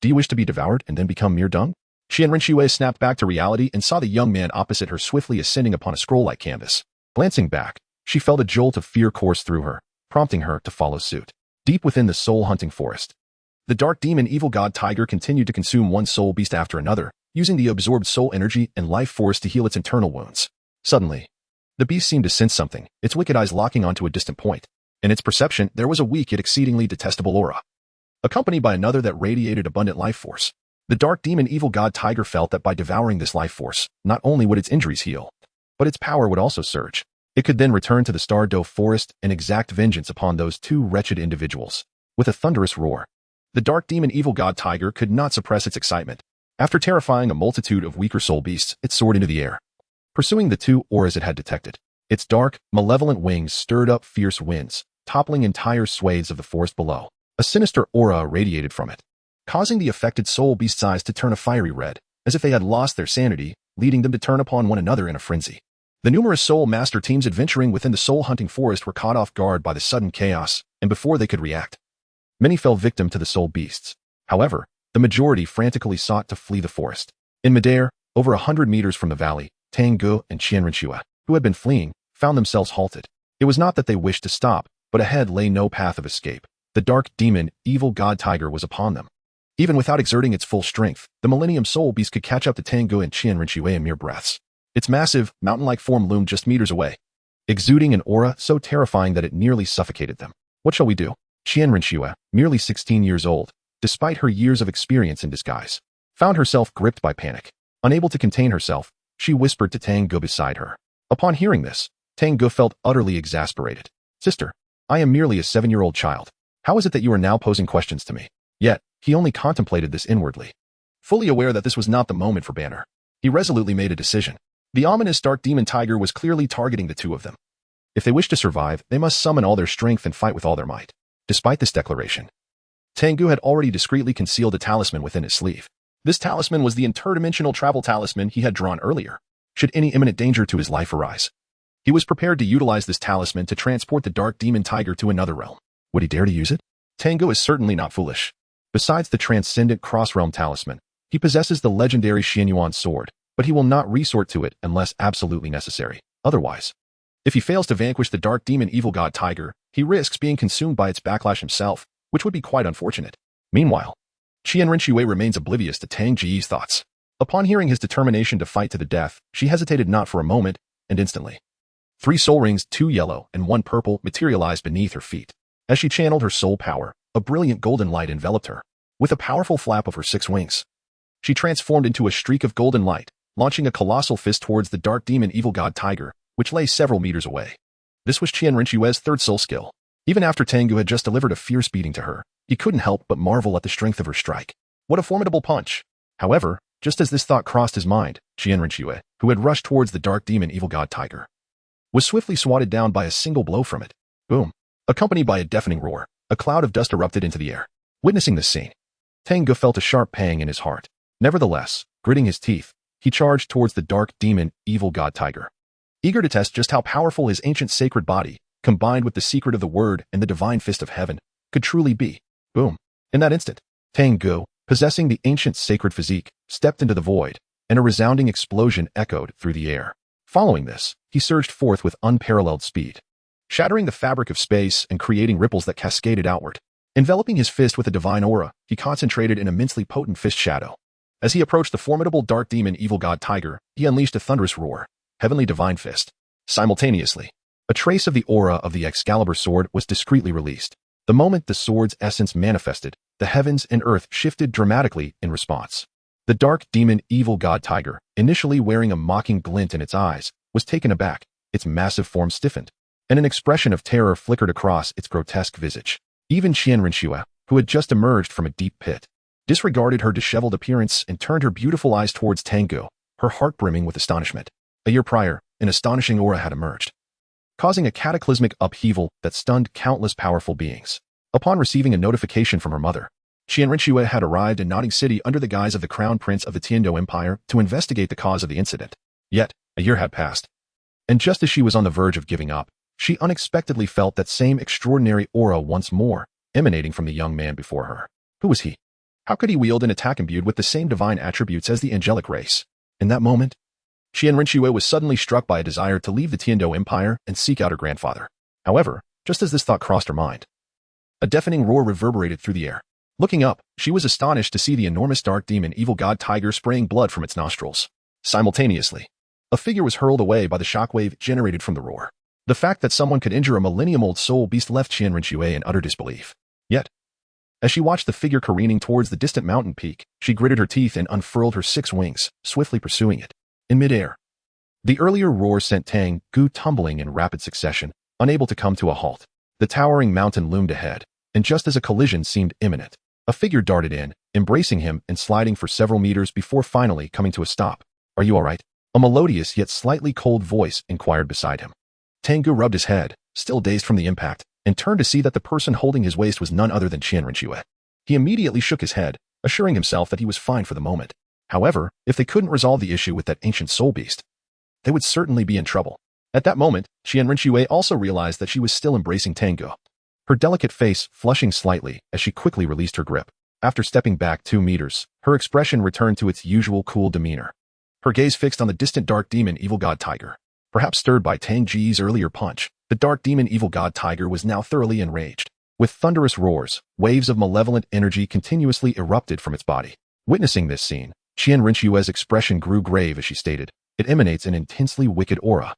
Do you wish to be devoured and then become mere dung?" Qian Rinxue snapped back to reality and saw the young man opposite her swiftly ascending upon a scroll-like canvas. Glancing back, she felt a jolt of fear course through her, prompting her to follow suit. Deep within the soul-hunting forest, the dark demon evil god tiger continued to consume one soul beast after another, using the absorbed soul energy and life force to heal its internal wounds. Suddenly, the beast seemed to sense something, its wicked eyes locking onto a distant point. In its perception, there was a weak yet exceedingly detestable aura, accompanied by another that radiated abundant life force. The dark demon evil god tiger felt that by devouring this life force, not only would its injuries heal, but its power would also surge. It could then return to the Stardow forest and exact vengeance upon those two wretched individuals. With a thunderous roar, the dark demon evil god tiger could not suppress its excitement. After terrifying a multitude of weaker soul beasts, it soared into the air, pursuing the two auras it had detected. Its dark, malevolent wings stirred up fierce winds, toppling entire swathes of the forest below. A sinister aura radiated from it, causing the affected soul beast's eyes to turn a fiery red, as if they had lost their sanity, leading them to turn upon one another in a frenzy. The numerous soul master teams adventuring within the soul-hunting forest were caught off guard by the sudden chaos, and before they could react, many fell victim to the soul beasts. However, the majority frantically sought to flee the forest. In midair, over 100 meters from the valley, Tang Ge and Qian Rinxue, who had been fleeing, found themselves halted. It was not that they wished to stop, but ahead lay no path of escape. The dark demon, evil god tiger was upon them. Even without exerting its full strength, the Millennium Soul Beast could catch up to Tang Ge and Qian Rinxue in mere breaths. Its massive, mountain-like form loomed just meters away, exuding an aura so terrifying that it nearly suffocated them. "What shall we do?" Qian Rinxue, merely 16 years old, despite her years of experience in disguise, found herself gripped by panic. Unable to contain herself, she whispered to Tang Ge beside her. Upon hearing this, Tang Ge felt utterly exasperated. "Sister, I am merely a 7-year-old child. How is it that you are now posing questions to me?" Yet, he only contemplated this inwardly. Fully aware that this was not the moment for banter, he resolutely made a decision. The ominous dark demon tiger was clearly targeting the two of them. If they wished to survive, they must summon all their strength and fight with all their might. Despite this declaration, Tang Ge had already discreetly concealed a talisman within his sleeve. This talisman was the interdimensional travel talisman he had drawn earlier, should any imminent danger to his life arise. He was prepared to utilize this talisman to transport the dark demon tiger to another realm. Would he dare to use it? Tang Ge is certainly not foolish. Besides the transcendent cross-realm talisman, he possesses the legendary Xianyuan sword, but he will not resort to it unless absolutely necessary. Otherwise, if he fails to vanquish the dark demon evil god tiger, he risks being consumed by its backlash himself, which would be quite unfortunate. Meanwhile, Qian Rinxue remains oblivious to Tang Ge's thoughts. Upon hearing his determination to fight to the death, she hesitated not for a moment, and instantly, 3 soul rings, 2 yellow and 1 purple, materialized beneath her feet. As she channeled her soul power, a brilliant golden light enveloped her. With a powerful flap of her 6 wings, she transformed into a streak of golden light, launching a colossal fist towards the dark demon evil god tiger, which lay several meters away. This was Qian Rinxue's 3rd soul skill. Even after Tang Ge had just delivered a fierce beating to her, he couldn't help but marvel at the strength of her strike. What a formidable punch! However, just as this thought crossed his mind, Qian Rinxue, who had rushed towards the dark demon evil god tiger, was swiftly swatted down by a single blow from it. Boom! Accompanied by a deafening roar, a cloud of dust erupted into the air. Witnessing this scene, Tang Ge felt a sharp pang in his heart. Nevertheless, gritting his teeth, he charged towards the dark demon evil god tiger, eager to test just how powerful his ancient sacred body, combined with the secret of the word and the divine fist of heaven, could truly be. Boom! In that instant, Tang Ge, possessing the ancient sacred physique, stepped into the void, and a resounding explosion echoed through the air. Following this, he surged forth with unparalleled speed, shattering the fabric of space and creating ripples that cascaded outward. Enveloping his fist with a divine aura, he concentrated an immensely potent fist shadow. As he approached the formidable dark demon evil god tiger, he unleashed a thunderous roar, heavenly divine fist. Simultaneously, a trace of the aura of the Excalibur sword was discreetly released. The moment the sword's essence manifested, the heavens and earth shifted dramatically in response. The dark demon evil god tiger, initially wearing a mocking glint in its eyes, was taken aback, its massive form stiffened, and an expression of terror flickered across its grotesque visage. Even Qian Rinxue, who had just emerged from a deep pit, disregarded her disheveled appearance and turned her beautiful eyes towards Tang Ge, her heart brimming with astonishment. A year prior, an astonishing aura had emerged, causing a cataclysmic upheaval that stunned countless powerful beings. Upon receiving a notification from her mother, Qian Rinxue had arrived in Notting City under the guise of the crown prince of the Tiando Empire to investigate the cause of the incident. Yet, a year had passed, and just as she was on the verge of giving up, she unexpectedly felt that same extraordinary aura once more, emanating from the young man before her. Who was he? How could he wield an attack imbued with the same divine attributes as the angelic race? In that moment, Qian Rinxue was suddenly struck by a desire to leave the Tiando Empire and seek out her grandfather. However, just as this thought crossed her mind, a deafening roar reverberated through the air. Looking up, she was astonished to see the enormous dark demon evil god tiger spraying blood from its nostrils. Simultaneously, a figure was hurled away by the shockwave generated from the roar. The fact that someone could injure a millennium-old soul beast left Qian Rinxue in utter disbelief. Yet, as she watched the figure careening towards the distant mountain peak, she gritted her teeth and unfurled her 6 wings, swiftly pursuing it. In midair, the earlier roar sent Tang Ge tumbling in rapid succession, unable to come to a halt. The towering mountain loomed ahead, and just as a collision seemed imminent, a figure darted in, embracing him and sliding for several meters before finally coming to a stop. "Are you all right?" A melodious yet slightly cold voice inquired beside him. Tang Ge rubbed his head, still dazed from the impact, and turned to see that the person holding his waist was none other than Qian Rinxue. He immediately shook his head, assuring himself that he was fine for the moment. However, if they couldn't resolve the issue with that ancient soul beast, they would certainly be in trouble. At that moment, Qian Rinxue also realized that she was still embracing Tang Ge, her delicate face flushing slightly as she quickly released her grip. After stepping back 2 meters, her expression returned to its usual cool demeanor, her gaze fixed on the distant dark demon evil god tiger. Perhaps stirred by Tang Ge's earlier punch, the dark demon evil god tiger was now thoroughly enraged. With thunderous roars, waves of malevolent energy continuously erupted from its body. Witnessing this scene, Qian Rinxue's expression grew grave as she stated, "It emanates an intensely wicked aura.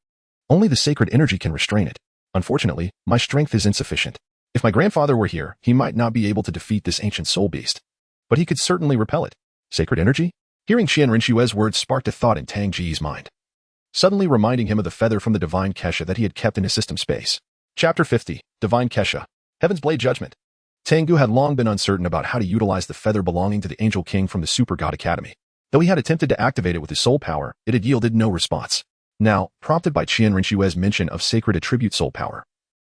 Only the sacred energy can restrain it. Unfortunately, my strength is insufficient. If my grandfather were here, he might not be able to defeat this ancient soul beast, but he could certainly repel it." Sacred energy? Hearing Qian Rinxue's words sparked a thought in Tang Ge's mind, suddenly reminding him of the feather from the divine Kesha that he had kept in his system space. Chapter 50, Divine Kesha, Heaven's Blade Judgment. Tang Ge had long been uncertain about how to utilize the feather belonging to the Angel King from the Super God Academy. Though he had attempted to activate it with his soul power, it had yielded no response. Now, prompted by Qian Rinxue's mention of sacred attribute soul power,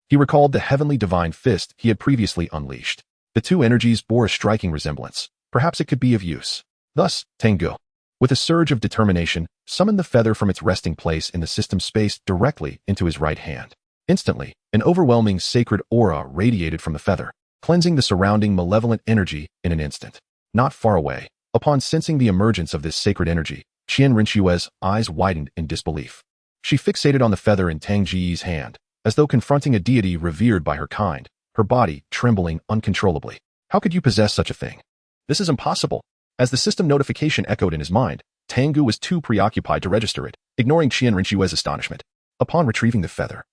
he recalled the heavenly divine fist he had previously unleashed. The two energies bore a striking resemblance. Perhaps it could be of use. Thus, Tang Ge, with a surge of determination, summoned the feather from its resting place in the system space directly into his right hand. Instantly, an overwhelming sacred aura radiated from the feather, cleansing the surrounding malevolent energy in an instant. Not far away, upon sensing the emergence of this sacred energy, Qian Rinxue's eyes widened in disbelief. She fixated on the feather in Tang Ge's hand, as though confronting a deity revered by her kind, her body trembling uncontrollably. "How could you possess such a thing? This is impossible." As the system notification echoed in his mind, Tang Ge was too preoccupied to register it, ignoring Qian Rinxue's astonishment. Upon retrieving the feather,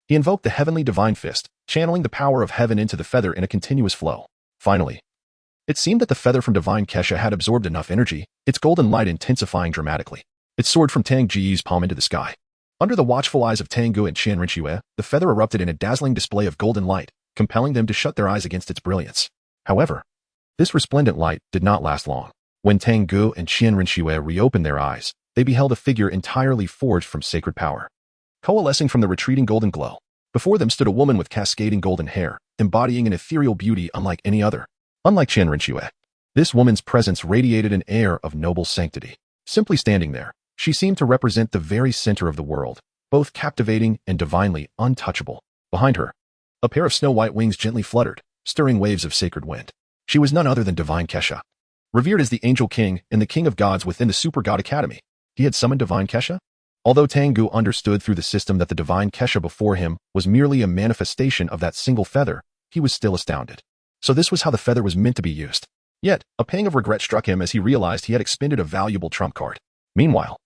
he invoked the heavenly divine fist, channeling the power of heaven into the feather in a continuous flow. Finally, it seemed that the feather from divine Kesha had absorbed enough energy, its golden light intensifying dramatically. It soared from Tang Ge's palm into the sky. Under the watchful eyes of Tang Ge and Qian Rinxue, the feather erupted in a dazzling display of golden light, compelling them to shut their eyes against its brilliance. However, this resplendent light did not last long. When Tang Ge and Qian Rinxue reopened their eyes, they beheld a figure entirely forged from sacred power. Coalescing from the retreating golden glow, before them stood a woman with cascading golden hair, embodying an ethereal beauty unlike any other. Unlike Qian Rinxue, this woman's presence radiated an air of noble sanctity. Simply standing there, she seemed to represent the very center of the world, both captivating and divinely untouchable. Behind her, a pair of snow-white wings gently fluttered, stirring waves of sacred wind. She was none other than Divine Kesha. Revered as the Angel King and the King of Gods within the Super God Academy, he had summoned Divine Kesha? Although Tang Ge understood through the system that the Divine Kesha before him was merely a manifestation of that single feather, he was still astounded. So this was how the feather was meant to be used. Yet, a pang of regret struck him as he realized he had expended a valuable trump card. Meanwhile,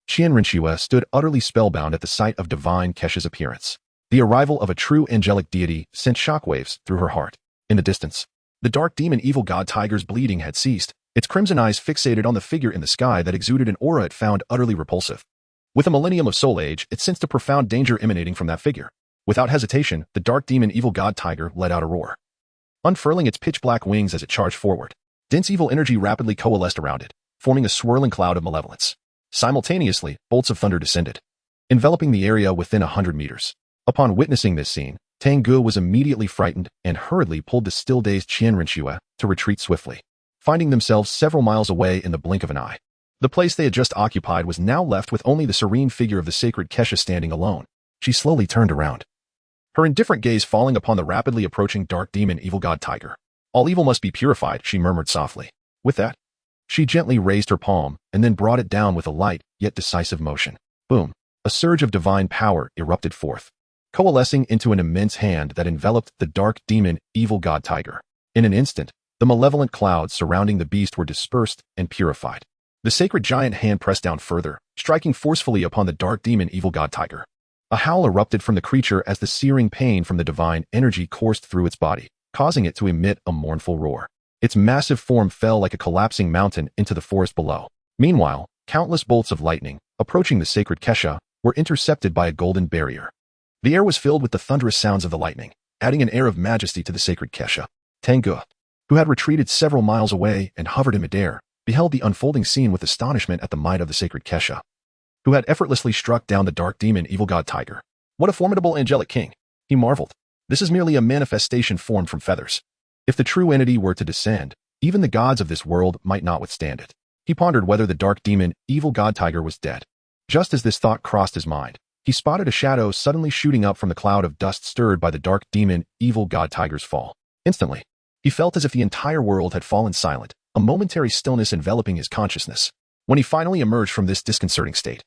Qian Rinxue stood utterly spellbound at the sight of Divine Kesha's appearance. The arrival of a true angelic deity sent shockwaves through her heart. In the distance, the dark demon evil god tiger's bleeding had ceased, its crimson eyes fixated on the figure in the sky that exuded an aura it found utterly repulsive. With a millennium of soul age, it sensed a profound danger emanating from that figure. Without hesitation, the dark demon evil god tiger let out a roar. Unfurling its pitch-black wings as it charged forward, dense evil energy rapidly coalesced around it, forming a swirling cloud of malevolence. Simultaneously, bolts of thunder descended, enveloping the area within 100 meters. Upon witnessing this scene, Tang Ge was immediately frightened and hurriedly pulled the still-dazed Qian Rinxue to retreat swiftly, finding themselves several miles away in the blink of an eye. The place they had just occupied was now left with only the serene figure of the sacred Kesha standing alone. She slowly turned around, her indifferent gaze falling upon the rapidly approaching dark demon evil god tiger. All evil must be purified, she murmured softly. With that, she gently raised her palm and then brought it down with a light yet decisive motion. Boom! A surge of divine power erupted forth, coalescing into an immense hand that enveloped the dark demon evil god tiger. In an instant, the malevolent clouds surrounding the beast were dispersed and purified. The sacred giant hand pressed down further, striking forcefully upon the dark demon evil god tiger. A howl erupted from the creature as the searing pain from the divine energy coursed through its body, causing it to emit a mournful roar. Its massive form fell like a collapsing mountain into the forest below. Meanwhile, countless bolts of lightning, approaching the sacred Kesha, were intercepted by a golden barrier. The air was filled with the thunderous sounds of the lightning, adding an air of majesty to the sacred Kesha. Tang Ge, who had retreated several miles away and hovered in midair, beheld the unfolding scene with astonishment at the might of the sacred Kesha, who had effortlessly struck down the dark demon evil god tiger. What a formidable angelic king, he marveled. This is merely a manifestation formed from feathers. If the true entity were to descend, even the gods of this world might not withstand it. He pondered whether the dark demon evil god tiger was dead. Just as this thought crossed his mind, he spotted a shadow suddenly shooting up from the cloud of dust stirred by the dark demon evil god tiger's fall. Instantly, he felt as if the entire world had fallen silent, a momentary stillness enveloping his consciousness. When he finally emerged from this disconcerting state,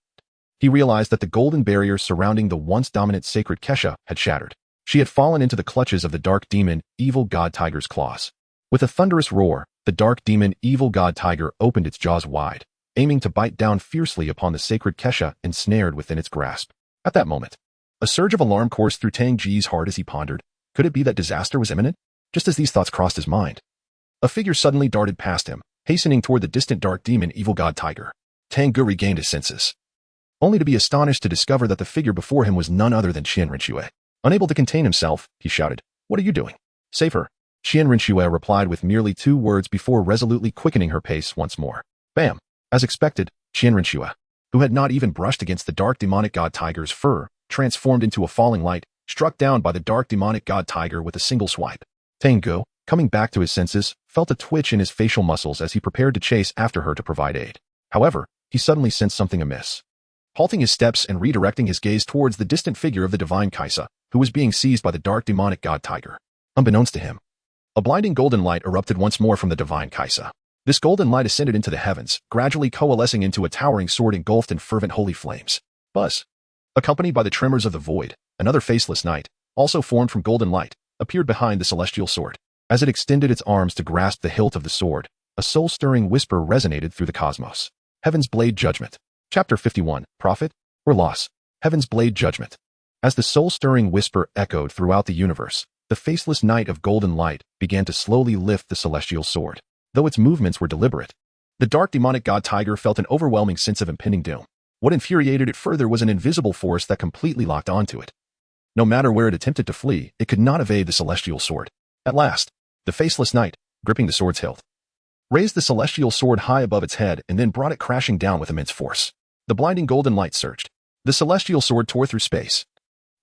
he realized that the golden barrier surrounding the once dominant sacred Kesha had shattered. She had fallen into the clutches of the dark demon evil god tiger's claws. With a thunderous roar, the dark demon evil god tiger opened its jaws wide, aiming to bite down fiercely upon the sacred Kesha ensnared within its grasp. At that moment, a surge of alarm coursed through Tang Ge's heart as he pondered, could it be that disaster was imminent? Just as these thoughts crossed his mind, a figure suddenly darted past him, hastening toward the distant dark demon evil god tiger. Tang Ge regained his senses, only to be astonished to discover that the figure before him was none other than Qian Rinxue. Unable to contain himself, he shouted, "What are you doing?" "Save her," Qian Rinxue replied with merely 2 words before resolutely quickening her pace once more. Bam! As expected, Qian Rinxue, who had not even brushed against the dark demonic god tiger's fur, transformed into a falling light, struck down by the dark demonic god tiger with a single swipe. Tang Ge, coming back to his senses, felt a twitch in his facial muscles as he prepared to chase after her to provide aid. However, he suddenly sensed something amiss. Halting his steps and redirecting his gaze towards the distant figure of the divine Kaisa, who was being seized by the dark demonic god tiger. Unbeknownst to him, a blinding golden light erupted once more from the divine Kaisa. This golden light ascended into the heavens, gradually coalescing into a towering sword engulfed in fervent holy flames. Buzz! Accompanied by the tremors of the void, another faceless knight, also formed from golden light, appeared behind the celestial sword. As it extended its arms to grasp the hilt of the sword, a soul-stirring whisper resonated through the cosmos. Heaven's Blade Judgment. Chapter 51, Profit or Loss? Heaven's Blade Judgment. As the soul-stirring whisper echoed throughout the universe, the faceless knight of golden light began to slowly lift the celestial sword. Though its movements were deliberate, the dark demonic god tiger felt an overwhelming sense of impending doom. What infuriated it further was an invisible force that completely locked onto it. No matter where it attempted to flee, it could not evade the celestial sword. At last, the faceless knight, gripping the sword's hilt, raised the celestial sword high above its head and then brought it crashing down with immense force. The blinding golden light surged. The celestial sword tore through space,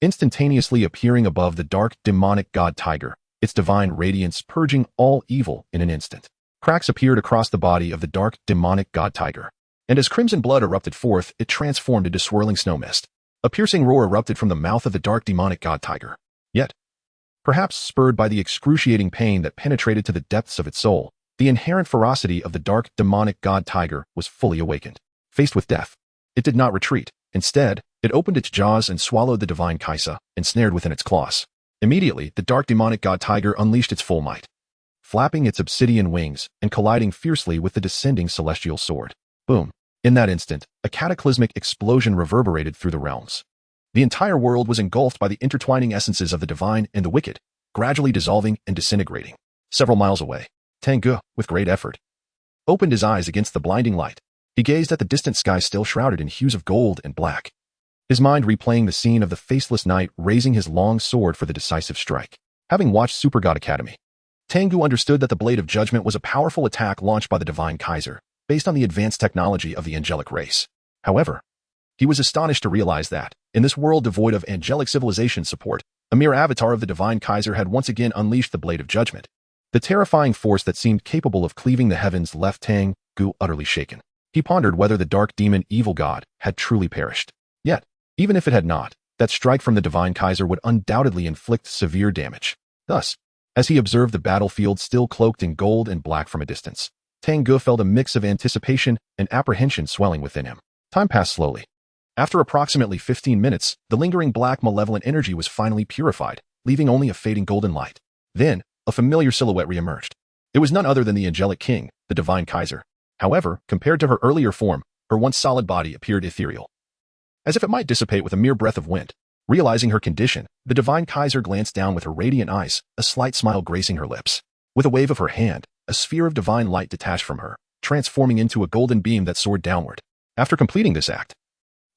instantaneously appearing above the dark demonic god tiger, its divine radiance purging all evil in an instant. Cracks appeared across the body of the dark demonic god tiger, and as crimson blood erupted forth, it transformed into swirling snow mist. A piercing roar erupted from the mouth of the dark demonic god tiger. Yet, Perhaps spurred by the excruciating pain that penetrated to the depths of its soul, the inherent ferocity of the dark, demonic god tiger was fully awakened. Faced with death, it did not retreat. Instead, it opened its jaws and swallowed the divine Kaisa, ensnared within its claws. Immediately, the dark demonic god tiger unleashed its full might, flapping its obsidian wings and colliding fiercely with the descending celestial sword. Boom! In that instant, a cataclysmic explosion reverberated through the realms. The entire world was engulfed by the intertwining essences of the divine and the wicked, gradually dissolving and disintegrating. Several miles away, Tang Ge, with great effort, opened his eyes against the blinding light. He gazed at the distant sky still shrouded in hues of gold and black, his mind replaying the scene of the faceless knight raising his long sword for the decisive strike. Having watched Super God Academy, Tang Ge understood that the Blade of Judgment was a powerful attack launched by the Divine Kaiser, based on the advanced technology of the angelic race. However, he was astonished to realize that, in this world devoid of angelic civilization support, a mere avatar of the Divine Kaiser had once again unleashed the Blade of Judgment. The terrifying force that seemed capable of cleaving the heavens left Tang Ge utterly shaken. He pondered whether the dark demon evil god had truly perished. Yet, even if it had not, that strike from the Divine Kaiser would undoubtedly inflict severe damage. Thus, as he observed the battlefield still cloaked in gold and black from a distance, Tang Ge felt a mix of anticipation and apprehension swelling within him. Time passed slowly. After approximately 15 minutes, the lingering black malevolent energy was finally purified, leaving only a fading golden light. Then, a familiar silhouette reemerged. It was none other than the angelic king, the Divine Kaiser. However, compared to her earlier form, her once solid body appeared ethereal, as if it might dissipate with a mere breath of wind. Realizing her condition, the Divine Kaiser glanced down with her radiant eyes, a slight smile gracing her lips. With a wave of her hand, a sphere of divine light detached from her, transforming into a golden beam that soared downward. After completing this act,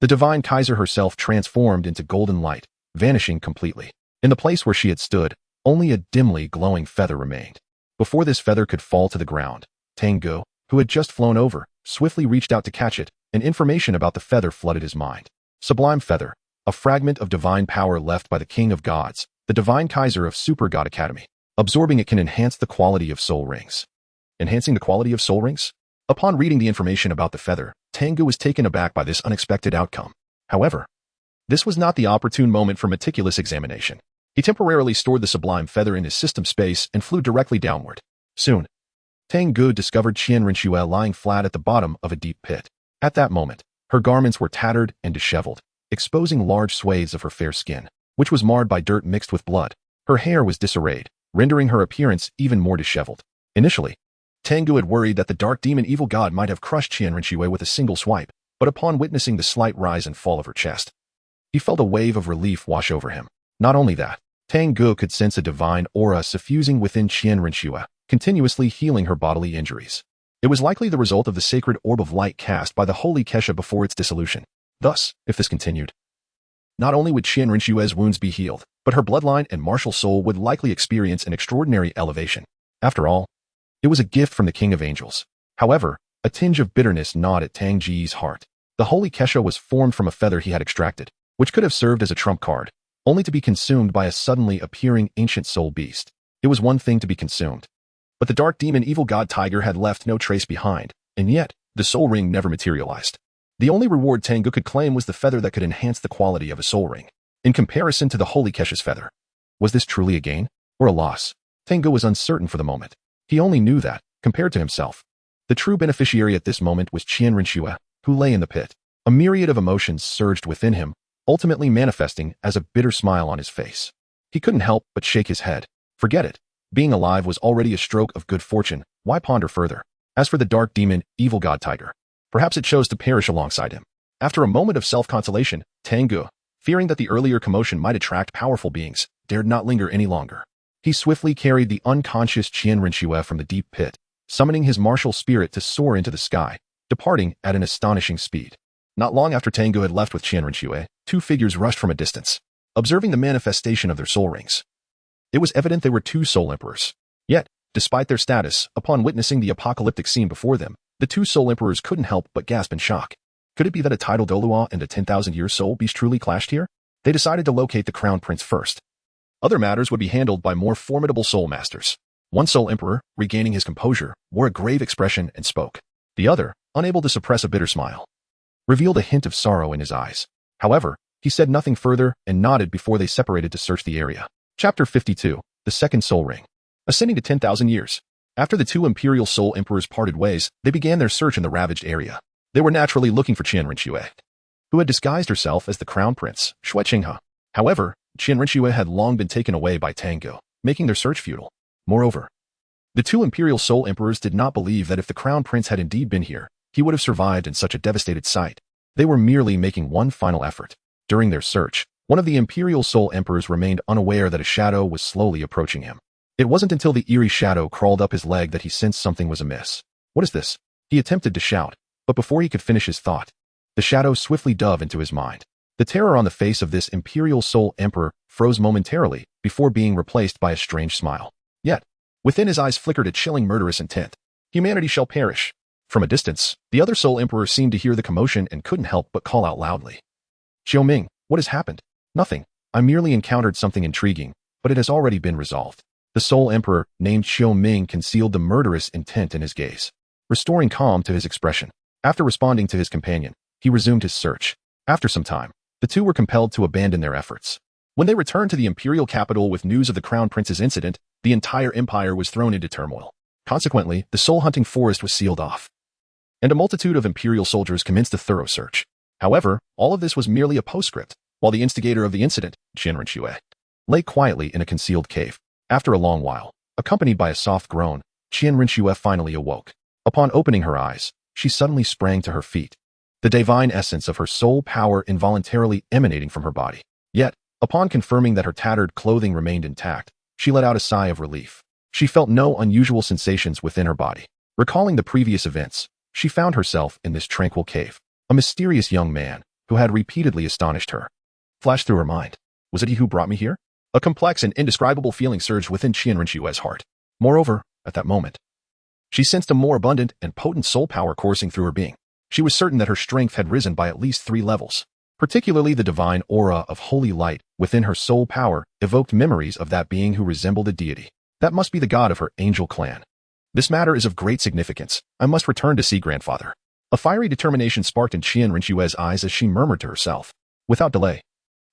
the Divine Kaiser herself transformed into golden light, vanishing completely. In the place where she had stood, only a dimly glowing feather remained. Before this feather could fall to the ground, Tang Ge, who had just flown over, swiftly reached out to catch it, and information about the feather flooded his mind. Sublime feather, a fragment of divine power left by the King of Gods, the Divine Kaiser of Super God Academy. Absorbing it can enhance the quality of soul rings. Enhancing the quality of soul rings? Upon reading the information about the feather, Tang Ge was taken aback by this unexpected outcome. However, this was not the opportune moment for meticulous examination. He temporarily stored the sublime feather in his system space and flew directly downward. Soon, Tang Ge discovered Qian Rinxue lying flat at the bottom of a deep pit. At that moment, her garments were tattered and disheveled, exposing large swathes of her fair skin, which was marred by dirt mixed with blood. Her hair was disarrayed, rendering her appearance even more disheveled. Initially, Tang Ge had worried that the dark demon evil god might have crushed Qian Rinxue with a single swipe, but upon witnessing the slight rise and fall of her chest, he felt a wave of relief wash over him. Not only that, Tang Ge could sense a divine aura suffusing within Qian Rinxue, continuously healing her bodily injuries. It was likely the result of the sacred orb of light cast by the holy Kesha before its dissolution. Thus, if this continued, not only would Qian Rinxue's wounds be healed, but her bloodline and martial soul would likely experience an extraordinary elevation. After all, it was a gift from the King of Angels. However, a tinge of bitterness gnawed at Tang Ge's heart. The holy Kesha was formed from a feather he had extracted, which could have served as a trump card, only to be consumed by a suddenly appearing ancient soul beast. It was one thing to be consumed, but the dark demon evil god tiger had left no trace behind, and yet, the soul ring never materialized. The only reward Tang Ge could claim was the feather that could enhance the quality of a soul ring. In comparison to the holy Kesha's feather, was this truly a gain or a loss? Tang Ge was uncertain for the moment. He only knew that, compared to himself, the true beneficiary at this moment was Qian Rinxue, who lay in the pit. A myriad of emotions surged within him, ultimately manifesting as a bitter smile on his face. He couldn't help but shake his head. Forget it. Being alive was already a stroke of good fortune. Why ponder further? As for the dark demon, evil god tiger, perhaps it chose to perish alongside him. After a moment of self-consolation, Tang Ge, fearing that the earlier commotion might attract powerful beings, dared not linger any longer. He swiftly carried the unconscious Qian Rinxue from the deep pit, summoning his martial spirit to soar into the sky, departing at an astonishing speed. Not long after Tang Ge had left with Qian Rinxue, two figures rushed from a distance, observing the manifestation of their soul rings. It was evident they were two soul emperors. Yet, despite their status, upon witnessing the apocalyptic scene before them, the two soul emperors couldn't help but gasp in shock. Could it be that a tidal Douluo and a 10,000-year soul beast truly clashed here? They decided to locate the crown prince first. Other matters would be handled by more formidable soul masters. One soul emperor, regaining his composure, wore a grave expression and spoke. The other, unable to suppress a bitter smile, revealed a hint of sorrow in his eyes. However, he said nothing further and nodded before they separated to search the area. Chapter 52. The Second Soul Ring. Ascending to 10,000 years. After the two Imperial Soul Emperors parted ways, they began their search in the ravaged area. They were naturally looking for Qian Rinxue, who had disguised herself as the Crown Prince, Shui Qinghe. However, Qian Rinxue had long been taken away by Tang Ge, making their search futile. Moreover, the two Imperial Soul Emperors did not believe that if the Crown Prince had indeed been here, he would have survived in such a devastated site. They were merely making one final effort. During their search, one of the Imperial Soul Emperors remained unaware that a shadow was slowly approaching him. It wasn't until the eerie shadow crawled up his leg that he sensed something was amiss. What is this? He attempted to shout, but before he could finish his thought, the shadow swiftly dove into his mind. The terror on the face of this Imperial Soul Emperor froze momentarily before being replaced by a strange smile. Yet, within his eyes flickered a chilling murderous intent. Humanity shall perish. From a distance, the other Soul Emperor seemed to hear the commotion and couldn't help but call out loudly. Xiaoming, what has happened? Nothing. I merely encountered something intriguing, but it has already been resolved. The Soul Emperor, named Xiaoming, concealed the murderous intent in his gaze, restoring calm to his expression. After responding to his companion, he resumed his search. After some time, the two were compelled to abandon their efforts. When they returned to the imperial capital with news of the Crown Prince's incident, the entire empire was thrown into turmoil. Consequently, the soul-hunting forest was sealed off, and a multitude of imperial soldiers commenced a thorough search. However, all of this was merely a postscript, while the instigator of the incident, Qian Rinxue, lay quietly in a concealed cave. After a long while, accompanied by a soft groan, Qian Rinxue finally awoke. Upon opening her eyes, she suddenly sprang to her feet, the divine essence of her soul power involuntarily emanating from her body. Yet, upon confirming that her tattered clothing remained intact, she let out a sigh of relief. She felt no unusual sensations within her body. Recalling the previous events, she found herself in this tranquil cave. A mysterious young man, who had repeatedly astonished her, flashed through her mind. Was it he who brought me here? A complex and indescribable feeling surged within Qian Rinxue's heart. Moreover, at that moment, she sensed a more abundant and potent soul power coursing through her being. She was certain that her strength had risen by at least 3 levels. Particularly the divine aura of holy light within her soul power evoked memories of that being who resembled a deity. That must be the god of her angel clan. This matter is of great significance. I must return to see grandfather. A fiery determination sparked in Qian Rinxue's eyes as she murmured to herself. Without delay,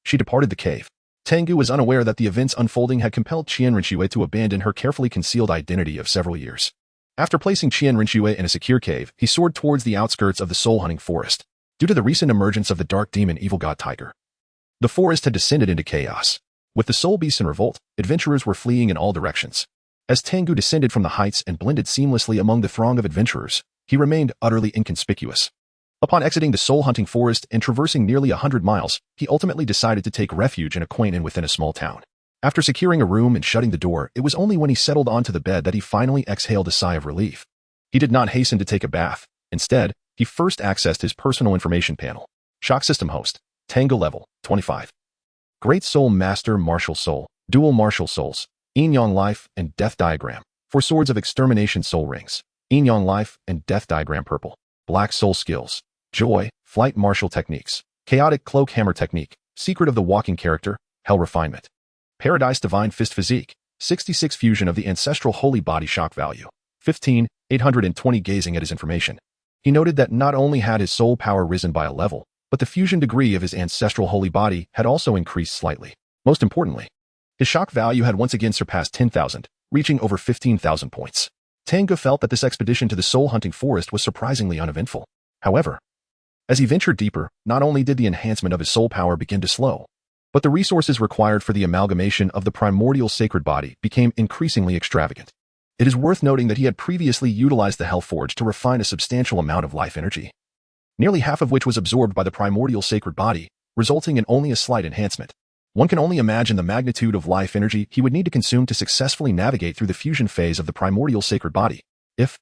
she departed the cave. Tang Ge was unaware that the events unfolding had compelled Qian Rinxue to abandon her carefully concealed identity of several years. After placing Qian Rinxue in a secure cave, he soared towards the outskirts of the soul-hunting forest. Due to the recent emergence of the dark demon evil god Tiger, the forest had descended into chaos. With the soul beasts in revolt, adventurers were fleeing in all directions. As Tang Ge descended from the heights and blended seamlessly among the throng of adventurers, he remained utterly inconspicuous. Upon exiting the soul-hunting forest and traversing nearly 100 miles, he ultimately decided to take refuge in a quaint inn within a small town. After securing a room and shutting the door, it was only when he settled onto the bed that he finally exhaled a sigh of relief. He did not hasten to take a bath. Instead, he first accessed his personal information panel. Shock System Host. Tang Ge Level 25. Great Soul Master Martial Soul. Dual Martial Souls. Yin-Yang Life and Death Diagram. 4 Swords of Extermination Soul Rings. Yin-Yang Life and Death Diagram Purple. Black Soul Skills. Joy. Flight Martial Techniques. Chaotic Cloak Hammer Technique. Secret of the Walking Character. Hell Refinement. Paradise Divine Fist Physique. 66 Fusion of the Ancestral Holy Body Shock Value. 15, 820. Gazing at his information, he noted that not only had his soul power risen by a level, but the fusion degree of his ancestral holy body had also increased slightly. Most importantly, his shock value had once again surpassed 10,000, reaching over 15,000 points. Tang Ge felt that this expedition to the soul-hunting forest was surprisingly uneventful. However, as he ventured deeper, not only did the enhancement of his soul power begin to slow, but the resources required for the amalgamation of the primordial sacred body became increasingly extravagant. It is worth noting that he had previously utilized the Hell Forge to refine a substantial amount of life energy, nearly half of which was absorbed by the primordial sacred body, resulting in only a slight enhancement. One can only imagine the magnitude of life energy he would need to consume to successfully navigate through the fusion phase of the primordial sacred body. If,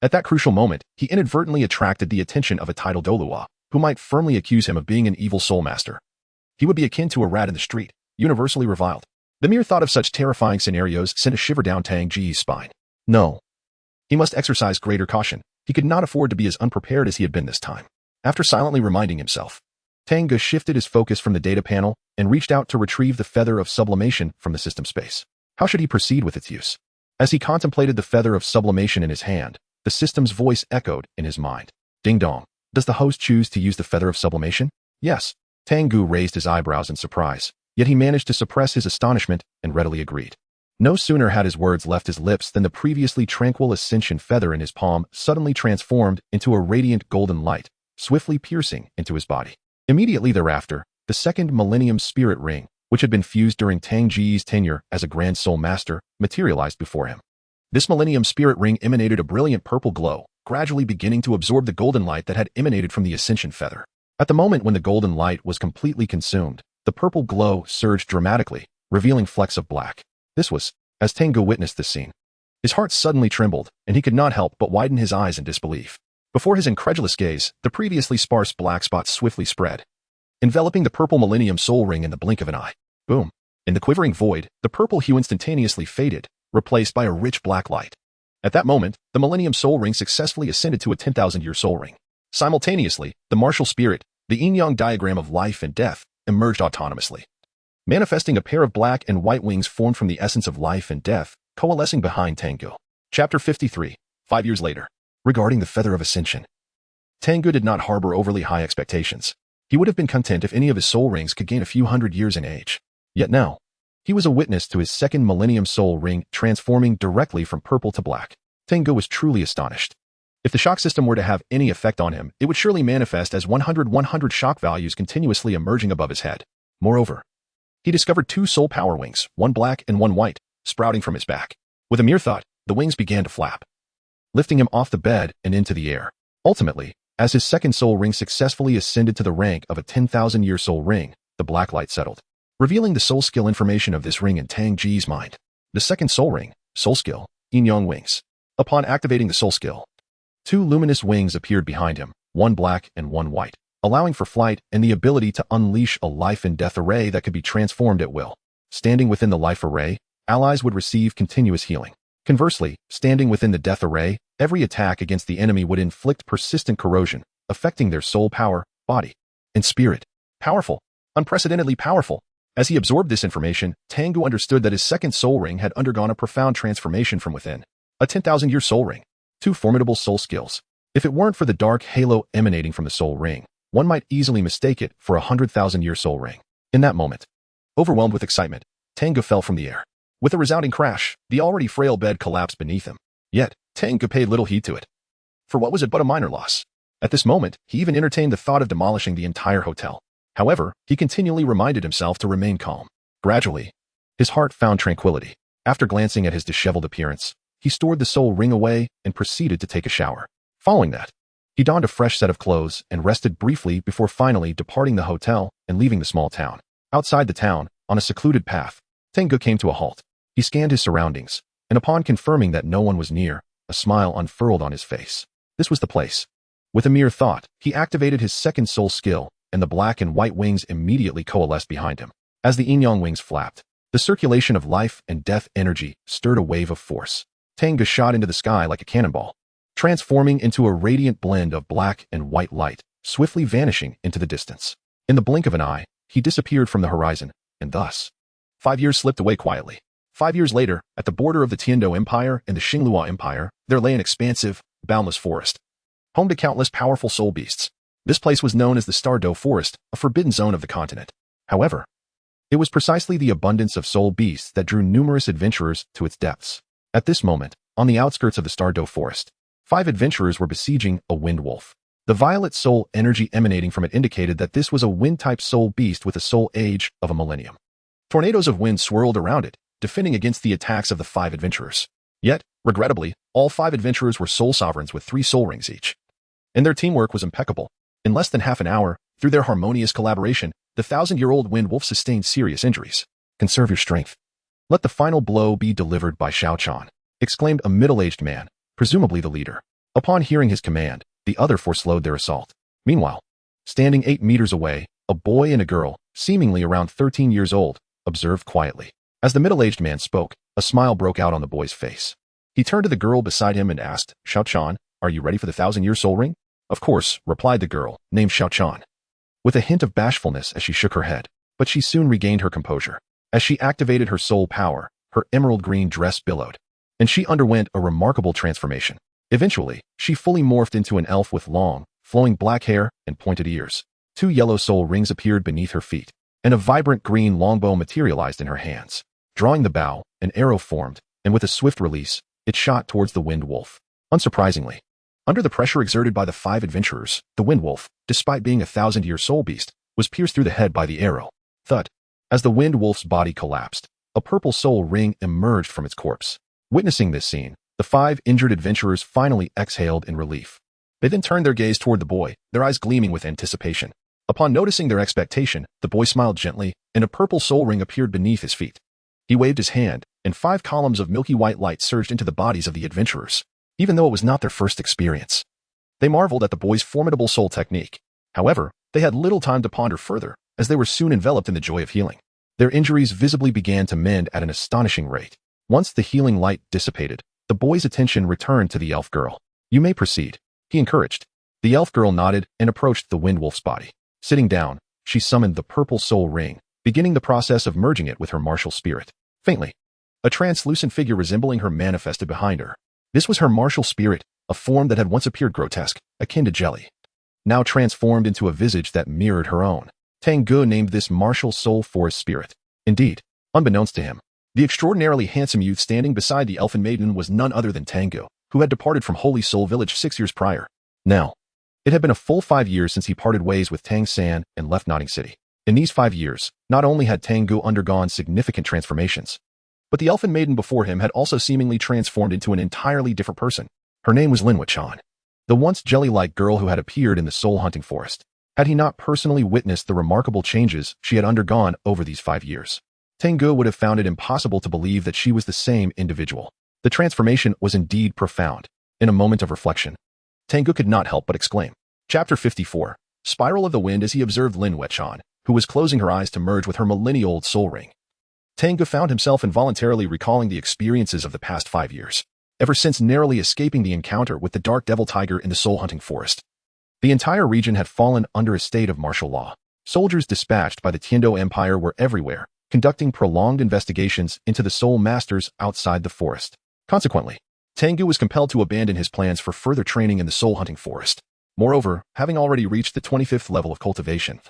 at that crucial moment, he inadvertently attracted the attention of a titled Douluo, who might firmly accuse him of being an evil soul master, he would be akin to a rat in the street, universally reviled. The mere thought of such terrifying scenarios sent a shiver down Tang Ge's spine. No. He must exercise greater caution. He could not afford to be as unprepared as he had been this time. After silently reminding himself, Tang Ge shifted his focus from the data panel and reached out to retrieve the feather of sublimation from the system space. How should he proceed with its use? As he contemplated the feather of sublimation in his hand, the system's voice echoed in his mind. Ding dong. Does the host choose to use the feather of sublimation? Yes. Tang Ge raised his eyebrows in surprise. Yet he managed to suppress his astonishment and readily agreed. No sooner had his words left his lips than the previously tranquil ascension feather in his palm suddenly transformed into a radiant golden light, swiftly piercing into his body. Immediately thereafter, the second Millennium Spirit Ring, which had been fused during Tang Ge's tenure as a Grand Soul Master, materialized before him. This Millennium Spirit Ring emanated a brilliant purple glow, gradually beginning to absorb the golden light that had emanated from the ascension feather. At the moment when the golden light was completely consumed, the purple glow surged dramatically, revealing flecks of black. This was, as Tang Ge witnessed this scene, his heart suddenly trembled, and he could not help but widen his eyes in disbelief. Before his incredulous gaze, the previously sparse black spots swiftly spread, enveloping the purple Millennium Soul Ring in the blink of an eye. Boom! In the quivering void, the purple hue instantaneously faded, replaced by a rich black light. At that moment, the Millennium Soul Ring successfully ascended to a 10,000-year soul ring. Simultaneously, the martial spirit, the yin-yang diagram of life and death, emerged autonomously. Manifesting a pair of black and white wings formed from the essence of life and death, coalescing behind Tang Ge. Chapter 53. 5 years later. Regarding the Feather of Ascension. Tang Ge did not harbor overly high expectations. He would have been content if any of his soul rings could gain a few hundred years in age. Yet now, he was a witness to his second Millennium Soul Ring transforming directly from purple to black. Tang Ge was truly astonished. If the shock system were to have any effect on him, it would surely manifest as 100 shock values continuously emerging above his head. Moreover, he discovered two soul power wings, one black and one white, sprouting from his back. With a mere thought, the wings began to flap, lifting him off the bed and into the air. Ultimately, as his second soul ring successfully ascended to the rank of a 10,000-year soul ring, the black light settled, revealing the soul skill information of this ring in Tang Ge's mind. The second soul ring, soul skill, yin-yang wings. Upon activating the soul skill, two luminous wings appeared behind him, one black and one white, allowing for flight and the ability to unleash a life and death array that could be transformed at will. Standing within the life array, allies would receive continuous healing. Conversely, standing within the death array, every attack against the enemy would inflict persistent corrosion, affecting their soul power, body, and spirit. Powerful. Unprecedentedly powerful. As he absorbed this information, Tang Ge understood that his second soul ring had undergone a profound transformation from within. A 10,000-year soul ring. Two formidable soul skills. If it weren't for the dark halo emanating from the soul ring, one might easily mistake it for a 100,000-year soul ring. In that moment, overwhelmed with excitement, Tang Ge fell from the air. With a resounding crash, the already frail bed collapsed beneath him. Yet, Tang Ge paid little heed to it. For what was it but a minor loss? At this moment, he even entertained the thought of demolishing the entire hotel. However, he continually reminded himself to remain calm. Gradually, his heart found tranquility. After glancing at his disheveled appearance, he stored the soul ring away and proceeded to take a shower. Following that, he donned a fresh set of clothes and rested briefly before finally departing the hotel and leaving the small town. Outside the town, on a secluded path, Tang Ge came to a halt. He scanned his surroundings, and upon confirming that no one was near, a smile unfurled on his face. This was the place. With a mere thought, he activated his second soul skill, and the black and white wings immediately coalesced behind him. As the yin-yang wings flapped, the circulation of life and death energy stirred a wave of force. Tang Ge shot into the sky like a cannonball, transforming into a radiant blend of black and white light, swiftly vanishing into the distance. In the blink of an eye, he disappeared from the horizon, and thus, 5 years slipped away quietly. 5 years later, at the border of the Tiando Empire and the Xinglua Empire, there lay an expansive, boundless forest, home to countless powerful soul beasts. This place was known as the Stardow Forest, a forbidden zone of the continent. However, it was precisely the abundance of soul beasts that drew numerous adventurers to its depths. At this moment, on the outskirts of the Stardow Forest, 5 adventurers were besieging a wind wolf. The violet soul energy emanating from it indicated that this was a wind-type soul beast with a soul age of a millennium. Tornadoes of wind swirled around it, defending against the attacks of the 5 adventurers. Yet, regrettably, all 5 adventurers were soul sovereigns with 3 soul rings each. And their teamwork was impeccable. In less than half an hour, through their harmonious collaboration, the 1,000-year-old wind wolf sustained serious injuries. Conserve your strength. Let the final blow be delivered by Xiao Chan, exclaimed a middle-aged man, presumably the leader. Upon hearing his command, the other 4 slowed their assault. Meanwhile, standing 8 meters away, a boy and a girl, seemingly around 13 years old, observed quietly. As the middle-aged man spoke, a smile broke out on the boy's face. He turned to the girl beside him and asked, Xiao Chan, are you ready for the 1,000-year soul ring? Of course, replied the girl, named Xiao Chan, with a hint of bashfulness as she shook her head. But she soon regained her composure. As she activated her soul power, her emerald green dress billowed, and she underwent a remarkable transformation. Eventually, she fully morphed into an elf with long, flowing black hair and pointed ears. 2 yellow soul rings appeared beneath her feet. and a vibrant green longbow materialized in her hands. Drawing the bow, an arrow formed, and with a swift release, it shot towards the Wind Wolf. Unsurprisingly, under the pressure exerted by the 5 adventurers, the Wind Wolf, despite being a 1,000-year soul beast, was pierced through the head by the arrow. Thud. As the Wind Wolf's body collapsed, a purple soul ring emerged from its corpse. Witnessing this scene, the 5 injured adventurers finally exhaled in relief. They then turned their gaze toward the boy, their eyes gleaming with anticipation. Upon noticing their expectation, the boy smiled gently, and a purple soul ring appeared beneath his feet. He waved his hand, and 5 columns of milky white light surged into the bodies of the adventurers, even though it was not their first experience. They marveled at the boy's formidable soul technique. However, they had little time to ponder further, as they were soon enveloped in the joy of healing. Their injuries visibly began to mend at an astonishing rate. Once the healing light dissipated, the boy's attention returned to the elf girl. "You may proceed," he encouraged. The elf girl nodded and approached the Wind Wolf's body. Sitting down, she summoned the purple soul ring, beginning the process of merging it with her martial spirit. Faintly, a translucent figure resembling her manifested behind her. This was her martial spirit, a form that had once appeared grotesque, akin to jelly, now transformed into a visage that mirrored her own. Tang Ge named this martial soul forest spirit. Indeed, unbeknownst to him, the extraordinarily handsome youth standing beside the elfin maiden was none other than Tang Ge, who had departed from Holy Soul Village 6 years prior. Now, it had been a full 5 years since he parted ways with Tang San and left Nodding City. In these 5 years, not only had Tang Ge undergone significant transformations, but the elfin maiden before him had also seemingly transformed into an entirely different person. Her name was Linwei Chan, the once jelly-like girl who had appeared in the soul-hunting forest. Had he not personally witnessed the remarkable changes she had undergone over these 5 years, Tang Ge would have found it impossible to believe that she was the same individual. The transformation was indeed profound. In a moment of reflection, Tang Ge could not help but exclaim. Chapter 54. Spiral of the Wind. As he observed Linwei Chan, who was closing her eyes to merge with her millennia-old soul ring, Tang Ge found himself involuntarily recalling the experiences of the past 5 years, ever since narrowly escaping the encounter with the dark devil tiger in the soul-hunting forest. The entire region had fallen under a state of martial law. Soldiers dispatched by the Tiando Empire were everywhere, conducting prolonged investigations into the soul masters outside the forest. Consequently, Tang Ge was compelled to abandon his plans for further training in the soul-hunting forest. Moreover, having already reached the 25th level of cultivation,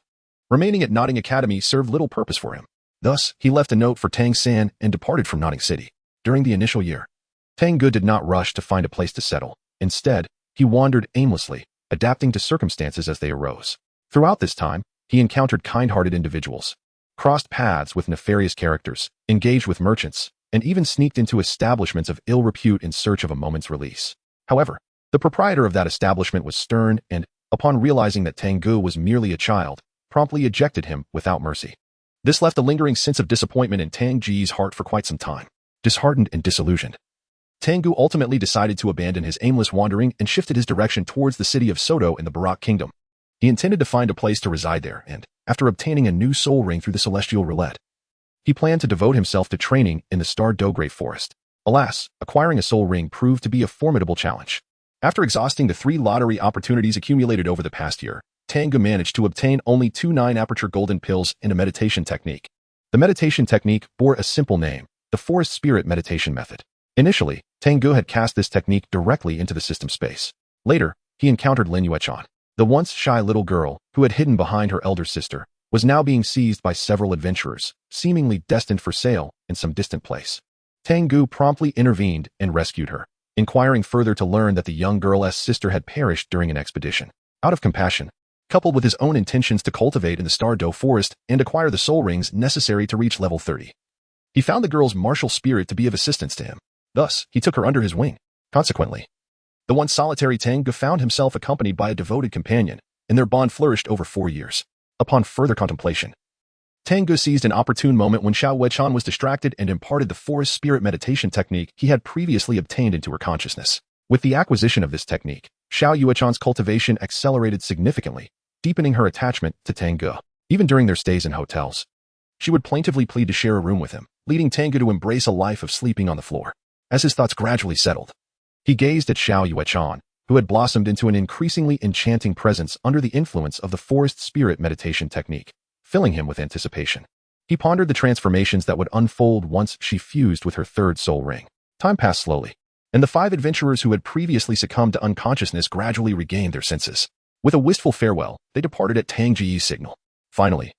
remaining at Nodding Academy served little purpose for him. Thus, he left a note for Tang San and departed from Nodding City. During the initial year, Tang Ge did not rush to find a place to settle. Instead, he wandered aimlessly, adapting to circumstances as they arose. Throughout this time, he encountered kind-hearted individuals, crossed paths with nefarious characters, engaged with merchants, and even sneaked into establishments of ill repute in search of a moment's release. However, the proprietor of that establishment was stern and, upon realizing that Tang Ge was merely a child, promptly ejected him without mercy. This left a lingering sense of disappointment in Tang Ge's heart for quite some time. Disheartened and disillusioned, Tang Ge ultimately decided to abandon his aimless wandering and shifted his direction towards the city of Sodo in the Barak Kingdom. He intended to find a place to reside there and, after obtaining a new soul ring through the celestial roulette, he planned to devote himself to training in the Star Dogre Forest. Alas, acquiring a soul ring proved to be a formidable challenge. After exhausting the 3 lottery opportunities accumulated over the past year, Tang Ge managed to obtain only 2 9-aperture golden pills in a meditation technique. The meditation technique bore a simple name, the Forest Spirit Meditation Method. Initially, Tang Ge had cast this technique directly into the system space. Later, he encountered Linwei Chan. The once shy little girl, who had hidden behind her elder sister, was now being seized by several adventurers, seemingly destined for sale in some distant place. Tang Ge promptly intervened and rescued her, inquiring further to learn that the young girl's sister had perished during an expedition. Out of compassion, coupled with his own intentions to cultivate in the Star Do Forest and acquire the soul rings necessary to reach level 30, he found the girl's martial spirit to be of assistance to him. Thus, he took her under his wing. Consequently, the once solitary Tang Ge found himself accompanied by a devoted companion, and their bond flourished over 4 years. Upon further contemplation, Tang Ge seized an opportune moment when Xiao Weichan was distracted and imparted the forest spirit meditation technique he had previously obtained into her consciousness. With the acquisition of this technique, Xiao Yuechan's cultivation accelerated significantly, deepening her attachment to Tang Ge. Even during their stays in hotels, she would plaintively plead to share a room with him, leading Tang Ge to embrace a life of sleeping on the floor. As his thoughts gradually settled, he gazed at Xiao Yuechan, who had blossomed into an increasingly enchanting presence under the influence of the forest spirit meditation technique, filling him with anticipation. He pondered the transformations that would unfold once she fused with her 3rd soul ring. Time passed slowly, and the 5 adventurers who had previously succumbed to unconsciousness gradually regained their senses. With a wistful farewell, they departed at Tang Ge's signal. Finally,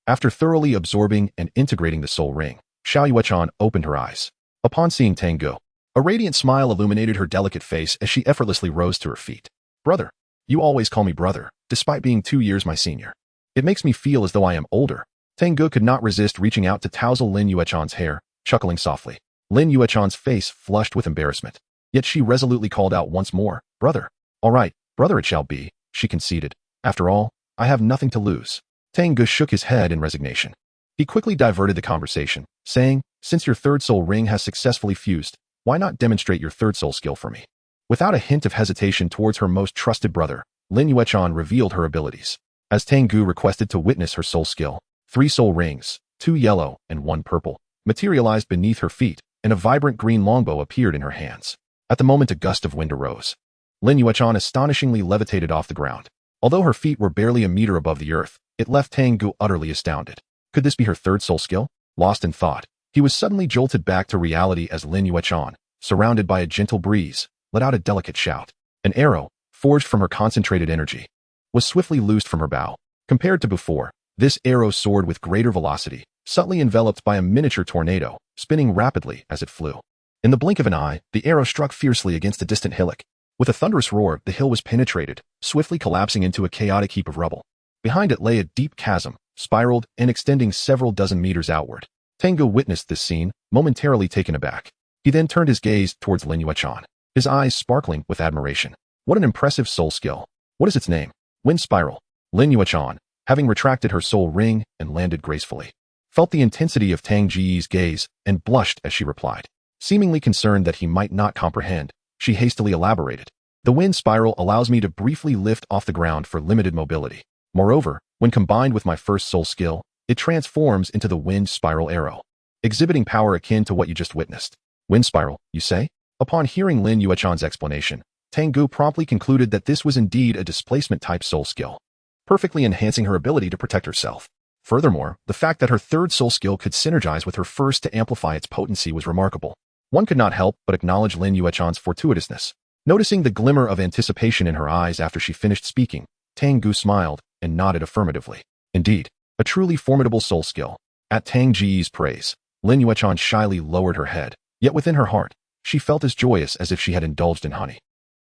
After thoroughly absorbing and integrating the soul ring, Xiao Yuechan opened her eyes. Upon seeing Tang Ge, a radiant smile illuminated her delicate face as she effortlessly rose to her feet. Brother, you always call me brother, despite being 2 years my senior. It makes me feel as though I am older. Tang Ge could not resist reaching out to tousle Lin Yuechan's hair, chuckling softly. Lin Yuechan's face flushed with embarrassment. Yet she resolutely called out once more, brother. All right, brother it shall be, she conceded. After all, I have nothing to lose. Tang Ge shook his head in resignation. He quickly diverted the conversation, saying, since your third soul ring has successfully fused, why not demonstrate your third soul skill for me? Without a hint of hesitation towards her most trusted brother, Lin Yuechan revealed her abilities. As Tang Ge requested to witness her soul skill, 3 soul rings, 2 yellow and 1 purple, materialized beneath her feet, and a vibrant green longbow appeared in her hands. At the moment a gust of wind arose. Lin Yuechan astonishingly levitated off the ground. Although her feet were barely a meter above the earth, it left Tang Ge utterly astounded. Could this be her third soul skill? Lost in thought, he was suddenly jolted back to reality as Lin Yuechan, surrounded by a gentle breeze, let out a delicate shout. An arrow, forged from her concentrated energy, was swiftly loosed from her bow. Compared to before, this arrow soared with greater velocity, subtly enveloped by a miniature tornado, spinning rapidly as it flew. In the blink of an eye, the arrow struck fiercely against a distant hillock. With a thunderous roar, the hill was penetrated, swiftly collapsing into a chaotic heap of rubble. Behind it lay a deep chasm, spiraled and extending several dozen meters outward. Tang Ge witnessed this scene, momentarily taken aback. He then turned his gaze towards Lin Yuechan, his eyes sparkling with admiration. What an impressive soul skill. What is its name? Wind Spiral. Lin Yuechan, having retracted her soul ring and landed gracefully, felt the intensity of Tang Ge's gaze and blushed as she replied. Seemingly concerned that he might not comprehend, she hastily elaborated. The wind spiral allows me to briefly lift off the ground for limited mobility. Moreover, when combined with my first soul skill, it transforms into the wind spiral arrow, exhibiting power akin to what you just witnessed. Wind spiral, you say? Upon hearing Lin Yuechan's explanation, Tang Ge promptly concluded that this was indeed a displacement-type soul skill, perfectly enhancing her ability to protect herself. Furthermore, the fact that her third soul skill could synergize with her first to amplify its potency was remarkable. One could not help but acknowledge Lin Yuechan's fortuitousness. Noticing the glimmer of anticipation in her eyes after she finished speaking, Tang Ge smiled and nodded affirmatively. Indeed, a truly formidable soul skill. At Tang Ge's praise, Lin Yuechan shyly lowered her head, yet within her heart, she felt as joyous as if she had indulged in honey.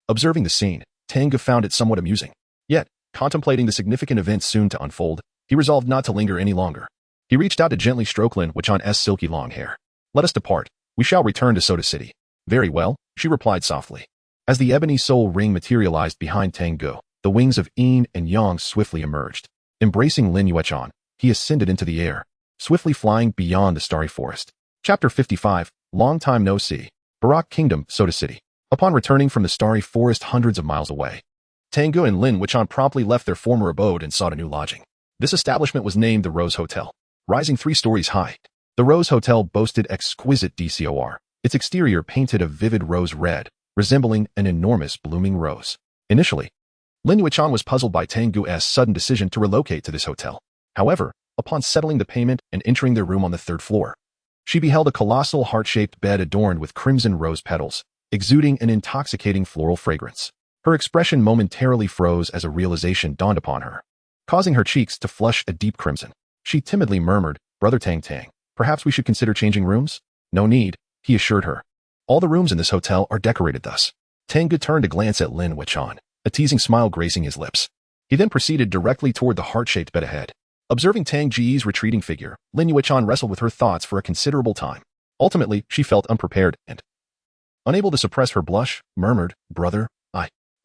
Observing the scene, Tang Ge found it somewhat amusing. Yet, contemplating the significant events soon to unfold, he resolved not to linger any longer. He reached out to gently stroke Lin Yuechan's silky long hair. Let us depart. We shall return to Soda City. Very well, she replied softly. As the ebony soul ring materialized behind Tang Ge, the wings of Yin and Yang swiftly emerged. Embracing Lin Yuechan, he ascended into the air, swiftly flying beyond the starry forest. Chapter 55, Long Time No See. Barak Kingdom, Soda City. Upon returning from the starry forest hundreds of miles away, Tang Ge and Lin Yuechan promptly left their former abode and sought a new lodging. This establishment was named the Rose Hotel, rising 3 stories high. The Rose Hotel boasted exquisite decor, its exterior painted a vivid rose red, resembling an enormous blooming rose. Initially, Lin Yuechan was puzzled by Tang Ge's sudden decision to relocate to this hotel. However, upon settling the payment and entering their room on the 3rd floor, she beheld a colossal heart-shaped bed adorned with crimson rose petals, exuding an intoxicating floral fragrance. Her expression momentarily froze as a realization dawned upon her, causing her cheeks to flush a deep crimson. She timidly murmured, Brother Tang, perhaps we should consider changing rooms? No need, he assured her. All the rooms in this hotel are decorated thus. Tang Ge turned to glance at Lin Yuechan, a teasing smile gracing his lips. He then proceeded directly toward the heart-shaped bed ahead. Observing Tang Ge's retreating figure, Lin Yuechan wrestled with her thoughts for a considerable time. Ultimately, she felt unprepared and, unable to suppress her blush, murmured, Brother,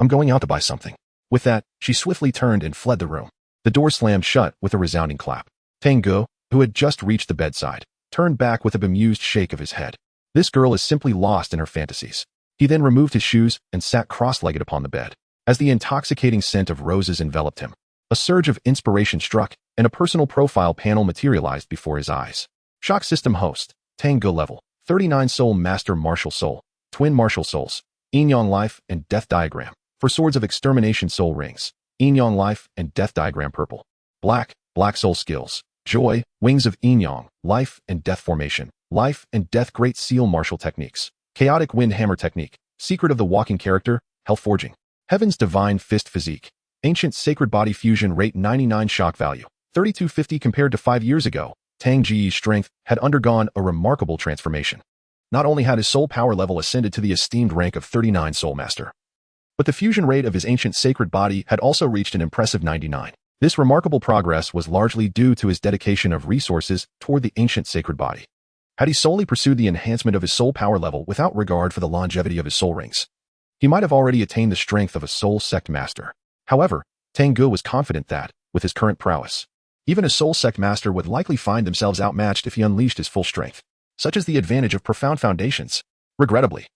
I'm going out to buy something. With that, she swiftly turned and fled the room. The door slammed shut with a resounding clap. Tang Ge, who had just reached the bedside, turned back with a bemused shake of his head. This girl is simply lost in her fantasies. He then removed his shoes and sat cross-legged upon the bed. As the intoxicating scent of roses enveloped him, a surge of inspiration struck, and a personal profile panel materialized before his eyes. Shock System Host, Tang Ge Level, 39 Soul Master Martial Soul, Twin Martial Souls, Yin-Yang Life and Death Diagram. For Swords of Extermination Soul Rings, Yin-Yang Life and Death Diagram Purple. Black Soul Skills, Joy, Wings of Yin-Yang, Life and Death Formation, Life and Death Great Seal Martial Techniques, Chaotic Wind Hammer Technique, Secret of the Walking Character, Hell Forging, Heaven's Divine Fist Physique, Ancient Sacred Body Fusion Rate 99 Shock Value, 3250 compared to 5 years ago, Tang Ge's strength had undergone a remarkable transformation. Not only had his soul power level ascended to the esteemed rank of 39 Soul Master, but the fusion rate of his ancient sacred body had also reached an impressive 99. This remarkable progress was largely due to his dedication of resources toward the ancient sacred body. Had he solely pursued the enhancement of his soul power level without regard for the longevity of his soul rings, he might have already attained the strength of a soul sect master. However, Tang Ge was confident that, with his current prowess, even a soul sect master would likely find themselves outmatched if he unleashed his full strength. Such is the advantage of profound foundations. Regrettably,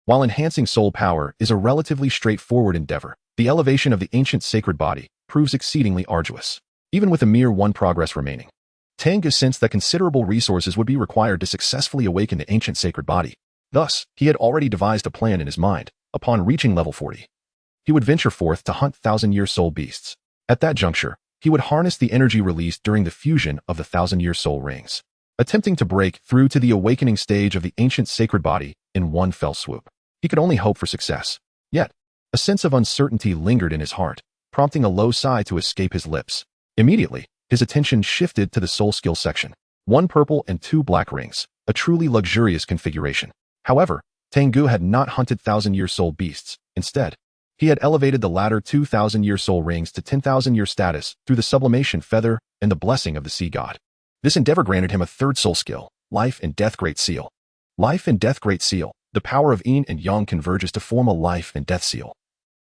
while enhancing soul power is a relatively straightforward endeavor, the elevation of the ancient sacred body proves exceedingly arduous. Even with a mere one progress remaining, Tang Ge sensed that considerable resources would be required to successfully awaken the ancient sacred body. Thus, he had already devised a plan in his mind. Upon reaching level 40, he would venture forth to hunt thousand-year soul beasts. At that juncture, he would harness the energy released during the fusion of the thousand-year soul rings, attempting to break through to the awakening stage of the ancient sacred body in one fell swoop. He could only hope for success. Yet, a sense of uncertainty lingered in his heart, prompting a low sigh to escape his lips. Immediately, his attention shifted to the soul skill section. 1 purple and 2 black rings, a truly luxurious configuration. However, Tang Ge had not hunted thousand-year soul beasts. Instead, he had elevated the latter 2,000-year soul rings to 10,000-year status through the sublimation feather and the blessing of the sea god. This endeavor granted him a third soul skill, Life and Death Great Seal. Life and Death Great Seal. The power of yin and yang converges to form a life and death seal,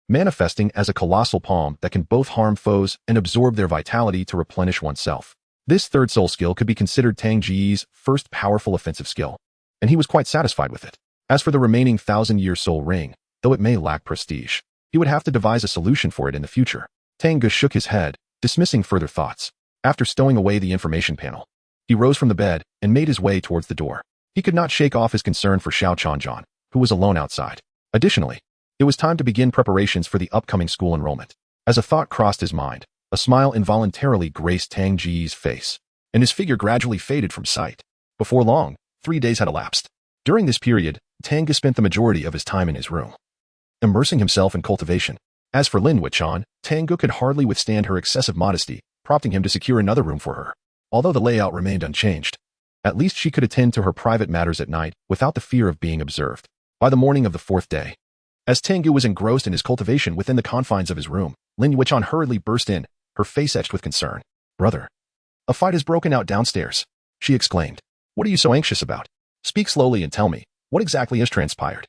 manifesting as a colossal palm that can both harm foes and absorb their vitality to replenish oneself. This third soul skill could be considered Tang Ge's first powerful offensive skill, and he was quite satisfied with it. As for the remaining thousand-year soul ring, though it may lack prestige, he would have to devise a solution for it in the future. Tang Ge shook his head, dismissing further thoughts. After stowing away the information panel, he rose from the bed and made his way towards the door. He could not shake off his concern for Xiao Changjian, who was alone outside. Additionally, it was time to begin preparations for the upcoming school enrollment. As a thought crossed his mind, a smile involuntarily graced Tang Ge's face, and his figure gradually faded from sight. Before long, 3 days had elapsed. During this period, Tang Ge spent the majority of his time in his room, immersing himself in cultivation. As for Lin Wuchan, Tang Ge could hardly withstand her excessive modesty, prompting him to secure another room for her. Although the layout remained unchanged, at least she could attend to her private matters at night without the fear of being observed. By the morning of the 4th day, as Tang Ge was engrossed in his cultivation within the confines of his room, Lin Wuchan hurriedly burst in, her face etched with concern. "Brother, a fight has broken out downstairs," she exclaimed. "What are you so anxious about? Speak slowly and tell me, what exactly has transpired?"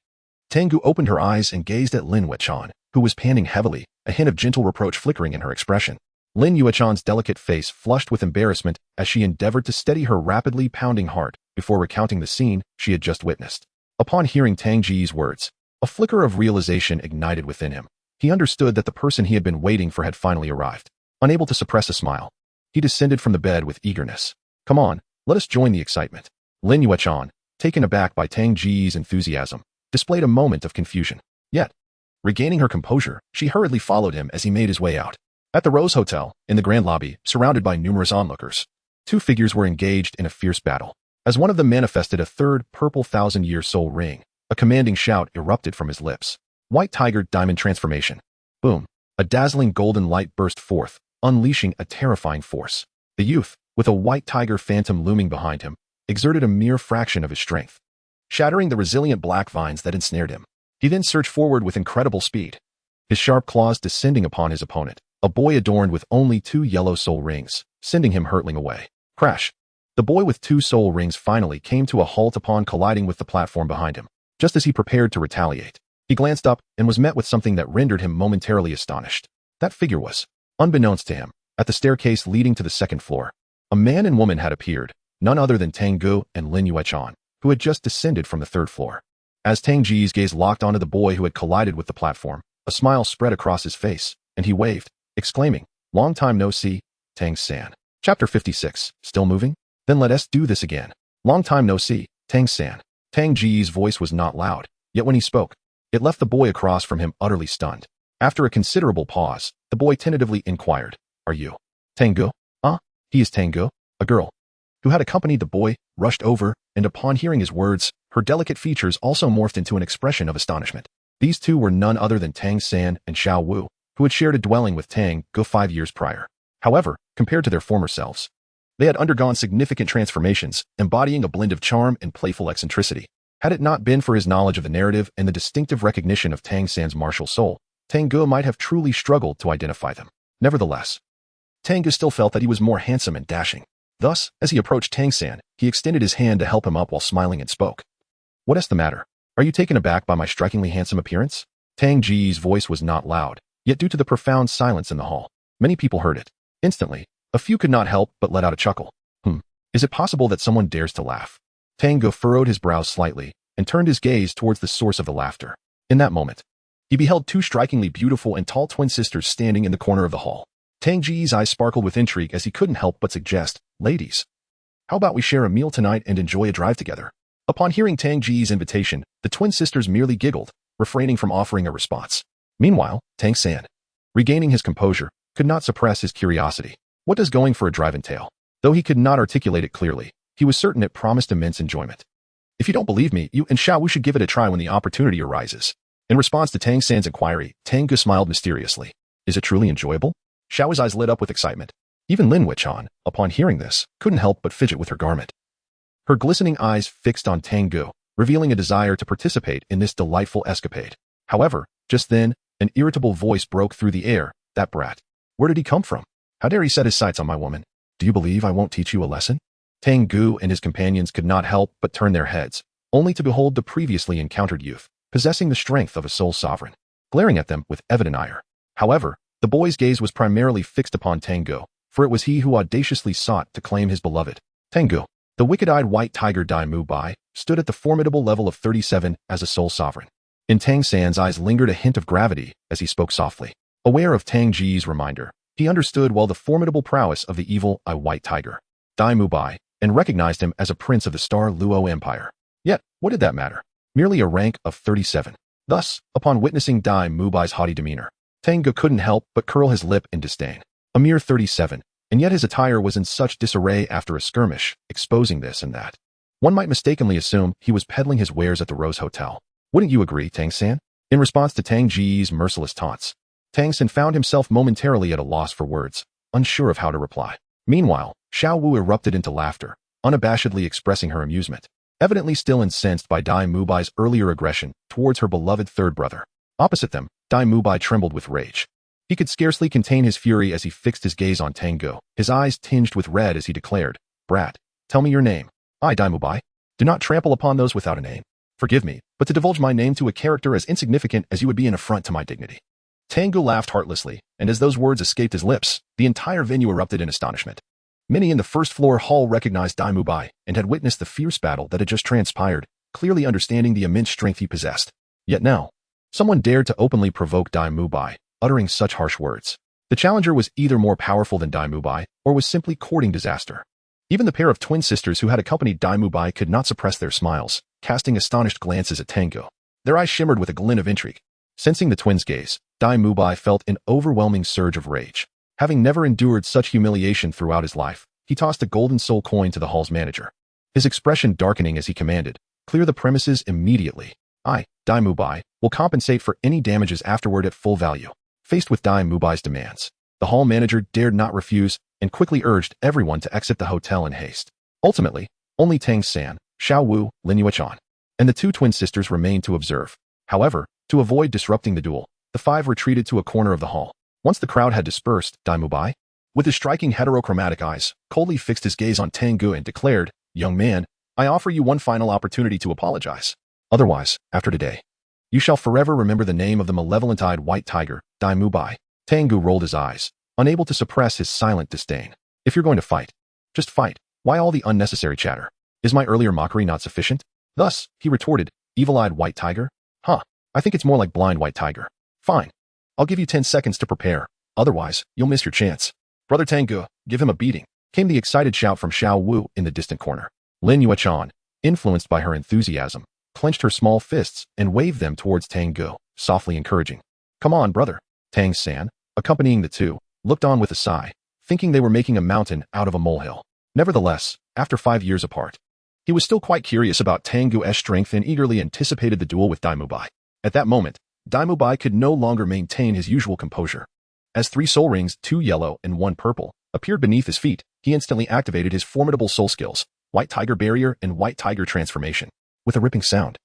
Tang Ge opened her eyes and gazed at Lin Wuchan, who was panting heavily, a hint of gentle reproach flickering in her expression. Lin Wuchan's delicate face flushed with embarrassment as she endeavored to steady her rapidly pounding heart before recounting the scene she had just witnessed. Upon hearing Tang Ge's words, a flicker of realization ignited within him. He understood that the person he had been waiting for had finally arrived. Unable to suppress a smile, he descended from the bed with eagerness. "Come on, let us join the excitement." Lin Wuchan, taken aback by Tang Ge's enthusiasm, displayed a moment of confusion. Yet, regaining her composure, she hurriedly followed him as he made his way out. At the Rose Hotel, in the grand lobby, surrounded by numerous onlookers, 2 figures were engaged in a fierce battle. As one of them manifested a third purple thousand-year soul ring, a commanding shout erupted from his lips. White Tiger Diamond Transformation. Boom. A dazzling golden light burst forth, unleashing a terrifying force. The youth, with a white tiger phantom looming behind him, exerted a mere fraction of his strength, shattering the resilient black vines that ensnared him. He then surged forward with incredible speed, his sharp claws descending upon his opponent, a boy adorned with only 2 yellow soul rings, sending him hurtling away. Crash! The boy with 2 soul rings finally came to a halt upon colliding with the platform behind him. Just as he prepared to retaliate, he glanced up and was met with something that rendered him momentarily astonished. That figure was, unbeknownst to him, at the staircase leading to the 2nd floor. A man and woman had appeared, none other than Tang Ge and Lin Wuchan, who had just descended from the 3rd floor. As Tang Ge's gaze locked onto the boy who had collided with the platform, a smile spread across his face, and he waved, exclaiming, "Long time no see, Tang San." Chapter 56. Still moving? Then let us do this again. Long time no see, Tang San. Tang Ge's voice was not loud, yet when he spoke, it left the boy across from him utterly stunned. After a considerable pause, the boy tentatively inquired, "Are you Tang Ge?" He is Tang Ge." A girl, who had accompanied the boy, rushed over, and upon hearing his words, her delicate features also morphed into an expression of astonishment. These two were none other than Tang San and Xiao Wu, who had shared a dwelling with Tang Ge 5 years prior. However, compared to their former selves. They had undergone significant transformations, embodying a blend of charm and playful eccentricity. Had it not been for his knowledge of the narrative and the distinctive recognition of Tang San's martial soul, Tang Ge might have truly struggled to identify them. Nevertheless, Tang Ge still felt that he was more handsome and dashing. Thus, as he approached Tang San, he extended his hand to help him up while smiling and spoke. "What is the matter? Are you taken aback by my strikingly handsome appearance?" Tang Ge's voice was not loud, yet due to the profound silence in the hall, many people heard it. Instantly, a few could not help but let out a chuckle. Is it possible that someone dares to laugh? Tang Ge furrowed his brows slightly and turned his gaze towards the source of the laughter. In that moment, he beheld two strikingly beautiful and tall twin sisters standing in the corner of the hall. Tang Ge's eyes sparkled with intrigue as he couldn't help but suggest, "Ladies, how about we share a meal tonight and enjoy a drive together?" Upon hearing Tang Ge's invitation, the twin sisters merely giggled, refraining from offering a response. Meanwhile, Tang San, regaining his composure, could not suppress his curiosity. What does going for a drive entail? Though he could not articulate it clearly, he was certain it promised immense enjoyment. "If you don't believe me, you and Xiao Wu should give it a try when the opportunity arises." In response to Tang San's inquiry, Tang Ge smiled mysteriously. "Is it truly enjoyable?" Xiao Wu's eyes lit up with excitement. Even Lin Wuchan, upon hearing this, couldn't help but fidget with her garment. Her glistening eyes fixed on Tang Ge, revealing a desire to participate in this delightful escapade. However, just then, an irritable voice broke through the air. "That brat. Where did he come from? How dare he set his sights on my woman? Do you believe I won't teach you a lesson?" Tang Ge and his companions could not help but turn their heads, only to behold the previously encountered youth, possessing the strength of a soul sovereign, glaring at them with evident ire. However, the boy's gaze was primarily fixed upon Tang Ge, for it was he who audaciously sought to claim his beloved. Tang Ge, the wicked-eyed white tiger Dai Mu Bai, stood at the formidable level of 37 as a soul sovereign. In Tang San's eyes lingered a hint of gravity as he spoke softly. Aware of Tang Ge's reminder, he understood well the formidable prowess of the evil-eye white tiger, Dai Mu Bai, and recognized him as a prince of the Star Luo Empire. Yet, what did that matter? Merely a rank of 37. Thus, upon witnessing Dai Mu Bai's haughty demeanor, Tang Ge couldn't help but curl his lip in disdain. A mere 37, and yet his attire was in such disarray after a skirmish, exposing this and that. One might mistakenly assume he was peddling his wares at the Rose Hotel. Wouldn't you agree, Tang San? In response to Tang Ge's merciless taunts, Tang San found himself momentarily at a loss for words, unsure of how to reply. Meanwhile, Xiao Wu erupted into laughter, unabashedly expressing her amusement, evidently still incensed by Dai Mu Bai's earlier aggression towards her beloved third brother. Opposite them, Dai Mu Bai trembled with rage. He could scarcely contain his fury as he fixed his gaze on Tang Ge, his eyes tinged with red as he declared, "Brat, tell me your name." "I, Dai Mu Bai. Do not trample upon those without a name. Forgive me, but to divulge my name to a character as insignificant as you would be an affront to my dignity." Tang Ge laughed heartlessly, and as those words escaped his lips, the entire venue erupted in astonishment. Many in the first-floor hall recognized Dai Mu Bai and had witnessed the fierce battle that had just transpired, clearly understanding the immense strength he possessed. Yet now, someone dared to openly provoke Dai Mu Bai, uttering such harsh words. The challenger was either more powerful than Dai Mu Bai, or was simply courting disaster. Even the pair of twin sisters who had accompanied Dai Mu Bai could not suppress their smiles, casting astonished glances at Tang Ge. Their eyes shimmered with a glint of intrigue. Sensing the twins' gaze, Dai Mu Bai felt an overwhelming surge of rage. Having never endured such humiliation throughout his life, he tossed a golden soul coin to the hall's manager. His expression darkening as he commanded, "Clear the premises immediately. I, Dai Mu Bai, will compensate for any damages afterward at full value." Faced with Dai Mu Bai's demands, the hall manager dared not refuse and quickly urged everyone to exit the hotel in haste. Ultimately, only Tang San, Xiao Wu, Lin Yuchan, and the two twin sisters remained to observe. However, to avoid disrupting the duel, the five retreated to a corner of the hall. Once the crowd had dispersed, Dai Mu Bai, with his striking heterochromatic eyes, coldly fixed his gaze on Tang Ge and declared, "Young man, I offer you one final opportunity to apologize. Otherwise, after today, you shall forever remember the name of the malevolent-eyed white tiger, Dai Mu Bai." Tang Ge rolled his eyes, unable to suppress his silent disdain. "If you're going to fight, just fight. Why all the unnecessary chatter? Is my earlier mockery not sufficient?" Thus, he retorted, "Evil-eyed white tiger? Huh, I think it's more like blind white tiger. Fine. I'll give you 10 seconds to prepare. Otherwise, you'll miss your chance. Brother Tang Ge, give him a beating," came the excited shout from Xiao Wu in the distant corner. Lin Yuchan, influenced by her enthusiasm, clenched her small fists and waved them towards Tang Ge, softly encouraging. "Come on, brother." Tang San, accompanying the two, looked on with a sigh, thinking they were making a mountain out of a molehill. Nevertheless, after 5 years apart, he was still quite curious about Tang Ge's strength and eagerly anticipated the duel with Dai Mu Bai. At that moment, Dai Mu Bai could no longer maintain his usual composure. As 3 soul rings, 2 yellow and 1 purple, appeared beneath his feet, he instantly activated his formidable soul skills, White Tiger Barrier and White Tiger Transformation. With a ripping sound,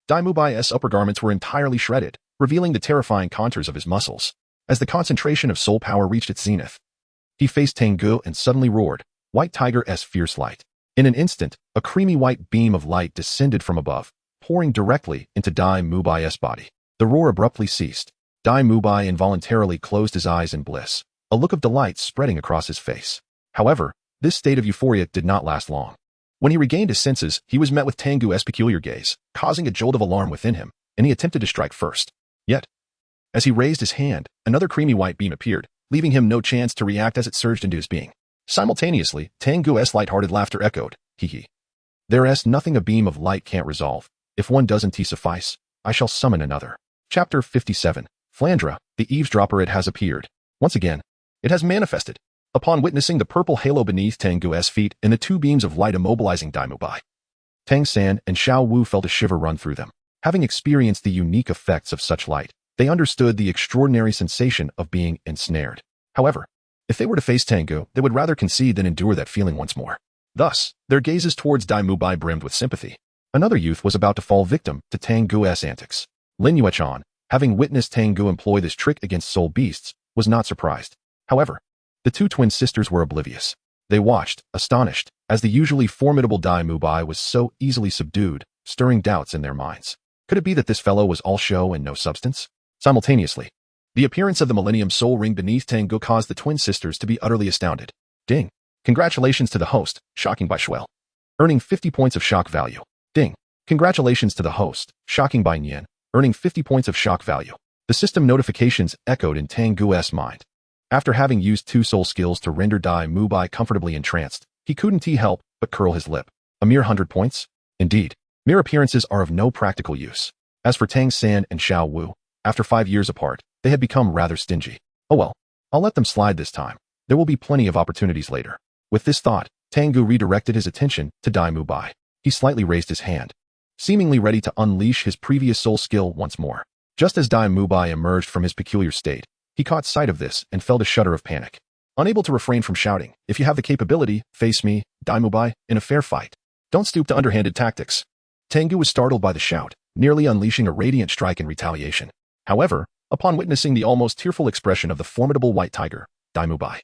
Dai Mubai's upper garments were entirely shredded, revealing the terrifying contours of his muscles. As the concentration of soul power reached its zenith, he faced Tang Ge and suddenly roared, White Tiger's fierce light. In an instant, a creamy white beam of light descended from above, pouring directly into Dai Mubai's body. The roar abruptly ceased. Dai Mubai involuntarily closed his eyes in bliss, a look of delight spreading across his face. However, this state of euphoria did not last long. When he regained his senses, he was met with Tang Ge's peculiar gaze, causing a jolt of alarm within him, and he attempted to strike first. Yet, as he raised his hand, another creamy white beam appeared, leaving him no chance to react as it surged into his being. Simultaneously, Tang Ge's light-hearted laughter echoed, hee hee. There's nothing a beam of light can't resolve. If one doesn't suffice, I shall summon another. Chapter 57. Flandra, the eavesdropper. It has appeared. Once again, it has manifested. Upon witnessing the purple halo beneath Tang Ge's feet and the two beams of light immobilizing Dai Mubai, Tang San and Xiao Wu felt a shiver run through them. Having experienced the unique effects of such light, they understood the extraordinary sensation of being ensnared. However, if they were to face Tang Ge, they would rather concede than endure that feeling once more. Thus, their gazes towards Dai Mubai brimmed with sympathy. Another youth was about to fall victim to Tang Ge's antics. Lin Yuechan, having witnessed Tang Ge employ this trick against soul beasts, was not surprised. However, the two twin sisters were oblivious. They watched, astonished, as the usually formidable Dai Mubai was so easily subdued, stirring doubts in their minds. Could it be that this fellow was all show and no substance? Simultaneously, the appearance of the Millennium Soul Ring beneath Tang Ge caused the twin sisters to be utterly astounded. Ding. Congratulations to the host, Shocking by Shuel. Earning 50 points of shock value. Ding. Congratulations to the host, Shocking by Nian, earning 50 points of shock value. The system notifications echoed in Tang Ge's mind. After having used two soul skills to render Dai Mubai comfortably entranced, he couldn't help but curl his lip. A mere 100 points? Indeed, mere appearances are of no practical use. As for Tang San and Xiao Wu, after 5 years apart, they had become rather stingy. Oh well, I'll let them slide this time. There will be plenty of opportunities later. With this thought, Tang Ge redirected his attention to Dai Mubai. He slightly raised his hand, seemingly ready to unleash his previous soul skill once more. Just as Dai Mubai emerged from his peculiar state, he caught sight of this and felt a shudder of panic. Unable to refrain from shouting, if you have the capability, face me, Dai Mubai, in a fair fight. Don't stoop to underhanded tactics. Tang Ge was startled by the shout, nearly unleashing a radiant strike in retaliation. However, upon witnessing the almost tearful expression of the formidable white tiger, Dai Mubai,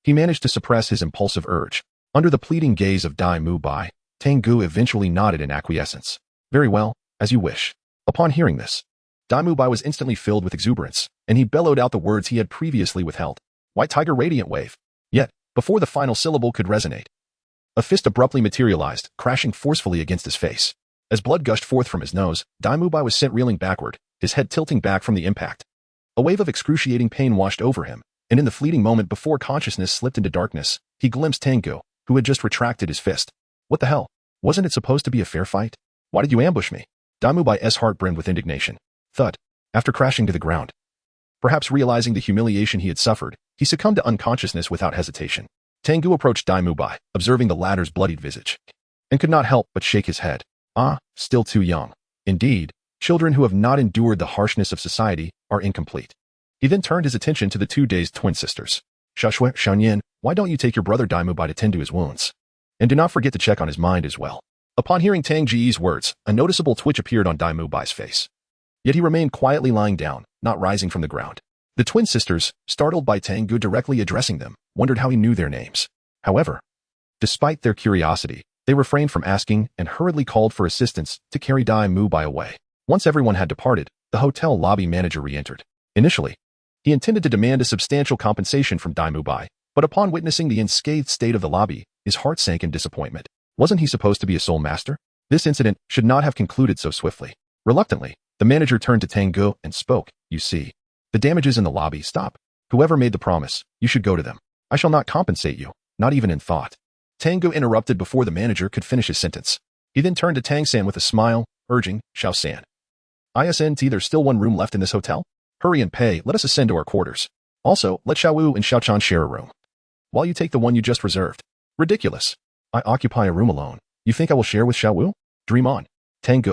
he managed to suppress his impulsive urge. Under the pleading gaze of Dai Mubai, Tang Ge eventually nodded in acquiescence. Very well, as you wish. Upon hearing this, Dai Mubai was instantly filled with exuberance, and he bellowed out the words he had previously withheld. White Tiger Radiant Wave. Yet, before the final syllable could resonate, a fist abruptly materialized, crashing forcefully against his face. As blood gushed forth from his nose, Dai Mubai was sent reeling backward, his head tilting back from the impact. A wave of excruciating pain washed over him, and in the fleeting moment before consciousness slipped into darkness, he glimpsed Tang Ge, who had just retracted his fist. What the hell? Wasn't it supposed to be a fair fight? Why did you ambush me? Dai Mubai's heart brimmed with indignation. Thud. After crashing to the ground. Perhaps realizing the humiliation he had suffered, he succumbed to unconsciousness without hesitation. Tang Ge approached Dai Mubai, observing the latter's bloodied visage, and could not help but shake his head. Ah, still too young. Indeed, children who have not endured the harshness of society are incomplete. He then turned his attention to the two dazed twin sisters. Xiaoshui, Xiaoyan, why don't you take your brother Dai Mubai to tend to his wounds? And do not forget to check on his mind as well. Upon hearing Tang Ge's words, a noticeable twitch appeared on Dai Mubai's face. Yet he remained quietly lying down, not rising from the ground. The twin sisters, startled by Tang Ge directly addressing them, wondered how he knew their names. However, despite their curiosity, they refrained from asking and hurriedly called for assistance to carry Dai Mubai away. Once everyone had departed, the hotel lobby manager re-entered. Initially, he intended to demand a substantial compensation from Dai Mubai, but upon witnessing the unscathed state of the lobby, his heart sank in disappointment. Wasn't he supposed to be a soul master? This incident should not have concluded so swiftly. Reluctantly, the manager turned to Tang Ge and spoke. You see, the damages in the lobby stop. Whoever made the promise, you should go to them. I shall not compensate you, not even in thought. Tang Ge interrupted before the manager could finish his sentence. He then turned to Tang San with a smile, urging, Xiao San. Isn't there's still one room left in this hotel? Hurry and pay, let us ascend to our quarters. Also, let Xiao Wu and Xiao Chan share a room, while you take the one you just reserved. Ridiculous. I occupy a room alone. You think I will share with Xiao Wu? Dream on. Tang Ge,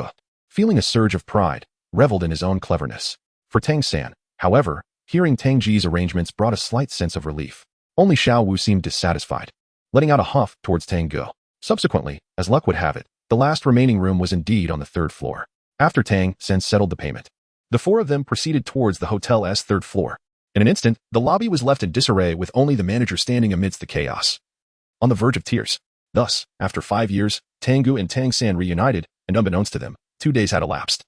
feeling a surge of pride, reveled in his own cleverness. For Tang San, however, hearing Tang Ge's arrangements brought a slight sense of relief. Only Xiao Wu seemed dissatisfied, letting out a huff towards Tang Ge. Subsequently, as luck would have it, the last remaining room was indeed on the 3rd floor. After Tang San settled the payment, the 4 of them proceeded towards the hotel's 3rd floor. In an instant, the lobby was left in disarray with only the manager standing amidst the chaos, on the verge of tears. Thus, after 5 years, Tang Ge and Tang San reunited, and unbeknownst to them, 2 days had elapsed.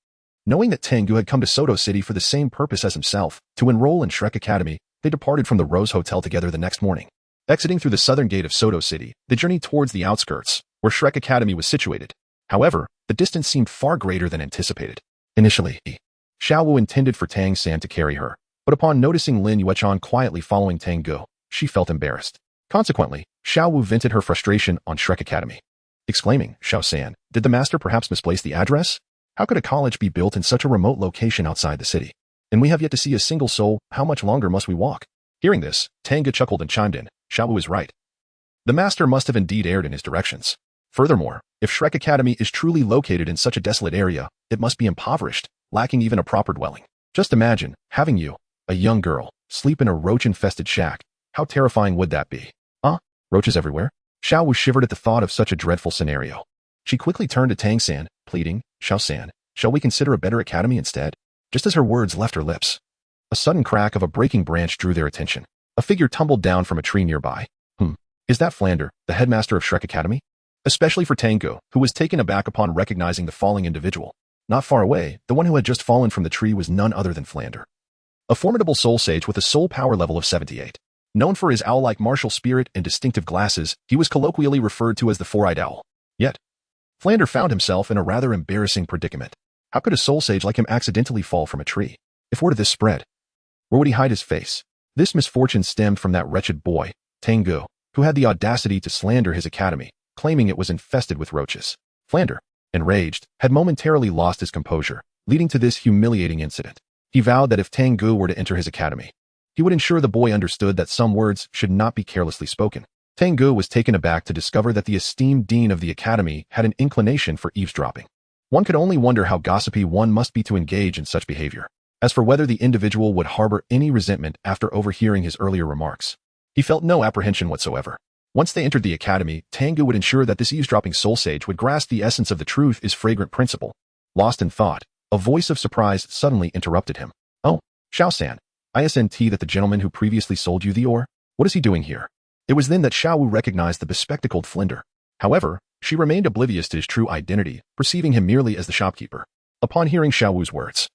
Knowing that Tang Ge had come to Soto City for the same purpose as himself, to enroll in Shrek Academy, they departed from the Rose Hotel together the next morning. Exiting through the southern gate of Soto City, they journeyed towards the outskirts, where Shrek Academy was situated. However, the distance seemed far greater than anticipated. Initially, Xiao Wu intended for Tang San to carry her, but upon noticing Lin Yuechon quietly following Tang Ge, she felt embarrassed. Consequently, Xiao Wu vented her frustration on Shrek Academy, exclaiming, "Xiao San, did the master perhaps misplace the address? How could a college be built in such a remote location outside the city? And we have yet to see a single soul. How much longer must we walk?" Hearing this, Tang Ge chuckled and chimed in, "Xiao Wu is right. The master must have indeed erred in his directions. Furthermore, if Shrek Academy is truly located in such a desolate area, it must be impoverished, lacking even a proper dwelling. Just imagine, having you, a young girl, sleep in a roach-infested shack. How terrifying would that be? Roaches everywhere?" Xiao Wu shivered at the thought of such a dreadful scenario. She quickly turned to Tang San, pleading, "Xiao San, shall we consider a better academy instead?" Just as her words left her lips, a sudden crack of a breaking branch drew their attention. A figure tumbled down from a tree nearby. Is that Flander, the headmaster of Shrek Academy? Especially for Tang Ge, who was taken aback upon recognizing the falling individual. Not far away, the one who had just fallen from the tree was none other than Flander, a formidable soul sage with a soul power level of 78. Known for his owl-like martial spirit and distinctive glasses, he was colloquially referred to as the Four-Eyed Owl. Yet, Flander found himself in a rather embarrassing predicament. How could a soul sage like him accidentally fall from a tree? If word of this spread, where would he hide his face? This misfortune stemmed from that wretched boy, Tang Ge, who had the audacity to slander his academy, claiming it was infested with roaches. Flander, enraged, had momentarily lost his composure, leading to this humiliating incident. He vowed that if Tang Ge were to enter his academy, he would ensure the boy understood that some words should not be carelessly spoken. Tang Ge was taken aback to discover that the esteemed dean of the academy had an inclination for eavesdropping. One could only wonder how gossipy one must be to engage in such behavior. As for whether the individual would harbor any resentment after overhearing his earlier remarks, he felt no apprehension whatsoever. Once they entered the academy, Tang Ge would ensure that this eavesdropping soul sage would grasp the essence of the truth is fragrant principle. Lost in thought, a voice of surprise suddenly interrupted him. "Oh, Xiao San, isn't that the gentleman who previously sold you the ore? What is he doing here?" It was then that Xiao Wu recognized the bespectacled Flinder. However, she remained oblivious to his true identity, perceiving him merely as the shopkeeper. Upon hearing Xiao Wu's words,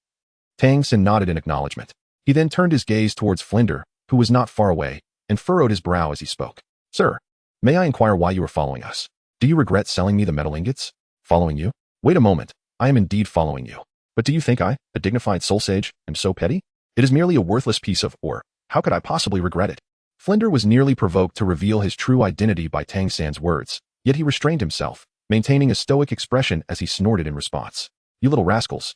Tang San nodded in acknowledgement. He then turned his gaze towards Flinder, who was not far away, and furrowed his brow as he spoke. "Sir, may I inquire why you are following us? Do you regret selling me the metal ingots?" "Following you? Wait a moment, I am indeed following you. But do you think I, a dignified soul sage, am so petty? It is merely a worthless piece of ore. How could I possibly regret it?" Flinder was nearly provoked to reveal his true identity by Tang San's words, yet he restrained himself, maintaining a stoic expression as he snorted in response. "You little rascals.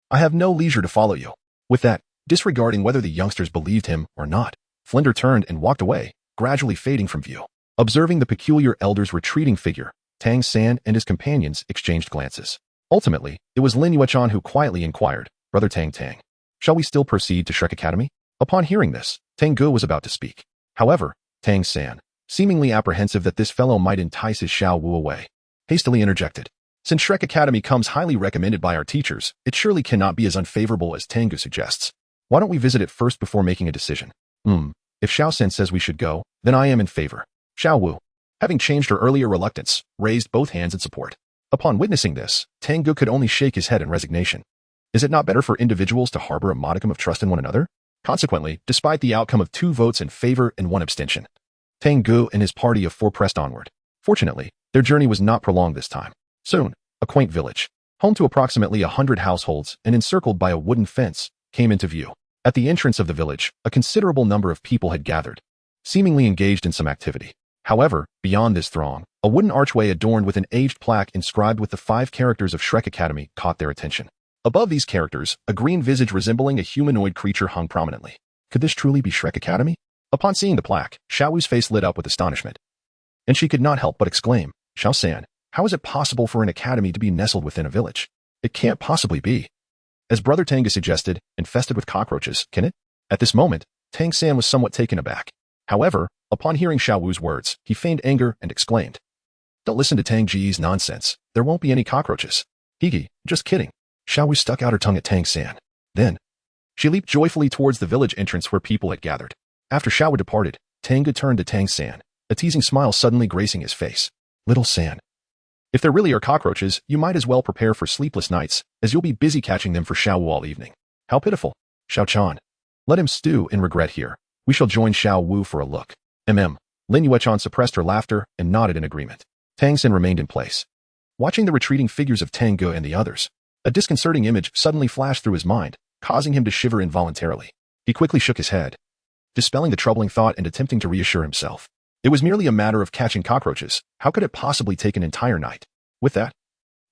I have no leisure to follow you." With that, disregarding whether the youngsters believed him or not, Flinder turned and walked away, gradually fading from view. Observing the peculiar elder's retreating figure, Tang San and his companions exchanged glances. Ultimately, it was Lin Yuechon who quietly inquired, "Brother Tang, shall we still proceed to Shrek Academy?" Upon hearing this, Tang Ge was about to speak. However, Tang San, seemingly apprehensive that this fellow might entice his Xiao Wu away, hastily interjected. "Since Shrek Academy comes highly recommended by our teachers, it surely cannot be as unfavorable as Tang Ge suggests. Why don't we visit it first before making a decision?" If Xiao San says we should go, then I am in favor." Xiao Wu, having changed her earlier reluctance, raised both hands in support. Upon witnessing this, Tang Ge could only shake his head in resignation. Is it not better for individuals to harbor a modicum of trust in one another? Consequently, despite the outcome of 2 votes in favor and 1 abstention, Tang Ge and his party of 4 pressed onward. Fortunately, their journey was not prolonged this time. Soon, a quaint village, home to approximately 100 households and encircled by a wooden fence, came into view. At the entrance of the village, a considerable number of people had gathered, seemingly engaged in some activity. However, beyond this throng, a wooden archway adorned with an aged plaque inscribed with the 5 characters of Shrek Academy caught their attention. Above these characters, a green visage resembling a humanoid creature hung prominently. Could this truly be Shrek Academy? Upon seeing the plaque, Xiao Wu's face lit up with astonishment, and she could not help but exclaim, "Xiao San, how is it possible for an academy to be nestled within a village? It can't possibly be. As Brother Tang Ge suggested, infested with cockroaches, can it?" At this moment, Tang San was somewhat taken aback. However, Upon hearing Xiao Wu's words, he feigned anger and exclaimed, "Don't listen to Tang Ge's nonsense. There won't be any cockroaches." "Higi, just kidding." Xiao Wu stuck out her tongue at Tang San. Then, she leaped joyfully towards the village entrance where people had gathered. After Xiao Wu departed, Tang Ge turned to Tang San, a teasing smile suddenly gracing his face. "Little San, if there really are cockroaches, you might as well prepare for sleepless nights, as you'll be busy catching them for Xiao Wu all evening." "How pitiful." "Xiao Chan, let him stew in regret here. We shall join Xiao Wu for a look." Lin Yuechan suppressed her laughter and nodded in agreement. Tang San remained in place, watching the retreating figures of Tang Ge and the others. A disconcerting image suddenly flashed through his mind, causing him to shiver involuntarily. He quickly shook his head, dispelling the troubling thought and attempting to reassure himself. It was merely a matter of catching cockroaches. How could it possibly take an entire night? With that,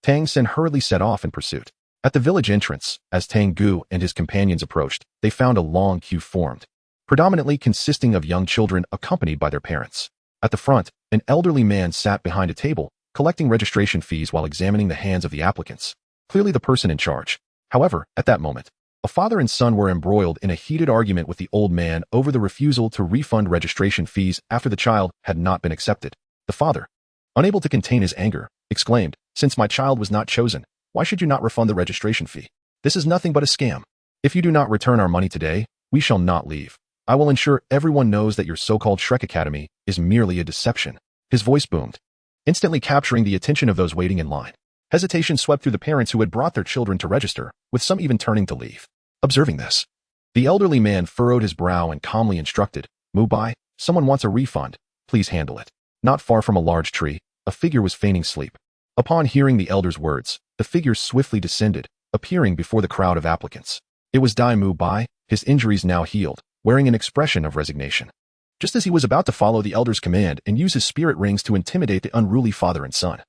Tang San hurriedly set off in pursuit. At the village entrance, as Tang Ge and his companions approached, they found a long queue formed, predominantly consisting of young children accompanied by their parents. At the front, an elderly man sat behind a table, collecting registration fees while examining the hands of the applicants, clearly the person in charge. However, at that moment, a father and son were embroiled in a heated argument with the old man over the refusal to refund registration fees after the child had not been accepted. The father, unable to contain his anger, exclaimed, "Since my child was not chosen, why should you not refund the registration fee? This is nothing but a scam. If you do not return our money today, we shall not leave. I will ensure everyone knows that your so-called Shrek Academy is merely a deception." His voice boomed, instantly capturing the attention of those waiting in line. Hesitation swept through the parents who had brought their children to register, with some even turning to leave. Observing this, the elderly man furrowed his brow and calmly instructed, "Move by, someone wants a refund. Please handle it." Not far from a large tree, a figure was feigning sleep. Upon hearing the elder's words, the figure swiftly descended, appearing before the crowd of applicants. It was Dai Mu Bai, his injuries now healed, wearing an expression of resignation. Just as he was about to follow the elder's command and use his spirit rings to intimidate the unruly father and son,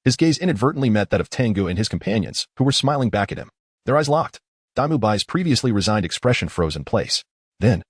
his gaze inadvertently met that of Tang Ge and his companions, who were smiling back at him. Their eyes locked. Dai Mu Bai's previously resigned expression froze in place. Then,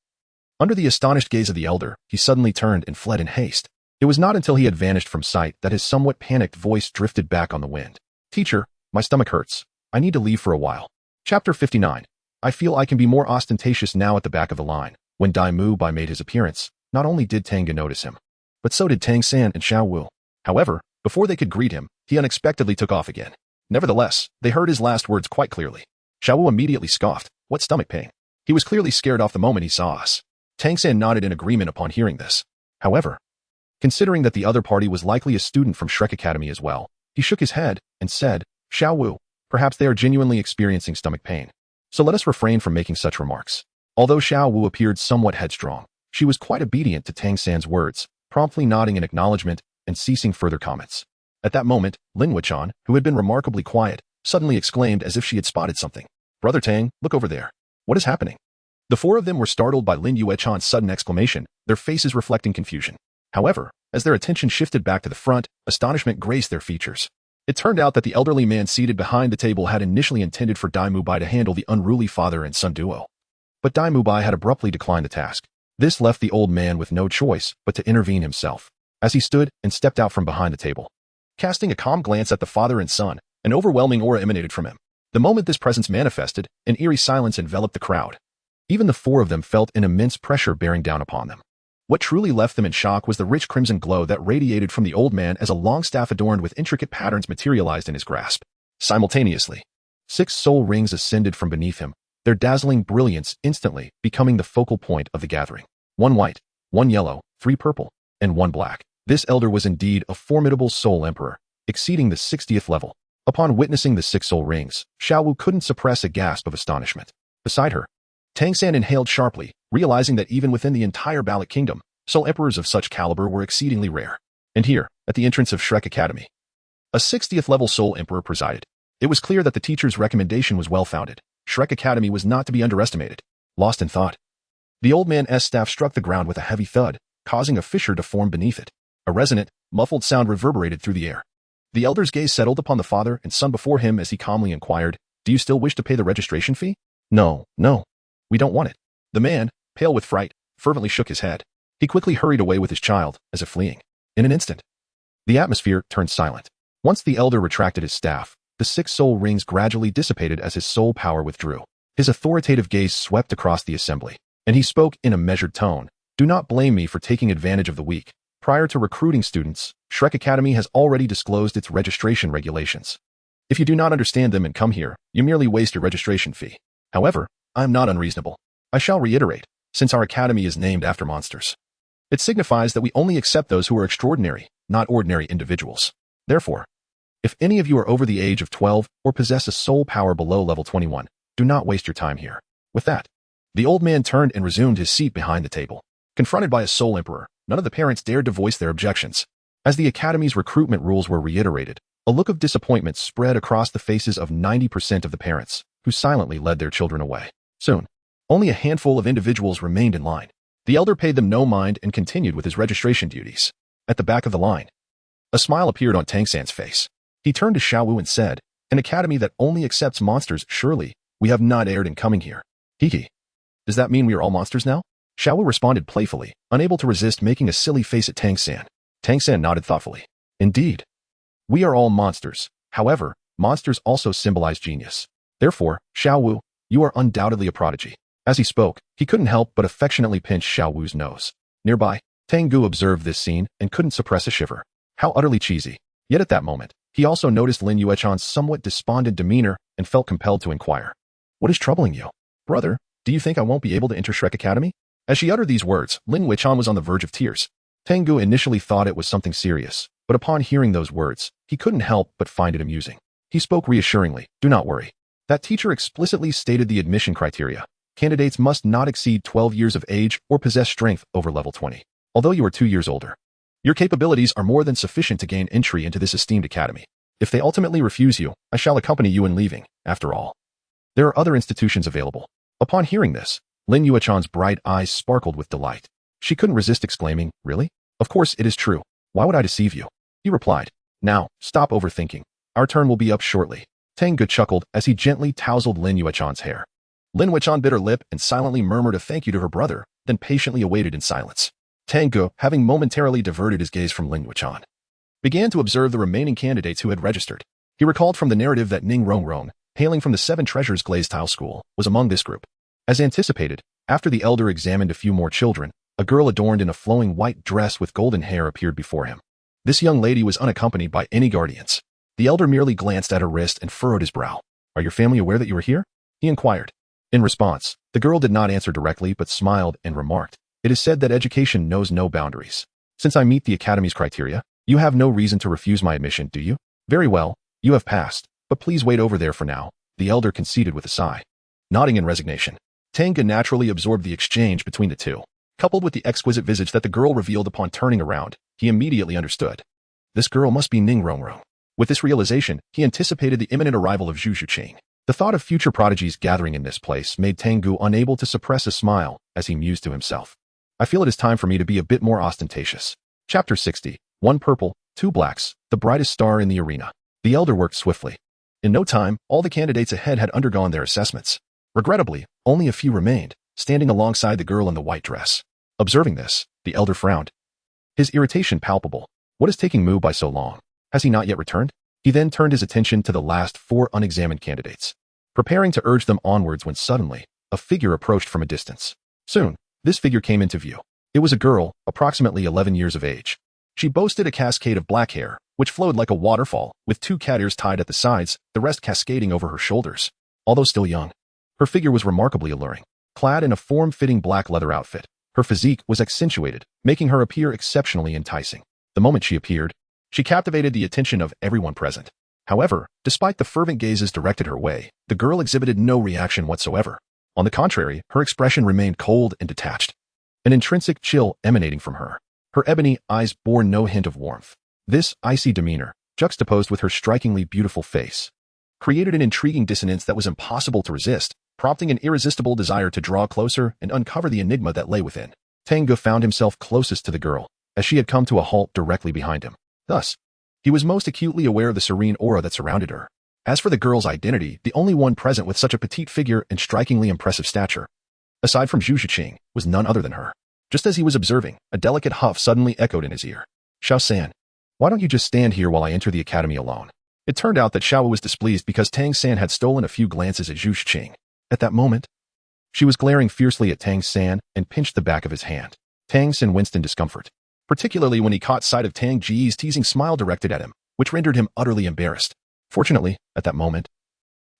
under the astonished gaze of the elder, he suddenly turned and fled in haste. It was not until he had vanished from sight that his somewhat panicked voice drifted back on the wind. "Teacher, my stomach hurts. I need to leave for a while." Chapter 59. I feel I can be more ostentatious now at the back of the line. When Dai Mu Bai made his appearance, not only did Tang Ge notice him, but so did Tang San and Xiao Wu. However, before they could greet him, he unexpectedly took off again. Nevertheless, they heard his last words quite clearly. Xiao Wu immediately scoffed. "What stomach pain?" He was clearly scared off the moment he saw us. Tang San nodded in agreement upon hearing this. However, considering that the other party was likely a student from Shrek Academy as well, he shook his head and said, "Xiao Wu, perhaps they are genuinely experiencing stomach pain. So let us refrain from making such remarks." Although Xiao Wu appeared somewhat headstrong, she was quite obedient to Tang San's words, promptly nodding in acknowledgement and ceasing further comments. At that moment, Lin Yuechan, who had been remarkably quiet, suddenly exclaimed as if she had spotted something. "Brother Tang, look over there. What is happening?" The four of them were startled by Lin Yuechan's sudden exclamation, their faces reflecting confusion. However, as their attention shifted back to the front, astonishment graced their features. It turned out that the elderly man seated behind the table had initially intended for Dai Mu Bai to handle the unruly father and son duo. But Dai Mu Bai had abruptly declined the task. This left the old man with no choice but to intervene himself, as he stood and stepped out from behind the table. Casting a calm glance at the father and son, an overwhelming aura emanated from him. The moment this presence manifested, an eerie silence enveloped the crowd. Even the four of them felt an immense pressure bearing down upon them. What truly left them in shock was the rich crimson glow that radiated from the old man as a long staff adorned with intricate patterns materialized in his grasp. Simultaneously, 6 soul rings ascended from beneath him, their dazzling brilliance instantly becoming the focal point of the gathering. 1 white, 1 yellow, 3 purple, and 1 black. This elder was indeed a formidable soul emperor, exceeding the 60th level. Upon witnessing the 6 soul rings, Xiao Wu couldn't suppress a gasp of astonishment. Beside her, Tang San inhaled sharply, realizing that even within the entire Ballot Kingdom, soul emperors of such caliber were exceedingly rare. And here, at the entrance of Shrek Academy, a 60th level soul emperor presided. It was clear that the teacher's recommendation was well-founded. Shrek Academy was not to be underestimated. Lost in thought, the old man's staff struck the ground with a heavy thud, causing a fissure to form beneath it. A resonant, muffled sound reverberated through the air. The elder's gaze settled upon the father and son before him as he calmly inquired, "Do you still wish to pay the registration fee?" No, we don't want it." The man, pale with fright, fervently shook his head. He quickly hurried away with his child, as if fleeing. In an instant, the atmosphere turned silent. Once the elder retracted his staff, the 6 soul rings gradually dissipated as his soul power withdrew. His authoritative gaze swept across the assembly, and he spoke in a measured tone, Do not blame me for taking advantage of the weak. Prior to recruiting students, Shrek Academy has already disclosed its registration regulations. If you do not understand them and come here, you merely waste your registration fee. However, I am not unreasonable. I shall reiterate, since our academy is named after monsters. It signifies that we only accept those who are extraordinary, not ordinary individuals. Therefore, if any of you are over the age of 12 or possess a soul power below level 21, do not waste your time here. With that, the old man turned and resumed his seat behind the table. Confronted by a soul emperor, none of the parents dared to voice their objections. As the academy's recruitment rules were reiterated, a look of disappointment spread across the faces of 90% of the parents, who silently led their children away. Soon, only a handful of individuals remained in line. The elder paid them no mind and continued with his registration duties. At the back of the line, a smile appeared on Tang San's face. He turned to Xiao Wu and said, "An academy that only accepts monsters, surely we have not erred in coming here." Hiki. Does that mean we are all monsters now? Xiao Wu responded playfully, unable to resist making a silly face at Tang San. Tang San nodded thoughtfully. Indeed. We are all monsters. However, monsters also symbolize genius. Therefore, Xiao Wu, you are undoubtedly a prodigy. As he spoke, he couldn't help but affectionately pinch Xiao Wu's nose. Nearby, Tang Ge observed this scene and couldn't suppress a shiver. How utterly cheesy. Yet at that moment, he also noticed Lin Yuechan's somewhat despondent demeanor and felt compelled to inquire. What is troubling you? Brother, do you think I won't be able to enter Shrek Academy? As she uttered these words, Lin Yuechan was on the verge of tears. Tang Ge initially thought it was something serious, but upon hearing those words, he couldn't help but find it amusing. He spoke reassuringly, "Do not worry. That teacher explicitly stated the admission criteria. Candidates must not exceed 12 years of age or possess strength over level 20. Although you are 2 years older, your capabilities are more than sufficient to gain entry into this esteemed academy. If they ultimately refuse you, I shall accompany you in leaving, after all. There are other institutions available." Upon hearing this, Lin Yuechan's bright eyes sparkled with delight. She couldn't resist exclaiming, "Really? Of course it is true. Why would I deceive you?" He replied, "Now, stop overthinking. Our turn will be up shortly." Tang Ge chuckled as he gently tousled Lin Yuechan's hair. Lin Yuechan bit her lip and silently murmured a thank you to her brother, then patiently awaited in silence. Tang Ge, having momentarily diverted his gaze from Lin Yuechan, began to observe the remaining candidates who had registered. He recalled from the narrative that Ning Rongrong, hailing from the Seven Treasures Glazed Tile School, was among this group. As anticipated, after the elder examined a few more children, a girl adorned in a flowing white dress with golden hair appeared before him. This young lady was unaccompanied by any guardians. The elder merely glanced at her wrist and furrowed his brow. "Are your family aware that you are here?" he inquired. In response, the girl did not answer directly but smiled and remarked, "It is said that education knows no boundaries. Since I meet the academy's criteria, you have no reason to refuse my admission, do you? Very well, you have passed, but please wait over there for now," the elder conceded with a sigh. Nodding in resignation, Tang Ge naturally absorbed the exchange between the two. Coupled with the exquisite visage that the girl revealed upon turning around, he immediately understood. This girl must be Ning Rongrong. With this realization, he anticipated the imminent arrival of Zhu Yuqing. The thought of future prodigies gathering in this place made Tang Ge unable to suppress a smile as he mused to himself. "I feel it is time for me to be a bit more ostentatious." Chapter 60. 1 purple, 2 blacks, the brightest star in the arena. The elder worked swiftly. In no time, all the candidates ahead had undergone their assessments. Regrettably, only a few remained, standing alongside the girl in the white dress. Observing this, the elder frowned, his irritation palpable. What is taking Mu by so long? Has he not yet returned? He then turned his attention to the last 4 unexamined candidates, preparing to urge them onwards when suddenly, a figure approached from a distance. Soon, this figure came into view. It was a girl, approximately 11 years of age. She boasted a cascade of black hair, which flowed like a waterfall, with 2 cat ears tied at the sides, the rest cascading over her shoulders. Although still young, her figure was remarkably alluring. Clad in a form-fitting black leather outfit, her physique was accentuated, making her appear exceptionally enticing. The moment she appeared, she captivated the attention of everyone present. However, despite the fervent gazes directed her way, the girl exhibited no reaction whatsoever. On the contrary, her expression remained cold and detached, an intrinsic chill emanating from her. Her ebony eyes bore no hint of warmth. This icy demeanor, juxtaposed with her strikingly beautiful face, created an intriguing dissonance that was impossible to resist, prompting an irresistible desire to draw closer and uncover the enigma that lay within. Tang Ge found himself closest to the girl, as she had come to a halt directly behind him. Thus, he was most acutely aware of the serene aura that surrounded her. As for the girl's identity, the only one present with such a petite figure and strikingly impressive stature, aside from Zhu Yuqing, was none other than her. Just as he was observing, a delicate huff suddenly echoed in his ear. "Xiao San, why don't you just stand here while I enter the academy alone?" It turned out that Xiao was displeased because Tang San had stolen a few glances at Zhu Yuqing. At that moment, she was glaring fiercely at Tang San and pinched the back of his hand. Tang San winced in discomfort, particularly when he caught sight of Tang Ge's teasing smile directed at him, which rendered him utterly embarrassed. Fortunately, at that moment,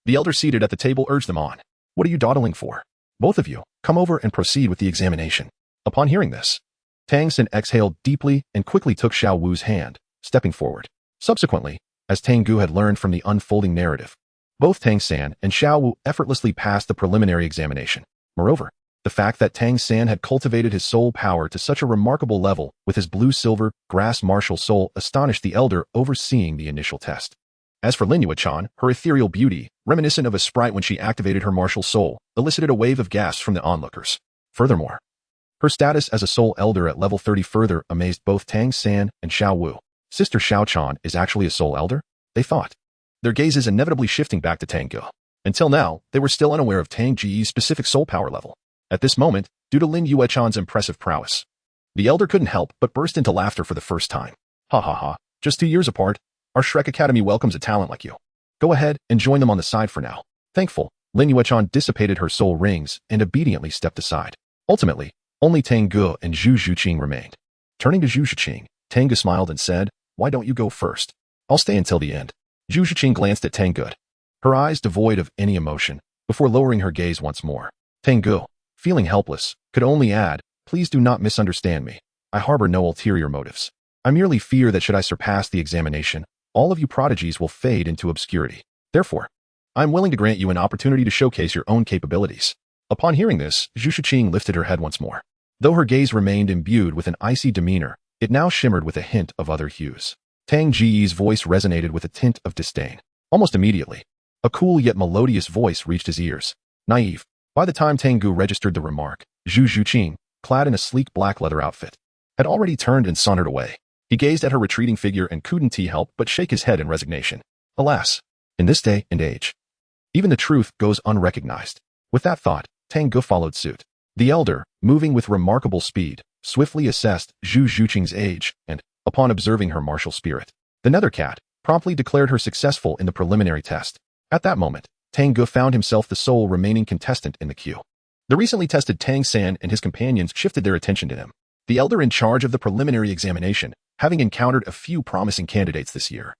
the elder seated at the table urged them on. What are you dawdling for? Both of you, come over and proceed with the examination. Upon hearing this, Tang San exhaled deeply and quickly took Xiao Wu's hand, stepping forward. Subsequently, as Tang Ge had learned from the unfolding narrative, both Tang San and Xiao Wu effortlessly passed the preliminary examination. Moreover, the fact that Tang San had cultivated his soul power to such a remarkable level with his blue-silver, grass martial soul astonished the elder overseeing the initial test. As for Lin Yuechan, her ethereal beauty, reminiscent of a sprite when she activated her martial soul, elicited a wave of gasps from the onlookers. Furthermore, her status as a soul elder at level 30 further amazed both Tang San and Xiao Wu. Sister Xiaochan is actually a soul elder? They thought, their gazes inevitably shifting back to Tang Ge. Until now, they were still unaware of Tang Ge's specific soul power level. At this moment, due to Lin Yuechan's impressive prowess, the elder couldn't help but burst into laughter for the first time. Ha ha ha, just 2 years apart, our Shrek Academy welcomes a talent like you. Go ahead and join them on the side for now. Thankful, Lin Yuechan dissipated her soul rings and obediently stepped aside. Ultimately, only Tang Ge and Zhu Zhuqing remained. Turning to Zhu Zhuqing, Tang Ge smiled and said, why don't you go first? I'll stay until the end. Zhu Zhuqing glanced at Tang Ge, her eyes devoid of any emotion, before lowering her gaze once more. Tang Ge, feeling helpless, could only add, please do not misunderstand me. I harbor no ulterior motives. I merely fear that should I surpass the examination, all of you prodigies will fade into obscurity. Therefore, I am willing to grant you an opportunity to showcase your own capabilities. Upon hearing this, Zhu Zhuqing lifted her head once more. Though her gaze remained imbued with an icy demeanor, it now shimmered with a hint of other hues. Tang Ge's voice resonated with a tint of disdain. Almost immediately, a cool yet melodious voice reached his ears. Naive. By the time Tang Ge registered the remark, Zhu Zhuqing, clad in a sleek black leather outfit, had already turned and sauntered away. He gazed at her retreating figure and couldn't help but shake his head in resignation. Alas, in this day and age, even the truth goes unrecognized. With that thought, Tang Ge followed suit. The elder, moving with remarkable speed, swiftly assessed Zhu Zhuqing's age and, upon observing her martial spirit, the nether cat promptly declared her successful in the preliminary test. At that moment, Tang Ge found himself the sole remaining contestant in the queue. The recently tested Tang San and his companions shifted their attention to him. The elder in charge of the preliminary examination, having encountered a few promising candidates this year,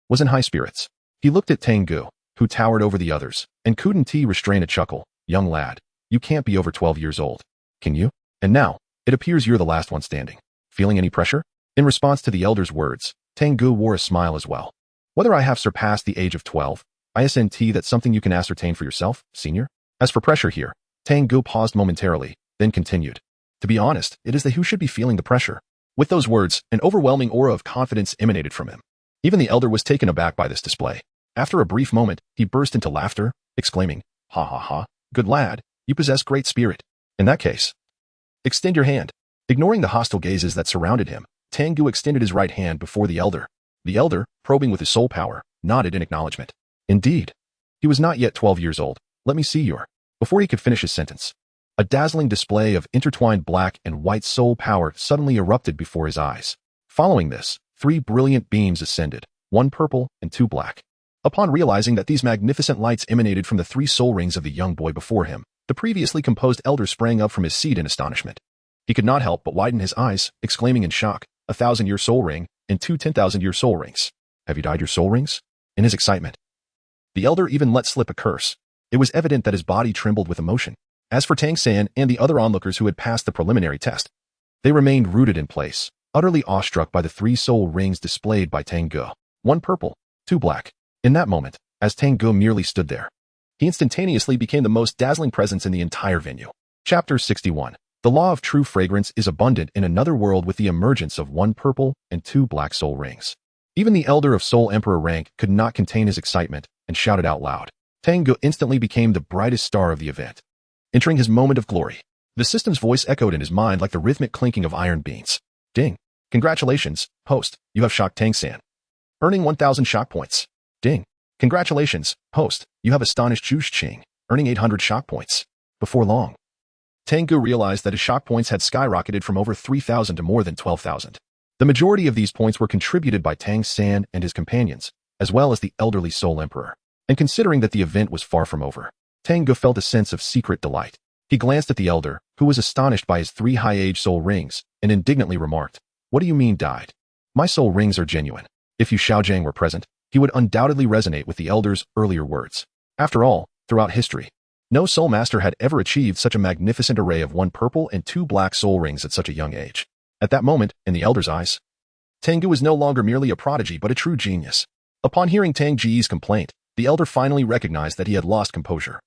was in high spirits. He looked at Tang Ge, who towered over the others, and couldn't restrain a chuckle. Young lad, you can't be over 12 years old, can you? And now, it appears you're the last one standing. Feeling any pressure? In response to the elder's words, Tang Ge wore a smile as well. Whether I have surpassed the age of 12, ISNT that's something you can ascertain for yourself, senior? As for pressure here, Tang Ge paused momentarily, then continued. To be honest, it is who should be feeling the pressure. With those words, an overwhelming aura of confidence emanated from him. Even the elder was taken aback by this display. After a brief moment, he burst into laughter, exclaiming, ha ha ha, good lad, you possess great spirit. In that case, extend your hand. Ignoring the hostile gazes that surrounded him, Tang Ge extended his right hand before the elder. The elder, probing with his soul power, nodded in acknowledgement. Indeed. He was not yet 12 years old. Let me see your... Before he could finish his sentence, a dazzling display of intertwined black and white soul power suddenly erupted before his eyes. Following this, 3 brilliant beams ascended, 1 purple and 2 black. Upon realizing that these magnificent lights emanated from the 3 soul rings of the young boy before him, the previously composed elder sprang up from his seat in astonishment. He could not help but widen his eyes, exclaiming in shock, 1,000-year soul ring and 2 10,000-year soul rings. Have you dyed your soul rings? In his excitement, the elder even let slip a curse. It was evident that his body trembled with emotion. As for Tang San and the other onlookers who had passed the preliminary test, they remained rooted in place, utterly awestruck by the 3 soul rings displayed by Tang Ge. 1 purple, 2 black. In that moment, as Tang Ge merely stood there, he instantaneously became the most dazzling presence in the entire venue. Chapter 61. The law of true fragrance is abundant in another world with the emergence of 1 purple and 2 black soul rings. Even the elder of Soul Emperor rank could not contain his excitement and shouted out loud. Tang Ge instantly became the brightest star of the event, entering his moment of glory. The system's voice echoed in his mind like the rhythmic clinking of iron beams. Ding. Congratulations, host, you have shocked Tang San, earning 1,000 shock points. Ding. Congratulations, host, you have astonished Zhu Zhuqing, earning 800 shock points. Before long, Tang Ge realized that his shock points had skyrocketed from over 3,000 to more than 12,000. The majority of these points were contributed by Tang San and his companions, as well as the elderly Soul Emperor. And considering that the event was far from over, Tang Ge felt a sense of secret delight. He glanced at the elder, who was astonished by his 3 high-age soul rings, and indignantly remarked, "What do you mean died? My soul rings are genuine." If Yu Xiaojiang were present, he would undoubtedly resonate with the elder's earlier words. After all, throughout history, no soul master had ever achieved such a magnificent array of 1 purple and 2 black soul rings at such a young age. At that moment, in the elder's eyes, Tang Ge was no longer merely a prodigy but a true genius. Upon hearing Tang Ge's complaint, the elder finally recognized that he had lost composure.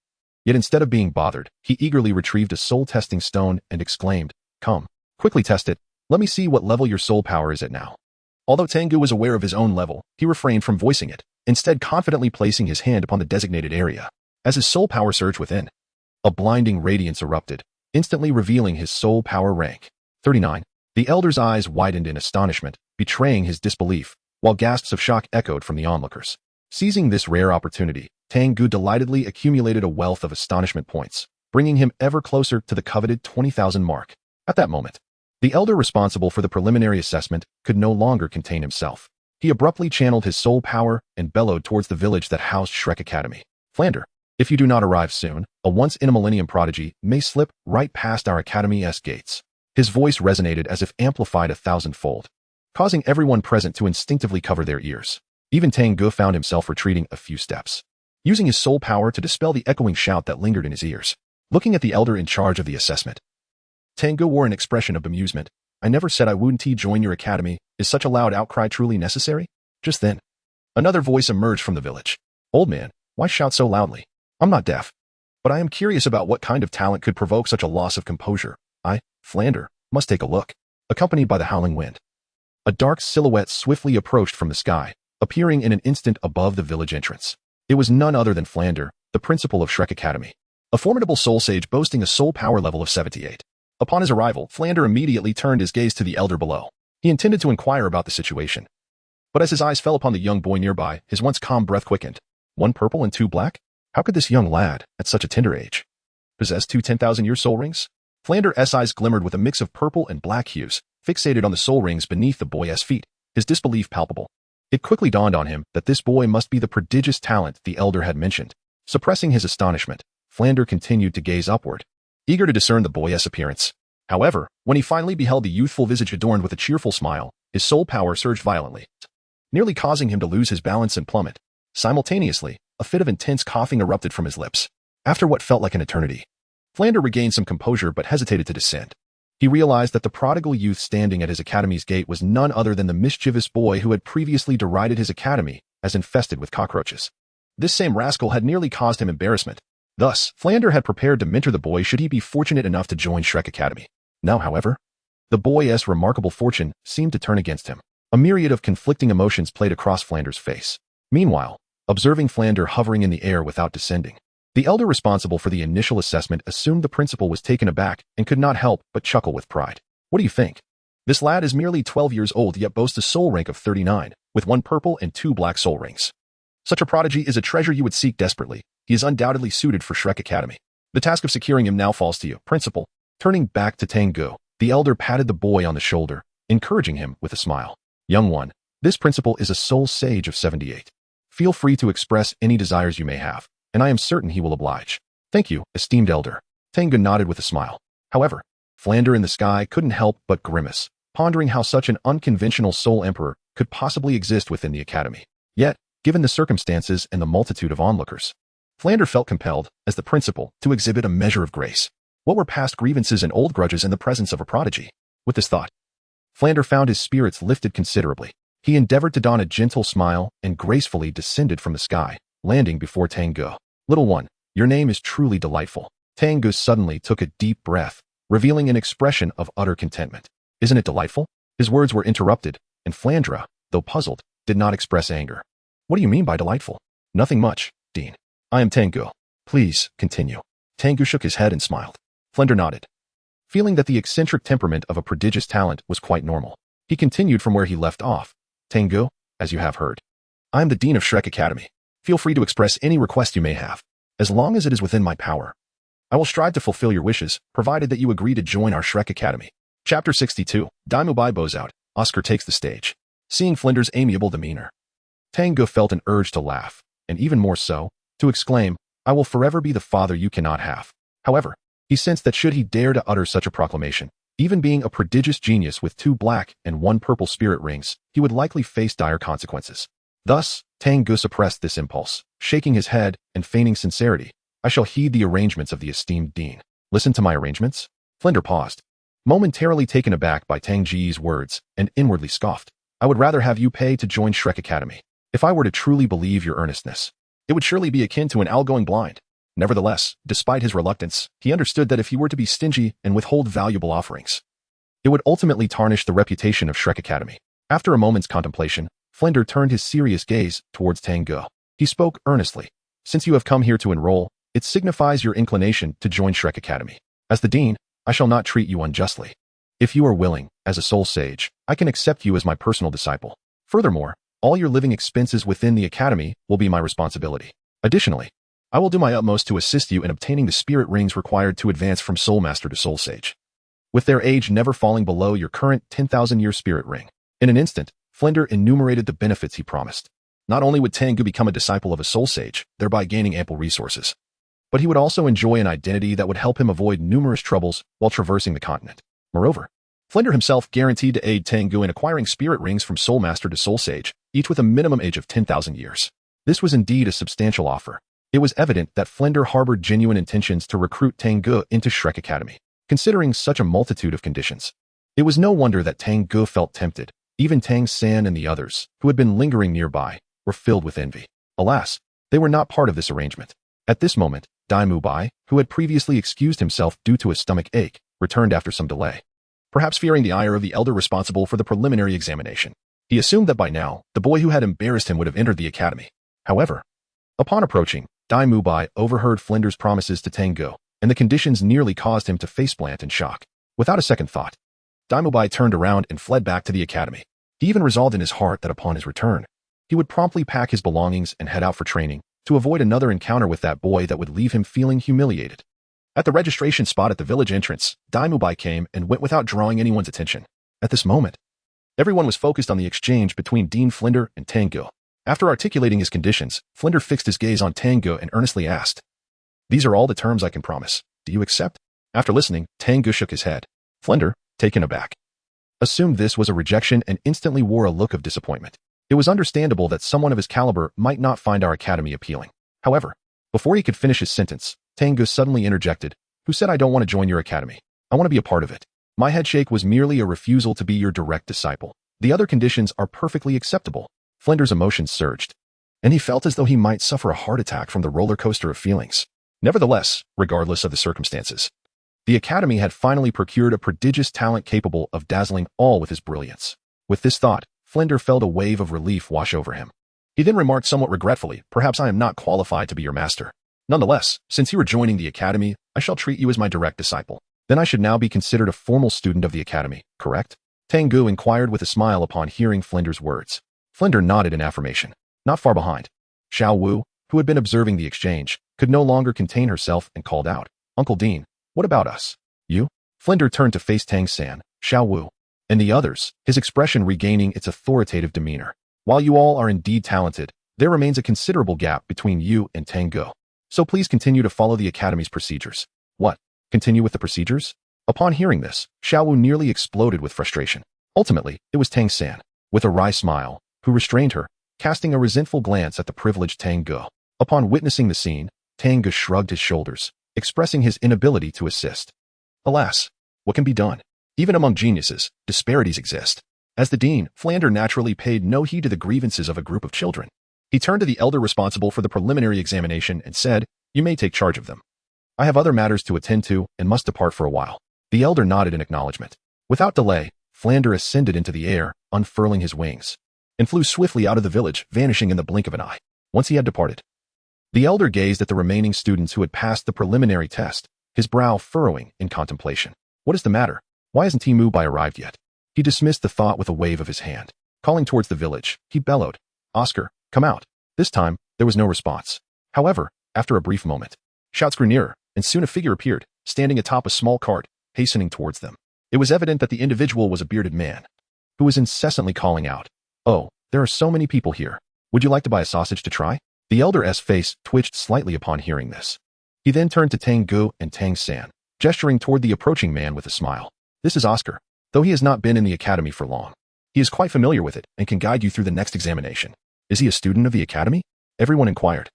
Yet instead of being bothered, he eagerly retrieved a soul-testing stone and exclaimed, "Come, quickly test it. Let me see what level your soul power is at now." Although Tang Ge was aware of his own level, he refrained from voicing it, instead confidently placing his hand upon the designated area. As his soul power surged within, a blinding radiance erupted, instantly revealing his soul power rank. 39. The elder's eyes widened in astonishment, betraying his disbelief, while gasps of shock echoed from the onlookers. Seizing this rare opportunity, Tang Ge delightedly accumulated a wealth of astonishment points, bringing him ever closer to the coveted 20,000 mark. At that moment, the elder responsible for the preliminary assessment could no longer contain himself. He abruptly channeled his soul power and bellowed towards the village that housed Shrek Academy. "Flander, if you do not arrive soon, a once-in-a-millennium prodigy may slip right past our academy's gates." His voice resonated as if amplified 1,000-fold, causing everyone present to instinctively cover their ears. Even Tang Ge found himself retreating a few steps, using his soul power to dispel the echoing shout that lingered in his ears. Looking at the elder in charge of the assessment, Tang Ge wore an expression of bemusement. "I never said I wouldn't join your academy. Is such a loud outcry truly necessary?" Just then, another voice emerged from the village. "Old man, why shout so loudly? I'm not deaf, but I am curious about what kind of talent could provoke such a loss of composure. I, Flander, must take a look." Accompanied by the howling wind, a dark silhouette swiftly approached from the sky, appearing in an instant above the village entrance. It was none other than Flander, the principal of Shrek Academy, a formidable soul sage boasting a soul power level of 78. Upon his arrival, Flander immediately turned his gaze to the elder below. He intended to inquire about the situation, but as his eyes fell upon the young boy nearby, his once calm breath quickened. 1 purple and 2 black? How could this young lad, at such a tender age, possess 2 10,000-year soul rings? Flander's eyes glimmered with a mix of purple and black hues, fixated on the soul rings beneath the boy's feet, his disbelief palpable. It quickly dawned on him that this boy must be the prodigious talent the elder had mentioned. Suppressing his astonishment, Flander continued to gaze upward, eager to discern the boy's appearance. However, when he finally beheld the youthful visage adorned with a cheerful smile, his soul power surged violently, nearly causing him to lose his balance and plummet. Simultaneously, a fit of intense coughing erupted from his lips. After what felt like an eternity, Flander regained some composure but hesitated to descend. He realized that the prodigal youth standing at his academy's gate was none other than the mischievous boy who had previously derided his academy as infested with cockroaches. This same rascal had nearly caused him embarrassment. Thus, Flander had prepared to mentor the boy should he be fortunate enough to join Shrek Academy. Now, however, the boy's remarkable fortune seemed to turn against him. A myriad of conflicting emotions played across Flander's face. Meanwhile, observing Flander hovering in the air without descending, the elder responsible for the initial assessment assumed the principal was taken aback and could not help but chuckle with pride. "What do you think? This lad is merely 12 years old yet boasts a soul rank of 39, with 1 purple and 2 black soul rings. Such a prodigy is a treasure you would seek desperately. He is undoubtedly suited for Shrek Academy. The task of securing him now falls to you, principal." Turning back to Tang Ge, the elder patted the boy on the shoulder, encouraging him with a smile. "Young one, this principal is a soul sage of 78. Feel free to express any desires you may have, and I am certain he will oblige." "Thank you, esteemed elder." Tang Ge nodded with a smile. However, Flander in the sky couldn't help but grimace, pondering how such an unconventional soul emperor could possibly exist within the academy. Yet, given the circumstances and the multitude of onlookers, Flander felt compelled, as the principal, to exhibit a measure of grace. What were past grievances and old grudges in the presence of a prodigy? With this thought, Flander found his spirits lifted considerably. He endeavored to don a gentle smile and gracefully descended from the sky, landing before Tang Ge. "Little one, your name is truly delightful." Tang Ge suddenly took a deep breath, revealing an expression of utter contentment. "Isn't it delightful?" His words were interrupted, and Flandra, though puzzled, did not express anger. "What do you mean by delightful?" "Nothing much, Dean. I am Tang Ge. Please, continue." Tang Ge shook his head and smiled. Flander nodded, feeling that the eccentric temperament of a prodigious talent was quite normal. He continued from where he left off. "Tang Ge, as you have heard, I am the Dean of Shrek Academy. Feel free to express any request you may have, as long as it is within my power. I will strive to fulfill your wishes, provided that you agree to join our Shrek Academy." Chapter 62. Daimyo Bai bows out. Oscar takes the stage. Seeing Flander's amiable demeanor, Tang Ge felt an urge to laugh, and even more so, to exclaim, "I will forever be the father you cannot have." However, he He sensed that should he dare to utter such a proclamation, even being a prodigious genius with 2 black and 1 purple spirit rings, he would likely face dire consequences. Thus, Tang Ge suppressed this impulse, shaking his head and feigning sincerity. I shall heed the arrangements of the esteemed dean. Listen to my arrangements? Flinder paused, momentarily taken aback by Tang Ge's words, and inwardly scoffed. I would rather have you pay to join Shrek Academy. If I were to truly believe your earnestness, it would surely be akin to an owl going blind. Nevertheless, despite his reluctance, he understood that if he were to be stingy and withhold valuable offerings, it would ultimately tarnish the reputation of Shrek Academy. After a moment's contemplation, Flinder turned his serious gaze towards Tang Ge. He spoke earnestly. Since you have come here to enroll, it signifies your inclination to join Shrek Academy. As the dean, I shall not treat you unjustly. If you are willing, as a soul sage, I can accept you as my personal disciple. Furthermore, all your living expenses within the academy will be my responsibility. Additionally, I will do my utmost to assist you in obtaining the spirit rings required to advance from Soul Master to Soul Sage, with their age never falling below your current 10,000-year spirit ring. In an instant, Flinder enumerated the benefits he promised. Not only would Tang Ge become a disciple of a Soul Sage, thereby gaining ample resources, but he would also enjoy an identity that would help him avoid numerous troubles while traversing the continent. Moreover, Flinder himself guaranteed to aid Tang Ge in acquiring spirit rings from Soul Master to Soul Sage, each with a minimum age of 10,000 years. This was indeed a substantial offer. It was evident that Flinder harbored genuine intentions to recruit Tang Ge into Shrek Academy. Considering such a multitude of conditions, it was no wonder that Tang Ge felt tempted. Even Tang San and the others, who had been lingering nearby, were filled with envy. Alas, they were not part of this arrangement. At this moment, Dai Mubai, who had previously excused himself due to a stomach ache, returned after some delay. Perhaps fearing the ire of the elder responsible for the preliminary examination, he assumed that by now, the boy who had embarrassed him would have entered the academy. However, upon approaching, Dai Mubai overheard Flinder's promises to Tang Ge, and the conditions nearly caused him to faceplant in shock. Without a second thought, Dai Mubai turned around and fled back to the academy. He even resolved in his heart that upon his return, he would promptly pack his belongings and head out for training, to avoid another encounter with that boy that would leave him feeling humiliated. At the registration spot at the village entrance, Dai Mubai came and went without drawing anyone's attention. At this moment, everyone was focused on the exchange between Dean Flinder and Tang Ge. After articulating his conditions, Flinder fixed his gaze on Tang Ge and earnestly asked, "These are all the terms I can promise. Do you accept?" After listening, Tang Ge shook his head. Flinder, taken aback, assumed this was a rejection and instantly wore a look of disappointment. It was understandable that someone of his caliber might not find our academy appealing. However, before he could finish his sentence, Tang Ge suddenly interjected, "Who said I don't want to join your academy? I want to be a part of it. My headshake was merely a refusal to be your direct disciple. The other conditions are perfectly acceptable." Flinder's emotions surged, and he felt as though he might suffer a heart attack from the roller coaster of feelings. Nevertheless, regardless of the circumstances, the academy had finally procured a prodigious talent capable of dazzling all with his brilliance. With this thought, Flinder felt a wave of relief wash over him. He then remarked somewhat regretfully, "Perhaps I am not qualified to be your master. Nonetheless, since you are joining the academy, I shall treat you as my direct disciple. Then I should now be considered a formal student of the academy, correct?" Tang Ge inquired with a smile upon hearing Flinder's words. Flinder nodded in affirmation. Not far behind, Xiao Wu, who had been observing the exchange, could no longer contain herself and called out, "Uncle Dean, what about us? You?" Flinder turned to face Tang San, Xiao Wu, and the others, his expression regaining its authoritative demeanor. "While you all are indeed talented, there remains a considerable gap between you and Tang Ge. So please continue to follow the academy's procedures." "What? Continue with the procedures?" Upon hearing this, Xiao Wu nearly exploded with frustration. Ultimately, it was Tang San, with a wry smile, who restrained her, casting a resentful glance at the privileged Tang Ge. Upon witnessing the scene, Tang Ge shrugged his shoulders, expressing his inability to assist. Alas, what can be done? Even among geniuses, disparities exist. As the dean, Flinder naturally paid no heed to the grievances of a group of children. He turned to the elder responsible for the preliminary examination and said, "You may take charge of them. I have other matters to attend to and must depart for a while." The elder nodded in acknowledgement. Without delay, Flinder ascended into the air, unfurling his wings, and flew swiftly out of the village, vanishing in the blink of an eye. Once he had departed, the elder gazed at the remaining students who had passed the preliminary test, his brow furrowing in contemplation. What is the matter? Why hasn't Tang Mubai arrived yet? He dismissed the thought with a wave of his hand. Calling towards the village, he bellowed, "Oscar, come out." This time, there was no response. However, after a brief moment, shouts grew nearer, and soon a figure appeared, standing atop a small cart, hastening towards them. It was evident that the individual was a bearded man, who was incessantly calling out, "Oh, there are so many people here. Would you like to buy a sausage to try?" The elder's face twitched slightly upon hearing this. He then turned to Tang Ge and Tang San, gesturing toward the approaching man with a smile. This is Oscar. Though he has not been in the academy for long, he is quite familiar with it and can guide you through the next examination. Is he a student of the academy? Everyone inquired.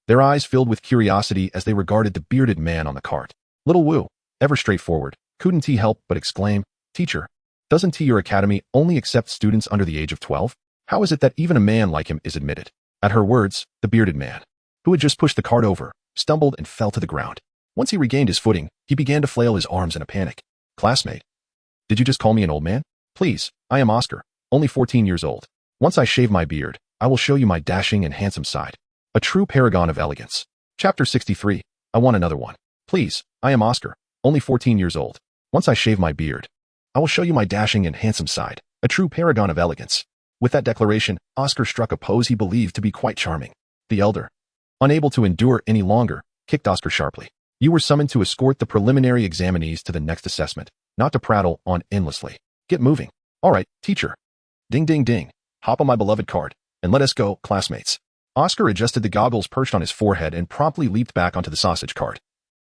Their eyes filled with curiosity as they regarded the bearded man on the cart. Little Wu, ever straightforward, couldn't he help but exclaim, Teacher, doesn't your academy only accept students under the age of 12? How is it that even a man like him is admitted? At her words, the bearded man, who had just pushed the cart over, stumbled and fell to the ground. Once he regained his footing, he began to flail his arms in a panic. Classmate, did you just call me an old man? Please, I am Oscar, only 14 years old. Once I shave my beard, I will show you my dashing and handsome side. A true paragon of elegance. Chapter 63. I want another one. Please, I am Oscar, only 14 years old. Once I shave my beard, I will show you my dashing and handsome side. A true paragon of elegance. With that declaration, Oscar struck a pose he believed to be quite charming. The elder, unable to endure any longer, kicked Oscar sharply. You were summoned to escort the preliminary examinees to the next assessment, not to prattle on endlessly. Get moving. All right, teacher. Ding ding ding. Hop on my beloved cart, and let us go, classmates. Oscar adjusted the goggles perched on his forehead and promptly leaped back onto the sausage cart,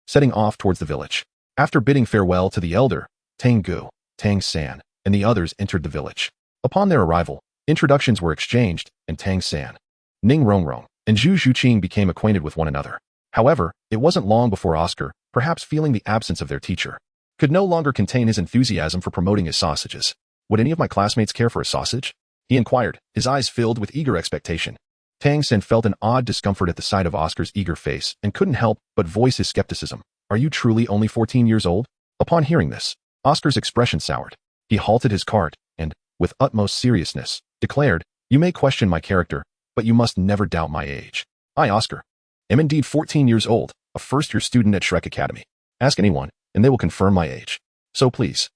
setting off towards the village. After bidding farewell to the elder, Tang Ge, Tang San, and the others entered the village. Upon their arrival, introductions were exchanged, and Tang San, Ning Rongrong, and Zhu Zhuqing became acquainted with one another. However, it wasn't long before Oscar, perhaps feeling the absence of their teacher, could no longer contain his enthusiasm for promoting his sausages. Would any of my classmates care for a sausage? He inquired, his eyes filled with eager expectation. Tang San felt an odd discomfort at the sight of Oscar's eager face and couldn't help but voice his skepticism. Are you truly only 14 years old? Upon hearing this, Oscar's expression soured. He halted his cart and, with utmost seriousness, declared, You may question my character, but you must never doubt my age. I, Oscar, am indeed 14 years old, a first-year student at Shrek Academy. Ask anyone, and they will confirm my age. So please,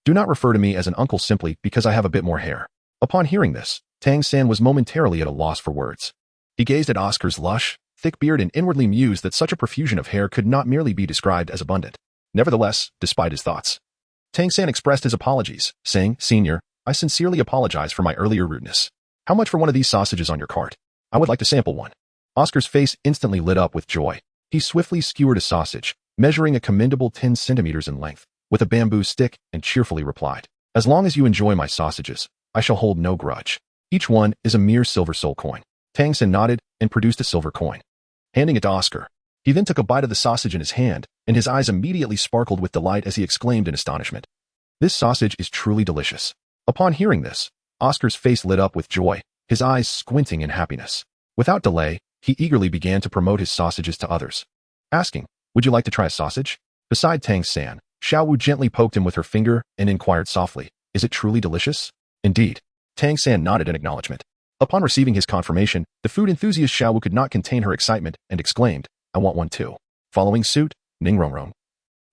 do not refer to me as an uncle simply because I have a bit more hair. Upon hearing this, Tang San was momentarily at a loss for words. He gazed at Oscar's lush, thick beard and inwardly mused that such a profusion of hair could not merely be described as abundant. Nevertheless, despite his thoughts, Tang San expressed his apologies, saying, Senior, I sincerely apologize for my earlier rudeness. How much for one of these sausages on your cart? I would like to sample one. Oscar's face instantly lit up with joy. He swiftly skewered a sausage, measuring a commendable 10 centimeters in length, with a bamboo stick, and cheerfully replied, As long as you enjoy my sausages, I shall hold no grudge. Each one is a mere silver soul coin. Tang San nodded and produced a silver coin, handing it to Oscar. He then took a bite of the sausage in his hand, and his eyes immediately sparkled with delight as he exclaimed in astonishment, This sausage is truly delicious. Upon hearing this, Oscar's face lit up with joy, his eyes squinting in happiness. Without delay, he eagerly began to promote his sausages to others, asking, Would you like to try a sausage? Beside Tang San, Xiao Wu gently poked him with her finger and inquired softly, Is it truly delicious? Indeed. Tang San nodded in acknowledgement. Upon receiving his confirmation, the food enthusiast Xiao Wu could not contain her excitement and exclaimed, I want one too. Following suit, Ning Rongrong,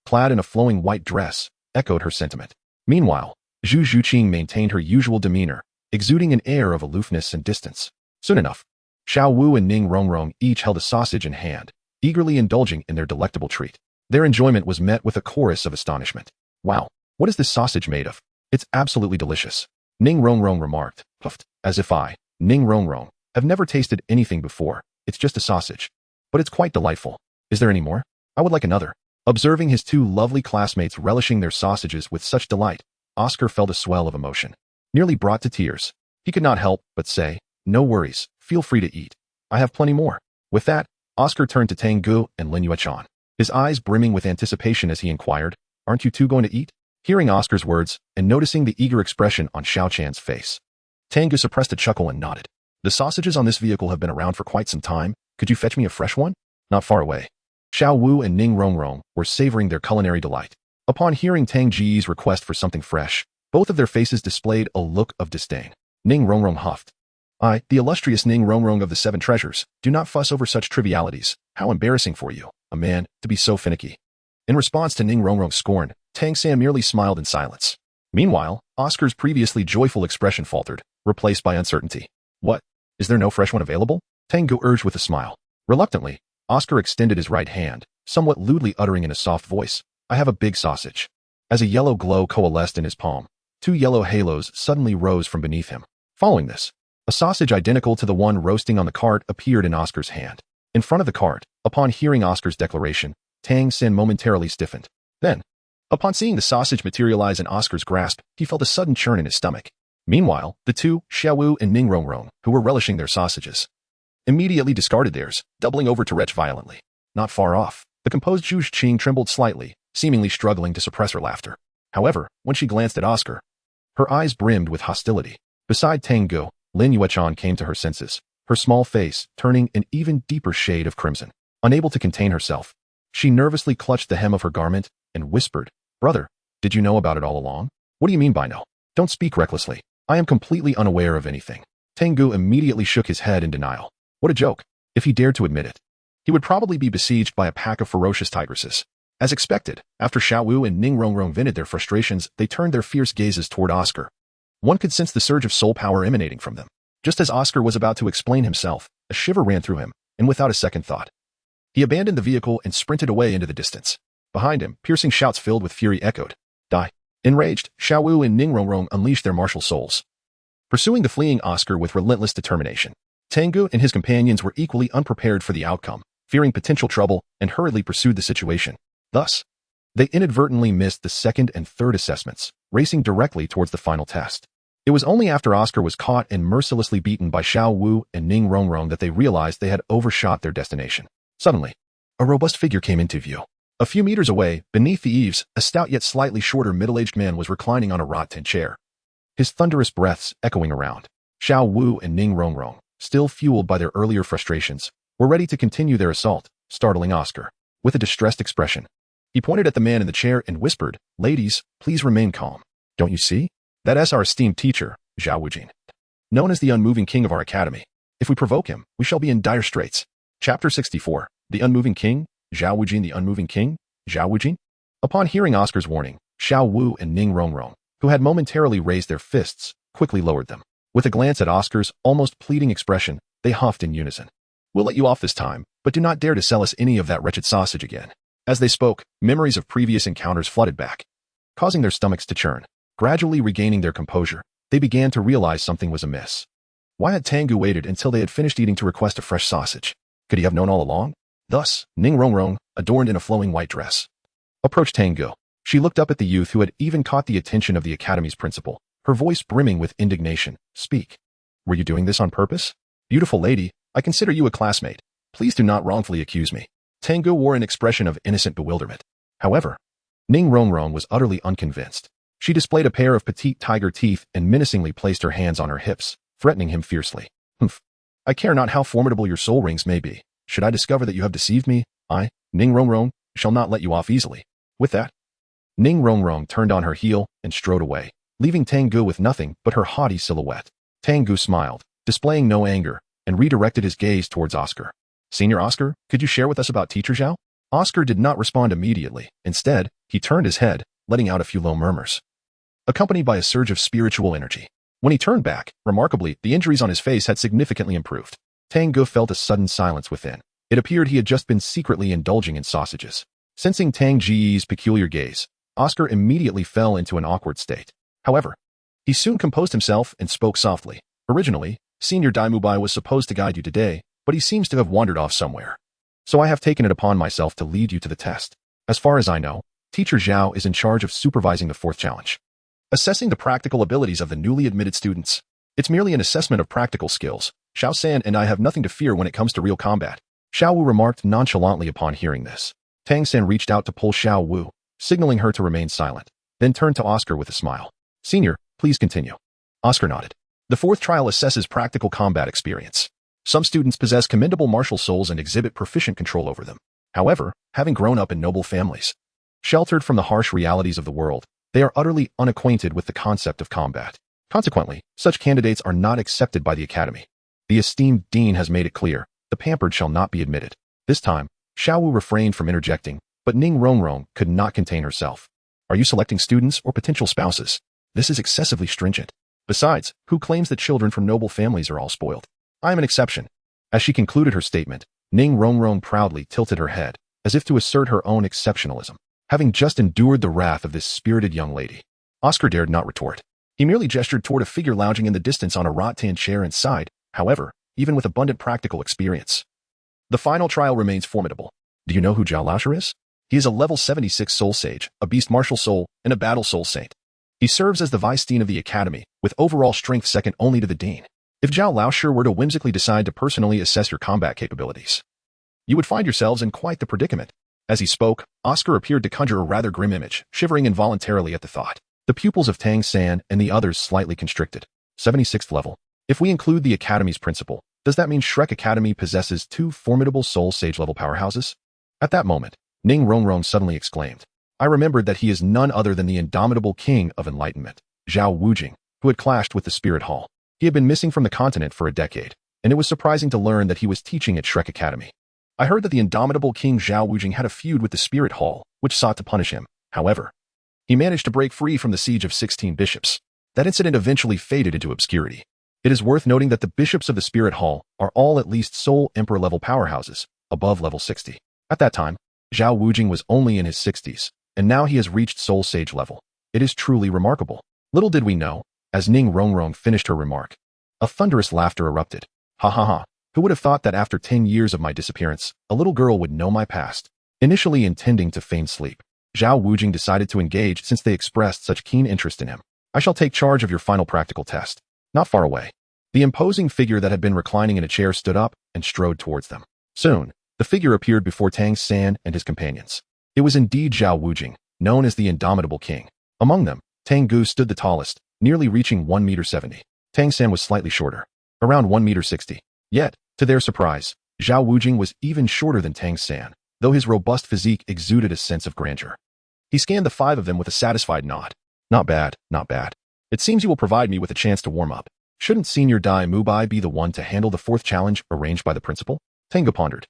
clad in a flowing white dress, echoed her sentiment. Meanwhile, Zhu Zhuqing maintained her usual demeanor, exuding an air of aloofness and distance. Soon enough, Xiao Wu and Ning Rongrong each held a sausage in hand, eagerly indulging in their delectable treat. Their enjoyment was met with a chorus of astonishment. Wow, what is this sausage made of? It's absolutely delicious. Ning Rongrong remarked, puffed, as if I, Ning Rongrong, have never tasted anything before. It's just a sausage. But it's quite delightful. Is there any more? I would like another. Observing his two lovely classmates relishing their sausages with such delight, Oscar felt a swell of emotion, nearly brought to tears. He could not help but say, No worries, feel free to eat. I have plenty more. With that, Oscar turned to Tang Ge and Lin Yuechan, his eyes brimming with anticipation as he inquired, Aren't you two going to eat? Hearing Oscar's words and noticing the eager expression on Xiao Chan's face, Tang Ge suppressed a chuckle and nodded. The sausages on this vehicle have been around for quite some time. Could you fetch me a fresh one? Not far away. Xiao Wu and Ning Rongrong were savoring their culinary delight. Upon hearing Tang Ge's request for something fresh, both of their faces displayed a look of disdain. Ning Rongrong huffed. I, the illustrious Ning Rongrong of the Seven Treasures, do not fuss over such trivialities. How embarrassing for you, a man, to be so finicky. In response to Ning Rongrong's scorn, Tang San merely smiled in silence. Meanwhile, Oscar's previously joyful expression faltered, replaced by uncertainty. What? Is there no fresh one available? Tang Ge urged with a smile. Reluctantly, Oscar extended his right hand, somewhat lewdly uttering in a soft voice, I have a big sausage. As a yellow glow coalesced in his palm, two yellow halos suddenly rose from beneath him. Following this, a sausage identical to the one roasting on the cart appeared in Oscar's hand. In front of the cart, upon hearing Oscar's declaration, Tang San momentarily stiffened. Then, upon seeing the sausage materialize in Oscar's grasp, he felt a sudden churn in his stomach. Meanwhile, the two, Xiaowu and Ning Rongrong, who were relishing their sausages, immediately discarded theirs, doubling over to retch violently. Not far off, the composed Zhu Qing trembled slightly, seemingly struggling to suppress her laughter. However, when she glanced at Oscar, her eyes brimmed with hostility. Beside Tang Ge, Lin Yuechan came to her senses, her small face turning an even deeper shade of crimson. Unable to contain herself, she nervously clutched the hem of her garment and whispered, "Brother, did you know about it all along? What do you mean by no? Don't speak recklessly. I am completely unaware of anything." Tang Ge immediately shook his head in denial. What a joke. If he dared to admit it, he would probably be besieged by a pack of ferocious tigresses. As expected, after Xiaowu and Ning Rongrong vented their frustrations, they turned their fierce gazes toward Oscar. One could sense the surge of soul power emanating from them. Just as Oscar was about to explain himself, a shiver ran through him, and without a second thought, he abandoned the vehicle and sprinted away into the distance. Behind him, piercing shouts filled with fury echoed. Die. Enraged, Xiaowu and Ning Rongrong unleashed their martial souls, pursuing the fleeing Oscar with relentless determination. Tang Ge and his companions were equally unprepared for the outcome, fearing potential trouble, and hurriedly pursued the situation. Thus, they inadvertently missed the second and third assessments, racing directly towards the final test. It was only after Oscar was caught and mercilessly beaten by Xiaowu and Ning Rongrong that they realized they had overshot their destination. Suddenly, a robust figure came into view. A few meters away, beneath the eaves, a stout yet slightly shorter middle-aged man was reclining on a rattan chair, his thunderous breaths echoing around. Xiaowu and Ning Rongrong, still fueled by their earlier frustrations, were ready to continue their assault, startling Oscar. With a distressed expression, he pointed at the man in the chair and whispered, "Ladies, please remain calm. Don't you see? That's our esteemed teacher, Zhao Wujin, known as the unmoving king of our academy. If we provoke him, we shall be in dire straits." Chapter 64. The Unmoving King, Zhao Wujin. The Unmoving King, Zhao Wujin? Upon hearing Oscar's warning, Xiaowu and Ning Rongrong, who had momentarily raised their fists, quickly lowered them. With a glance at Oscar's almost pleading expression, they huffed in unison. "We'll let you off this time, but do not dare to sell us any of that wretched sausage again." As they spoke, memories of previous encounters flooded back, causing their stomachs to churn. Gradually regaining their composure, they began to realize something was amiss. Why had Tang Ge waited until they had finished eating to request a fresh sausage? Could he have known all along? Thus, Ning Rongrong, adorned in a flowing white dress, approached Tang Ge. She looked up at the youth who had even caught the attention of the academy's principal, her voice brimming with indignation. "Speak. Were you doing this on purpose? Beautiful lady, I consider you a classmate. Please do not wrongfully accuse me." Tang Ge wore an expression of innocent bewilderment. However, Ning Rongrong was utterly unconvinced. She displayed a pair of petite tiger teeth and menacingly placed her hands on her hips, threatening him fiercely. "Humph. I care not how formidable your soul rings may be. Should I discover that you have deceived me, I, Ning Rongrong, shall not let you off easily." With that, Ning Rongrong turned on her heel and strode away, leaving Tang Ge with nothing but her haughty silhouette. Tang Ge smiled, displaying no anger, and redirected his gaze towards Oscar. "Senior Oscar, could you share with us about Teacher Zhao?" Oscar did not respond immediately. Instead, he turned his head, letting out a few low murmurs, accompanied by a surge of spiritual energy. When he turned back, remarkably, the injuries on his face had significantly improved. Tang Ge felt a sudden silence within. It appeared he had just been secretly indulging in sausages. Sensing Tang Ge's peculiar gaze, Oscar immediately fell into an awkward state. However, he soon composed himself and spoke softly. "Originally, Senior Daimubai was supposed to guide you today, but he seems to have wandered off somewhere. So I have taken it upon myself to lead you to the test. As far as I know, Teacher Zhao is in charge of supervising the fourth challenge, assessing the practical abilities of the newly admitted students. It's merely an assessment of practical skills. Xiao San and I have nothing to fear when it comes to real combat." Xiao Wu remarked nonchalantly upon hearing this. Tang San reached out to pull Xiao Wu, signaling her to remain silent, then turned to Oscar with a smile. "Senior, please continue." Oscar nodded. "The fourth trial assesses practical combat experience. Some students possess commendable martial souls and exhibit proficient control over them. However, having grown up in noble families, sheltered from the harsh realities of the world, they are utterly unacquainted with the concept of combat. Consequently, such candidates are not accepted by the academy. The esteemed dean has made it clear, the pampered shall not be admitted." This time, Xiao Wu refrained from interjecting, but Ning Rongrong could not contain herself. "Are you selecting students or potential spouses? This is excessively stringent. Besides, who claims that children from noble families are all spoiled? I am an exception." As she concluded her statement, Ning Rongrong proudly tilted her head, as if to assert her own exceptionalism, having just endured the wrath of this spirited young lady. Oscar dared not retort. He merely gestured toward a figure lounging in the distance on a rattan chair and sighed. However, even with abundant practical experience, the final trial remains formidable. "Do you know who Zhao Laoshi is?" He is a level 76 soul sage, a beast martial soul, and a battle soul saint. He serves as the vice dean of the academy, with overall strength second only to the dean. If Zhao Laoshi were to whimsically decide to personally assess your combat capabilities, you would find yourselves in quite the predicament. As he spoke, Oscar appeared to conjure a rather grim image, shivering involuntarily at the thought. The pupils of Tang San and the others slightly constricted. 76th level. If we include the academy's principal, does that mean Shrek Academy possesses two formidable soul sage level powerhouses? At that moment, Ning Rongrong suddenly exclaimed. I remembered that he is none other than the indomitable king of enlightenment, Zhao Wujing, who had clashed with the Spirit Hall. He had been missing from the continent for a decade, and it was surprising to learn that he was teaching at Shrek Academy. I heard that the indomitable king Zhao Wujing had a feud with the Spirit Hall, which sought to punish him. However, he managed to break free from the siege of 16 bishops. That incident eventually faded into obscurity. It is worth noting that the bishops of the Spirit Hall are all at least Soul Emperor level powerhouses, above level 60. At that time, Zhao Wujing was only in his 60s, and now he has reached Soul Sage level. It is truly remarkable. Little did we know, as Ning Rongrong finished her remark, a thunderous laughter erupted. Ha ha ha. Who would have thought that after 10 years of my disappearance, a little girl would know my past? Initially intending to feign sleep, Zhao Wujing decided to engage since they expressed such keen interest in him. I shall take charge of your final practical test. Not far away. The imposing figure that had been reclining in a chair stood up and strode towards them. Soon, the figure appeared before Tang San and his companions. It was indeed Zhao Wujing, known as the Indomitable King. Among them, Tang Ge stood the tallest, nearly reaching 1.70 meters. Tang San was slightly shorter, around 1.60 meters. Yet, to their surprise, Zhao Wujing was even shorter than Tang San, though his robust physique exuded a sense of grandeur. He scanned the five of them with a satisfied nod. Not bad, not bad. It seems you will provide me with a chance to warm up. Shouldn't Senior Dai Mubai be the one to handle the fourth challenge arranged by the principal? Tang Ge pondered,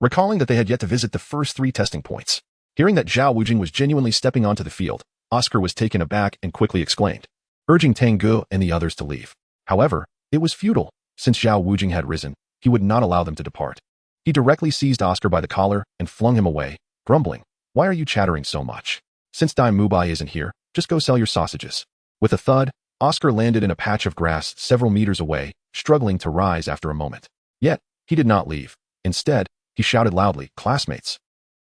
recalling that they had yet to visit the first 3 testing points. Hearing that Zhao Wujing was genuinely stepping onto the field, Oscar was taken aback and quickly exclaimed, urging Tang Ge and the others to leave. However, it was futile. Since Zhao Wujing had risen, he would not allow them to depart. He directly seized Oscar by the collar and flung him away, grumbling, why are you chattering so much? Since Dai Mubai isn't here, just go sell your sausages. With a thud, Oscar landed in a patch of grass several meters away, struggling to rise after a moment. Yet, he did not leave. Instead, he shouted loudly, classmates.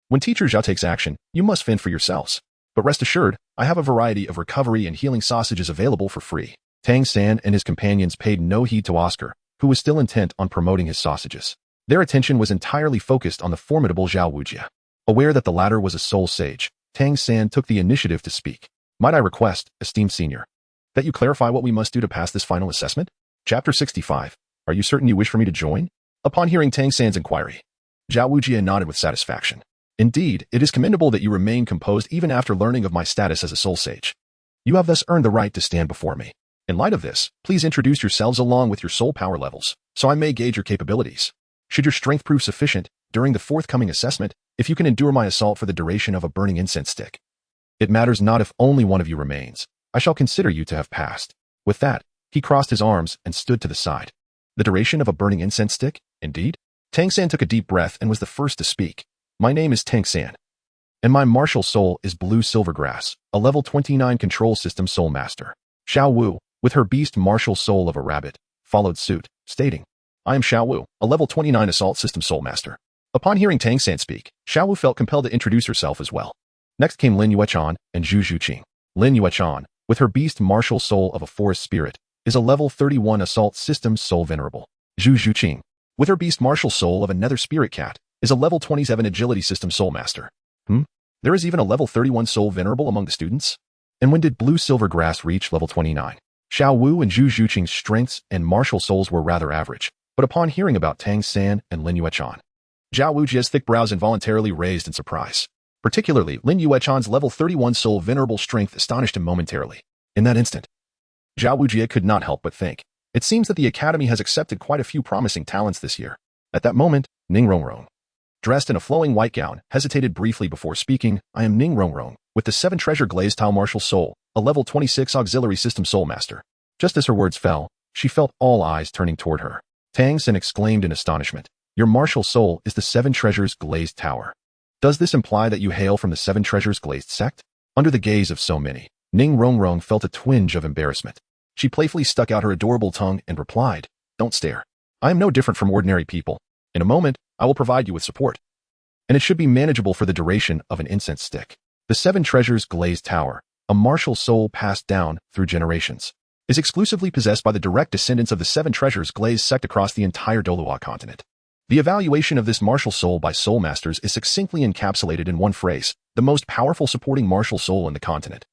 When Teacher Zhao takes action, you must fend for yourselves. But rest assured, I have a variety of recovery and healing sausages available for free. Tang San and his companions paid no heed to Oscar, who was still intent on promoting his sausages. Their attention was entirely focused on the formidable Zhao Wujia. Aware that the latter was a soul sage, Tang San took the initiative to speak. Might I request, esteemed senior, that you clarify what we must do to pass this final assessment? Chapter 65. Are you certain you wish for me to join? Upon hearing Tang San's inquiry, Zhao Wujia nodded with satisfaction. Indeed, it is commendable that you remain composed even after learning of my status as a soul sage. You have thus earned the right to stand before me. In light of this, please introduce yourselves along with your soul power levels, so I may gauge your capabilities. Should your strength prove sufficient, during the forthcoming assessment, if you can endure my assault for the duration of a burning incense stick. It matters not if only one of you remains. I shall consider you to have passed. With that, he crossed his arms and stood to the side. The duration of a burning incense stick, indeed? Tang San took a deep breath and was the first to speak. My name is Tang San, and my martial soul is Blue Silvergrass, a level 29 control system soul master. Xiao Wu, with her beast martial soul of a rabbit, followed suit, stating, I am Xiao Wu, a level 29 assault system soul master. Upon hearing Tang San speak, Xiao Wu felt compelled to introduce herself as well. Next came Lin Yuechan and Zhu Zhuqing. Lin Yuechan, with her beast martial soul of a forest spirit, is a level 31 assault system soul venerable. Zhu Zhuqing, with her beast martial soul of a nether spirit cat, is a level 27 agility system soul master. There is even a level 31 soul venerable among the students? And when did Blue Silvergrass reach level 29? Xiao Wu and Zhu Zhuqing's strengths and martial souls were rather average, but upon hearing about Tang San and Lin Yuechan, Zhao Wujia's thick brows involuntarily raised in surprise. Particularly, Lin Yuechan's level 31 soul venerable strength astonished him momentarily. In that instant, Zhao Wujia could not help but think, it seems that the academy has accepted quite a few promising talents this year. At that moment, Ning Rongrong, dressed in a flowing white gown, hesitated briefly before speaking. I am Ning Rongrong, with the 7 treasure glazed tile martial soul, a level 26 auxiliary system soul master. Just as her words fell, she felt all eyes turning toward her. Tang San exclaimed in astonishment, your martial soul is the 7 treasures glazed tower. Does this imply that you hail from the 7 treasures glazed sect? Under the gaze of so many, Ning Rongrong felt a twinge of embarrassment. She playfully stuck out her adorable tongue and replied, don't stare. I am no different from ordinary people. In a moment, I will provide you with support. and it should be manageable for the duration of an incense stick. The Seven Treasures Glazed Tower, a martial soul passed down through generations, is exclusively possessed by the direct descendants of the Seven Treasures Glazed sect across the entire Douluo Continent. The evaluation of this martial soul by soul masters is succinctly encapsulated in one phrase: the most powerful supporting martial soul in the continent.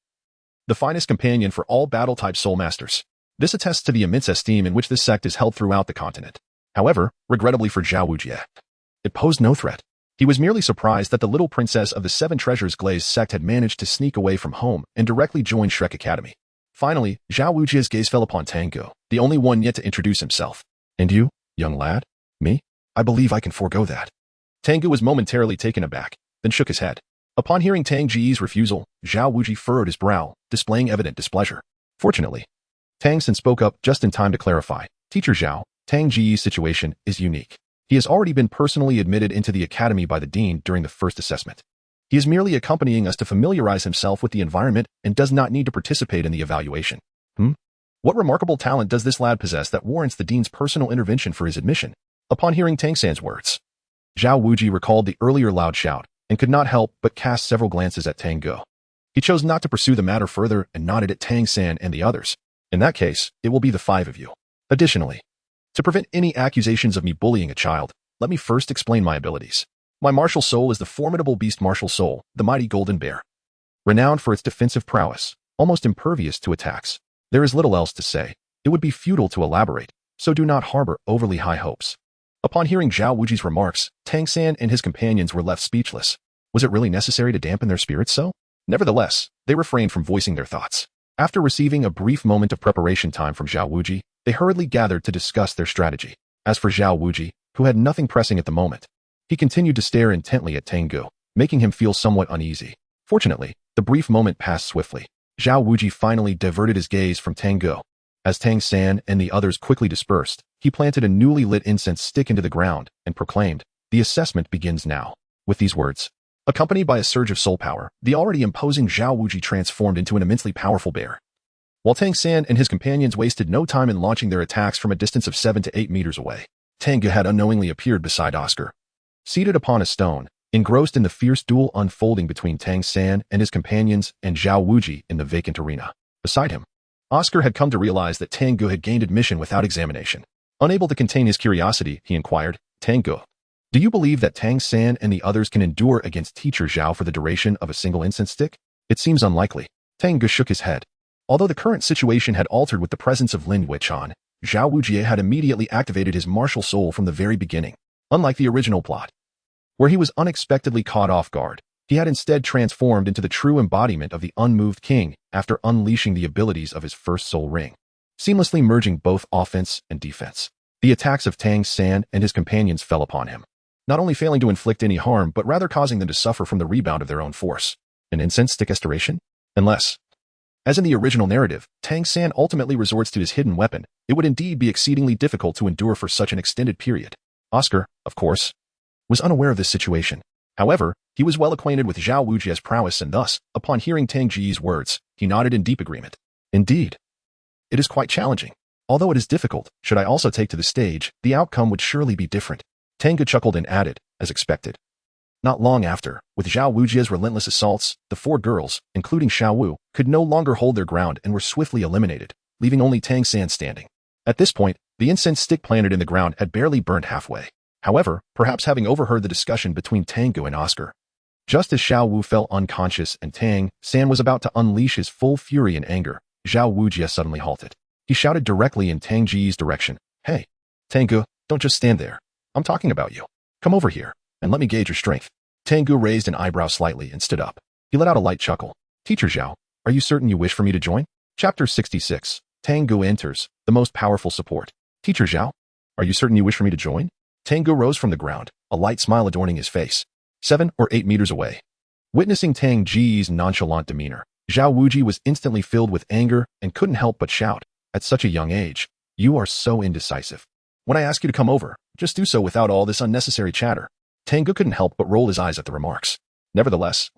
The finest companion for all battle-type soul masters. This attests to the immense esteem in which this sect is held throughout the continent. However, regrettably for Zhao Wujie, it posed no threat. He was merely surprised that the little princess of the Seven Treasures Glazed sect had managed to sneak away from home and directly join Shrek Academy. Finally, Zhao Wujie's gaze fell upon Tang Ge, the only one yet to introduce himself. "And you, young lad? Me? I believe I can forego that." Tang Ge was momentarily taken aback, then shook his head. Upon hearing Tang Ge's refusal, Zhao Wujie furrowed his brow, displaying evident displeasure. Fortunately, Tang San spoke up just in time to clarify. "Teacher Zhao, Tang Ge's situation is unique. He has already been personally admitted into the academy by the dean during the first assessment. He is merely accompanying us to familiarize himself with the environment and does not need to participate in the evaluation." What remarkable talent does this lad possess that warrants the dean's personal intervention for his admission? Upon hearing Tang San's words, Zhao Wujie recalled the earlier loud shout and could not help but cast several glances at Tang Ge. He chose not to pursue the matter further and nodded at Tang San and the others. "In that case, it will be the five of you. Additionally, to prevent any accusations of me bullying a child, let me first explain my abilities. My martial soul is the formidable beast martial soul, the mighty golden bear. Renowned for its defensive prowess, almost impervious to attacks. There is little else to say. It would be futile to elaborate, so do not harbor overly high hopes." Upon hearing Zhao Wujie's remarks, Tang San and his companions were left speechless. Was it really necessary to dampen their spirits so? Nevertheless, they refrained from voicing their thoughts. After receiving a brief moment of preparation time from Zhao Wujie, they hurriedly gathered to discuss their strategy. As for Zhao Wujie, who had nothing pressing at the moment, he continued to stare intently at Tang Ge, making him feel somewhat uneasy. Fortunately, the brief moment passed swiftly. Zhao Wujie finally diverted his gaze from Tang Ge. As Tang San and the others quickly dispersed, he planted a newly lit incense stick into the ground and proclaimed, "The assessment begins now." With these words, accompanied by a surge of soul power, the already imposing Zhao Wujie transformed into an immensely powerful bear. While Tang San and his companions wasted no time in launching their attacks from a distance of 7 to 8 meters away, Tang Ge had unknowingly appeared beside Oscar. Seated upon a stone, engrossed in the fierce duel unfolding between Tang San and his companions and Zhao Wujie in the vacant arena. Beside him, Oscar had come to realize that Tang Ge had gained admission without examination. Unable to contain his curiosity, he inquired, "Tang Ge, do you believe that Tang San and the others can endure against Teacher Zhao for the duration of a single incense stick?" "It seems unlikely." Tang Ge shook his head. Although the current situation had altered with the presence of Lin Weichan, Zhao Wujie had immediately activated his martial soul from the very beginning. Unlike the original plot, where he was unexpectedly caught off guard, he had instead transformed into the true embodiment of the unmoved king after unleashing the abilities of his first soul ring, seamlessly merging both offense and defense. The attacks of Tang San and his companions fell upon him, not only failing to inflict any harm but rather causing them to suffer from the rebound of their own force. An incense stick restoration? Unless, as in the original narrative, Tang San ultimately resorts to his hidden weapon, it would indeed be exceedingly difficult to endure for such an extended period. Oscar, of course, was unaware of this situation. However, he was well acquainted with Zhao Wujie's prowess and thus, upon hearing Tang Ge's words, he nodded in deep agreement. "Indeed, it is quite challenging. Although it is difficult, should I also take to the stage, the outcome would surely be different." Tang Ge chuckled and added, as expected. Not long after, with Zhao Wujie's relentless assaults, the four girls, including Xiao Wu, could no longer hold their ground and were swiftly eliminated, leaving only Tang San standing. At this point, the incense stick planted in the ground had barely burned halfway. However, perhaps having overheard the discussion between Tang Ge and Oscar, just as Xiao Wu fell unconscious and Tang San was about to unleash his full fury and anger, Zhao Wujie suddenly halted. He shouted directly in Tang Ge's direction, "Hey, Tang Ge, don't just stand there. I'm talking about you. Come over here, and let me gauge your strength." Tang Ge raised an eyebrow slightly and stood up. He let out a light chuckle. "Teacher Zhao, are you certain you wish for me to join?" Chapter 66. Tang Ge enters, the most powerful support. "Teacher Zhao, are you certain you wish for me to join?" Tang Ge rose from the ground, a light smile adorning his face. 7 or 8 meters away. Witnessing Tang Ge's nonchalant demeanor, Zhao Wujie was instantly filled with anger and couldn't help but shout, "At such a young age, you are so indecisive. When I ask you to come over, just do so without all this unnecessary chatter." Tang Ge couldn't help but roll his eyes at the remarks. Nevertheless,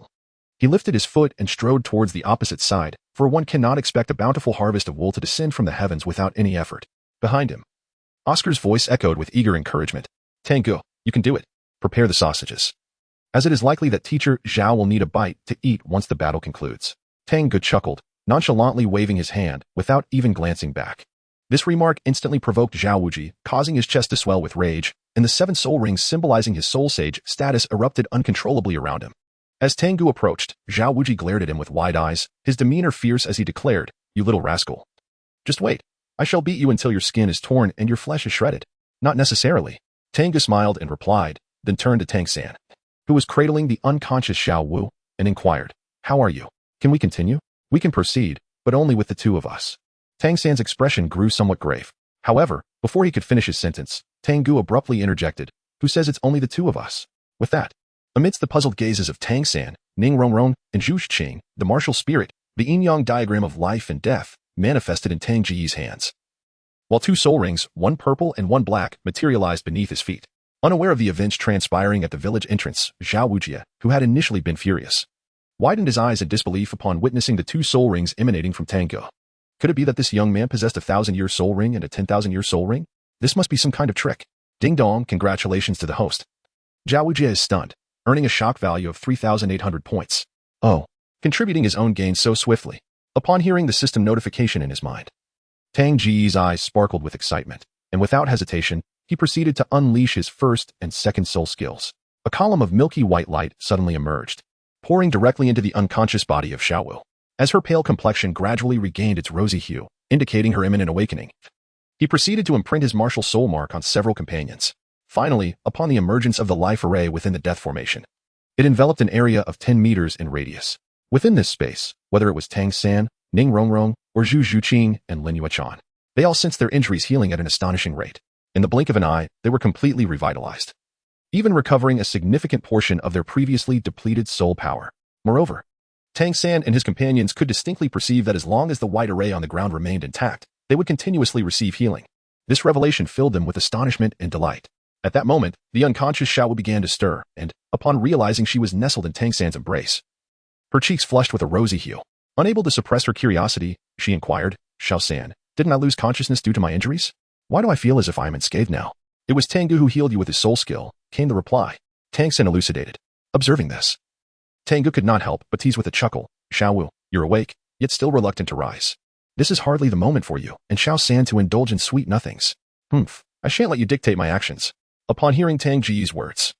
he lifted his foot and strode towards the opposite side, for one cannot expect a bountiful harvest of wool to descend from the heavens without any effort. Behind him, Oscar's voice echoed with eager encouragement. "Tang Ge, you can do it. Prepare the sausages." as it is likely that teacher Zhao will need a bite to eat once the battle concludes. Tang Ge chuckled, nonchalantly waving his hand without even glancing back. This remark instantly provoked Zhao Wuji, causing his chest to swell with rage, and the 7 soul rings symbolizing his soul sage status erupted uncontrollably around him. As Tang Ge approached, Zhao Wuji glared at him with wide eyes, his demeanor fierce as he declared, "You little rascal. Just wait. I shall beat you until your skin is torn and your flesh is shredded." "Not necessarily." Tang Ge smiled and replied, then turned to Tang San, who was cradling the unconscious Xiao Wu, and inquired, "How are you? Can we continue?" "We can proceed, but only with the 2 of us." Tang San's expression grew somewhat grave. However, before he could finish his sentence, Tang Ge abruptly interjected, "Who says it's only the 2 of us?" With that, amidst the puzzled gazes of Tang San, Ning Rongrong, and Zhu Qing, the martial spirit, the yin-yang diagram of life and death, manifested in Tang Ge's hands. While 2 soul rings, 1 purple and 1 black, materialized beneath his feet. Unaware of the events transpiring at the village entrance, Zhao Wuji, who had initially been furious, widened his eyes in disbelief upon witnessing the 2 soul rings emanating from Tang Ge. Could it be that this young man possessed a 1,000-year soul ring and a 10,000-year soul ring? This must be some kind of trick. Ding dong, congratulations to the host. Zhao Wuji is stunned, earning a shock value of 3,800 points. Oh, contributing his own gains so swiftly. Upon hearing the system notification in his mind, Tang Ge's eyes sparkled with excitement, and without hesitation, he proceeded to unleash his first and second soul skills. A column of milky white light suddenly emerged, pouring directly into the unconscious body of Xiao Wu, as her pale complexion gradually regained its rosy hue, indicating her imminent awakening. He proceeded to imprint his martial soul mark on several companions. Finally, upon the emergence of the life array within the death formation, it enveloped an area of 10 meters in radius. Within this space, whether it was Tang San, Ning Rongrong, or Zhu Yuqing and Lin Yuechan, they all sensed their injuries healing at an astonishing rate. In the blink of an eye, they were completely revitalized, even recovering a significant portion of their previously depleted soul power. Moreover, Tang San and his companions could distinctly perceive that as long as the white array on the ground remained intact, they would continuously receive healing. This revelation filled them with astonishment and delight. At that moment, the unconscious Xiao Wu began to stir, and, upon realizing she was nestled in Tang San's embrace, her cheeks flushed with a rosy hue. Unable to suppress her curiosity, she inquired, "Xiao San, didn't I lose consciousness due to my injuries? Why do I feel as if I am unscathed now?" "It was Tang Ge who healed you with his soul skill," came the reply. Tang San elucidated. Observing this, Tang Ge could not help but tease with a chuckle, "Xiao Wu, you're awake, yet still reluctant to rise. This is hardly the moment for you and Xiao San to indulge in sweet nothings. Humph, I shan't let you dictate my actions." Upon hearing Tang Ge's words,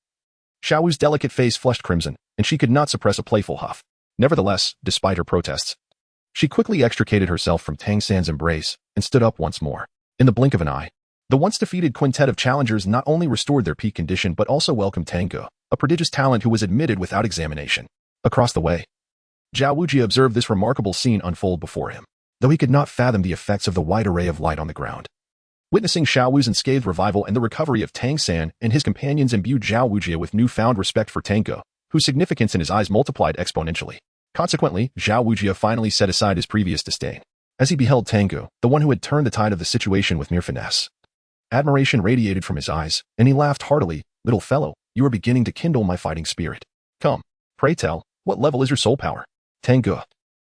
Xiao Wu's delicate face flushed crimson, and she could not suppress a playful huff. Nevertheless, despite her protests, she quickly extricated herself from Tang San's embrace and stood up once more. In the blink of an eye, the once defeated quintet of challengers not only restored their peak condition but also welcomed Tang Ge, a prodigious talent who was admitted without examination. Across the way, Zhao Wuji observed this remarkable scene unfold before him, though he could not fathom the effects of the wide array of light on the ground. Witnessing Xiao Wu's unscathed revival and the recovery of Tang San and his companions imbued Zhao Wuji with newfound respect for Tang Ge, whose significance in his eyes multiplied exponentially. Consequently, Zhao Wuji finally set aside his previous disdain, as he beheld Tang Ge, the one who had turned the tide of the situation with mere finesse. Admiration radiated from his eyes, and he laughed heartily, "Little fellow, you are beginning to kindle my fighting spirit. Come, pray tell, what level is your soul power?" Tang Ge,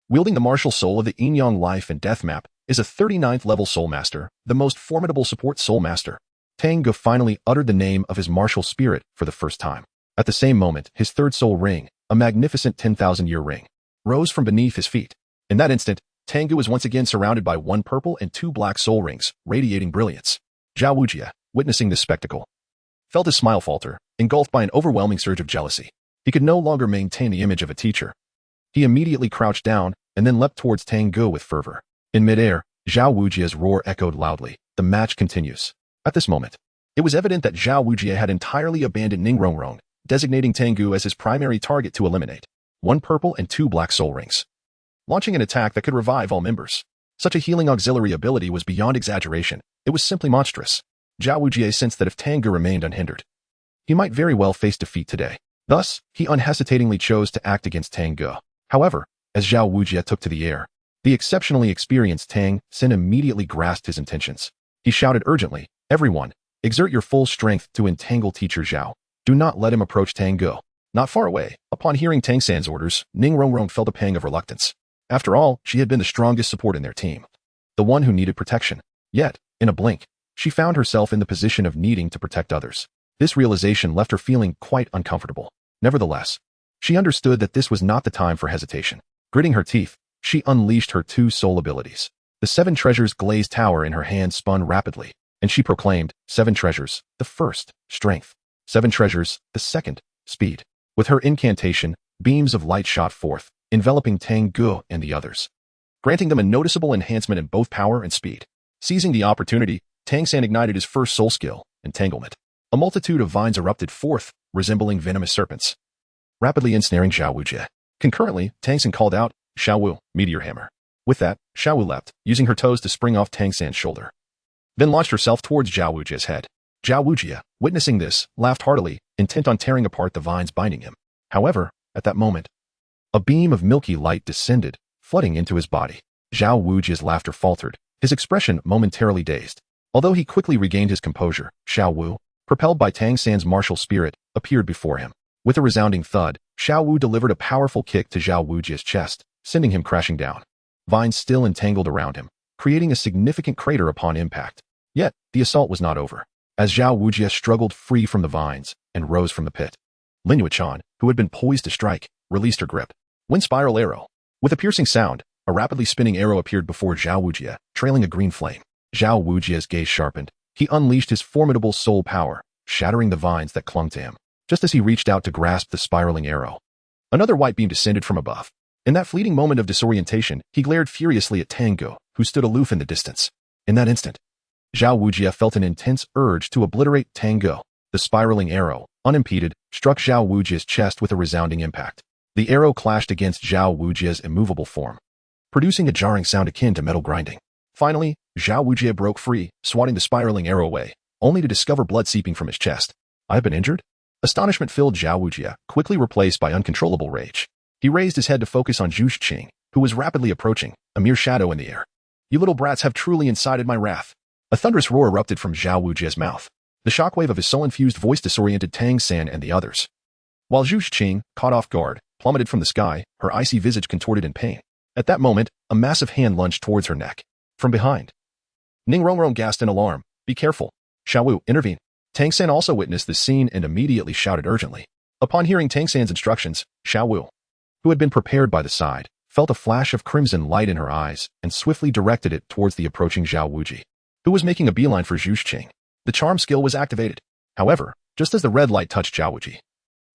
wielding the martial soul of the yin-yang life and death map, is a 39th level soul master, the most formidable support soul master. Tang Ge finally uttered the name of his martial spirit for the first time. At the same moment, his 3rd soul ring, a magnificent 10,000-year ring, rose from beneath his feet. In that instant, Tang Ge was once again surrounded by 1 purple and 2 black soul rings, radiating brilliance. Zhao Wuji, witnessing this spectacle, felt his smile falter, engulfed by an overwhelming surge of jealousy. He could no longer maintain the image of a teacher. He immediately crouched down and then leapt towards Tang Ge with fervor. In midair, Zhao Wuji's roar echoed loudly. The match continues. At this moment, it was evident that Zhao Wuji had entirely abandoned Ning Rongrong, designating Tang Ge as his primary target to eliminate. 1 purple and 2 black soul rings, launching an attack that could revive all members. Such a healing auxiliary ability was beyond exaggeration. It was simply monstrous. Zhao Wuji sensed that if Tang Ge remained unhindered, he might very well face defeat today. Thus, he unhesitatingly chose to act against Tang Ge. However, as Zhao Wuji took to the air, the exceptionally experienced Tang San immediately grasped his intentions. He shouted urgently, "Everyone, exert your full strength to entangle teacher Zhao. Do not let him approach Tang Ge." Not far away, upon hearing Tang San's orders, Ning Rongrong felt a pang of reluctance. After all, she had been the strongest support in their team, the one who needed protection. Yet, in a blink, she found herself in the position of needing to protect others. This realization left her feeling quite uncomfortable. Nevertheless, she understood that this was not the time for hesitation. Gritting her teeth, she unleashed her 2 soul abilities. The 7 treasures glazed tower in her hand spun rapidly, and she proclaimed, 7 treasures, the first, strength. 7 treasures, the second, speed. With her incantation, beams of light shot forth, enveloping Tang Ge and the others, granting them a noticeable enhancement in both power and speed. Seizing the opportunity, Tang San ignited his first soul skill, entanglement. A multitude of vines erupted forth, resembling venomous serpents, rapidly ensnaring Xiao Wujie. Concurrently, Tang San called out, Xiao Wu, meteor hammer. With that, Xiao Wu leapt, using her toes to spring off Tang San's shoulder, then launched herself towards Xiao Wujie's head. Xiao Wujie, witnessing this, laughed heartily, intent on tearing apart the vines binding him. However, at that moment, a beam of milky light descended, flooding into his body. Xiao Wujie's laughter faltered, his expression momentarily dazed. Although he quickly regained his composure, Xiao Wu, propelled by Tang San's martial spirit, appeared before him. With a resounding thud, Xiao Wu delivered a powerful kick to Xiao Wujie's chest, sending him crashing down. Vines still entangled around him, creating a significant crater upon impact. Yet, the assault was not over. As Xiao Wujie struggled free from the vines and rose from the pit, Lin Yuechan, who had been poised to strike, released her grip. Wind spiral arrow. With a piercing sound, a rapidly spinning arrow appeared before Xiao Wujie, trailing a green flame. Xiao Wujie's gaze sharpened. He unleashed his formidable soul power, shattering the vines that clung to him. Just as he reached out to grasp the spiraling arrow, another white beam descended from above. In that fleeting moment of disorientation, he glared furiously at Tang Ge, who stood aloof in the distance. In that instant, Xiao Wujie felt an intense urge to obliterate Tang Ge. The spiraling arrow, unimpeded, struck Xiao Wujie's chest with a resounding impact. The arrow clashed against Xiao Wujie's immovable form, producing a jarring sound akin to metal grinding. Finally, Xiao Wujie broke free, swatting the spiraling arrow away, only to discover blood seeping from his chest. I have been injured? Astonishment filled Xiao Wujie, quickly replaced by uncontrollable rage. He raised his head to focus on Zhu Qing, who was rapidly approaching, a mere shadow in the air. You little brats have truly incited my wrath. A thunderous roar erupted from Xiao Wujie's mouth. The shockwave of his soul-infused voice disoriented Tang San and the others. While Zhu Qing, caught off guard, plummeted from the sky, her icy visage contorted in pain. At that moment, a massive hand lunged towards her neck. From behind, Ning Rongrong gasped in alarm. Be careful. Xiao Wu, intervene. Tang San also witnessed the scene and immediately shouted urgently. Upon hearing Tang San's instructions, Xiao Wu, who had been prepared by the side, felt a flash of crimson light in her eyes and swiftly directed it towards the approaching Xiao Wujie, who was making a beeline for Zhu Qing. The charm skill was activated. However, just as the red light touched Xiao Wujie,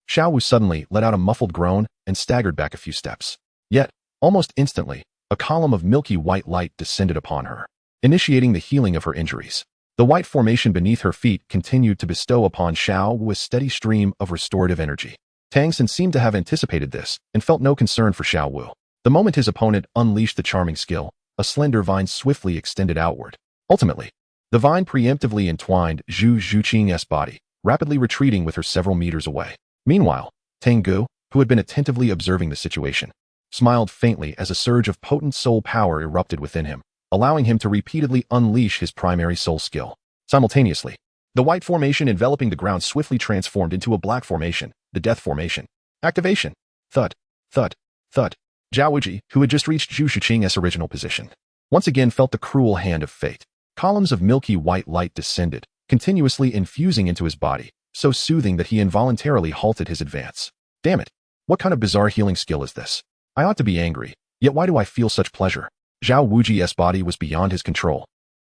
Xiao Wu suddenly let out a muffled groan and staggered back a few steps. Yet, almost instantly, a column of milky white light descended upon her, initiating the healing of her injuries. The white formation beneath her feet continued to bestow upon Xiao Wu a steady stream of restorative energy. Tang San seemed to have anticipated this and felt no concern for Xiao Wu. The moment his opponent unleashed the charming skill, a slender vine swiftly extended outward. Ultimately, the vine preemptively entwined Zhu Qing's body, rapidly retreating with her several meters away. Meanwhile, Tang Ge, who had been attentively observing the situation, smiled faintly as a surge of potent soul power erupted within him, allowing him to repeatedly unleash his primary soul skill. Simultaneously, the white formation enveloping the ground swiftly transformed into a black formation, the death formation. Activation. Thud. Thud. Thud. Zhao Wujie, who had just reached Zhu Qing's original position, once again felt the cruel hand of fate. Columns of milky white light descended, continuously infusing into his body, so soothing that he involuntarily halted his advance. Damn it! What kind of bizarre healing skill is this? I ought to be angry, yet why do I feel such pleasure? Zhao Wujie's body was beyond his control,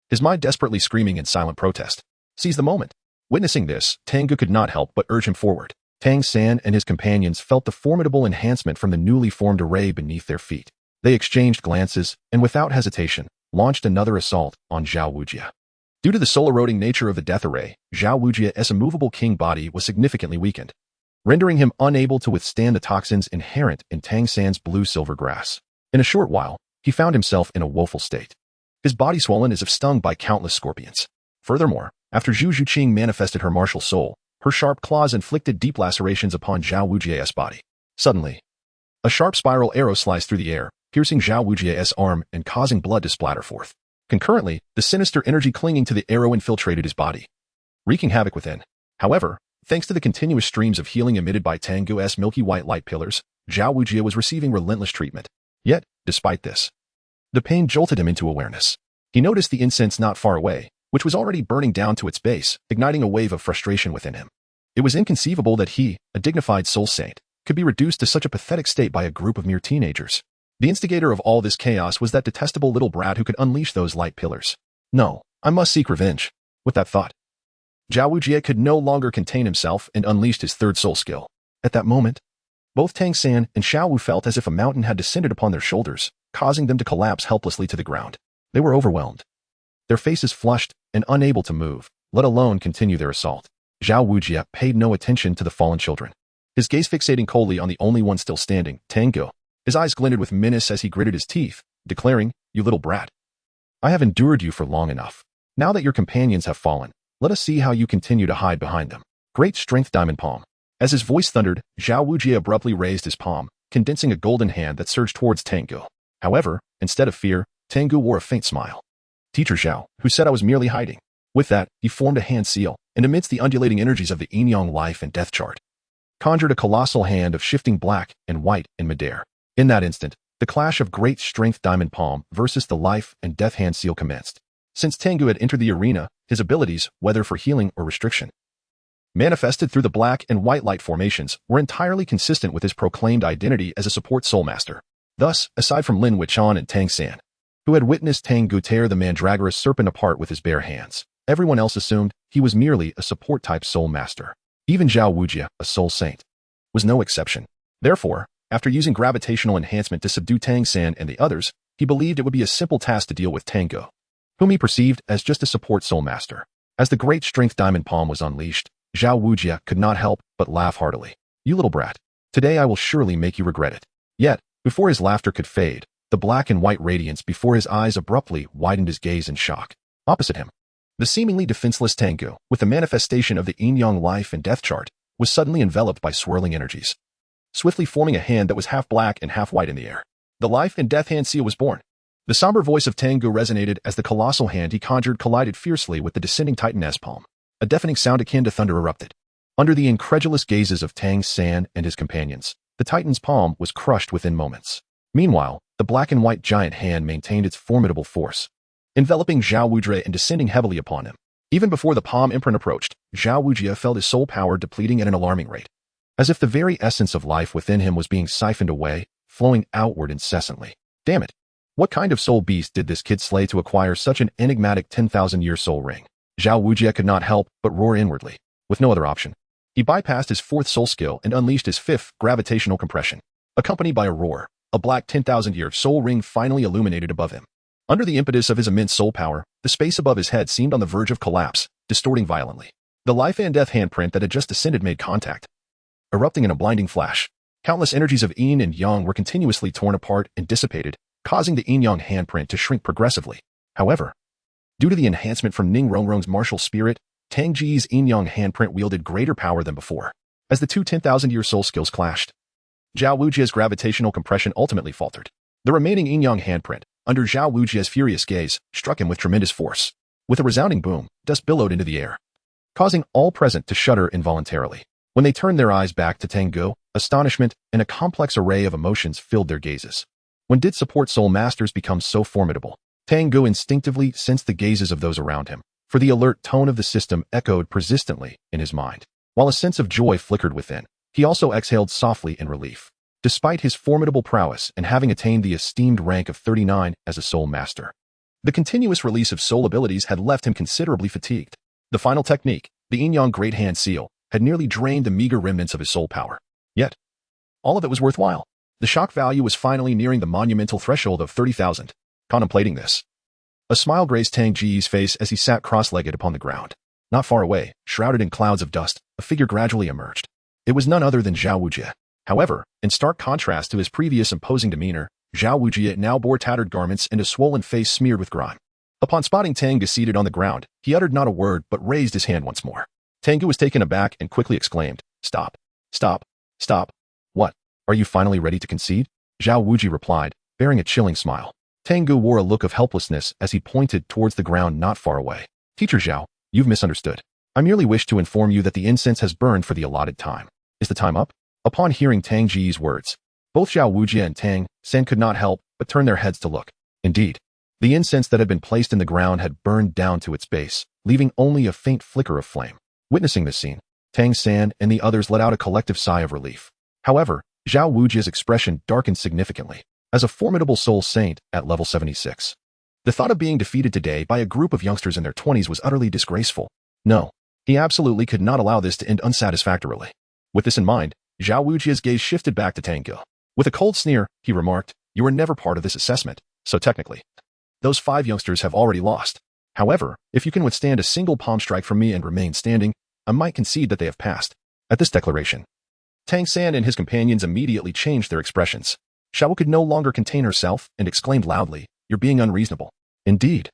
his mind desperately screaming in silent protest. Seize the moment. Witnessing this, Tang Ge could not help but urge him forward. Tang San and his companions felt the formidable enhancement from the newly formed array beneath their feet. They exchanged glances, and without hesitation, launched another assault on Xiao Wujie. Due to the soul-eroding nature of the death array, Xiao Wujie's immovable king body was significantly weakened, rendering him unable to withstand the toxins inherent in Tang San's blue-silver grass. In a short while, he found himself in a woeful state, his body swollen as if stung by countless scorpions. Furthermore, after Zhu Qing manifested her martial soul, her sharp claws inflicted deep lacerations upon Xiao Wujie's body. Suddenly, a sharp spiral arrow sliced through the air, piercing Xiao Wujie's arm and causing blood to splatter forth. Concurrently, the sinister energy clinging to the arrow infiltrated his body, wreaking havoc within. However, thanks to the continuous streams of healing emitted by Tang Ge's milky white light pillars, Xiao Wujie was receiving relentless treatment. Yet, despite this, the pain jolted him into awareness. He noticed the incense not far away, which was already burning down to its base, igniting a wave of frustration within him. It was inconceivable that he, a dignified soul saint, could be reduced to such a pathetic state by a group of mere teenagers. The instigator of all this chaos was that detestable little brat who could unleash those light pillars. No, I must seek revenge. With that thought, Zhao Wujie could no longer contain himself and unleashed his third soul skill. At that moment, both Tang San and Xiao Wu felt as if a mountain had descended upon their shoulders, causing them to collapse helplessly to the ground. They were overwhelmed. Their faces flushed and unable to move, let alone continue their assault. Zhao Wujie paid no attention to the fallen children. His gaze fixating coldly on the only one still standing, Tang Ge. His eyes glinted with menace as he gritted his teeth, declaring, "You little brat. I have endured you for long enough. Now that your companions have fallen, let us see how you continue to hide behind them." Great strength diamond palm. As his voice thundered, Zhao Wujie abruptly raised his palm, condensing a golden hand that surged towards Tang Ge. However, instead of fear, Tang Ge wore a faint smile. Teacher Zhao, who said I was merely hiding. With that, he formed a hand seal, and amidst the undulating energies of the yin-yang life and death chart, conjured a colossal hand of shifting black and white in midair. In that instant, the clash of great strength diamond palm versus the life and death hand seal commenced. Since Tang Ge had entered the arena, his abilities, whether for healing or restriction, manifested through the black and white light formations, were entirely consistent with his proclaimed identity as a support soul master. Thus, aside from Lin Wuchan and Tang San, who had witnessed Tang Ge tear the mandragorous serpent apart with his bare hands, everyone else assumed he was merely a support-type soul master. Even Zhao Wujie, a soul saint, was no exception. Therefore, after using gravitational enhancement to subdue Tang San and the others, he believed it would be a simple task to deal with Tang Ge, whom he perceived as just a support soul master. As the great strength diamond palm was unleashed, Zhao Wujie could not help but laugh heartily. "You little brat. Today I will surely make you regret it." Yet, before his laughter could fade, the black and white radiance before his eyes abruptly widened his gaze in shock. Opposite him, the seemingly defenseless Tang Ge, with the manifestation of the yin-yang life and death chart, was suddenly enveloped by swirling energies, swiftly forming a hand that was half black and half white in the air. The life and death hand seal was born. The somber voice of Tang Ge resonated as the colossal hand he conjured collided fiercely with the descending titaness palm. A deafening sound akin to thunder erupted. Under the incredulous gazes of Tang San and his companions, the titan's palm was crushed within moments. Meanwhile, the black and white giant hand maintained its formidable force, enveloping Zhao Wujie and descending heavily upon him. Even before the palm imprint approached, Zhao Wujie felt his soul power depleting at an alarming rate, as if the very essence of life within him was being siphoned away, flowing outward incessantly. Damn it! What kind of soul beast did this kid slay to acquire such an enigmatic 10,000-year soul ring? Zhao Wujie could not help but roar inwardly. With no other option, he bypassed his fourth soul skill and unleashed his fifth gravitational compression. Accompanied by a roar, a black 10,000-year soul ring finally illuminated above him. Under the impetus of his immense soul power, the space above his head seemed on the verge of collapse, distorting violently. The life and death handprint that had just descended made contact, erupting in a blinding flash. Countless energies of yin and yang were continuously torn apart and dissipated, causing the yin-yang handprint to shrink progressively. However, due to the enhancement from Ning Rongrong's martial spirit, Tang Ge's yin-yang handprint wielded greater power than before. As the two 10,000-year soul skills clashed, Zhao Wujie's gravitational compression ultimately faltered. The remaining yin-yang handprint, under Zhao Wujie's furious gaze, struck him with tremendous force. With a resounding boom, dust billowed into the air, causing all present to shudder involuntarily. When they turned their eyes back to Tang Ge, astonishment and a complex array of emotions filled their gazes. When did support soul masters become so formidable? Tang Ge instinctively sensed the gazes of those around him, for the alert tone of the system echoed persistently in his mind. While a sense of joy flickered within, he also exhaled softly in relief. Despite his formidable prowess and having attained the esteemed rank of 39 as a soul master, the continuous release of soul abilities had left him considerably fatigued. The final technique, the yin-yang great hand seal, had nearly drained the meager remnants of his soul power. Yet, all of it was worthwhile. The shock value was finally nearing the monumental threshold of 30,000. Contemplating this, a smile graced Tang Ge's face as he sat cross-legged upon the ground. Not far away, shrouded in clouds of dust, a figure gradually emerged. It was none other than Zhao Wujie. However, in stark contrast to his previous imposing demeanor, Zhao Wujie now bore tattered garments and a swollen face smeared with grime. Upon spotting Tang Ge seated on the ground, he uttered not a word but raised his hand once more. Tang Ge was taken aback and quickly exclaimed, "Stop! Stop! Stop! What? Are you finally ready to concede?" Zhao Wujie replied, bearing a chilling smile. Tang Ge wore a look of helplessness as he pointed towards the ground not far away. "Teacher Zhao, you've misunderstood. I merely wish to inform you that the incense has burned for the allotted time." "Is the time up?" Upon hearing Tang Ge's words, both Zhao Wujie and Tang San could not help but turn their heads to look. Indeed, the incense that had been placed in the ground had burned down to its base, leaving only a faint flicker of flame. Witnessing this scene, Tang San and the others let out a collective sigh of relief. However, Zhao Wujia's expression darkened significantly. As a formidable soul saint at level 76, the thought of being defeated today by a group of youngsters in their 20s was utterly disgraceful. No, he absolutely could not allow this to end unsatisfactorily. With this in mind, Zhao Wujia's gaze shifted back to Tang Ge. With a cold sneer, he remarked, "You were never part of this assessment, so technically, those 5 youngsters have already lost. However, if you can withstand a single palm strike from me and remain standing, I might concede that they have passed." At this declaration, Tang San and his companions immediately changed their expressions. Xiao could no longer contain herself and exclaimed loudly, "You're being unreasonable." Indeed,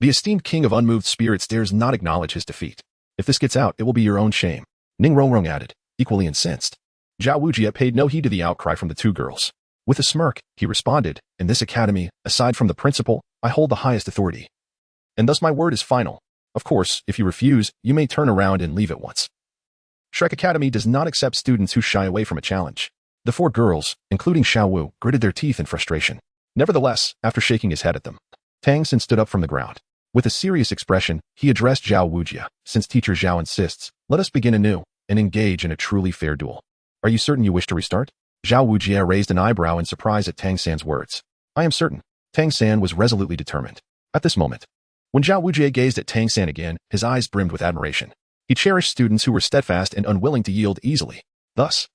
the esteemed king of unmoved spirits dares not acknowledge his defeat. If this gets out, it will be your own shame. Ning Rongrong added, equally incensed. Zhao Wujia paid no heed to the outcry from the 2 girls. With a smirk, he responded, "In this academy, aside from the principal, I hold the highest authority. And thus my word is final. Of course, if you refuse, you may turn around and leave at once." Shrek Academy does not accept students who shy away from a challenge. The 4 girls, including Xiao Wu, gritted their teeth in frustration. Nevertheless, after shaking his head at them, Tang San stood up from the ground. With a serious expression, he addressed Zhao Wujia. "Since Teacher Zhao insists, let us begin anew and engage in a truly fair duel. Are you certain you wish to restart?" Zhao Wujia raised an eyebrow in surprise at Tang San's words. "I am certain." Tang San was resolutely determined. At this moment, when Zhao Wujia gazed at Tang San again, his eyes brimmed with admiration. He cherished students who were steadfast and unwilling to yield easily. Thus,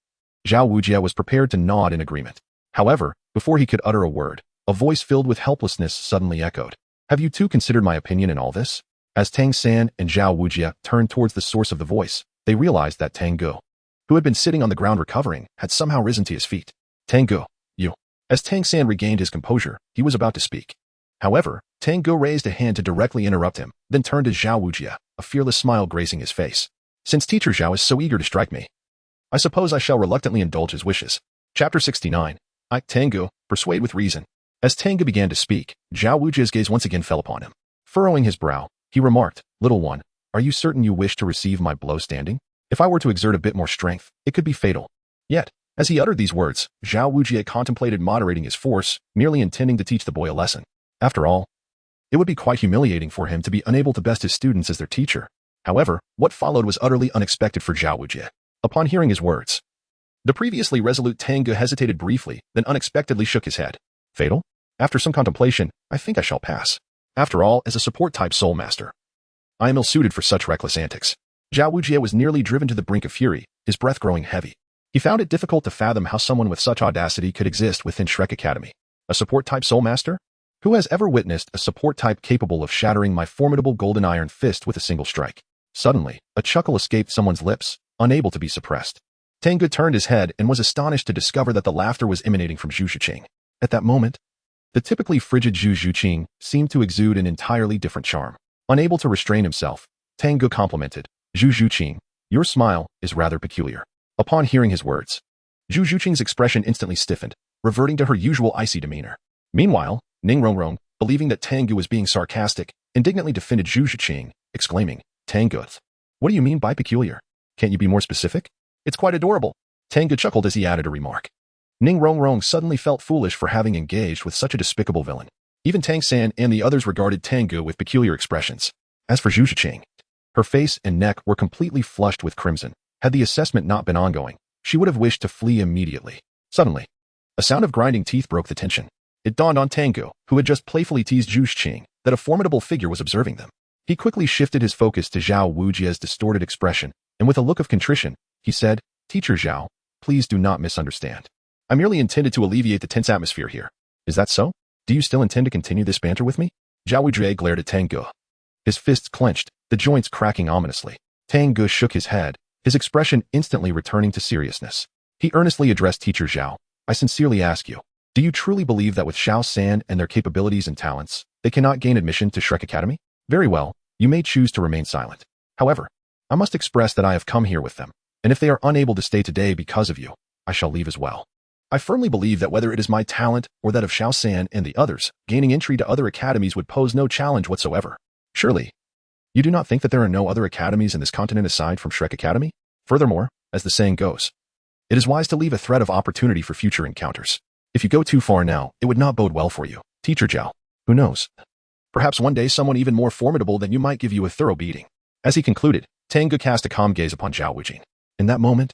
Zhao Wujia was prepared to nod in agreement. However, before he could utter a word, a voice filled with helplessness suddenly echoed, "Have you too considered my opinion in all this?" As Tang San and Zhao Wujia turned towards the source of the voice, they realized that Tang Ge, who had been sitting on the ground recovering, had somehow risen to his feet. "Tang Ge, you." As Tang San regained his composure, he was about to speak. However, Tang Ge raised a hand to directly interrupt him, then turned to Zhao Wujia, a fearless smile gracing his face. "Since Teacher Zhao is so eager to strike me, I suppose I shall reluctantly indulge his wishes." Chapter 69. Tang Ge, persuade with reason. As Tang Ge began to speak, Zhao Wujia's gaze once again fell upon him. Furrowing his brow, he remarked, "Little one, are you certain you wish to receive my blow standing? If I were to exert a bit more strength, it could be fatal." Yet, as he uttered these words, Zhao Wujia contemplated moderating his force, merely intending to teach the boy a lesson. After all, it would be quite humiliating for him to be unable to best his students as their teacher. However, what followed was utterly unexpected for Zhao Wujia. Upon hearing his words, the previously resolute Tang Ge hesitated briefly, then unexpectedly shook his head. "Fatal? After some contemplation, I think I shall pass. After all, as a support-type soul master, I am ill-suited for such reckless antics." Zhao Wujia was nearly driven to the brink of fury, his breath growing heavy. He found it difficult to fathom how someone with such audacity could exist within Shrek Academy. A support-type soul master? Who has ever witnessed a support type capable of shattering my formidable golden iron fist with a single strike? Suddenly, a chuckle escaped someone's lips, unable to be suppressed. Tang Ge turned his head and was astonished to discover that the laughter was emanating from Zhu Zhiqing. At that moment, the typically frigid Zhu Zhiqing seemed to exude an entirely different charm. Unable to restrain himself, Tang Ge complimented, "Zhu Zhiqing, your smile is rather peculiar." Upon hearing his words, Zhu Zhiqing's expression instantly stiffened, reverting to her usual icy demeanor. Meanwhile, Ning Rongrong, believing that Tang Ge was being sarcastic, indignantly defended Zhu Zhiqing, exclaiming, "Tang Ge, what do you mean by peculiar? Can't you be more specific?" "It's quite adorable." Tang Ge chuckled as he added a remark. Ning Rongrong suddenly felt foolish for having engaged with such a despicable villain. Even Tang San and the others regarded Tang Ge with peculiar expressions. As for Zhu Zhiqing, her face and neck were completely flushed with crimson. Had the assessment not been ongoing, she would have wished to flee immediately. Suddenly, a sound of grinding teeth broke the tension. It dawned on Tang Ge, who had just playfully teased Zhu Zhiqing, that a formidable figure was observing them. He quickly shifted his focus to Zhao Wujia's distorted expression, and with a look of contrition, he said, "Teacher Zhao, please do not misunderstand. I merely intended to alleviate the tense atmosphere here. Is that so? Do you still intend to continue this banter with me?" Zhao Wujia glared at Tang Ge. His fists clenched, the joints cracking ominously. Tang Ge shook his head, his expression instantly returning to seriousness. He earnestly addressed Teacher Zhao, "I sincerely ask you, do you truly believe that with Xiao San and their capabilities and talents, they cannot gain admission to Shrek Academy? Very well, you may choose to remain silent. However, I must express that I have come here with them, and if they are unable to stay today because of you, I shall leave as well. I firmly believe that whether it is my talent or that of Xiao San and the others, gaining entry to other academies would pose no challenge whatsoever. Surely, you do not think that there are no other academies in this continent aside from Shrek Academy? Furthermore, as the saying goes, it is wise to leave a thread of opportunity for future encounters. If you go too far now, it would not bode well for you. Teacher Zhao, who knows? Perhaps one day someone even more formidable than you might give you a thorough beating." As he concluded, Tang Ge cast a calm gaze upon Zhao Wujing. In that moment,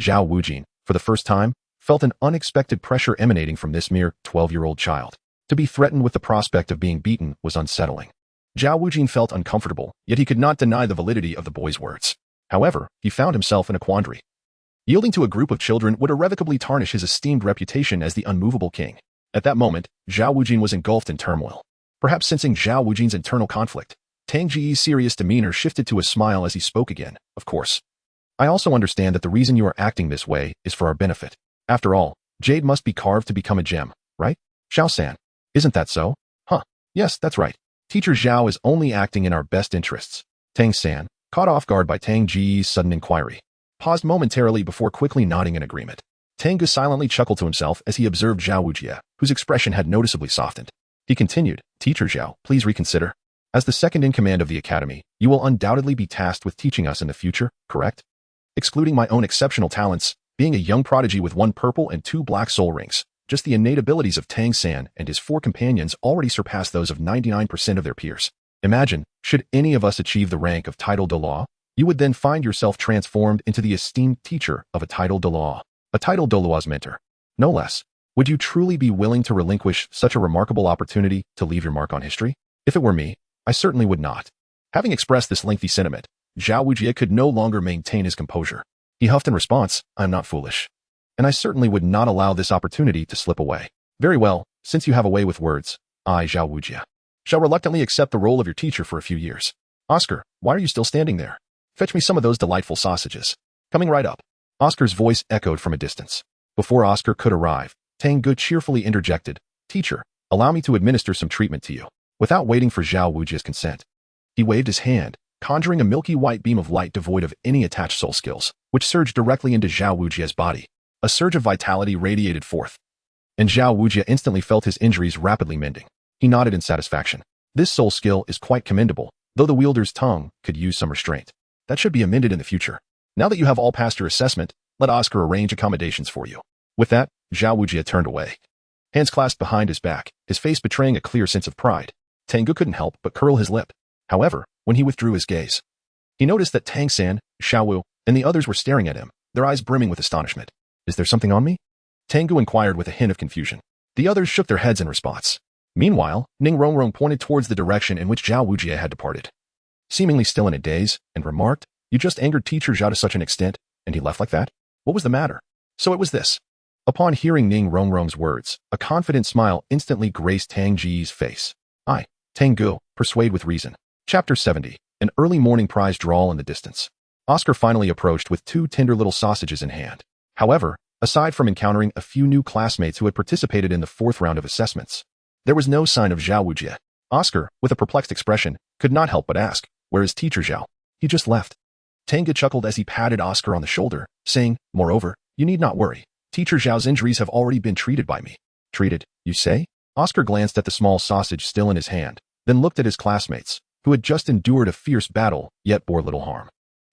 Zhao Wujing, for the first time, felt an unexpected pressure emanating from this mere 12-year-old child. To be threatened with the prospect of being beaten was unsettling. Zhao Wujing felt uncomfortable, yet he could not deny the validity of the boy's words. However, he found himself in a quandary. Yielding to a group of children would irrevocably tarnish his esteemed reputation as the unmovable king. At that moment, Zhao Wujing was engulfed in turmoil. Perhaps sensing Zhao Wujing's internal conflict, Tang Ge's serious demeanor shifted to a smile as he spoke again. Of course. I also understand that the reason you are acting this way is for our benefit. After all, jade must be carved to become a gem, right? Xiao San. Isn't that so? Huh. Yes, that's right. Teacher Zhao is only acting in our best interests. Tang San, caught off guard by Tang Ge's sudden inquiry, paused momentarily before quickly nodding in agreement. Tang Ge silently chuckled to himself as he observed Zhao Wujie, whose expression had noticeably softened. He continued, Teacher Zhao, please reconsider. As the second in command of the academy, you will undoubtedly be tasked with teaching us in the future, correct? Excluding my own exceptional talents, being a young prodigy with 1 purple and 2 black soul rings, just the innate abilities of Tang San and his 4 companions already surpass those of 99% of their peers. Imagine, should any of us achieve the rank of title de law, you would then find yourself transformed into the esteemed teacher of a title de law, a title de law's mentor. No less. Would you truly be willing to relinquish such a remarkable opportunity to leave your mark on history? If it were me, I certainly would not. Having expressed this lengthy sentiment, Zhao Wujie could no longer maintain his composure. He huffed in response, I am not foolish. And I certainly would not allow this opportunity to slip away. Very well, since you have a way with words, I, Zhao Wujie, shall reluctantly accept the role of your teacher for a few years. Oscar, why are you still standing there? Fetch me some of those delightful sausages. Coming right up. Oscar's voice echoed from a distance. Before Oscar could arrive, Tang Ge cheerfully interjected, Teacher, allow me to administer some treatment to you. Without waiting for Zhao Wujie's consent, he waved his hand, conjuring a milky white beam of light devoid of any attached soul skills, which surged directly into Zhao Wujie's body. A surge of vitality radiated forth, and Zhao Wujie instantly felt his injuries rapidly mending. He nodded in satisfaction. This soul skill is quite commendable, though the wielder's tongue could use some restraint. That should be amended in the future. Now that you have all passed your assessment, let Oscar arrange accommodations for you. With that, Zhao Wujie turned away, hands clasped behind his back, his face betraying a clear sense of pride. Tang Ge couldn't help but curl his lip. However, when he withdrew his gaze, he noticed that Tang San, Xiao Wu, and the others were staring at him, their eyes brimming with astonishment. Is there something on me? Tang Ge inquired with a hint of confusion. The others shook their heads in response. Meanwhile, Ning Rongrong pointed towards the direction in which Zhao Wujie had departed, seemingly still in a daze, and remarked, You just angered Teacher Zhao to such an extent, and he left like that? What was the matter? So it was this. Upon hearing Ning Rongrong's words, a confident smile instantly graced Tang Ge's face. I, Tang Ge, persuade with reason. Chapter 70. An early morning prize drawl in the distance. Oscar finally approached with 2 tender little sausages in hand. However, aside from encountering a few new classmates who had participated in the 4th round of assessments, there was no sign of Zhao Wujie. Oscar, with a perplexed expression, could not help but ask, Where is Teacher Zhao? He just left. Tang Ge chuckled as he patted Oscar on the shoulder, saying, Moreover, you need not worry. Teacher Zhao's injuries have already been treated by me. Treated, you say? Oscar glanced at the small sausage still in his hand, then looked at his classmates, who had just endured a fierce battle, yet bore little harm.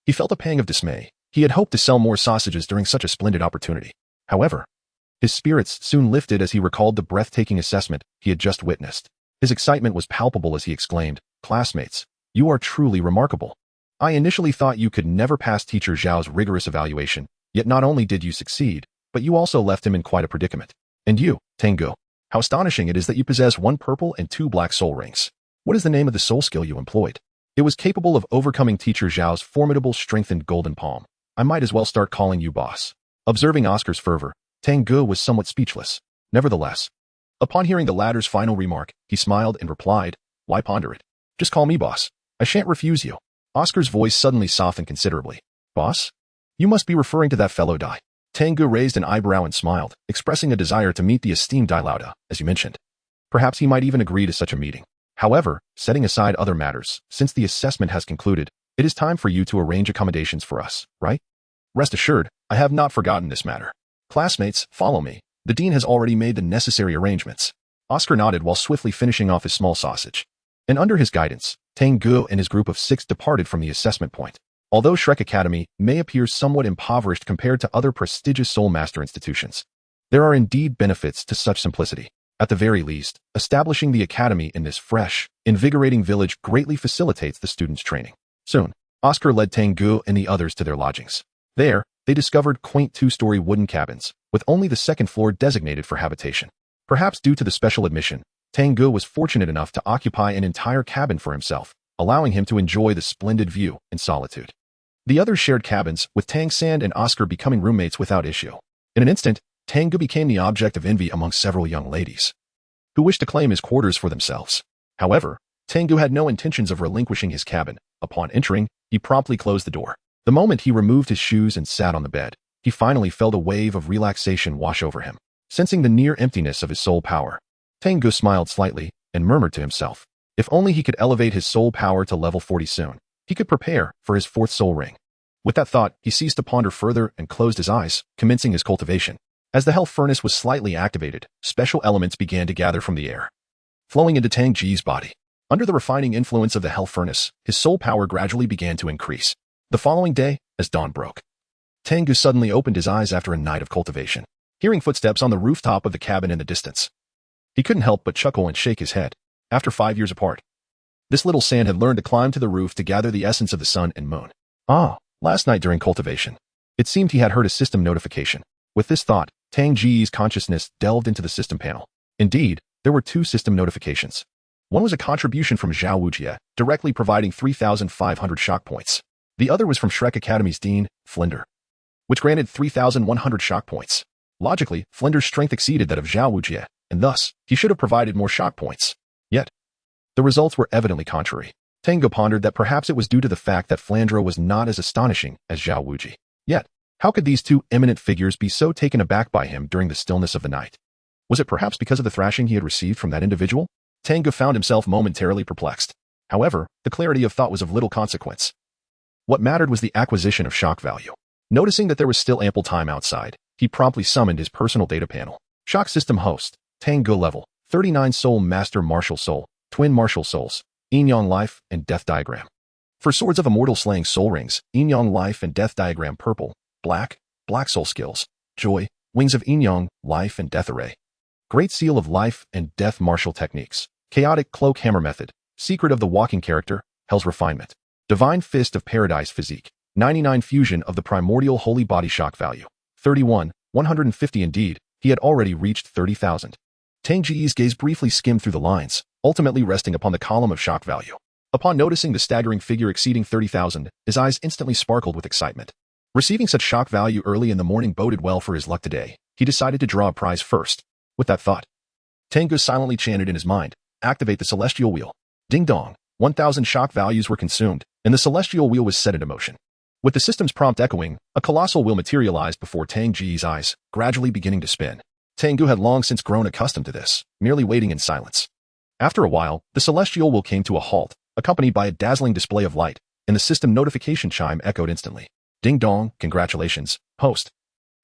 He felt a pang of dismay. He had hoped to sell more sausages during such a splendid opportunity. However, his spirits soon lifted as he recalled the breathtaking assessment he had just witnessed. His excitement was palpable as he exclaimed, Classmates, you are truly remarkable. I initially thought you could never pass Teacher Zhao's rigorous evaluation, yet not only did you succeed, but you also left him in quite a predicament. And you, Tang Ge, how astonishing it is that you possess 1 purple and 2 black soul rings. What is the name of the soul skill you employed? It was capable of overcoming Teacher Zhao's formidable strengthened golden palm. I might as well start calling you boss. Observing Oscar's fervor, Tang Ge was somewhat speechless. Nevertheless, upon hearing the latter's final remark, he smiled and replied, Why ponder it? Just call me boss. I shan't refuse you. Oscar's voice suddenly softened considerably. Boss? You must be referring to that fellow Dai. Tang Ge raised an eyebrow and smiled, expressing a desire to meet the esteemed Dai Lauda, as you mentioned. Perhaps he might even agree to such a meeting. However, setting aside other matters, since the assessment has concluded, it is time for you to arrange accommodations for us, right? Rest assured, I have not forgotten this matter. Classmates, follow me. The dean has already made the necessary arrangements. Oscar nodded while swiftly finishing off his small sausage. And under his guidance, Tang Ge and his group of 6 departed from the assessment point. Although Shrek Academy may appear somewhat impoverished compared to other prestigious Soul Master institutions, there are indeed benefits to such simplicity. At the very least, establishing the academy in this fresh, invigorating village greatly facilitates the students' training. Soon, Oscar led Tang Ge and the others to their lodgings. There, they discovered quaint two-story wooden cabins, with only the second floor designated for habitation. Perhaps due to the special admission, Tang Ge was fortunate enough to occupy an entire cabin for himself, allowing him to enjoy the splendid view in solitude. The others shared cabins, with Tang San and Oscar becoming roommates without issue. In an instant, Tang Ge became the object of envy among several young ladies, who wished to claim his quarters for themselves. However, Tang Ge had no intentions of relinquishing his cabin. Upon entering, he promptly closed the door. The moment he removed his shoes and sat on the bed, he finally felt a wave of relaxation wash over him. Sensing the near emptiness of his soul power, Tang Ge smiled slightly and murmured to himself, if only he could elevate his soul power to level 40 soon, he could prepare for his fourth soul ring. With that thought, he ceased to ponder further and closed his eyes, commencing his cultivation. As the hell furnace was slightly activated, special elements began to gather from the air, flowing into Tang Ge's body. Under the refining influence of the hell furnace, his soul power gradually began to increase. The following day, as dawn broke, Tang Ge suddenly opened his eyes after a night of cultivation, hearing footsteps on the rooftop of the cabin in the distance. He couldn't help but chuckle and shake his head. After 5 years apart, this little San had learned to climb to the roof to gather the essence of the sun and moon. Last night during cultivation, it seemed he had heard a system notification. With this thought, Tang Ge's consciousness delved into the system panel. Indeed, there were 2 system notifications. One was a contribution from Zhao Wujie, directly providing 3,500 shock points. The other was from Shrek Academy's Dean, Flinder, which granted 3,100 shock points. Logically, Flinder's strength exceeded that of Zhao Wujie, and thus, he should have provided more shock points. Yet, the results were evidently contrary. Tang Ge pondered that perhaps it was due to the fact that Flandre was not as astonishing as Zhao Wujie. Yet, how could these 2 eminent figures be so taken aback by him during the stillness of the night? Was it perhaps because of the thrashing he had received from that individual? Tang Ge found himself momentarily perplexed. However, the clarity of thought was of little consequence. What mattered was the acquisition of shock value. Noticing that there was still ample time outside, he promptly summoned his personal data panel. Shock System Host, Tang Ge Level, 39 Soul Master Martial Soul, Twin Martial Souls, Yin-Yang Life and Death Diagram. For Swords of Immortal Slaying Soul Rings, Yin-Yang Life and Death Diagram Purple, Black Soul Skills, Joy, Wings of Yin-Yang, Life and Death Array. Great Seal of Life and Death Martial Techniques, Chaotic Cloak Hammer Method, Secret of the Walking Character, Hell's Refinement, Divine Fist of Paradise Physique, 99 Fusion of the Primordial Holy Body Shock Value, 31, 150 indeed, he had already reached 30,000. Tang Ge's gaze briefly skimmed through the lines, ultimately resting upon the column of shock value. Upon noticing the staggering figure exceeding 30,000, his eyes instantly sparkled with excitement. Receiving such shock value early in the morning boded well for his luck today. He decided to draw a prize first. With that thought, Tang Ge silently chanted in his mind, activate the celestial wheel. Ding dong, 1,000 shock values were consumed, and the celestial wheel was set into motion. With the system's prompt echoing, a colossal wheel materialized before Tang Ge's eyes, gradually beginning to spin. Tang Ge had long since grown accustomed to this, merely waiting in silence. After a while, the celestial wheel came to a halt, accompanied by a dazzling display of light, and the system notification chime echoed instantly. Ding dong, congratulations, host.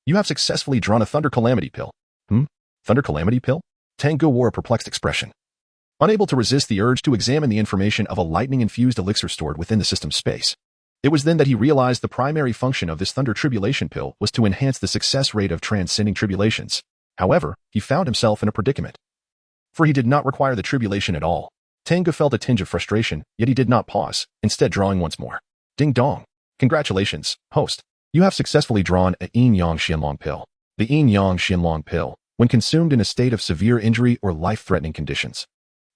You have successfully drawn a Thunder Calamity Pill. Thunder Calamity Pill? Tang Ge wore a perplexed expression, unable to resist the urge to examine the information of a lightning-infused elixir stored within the system's space. It was then that he realized the primary function of this Thunder Tribulation Pill was to enhance the success rate of transcending tribulations. However, he found himself in a predicament, for he did not require the tribulation at all. Tang Ge felt a tinge of frustration, yet he did not pause, instead drawing once more. Ding dong. Congratulations, host. You have successfully drawn a Yin-Yang Xianlong Pill. The Yin-Yang Xianlong Pill, when consumed in a state of severe injury or life-threatening conditions,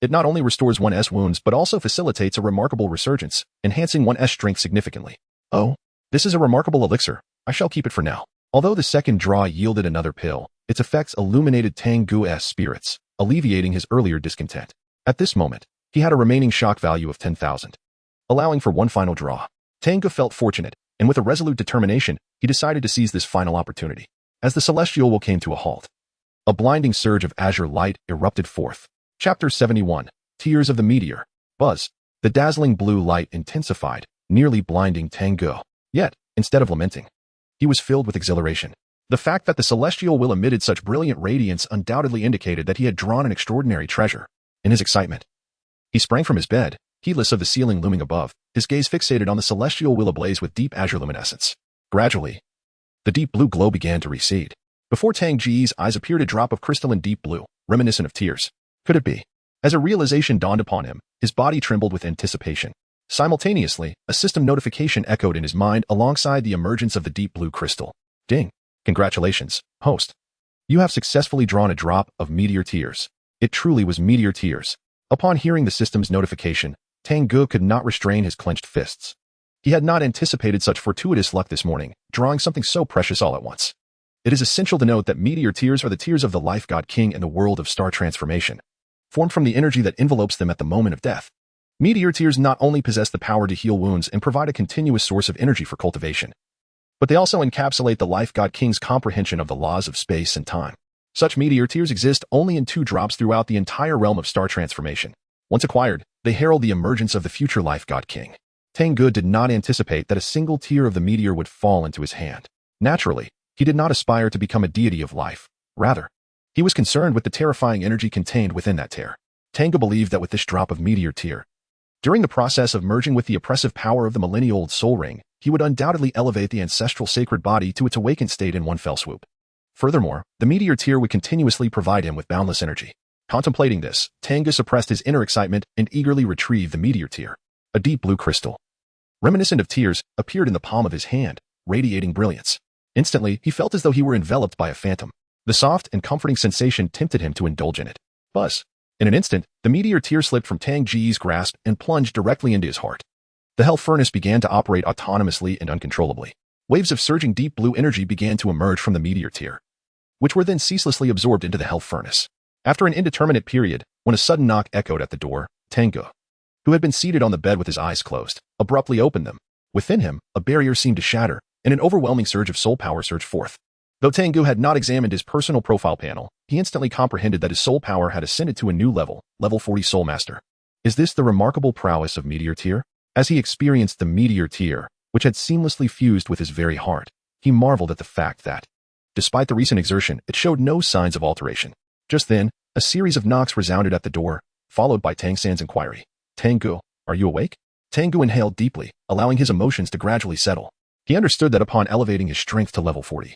it not only restores one's wounds but also facilitates a remarkable resurgence, enhancing one's strength significantly. Oh, this is a remarkable elixir. I shall keep it for now. Although the second draw yielded another pill, its effects illuminated Tang Ge's spirits, alleviating his earlier discontent. At this moment, he had a remaining shock value of 10,000. Allowing for one final draw, Tang Ge felt fortunate, and with a resolute determination, he decided to seize this final opportunity. As the celestial wheel came to a halt, a blinding surge of azure light erupted forth. Chapter 71, Tears of the Meteor. Buzz. The dazzling blue light intensified, nearly blinding Tang Ge. Yet, instead of lamenting, he was filled with exhilaration. The fact that the celestial wheel emitted such brilliant radiance undoubtedly indicated that he had drawn an extraordinary treasure. In his excitement, he sprang from his bed, heedless of the ceiling looming above, his gaze fixated on the celestial wheel ablaze with deep azure luminescence. Gradually, the deep blue glow began to recede. Before Tang Ge's eyes appeared a drop of crystalline deep blue, reminiscent of tears. Could it be? As a realization dawned upon him, his body trembled with anticipation. Simultaneously, a system notification echoed in his mind alongside the emergence of the deep blue crystal. Ding! Congratulations, host. You have successfully drawn a drop of meteor tears. It truly was meteor tears. Upon hearing the system's notification, Tang Ge could not restrain his clenched fists. He had not anticipated such fortuitous luck this morning, drawing something so precious all at once. It is essential to note that meteor tears are the tears of the life god king in the world of star transformation, formed from the energy that envelopes them at the moment of death. Meteor tears not only possess the power to heal wounds and provide a continuous source of energy for cultivation, but they also encapsulate the life god king's comprehension of the laws of space and time. Such meteor tears exist only in 2 drops throughout the entire realm of star transformation. Once acquired, they herald the emergence of the future life god king. Tang Ge did not anticipate that a single tear of the meteor would fall into his hand. Naturally, he did not aspire to become a deity of life. Rather, he was concerned with the terrifying energy contained within that tear. Tang Ge believed that with this drop of meteor tear, during the process of merging with the oppressive power of the millennia-old soul ring, he would undoubtedly elevate the ancestral sacred body to its awakened state in one fell swoop. Furthermore, the meteor tear would continuously provide him with boundless energy. Contemplating this, Tang Ge suppressed his inner excitement and eagerly retrieved the meteor tear. A deep blue crystal, reminiscent of tears, appeared in the palm of his hand, radiating brilliance. Instantly, he felt as though he were enveloped by a phantom. The soft and comforting sensation tempted him to indulge in it. Buzz! In an instant, the meteor tear slipped from Tang Ge's grasp and plunged directly into his heart. The hell furnace began to operate autonomously and uncontrollably. Waves of surging deep blue energy began to emerge from the meteor tear, which were then ceaselessly absorbed into the hell furnace. After an indeterminate period, when a sudden knock echoed at the door, Tang Ge, who had been seated on the bed with his eyes closed, abruptly opened them. Within him, a barrier seemed to shatter, and an overwhelming surge of soul power surged forth. Though Tang Ge had not examined his personal profile panel, he instantly comprehended that his soul power had ascended to a new level, level 40 Soul Master. Is this the remarkable prowess of Meteor Tear? As he experienced the Meteor Tear, which had seamlessly fused with his very heart, he marveled at the fact that, despite the recent exertion, it showed no signs of alteration. Just then, a series of knocks resounded at the door, followed by Tang San's inquiry. Tang Ge, are you awake? Tang Ge inhaled deeply, allowing his emotions to gradually settle. He understood that upon elevating his strength to level 40,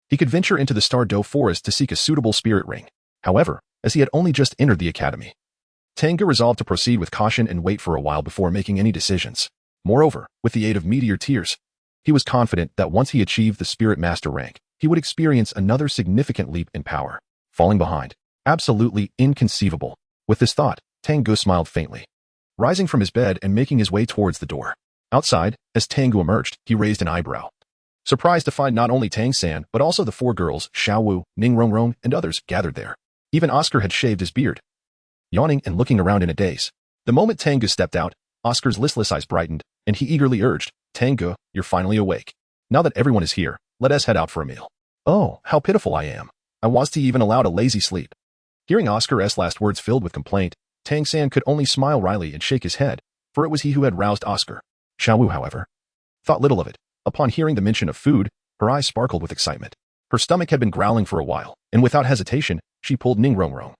he could venture into the Star Doe forest to seek a suitable spirit ring. However, as he had only just entered the academy, Tang Ge resolved to proceed with caution and wait for a while before making any decisions. Moreover, with the aid of Meteor Tears, he was confident that once he achieved the Spirit Master rank, he would experience another significant leap in power. Falling behind. Absolutely inconceivable. With this thought, Tang Ge smiled faintly, rising from his bed and making his way towards the door. Outside, as Tang Ge emerged, he raised an eyebrow, surprised to find not only Tang San, but also the 4 girls, Xiao Wu, Ning Rongrong, and others, gathered there. Even Oscar had shaved his beard. Yawning and looking around in a daze. The moment Tang Ge stepped out, Oscar's listless eyes brightened, and he eagerly urged, Tang Ge, you're finally awake. Now that everyone is here, let us head out for a meal. Oh, how pitiful I am. I was to even allowed a lazy sleep. Hearing Oscar's last words filled with complaint, Tang San could only smile wryly and shake his head, for it was he who had roused Oscar. Xiao Wu, however, thought little of it. Upon hearing the mention of food, her eyes sparkled with excitement. Her stomach had been growling for a while, and without hesitation, she pulled Ning Rongrong,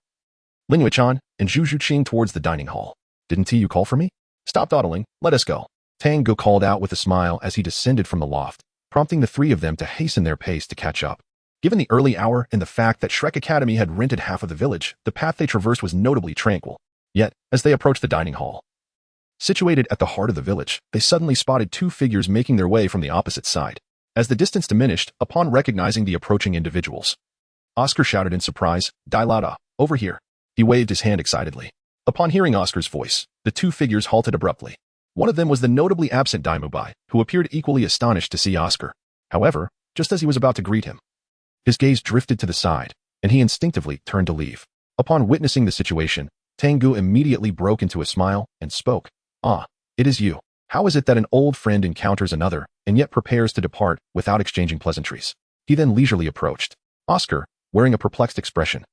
Ling Yuchan, and Zhu Zhuqing towards the dining hall. Didn't you call for me? Stop dawdling, let us go. Tang Ge called out with a smile as he descended from the loft, prompting the 3 of them to hasten their pace to catch up. Given the early hour and the fact that Shrek Academy had rented half of the village, the path they traversed was notably tranquil. Yet, as they approached the dining hall, situated at the heart of the village, they suddenly spotted 2 figures making their way from the opposite side. As the distance diminished, upon recognizing the approaching individuals, Oscar shouted in surprise, Dailada, over here. He waved his hand excitedly. Upon hearing Oscar's voice, the 2 figures halted abruptly. One of them was the notably absent Dai Mubai, who appeared equally astonished to see Oscar. However, just as he was about to greet him, his gaze drifted to the side, and he instinctively turned to leave. Upon witnessing the situation, Tang Ge immediately broke into a smile and spoke. Ah, it is you. How is it that an old friend encounters another, and yet prepares to depart without exchanging pleasantries? He then leisurely approached. Oscar, wearing a perplexed expression,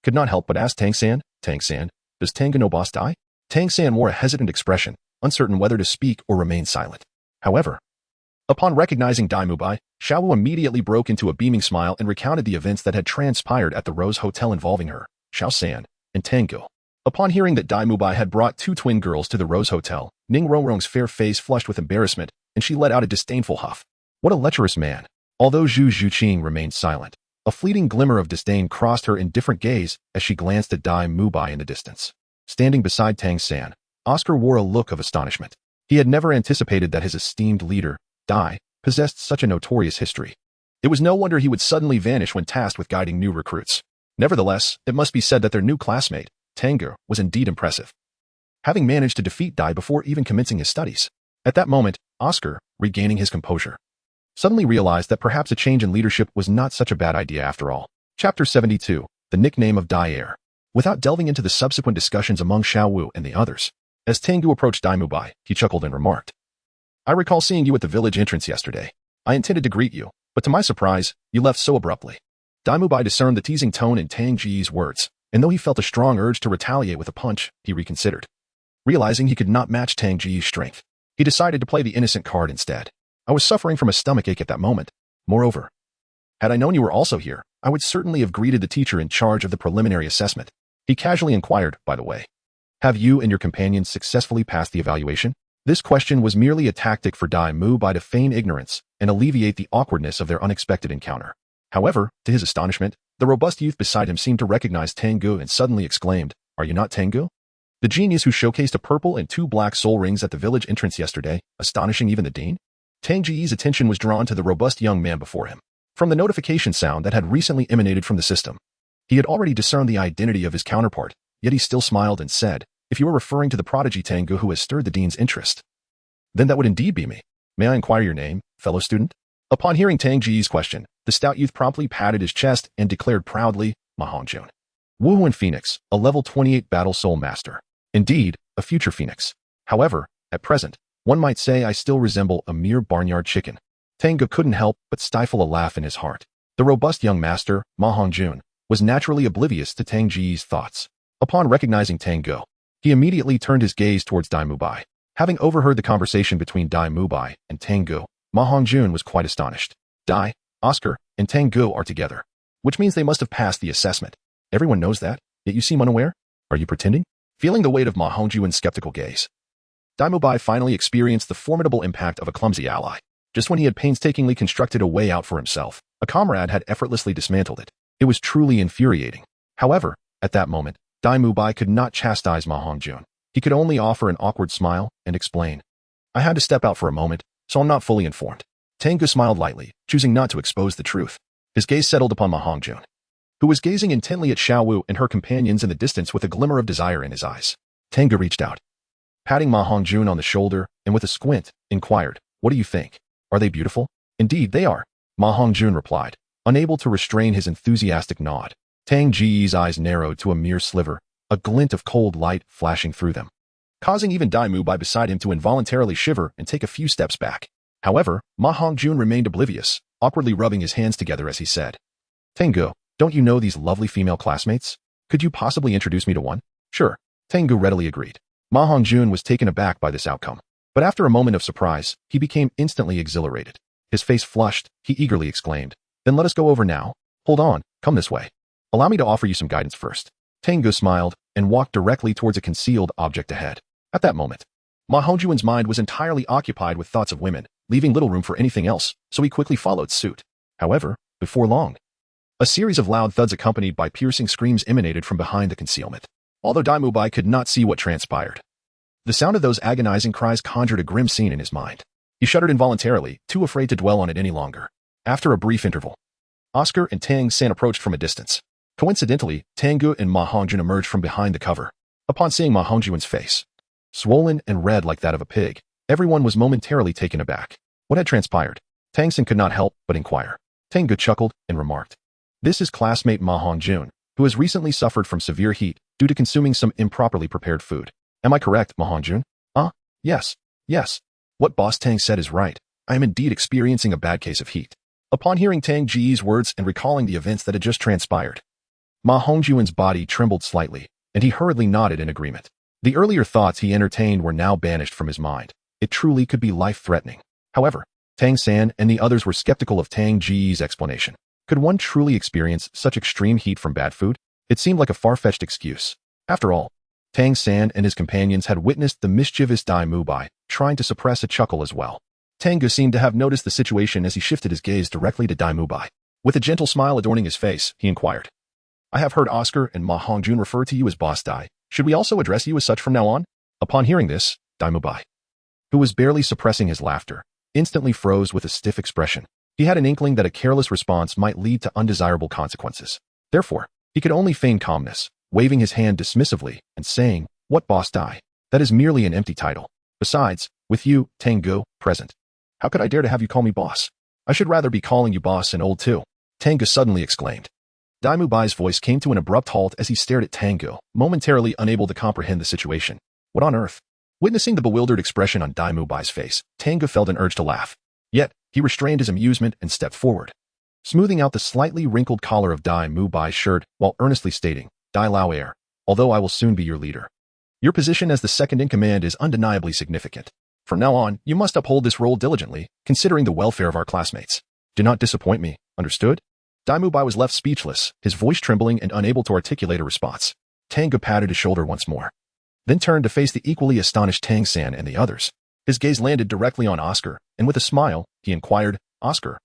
could not help but ask Tang San, does Tang Ge know Boss Dai? Tang San wore a hesitant expression, uncertain whether to speak or remain silent. However, upon recognizing Dai Mubai, Xiao Wu immediately broke into a beaming smile and recounted the events that had transpired at the Rose Hotel involving her, Xiao San, and Tang Ge. Upon hearing that Dai Mubai had brought 2 twin girls to the Rose Hotel, Ning Rongrong's fair face flushed with embarrassment, and she let out a disdainful huff. What a lecherous man. Although Zhu Zhuqing remained silent, a fleeting glimmer of disdain crossed her indifferent gaze as she glanced at Dai Mubai in the distance. Standing beside Tang San, Oscar wore a look of astonishment. He had never anticipated that his esteemed leader, Dai, possessed such a notorious history. It was no wonder he would suddenly vanish when tasked with guiding new recruits. Nevertheless, it must be said that their new classmate, Tang Ge, was indeed impressive, having managed to defeat Dai before even commencing his studies. At that moment, Oscar, regaining his composure, suddenly realized that perhaps a change in leadership was not such a bad idea after all. Chapter 72, The Nickname of Dai Heir. Without delving into the subsequent discussions among Xiao Wu and the others, as Tang Ge approached Dai Mubai, he chuckled and remarked, "I recall seeing you at the village entrance yesterday. I intended to greet you, but to my surprise, you left so abruptly." Dai Mubai discerned the teasing tone in Tang Ge's words, and though he felt a strong urge to retaliate with a punch, he reconsidered. Realizing he could not match Tang Ge's strength, he decided to play the innocent card instead. "I was suffering from a stomachache at that moment. Moreover, had I known you were also here, I would certainly have greeted the teacher in charge of the preliminary assessment." He casually inquired, by the way, "Have you and your companions successfully passed the evaluation?" This question was merely a tactic for Dai Mubai to feign ignorance and alleviate the awkwardness of their unexpected encounter. However, to his astonishment, the robust youth beside him seemed to recognize Tang Ge and suddenly exclaimed, "Are you not Tang Ge? The genius who showcased a purple and 2 black soul rings at the village entrance yesterday, astonishing even the dean?" Tang Ge's attention was drawn to the robust young man before him. From the notification sound that had recently emanated from the system, he had already discerned the identity of his counterpart, yet he still smiled and said, "If you are referring to the prodigy Tang Ge who has stirred the dean's interest, then that would indeed be me. May I inquire your name, fellow student?" Upon hearing Tang Ge's question, the stout youth promptly patted his chest and declared proudly, "Ma Hongjun, Wuhuan Phoenix, a level 28 battle soul master. Indeed, a future phoenix. However, at present, one might say I still resemble a mere barnyard chicken." Tang Ge couldn't help but stifle a laugh in his heart. The robust young master, Ma Hongjun, was naturally oblivious to Tang Ge's thoughts. Upon recognizing Tang Ge, he immediately turned his gaze towards Dai Mubai. Having overheard the conversation between Dai Mubai and Tang Ge, Ma Hongjun was quite astonished. Dai, Oscar, and Tang Ge are together, which means they must have passed the assessment. Everyone knows that, yet you seem unaware? Are you pretending? Feeling the weight of Ma Hongjun's skeptical gaze, Dai Mubai finally experienced the formidable impact of a clumsy ally. Just when he had painstakingly constructed a way out for himself, a comrade had effortlessly dismantled it. It was truly infuriating. However, at that moment, Dai Mubai could not chastise Ma Hongjun. He could only offer an awkward smile and explain, "I had to step out for a moment, so I'm not fully informed." Tang Ge smiled lightly, choosing not to expose the truth. His gaze settled upon Ma Hongjun, who was gazing intently at Xiao Wu and her companions in the distance with a glimmer of desire in his eyes. Tang Ge reached out, patting Ma Hongjun on the shoulder, and with a squint, inquired, "What do you think? Are they beautiful?" "Indeed, they are," Ma Hongjun replied, unable to restrain his enthusiastic nod. Tang Ge's eyes narrowed to a mere sliver, a glint of cold light flashing through them, causing even Dai Mubai beside him to involuntarily shiver and take a few steps back. However, Ma Hongjun remained oblivious, awkwardly rubbing his hands together as he said, "Tang Ge, don't you know these lovely female classmates? Could you possibly introduce me to one?" "Sure," Tang Ge readily agreed. Ma Hongjun was taken aback by this outcome, but after a moment of surprise, he became instantly exhilarated. His face flushed, he eagerly exclaimed, "Then let us go over now. Hold on, come this way. Allow me to offer you some guidance first." Tang Ge smiled and walked directly towards a concealed object ahead. At that moment, Ma Hongjun's mind was entirely occupied with thoughts of women, leaving little room for anything else, so he quickly followed suit. However, before long, a series of loud thuds accompanied by piercing screams emanated from behind the concealment. Although Dai Mubai could not see what transpired, the sound of those agonizing cries conjured a grim scene in his mind. He shuddered involuntarily, too afraid to dwell on it any longer. After a brief interval, Oscar and Tang San approached from a distance. Coincidentally, Tang Ge and Ma Hongjun emerged from behind the cover. Upon seeing Ma Hongjun's face, swollen and red like that of a pig, everyone was momentarily taken aback. What had transpired? Tang San could not help but inquire. Tang Ge chuckled and remarked, "This is classmate Ma Hongjun, who has recently suffered from severe heat due to consuming some improperly prepared food. Am I correct, Ma Hongjun?" Yes. What Boss Tang said is right. I am indeed experiencing a bad case of heat." Upon hearing Tang Ge's words and recalling the events that had just transpired, Ma Hongjun's body trembled slightly, and he hurriedly nodded in agreement. The earlier thoughts he entertained were now banished from his mind. It truly could be life-threatening. However, Tang San and the others were skeptical of Tang Ge's explanation. Could one truly experience such extreme heat from bad food? It seemed like a far-fetched excuse. After all, Tang San and his companions had witnessed the mischievous Dai Mubai trying to suppress a chuckle as well. Tang Ge seemed to have noticed the situation as he shifted his gaze directly to Dai Mubai. With a gentle smile adorning his face, he inquired, "I have heard Oscar and Ma Hongjun refer to you as Boss Dai. Should we also address you as such from now on?" Upon hearing this, Dai Mubai who was barely suppressing his laughter, instantly froze with a stiff expression. He had an inkling that a careless response might lead to undesirable consequences. Therefore, he could only feign calmness, waving his hand dismissively and saying, "What boss Dai? That is merely an empty title. Besides, with you, Tang Ge, present, how could I dare to have you call me boss? I should rather be calling you boss and old too," Tang Ge suddenly exclaimed. Dai Mubai's voice came to an abrupt halt as he stared at Tang Ge, momentarily unable to comprehend the situation. What on earth? Witnessing the bewildered expression on Dai Mubai's face, Tang Ge felt an urge to laugh. Yet, he restrained his amusement and stepped forward, smoothing out the slightly wrinkled collar of Dai Mubai's shirt while earnestly stating, "Dai Lao Heir, although I will soon be your leader. Your position as the second-in-command is undeniably significant. From now on, you must uphold this role diligently, considering the welfare of our classmates. Do not disappoint me, understood?" Dai Mubai was left speechless, his voice trembling and unable to articulate a response. Tang Ge patted his shoulder once more, then turned to face the equally astonished Tang San and the others. His gaze landed directly on Oscar, and with a smile, he inquired, "Oscar,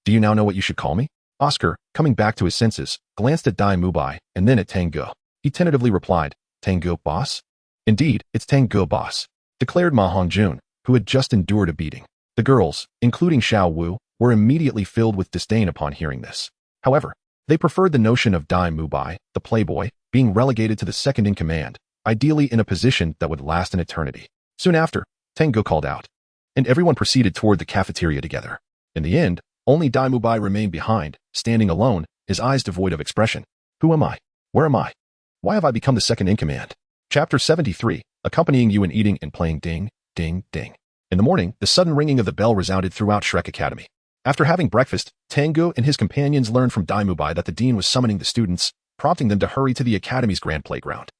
do you now know what you should call me?" Oscar, coming back to his senses, glanced at Dai Mubai and then at Tang Ge. He tentatively replied, "Tang Ge, boss?" "Indeed, it's Tang Ge, boss," declared Ma Hongjun, who had just endured a beating. The girls, including Xiao Wu, were immediately filled with disdain upon hearing this. However, they preferred the notion of Dai Mubai, the playboy, being relegated to the second-in-command, ideally in a position that would last an eternity. Soon after, Tang Ge called out, and everyone proceeded toward the cafeteria together. In the end, only Dai Mubai remained behind, standing alone, his eyes devoid of expression. Who am I? Where am I? Why have I become the second-in-command? Chapter 73, accompanying you in eating and playing ding, ding, ding. In the morning, the sudden ringing of the bell resounded throughout Shrek Academy. After having breakfast, Tang Ge and his companions learned from Dai Mubai that the dean was summoning the students, prompting them to hurry to the academy's grand playground.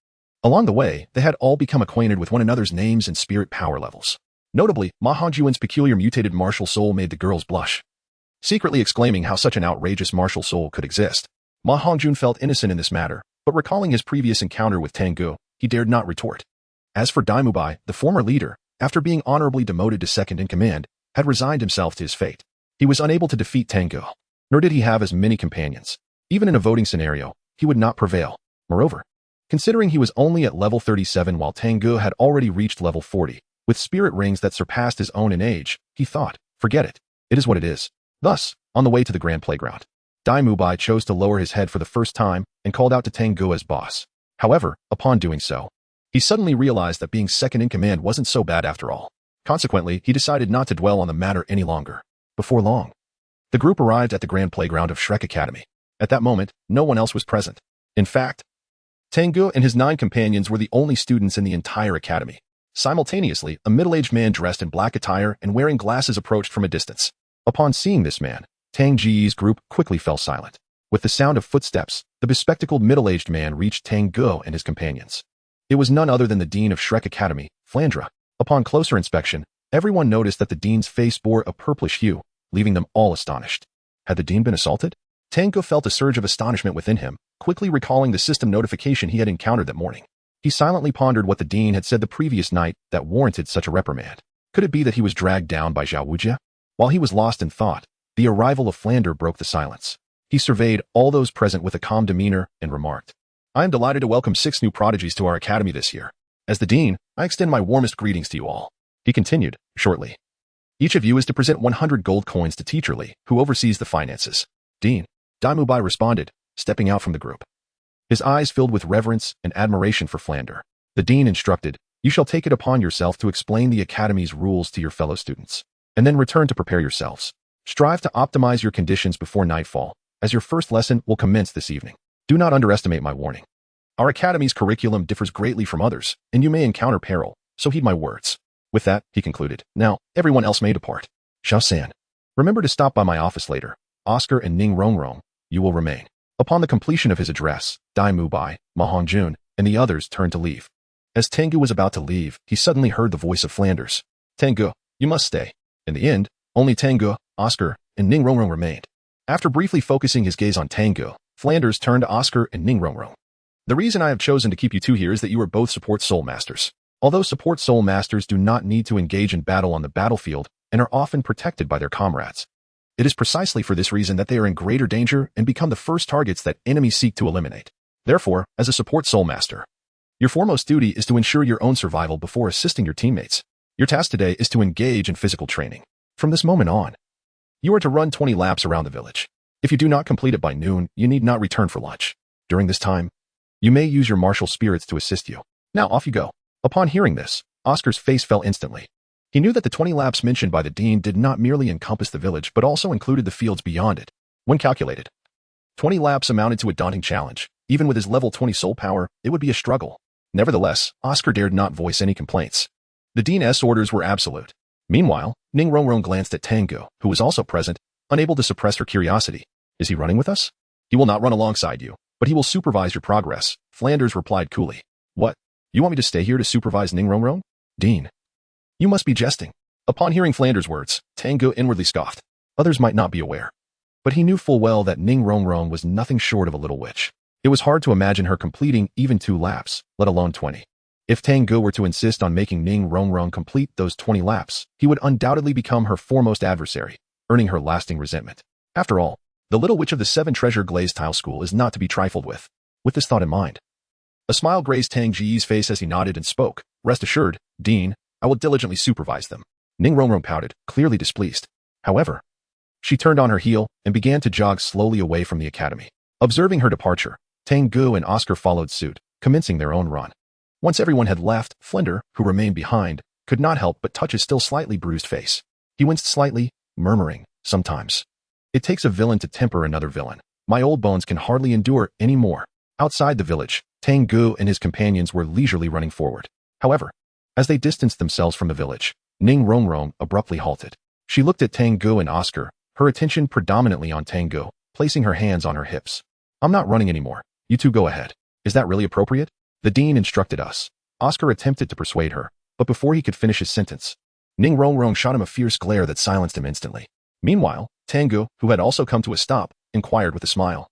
Along the way, they had all become acquainted with one another's names and spirit power levels. Notably, Ma Hongjuan's peculiar mutated martial soul made the girls blush, secretly exclaiming how such an outrageous martial soul could exist. Ma Hongjun felt innocent in this matter, but recalling his previous encounter with Tang Ge, he dared not retort. As for Dai Mubai, the former leader, after being honorably demoted to second-in-command, had resigned himself to his fate. He was unable to defeat Tang Ge, nor did he have as many companions. Even in a voting scenario, he would not prevail. Moreover, considering he was only at level 37 while Tang Ge had already reached level 40, with spirit rings that surpassed his own in age, he thought, forget it. It is what it is. Thus, on the way to the grand playground, Dai Mubai chose to lower his head for the first time and called out to Tang Ge as boss. However, upon doing so, he suddenly realized that being second-in-command wasn't so bad after all. Consequently, he decided not to dwell on the matter any longer. Before long, the group arrived at the grand playground of Shrek Academy. At that moment, no one else was present. In fact, Tang Ge and his 9 companions were the only students in the entire academy. Simultaneously, a middle-aged man dressed in black attire and wearing glasses approached from a distance. Upon seeing this man, Tang Ge's group quickly fell silent. With the sound of footsteps, the bespectacled middle-aged man reached Tang Ge and his companions. It was none other than the dean of Shrek Academy, Flandra. Upon closer inspection, everyone noticed that the dean's face bore a purplish hue, leaving them all astonished. Had the dean been assaulted? Tang Ge felt a surge of astonishment within him, quickly recalling the system notification he had encountered that morning. He silently pondered what the dean had said the previous night that warranted such a reprimand. Could it be that he was dragged down by Zhao Wujia? While he was lost in thought, the arrival of Flandre broke the silence. He surveyed all those present with a calm demeanor and remarked, "I am delighted to welcome 6 new prodigies to our academy this year. As the dean, I extend my warmest greetings to you all." He continued, shortly, "Each of you is to present 100 gold coins to Teacher Li, who oversees the finances." "Dean," Dai Mubai responded, stepping out from the group. His eyes filled with reverence and admiration for Flandre. The dean instructed, "You shall take it upon yourself to explain the academy's rules to your fellow students, and then return to prepare yourselves. Strive to optimize your conditions before nightfall, as your first lesson will commence this evening. Do not underestimate my warning. Our academy's curriculum differs greatly from others, and you may encounter peril, so heed my words." With that, he concluded, "Now, everyone else may depart. Xiao San, remember to stop by my office later. Oscar and Ning Rongrong, you will remain." Upon the completion of his address, Dai Mubai, Ma Hongjun, and the others turned to leave. As Tang Ge was about to leave, he suddenly heard the voice of Flanders. "Tang Ge, you must stay." In the end, only Tang Ge, Oscar, and Ning Rongrong remained. After briefly focusing his gaze on Tang Ge, Flanders turned to Oscar and Ning Rongrong. "The reason I have chosen to keep you 2 here is that you are both support soul masters. Although support soul masters do not need to engage in battle on the battlefield and are often protected by their comrades, it is precisely for this reason that they are in greater danger and become the first targets that enemies seek to eliminate. Therefore, as a support soul master, your foremost duty is to ensure your own survival before assisting your teammates. Your task today is to engage in physical training. From this moment on, you are to run 20 laps around the village. If you do not complete it by noon, you need not return for lunch. During this time, you may use your martial spirits to assist you. Now off you go. Upon hearing this, Oscar's face fell instantly. He knew that the 20 laps mentioned by the dean did not merely encompass the village but also included the fields beyond it. When calculated, 20 laps amounted to a daunting challenge. Even with his level 20 soul power, it would be a struggle. Nevertheless, Oscar dared not voice any complaints. The dean's orders were absolute. Meanwhile, Ning Rongrong glanced at Tang Ge, who was also present, unable to suppress her curiosity. Is he running with us? He will not run alongside you, but he will supervise your progress, Flanders replied coolly. What? You want me to stay here to supervise Ning Rongrong? Dean. You must be jesting. Upon hearing Flanders' words, Tang Ge inwardly scoffed. Others might not be aware, but he knew full well that Ning Rongrong was nothing short of a little witch. It was hard to imagine her completing even 2 laps, let alone 20. If Tang Ge were to insist on making Ning Rongrong complete those 20 laps, he would undoubtedly become her foremost adversary, earning her lasting resentment. After all, the little witch of the 7 treasure glazed tile school is not to be trifled with. With this thought in mind, a smile grazed Tang Ge's face as he nodded and spoke. Rest assured, Dean, I will diligently supervise them. Ning Rongrong pouted, clearly displeased. However, she turned on her heel and began to jog slowly away from the academy. Observing her departure, Tang Ge and Oscar followed suit, commencing their own run. Once everyone had left, Flinder, who remained behind, could not help but touch his still slightly bruised face. He winced slightly, murmuring, sometimes. It takes a villain to temper another villain. My old bones can hardly endure any more. Outside the village, Tang Ge and his companions were leisurely running forward. However, as they distanced themselves from the village, Ning Rongrong abruptly halted. She looked at Tang Ge and Oscar, her attention predominantly on Tang Ge, placing her hands on her hips. I'm not running anymore. You two go ahead. Is that really appropriate? The dean instructed us. Oscar attempted to persuade her, but before he could finish his sentence, Ning Rongrong shot him a fierce glare that silenced him instantly. Meanwhile, Tang Ge, who had also come to a stop, inquired with a smile.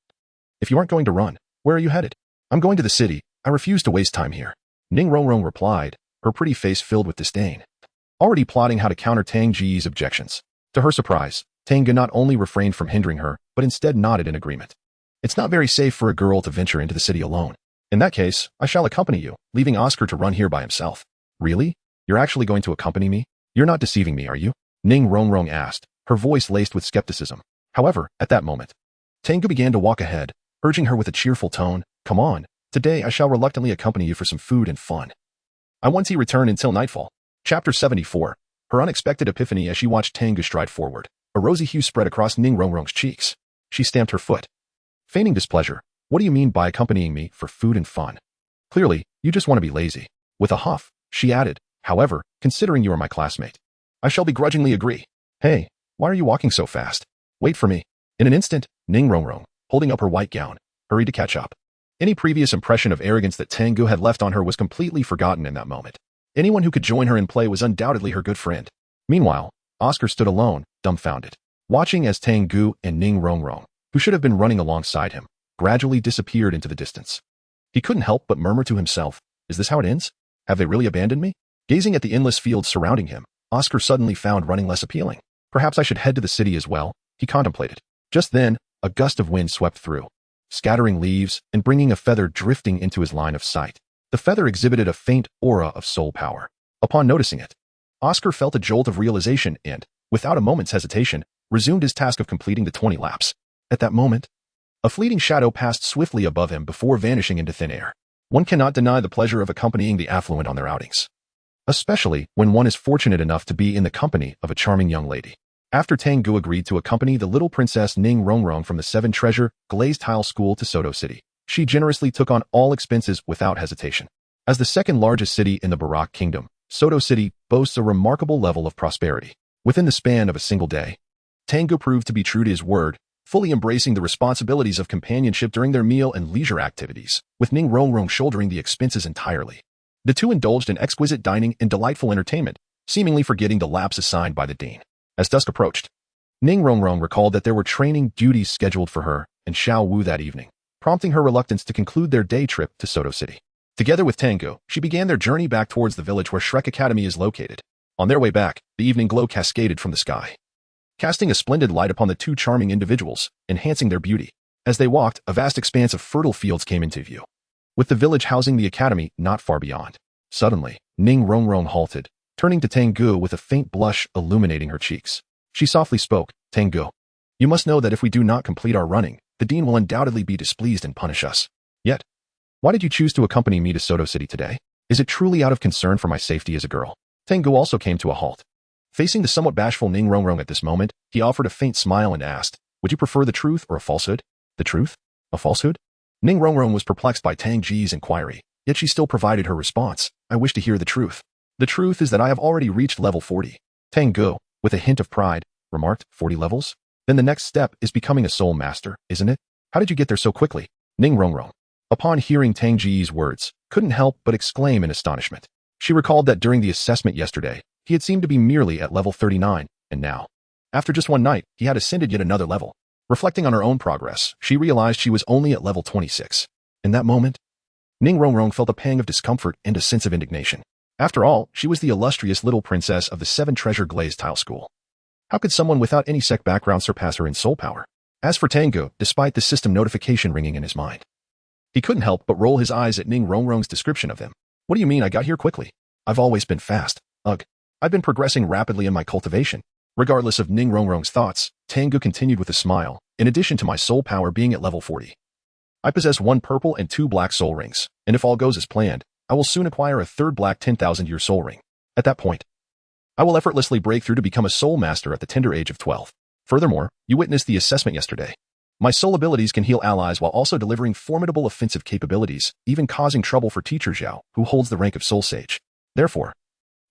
If you aren't going to run, where are you headed? I'm going to the city. I refuse to waste time here. Ning Rongrong replied, her pretty face filled with disdain, already plotting how to counter Tang Ge's objections. To her surprise, Tang Ge not only refrained from hindering her, but instead nodded in agreement. It's not very safe for a girl to venture into the city alone. In that case, I shall accompany you, leaving Oscar to run here by himself. Really? You're actually going to accompany me? You're not deceiving me, are you? Ning Rongrong asked, her voice laced with skepticism. However, at that moment, Tang Ge began to walk ahead, urging her with a cheerful tone, come on, today I shall reluctantly accompany you for some food and fun. I won't return until nightfall. Chapter 74. Her unexpected epiphany as she watched Tang Ge stride forward. A rosy hue spread across Ning Rongrong's cheeks. She stamped her foot, feigning displeasure. What do you mean by accompanying me for food and fun? Clearly, you just want to be lazy. With a huff, she added, however, considering you are my classmate, I shall begrudgingly agree. Hey, why are you walking so fast? Wait for me. In an instant, Ning Rongrong, holding up her white gown, hurried to catch up. Any previous impression of arrogance that Tang Ge had left on her was completely forgotten in that moment. Anyone who could join her in play was undoubtedly her good friend. Meanwhile, Oscar stood alone, dumbfounded, watching as Tang Ge and Ning Rongrong, who should have been running alongside him, gradually disappeared into the distance. He couldn't help but murmur to himself, is this how it ends? Have they really abandoned me? Gazing at the endless fields surrounding him, Oscar suddenly found running less appealing. Perhaps I should head to the city as well, he contemplated. Just then, a gust of wind swept through, scattering leaves and bringing a feather drifting into his line of sight. The feather exhibited a faint aura of soul power. Upon noticing it, Oscar felt a jolt of realization and, without a moment's hesitation, resumed his task of completing the 20 laps. At that moment, a fleeting shadow passed swiftly above him before vanishing into thin air. One cannot deny the pleasure of accompanying the affluent on their outings, especially when one is fortunate enough to be in the company of a charming young lady. After Tang Ge agreed to accompany the little princess Ning Rongrong from the 7 treasure glazed tile school to Soto City, she generously took on all expenses without hesitation. As the second largest city in the Barak Kingdom, Soto City boasts a remarkable level of prosperity. Within the span of a single day, Tang Ge proved to be true to his word, fully embracing the responsibilities of companionship during their meal and leisure activities, with Ning Rongrong shouldering the expenses entirely. The two indulged in exquisite dining and delightful entertainment, seemingly forgetting the laps assigned by the dean. As dusk approached, Ning Rongrong recalled that there were training duties scheduled for her and Xiao Wu that evening, prompting her reluctance to conclude their day trip to Soto City. Together with Tang Ge, she began their journey back towards the village where Shrek Academy is located. On their way back, the evening glow cascaded from the sky, casting a splendid light upon the two charming individuals, enhancing their beauty. As they walked, a vast expanse of fertile fields came into view, with the village housing the academy not far beyond. Suddenly, Ning Rongrong halted, turning to Tang Ge with a faint blush illuminating her cheeks. She softly spoke, Tang Ge, you must know that if we do not complete our running, the dean will undoubtedly be displeased and punish us. Yet, why did you choose to accompany me to Soto City today? Is it truly out of concern for my safety as a girl? Tang Ge also came to a halt. Facing the somewhat bashful Ning Rongrong at this moment, he offered a faint smile and asked, would you prefer the truth or a falsehood? The truth? A falsehood? Ning Rongrong was perplexed by Tang Ge's inquiry, yet she still provided her response. I wish to hear the truth. The truth is that I have already reached level 40. Tang Ge, with a hint of pride, remarked, 40 levels? Then the next step is becoming a soul master, isn't it? How did you get there so quickly? Ning Rongrong, upon hearing Tang Ge's words, couldn't help but exclaim in astonishment. She recalled that during the assessment yesterday, he had seemed to be merely at level 39, and now, after just one night, he had ascended yet another level. Reflecting on her own progress, she realized she was only at level 26. In that moment, Ning Rongrong felt a pang of discomfort and a sense of indignation. After all, she was the illustrious little princess of the 7 Treasure Glazed Tile School. How could someone without any sect background surpass her in soul power? As for Tang Ge, despite the system notification ringing in his mind, he couldn't help but roll his eyes at Ning Rongrong's description of him. What do you mean I got here quickly? I've always been fast. Ugh. I've been progressing rapidly in my cultivation. Regardless of Ning Rongrong's thoughts, Tang Ge continued with a smile. In addition to my soul power being at level 40, I possess 1 purple and 2 black soul rings, and if all goes as planned, I will soon acquire a 3rd black 10,000-year soul ring. At that point, I will effortlessly break through to become a soul master at the tender age of 12. Furthermore, you witnessed the assessment yesterday. My soul abilities can heal allies while also delivering formidable offensive capabilities, even causing trouble for Teacher Zhao, who holds the rank of Soul Sage. Therefore,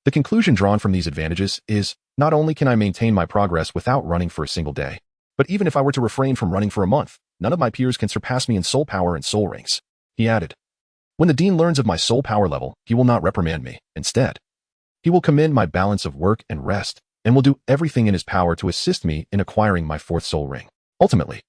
the conclusion drawn from these advantages is, not only can I maintain my progress without running for a single day, but even if I were to refrain from running for a month, none of my peers can surpass me in soul power and soul rings. He added, when the dean learns of my soul power level, he will not reprimand me. Instead, he will commend my balance of work and rest, and will do everything in his power to assist me in acquiring my 4th soul ring. Ultimately,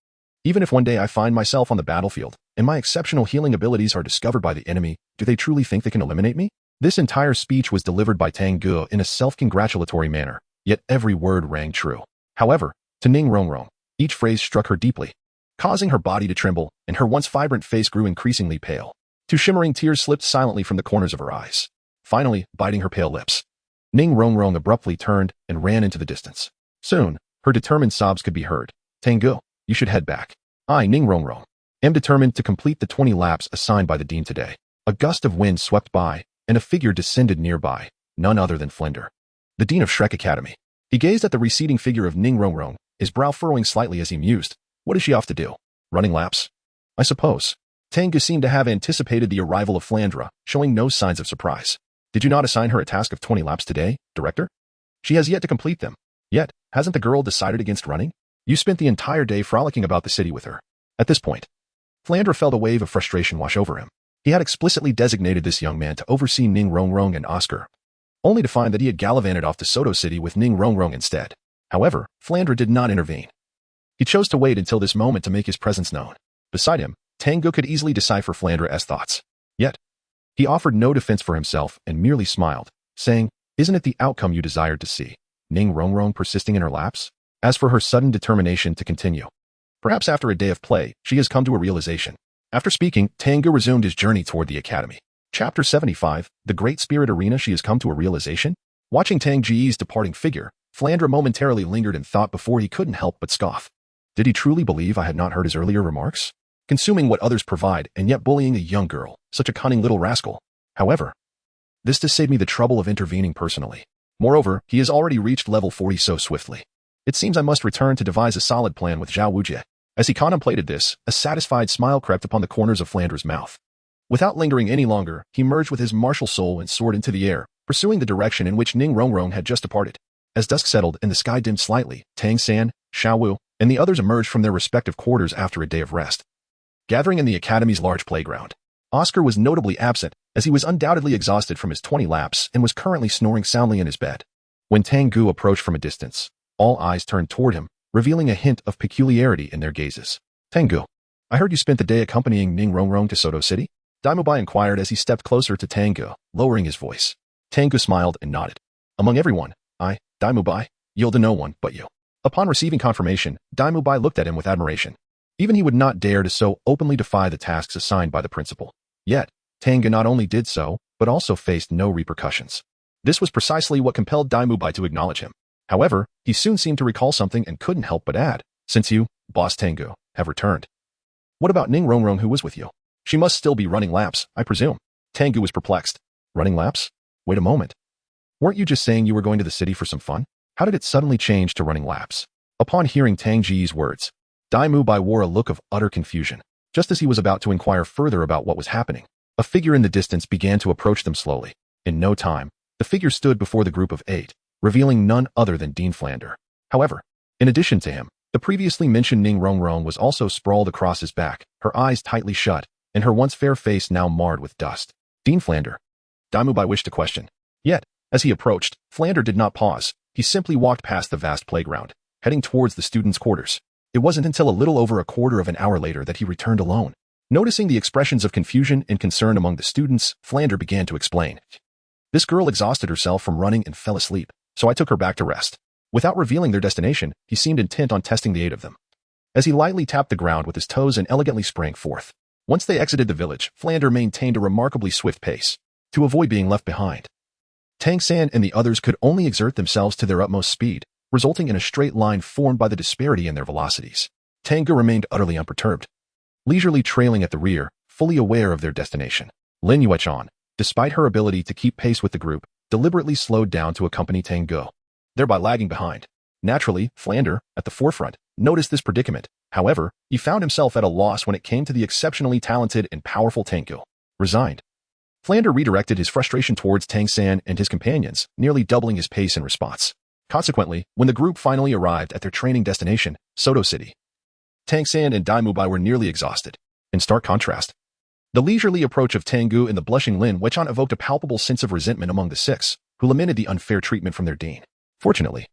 even if one day I find myself on the battlefield, and my exceptional healing abilities are discovered by the enemy, do they truly think they can eliminate me? This entire speech was delivered by Tang Ge in a self-congratulatory manner, yet every word rang true. However, to Ning Rongrong, each phrase struck her deeply, causing her body to tremble, and her once vibrant face grew increasingly pale. 2 shimmering tears slipped silently from the corners of her eyes, finally biting her pale lips. Ning Rongrong abruptly turned and ran into the distance. Soon, her determined sobs could be heard. Tang Ge, you should head back. I, Ning Rongrong, am determined to complete the 20 laps assigned by the dean today. A gust of wind swept by, and a figure descended nearby, none other than Flender, the dean of Shrek Academy. He gazed at the receding figure of Ning Rongrong, his brow furrowing slightly as he mused. What is she off to do? Running laps? I suppose. Tang Ge seemed to have anticipated the arrival of Flandra, showing no signs of surprise. Did you not assign her a task of 20 laps today, Director? She has yet to complete them. Yet, hasn't the girl decided against running? You spent the entire day frolicking about the city with her. At this point, Flandra felt a wave of frustration wash over him. He had explicitly designated this young man to oversee Ning Rongrong and Oscar, only to find that he had gallivanted off to Soto City with Ning Rongrong instead. However, Flandra did not intervene. He chose to wait until this moment to make his presence known. Beside him, Tang Ge could easily decipher Flandra's thoughts. Yet, he offered no defense for himself and merely smiled, saying, isn't it the outcome you desired to see? Ning Rongrong persisting in her lapse? As for her sudden determination to continue, perhaps after a day of play, she has come to a realization. After speaking, Tang Ge resumed his journey toward the academy. Chapter 75, The Great Spirit Arena. She has come to a realization? Watching Tang Ge's departing figure, Flandra momentarily lingered in thought before he couldn't help but scoff. Did he truly believe I had not heard his earlier remarks? Consuming what others provide and yet bullying a young girl, such a cunning little rascal. However, this does save me the trouble of intervening personally. Moreover, he has already reached level 40 so swiftly. It seems I must return to devise a solid plan with Zhao Wujie. As he contemplated this, a satisfied smile crept upon the corners of Flandra's mouth. Without lingering any longer, he merged with his martial soul and soared into the air, pursuing the direction in which Ning Rongrong had just departed. As dusk settled and the sky dimmed slightly, Tang San, Xiao Wu, and the others emerged from their respective quarters after a day of rest. Gathering in the academy's large playground, Oscar was notably absent, as he was undoubtedly exhausted from his 20 laps and was currently snoring soundly in his bed. When Tang Ge approached from a distance, all eyes turned toward him, revealing a hint of peculiarity in their gazes. Tang Ge, I heard you spent the day accompanying Ning Rongrong to Soto City? Daimubai inquired as he stepped closer to Tang Ge, lowering his voice. Tang Ge smiled and nodded. Among everyone, I, Daimubai, yield to no one but you. Upon receiving confirmation, Daimubai looked at him with admiration. Even he would not dare to so openly defy the tasks assigned by the principal. Yet, Tang Ge not only did so, but also faced no repercussions. This was precisely what compelled Dai Mubai to acknowledge him. However, he soon seemed to recall something and couldn't help but add, "Since you, boss Tang Ge, have returned. What about Ning Rongrong who was with you? She must still be running laps, I presume." Tang Ge was perplexed. Running laps? Wait a moment. Weren't you just saying you were going to the city for some fun? How did it suddenly change to running laps? Upon hearing Tang Ge's words, Dai Mubai wore a look of utter confusion. Just as he was about to inquire further about what was happening, a figure in the distance began to approach them slowly. In no time, the figure stood before the group of 8, revealing none other than Dean Flander. However, in addition to him, the previously mentioned Ning Rongrong was also sprawled across his back, her eyes tightly shut, and her once fair face now marred with dust. Dean Flander. Dai Mubai wished to question. Yet, as he approached, Flander did not pause. He simply walked past the vast playground, heading towards the students' quarters. It wasn't until a little over a quarter of an hour later that he returned alone. Noticing the expressions of confusion and concern among the students, Flander began to explain. This girl exhausted herself from running and fell asleep, so I took her back to rest. Without revealing their destination, he seemed intent on testing the 8 of them. As he lightly tapped the ground with his toes and elegantly sprang forth. Once they exited the village, Flander maintained a remarkably swift pace, to avoid being left behind. Tang San and the others could only exert themselves to their utmost speed, resulting in a straight line formed by the disparity in their velocities. Tang Ge remained utterly unperturbed, leisurely trailing at the rear, fully aware of their destination. Lin Yuechan, despite her ability to keep pace with the group, deliberately slowed down to accompany Tang Ge, thereby lagging behind. Naturally, Flander, at the forefront, noticed this predicament. However, he found himself at a loss when it came to the exceptionally talented and powerful Tang Ge. Resigned. Flander redirected his frustration towards Tang San and his companions, nearly doubling his pace in response. Consequently, when the group finally arrived at their training destination, Soto City, Tang San and Dai Mubai were nearly exhausted. In stark contrast, the leisurely approach of Tang Ge and the blushing Lin Yuechan evoked a palpable sense of resentment among the 6, who lamented the unfair treatment from their dean. Fortunately,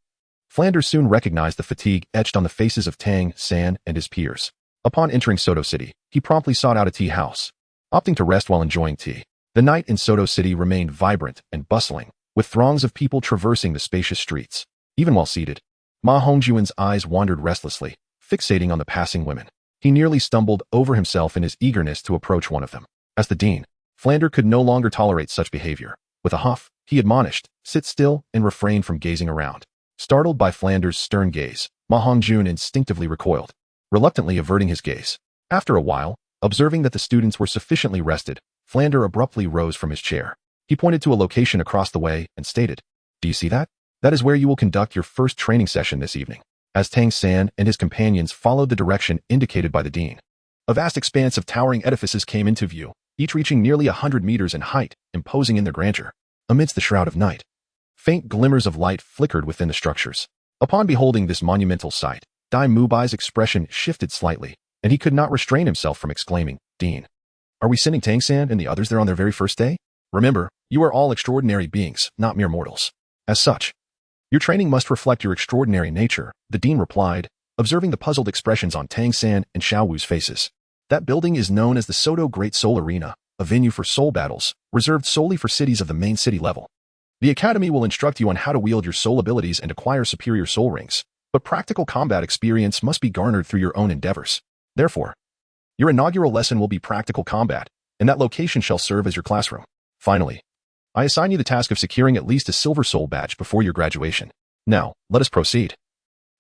Flander soon recognized the fatigue etched on the faces of Tang San and his peers. Upon entering Soto City, he promptly sought out a tea house, opting to rest while enjoying tea. The night in Soto City remained vibrant and bustling, with throngs of people traversing the spacious streets. Even while seated, Ma Hongjuan's eyes wandered restlessly, fixating on the passing women. He nearly stumbled over himself in his eagerness to approach one of them. As the dean, Flander could no longer tolerate such behavior. With a huff, he admonished, "Sit still and refrain from gazing around." Startled by Flander's stern gaze, Ma Hongjun instinctively recoiled, reluctantly averting his gaze. After a while, observing that the students were sufficiently rested, Flander abruptly rose from his chair. He pointed to a location across the way and stated, "Do you see that? That is where you will conduct your first training session this evening." As Tang San and his companions followed the direction indicated by the dean, a vast expanse of towering edifices came into view, each reaching nearly 100 meters in height, imposing in their grandeur. Amidst the shroud of night, faint glimmers of light flickered within the structures. Upon beholding this monumental sight, Dai Mubai's expression shifted slightly, and he could not restrain himself from exclaiming, "Dean, are we sending Tang San and the others there on their very first day? Remember, you are all extraordinary beings, not mere mortals. As such, your training must reflect your extraordinary nature," the dean replied, observing the puzzled expressions on Tang San and Xiao Wu's faces. "That building is known as the Soto Great Soul Arena, a venue for soul battles, reserved solely for cities of the main city level. The academy will instruct you on how to wield your soul abilities and acquire superior soul rings, but practical combat experience must be garnered through your own endeavors. Therefore, your inaugural lesson will be practical combat, and that location shall serve as your classroom. Finally, I assign you the task of securing at least a silver soul badge before your graduation. Now, let us proceed.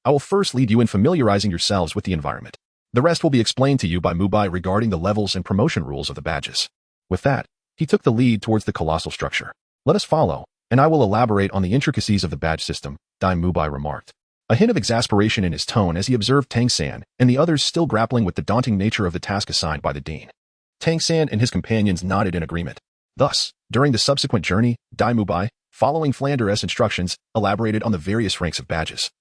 I will first lead you in familiarizing yourselves with the environment. The rest will be explained to you by Mubai regarding the levels and promotion rules of the badges." With that, he took the lead towards the colossal structure. "Let us follow, and I will elaborate on the intricacies of the badge system," Dai Mubai remarked, a hint of exasperation in his tone as he observed Tang San and the others still grappling with the daunting nature of the task assigned by the dean. Tang San and his companions nodded in agreement. Thus, during the subsequent journey, Dai Mubai, following Flander's instructions, elaborated on the various ranks of badges,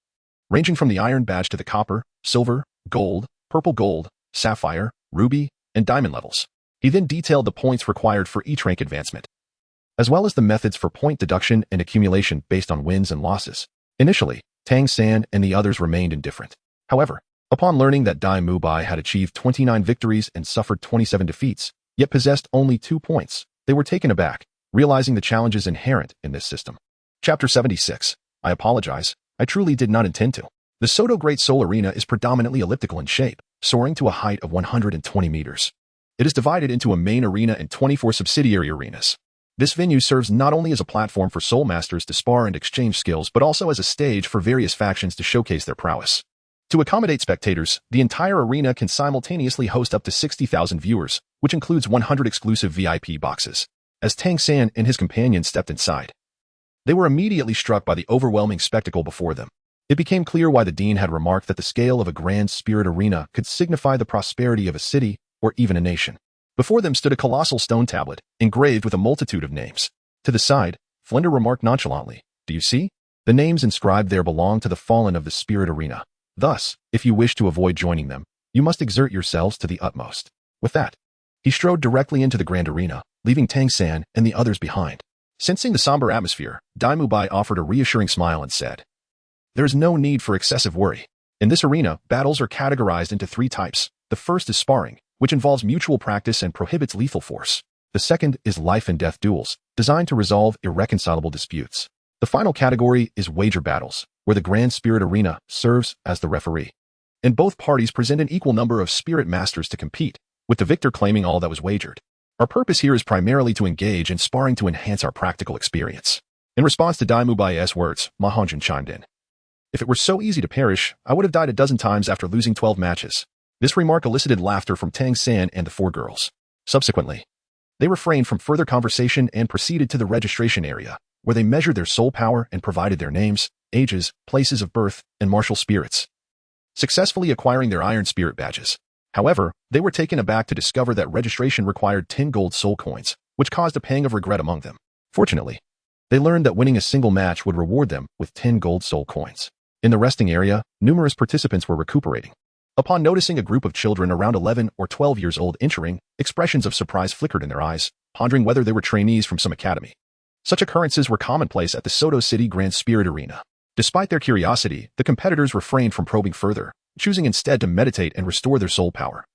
ranging from the iron badge to the copper, silver, gold, purple gold, sapphire, ruby, and diamond levels. He then detailed the points required for each rank advancement, as well as the methods for point deduction and accumulation based on wins and losses. Initially, Tang San and the others remained indifferent. However, upon learning that Dai Mubai had achieved 29 victories and suffered 27 defeats, yet possessed only 2 points, they were taken aback, realizing the challenges inherent in this system. Chapter 76. I apologize. I truly did not intend to. The Soto Great Soul Arena is predominantly elliptical in shape, soaring to a height of 120 meters. It is divided into a main arena and 24 subsidiary arenas. This venue serves not only as a platform for soul masters to spar and exchange skills, but also as a stage for various factions to showcase their prowess. To accommodate spectators, the entire arena can simultaneously host up to 60,000 viewers, which includes 100 exclusive VIP boxes. As Tang San and his companions stepped inside, they were immediately struck by the overwhelming spectacle before them. It became clear why the dean had remarked that the scale of a grand spirit arena could signify the prosperity of a city or even a nation. Before them stood a colossal stone tablet, engraved with a multitude of names. To the side, Flender remarked nonchalantly, "Do you see? The names inscribed there belong to the fallen of the spirit arena. Thus, if you wish to avoid joining them, you must exert yourselves to the utmost." With that, he strode directly into the grand arena, leaving Tang San and the others behind. Sensing the somber atmosphere, Dai Mubai offered a reassuring smile and said, "There is no need for excessive worry. In this arena, battles are categorized into 3 types. The first is sparring, which involves mutual practice and prohibits lethal force. The second is life and death duels, designed to resolve irreconcilable disputes. The final category is wager battles, where the Grand Spirit Arena serves as the referee. And both parties present an equal number of spirit masters to compete, with the victor claiming all that was wagered. Our purpose here is primarily to engage in sparring to enhance our practical experience." In response to Dai Mubai's words, Ma Hongjin chimed in, "If it were so easy to perish, I would have died a dozen times after losing 12 matches." This remark elicited laughter from Tang San and the 4 girls. Subsequently, they refrained from further conversation and proceeded to the registration area, where they measured their soul power and provided their names, ages, places of birth, and martial spirits, successfully acquiring their Iron Spirit badges. However, they were taken aback to discover that registration required 10 gold soul coins, which caused a pang of regret among them. Fortunately, they learned that winning a single match would reward them with 10 gold soul coins. In the resting area, numerous participants were recuperating. Upon noticing a group of children around 11 or 12 years old entering, expressions of surprise flickered in their eyes, pondering whether they were trainees from some academy. Such occurrences were commonplace at the Soto City Grand Spirit Arena. Despite their curiosity, the competitors refrained from probing further, choosing instead to meditate and restore their soul power,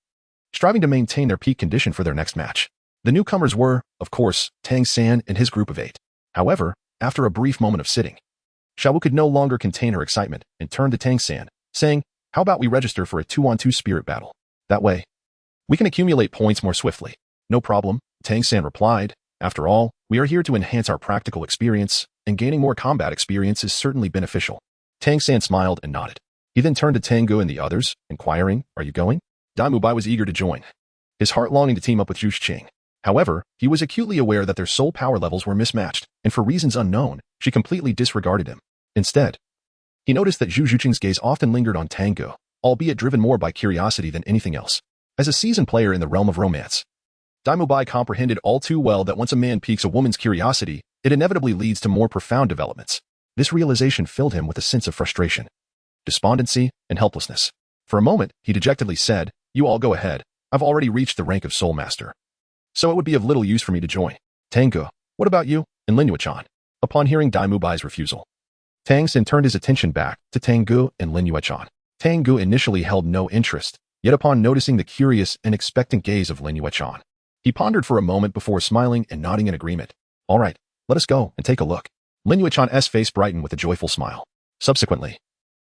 striving to maintain their peak condition for their next match. The newcomers were, of course, Tang San and his group of 8. However, after a brief moment of sitting, Xiaowu could no longer contain her excitement and turned to Tang San, saying, "How about we register for a 2-on-2 spirit battle? That way, we can accumulate points more swiftly." "No problem," Tang San replied. "After all, we are here to enhance our practical experience, and gaining more combat experience is certainly beneficial." Tang San smiled and nodded. He then turned to Tang Ge and the others, inquiring, "Are you going?" Dai Mubai was eager to join, his heart longing to team up with Zhu Qing. However, he was acutely aware that their soul power levels were mismatched, and for reasons unknown, she completely disregarded him. Instead, he noticed that Zhu Qing's gaze often lingered on Tang Ge, albeit driven more by curiosity than anything else. As a seasoned player in the realm of romance, Dai Mubai comprehended all too well that once a man piques a woman's curiosity, it inevitably leads to more profound developments. This realization filled him with a sense of frustration, despondency, and helplessness. For a moment, he dejectedly said, "You all go ahead. I've already reached the rank of Soul Master, so it would be of little use for me to join." "Tang Ge, what about you?" and Lin Yuechan. Upon hearing Dai Mubai's refusal, Tang San turned his attention back to Tang Ge and Lin Yuechan. Tang Ge initially held no interest, yet upon noticing the curious and expectant gaze of Lin Yuechan, he pondered for a moment before smiling and nodding in agreement. "All right, let us go and take a look." Lin Yuechan's face brightened with a joyful smile. Subsequently,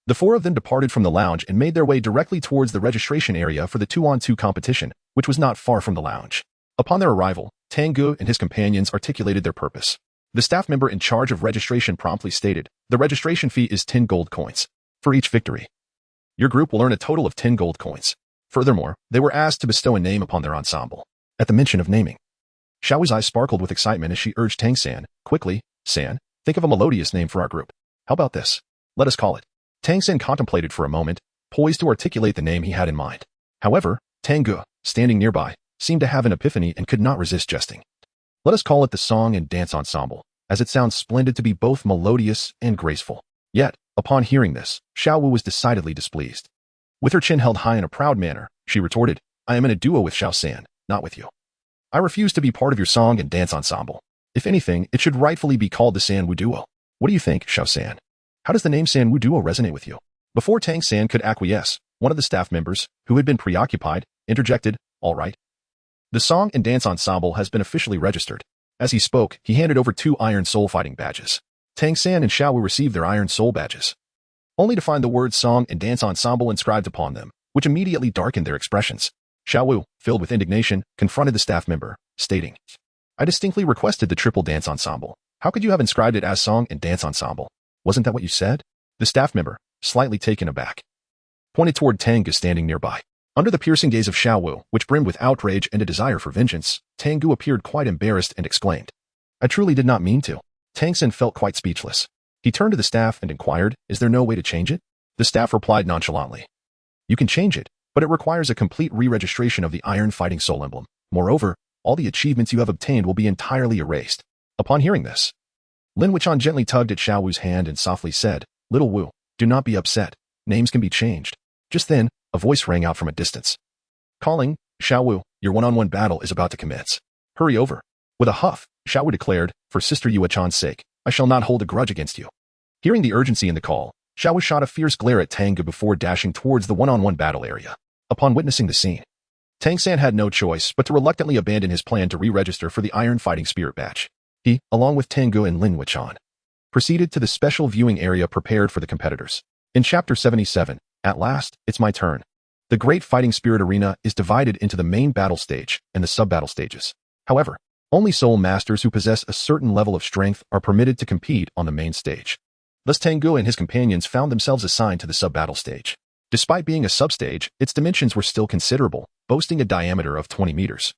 the 4 of them departed from the lounge and made their way directly towards the registration area for the 2-on-2 competition, which was not far from the lounge. Upon their arrival, Tang Ge and his companions articulated their purpose. The staff member in charge of registration promptly stated, "The registration fee is 10 gold coins. For each victory, your group will earn a total of 10 gold coins." Furthermore, they were asked to bestow a name upon their ensemble. At the mention of naming, Xiaowu's eyes sparkled with excitement as she urged Tang San, "Quickly, San, think of a melodious name for our group. How about this? Let us call it." Tang San contemplated for a moment, poised to articulate the name he had in mind. However, Tang Ge, standing nearby, seemed to have an epiphany and could not resist jesting. "Let us call it the Song and Dance Ensemble, as it sounds splendid to be both melodious and graceful." Yet, upon hearing this, Xiaowu was decidedly displeased. With her chin held high in a proud manner, she retorted, "I am in a duo with Xiao San, not with you. I refuse to be part of your song and dance ensemble. If anything, it should rightfully be called the San Wu Duo. What do you think, Xiao San? How does the name San Wu Duo resonate with you?" Before Tang San could acquiesce, one of the staff members, who had been preoccupied, interjected, "All right. The Song and Dance Ensemble has been officially registered." As he spoke, he handed over 2 Iron Soul Fighting badges. Tang San and Xiaowu received their Iron Soul badges, only to find the words Song and Dance Ensemble inscribed upon them, which immediately darkened their expressions. Xiaowu, filled with indignation, confronted the staff member, stating, I distinctly requested the triple dance ensemble. How could you have inscribed it as song and dance ensemble? Wasn't that what you said? The staff member, slightly taken aback, pointed toward Tang Ge standing nearby. Under the piercing gaze of Xiao Wu, which brimmed with outrage and a desire for vengeance, Tang Ge appeared quite embarrassed and exclaimed, I truly did not mean to. Tang San felt quite speechless. He turned to the staff and inquired, is there no way to change it? The staff replied nonchalantly, you can change it, but it requires a complete re-registration of the Iron Fighting Soul emblem. Moreover, all the achievements you have obtained will be entirely erased. Upon hearing this, Lin Wuchan gently tugged at Xiao Wu's hand and softly said, Little Wu, do not be upset. Names can be changed. Just then, a voice rang out from a distance, calling, Xiao Wu, your one-on-one battle is about to commence. Hurry over. With a huff, Xiao Wu declared, for Sister Yuechan's sake, I shall not hold a grudge against you. Hearing the urgency in the call, Xiao Wu shot a fierce glare at Tang Ge before dashing towards the one-on-one battle area. Upon witnessing the scene, Tang San had no choice but to reluctantly abandon his plan to re-register for the Iron Fighting Spirit badge. He, along with Tang Ge and Lin Wuchan, proceeded to the special viewing area prepared for the competitors. In Chapter 77, at last, it's my turn. The Great Fighting Spirit Arena is divided into the main battle stage and the sub-battle stages. However, only soul masters who possess a certain level of strength are permitted to compete on the main stage. Thus Tang Ge and his companions found themselves assigned to the sub-battle stage. Despite being a sub-stage, its dimensions were still considerable, boasting a diameter of 20 meters,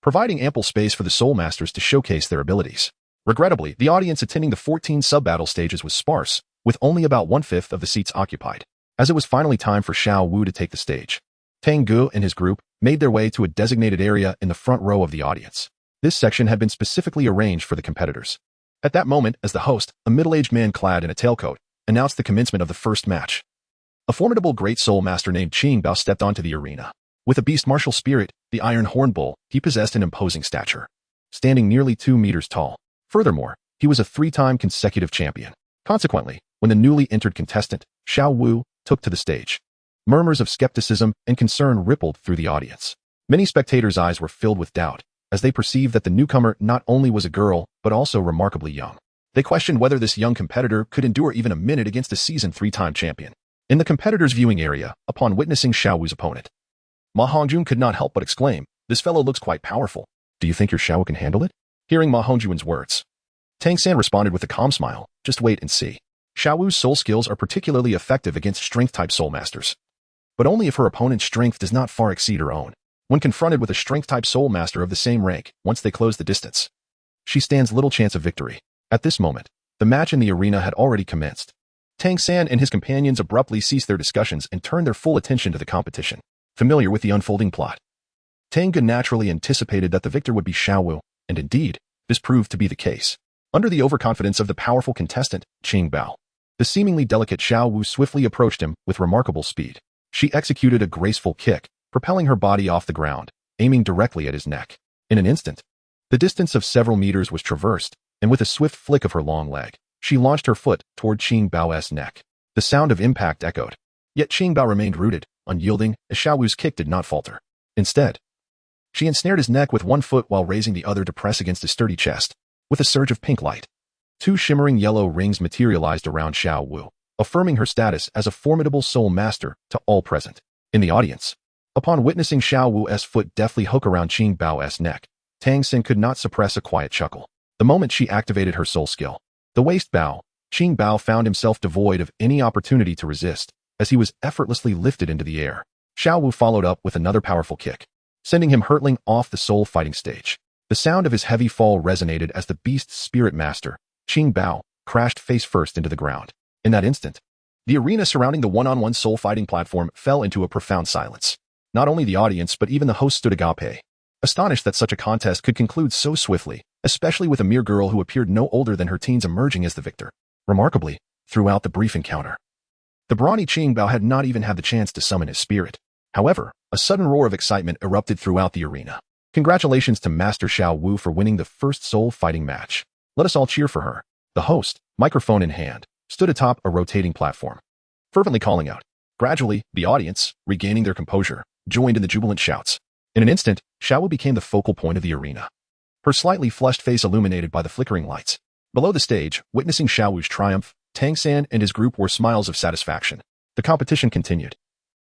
providing ample space for the soul masters to showcase their abilities. Regrettably, the audience attending the 14 sub-battle stages was sparse, with only about 1/5 of the seats occupied. As it was finally time for Xiao Wu to take the stage, Tang Ge and his group made their way to a designated area in the front row of the audience. This section had been specifically arranged for the competitors. At that moment, as the host, a middle-aged man clad in a tailcoat, announced the commencement of the first match. A formidable great soul master named Qing Bao stepped onto the arena. With a beast martial spirit, the Iron Horn Bull, he possessed an imposing stature, standing nearly 2 meters tall. Furthermore, he was a 3-time consecutive champion. Consequently, when the newly entered contestant, Xiao Wu, took to the stage, murmurs of skepticism and concern rippled through the audience. Many spectators' eyes were filled with doubt, as they perceived that the newcomer not only was a girl, but also remarkably young. They questioned whether this young competitor could endure even a minute against a seasoned 3-time champion. In the competitors' viewing area, upon witnessing Xiao Wu's opponent, Ma Hongjun could not help but exclaim, this fellow looks quite powerful. Do you think your Xiao Wu can handle it? Hearing Ma Hongjun's words, Tang San responded with a calm smile, just wait and see. Xiao Wu's soul skills are particularly effective against strength-type soul masters, but only if her opponent's strength does not far exceed her own. When confronted with a strength-type soul master of the same rank, once they close the distance, she stands little chance of victory. At this moment, the match in the arena had already commenced. Tang San and his companions abruptly ceased their discussions and turned their full attention to the competition. Familiar with the unfolding plot, Tang Ge naturally anticipated that the victor would be Xiao Wu, and indeed, this proved to be the case. Under the overconfidence of the powerful contestant, Qing Bao, the seemingly delicate Xiao Wu swiftly approached him with remarkable speed. She executed a graceful kick, propelling her body off the ground, aiming directly at his neck. In an instant, the distance of several meters was traversed, and with a swift flick of her long leg, she launched her foot toward Qing Bao's neck. The sound of impact echoed. Yet Qing Bao remained rooted, unyielding, as Xiao Wu's kick did not falter. Instead, she ensnared his neck with one foot while raising the other to press against his sturdy chest. With a surge of pink light, 2 shimmering yellow rings materialized around Xiao Wu, affirming her status as a formidable soul master to all present. In the audience, upon witnessing Xiao Wu's foot deftly hook around Qing Bao's neck, Tang San could not suppress a quiet chuckle. The moment she activated her soul skill, the waist bow, Qing Bao found himself devoid of any opportunity to resist, as he was effortlessly lifted into the air. Xiao Wu followed up with another powerful kick, sending him hurtling off the soul fighting stage. The sound of his heavy fall resonated as the beast's spirit master, Qing Bao, crashed face first into the ground. In that instant, the arena surrounding the one-on-one soul fighting platform fell into a profound silence. Not only the audience but even the host stood agape, astonished that such a contest could conclude so swiftly, especially with a mere girl who appeared no older than her teens emerging as the victor. Remarkably, throughout the brief encounter, the brawny Qing Bao had not even had the chance to summon his spirit. However, a sudden roar of excitement erupted throughout the arena. Congratulations to Master Xiao Wu for winning the first soul fighting match. Let us all cheer for her. The host, microphone in hand, stood atop a rotating platform, fervently calling out. Gradually, the audience, regaining their composure, joined in the jubilant shouts. In an instant, Xiao Wu became the focal point of the arena, her slightly flushed face illuminated by the flickering lights. Below the stage, witnessing Xiao Wu's triumph, Tang San and his group wore smiles of satisfaction. The competition continued.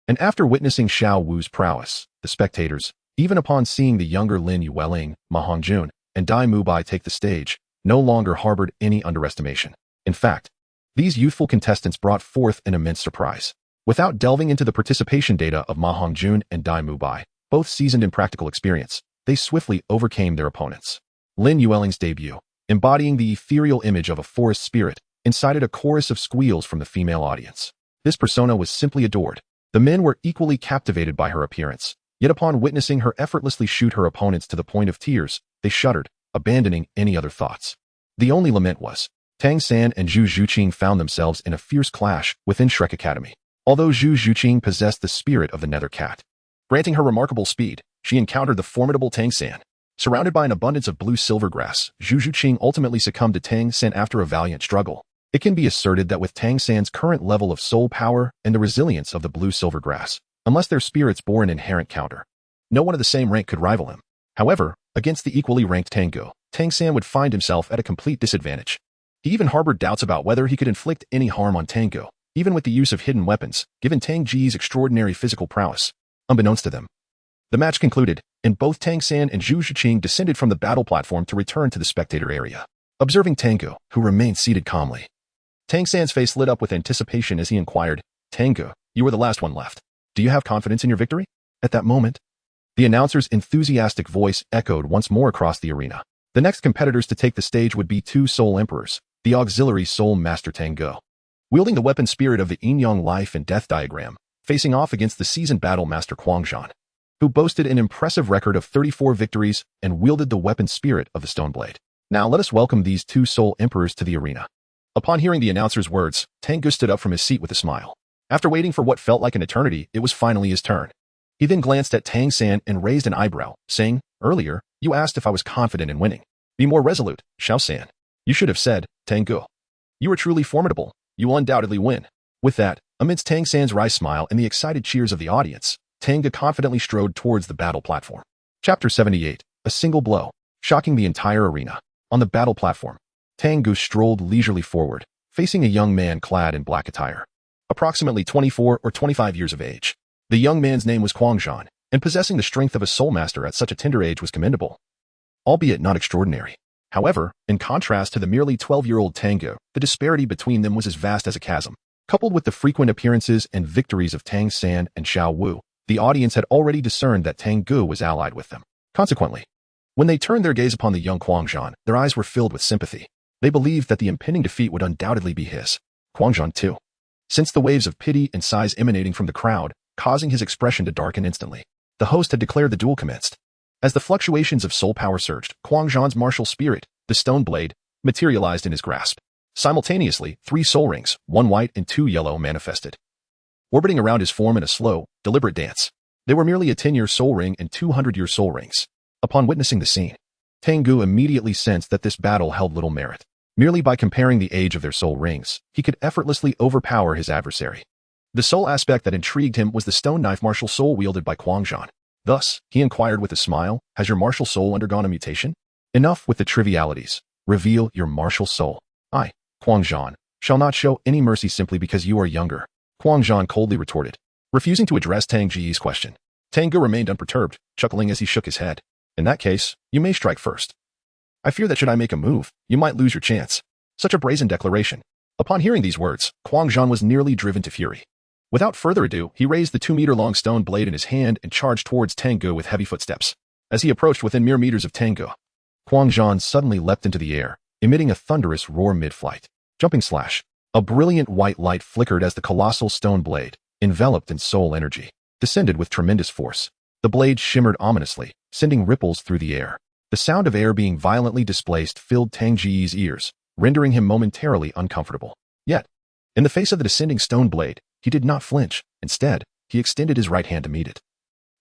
And after witnessing Xiao Wu's prowess, the spectators, even upon seeing the younger Lin Yueling, Ma Hongjun, and Dai Mubai take the stage, no longer harbored any underestimation. In fact, these youthful contestants brought forth an immense surprise. Without delving into the participation data of Ma Hongjun and Dai Mubai, both seasoned in practical experience, they swiftly overcame their opponents. Lin Yueling's debut, embodying the ethereal image of a forest spirit, incited a chorus of squeals from the female audience. This persona was simply adored. The men were equally captivated by her appearance, yet upon witnessing her effortlessly shoot her opponents to the point of tears, they shuddered, abandoning any other thoughts. The only lament was, Tang San and Zhu Zhuqing found themselves in a fierce clash within Shrek Academy. Although Zhu Zhuqing possessed the spirit of the nether cat, granting her remarkable speed, she encountered the formidable Tang San. Surrounded by an abundance of blue silver grass, Zhu Zhuqing ultimately succumbed to Tang San after a valiant struggle. It can be asserted that with Tang San's current level of soul power and the resilience of the blue silver grass, unless their spirits bore an inherent counter, no one of the same rank could rival him. However, against the equally ranked Tang Ge, Tang San would find himself at a complete disadvantage. He even harbored doubts about whether he could inflict any harm on Tang Ge, even with the use of hidden weapons, given Tang Ge's extraordinary physical prowess. Unbeknownst to them, the match concluded, and both Tang San and Zhu Zhuqing descended from the battle platform to return to the spectator area. Observing Tang Ge, who remained seated calmly, Tang San's face lit up with anticipation as he inquired, Tang Ge, you were the last one left. Do you have confidence in your victory? At that moment, the announcer's enthusiastic voice echoed once more across the arena. The next competitors to take the stage would be two Soul Emperors, the auxiliary Soul Master Tang Ge, wielding the weapon spirit of the yin-yang life and death diagram, facing off against the seasoned battle master Quanzhan, who boasted an impressive record of 34 victories and wielded the weapon spirit of the Stone Blade. Now let us welcome these two Soul Emperors to the arena. Upon hearing the announcer's words, Tang Ge stood up from his seat with a smile. After waiting for what felt like an eternity, it was finally his turn. He then glanced at Tang San and raised an eyebrow, saying, earlier, you asked if I was confident in winning. Be more resolute, Xiao San. You should have said, Tang Ge. You are truly formidable. You will undoubtedly win. With that, amidst Tang San's wry smile and the excited cheers of the audience, Tang Ge confidently strode towards the battle platform. Chapter 78, A Single Blow, shocking the entire arena. On the battle platform, Tang Ge strolled leisurely forward, facing a young man clad in black attire, approximately 24 or 25 years of age. The young man's name was Quanzhan, and possessing the strength of a soul master at such a tender age was commendable, albeit not extraordinary. However, in contrast to the merely 12-year-old Tang Ge, the disparity between them was as vast as a chasm. Coupled with the frequent appearances and victories of Tang San and Xiao Wu, the audience had already discerned that Tang Ge was allied with them. Consequently, when they turned their gaze upon the young Quanzhan, their eyes were filled with sympathy. They believed that the impending defeat would undoubtedly be his. Quanzhan too. Sensed the waves of pity and sighs emanating from the crowd, causing his expression to darken instantly. The host had declared the duel commenced. As the fluctuations of soul power surged, Quanzhan's martial spirit, the Stone Blade, materialized in his grasp. Simultaneously, 3 soul rings, 1 white and 2 yellow, manifested, orbiting around his form in a slow, deliberate dance. They were merely a 10-year soul ring and 200-year soul rings. Upon witnessing the scene, Tang Ge immediately sensed that this battle held little merit. Merely by comparing the age of their soul rings, he could effortlessly overpower his adversary. The sole aspect that intrigued him was the stone knife martial soul wielded by Quanzhan. Thus, he inquired with a smile, has your martial soul undergone a mutation? Enough with the trivialities. Reveal your martial soul. I, Quanzhan, shall not show any mercy simply because you are younger, Quanzhan coldly retorted, refusing to address Tang Ge's question. Tang Ge remained unperturbed, chuckling as he shook his head. In that case, you may strike first. I fear that should I make a move, you might lose your chance. Such a brazen declaration. Upon hearing these words, Quanzhan was nearly driven to fury. Without further ado, he raised the 2-meter-long stone blade in his hand and charged towards Tang Ge with heavy footsteps. As he approached within mere meters of Tang Ge, Quanzhan suddenly leapt into the air, emitting a thunderous roar mid-flight. Jumping slash. A brilliant white light flickered as the colossal stone blade, enveloped in soul energy, descended with tremendous force. The blade shimmered ominously, sending ripples through the air. The sound of air being violently displaced filled Tang Ge's ears, rendering him momentarily uncomfortable. Yet, in the face of the descending stone blade, he did not flinch. Instead, he extended his right hand to meet it,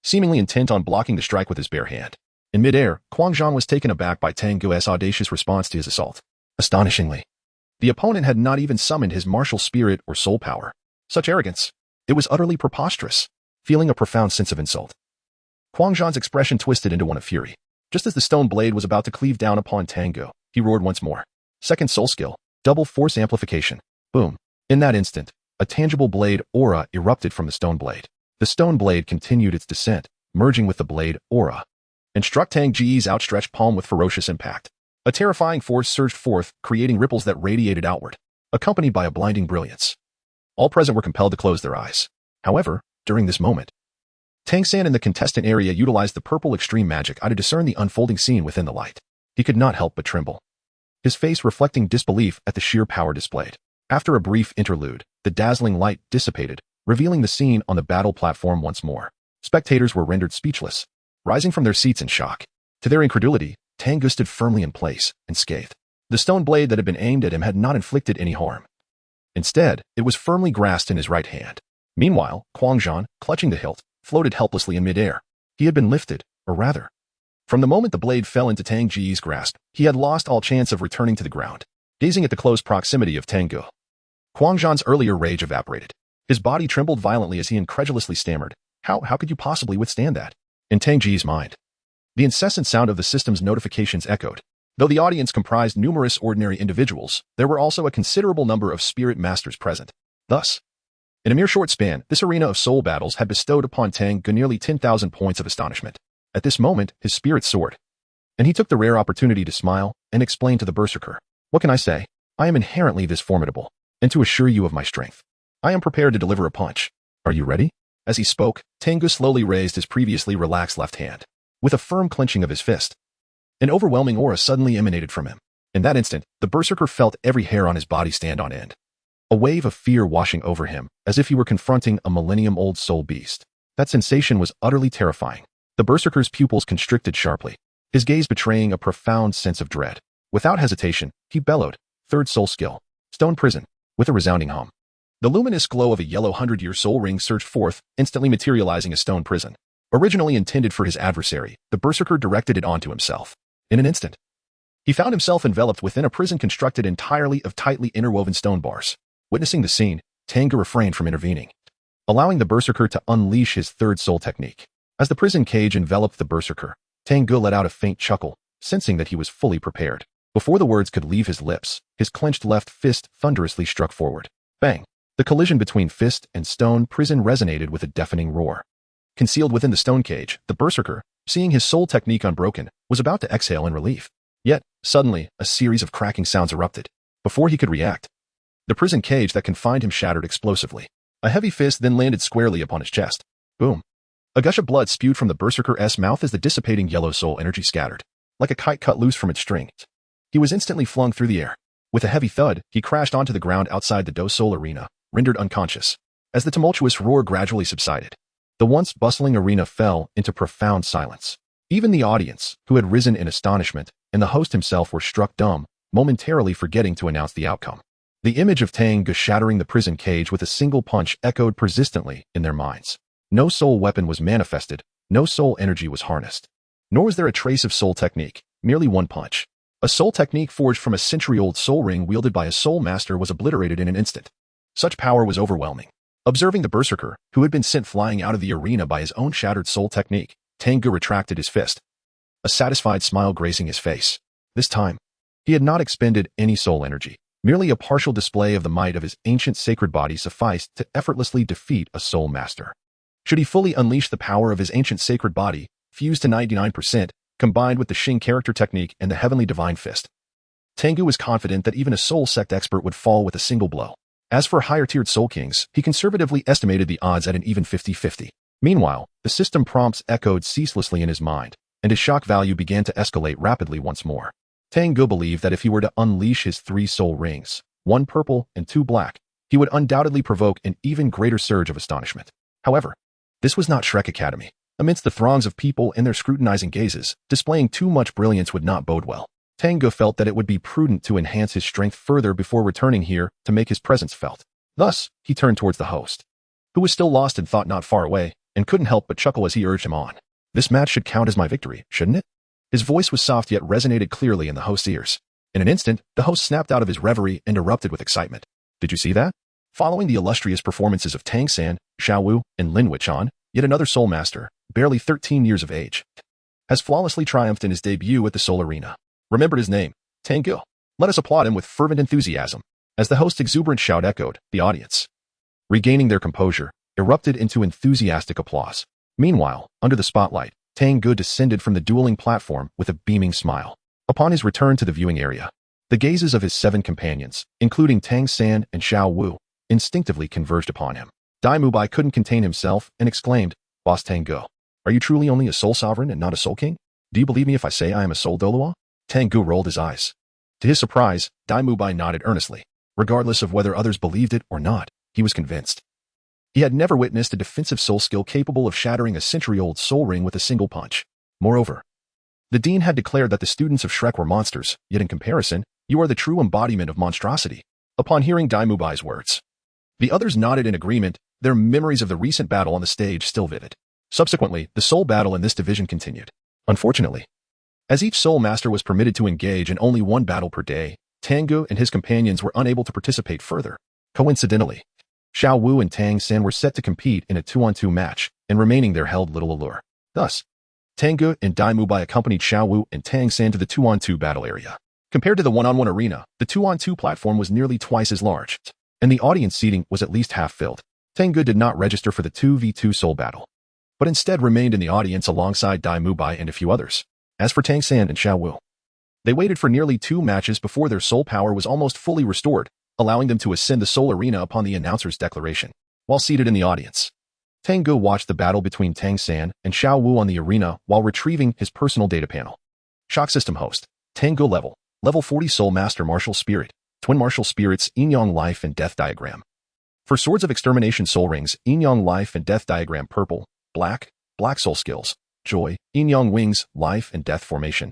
seemingly intent on blocking the strike with his bare hand. In midair, Quanzhan was taken aback by Tang Ge's audacious response to his assault. Astonishingly, the opponent had not even summoned his martial spirit or soul power. Such arrogance. It was utterly preposterous. Feeling a profound sense of insult, Quanzhan's expression twisted into one of fury. Just as the stone blade was about to cleave down upon Tang Ge, he roared once more. Second soul skill, double force amplification. Boom. In that instant, a tangible blade aura erupted from the stone blade. The stone blade continued its descent, merging with the blade aura, and struck Tang Ge's outstretched palm with ferocious impact. A terrifying force surged forth, creating ripples that radiated outward, accompanied by a blinding brilliance. All present were compelled to close their eyes. However, during this moment, Tang San in the contestant area utilized the purple extreme magic eye to discern the unfolding scene within the light. He could not help but tremble, his face reflecting disbelief at the sheer power displayed. After a brief interlude, the dazzling light dissipated, revealing the scene on the battle platform once more. Spectators were rendered speechless, rising from their seats in shock. To their incredulity, Tang Ge stood firmly in place, unscathed. The stone blade that had been aimed at him had not inflicted any harm. Instead, it was firmly grasped in his right hand. Meanwhile, Quanzhan, clutching the hilt, floated helplessly in midair. He had been lifted, or rather, from the moment the blade fell into Tang Ge's grasp, he had lost all chance of returning to the ground. Gazing at the close proximity of Tang Ge, Quanzhan's earlier rage evaporated. His body trembled violently as he incredulously stammered, How could you possibly withstand that? In Tang Ge's mind, the incessant sound of the system's notifications echoed. Though the audience comprised numerous ordinary individuals, there were also a considerable number of spirit masters present. Thus, in a mere short span, this arena of soul battles had bestowed upon Tang Ge nearly 10,000 points of astonishment. At this moment, his spirit soared, and he took the rare opportunity to smile and explain to the berserker, What can I say? I am inherently this formidable, and to assure you of my strength, I am prepared to deliver a punch. Are you ready? As he spoke, Tang Ge slowly raised his previously relaxed left hand, with a firm clenching of his fist. An overwhelming aura suddenly emanated from him. In that instant, the berserker felt every hair on his body stand on end. A wave of fear washing over him, as if he were confronting a millennium-old soul beast. That sensation was utterly terrifying. The berserker's pupils constricted sharply, his gaze betraying a profound sense of dread. Without hesitation, he bellowed, Third soul skill, Stone Prison, with a resounding hum. The luminous glow of a yellow 100-year soul ring surged forth, instantly materializing a stone prison. Originally intended for his adversary, the berserker directed it onto himself. In an instant, he found himself enveloped within a prison constructed entirely of tightly interwoven stone bars. Witnessing the scene, Tang Ge refrained from intervening, allowing the berserker to unleash his third soul technique. As the prison cage enveloped the berserker, Tang Ge let out a faint chuckle, sensing that he was fully prepared. Before the words could leave his lips, his clenched left fist thunderously struck forward. Bang! The collision between fist and stone prison resonated with a deafening roar. Concealed within the stone cage, the berserker, seeing his soul technique unbroken, was about to exhale in relief. Yet, suddenly, a series of cracking sounds erupted. Before he could react, the prison cage that confined him shattered explosively. A heavy fist then landed squarely upon his chest. Boom! A gush of blood spewed from the berserker's mouth as the dissipating yellow soul energy scattered, like a kite cut loose from its string. He was instantly flung through the air. With a heavy thud, he crashed onto the ground outside the Do Soul arena, rendered unconscious. As the tumultuous roar gradually subsided, the once bustling arena fell into profound silence. Even the audience, who had risen in astonishment, and the host himself were struck dumb, momentarily forgetting to announce the outcome. The image of Tang Ge shattering the prison cage with a single punch echoed persistently in their minds. No soul weapon was manifested, no soul energy was harnessed. Nor was there a trace of soul technique, merely one punch. A soul technique forged from a century-old soul ring wielded by a soul master was obliterated in an instant. Such power was overwhelming. Observing the berserker, who had been sent flying out of the arena by his own shattered soul technique, Tang Ge retracted his fist, a satisfied smile gracing his face. This time, he had not expended any soul energy. Merely a partial display of the might of his ancient sacred body sufficed to effortlessly defeat a soul master. Should he fully unleash the power of his ancient sacred body, fused to 99%, combined with the Xing character technique and the heavenly divine fist, Tang Ge was confident that even a soul sect expert would fall with a single blow. As for higher-tiered soul kings, he conservatively estimated the odds at an even 50-50. Meanwhile, the system prompts echoed ceaselessly in his mind, and his shock value began to escalate rapidly once more. Tang Ge believed that if he were to unleash his 3 soul rings, 1 purple and 2 black, he would undoubtedly provoke an even greater surge of astonishment. However, this was not Shrek Academy. Amidst the throngs of people and their scrutinizing gazes, displaying too much brilliance would not bode well. Tang Ge felt that it would be prudent to enhance his strength further before returning here to make his presence felt. Thus, he turned towards the host, who was still lost in thought not far away, and couldn't help but chuckle as he urged him on. This match should count as my victory, shouldn't it? His voice was soft yet resonated clearly in the host's ears. In an instant, the host snapped out of his reverie and erupted with excitement. Did you see that? Following the illustrious performances of Tang San, Xiao Wu, and Lin Wuchan, yet another soul master, barely 13 years of age, has flawlessly triumphed in his debut at the Soul Arena. Remembered his name, Tang Ge. Let us applaud him with fervent enthusiasm. As the host's exuberant shout echoed, the audience, regaining their composure, erupted into enthusiastic applause. Meanwhile, under the spotlight, Tang Ge descended from the dueling platform with a beaming smile. Upon his return to the viewing area, the gazes of his 7 companions, including Tang San and Xiao Wu, instinctively converged upon him. Dai Mubai couldn't contain himself and exclaimed, "Boss Tang Ge, are you truly only a soul sovereign and not a soul king? Do you believe me if I say I am a soul Douluo?" Tang Ge rolled his eyes. To his surprise, Dai Mubai nodded earnestly. Regardless of whether others believed it or not, he was convinced. He had never witnessed a defensive soul skill capable of shattering a century-old soul ring with a single punch. Moreover, the dean had declared that the students of Shrek were monsters, yet in comparison, you are the true embodiment of monstrosity. Upon hearing Dai Mubai's words, the others nodded in agreement, their memories of the recent battle on the stage still vivid. Subsequently, the soul battle in this division continued. Unfortunately, as each soul master was permitted to engage in only 1 battle per day, Tang Ge and his companions were unable to participate further. Coincidentally, Xiao Wu and Tang San were set to compete in a 2-on-2 match, and remaining there held little allure. Thus, Tang Ge and Dai Mubai accompanied Xiao Wu and Tang San to the 2-on-2 battle area. Compared to the 1-on-1 arena, the 2-on-2 platform was nearly twice as large, and the audience seating was at least half filled. Tang Ge did not register for the 2v2 soul battle, but instead remained in the audience alongside Dai Mubai and a few others. As for Tang San and Xiao Wu, they waited for nearly 2 matches before their soul power was almost fully restored, allowing them to ascend the soul arena upon the announcer's declaration. While seated in the audience, Tang Ge watched the battle between Tang San and Xiao Wu on the arena while retrieving his personal data panel. Shock System Host, Tang Ge Level 40 Soul Master Martial Spirit, Twin Martial Spirits, Yin-Yang Life and Death Diagram. For Swords of Extermination Soul Rings, Yin-Yang Life and Death Diagram Purple, Black Soul Skills, Joy, Yin-Yang Wings, Life and Death Formation.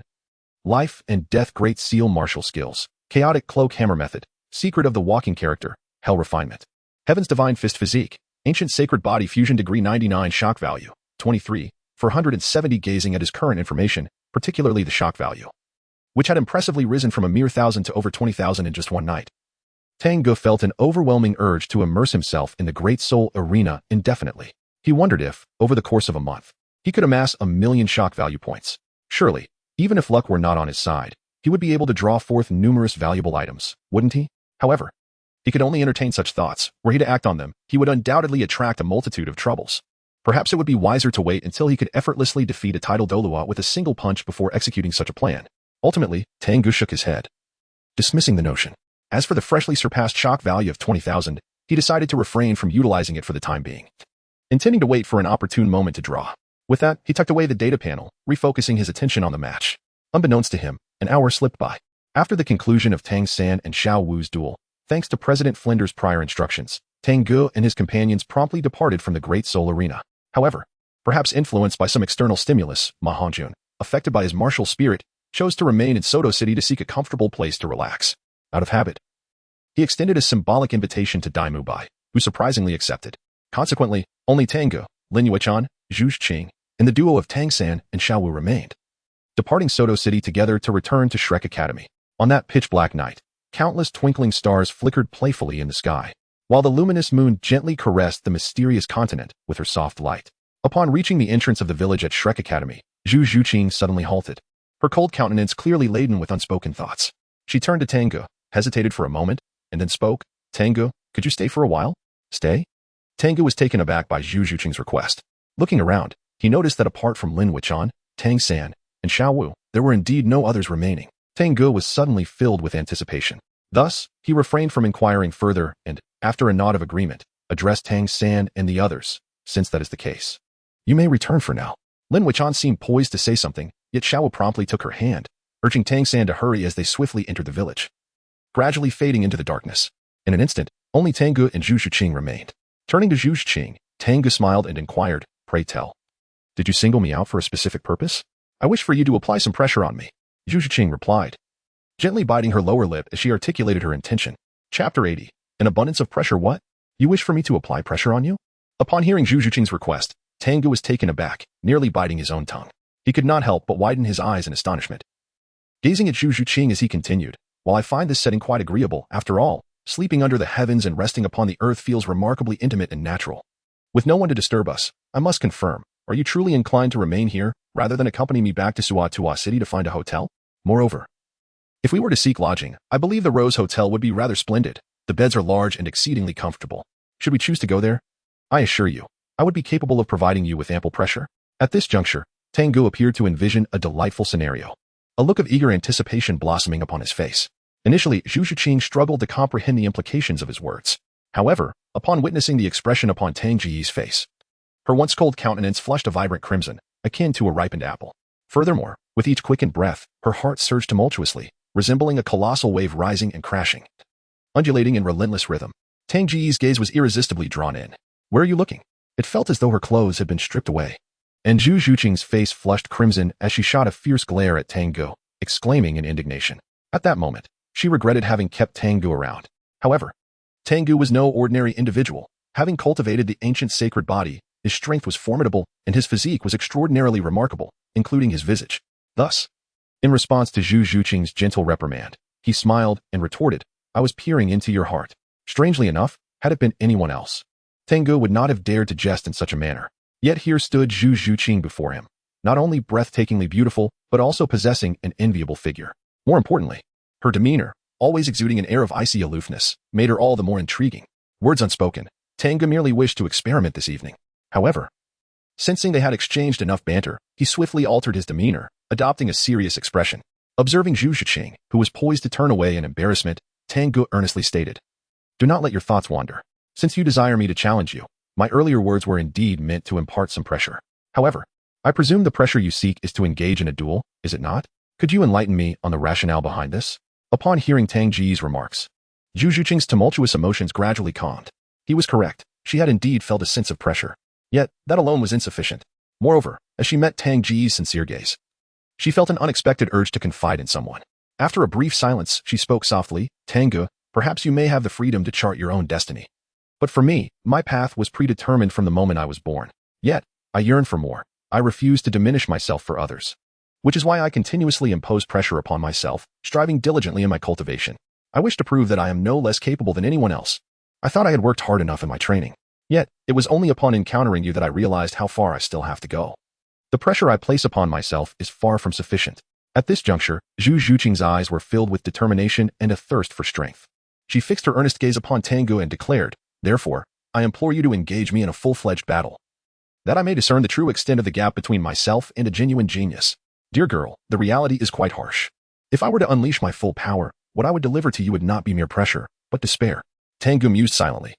Life and Death Great Seal Martial Skills, Chaotic Cloak Hammer Method, Secret of the Walking Character, Hell Refinement. Heaven's Divine Fist Physique, Ancient Sacred Body Fusion Degree 99 Shock Value, 23, for 170 gazing at his current information, particularly the shock value, which had impressively risen from a mere 1,000 to over 20,000 in just one night. Tang Ge felt an overwhelming urge to immerse himself in the Great Soul Arena indefinitely. He wondered if, over the course of a month, he could amass 1,000,000 shock value points. Surely, even if luck were not on his side, he would be able to draw forth numerous valuable items, wouldn't he? However, he could only entertain such thoughts. Were he to act on them, he would undoubtedly attract a multitude of troubles. Perhaps it would be wiser to wait until he could effortlessly defeat a title Douluo with a single punch before executing such a plan. Ultimately, Tang Ge shook his head, dismissing the notion. As for the freshly surpassed shock value of 20,000, he decided to refrain from utilizing it for the time being, intending to wait for an opportune moment to draw. With that, he tucked away the data panel, refocusing his attention on the match. Unbeknownst to him, an hour slipped by. After the conclusion of Tang San and Xiao Wu's duel, thanks to President Flinder's prior instructions, Tang Ge and his companions promptly departed from the Great Soul Arena. However, perhaps influenced by some external stimulus, Ma Hongjun, affected by his martial spirit, chose to remain in Soto City to seek a comfortable place to relax. Out of habit, he extended a symbolic invitation to Dai Mubai, who surprisingly accepted. Consequently, only Tang Ge, Lin Yuechan, Zhu Qing, and the duo of Tang San and Xiao Wu remained, departing Soto City together to return to Shrek Academy. On that pitch-black night, countless twinkling stars flickered playfully in the sky, while the luminous moon gently caressed the mysterious continent with her soft light. Upon reaching the entrance of the village at Shrek Academy, Zhu Qing suddenly halted, her cold countenance clearly laden with unspoken thoughts. She turned to Tang Ge, hesitated for a moment, and then spoke. "Tang Ge, could you stay for a while?" "Stay?" Tang Ge was taken aback by Zhu Qing's request. Looking around, he noticed that apart from Lin Wuchan, Tang San, and Xiao Wu, there were indeed no others remaining. Tang Ge was suddenly filled with anticipation. Thus, he refrained from inquiring further and, after a nod of agreement, addressed Tang San and the others. "Since that is the case, you may return for now." Lin Wuchan seemed poised to say something, yet Xiao Wu promptly took her hand, urging Tang San to hurry as they swiftly entered the village, gradually fading into the darkness. In an instant, only Tang Ge and Zhu Qing remained. Turning to Zhu Qing, Tang Ge smiled and inquired, "Pray tell, did you single me out for a specific purpose?" "I wish for you to apply some pressure on me," Zhu Qing replied, gently biting her lower lip as she articulated her intention. Chapter 80. An abundance of pressure. What? You wish for me to apply pressure on you? Upon hearing Zhu Qing's request, Tang Ge was taken aback, nearly biting his own tongue. He could not help but widen his eyes in astonishment, gazing at Zhu Qing as he continued. "While I find this setting quite agreeable, after all, sleeping under the heavens and resting upon the earth feels remarkably intimate and natural. With no one to disturb us, I must confirm, are you truly inclined to remain here, rather than accompany me back to Su Yuntao City to find a hotel? Moreover, if we were to seek lodging, I believe the Rose Hotel would be rather splendid. The beds are large and exceedingly comfortable. Should we choose to go there? I assure you, I would be capable of providing you with ample pressure." At this juncture, Tang Ge appeared to envision a delightful scenario, a look of eager anticipation blossoming upon his face. Initially, Zhu Yuqing struggled to comprehend the implications of his words. However, upon witnessing the expression upon Tang Ge's face, her once cold countenance flushed a vibrant crimson, akin to a ripened apple. Furthermore, with each quickened breath, her heart surged tumultuously, resembling a colossal wave rising and crashing, undulating in relentless rhythm. Tang Ge's gaze was irresistibly drawn in. "Where are you looking?" It felt as though her clothes had been stripped away. And Zhu Yuqing's face flushed crimson as she shot a fierce glare at Tang Ge, exclaiming in indignation. At that moment, she regretted having kept Tang Ge around. However, Tang Ge was no ordinary individual. Having cultivated the ancient sacred body, his strength was formidable and his physique was extraordinarily remarkable, including his visage. Thus, in response to Zhu Yuqing's gentle reprimand, he smiled and retorted, "I was peering into your heart." Strangely enough, had it been anyone else, Tang Ge would not have dared to jest in such a manner. Yet here stood Zhu Yuqing before him, not only breathtakingly beautiful, but also possessing an enviable figure. More importantly, her demeanor, always exuding an air of icy aloofness, made her all the more intriguing. Words unspoken, Tang Ge merely wished to experiment this evening. However, sensing they had exchanged enough banter, he swiftly altered his demeanor, adopting a serious expression. Observing Zhu Yuqing, who was poised to turn away in embarrassment, Tang Ge earnestly stated, "Do not let your thoughts wander. Since you desire me to challenge you, my earlier words were indeed meant to impart some pressure. However, I presume the pressure you seek is to engage in a duel, is it not? Could you enlighten me on the rationale behind this?" Upon hearing Tang Ge's remarks, Zhu Yuqing's tumultuous emotions gradually calmed. He was correct. She had indeed felt a sense of pressure. Yet, that alone was insufficient. Moreover, as she met Tang Ge's sincere gaze, she felt an unexpected urge to confide in someone. After a brief silence, she spoke softly, "Tang Ge, perhaps you may have the freedom to chart your own destiny. But for me, my path was predetermined from the moment I was born. Yet, I yearn for more. I refuse to diminish myself for others. Which is why I continuously impose pressure upon myself, striving diligently in my cultivation. I wish to prove that I am no less capable than anyone else. I thought I had worked hard enough in my training. Yet, it was only upon encountering you that I realized how far I still have to go. The pressure I place upon myself is far from sufficient." At this juncture, Zhu Yuqing's eyes were filled with determination and a thirst for strength. She fixed her earnest gaze upon Tang Ge and declared, "Therefore, I implore you to engage me in a full-fledged battle, that I may discern the true extent of the gap between myself and a genuine genius. Dear girl, the reality is quite harsh. If I were to unleash my full power, what I would deliver to you would not be mere pressure, but despair." Tang Ge mused silently,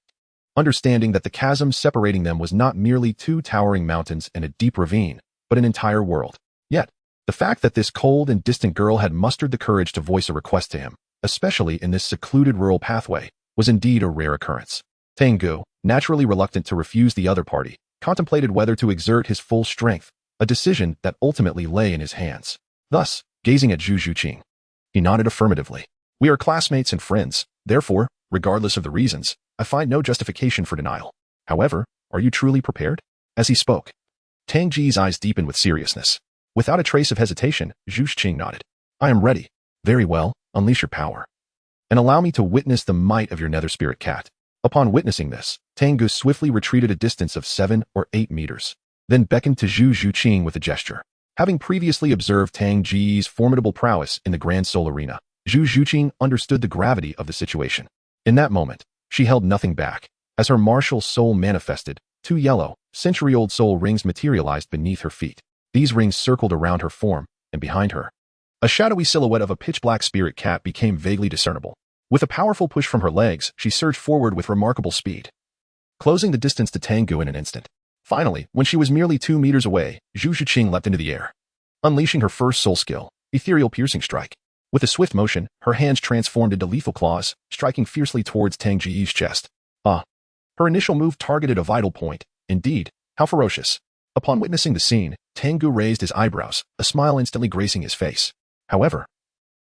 understanding that the chasm separating them was not merely two towering mountains and a deep ravine, but an entire world. Yet, the fact that this cold and distant girl had mustered the courage to voice a request to him, especially in this secluded rural pathway, was indeed a rare occurrence. Tang Ge, naturally reluctant to refuse the other party, contemplated whether to exert his full strength, a decision that ultimately lay in his hands. Thus, gazing at Zhu Yuqing, he nodded affirmatively. "We are classmates and friends, therefore, regardless of the reasons, I find no justification for denial. However, are you truly prepared?" As he spoke, Tang Ge's eyes deepened with seriousness. Without a trace of hesitation, Zhu Yuqing nodded. "I am ready." "Very well, unleash your power, and allow me to witness the might of your nether spirit cat." Upon witnessing this, Tang Ge swiftly retreated a distance of 7 or 8 meters, then beckoned to Zhu Yuqing with a gesture. Having previously observed Tang Ge's formidable prowess in the Grand Soul Arena, Zhu Yuqing understood the gravity of the situation. In that moment, she held nothing back. As her martial soul manifested, 2 yellow, century-old soul rings materialized beneath her feet. These rings circled around her form, and behind her, a shadowy silhouette of a pitch-black spirit cat became vaguely discernible. With a powerful push from her legs, she surged forward with remarkable speed, closing the distance to Tang Ge in an instant. Finally, when she was merely 2 meters away, Zhu Yuqing leapt into the air, unleashing her first soul skill, Ethereal Piercing Strike. With a swift motion, her hands transformed into lethal claws, striking fiercely towards Tang Ge's chest. Her initial move targeted a vital point. Indeed, how ferocious. Upon witnessing the scene, Tang Ge raised his eyebrows, a smile instantly gracing his face. However,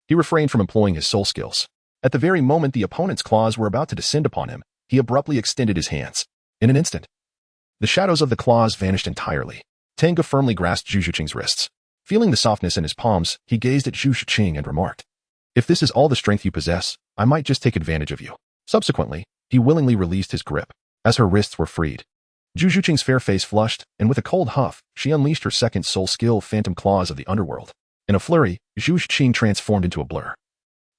he refrained from employing his soul skills. At the very moment the opponent's claws were about to descend upon him, he abruptly extended his hands. In an instant, the shadows of the claws vanished entirely. Tang Ge firmly grasped Zhu Yuqing's wrists. Feeling the softness in his palms, he gazed at Zhu Yuqing and remarked, "If this is all the strength you possess, I might just take advantage of you." Subsequently, he willingly released his grip. As her wrists were freed, Zhu Yuqing's fair face flushed, and with a cold huff, she unleashed her second soul skill, Phantom Claws of the Underworld. In a flurry, Zhu Yuqing transformed into a blur,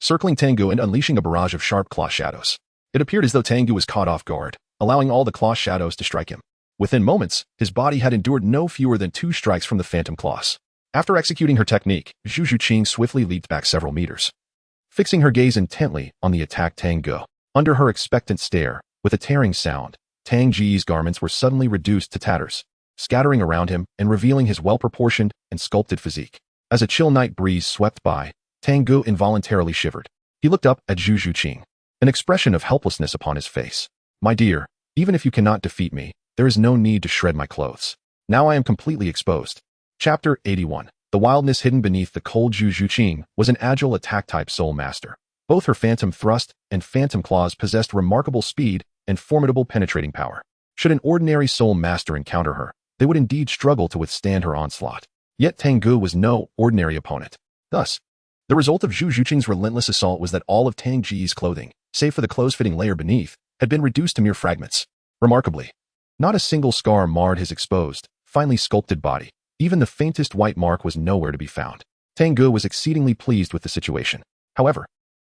circling Tang Ge and unleashing a barrage of sharp claw shadows. It appeared as though Tang Ge was caught off guard, allowing all the claw shadows to strike him. Within moments, his body had endured no fewer than 2 strikes from the phantom claws. After executing her technique, Zhu Yuqing swiftly leaped back several meters, fixing her gaze intently on the attacked Tang Ge. Under her expectant stare, with a tearing sound, Tang Ge's garments were suddenly reduced to tatters, scattering around him and revealing his well-proportioned and sculpted physique. As a chill night breeze swept by, Tang Ge involuntarily shivered. He looked up at Zhu Yuqing, an expression of helplessness upon his face. "My dear, even if you cannot defeat me, there is no need to shred my clothes. Now I am completely exposed." Chapter 81. The wildness hidden beneath the cold Zhu Yuqing was an agile attack-type soul master. Both her phantom thrust and phantom claws possessed remarkable speed and formidable penetrating power. Should an ordinary soul master encounter her, they would indeed struggle to withstand her onslaught. Yet Tang Ge was no ordinary opponent. Thus, the result of Zhu Yuqing's relentless assault was that all of Tang Ge's clothing, save for the close-fitting layer beneath, had been reduced to mere fragments. Remarkably, not a single scar marred his exposed, finely sculpted body. Even the faintest white mark was nowhere to be found. Tang Ge was exceedingly pleased with the situation. However,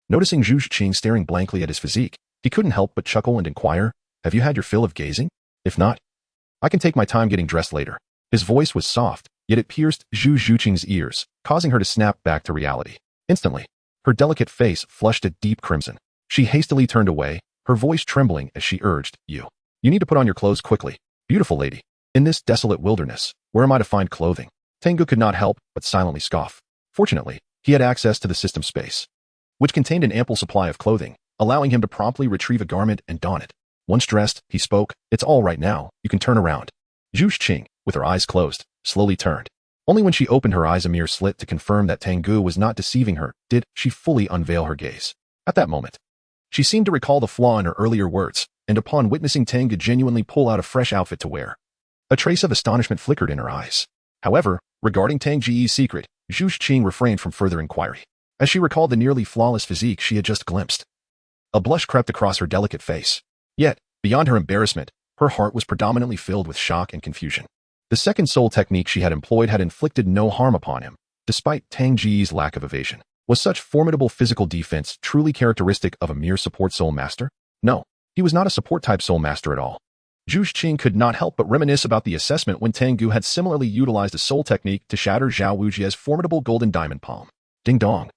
noticing Zhu Yuqing staring blankly at his physique, he couldn't help but chuckle and inquire, "Have you had your fill of gazing? If not, I can take my time getting dressed later." His voice was soft, yet it pierced Zhu Yuqing's ears, causing her to snap back to reality. Instantly, her delicate face flushed a deep crimson. She hastily turned away, her voice trembling as she urged, You need to put on your clothes quickly, beautiful lady. In this desolate wilderness, where am I to find clothing?" Tang Ge could not help but silently scoff. Fortunately, he had access to the system space, which contained an ample supply of clothing, allowing him to promptly retrieve a garment and don it. Once dressed, he spoke, "It's all right now, you can turn around." Zhu Yuqing, with her eyes closed, slowly turned. Only when she opened her eyes a mere slit to confirm that Tang Ge was not deceiving her did she fully unveil her gaze. At that moment, she seemed to recall the flaw in her earlier words, and upon witnessing Tang Ge genuinely pull out a fresh outfit to wear, a trace of astonishment flickered in her eyes. However, regarding Tang Ge's secret, Zhu Yuqing refrained from further inquiry. As she recalled the nearly flawless physique she had just glimpsed, a blush crept across her delicate face. Yet, beyond her embarrassment, her heart was predominantly filled with shock and confusion. The second soul technique she had employed had inflicted no harm upon him, despite Tang Ge's lack of evasion. Was such formidable physical defense truly characteristic of a mere support soul master? No, he was not a support-type soul master at all. Zhu Yuqing could not help but reminisce about the assessment when Tang Ge had similarly utilized a soul technique to shatter Zhao Wujia's formidable golden diamond palm. Ding dong.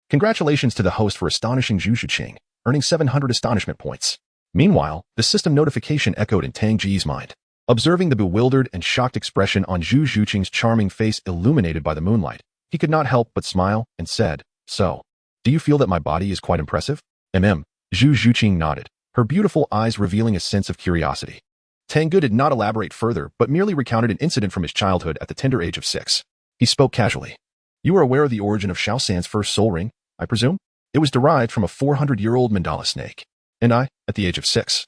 Congratulations to the host for astonishing Zhu Yuqing, earning 700 astonishment points. Meanwhile, the system notification echoed in Tang Ge's mind. Observing the bewildered and shocked expression on Zhu Yuqing's charming face illuminated by the moonlight, he could not help but smile and said, "So, do you feel that my body is quite impressive?" Zhu Yuqing nodded, her beautiful eyes revealing a sense of curiosity. Tang Ge did not elaborate further but merely recounted an incident from his childhood at the tender age of 6. He spoke casually. "You are aware of the origin of Xiao San's first soul ring, I presume? It was derived from a 400-year-old mandala snake. And I, at the age of 6,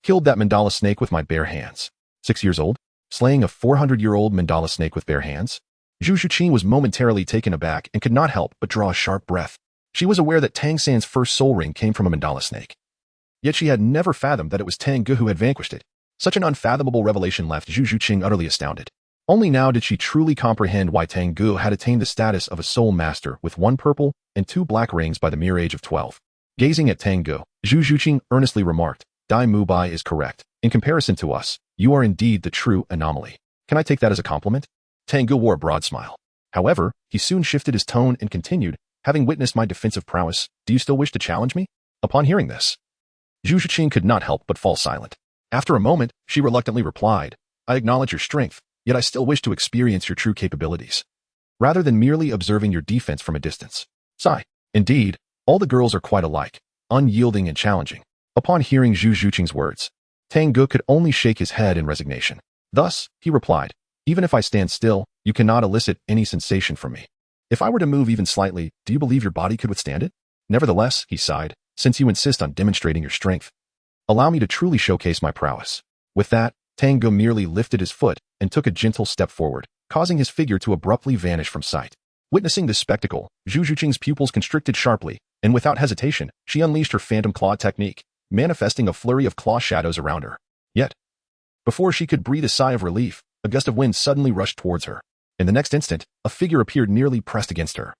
killed that mandala snake with my bare hands." 6 years old? Slaying a 400-year-old mandala snake with bare hands? Zhu Yuqing was momentarily taken aback and could not help but draw a sharp breath. She was aware that Tang San's first soul ring came from a mandala snake. Yet she had never fathomed that it was Tang Ge who had vanquished it. Such an unfathomable revelation left Zhu Yuqing utterly astounded. Only now did she truly comprehend why Tang Ge had attained the status of a soul master with 1 purple and 2 black rings by the mere age of 12. Gazing at Tang Ge, Zhu Yuqing earnestly remarked, "Dai Mubai is correct. In comparison to us, you are indeed the true anomaly. Can I take that as a compliment?" Tang Ge wore a broad smile. However, he soon shifted his tone and continued, "Having witnessed my defensive prowess, do you still wish to challenge me?" Upon hearing this, Zhu Yuqing could not help but fall silent. After a moment, she reluctantly replied, "I acknowledge your strength, yet I still wish to experience your true capabilities, rather than merely observing your defense from a distance." Sigh. Indeed, all the girls are quite alike, unyielding and challenging. Upon hearing Zhu Yuqing's words, Tang Ge could only shake his head in resignation. Thus, he replied, "Even if I stand still, you cannot elicit any sensation from me. If I were to move even slightly, do you believe your body could withstand it? Nevertheless," he sighed, "since you insist on demonstrating your strength, allow me to truly showcase my prowess." With that, Tang Ge merely lifted his foot and took a gentle step forward, causing his figure to abruptly vanish from sight. Witnessing this spectacle, Zhu Yuqing's pupils constricted sharply, and without hesitation, she unleashed her phantom claw technique, manifesting a flurry of claw shadows around her. Yet, before she could breathe a sigh of relief, a gust of wind suddenly rushed towards her. In the next instant, a figure appeared nearly pressed against her.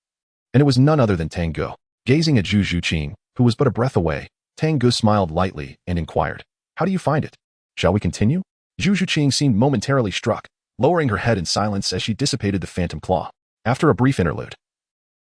And it was none other than Tang Ge. Gazing at Zhu Yuqing, who was but a breath away, Tang Ge smiled lightly and inquired, "How do you find it? Shall we continue?" Zhu Yuqing seemed momentarily struck, lowering her head in silence as she dissipated the phantom claw. After a brief interlude,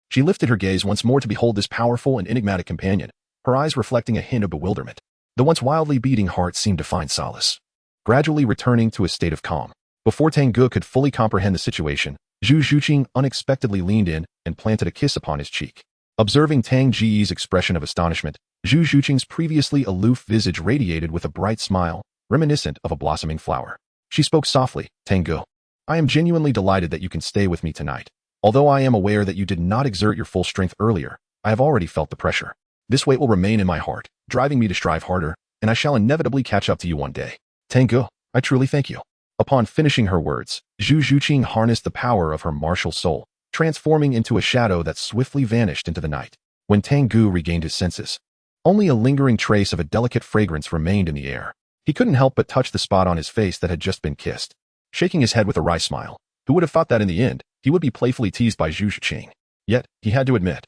she lifted her gaze once more to behold this powerful and enigmatic companion, her eyes reflecting a hint of bewilderment. The once wildly beating heart seemed to find solace, gradually returning to a state of calm. Before Tang Ge could fully comprehend the situation, Zhu Yuqing unexpectedly leaned in and planted a kiss upon his cheek. Observing Tang Ge's expression of astonishment, Zhu Yuqing's previously aloof visage radiated with a bright smile, reminiscent of a blossoming flower. She spoke softly, Tang Ge, I am genuinely delighted that you can stay with me tonight. Although I am aware that you did not exert your full strength earlier, I have already felt the pressure. This weight will remain in my heart, driving me to strive harder, and I shall inevitably catch up to you one day. Tang Ge, I truly thank you. Upon finishing her words, Zhu Yuqing harnessed the power of her martial soul, transforming into a shadow that swiftly vanished into the night. When Tang Ge regained his senses, only a lingering trace of a delicate fragrance remained in the air. He couldn't help but touch the spot on his face that had just been kissed. Shaking his head with a wry smile, who would have thought that in the end, he would be playfully teased by Zhu Yuqing? Yet, he had to admit,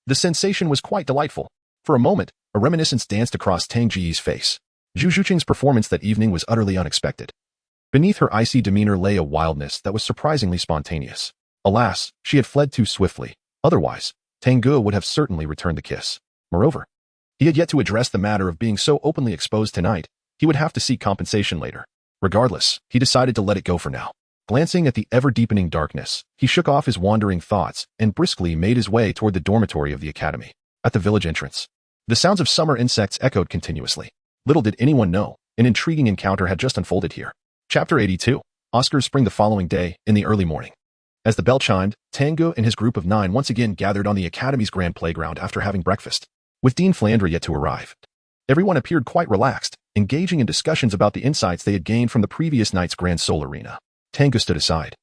the sensation was quite delightful. For a moment, a reminiscence danced across Tang Ge's face. Zhu Yuqing's performance that evening was utterly unexpected. Beneath her icy demeanor lay a wildness that was surprisingly spontaneous. Alas, she had fled too swiftly. Otherwise, Tang Ge would have certainly returned the kiss. Moreover, he had yet to address the matter of being so openly exposed tonight. He would have to seek compensation later. Regardless, he decided to let it go for now. Glancing at the ever-deepening darkness, he shook off his wandering thoughts and briskly made his way toward the dormitory of the academy. At the village entrance, the sounds of summer insects echoed continuously. Little did anyone know, an intriguing encounter had just unfolded here. Chapter 82. Oscar's Spring. The following day, in the early morning, as the bell chimed, Tang Ge and his group of 9 once again gathered on the academy's grand playground after having breakfast. With Dean Flandre yet to arrive, everyone appeared quite relaxed, engaging in discussions about the insights they had gained from the previous night's Grand Soul Arena. Tang Ge stood aside,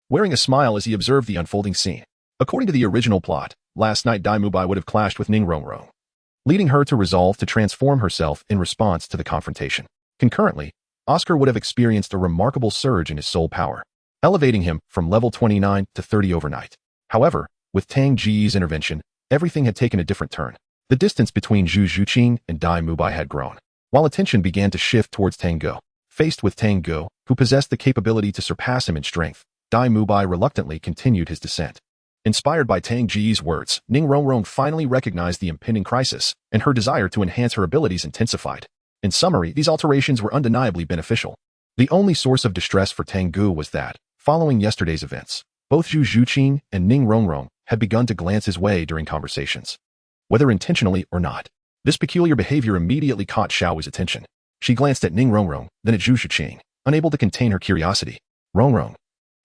wearing a smile as he observed the unfolding scene. According to the original plot, last night Dai Mubai would have clashed with Ning Rongrong, leading her to resolve to transform herself in response to the confrontation. Concurrently, Oscar would have experienced a remarkable surge in his soul power, elevating him from level 29 to 30 overnight. However, with Tang Ge's intervention, everything had taken a different turn. The distance between Zhu Yuqing and Dai Mubai had grown, while attention began to shift towards Tang Ge. Faced with Tang Ge, who possessed the capability to surpass him in strength, Dai Mubai reluctantly continued his descent. Inspired by Tang Ge's words, Ning Rongrong finally recognized the impending crisis, and her desire to enhance her abilities intensified. In summary, these alterations were undeniably beneficial. The only source of distress for Tang Ge was that, following yesterday's events, both Zhu Yuqing and Ning Rongrong had begun to glance his way during conversations. Whether intentionally or not, this peculiar behavior immediately caught Xiao's attention. She glanced at Ning Rongrong, then at Zhu Yuqing, unable to contain her curiosity. Rongrong,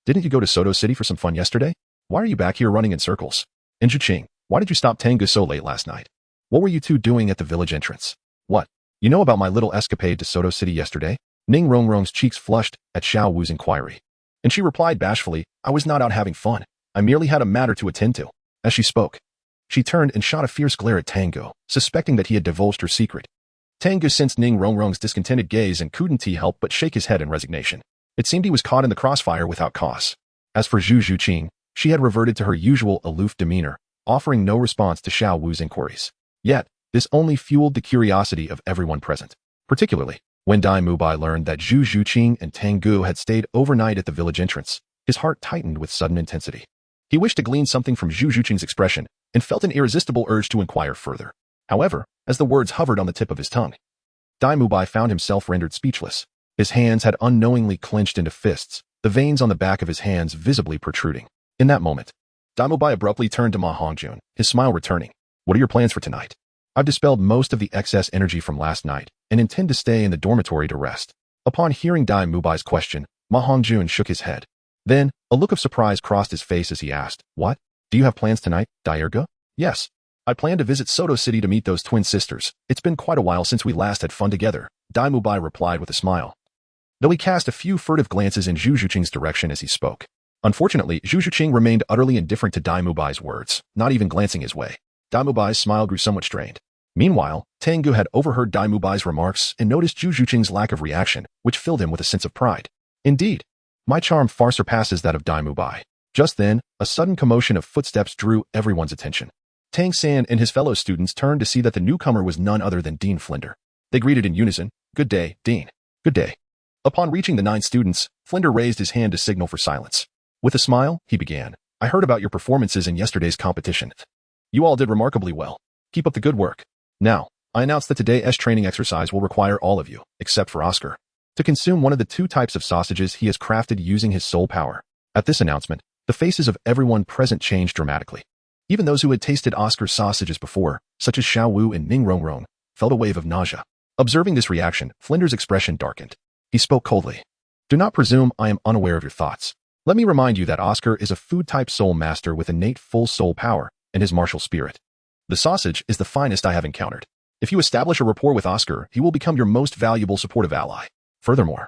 didn't you go to Soto City for some fun yesterday? Why are you back here running in circles? And Zhu Yuqing, why did you stop Tang Ge so late last night? What were you two doing at the village entrance? What? You know about my little escapade to Soto City yesterday? Ning Rongrong's cheeks flushed at Xiao Wu's inquiry, and she replied bashfully, I was not out having fun. I merely had a matter to attend to. As she spoke, she turned and shot a fierce glare at Tang Ge, suspecting that he had divulged her secret. Tang Ge sensed Ning Rongrong's discontented gaze and couldn't help but shake his head in resignation. It seemed he was caught in the crossfire without cause. As for Zhu Yuqing, she had reverted to her usual aloof demeanor, offering no response to Xiao Wu's inquiries. Yet, this only fueled the curiosity of everyone present. Particularly, when Dai Mubai learned that Zhu Yuqing and Tang Ge had stayed overnight at the village entrance, his heart tightened with sudden intensity. He wished to glean something from Zhu Yuqing's expression, and felt an irresistible urge to inquire further. However, as the words hovered on the tip of his tongue, Dai Mubai found himself rendered speechless. His hands had unknowingly clenched into fists, the veins on the back of his hands visibly protruding. In that moment, Dai Mubai abruptly turned to Ma Hongjun, his smile returning. What are your plans for tonight? I've dispelled most of the excess energy from last night, and intend to stay in the dormitory to rest. Upon hearing Dai Mubai's question, Ma Hongjun shook his head. Then, a look of surprise crossed his face as he asked, What? Do you have plans tonight, Dairge? Yes. I plan to visit Soto City to meet those twin sisters. It's been quite a while since we last had fun together, Dai Mubai replied with a smile, though he cast a few furtive glances in Zhu Yuqing's direction as he spoke. Unfortunately, Zhu Yuqing remained utterly indifferent to Dai Mubai's words, not even glancing his way. Dai Mubai's smile grew somewhat strained. Meanwhile, Tang Ge had overheard Dai Mubai's remarks and noticed Zhu Yuqing's lack of reaction, which filled him with a sense of pride. Indeed, my charm far surpasses that of Dai Mubai. Just then, a sudden commotion of footsteps drew everyone's attention. Tang San and his fellow students turned to see that the newcomer was none other than Dean Flinder. They greeted in unison, Good day, Dean. Good day. Upon reaching the 9 students, Flinder raised his hand to signal for silence. With a smile, he began. I heard about your performances in yesterday's competition. You all did remarkably well. Keep up the good work. Now, I announce that today's training exercise will require all of you, except for Oscar, to consume one of the 2 types of sausages he has crafted using his soul power. At this announcement, the faces of everyone present changed dramatically. Even those who had tasted Oscar's sausages before, such as Xiao Wu and Ning Rongrong, felt a wave of nausea. Observing this reaction, Flinder's expression darkened. He spoke coldly. Do not presume I am unaware of your thoughts. Let me remind you that Oscar is a food-type soul master with innate full soul power and his martial spirit. The sausage is the finest I have encountered. If you establish a rapport with Oscar, he will become your most valuable supportive ally. Furthermore,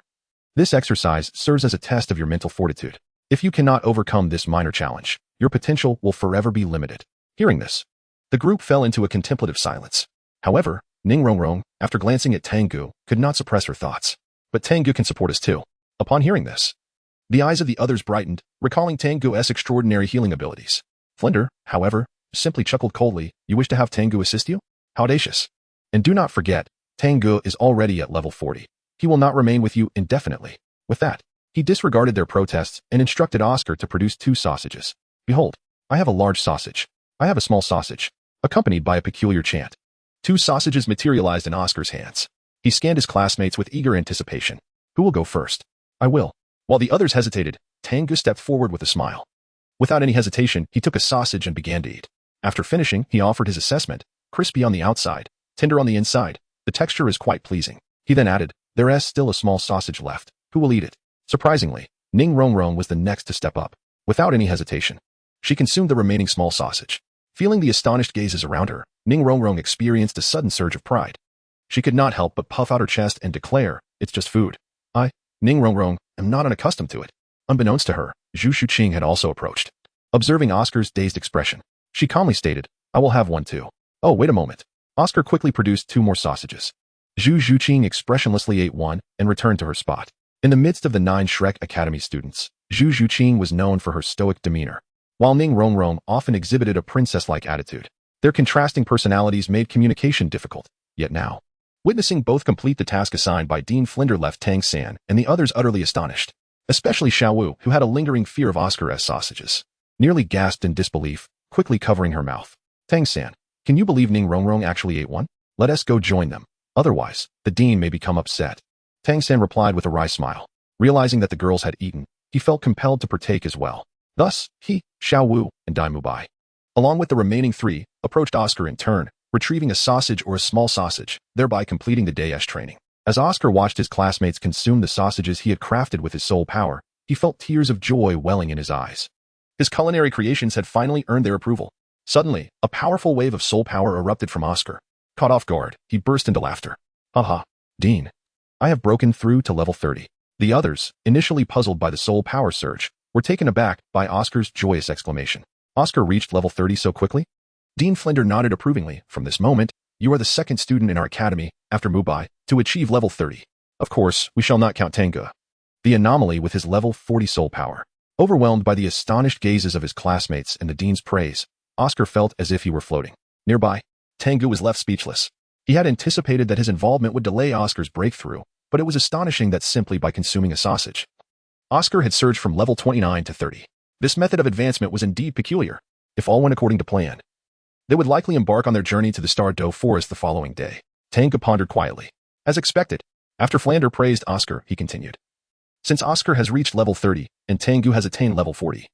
this exercise serves as a test of your mental fortitude. If you cannot overcome this minor challenge, your potential will forever be limited. Hearing this, the group fell into a contemplative silence. However, Ning Rongrong, after glancing at Tang Ge, could not suppress her thoughts. But Tang Ge can support us too. Upon hearing this, the eyes of the others brightened, recalling Tang Ge's extraordinary healing abilities. Flinder, however, simply chuckled coldly. You wish to have Tang Ge assist you? How audacious. And do not forget, Tang Ge is already at level 40. He will not remain with you indefinitely. With that, he disregarded their protests and instructed Oscar to produce 2 sausages. Behold, I have a large sausage. I have a small sausage, accompanied by a peculiar chant. 2 sausages materialized in Oscar's hands. He scanned his classmates with eager anticipation. Who will go first? I will. While the others hesitated, Tang Ge stepped forward with a smile. Without any hesitation, he took a sausage and began to eat. After finishing, he offered his assessment. Crispy on the outside, tender on the inside. The texture is quite pleasing. He then added, there is still a small sausage left. Who will eat it? Surprisingly, Ning Rongrong was the next to step up. Without any hesitation, she consumed the remaining small sausage. Feeling the astonished gazes around her, Ning Rongrong experienced a sudden surge of pride. She could not help but puff out her chest and declare, it's just food. I, Ning Rongrong, am not unaccustomed to it. Unbeknownst to her, Zhu Shuqing had also approached. Observing Oscar's dazed expression, she calmly stated, I will have one too. Oh, wait a moment. Oscar quickly produced 2 more sausages. Zhu Shuqing expressionlessly ate one and returned to her spot. In the midst of the 9 Shrek Academy students, Zhu Shuqing was known for her stoic demeanor, while Ning Rongrong often exhibited a princess-like attitude. Their contrasting personalities made communication difficult, yet now, witnessing both complete the task assigned by Dean Flinder left Tang San and the others utterly astonished, especially Xiao Wu, who had a lingering fear of Oscar's sausages. Nearly gasped in disbelief, quickly covering her mouth. Tang San, can you believe Ning Rongrong actually ate one? Let us go join them. Otherwise, the dean may become upset. Tang San replied with a wry smile. Realizing that the girls had eaten, he felt compelled to partake as well. Thus, he, Xiao Wu, and Dai Mubai, along with the remaining 3, approached Oscar in turn, retrieving a sausage or a small sausage, thereby completing the day's training. As Oscar watched his classmates consume the sausages he had crafted with his soul power, he felt tears of joy welling in his eyes. His culinary creations had finally earned their approval. Suddenly, a powerful wave of soul power erupted from Oscar. Caught off guard, he burst into laughter. Haha, Dean. I have broken through to level 30. The others, initially puzzled by the soul power surge, were taken aback by Oscar's joyous exclamation. Oscar reached level 30 so quickly? Dean Flinder nodded approvingly. From this moment, you are the 2nd student in our academy, after Mubai, to achieve level 30. Of course, we shall not count Tang Ge, the anomaly with his level 40 soul power. Overwhelmed by the astonished gazes of his classmates and the dean's praise, Oscar felt as if he were floating. Nearby, Tang Ge was left speechless. He had anticipated that his involvement would delay Oscar's breakthrough, but it was astonishing that simply by consuming a sausage, Oscar had surged from level 29 to 30. This method of advancement was indeed peculiar. If all went according to plan, they would likely embark on their journey to the Star Doe Forest the following day. Tang Ge pondered quietly. As expected, after Flander praised Oscar, he continued. Since Oscar has reached level 30 and Tang Ge has attained level 40,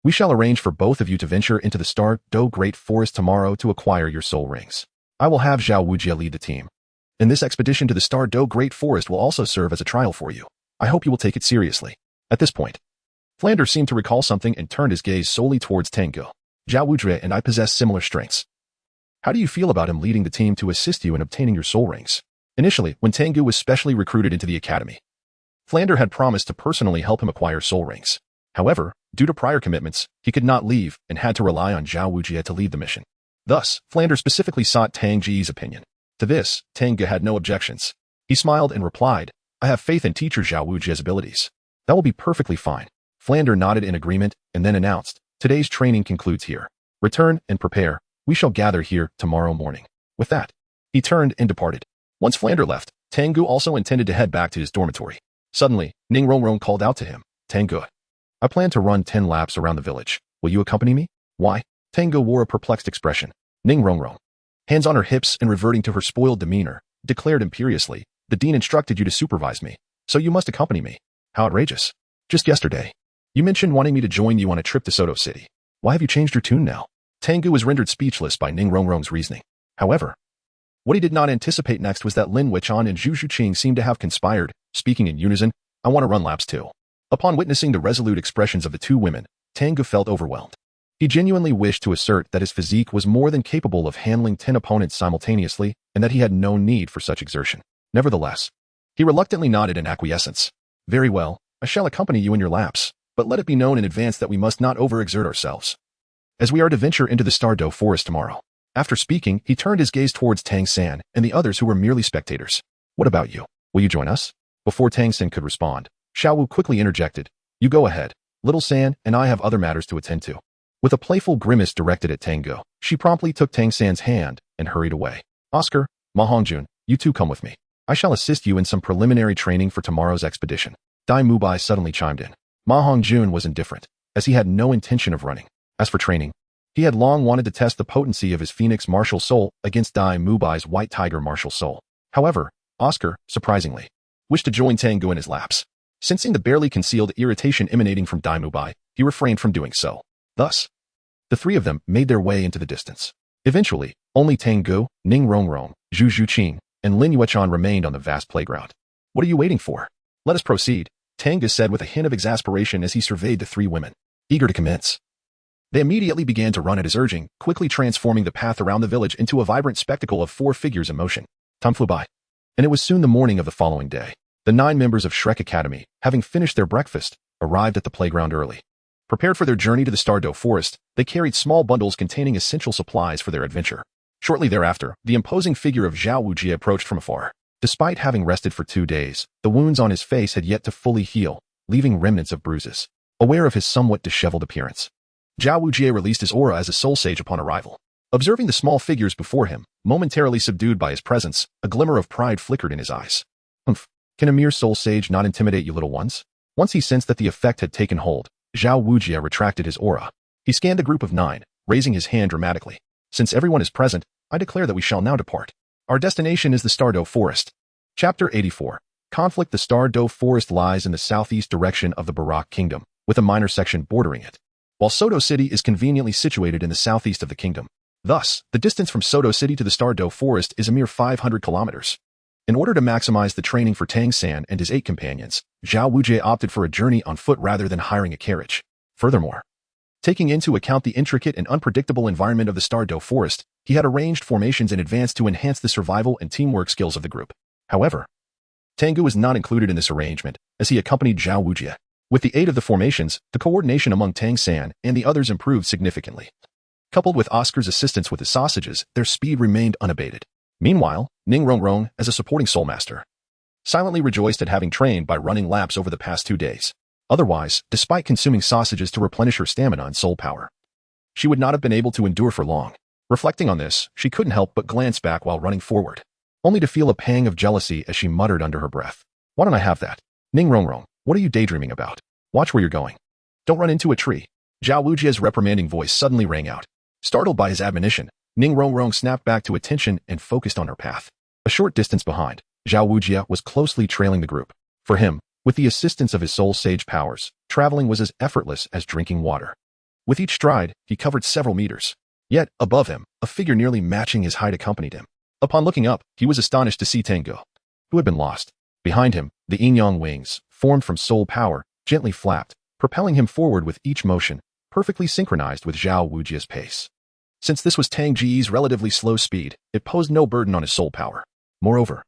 we shall arrange for both of you to venture into the Star Doe Great Forest tomorrow to acquire your soul rings. I will have Zhao Wujie lead the team. And this expedition to the Star Doe Great Forest will also serve as a trial for you. I hope you will take it seriously. At this point, Flander seemed to recall something and turned his gaze solely towards Tang Ge. Zhao Wujie and I possess similar strengths. How do you feel about him leading the team to assist you in obtaining your soul rings? Initially, when Tang Ge was specially recruited into the academy, Flander had promised to personally help him acquire soul rings. However, due to prior commitments, he could not leave and had to rely on Zhao Wujie to lead the mission. Thus, Flander specifically sought Tang Ge's opinion. To this, Tang Ge had no objections. He smiled and replied, I have faith in teacher Zhao Wujie's abilities. That will be perfectly fine. Flander nodded in agreement and then announced, today's training concludes here. Return and prepare. We shall gather here tomorrow morning. With that, he turned and departed. Once Flander left, Tang Ge also intended to head back to his dormitory. Suddenly, Ning Rongrong called out to him, Tang Ge. I plan to run 10 laps around the village. Will you accompany me? Why? Tang Ge wore a perplexed expression. Ning Rongrong, hands on her hips and reverting to her spoiled demeanor, declared imperiously, the dean instructed you to supervise me, so you must accompany me. How outrageous. Just yesterday, you mentioned wanting me to join you on a trip to Soto City. Why have you changed your tune now? Tang Ge was rendered speechless by Ning Rongrong's reasoning. However, what he did not anticipate next was that Lin Wuqian and Zhu Zhuqing seemed to have conspired, speaking in unison, I want to run laps too. Upon witnessing the resolute expressions of the two women, Tang Ge felt overwhelmed. He genuinely wished to assert that his physique was more than capable of handling 10 opponents simultaneously and that he had no need for such exertion. Nevertheless, he reluctantly nodded in acquiescence. Very well, I shall accompany you in your laps, but let it be known in advance that we must not overexert ourselves, as we are to venture into the Stardow Forest tomorrow. After speaking, he turned his gaze towards Tang San and the others who were merely spectators. What about you? Will you join us? Before Tang San could respond, Xiao Wu quickly interjected. You go ahead. Little San and I have other matters to attend to. With a playful grimace directed at Tang Ge, she promptly took Tang San's hand and hurried away. Oscar, Ma Hongjun, you two come with me. I shall assist you in some preliminary training for tomorrow's expedition. Dai Mubai suddenly chimed in. Ma Hongjun was indifferent, as he had no intention of running. As for training, he had long wanted to test the potency of his Phoenix martial soul against Dai Mubai's White Tiger martial soul. However, Oscar, surprisingly, wished to join Tang Ge in his laps. Sensing the barely concealed irritation emanating from Dai Mubai, he refrained from doing so. Thus, the three of them made their way into the distance. Eventually, only Tang Ge, Ning Rongrong, Zhu Zhuqing, and Lin Yuqian remained on the vast playground. What are you waiting for? Let us proceed, Tang Ge said with a hint of exasperation as he surveyed the three women, eager to commence. They immediately began to run at his urging, quickly transforming the path around the village into a vibrant spectacle of 4 figures in motion. Time flew by, and it was soon the morning of the following day. The 9 members of Shrek Academy, having finished their breakfast, arrived at the playground early. Prepared for their journey to the Stardow Forest, they carried small bundles containing essential supplies for their adventure. Shortly thereafter, the imposing figure of Zhao Wujie approached from afar. Despite having rested for 2 days, the wounds on his face had yet to fully heal, leaving remnants of bruises. Aware of his somewhat disheveled appearance, Zhao Wujie released his aura as a soul sage upon arrival. Observing the small figures before him, momentarily subdued by his presence, a glimmer of pride flickered in his eyes. Humph, can a mere soul sage not intimidate you little ones? Once he sensed that the effect had taken hold, Zhao Wujie retracted his aura. He scanned the group of 9, raising his hand dramatically. Since everyone is present, I declare that we shall now depart. Our destination is the Stardow Forest. Chapter 84. Conflict. The Stardow Forest lies in the southeast direction of the Barak Kingdom, with a minor section bordering it, while Soto City is conveniently situated in the southeast of the kingdom. Thus, the distance from Soto City to the Stardow Forest is a mere 500 kilometers. In order to maximize the training for Tang San and his 8 companions, Zhao Wujie opted for a journey on foot rather than hiring a carriage. Furthermore, taking into account the intricate and unpredictable environment of the Stardow Forest, he had arranged formations in advance to enhance the survival and teamwork skills of the group. However, Tang Ge was not included in this arrangement, as he accompanied Zhao Wujie. With the aid of the formations, the coordination among Tang San and the others improved significantly. Coupled with Oscar's assistance with the sausages, their speed remained unabated. Meanwhile, Ning Rongrong, as a supporting soulmaster, silently rejoiced at having trained by running laps over the past 2 days. Otherwise, despite consuming sausages to replenish her stamina and soul power, she would not have been able to endure for long. Reflecting on this, she couldn't help but glance back while running forward, only to feel a pang of jealousy as she muttered under her breath. Why don't I have that? Ning Rongrong, what are you daydreaming about? Watch where you're going. Don't run into a tree. Zhao Wujie's reprimanding voice suddenly rang out. Startled by his admonition, Ning Rongrong snapped back to attention and focused on her path. A short distance behind, Zhao Wujie was closely trailing the group. For him, with the assistance of his soul sage powers, traveling was as effortless as drinking water. With each stride, he covered several meters. Yet, above him, a figure nearly matching his height accompanied him. Upon looking up, he was astonished to see Tang Ge, who had been lost. Behind him, the yin-yang wings, formed from soul power, gently flapped, propelling him forward with each motion, perfectly synchronized with Zhao Wujie's pace. Since this was Tang Ge's relatively slow speed, it posed no burden on his soul power. Moreover,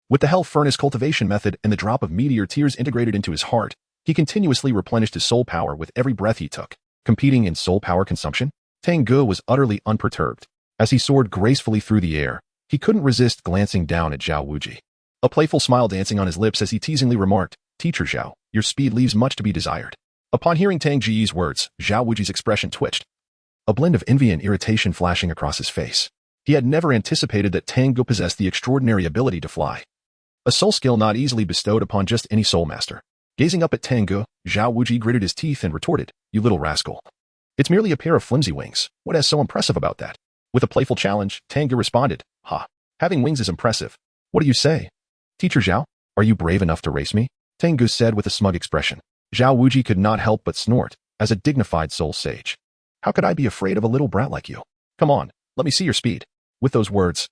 with the Hell Furnace cultivation method and the drop of meteor tears integrated into his heart, he continuously replenished his soul power with every breath he took. Competing in soul power consumption, Tang Ge was utterly unperturbed. As he soared gracefully through the air, he couldn't resist glancing down at Zhao Wujie, a playful smile dancing on his lips as he teasingly remarked, Teacher Zhao, your speed leaves much to be desired. Upon hearing Tang Ge's words, Zhao Wujie's expression twitched, a blend of envy and irritation flashing across his face. He had never anticipated that Tang Ge possessed the extraordinary ability to fly. A soul skill not easily bestowed upon just any soul master. Gazing up at Tang Ge, Zhao Wuji gritted his teeth and retorted, "You little rascal. It's merely a pair of flimsy wings. What is so impressive about that?" With a playful challenge, Tang Ge responded, "Ha. Having wings is impressive. What do you say? Teacher Zhao, are you brave enough to race me?" Tang Ge said with a smug expression. Zhao Wuji could not help but snort, as a dignified soul sage. "How could I be afraid of a little brat like you? Come on, let me see your speed." With those words,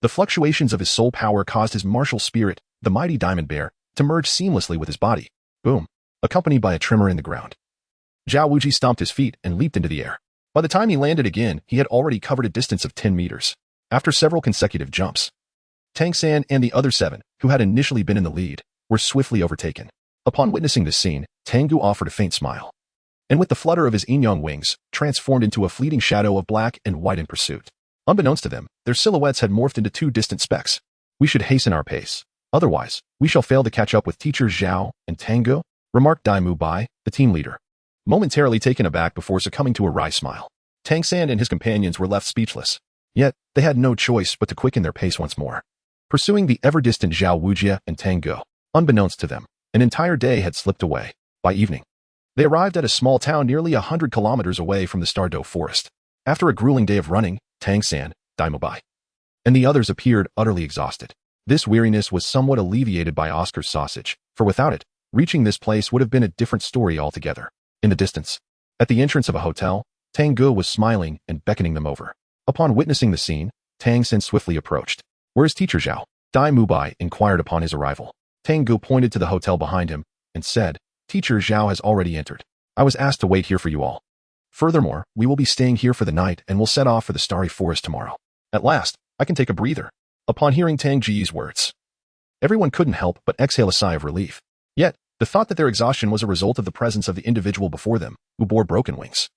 the fluctuations of his soul power caused his martial spirit, the mighty diamond bear, to merge seamlessly with his body. Boom, accompanied by a tremor in the ground. Zhao Wuji stomped his feet and leaped into the air. By the time he landed again, he had already covered a distance of 10 meters. After several consecutive jumps, Tang San and the other 7, who had initially been in the lead, were swiftly overtaken. Upon witnessing this scene, Tang Ge offered a faint smile, and with the flutter of his yin-yang wings, transformed into a fleeting shadow of black and white in pursuit. Unbeknownst to them, their silhouettes had morphed into 2 distant specks. "We should hasten our pace. Otherwise, we shall fail to catch up with Teacher Zhao and Tang Ge," remarked Dai Mu Bai, the team leader, momentarily taken aback before succumbing to a wry smile. Tang San and his companions were left speechless. Yet, they had no choice but to quicken their pace once more, pursuing the ever-distant Zhao Wuji and Tang Ge. Unbeknownst to them, an entire day had slipped away. By evening, they arrived at a small town nearly 100 kilometers away from the Stardow forest. After a grueling day of running, Tang San, Dai Mu Bai, and the others appeared utterly exhausted. This weariness was somewhat alleviated by Oscar's sausage, for without it, reaching this place would have been a different story altogether. In the distance, at the entrance of a hotel, Tang Ge was smiling and beckoning them over. Upon witnessing the scene, Tang San swiftly approached. "Where is Teacher Zhao?" Dai Mu Bai inquired upon his arrival. Tang Ge pointed to the hotel behind him and said, "Teacher Zhao has already entered. I was asked to wait here for you all. Furthermore, we will be staying here for the night and will set off for the Starry Forest tomorrow. At last, I can take a breather." Upon hearing Tang Ge's words, everyone couldn't help but exhale a sigh of relief. Yet, the thought that their exhaustion was a result of the presence of the individual before them, who bore broken wings,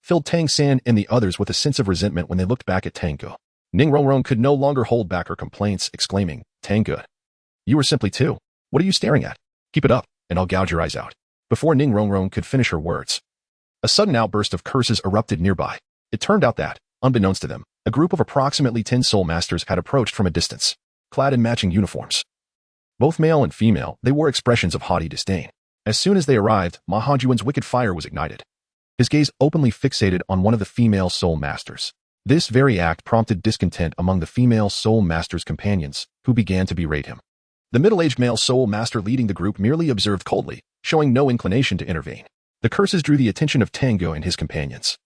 filled Tang San and the others with a sense of resentment when they looked back at Tang Ge. Ning Rongrong could no longer hold back her complaints, exclaiming, "Tang Ge, you are simply too. What are you staring at? Keep it up, and I'll gouge your eyes out." Before Ning Rongrong could finish her words, a sudden outburst of curses erupted nearby. It turned out that, unbeknownst to them, a group of approximately 10 soul masters had approached from a distance, clad in matching uniforms. Both male and female, they wore expressions of haughty disdain. As soon as they arrived, Ma Hongjuan's wicked fire was ignited. His gaze openly fixated on one of the female soul masters. This very act prompted discontent among the female soul master's companions, who began to berate him. The middle-aged male soul master leading the group merely observed coldly, showing no inclination to intervene. The curses drew the attention of Tang Ge and his companions,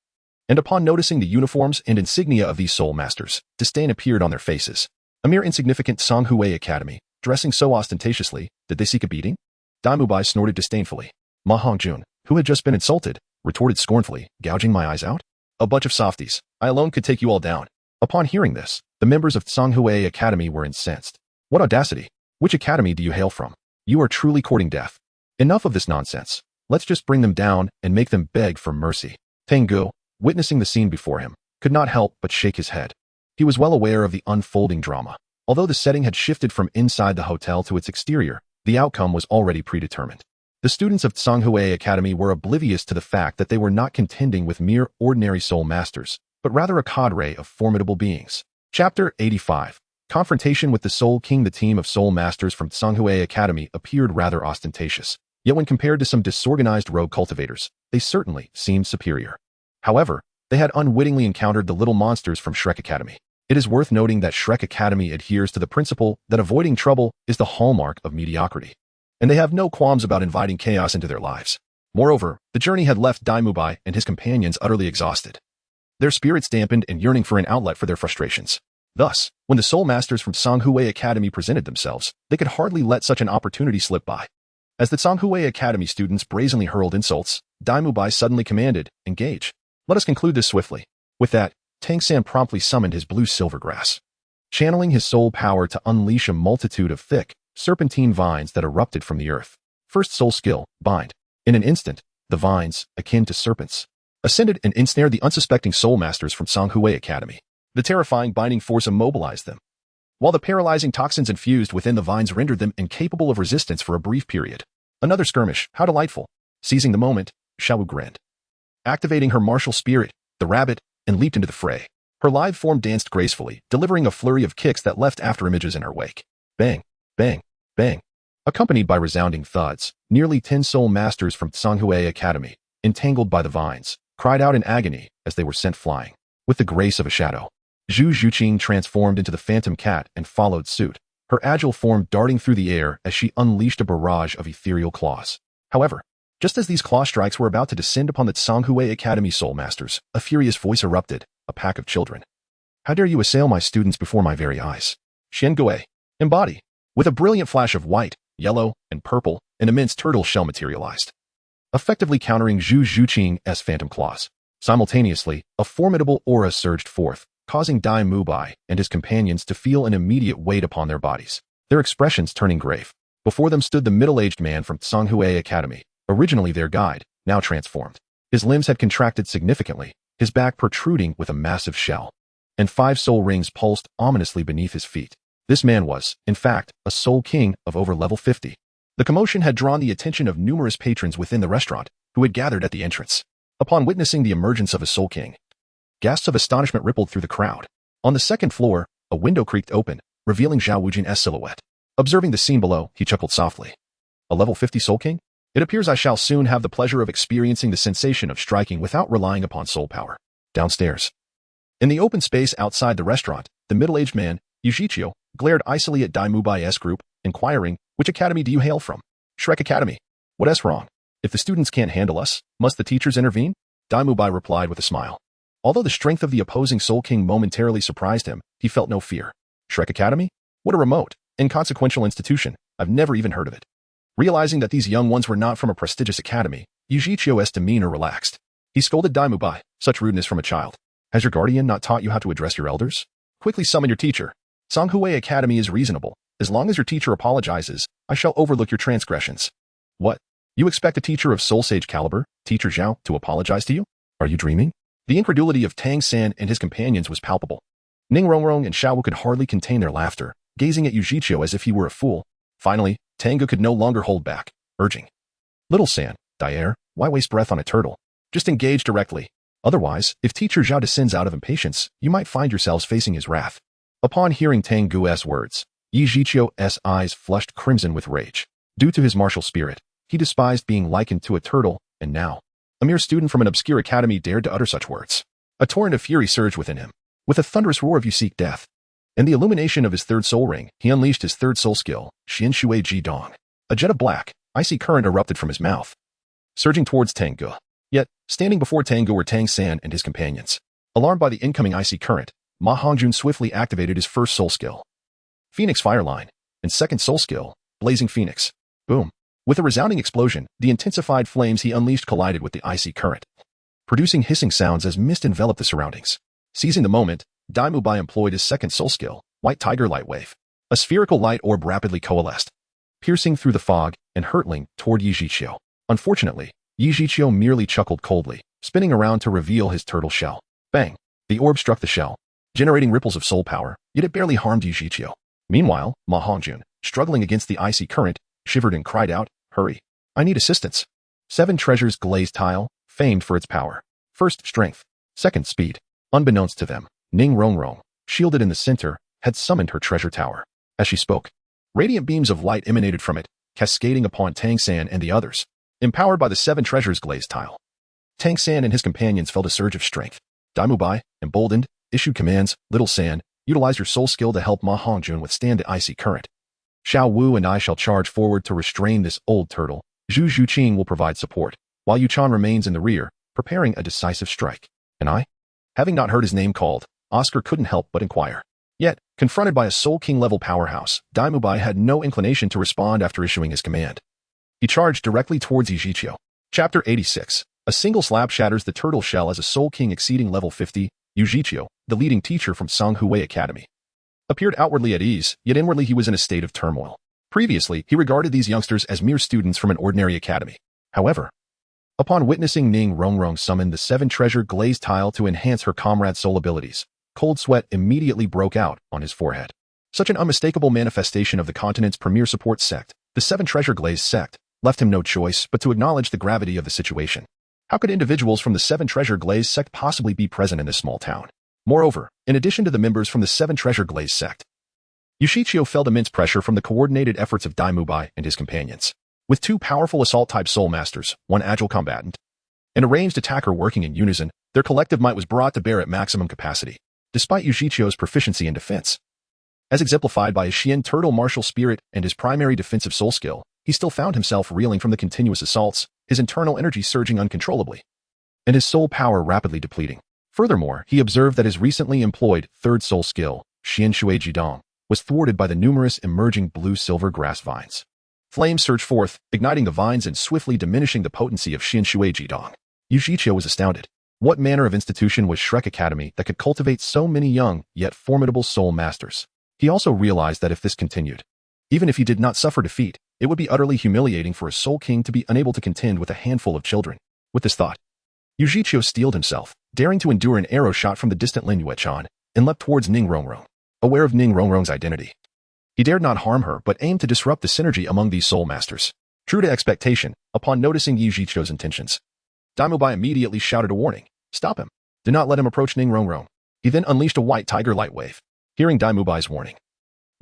and upon noticing the uniforms and insignia of these soul masters, disdain appeared on their faces. A mere insignificant Songhui Academy, dressing so ostentatiously, did they seek a beating? Dai Mu Bai snorted disdainfully. Ma Hongjun, who had just been insulted, retorted scornfully, "Gouging my eyes out? A bunch of softies. I alone could take you all down." Upon hearing this, the members of Songhui Academy were incensed. "What audacity! Which academy do you hail from? You are truly courting death. Enough of this nonsense. Let's just bring them down and make them beg for mercy." Tang Ge, witnessing the scene before him, could not help but shake his head. He was well aware of the unfolding drama. Although the setting had shifted from inside the hotel to its exterior, the outcome was already predetermined. The students of Songhui Academy were oblivious to the fact that they were not contending with mere ordinary soul masters, but rather a cadre of formidable beings. Chapter 85. Confrontation with the Soul King. The team of soul masters from Songhui Academy appeared rather ostentatious, yet when compared to some disorganized rogue cultivators, they certainly seemed superior. However, they had unwittingly encountered the little monsters from Shrek Academy. It is worth noting that Shrek Academy adheres to the principle that avoiding trouble is the hallmark of mediocrity, and they have no qualms about inviting chaos into their lives. Moreover, the journey had left Dai Mu Bai and his companions utterly exhausted, their spirits dampened and yearning for an outlet for their frustrations. Thus, when the soul masters from Songhui Academy presented themselves, they could hardly let such an opportunity slip by. As the Songhui Academy students brazenly hurled insults, Dai Mu Bai suddenly commanded, "Engage. Let us conclude this swiftly." With that, Tang San promptly summoned his blue silver grass, channeling his soul power to unleash a multitude of thick, serpentine vines that erupted from the earth. First soul skill, bind. In an instant, the vines, akin to serpents, ascended and ensnared the unsuspecting soul masters from Songhui Academy. The terrifying binding force immobilized them, while the paralyzing toxins infused within the vines rendered them incapable of resistance for a brief period. Another skirmish, how delightful. Seizing the moment, Xiaowu grinned. Activating her martial spirit, the rabbit, and leaped into the fray. Her lithe form danced gracefully, delivering a flurry of kicks that left afterimages in her wake. Bang, bang. Bang! Accompanied by resounding thuds, nearly 10 soul masters from Tang Hao Academy, entangled by the vines, cried out in agony as they were sent flying. With the grace of a shadow, Zhu Yuqing transformed into the phantom cat and followed suit, her agile form darting through the air as she unleashed a barrage of ethereal claws. However, just as these claw strikes were about to descend upon the Tang Hao Academy soul masters, a furious voice erupted, a pack of children. How dare you assail my students before my very eyes? Xian Gui, embody. With a brilliant flash of white, yellow, and purple, an immense turtle shell materialized, effectively countering Zhu Yuqing's phantom claws. Simultaneously, a formidable aura surged forth, causing Dai Mubai and his companions to feel an immediate weight upon their bodies, their expressions turning grave. Before them stood the middle-aged man from Tang Hao Academy, originally their guide, now transformed. His limbs had contracted significantly, his back protruding with a massive shell, and 5 soul rings pulsed ominously beneath his feet. This man was, in fact, a soul king of over level 50. The commotion had drawn the attention of numerous patrons within the restaurant, who had gathered at the entrance. Upon witnessing the emergence of a soul king, gasps of astonishment rippled through the crowd. On the second floor, a window creaked open, revealing Zhao Wujin's silhouette. Observing the scene below, he chuckled softly. A level 50 soul king? It appears I shall soon have the pleasure of experiencing the sensation of striking without relying upon soul power. Downstairs, in the open space outside the restaurant, the middle-aged man, Yujichio, glared icily at Dai Mubai's group, inquiring, which academy do you hail from? Shrek Academy. What's wrong? If the students can't handle us, must the teachers intervene? Dai Mubai replied with a smile. Although the strength of the opposing Soul King momentarily surprised him, he felt no fear. Shrek Academy? What a remote, inconsequential institution. I've never even heard of it. Realizing that these young ones were not from a prestigious academy, Yujichio's demeanor relaxed. He scolded Dai Mubai, such rudeness from a child. Has your guardian not taught you how to address your elders? Quickly summon your teacher. Tang Hao Academy is reasonable. As long as your teacher apologizes, I shall overlook your transgressions. What? You expect a teacher of Soul Sage caliber, Teacher Zhao, to apologize to you? Are you dreaming? The incredulity of Tang San and his companions was palpable. Ning Rongrong and Xiao Wu could hardly contain their laughter, gazing at Yujichio as if he were a fool. Finally, Tang Ge could no longer hold back, urging. Little San, Daier, why waste breath on a turtle? Just engage directly. Otherwise, if Teacher Zhao descends out of impatience, you might find yourselves facing his wrath. Upon hearing Tang Ge's words, Yujichio's eyes flushed crimson with rage. Due to his martial spirit, he despised being likened to a turtle, and now, a mere student from an obscure academy dared to utter such words. A torrent of fury surged within him. With a thunderous roar of "You seek death!" and the illumination of his third soul ring, he unleashed his third soul skill, Xian Shui Ji Dong. A jet of black, icy current erupted from his mouth, surging towards Tang Ge. Yet, standing before Tang Ge were Tang San and his companions. Alarmed by the incoming icy current, Ma Hongjun swiftly activated his first soul skill, Phoenix Fireline, and second soul skill, Blazing Phoenix. Boom. With a resounding explosion, the intensified flames he unleashed collided with the icy current, producing hissing sounds as mist enveloped the surroundings. Seizing the moment, Dai Mubai employed his second soul skill, White Tiger Light Wave. A spherical light orb rapidly coalesced, piercing through the fog and hurtling toward Yujichio. Unfortunately, Yujichio merely chuckled coldly, spinning around to reveal his turtle shell. Bang! The orb struck the shell, generating ripples of soul power, yet it barely harmed Yujichio. Meanwhile, Ma Hongjun, struggling against the icy current, shivered and cried out, Hurry! I need assistance. 7 treasures glazed tile, famed for its power. First, strength. Second, speed. Unbeknownst to them, Ning Rongrong, shielded in the center, had summoned her treasure tower. As she spoke, radiant beams of light emanated from it, cascading upon Tang San and the others. Empowered by the 7 treasures glazed tile, Tang San and his companions felt a surge of strength. Dai Mubai, emboldened, issued commands. Little San, utilize your soul skill to help Ma Hongjun withstand the icy current. Xiao Wu and I shall charge forward to restrain this old turtle. Zhu Yuqing will provide support, while Yu Chan remains in the rear, preparing a decisive strike. And I? Having not heard his name called, Oscar couldn't help but inquire. Yet, confronted by a Soul King-level powerhouse, Dai Mubai had no inclination to respond after issuing his command. He charged directly towards Yujichio. Chapter 86. A single slap shatters the turtle shell as a Soul King exceeding level 50, Yujichio, the leading teacher from Tang Hao Academy, appeared outwardly at ease, yet inwardly he was in a state of turmoil. Previously, he regarded these youngsters as mere students from an ordinary academy. However, upon witnessing Ning Rongrong summon the 7 treasure glazed tile to enhance her comrade's soul abilities, cold sweat immediately broke out on his forehead. Such an unmistakable manifestation of the continent's premier support sect, the 7 treasure glazed sect, left him no choice but to acknowledge the gravity of the situation. How could individuals from the 7 treasure glazed sect possibly be present in this small town? Moreover, in addition to the members from the 7 treasure glazed sect, Yushichio felt immense pressure from the coordinated efforts of Dai Mubai and his companions. With two powerful assault-type soul masters, one agile combatant, and a ranged attacker working in unison, their collective might was brought to bear at maximum capacity, despite Yushichio's proficiency in defense. As exemplified by his Xian turtle martial spirit and his primary defensive soul skill, he still found himself reeling from the continuous assaults, his internal energy surging uncontrollably, and his soul power rapidly depleting. Furthermore, he observed that his recently employed third soul skill, Xian Shui Jidong, was thwarted by the numerous emerging blue-silver grass vines. Flames surged forth, igniting the vines and swiftly diminishing the potency of Xian Shui Jidong. Yushichio was astounded. What manner of institution was Shrek Academy that could cultivate so many young, yet formidable soul masters? He also realized that if this continued, even if he did not suffer defeat, it would be utterly humiliating for a soul king to be unable to contend with a handful of children. With this thought, Yushichio steeled himself, daring to endure an arrow shot from the distant Lin Yuechan, and leapt towards Ning Rongrong. Aware of Ning Rongrong's identity, he dared not harm her but aimed to disrupt the synergy among these soul masters. True to expectation, upon noticing Yushichio's intentions, Dai Mubai immediately shouted a warning. Stop him. Do not let him approach Ning Rongrong. He then unleashed a white tiger light wave. Hearing Dai Mubai's warning,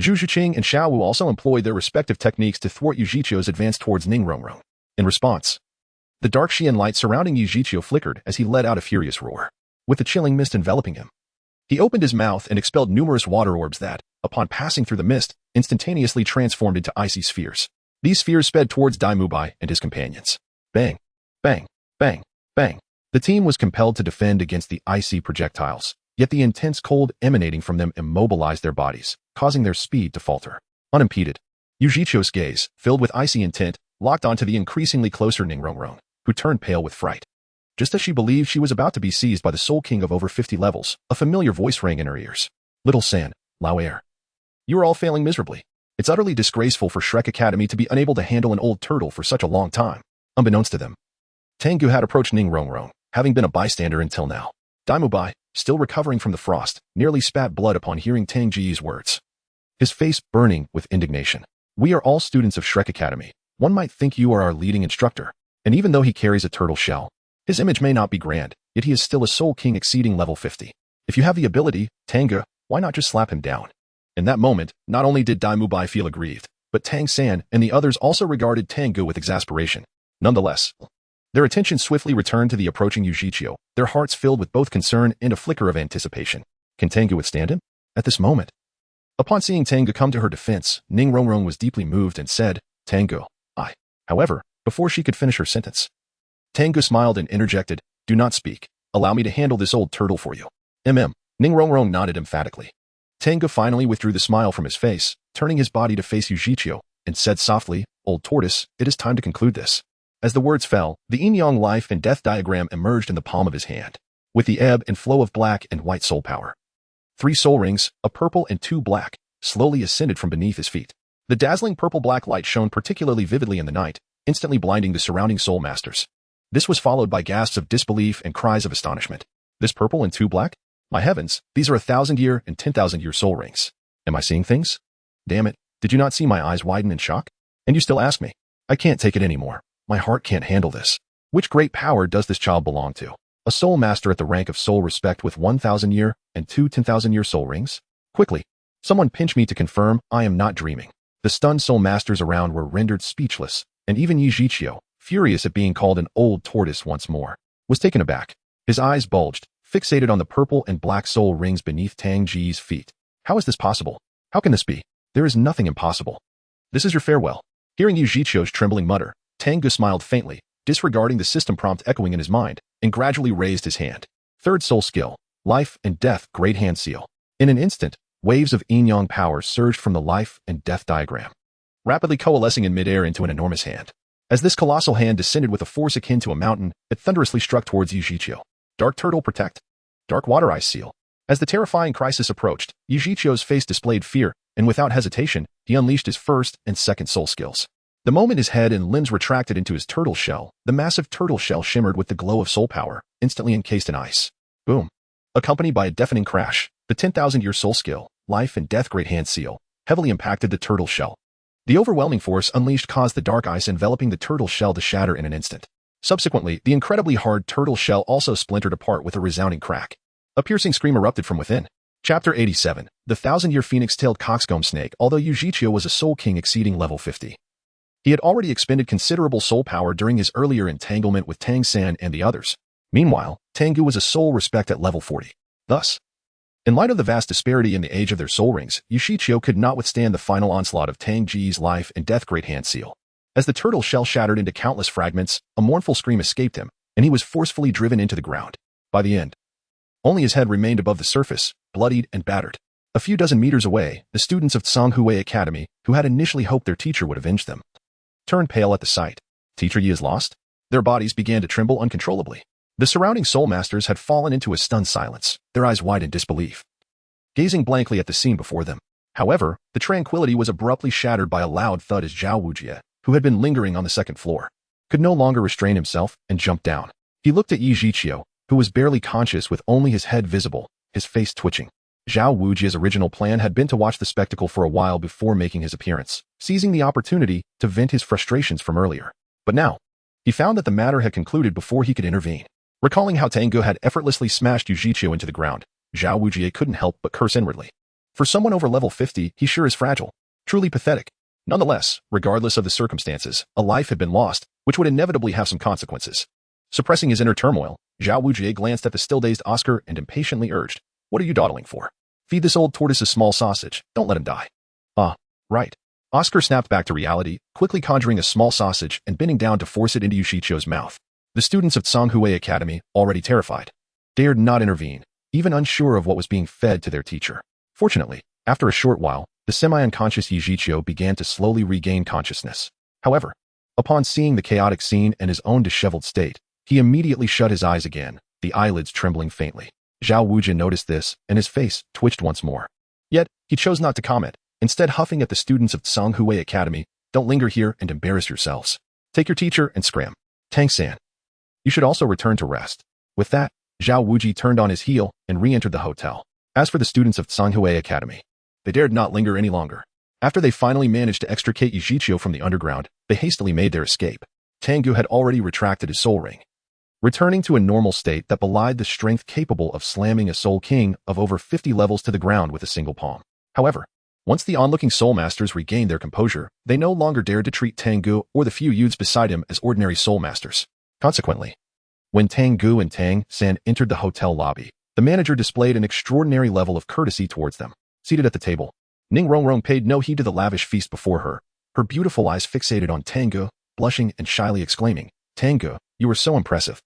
Zhu Zhiqing and Xiao Wu also employed their respective techniques to thwart Yushichio's advance towards Ning Rongrong. In response, the dark Xian light surrounding Yushichio flickered as he let out a furious roar. With the chilling mist enveloping him, he opened his mouth and expelled numerous water orbs that, upon passing through the mist, instantaneously transformed into icy spheres. These spheres sped towards Dai Mubai and his companions. Bang, bang, bang, bang. The team was compelled to defend against the icy projectiles, yet the intense cold emanating from them immobilized their bodies, causing their speed to falter. Unimpeded, Yushichio's gaze, filled with icy intent, locked onto the increasingly closer Ning Rongrong, who turned pale with fright. Just as she believed she was about to be seized by the Soul King of over 50 levels, a familiar voice rang in her ears. Little San, Lao Air. You are all failing miserably. It's utterly disgraceful for Shrek Academy to be unable to handle an old turtle for such a long time. Unbeknownst to them, Tang Ge had approached Ning Rongrong, having been a bystander until now. Dai Mubai, still recovering from the frost, nearly spat blood upon hearing Tang Ge's words, his face burning with indignation. We are all students of Shrek Academy. One might think you are our leading instructor, and even though he carries a turtle shell, his image may not be grand, yet he is still a Soul King exceeding level 50. If you have the ability, Tang Ge, why not just slap him down? In that moment, not only did Dai Mubai feel aggrieved, but Tang San and the others also regarded Tang Ge with exasperation. Nonetheless, their attention swiftly returned to the approaching Yushichio, their hearts filled with both concern and a flicker of anticipation. Can Tang Ge withstand him? At this moment, upon seeing Tang Ge come to her defense, Ning Rongrong was deeply moved and said, Tang Ge, I. However, before she could finish her sentence, Tang Ge smiled and interjected, do not speak. Allow me to handle this old turtle for you. Ning Rongrong nodded emphatically. Tang Ge finally withdrew the smile from his face, turning his body to face Yushichio, and said softly, Old tortoise, it is time to conclude this. As the words fell, the yin-yang life and death diagram emerged in the palm of his hand, with the ebb and flow of black and white soul power. 3 soul rings, a purple and 2 black, slowly ascended from beneath his feet. The dazzling purple-black light shone particularly vividly in the night, instantly blinding the surrounding soul masters. This was followed by gasps of disbelief and cries of astonishment. This purple and 2 black? My heavens, these are 1,000-year and 10,000-year soul rings. Am I seeing things? Damn it, did you not see my eyes widen in shock? And you still ask me? I can't take it anymore. My heart can't handle this. Which great power does this child belong to? A soul master at the rank of soul respect with 1,000-year and 2 10,000-year soul rings? Quickly, someone pinch me to confirm I am not dreaming. The stunned soul masters around were rendered speechless, and even Yushichio, furious at being called an old tortoise once more, was taken aback. His eyes bulged, fixated on the purple and black soul rings beneath Tang Ge's feet. How is this possible? How can this be? There is nothing impossible. This is your farewell. Hearing Yushichio's trembling mutter, Tang Ge smiled faintly, disregarding the system prompt echoing in his mind, and gradually raised his hand. Third soul skill, life and death great hand seal. In an instant, waves of yin-yang power surged from the life and death diagram, rapidly coalescing in midair into an enormous hand. As this colossal hand descended with a force akin to a mountain, it thunderously struck towards Yushichio. Dark Turtle Protect. Dark Water Ice Seal. As the terrifying crisis approached, Yushichio's face displayed fear, and without hesitation, he unleashed his first and second soul skills. The moment his head and limbs retracted into his turtle shell, the massive turtle shell shimmered with the glow of soul power, instantly encased in ice. Boom. Accompanied by a deafening crash, the 10,000-year soul skill, life and death great hand seal, heavily impacted the turtle shell. The overwhelming force unleashed caused the dark ice enveloping the turtle shell to shatter in an instant. Subsequently, the incredibly hard turtle shell also splintered apart with a resounding crack. A piercing scream erupted from within. Chapter 87. The Thousand-Year Phoenix-Tailed Coxcomb Snake. Although Yu Jiqiu was a soul king exceeding level 50, he had already expended considerable soul power during his earlier entanglement with Tang San and the others. Meanwhile, Tang Ge was a soul respect at level 40. Thus, in light of the vast disparity in the age of their soul rings, Yu Jiqiu could not withstand the final onslaught of Tang Ge's life and death great hand seal. As the turtle shell shattered into countless fragments, a mournful scream escaped him, and he was forcefully driven into the ground. By the end, only his head remained above the surface, bloodied and battered. A few dozen meters away, the students of Tang Hao Academy, who had initially hoped their teacher would avenge them, turned pale at the sight. Teacher Yi is lost? Their bodies began to tremble uncontrollably. The surrounding soul masters had fallen into a stunned silence, their eyes wide in disbelief, gazing blankly at the scene before them. However, the tranquility was abruptly shattered by a loud thud as Zhao Wujie, who had been lingering on the second floor, could no longer restrain himself and jumped down. He looked at Yu Jiqiu, who was barely conscious with only his head visible, his face twitching. Zhao Wujie's original plan had been to watch the spectacle for a while before making his appearance, seizing the opportunity to vent his frustrations from earlier. But now, he found that the matter had concluded before he could intervene. Recalling how Tang Ge had effortlessly smashed Yu Jiqiu into the ground, Zhao Wujie couldn't help but curse inwardly. For someone over level 50, he sure is fragile. Truly pathetic. Nonetheless, regardless of the circumstances, a life had been lost, which would inevitably have some consequences. Suppressing his inner turmoil, Zhao Wujie glanced at the still-dazed Oscar and impatiently urged, "What are you dawdling for? Feed this old tortoise a small sausage, don't let him die." "Ah, right." Oscar snapped back to reality, quickly conjuring a small sausage and bending down to force it into Yu Jiqiu's mouth. The students of Tang Hao Academy, already terrified, dared not intervene, even unsure of what was being fed to their teacher. Fortunately, after a short while, the semi-unconscious Yu Jiqiu began to slowly regain consciousness. However, upon seeing the chaotic scene and his own disheveled state, he immediately shut his eyes again, the eyelids trembling faintly. Zhao Wujie noticed this, and his face twitched once more. Yet, he chose not to comment, instead huffing at the students of Tang Hao Academy, "Don't linger here and embarrass yourselves. Take your teacher and scram. Tang San, you should also return to rest." With that, Zhao Wujie turned on his heel and re-entered the hotel. As for the students of Tang Hao Academy, they dared not linger any longer. After they finally managed to extricate Yu Jiqiu from the underground, they hastily made their escape. Tang Ge had already retracted his soul ring, returning to a normal state that belied the strength capable of slamming a soul king of over 50 levels to the ground with a single palm. However, once the onlooking soul masters regained their composure, they no longer dared to treat Tang Ge or the few youths beside him as ordinary soul masters. Consequently, when Tang Ge and Tang San entered the hotel lobby, the manager displayed an extraordinary level of courtesy towards them. Seated at the table, Ning Rongrong paid no heed to the lavish feast before her, her beautiful eyes fixated on Tang Ge, blushing and shyly exclaiming, "Tang Ge, you are so impressive."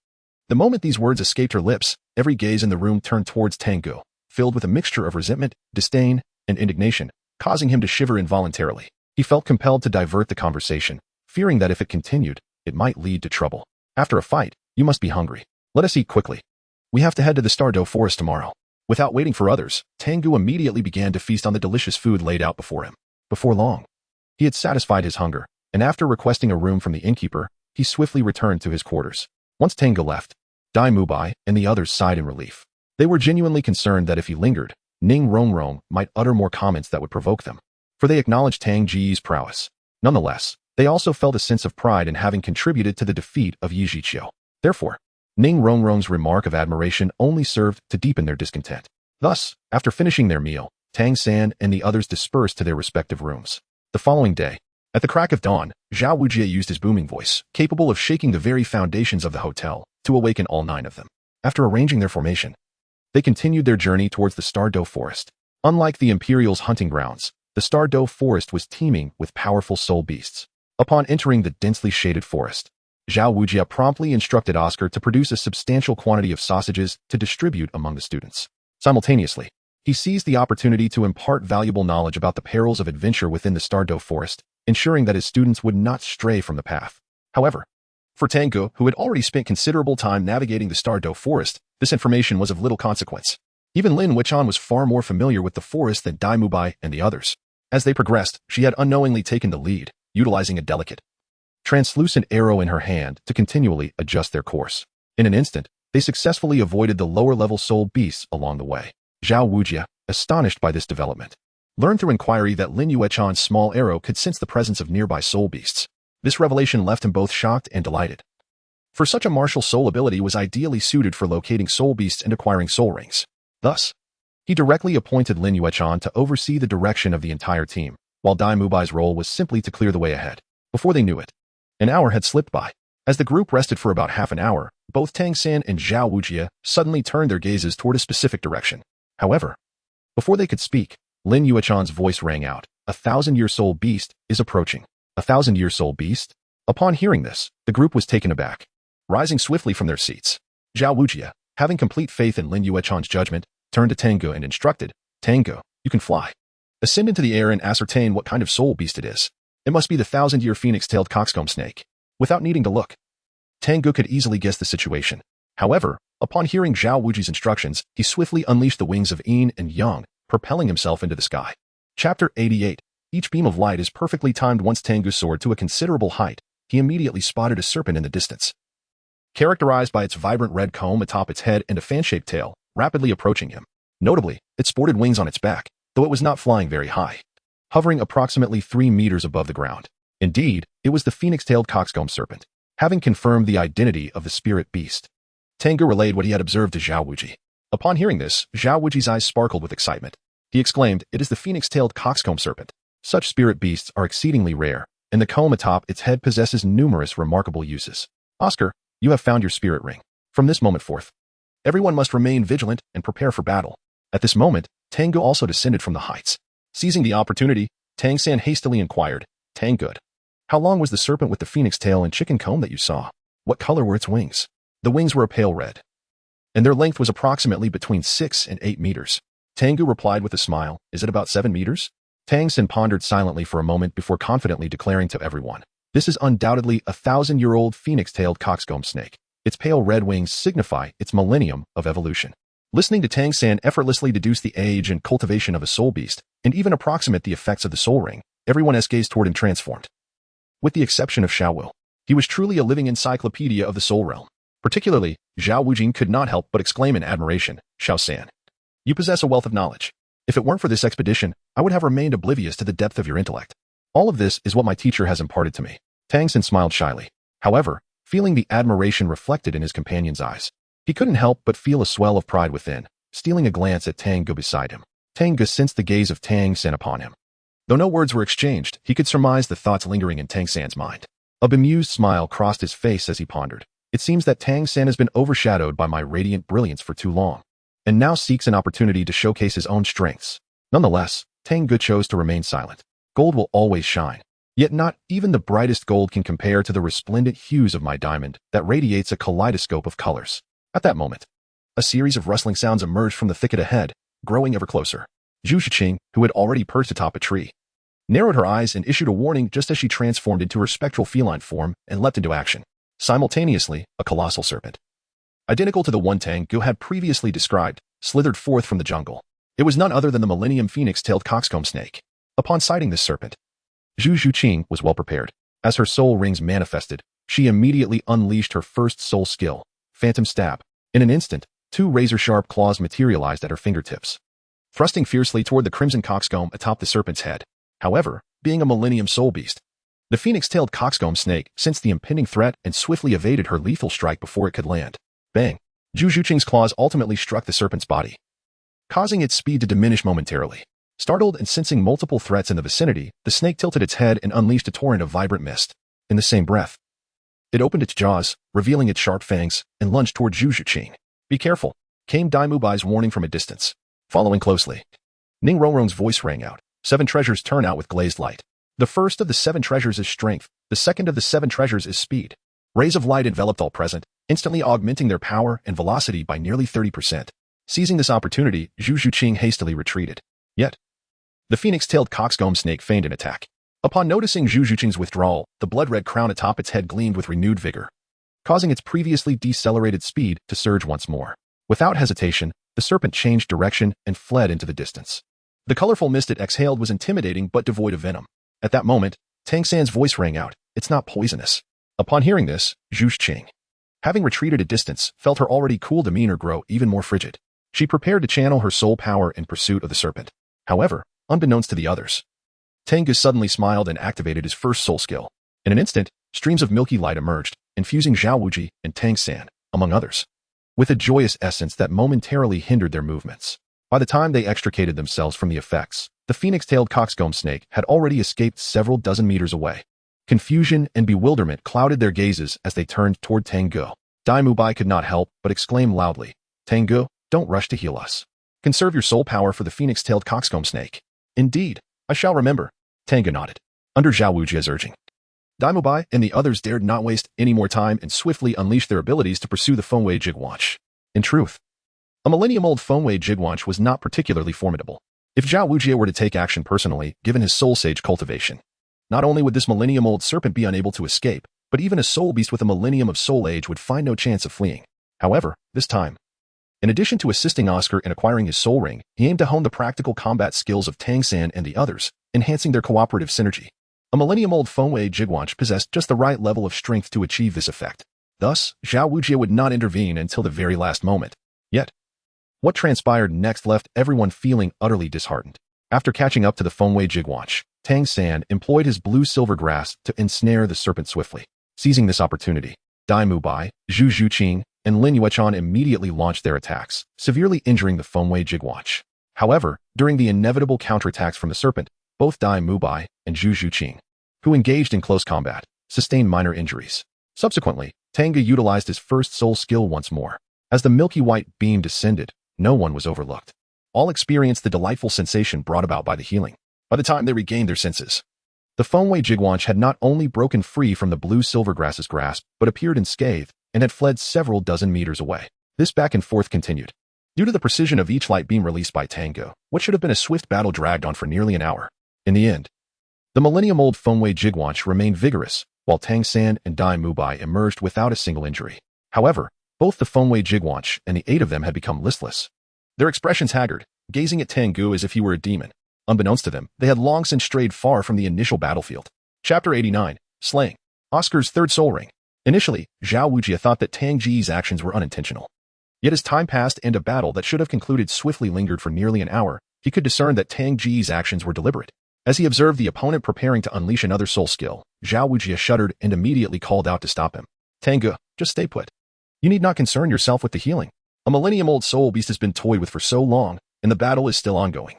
The moment these words escaped her lips, every gaze in the room turned towards Tang Ge, filled with a mixture of resentment, disdain, and indignation, causing him to shiver involuntarily. He felt compelled to divert the conversation, fearing that if it continued, it might lead to trouble. "After a fight, you must be hungry. Let us eat quickly. We have to head to the Stardew Forest tomorrow." Without waiting for others, Tang Ge immediately began to feast on the delicious food laid out before him. Before long, he had satisfied his hunger, and after requesting a room from the innkeeper, he swiftly returned to his quarters. Once Tang Ge left, Dai Mubai and the others sighed in relief. They were genuinely concerned that if he lingered, Ning Rongrong might utter more comments that would provoke them, for they acknowledged Tang Ge's prowess. Nonetheless, they also felt a sense of pride in having contributed to the defeat of Yu Jiqiu. Therefore, Ning Rongrong's remark of admiration only served to deepen their discontent. Thus, after finishing their meal, Tang San and the others dispersed to their respective rooms. The following day, at the crack of dawn, Zhao Wujie used his booming voice, capable of shaking the very foundations of the hotel, to awaken all 9 of them. After arranging their formation, they continued their journey towards the Stardew Forest. Unlike the Imperial's hunting grounds, the Stardew Forest was teeming with powerful soul beasts. Upon entering the densely shaded forest, Zhao Wujie promptly instructed Oscar to produce a substantial quantity of sausages to distribute among the students. Simultaneously, he seized the opportunity to impart valuable knowledge about the perils of adventure within the Stardew Forest, ensuring that his students would not stray from the path. However, for Tang Ge, who had already spent considerable time navigating the Stardew Forest, this information was of little consequence. Even Lin Wuchan was far more familiar with the forest than Dai Mubai and the others. As they progressed, she had unknowingly taken the lead, utilizing a delicate, translucent arrow in her hand to continually adjust their course. In an instant, they successfully avoided the lower-level soul beasts along the way. Zhao Wujie, astonished by this development, learned through inquiry that Lin Yuechan's small arrow could sense the presence of nearby soul beasts. This revelation left him both shocked and delighted, for such a martial soul ability was ideally suited for locating soul beasts and acquiring soul rings. Thus, He directly appointed Lin Yuechan to oversee the direction of the entire team, while Dai Mubai's role was simply to clear the way ahead. Before they knew it, an hour had slipped by. As the group rested for about half an hour, both Tang San and Zhao Wujie suddenly turned their gazes toward a specific direction. However, before they could speak, Lin Yuechan's voice rang out. 1,000-year soul beast is approaching. 1,000-year soul beast? Upon hearing this, the group was taken aback. Rising swiftly from their seats, Zhao Wujie, having complete faith in Lin Yuechan's judgment, turned to Tang Ge and instructed, Tang Ge, you can fly. Ascend into the air and ascertain what kind of soul beast it is. It must be the 1,000-year phoenix-tailed coxcomb snake. Without needing to look, Tang Ge could easily guess the situation. However, upon hearing Zhao Wujie's instructions, he swiftly unleashed the wings of yin and yang, propelling himself into the sky. Chapter 88. Each beam of light is perfectly timed. Once Tang Ge soared to a considerable height, he immediately spotted a serpent in the distance. Characterized by its vibrant red comb atop its head and a fan-shaped tail, rapidly approaching him. Notably, it sported wings on its back, though it was not flying very high, hovering approximately 3 meters above the ground. Indeed, it was the phoenix-tailed coxcomb serpent. Having confirmed the identity of the spirit beast, Tang Ge relayed what he had observed to Zhao Wujie. Upon hearing this, Zhao Wujie's eyes sparkled with excitement. He exclaimed, it is the phoenix-tailed coxcomb serpent. Such spirit beasts are exceedingly rare, and the comb atop its head possesses numerous remarkable uses. Oscar, you have found your spirit ring. From this moment forth, everyone must remain vigilant and prepare for battle. At this moment, Tang Ge also descended from the heights. Seizing the opportunity, Tang San hastily inquired, Tang Ge, how long was the serpent with the phoenix tail and chicken comb that you saw? What color were its wings? The wings were a pale red, and their length was approximately between 6 and 8 meters. Tang Ge replied with a smile, is it about 7 meters? Tang San pondered silently for a moment before confidently declaring to everyone, this is undoubtedly a 1,000-year-old phoenix-tailed coxcomb snake. Its pale red wings signify its millennium of evolution. Listening to Tang San effortlessly deduce the age and cultivation of a soul beast, and even approximate the effects of the soul ring, everyone's gazed toward him transformed. With the exception of Xiao Wu, he was truly a living encyclopedia of the soul realm. Particularly, Zhao Wujie could not help but exclaim in admiration, Xiao San, you possess a wealth of knowledge. If it weren't for this expedition, I would have remained oblivious to the depth of your intellect. All of this is what my teacher has imparted to me. Tang San smiled shyly. However, feeling the admiration reflected in his companion's eyes, he couldn't help but feel a swell of pride within, stealing a glance at Tang Ge beside him. Tang Ge sensed the gaze of Tang San upon him. Though no words were exchanged, he could surmise the thoughts lingering in Tang San's mind. A bemused smile crossed his face as he pondered. It seems that Tang San has been overshadowed by my radiant brilliance for too long, and now seeks an opportunity to showcase his own strengths. Nonetheless, Tang Ge chose to remain silent. Gold will always shine. Yet not even the brightest gold can compare to the resplendent hues of my diamond that radiates a kaleidoscope of colors. At that moment, a series of rustling sounds emerged from the thicket ahead, growing ever closer. Zhu Shiqing, who had already perched atop a tree, narrowed her eyes and issued a warning just as she transformed into her spectral feline form and leapt into action. Simultaneously, a colossal serpent, identical to the one Tang Ge had previously described, slithered forth from the jungle. It was none other than the Millennium Phoenix-tailed coxcomb snake. Upon sighting this serpent, Zhu Shiqing was well prepared. As her soul rings manifested, she immediately unleashed her first soul skill, Phantom Stab. In an instant, 2 razor-sharp claws materialized at her fingertips, thrusting fiercely toward the crimson coxcomb atop the serpent's head. However, being a Millennium soul beast, the phoenix-tailed coxcomb snake sensed the impending threat and swiftly evaded her lethal strike before it could land. Bang! Zhu Shiqing's claws ultimately struck the serpent's body, causing its speed to diminish momentarily. Startled and sensing multiple threats in the vicinity, the snake tilted its head and unleashed a torrent of vibrant mist. In the same breath, it opened its jaws, revealing its sharp fangs, and lunged toward Zhu Shiqing. Be careful, came Dai Mubai's warning from a distance. Following closely, Ning Rongrong's voice rang out. 7 treasures turn out with glazed light. The first of the 7 treasures is strength, the second of the 7 treasures is speed. Rays of light enveloped all present, instantly augmenting their power and velocity by nearly 30%. Seizing this opportunity, Zhu Shiqing hastily retreated. Yet, the phoenix-tailed coxcomb snake feigned an attack. Upon noticing Zhu Shiqing's withdrawal, the blood-red crown atop its head gleamed with renewed vigor, causing its previously decelerated speed to surge once more. Without hesitation, the serpent changed direction and fled into the distance. The colorful mist it exhaled was intimidating but devoid of venom. At that moment, Tang San's voice rang out, it's not poisonous. Upon hearing this, Zhu Shiqing, having retreated a distance, felt her already cool demeanor grow even more frigid. She prepared to channel her soul power in pursuit of the serpent. However, unbeknownst to the others, Tang Ge suddenly smiled and activated his first soul skill. In an instant, streams of milky light emerged, infusing Zhao Wujie and Tang San, among others, with a joyous essence that momentarily hindered their movements. By the time they extricated themselves from the effects, the phoenix-tailed coxcomb snake had already escaped several dozen meters away. Confusion and bewilderment clouded their gazes as they turned toward Tang Ge. Dai Mubai could not help but exclaim loudly, "Tang Ge, don't rush to heal us. Conserve your soul power for the phoenix-tailed coxcomb snake." "Indeed, I shall remember." Tang Ge nodded, under Zhao Wujia's urging. Dai Mubai and the others dared not waste any more time and swiftly unleashed their abilities to pursue the Fengwei Jigwanch. In truth, a millennium-old Fengwei Jigwanch was not particularly formidable. If Zhao Wujie were to take action personally, given his soul sage cultivation, not only would this millennium-old serpent be unable to escape, but even a soul beast with a millennium of soul age would find no chance of fleeing. However, this time, in addition to assisting Oscar in acquiring his soul ring, he aimed to hone the practical combat skills of Tang San and the others, enhancing their cooperative synergy. A millennium-old Fengwei Jigwanch possessed just the right level of strength to achieve this effect. Thus, Zhao Wujie would not intervene until the very last moment. Yet, what transpired next left everyone feeling utterly disheartened. After catching up to the Fengwei Jigwanch, Tang San employed his blue-silver grasp to ensnare the serpent swiftly. Seizing this opportunity, Dai Mubai, Zhu Zhuqing, and Lin Yuechan immediately launched their attacks, severely injuring the Fengwei Jigwanch. However, during the inevitable counterattacks from the serpent, both Dai Mubai and Zhu Zhuqing, who engaged in close combat, sustained minor injuries. Subsequently, Tang Ge utilized his first soul skill once more. As the milky white beam descended, no one was overlooked. All experienced the delightful sensation brought about by the healing. By the time they regained their senses, the Fengwei Jigwanch had not only broken free from the blue-silver grass's grasp, but appeared unscathed and had fled several dozen meters away. This back and forth continued. Due to the precision of each light beam released by Tang Ge, what should have been a swift battle dragged on for nearly an hour. In the end, the millennium-old Fengwei Jigwanch remained vigorous, while Tang San and Dai Mubai emerged without a single injury. However, both the Fengwei Jigwanch and the 8 of them had become listless. Their expressions haggard, gazing at Tang Ge as if he were a demon. Unbeknownst to them, they had long since strayed far from the initial battlefield. Chapter 89, Slaying. Oscar's third soul ring. Initially, Zhao Wujie thought that Tang Ge's actions were unintentional. Yet as time passed and a battle that should have concluded swiftly lingered for nearly an hour, he could discern that Tang Ge's actions were deliberate. As he observed the opponent preparing to unleash another soul skill, Zhao Wujie shuddered and immediately called out to stop him. "Tang Ge, just stay put. You need not concern yourself with the healing. A millennium-old soul beast has been toyed with for so long, and the battle is still ongoing.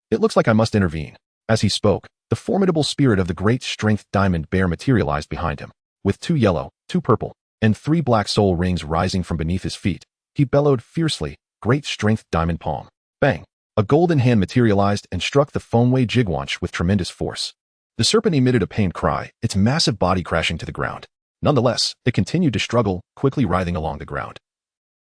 It looks like I must intervene." As he spoke, the formidable spirit of the great strength diamond bear materialized behind him. With 2 yellow, 2 purple, and 3 black soul rings rising from beneath his feet, he bellowed fiercely, "Great strength diamond palm." Bang! A golden hand materialized and struck the Fengwei Jigwanch with tremendous force. The serpent emitted a pained cry, its massive body crashing to the ground. Nonetheless, it continued to struggle, quickly writhing along the ground,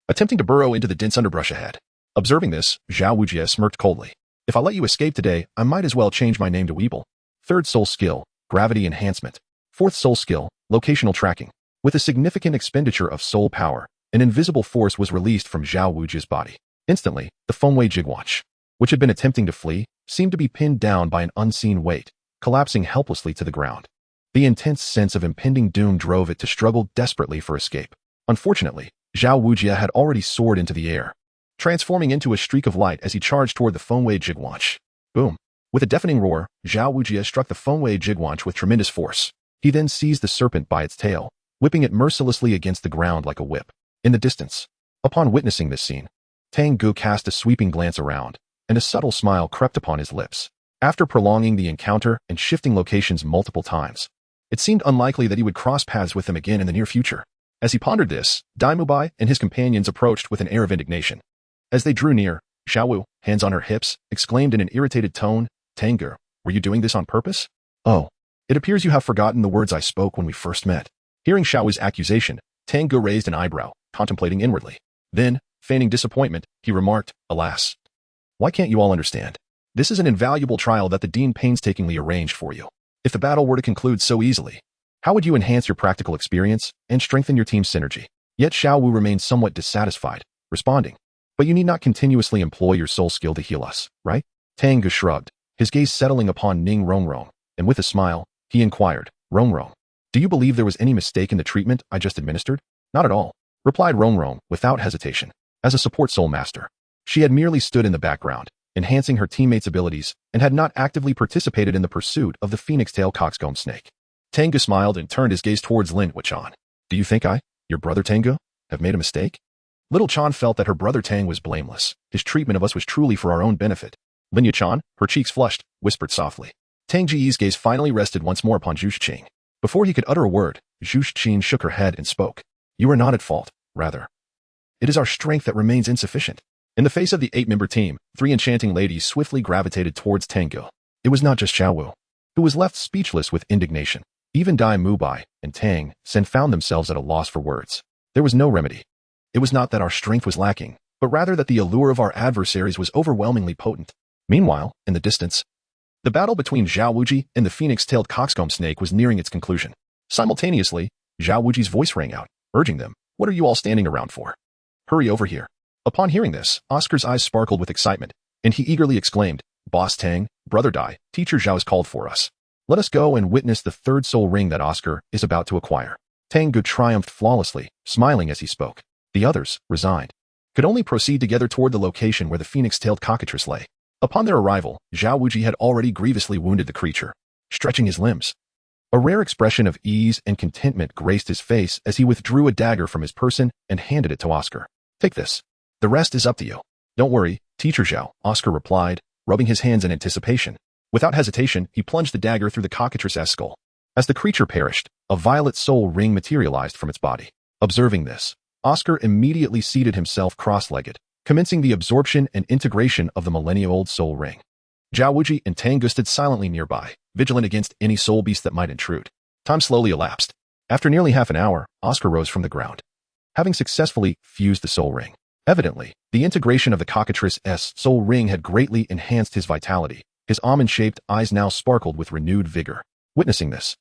attempting to burrow into the dense underbrush ahead. Observing this, Zhao Wujie smirked coldly. "If I let you escape today, I might as well change my name to Weeble." Third soul skill, Gravity Enhancement. Fourth soul skill, Locational Tracking. With a significant expenditure of soul power, an invisible force was released from Zhao Wujie's body. Instantly, the Fengwei Jigwanch, which had been attempting to flee, seemed to be pinned down by an unseen weight, collapsing helplessly to the ground. The intense sense of impending doom drove it to struggle desperately for escape. Unfortunately, Zhao Wujie had already soared into the air, transforming into a streak of light as he charged toward the Fengwei Jigwanch. Boom! With a deafening roar, Zhao Wujie struck the Fengwei Jigwanch with tremendous force. He then seized the serpent by its tail, whipping it mercilessly against the ground like a whip. In the distance, upon witnessing this scene, Tang Ge cast a sweeping glance around, and a subtle smile crept upon his lips. After prolonging the encounter and shifting locations multiple times, it seemed unlikely that he would cross paths with him again in the near future. As he pondered this, Dai Mubai and his companions approached with an air of indignation. As they drew near, Xiaowu, hands on her hips, exclaimed in an irritated tone, "Tang Ge, were you doing this on purpose?" "Oh, it appears you have forgotten the words I spoke when we first met." Hearing Xiaowu's accusation, Tang Ge raised an eyebrow, contemplating inwardly. Then, feigning disappointment, he remarked, "Alas, why can't you all understand? This is an invaluable trial that the Dean painstakingly arranged for you. If the battle were to conclude so easily, how would you enhance your practical experience and strengthen your team's synergy?" Yet Xiaowu remained somewhat dissatisfied, responding, "But you need not continuously employ your soul skill to heal us, right?" Tang Ge shrugged, his gaze settling upon Ning Rongrong, and with a smile, he inquired, "Rongrong, do you believe there was any mistake in the treatment I just administered?" "Not at all," replied Rongrong without hesitation. As a support soul master, she had merely stood in the background, enhancing her teammates' abilities, and had not actively participated in the pursuit of the phoenix-tailed coxcomb snake. Tang Ge smiled and turned his gaze towards Lin Yuechan. "Do you think I, your brother Tang Ge, have made a mistake?" Little Chan felt that her brother Tang was blameless. His treatment of us was truly for our own benefit. Linya Chan, her cheeks flushed, whispered softly. Tang Ge's gaze finally rested once more upon Zhu Qing. Before he could utter a word, Zhu Qing shook her head and spoke. You are not at fault, rather. It is our strength that remains insufficient. In the face of the 8-member team, 3 enchanting ladies swiftly gravitated towards Tang Ge. It was not just Xiao Wu, who was left speechless with indignation. Even Dai Mubai and Tang San found themselves at a loss for words. There was no remedy. It was not that our strength was lacking, but rather that the allure of our adversaries was overwhelmingly potent. Meanwhile, in the distance, the battle between Zhao Wuji and the phoenix-tailed coxcomb snake was nearing its conclusion. Simultaneously, Zhao Wuji's voice rang out, urging them, "What are you all standing around for? Hurry over here." Upon hearing this, Oscar's eyes sparkled with excitement, and he eagerly exclaimed, "Boss Tang, Brother Dai, Teacher Zhao has called for us. Let us go and witness the third soul ring that Oscar is about to acquire." Tang Ge triumphed flawlessly, smiling as he spoke. The others, resigned, could only proceed together toward the location where the phoenix-tailed cockatrice lay. Upon their arrival, Zhao Wuji had already grievously wounded the creature, stretching his limbs. A rare expression of ease and contentment graced his face as he withdrew a dagger from his person and handed it to Oscar. "Take this. The rest is up to you." "Don't worry, Teacher Zhao," Oscar replied, rubbing his hands in anticipation. Without hesitation, he plunged the dagger through the cockatrice's skull. As the creature perished, a violet soul ring materialized from its body. Observing this, Oscar immediately seated himself cross-legged, commencing the absorption and integration of the millennia-old soul ring. Zhao Wuji and Tang Ge stood silently nearby, vigilant against any soul beast that might intrude. Time slowly elapsed. After nearly half an hour, Oscar rose from the ground, having successfully fused the soul ring. Evidently, the integration of the cockatrice's soul ring had greatly enhanced his vitality. His almond-shaped eyes now sparkled with renewed vigor. Witnessing this,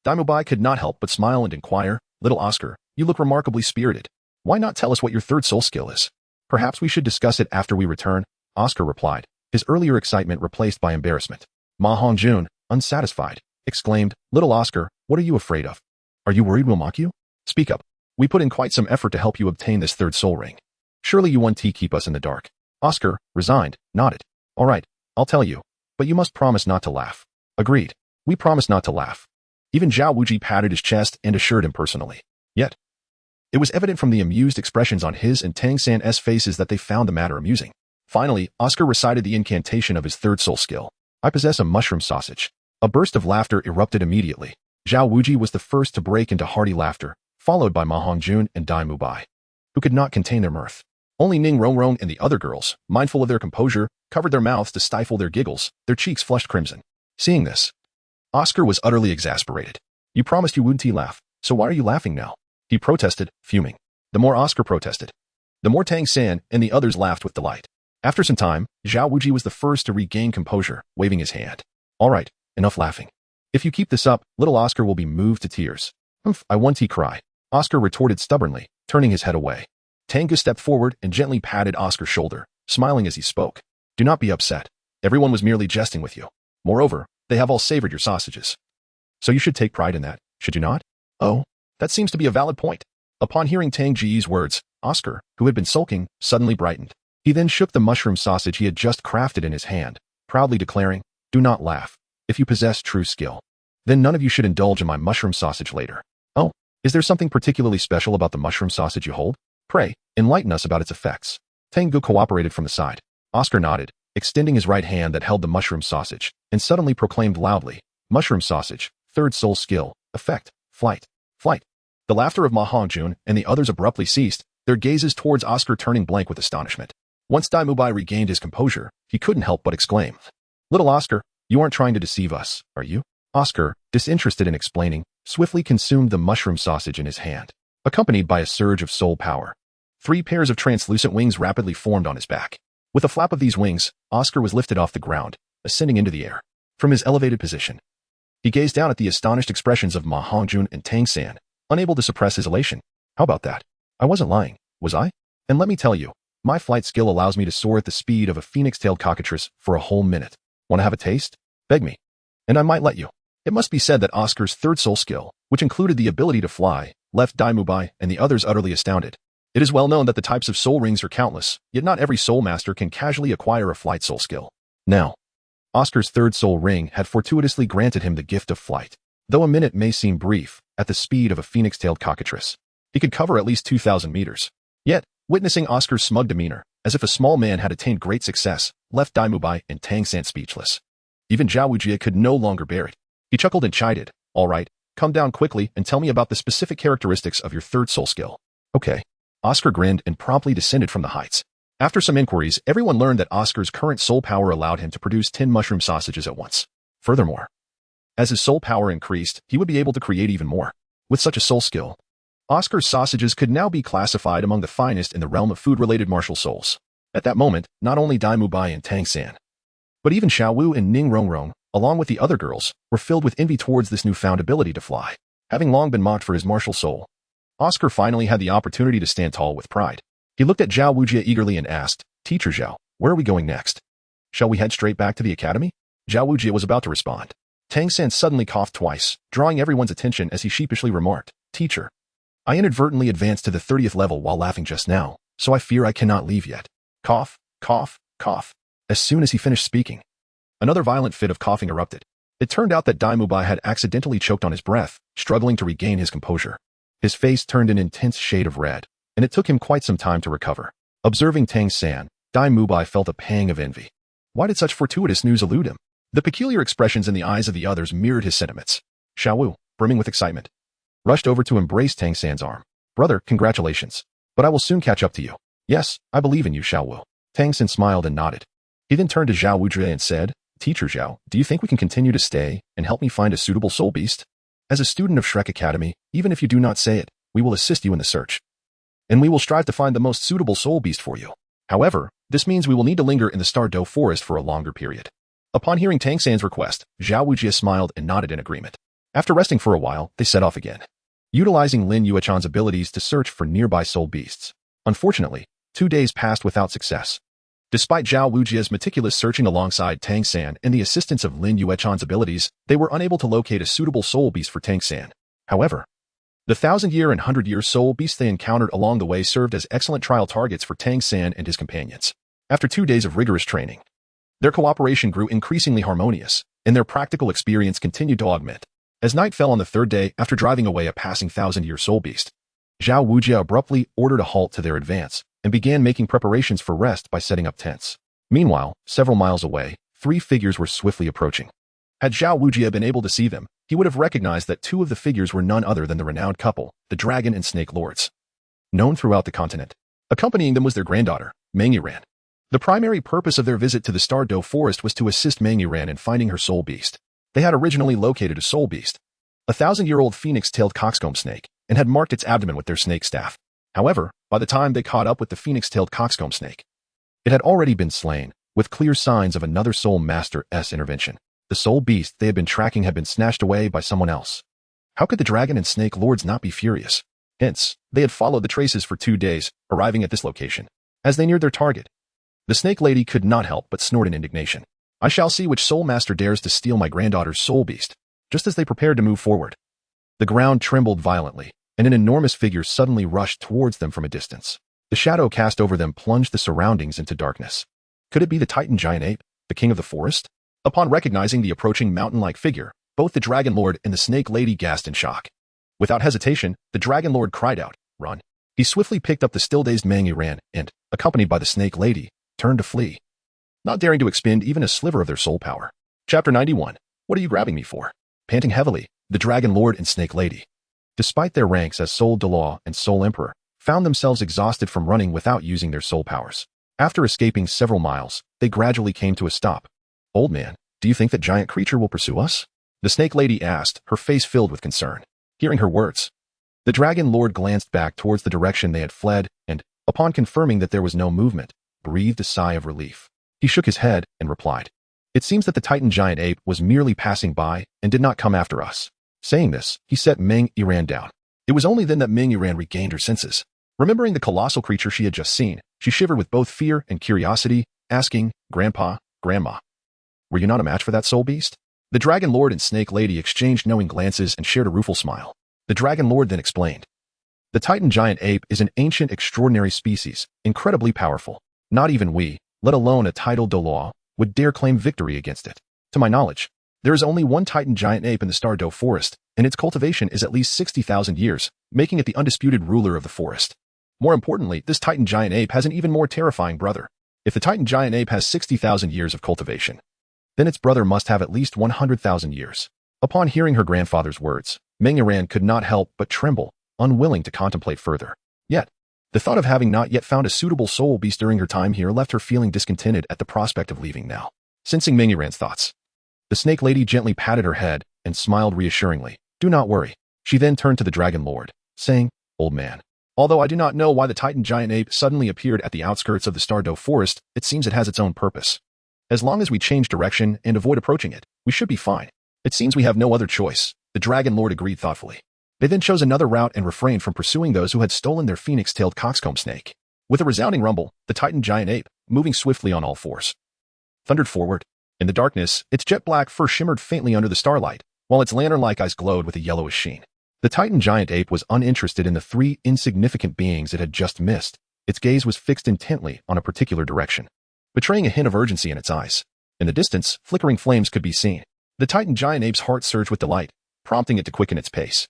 Daimubai could not help but smile and inquire, "Little Oscar, you look remarkably spirited. Why not tell us what your third soul skill is?" "Perhaps we should discuss it after we return," Oscar replied, his earlier excitement replaced by embarrassment. Ma Hongjun, unsatisfied, exclaimed, "Little Oscar, what are you afraid of? Are you worried we'll mock you? Speak up. We put in quite some effort to help you obtain this third soul ring. Surely you won't keep us in the dark." Oscar, resigned, nodded. "All right, I'll tell you, but you must promise not to laugh." "Agreed. We promise not to laugh." Even Zhao Wuji patted his chest and assured him personally. Yet, it was evident from the amused expressions on his and Tang San's faces that they found the matter amusing. Finally, Oscar recited the incantation of his third soul skill. "I possess a mushroom sausage." A burst of laughter erupted immediately. Zhao Wuji was the first to break into hearty laughter, followed by Ma Hongjun and Dai Mubai, who could not contain their mirth. Only Ning Rongrong and the other girls, mindful of their composure, covered their mouths to stifle their giggles, their cheeks flushed crimson. Seeing this, Oscar was utterly exasperated. "You promised you wouldn't laugh, so why are you laughing now?" he protested, fuming. The more Oscar protested, the more Tang San and the others laughed with delight. After some time, Zhao Wuji was the first to regain composure, waving his hand. "All right, enough laughing. If you keep this up, little Oscar will be moved to tears." "Humph, I won't cry," Oscar retorted stubbornly, turning his head away. Tang Ge stepped forward and gently patted Oscar's shoulder, smiling as he spoke. "Do not be upset. Everyone was merely jesting with you. Moreover, they have all savored your sausages. So you should take pride in that, should you not?" "Oh, that seems to be a valid point." Upon hearing Tang Ge's words, Oscar, who had been sulking, suddenly brightened. He then shook the mushroom sausage he had just crafted in his hand, proudly declaring, "Do not laugh. If you possess true skill, then none of you should indulge in my mushroom sausage later." "Oh, is there something particularly special about the mushroom sausage you hold? Pray, enlighten us about its effects." Tang Ge cooperated from the side. Oscar nodded, extending his right hand that held the mushroom sausage, and suddenly proclaimed loudly, "Mushroom sausage, third soul skill, effect, flight, flight." The laughter of Ma Hongjun and the others abruptly ceased, their gazes towards Oscar turning blank with astonishment. Once Dai Mubai regained his composure, he couldn't help but exclaim, "Little Oscar, you aren't trying to deceive us, are you?" Oscar, disinterested in explaining, swiftly consumed the mushroom sausage in his hand, accompanied by a surge of soul power. 3 pairs of translucent wings rapidly formed on his back. With a flap of these wings, Oscar was lifted off the ground, ascending into the air. From his elevated position, he gazed down at the astonished expressions of Ma Hongjun and Tang San, unable to suppress his elation. "How about that? I wasn't lying, was I? And let me tell you, my flight skill allows me to soar at the speed of a phoenix-tailed cockatrice for a whole minute. Want to have a taste? Beg me, and I might let you." It must be said that Oscar's third soul skill, which included the ability to fly, left Dai Mubai and the others utterly astounded. It is well known that the types of soul rings are countless, yet not every soul master can casually acquire a flight soul skill. Now, Oscar's third soul ring had fortuitously granted him the gift of flight. Though a minute may seem brief, at the speed of a phoenix-tailed cockatrice, he could cover at least 2,000 meters. Yet, Witnessing Oscar's smug demeanor, as if a small man had attained great success, left Dai Mubai and Tang San speechless. Even Zhao Wujie could no longer bear it. He chuckled and chided, "All right, come down quickly and tell me about the specific characteristics of your third soul skill." "Okay." Oscar grinned and promptly descended from the heights. After some inquiries, everyone learned that Oscar's current soul power allowed him to produce 10 mushroom sausages at once. Furthermore, as his soul power increased, he would be able to create even more. With such a soul skill, Oscar's sausages could now be classified among the finest in the realm of food-related martial souls. At that moment, not only Dai Mubai and Tang San, but even Xiao Wu and Ning Rongrong, along with the other girls, were filled with envy towards this newfound ability to fly. Having long been mocked for his martial soul, Oscar finally had the opportunity to stand tall with pride. He looked at Zhao Wujie eagerly and asked, "Teacher Zhao, where are we going next? Shall we head straight back to the academy?" Zhao Wujie was about to respond. Tang San suddenly coughed twice, drawing everyone's attention as he sheepishly remarked, "Teacher, I inadvertently advanced to the 30th level while laughing just now, so I fear I cannot leave yet." Cough, cough, cough. As soon as he finished speaking, another violent fit of coughing erupted. It turned out that Dai Mubai had accidentally choked on his breath, struggling to regain his composure. His face turned an intense shade of red, and it took him quite some time to recover. Observing Tang San, Dai Mubai felt a pang of envy. Why did such fortuitous news elude him? The peculiar expressions in the eyes of the others mirrored his sentiments. Xiao Wu, brimming with excitement, rushed over to embrace Tang San's arm. "Brother, congratulations. But I will soon catch up to you." "Yes, I believe in you, Xiao Wu." Tang San smiled and nodded. He then turned to Zhao Wujie and said, "Teacher Zhao, do you think we can continue to stay and help me find a suitable soul beast? As a student of Shrek Academy, even if you do not say it, we will assist you in the search. And we will strive to find the most suitable soul beast for you. However, this means we will need to linger in the Star Doe Forest for a longer period." Upon hearing Tang San's request, Zhao Wujie smiled and nodded in agreement. After resting for a while, they set off again, utilizing Lin Yuechan's abilities to search for nearby soul beasts. Unfortunately, 2 days passed without success. Despite Zhao Wujie's meticulous searching alongside Tang San and the assistance of Lin Yuechan's abilities, they were unable to locate a suitable soul beast for Tang San. However, the 1,000-year and 100-year soul beasts they encountered along the way served as excellent trial targets for Tang San and his companions. After 2 days of rigorous training, their cooperation grew increasingly harmonious, and their practical experience continued to augment. As night fell on the 3rd day after driving away a passing 1,000-year soul beast, Zhao Wujie abruptly ordered a halt to their advance and began making preparations for rest by setting up tents. Meanwhile, several miles away, 3 figures were swiftly approaching. Had Zhao Wujie been able to see them, he would have recognized that 2 of the figures were none other than the renowned couple, the Dragon and Snake Lords, known throughout the continent. Accompanying them was their granddaughter, Meng Yiran. The primary purpose of their visit to the Star Doe Forest was to assist Meng Yiran in finding her soul beast. They had originally located a soul beast, a 1,000-year-old phoenix-tailed coxcomb snake, and had marked its abdomen with their snake staff. However, by the time they caught up with the phoenix-tailed coxcomb snake, it had already been slain, with clear signs of another soul master's intervention. The soul beast they had been tracking had been snatched away by someone else. How could the Dragon and Snake Lords not be furious? Hence, they had followed the traces for 2 days, arriving at this location. As they neared their target, the Snake Lady could not help but snort in indignation. "I shall see which soul master dares to steal my granddaughter's soul beast." Just as they prepared to move forward, the ground trembled violently, and an enormous figure suddenly rushed towards them from a distance. The shadow cast over them plunged the surroundings into darkness. Could it be the Titan giant ape, the king of the forest? Upon recognizing the approaching mountain-like figure, both the Dragon Lord and the Snake Lady gasped in shock. Without hesitation, the Dragon Lord cried out, "Run!" He swiftly picked up the still-dazed Meng Yiran and, accompanied by the Snake Lady, turned to flee, not daring to expend even a sliver of their soul power. Chapter 91. What are you grabbing me for? Panting heavily, the Dragon Lord and Snake Lady, despite their ranks as Soul Douluo and Soul Emperor, found themselves exhausted from running without using their soul powers. After escaping several miles, they gradually came to a stop. "Old man, do you think that giant creature will pursue us?" the Snake Lady asked, her face filled with concern. Hearing her words, the Dragon Lord glanced back towards the direction they had fled and, upon confirming that there was no movement, breathed a sigh of relief. He shook his head and replied, "It seems that the Titan giant ape was merely passing by and did not come after us." Saying this, he set Meng Yiran down. It was only then that Meng Yiran regained her senses. Remembering the colossal creature she had just seen, she shivered with both fear and curiosity, asking, "Grandpa, Grandma, were you not a match for that soul beast?" The Dragon Lord and Snake Lady exchanged knowing glances and shared a rueful smile. The Dragon Lord then explained, "The Titan giant ape is an ancient, extraordinary species, incredibly powerful. Not even we, let alone a titled Douluo, would dare claim victory against it. To my knowledge, there is only one Titan giant ape in the Star Doe Forest, and its cultivation is at least 60,000 years, making it the undisputed ruler of the forest." More importantly, this Titan giant ape has an even more terrifying brother. If the Titan giant ape has 60,000 years of cultivation, then its brother must have at least 100,000 years. Upon hearing her grandfather's words, Meng Yiran could not help but tremble, unwilling to contemplate further. Yet, the thought of having not yet found a suitable soul beast during her time here left her feeling discontented at the prospect of leaving now. Sensing Meng Yiran's thoughts, the snake lady gently patted her head and smiled reassuringly. Do not worry. She then turned to the Dragon Lord, saying, Old man, although I do not know why the Titan giant ape suddenly appeared at the outskirts of the Stardow Forest, it seems it has its own purpose. As long as we change direction and avoid approaching it, we should be fine. It seems we have no other choice, the Dragon Lord agreed thoughtfully. They then chose another route and refrained from pursuing those who had stolen their phoenix-tailed coxcomb snake. With a resounding rumble, the Titan giant ape, moving swiftly on all fours, thundered forward. In the darkness, its jet-black fur shimmered faintly under the starlight, while its lantern-like eyes glowed with a yellowish sheen. The Titan giant ape was uninterested in the three insignificant beings it had just missed. Its gaze was fixed intently on a particular direction, betraying a hint of urgency in its eyes. In the distance, flickering flames could be seen. The Titan giant ape's heart surged with delight, prompting it to quicken its pace.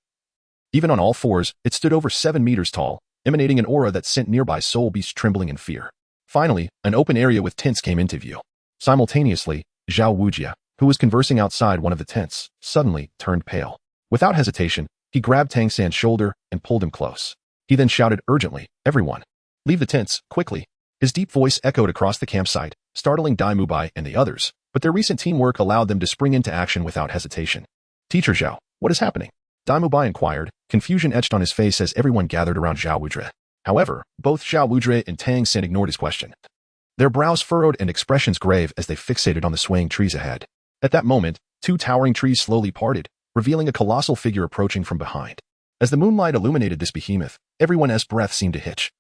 Even on all fours, it stood over 7 meters tall, emanating an aura that sent nearby soul beasts trembling in fear. Finally, an open area with tents came into view. Simultaneously, Zhao Wujie, who was conversing outside one of the tents, suddenly turned pale. Without hesitation, he grabbed Tang San's shoulder and pulled him close. He then shouted urgently, Everyone, leave the tents, quickly. His deep voice echoed across the campsite, startling Dai Mubai and the others, but their recent teamwork allowed them to spring into action without hesitation. Teacher Zhao, what is happening? Dai Mubai inquired, confusion etched on his face as everyone gathered around Zhao Wujie. However, both Zhao Wujie and Tang San ignored his question. Their brows furrowed and expressions grave as they fixated on the swaying trees ahead. At that moment, 2 towering trees slowly parted, revealing a colossal figure approaching from behind. As the moonlight illuminated this behemoth, everyone's breath seemed to hitch.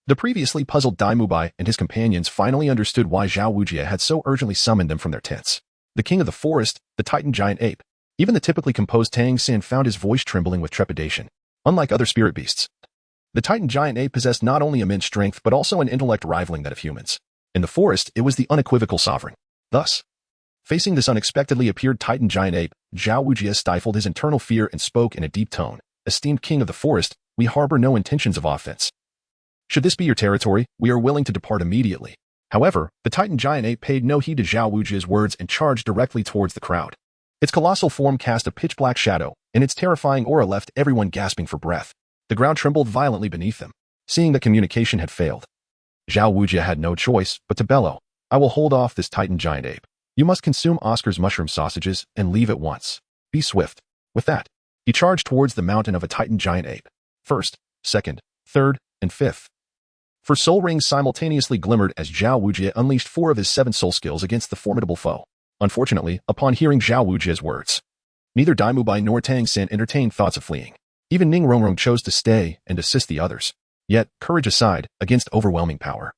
The previously puzzled Dai Mubai and his companions finally understood why Zhao Wujie had so urgently summoned them from their tents. The king of the forest, the Titan giant ape. Even the typically composed Tang San found his voice trembling with trepidation. Unlike other spirit beasts, the Titan giant ape possessed not only immense strength but also an intellect rivaling that of humans. In the forest, it was the unequivocal sovereign. Thus, facing this unexpectedly appeared Titan giant ape, Zhao Wujie stifled his internal fear and spoke in a deep tone. Esteemed king of the forest, we harbor no intentions of offense. Should this be your territory, we are willing to depart immediately. However, the Titan giant ape paid no heed to Zhao Wujie's words and charged directly towards the crowd. Its colossal form cast a pitch-black shadow, and its terrifying aura left everyone gasping for breath. The ground trembled violently beneath them. Seeing that communication had failed, Zhao Wujie had no choice but to bellow, I will hold off this Titan giant ape. You must consume Oscar's mushroom sausages and leave at once. Be swift. With that, he charged towards the mountain of a Titan giant ape. First, second, third, and fifth. 4 soul rings simultaneously glimmered as Zhao Wujie unleashed 4 of his 7 soul skills against the formidable foe. Unfortunately, upon hearing Zhao Wujie's words, neither Dai Mubai nor Tang San entertained thoughts of fleeing. Even Ning Rongrong chose to stay and assist the others. Yet, courage aside, against overwhelming power,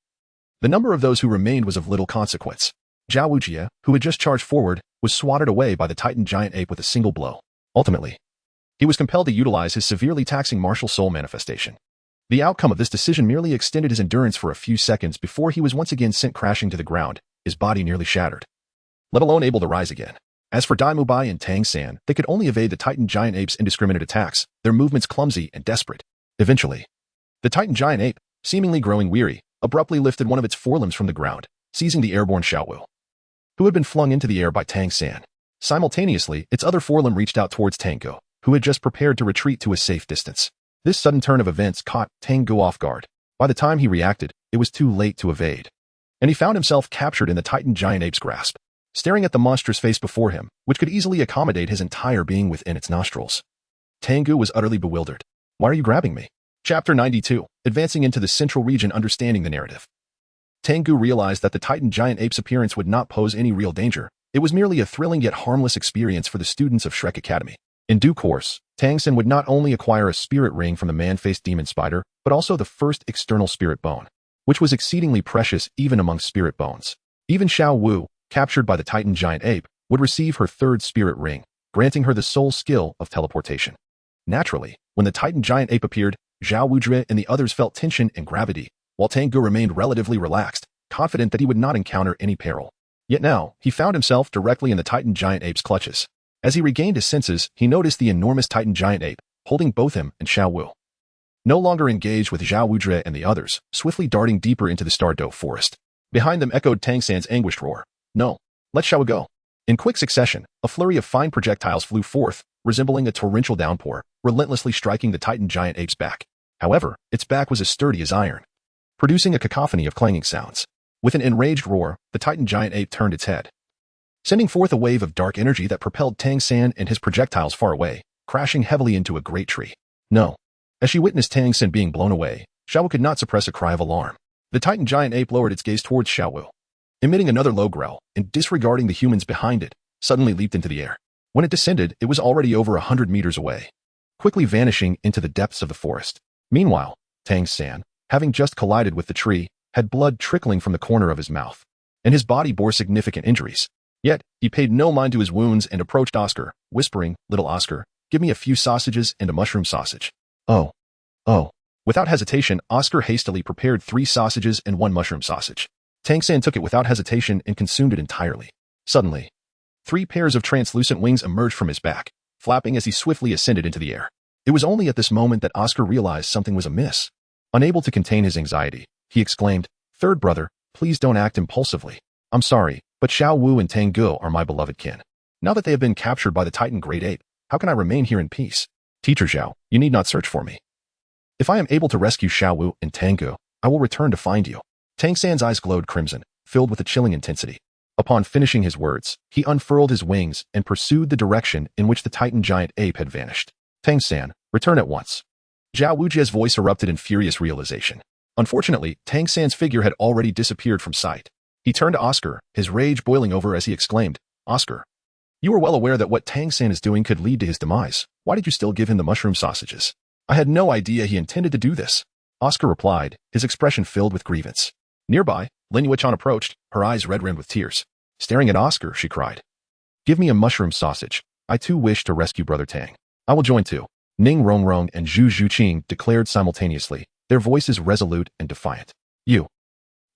the number of those who remained was of little consequence. Zhao Wujie, who had just charged forward, was swatted away by the Titan giant ape with a single blow. Ultimately, he was compelled to utilize his severely taxing martial soul manifestation. The outcome of this decision merely extended his endurance for a few seconds before he was once again sent crashing to the ground, his body nearly shattered, let alone able to rise again. As for Dai Mubai and Tang San, they could only evade the Titan giant ape's indiscriminate attacks, their movements clumsy and desperate. Eventually, the Titan giant ape, seemingly growing weary, abruptly lifted one of its forelimbs from the ground, seizing the airborne Xiaowu, who had been flung into the air by Tang San. Simultaneously, its other forelimb reached out towards Tang Ge, who had just prepared to retreat to a safe distance. This sudden turn of events caught Tang Ge off guard. By the time he reacted, it was too late to evade, and he found himself captured in the Titan giant ape's grasp, staring at the monstrous face before him, which could easily accommodate his entire being within its nostrils. Tang Ge was utterly bewildered. Why are you grabbing me? Chapter 92, advancing into the central region, understanding the narrative. Tang Ge realized that the Titan giant ape's appearance would not pose any real danger. It was merely a thrilling yet harmless experience for the students of Shrek Academy. In due course, Tang San would not only acquire a spirit ring from the man-faced demon spider, but also the first external spirit bone, which was exceedingly precious even among spirit bones. Even Xiao Wu, captured by the Titan giant ape, would receive her 3rd spirit ring, granting her the sole skill of teleportation. Naturally, when the Titan giant ape appeared, Zhao Wujie and the others felt tension and gravity, while Tang Ge remained relatively relaxed, confident that he would not encounter any peril. Yet now, he found himself directly in the Titan giant ape's clutches. As he regained his senses, he noticed the enormous Titan giant ape, holding both him and Xiao Wu. no longer engaged with Zhao Wuzhe and the others, swiftly darting deeper into the Stardow forest. Behind them echoed Tang San's anguished roar. No, let Xiao Wu go. In quick succession, a flurry of fine projectiles flew forth, resembling a torrential downpour, relentlessly striking the Titan giant ape's back. However, its back was as sturdy as iron, producing a cacophony of clanging sounds. With an enraged roar, the Titan giant ape turned its head, sending forth a wave of dark energy that propelled Tang San and his projectiles far away, crashing heavily into a great tree. No. As she witnessed Tang San being blown away, Xiao Wu could not suppress a cry of alarm. The Titan giant ape lowered its gaze towards Xiao Wu, emitting another low growl, and disregarding the humans behind it, suddenly leaped into the air. When it descended, it was already over 100 meters away, quickly vanishing into the depths of the forest. Meanwhile, Tang San, having just collided with the tree, had blood trickling from the corner of his mouth, and his body bore significant injuries. Yet, he paid no mind to his wounds and approached Oscar, whispering, "Little Oscar, give me a few sausages and a mushroom sausage." Oh. Without hesitation, Oscar hastily prepared 3 sausages and 1 mushroom sausage. Tang San took it without hesitation and consumed it entirely. Suddenly, 3 pairs of translucent wings emerged from his back, flapping as he swiftly ascended into the air. It was only at this moment that Oscar realized something was amiss. Unable to contain his anxiety, he exclaimed, "Third brother, please don't act impulsively. I'm sorry, but Xiao Wu and Tang Ge are my beloved kin. Now that they have been captured by the Titan Great Ape, how can I remain here in peace? Teacher Xiao, you need not search for me. If I am able to rescue Xiao Wu and Tang Ge, I will return to find you." Tang San's eyes glowed crimson, filled with a chilling intensity. Upon finishing his words, he unfurled his wings and pursued the direction in which the Titan giant ape had vanished. "Tang San, return at once." Zhao Wuzhe's voice erupted in furious realization. Unfortunately, Tang San's figure had already disappeared from sight. He turned to Oscar, his rage boiling over as he exclaimed, "Oscar, you are well aware that what Tang San is doing could lead to his demise. Why did you still give him the mushroom sausages?" "I had no idea he intended to do this," Oscar replied, his expression filled with grievance. Nearby, Lin Yuechan approached, her eyes red-rimmed with tears. Staring at Oscar, she cried, "Give me a mushroom sausage. I too wish to rescue Brother Tang." "I will join too," Ning Rongrong and Zhu Zhuqing declared simultaneously, their voices resolute and defiant. You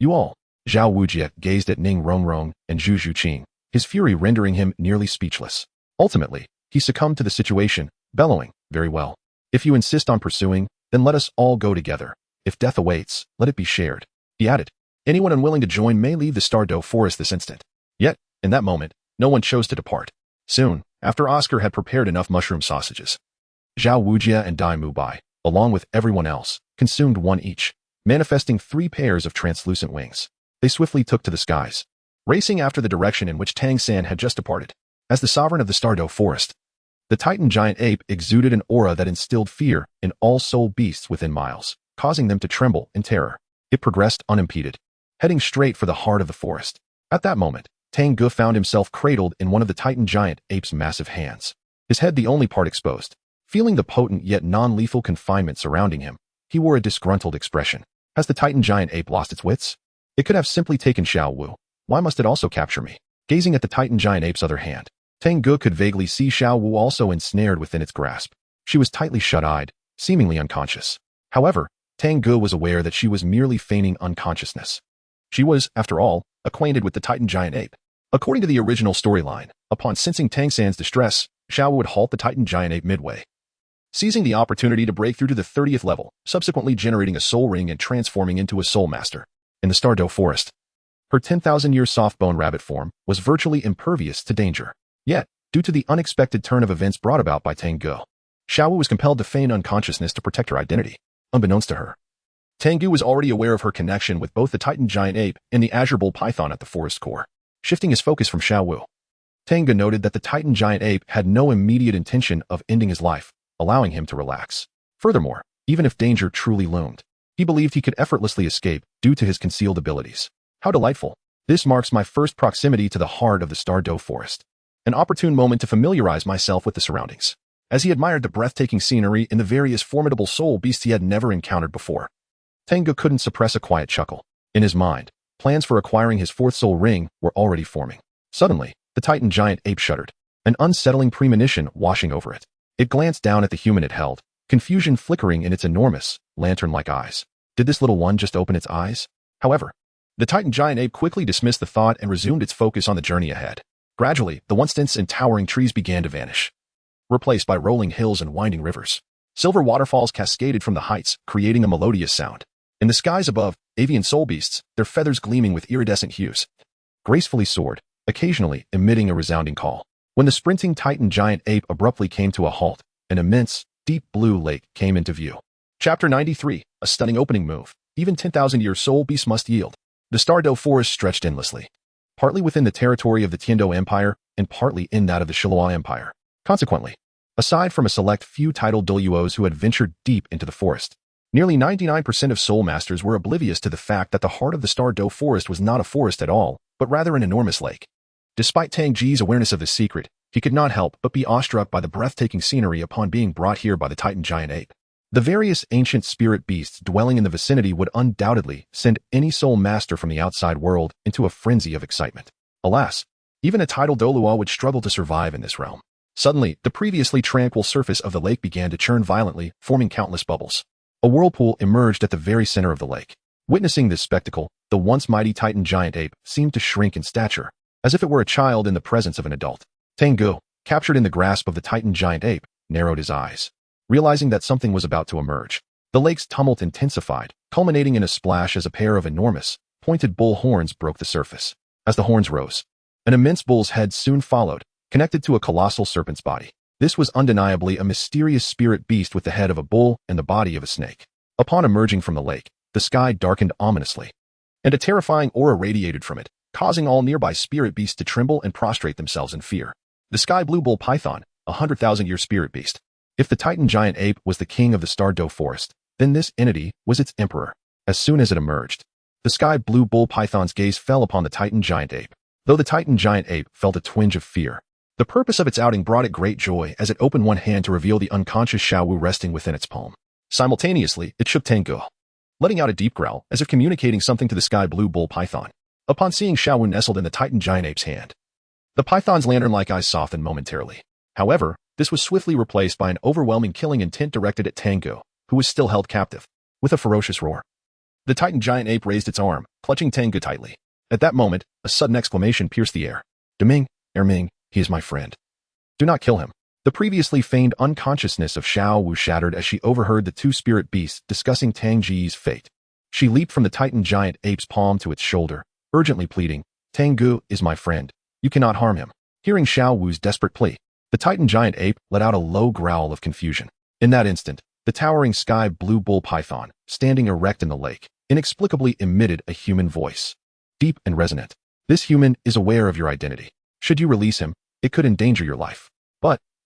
all." Zhao Wujie gazed at Ning Rongrong and Zhu Zhuqing, his fury rendering him nearly speechless. Ultimately, he succumbed to the situation, bellowing, "Very well. If you insist on pursuing, then let us all go together. If death awaits, let it be shared." He added, "Anyone unwilling to join may leave the Stardow forest this instant." Yet, in that moment, no one chose to depart. Soon, after Oscar had prepared enough mushroom sausages, Zhao Wujie and Dai Mubai, along with everyone else, consumed 1 each, manifesting 3 pairs of translucent wings. They swiftly took to the skies, racing after the direction in which Tang San had just departed. As the sovereign of the Stardow forest, the Titan giant ape exuded an aura that instilled fear in all soul beasts within miles, causing them to tremble in terror. It progressed unimpeded, heading straight for the heart of the forest. At that moment, Tang Ge found himself cradled in one of the Titan giant ape's massive hands, his head the only part exposed. Feeling the potent yet non-lethal confinement surrounding him, he wore a disgruntled expression. Has the Titan giant ape lost its wits? It could have simply taken Xiao Wu. Why must it also capture me? Gazing at the Titan giant ape's other hand, Tang Ge could vaguely see Xiao Wu also ensnared within its grasp. She was tightly shut-eyed, seemingly unconscious. However, Tang Ge was aware that she was merely feigning unconsciousness. She was, after all, acquainted with the Titan giant ape. According to the original storyline, upon sensing Tang San's distress, Xiao Wu would halt the Titan giant ape midway, seizing the opportunity to break through to the 30th level, subsequently generating a soul ring and transforming into a soul master. In the Stardow forest, her 10,000-year soft-bone rabbit form was virtually impervious to danger. Yet, due to the unexpected turn of events brought about by Tang Ge, Xiao Wu was compelled to feign unconsciousness to protect her identity. Unbeknownst to her, Tang Ge was already aware of her connection with both the Titan giant ape and the Azure Bull python at the forest core. Shifting his focus from Xiao Wu, Tang Ge noted that the Titan giant ape had no immediate intention of ending his life, allowing him to relax. Furthermore, even if danger truly loomed, he believed he could effortlessly escape due to his concealed abilities. How delightful. This marks my first proximity to the heart of the Stardow forest. An opportune moment to familiarize myself with the surroundings. As he admired the breathtaking scenery and the various formidable soul beasts he had never encountered before, Tang Ge couldn't suppress a quiet chuckle. In his mind, plans for acquiring his 4th soul ring were already forming. Suddenly, the Titan giant ape shuddered, an unsettling premonition washing over it. It glanced down at the human it held, confusion flickering in its enormous, lantern-like eyes. Did this little one just open its eyes? However, the Titan giant ape quickly dismissed the thought and resumed its focus on the journey ahead. Gradually, the once dense and towering trees began to vanish, replaced by rolling hills and winding rivers. Silver waterfalls cascaded from the heights, creating a melodious sound. In the skies above, avian soul beasts, their feathers gleaming with iridescent hues, gracefully soared, occasionally emitting a resounding call. When the sprinting Titan giant ape abruptly came to a halt, an immense, deep blue lake came into view. Chapter 93, a stunning opening move. Even 10,000-year soul beasts must yield. The Stardo Forest stretched endlessly, partly within the territory of the Tiando Empire and partly in that of the Shilua Empire. Consequently, aside from a select few titled Douluos who had ventured deep into the forest, nearly 99% of soul masters were oblivious to the fact that the heart of the Stardo Forest was not a forest at all, but rather an enormous lake. Despite Tang Ge's awareness of the secret, he could not help but be awestruck by the breathtaking scenery upon being brought here by the Titan giant ape. The various ancient spirit beasts dwelling in the vicinity would undoubtedly send any soul master from the outside world into a frenzy of excitement. Alas, even a titled Douluo would struggle to survive in this realm. Suddenly, the previously tranquil surface of the lake began to churn violently, forming countless bubbles. A whirlpool emerged at the very center of the lake. Witnessing this spectacle, the once mighty Titan giant ape seemed to shrink in stature, as if it were a child in the presence of an adult. Tang Ge, captured in the grasp of the Titan giant ape, narrowed his eyes, realizing that something was about to emerge. The lake's tumult intensified, culminating in a splash as a pair of enormous, pointed bull horns broke the surface. As the horns rose, an immense bull's head soon followed, connected to a colossal serpent's body. This was undeniably a mysterious spirit beast with the head of a bull and the body of a snake. Upon emerging from the lake, the sky darkened ominously, and a terrifying aura radiated from it, causing all nearby spirit beasts to tremble and prostrate themselves in fear. The sky blue bull python, a 100,000-year spirit beast. If the Titan giant ape was the king of the Stardo Forest, then this entity was its emperor. As soon as it emerged, the sky blue bull python's gaze fell upon the Titan giant ape. Though the Titan giant ape felt a twinge of fear, the purpose of its outing brought it great joy as it opened one hand to reveal the unconscious Xiaowu resting within its palm. Simultaneously, it shook Tang Ge, letting out a deep growl as if communicating something to the sky blue bull python. Upon seeing Xiaowu nestled in the Titan giant ape's hand, the python's lantern-like eyes softened momentarily. However, this was swiftly replaced by an overwhelming killing intent directed at Tang Ge, who was still held captive. With a ferocious roar, the Titan giant ape raised its arm, clutching Tang Ge tightly. At that moment, a sudden exclamation pierced the air. Deming, Erming, he is my friend. Do not kill him. The previously feigned unconsciousness of Xiaowu shattered as she overheard the two spirit beasts discussing Tang Ge's fate. She leaped from the Titan giant ape's palm to its shoulder, urgently pleading, Tang Ge is my friend. You cannot harm him. Hearing Xiaowu's desperate plea, the Titan giant ape let out a low growl of confusion. In that instant, the towering sky blue bull python, standing erect in the lake, inexplicably emitted a human voice. Deep and resonant. This human is aware of your identity. Should you release him, it could endanger your life.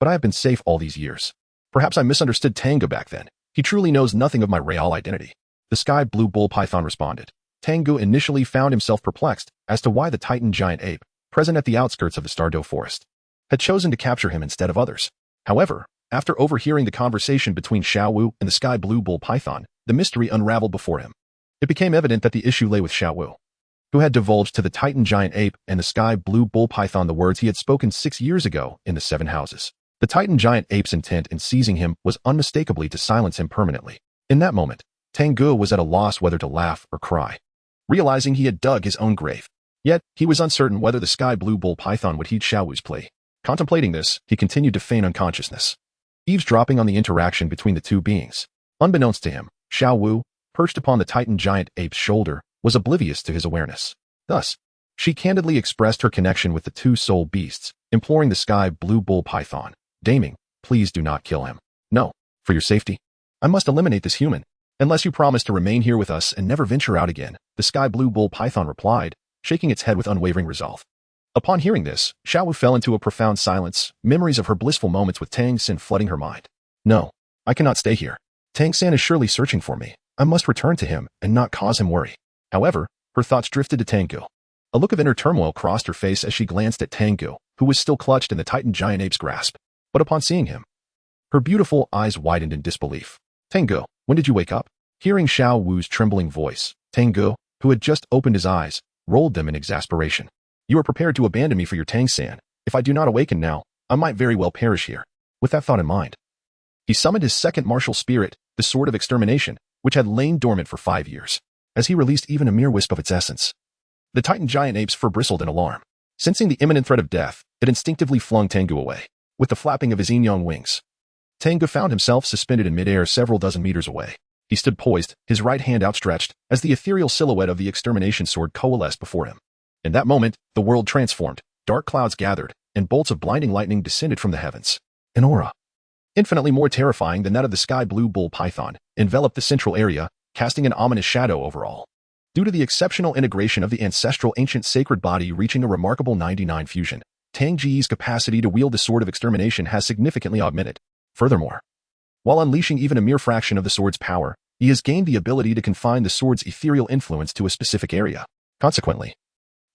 But I have been safe all these years. Perhaps I misunderstood Tang Ge back then. He truly knows nothing of my real identity. The sky blue bull python responded. Tang Ge initially found himself perplexed as to why the Titan giant ape, present at the outskirts of the Stardo Forest, had chosen to capture him instead of others. However, after overhearing the conversation between Xiaowu and the sky blue bull python, the mystery unraveled before him. It became evident that the issue lay with Xiaowu, who had divulged to the Titan giant ape and the sky blue bull python the words he had spoken 6 years ago in the Seven Houses. The Titan giant ape's intent in seizing him was unmistakably to silence him permanently. In that moment, Tang Ge was at a loss whether to laugh or cry, realizing he had dug his own grave. Yet, he was uncertain whether the sky blue bull python would heed Xiaowu's plea. Contemplating this, he continued to feign unconsciousness, eavesdropping on the interaction between the two beings. Unbeknownst to him, Xiaowu, perched upon the Titan giant ape's shoulder, was oblivious to his awareness. Thus, she candidly expressed her connection with the two soul beasts, imploring the sky blue bull python, Daming, please do not kill him. No, for your safety. I must eliminate this human, unless you promise to remain here with us and never venture out again, the sky blue bull python replied, shaking its head with unwavering resolve. Upon hearing this, Xiaowu fell into a profound silence, memories of her blissful moments with Tang San flooding her mind. No, I cannot stay here. Tang San is surely searching for me. I must return to him and not cause him worry. However, her thoughts drifted to Tang Ge. A look of inner turmoil crossed her face as she glanced at Tang Ge, who was still clutched in the Titan giant ape's grasp. But upon seeing him, her beautiful eyes widened in disbelief. Tang Ge, when did you wake up? Hearing Xiaowu's trembling voice, Tang Ge, who had just opened his eyes, rolled them in exasperation. You are prepared to abandon me for your Tang San. If I do not awaken now, I might very well perish here. With that thought in mind, he summoned his second martial spirit, the Sword of Extermination, which had lain dormant for 5 years. As he released even a mere wisp of its essence, the Titan giant ape's fur bristled in alarm. Sensing the imminent threat of death, it instinctively flung Tang Ge away. With the flapping of his yin-yang wings, Tang Ge found himself suspended in midair several dozen meters away. He stood poised, his right hand outstretched, as the ethereal silhouette of the extermination sword coalesced before him. In that moment, the world transformed, dark clouds gathered, and bolts of blinding lightning descended from the heavens. An aura, infinitely more terrifying than that of the sky-blue bull python, enveloped the central area, casting an ominous shadow over all. Due to the exceptional integration of the ancestral ancient sacred body reaching a remarkable 99 fusion, Tang Ge's capacity to wield the sword of extermination has significantly augmented. Furthermore, while unleashing even a mere fraction of the sword's power, he has gained the ability to confine the sword's ethereal influence to a specific area. Consequently,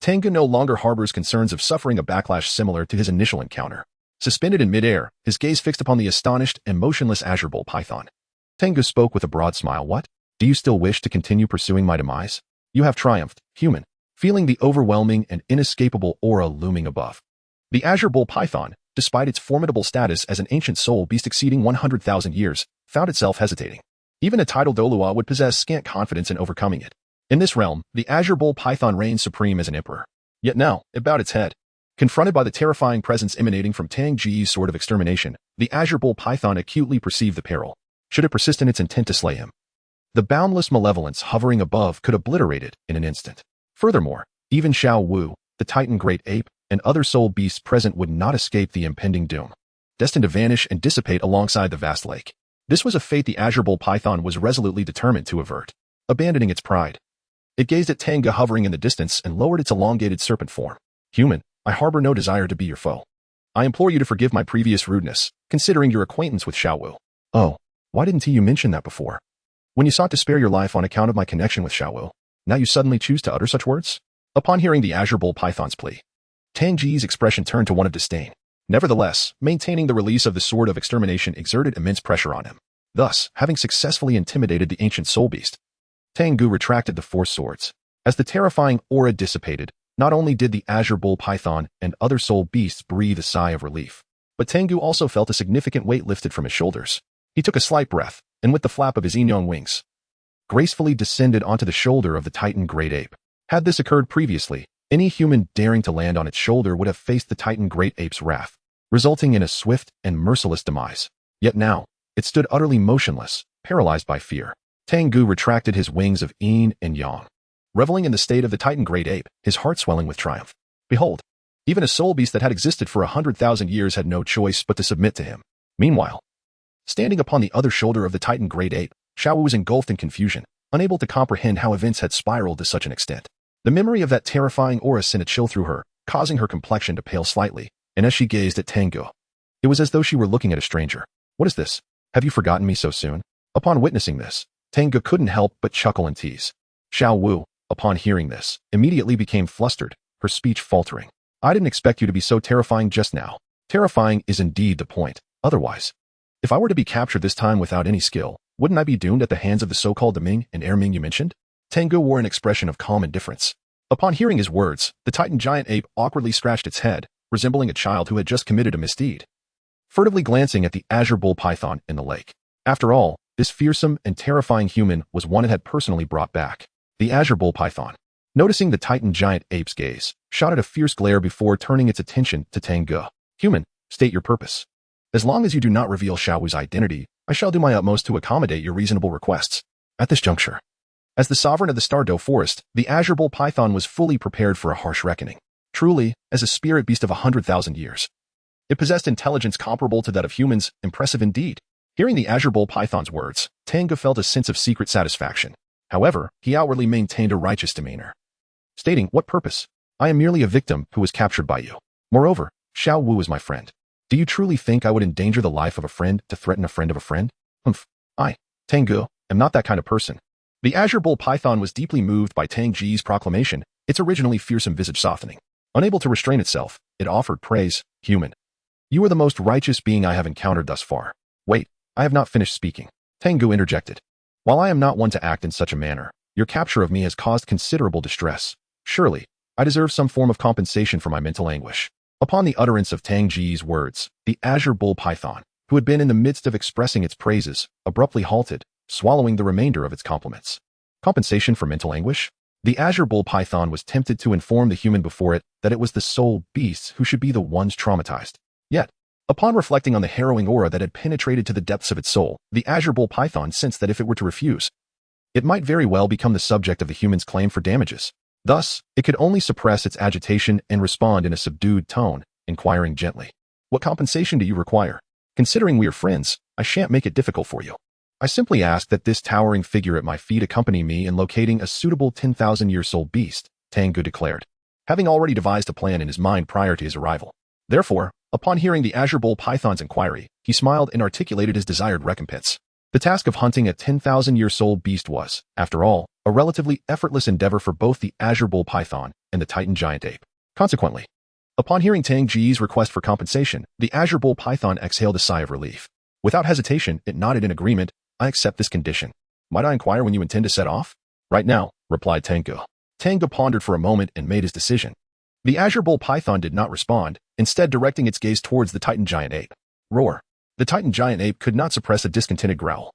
Tang Ge no longer harbors concerns of suffering a backlash similar to his initial encounter. Suspended in midair, his gaze fixed upon the astonished and motionless azure bull python. Tang Ge spoke with a broad smile. What? Do you still wish to continue pursuing my demise? You have triumphed, human. Feeling the overwhelming and inescapable aura looming above. The azure bull python, despite its formidable status as an ancient soul beast exceeding 100,000 years, found itself hesitating. Even a titled Douluo would possess scant confidence in overcoming it. In this realm, the azure bull python reigned supreme as an emperor. Yet now, it bowed its head. Confronted by the terrifying presence emanating from Tang Ge's sword of extermination, the azure bull python acutely perceived the peril. Should it persist in its intent to slay him, the boundless malevolence hovering above could obliterate it in an instant. Furthermore, even Xiao Wu, the titan great ape, and other soul beasts present would not escape the impending doom, destined to vanish and dissipate alongside the vast lake. This was a fate the azure bull python was resolutely determined to avert. Abandoning its pride, it gazed at Tang Ge hovering in the distance and lowered its elongated serpent form. Human, I harbor no desire to be your foe. I implore you to forgive my previous rudeness, considering your acquaintance with Xiao Wu. Oh, why didn't you mention that before? When you sought to spare your life on account of my connection with Xiao Wu, now you suddenly choose to utter such words? Upon hearing the azure bull python's plea, Tang Ge's expression turned to one of disdain. Nevertheless, maintaining the release of the sword of extermination exerted immense pressure on him. Thus, having successfully intimidated the ancient soul beast, Tang Ge retracted the four swords. As the terrifying aura dissipated, not only did the azure bull python and other soul beasts breathe a sigh of relief, but Tang Ge also felt a significant weight lifted from his shoulders. He took a slight breath, and with the flap of his Enyong wings, gracefully descended onto the shoulder of the titan great ape. Had this occurred previously, any human daring to land on its shoulder would have faced the titan great ape's wrath, resulting in a swift and merciless demise. Yet now, it stood utterly motionless, paralyzed by fear. Tang Ge retracted his wings of yin and yang, reveling in the state of the titan great ape, his heart swelling with triumph. Behold, even a soul beast that had existed for 100,000 years had no choice but to submit to him. Meanwhile, standing upon the other shoulder of the titan great ape, Xiao Wu was engulfed in confusion, unable to comprehend how events had spiraled to such an extent. The memory of that terrifying aura sent a chill through her, causing her complexion to pale slightly, and as she gazed at Tang Ge, it was as though she were looking at a stranger. What is this? Have you forgotten me so soon? Upon witnessing this, Tang Ge couldn't help but chuckle and tease. Xiao Wu, upon hearing this, immediately became flustered, her speech faltering. I didn't expect you to be so terrifying just now. Terrifying is indeed the point. Otherwise, if I were to be captured this time without any skill, wouldn't I be doomed at the hands of the so-called Deming and Erming you mentioned? Tang Ge wore an expression of calm indifference. Upon hearing his words, the titan giant ape awkwardly scratched its head, resembling a child who had just committed a misdeed, furtively glancing at the azure bull python in the lake. After all, this fearsome and terrifying human was one it had personally brought back. The azure bull python, noticing the titan giant ape's gaze, shot at a fierce glare before turning its attention to Tang Ge. Human, state your purpose. As long as you do not reveal Xiao Wu's identity, I shall do my utmost to accommodate your reasonable requests. At this juncture, as the sovereign of the Stardow Forest, the azure bull python was fully prepared for a harsh reckoning. Truly, as a spirit beast of 100,000 years, it possessed intelligence comparable to that of humans, impressive indeed. Hearing the azure bull python's words, Tang Ge felt a sense of secret satisfaction. However, he outwardly maintained a righteous demeanor, stating, "What purpose? I am merely a victim who was captured by you. Moreover, Xiao Wu is my friend. Do you truly think I would endanger the life of a friend to threaten a friend of a friend? I, Tang Ge, am not that kind of person." The azure bull python was deeply moved by Tang Ge's proclamation, its originally fearsome visage softening. Unable to restrain itself, it offered praise. Human, you are the most righteous being I have encountered thus far. Wait, I have not finished speaking. Tang Ge interjected. While I am not one to act in such a manner, your capture of me has caused considerable distress. Surely, I deserve some form of compensation for my mental anguish. Upon the utterance of Tang Ge's words, the azure bull python, who had been in the midst of expressing its praises, abruptly halted, swallowing the remainder of its compliments. Compensation for mental anguish? The azure bull python was tempted to inform the human before it that it was the soul beasts who should be the ones traumatized. Yet, Upon reflecting on the harrowing aura that had penetrated to the depths of its soul, the azure bull python sensed that if it were to refuse, it might very well become the subject of the human's claim for damages. Thus, it could only suppress its agitation and respond in a subdued tone, inquiring gently, "What compensation do you require? Considering we are friends, I shan't make it difficult for you. I simply ask that this towering figure at my feet accompany me in locating a suitable 10,000-year-old beast," Tang Ge declared, having already devised a plan in his mind prior to his arrival. Therefore, upon hearing the azure bull python's inquiry, he smiled and articulated his desired recompense. The task of hunting a 10,000-year-old beast was, after all, a relatively effortless endeavor for both the azure bull python and the Titan giant ape. Consequently, upon hearing Tang Ge's request for compensation, the azure bull python exhaled a sigh of relief. Without hesitation, it nodded in agreement. "I accept this condition. Might I inquire when you intend to set off?" "Right now," replied Tang Ge. Tang Ge pondered for a moment and made his decision. The azure bull python did not respond, instead directing its gaze towards the Titan giant ape. Roar. The Titan giant ape could not suppress a discontented growl.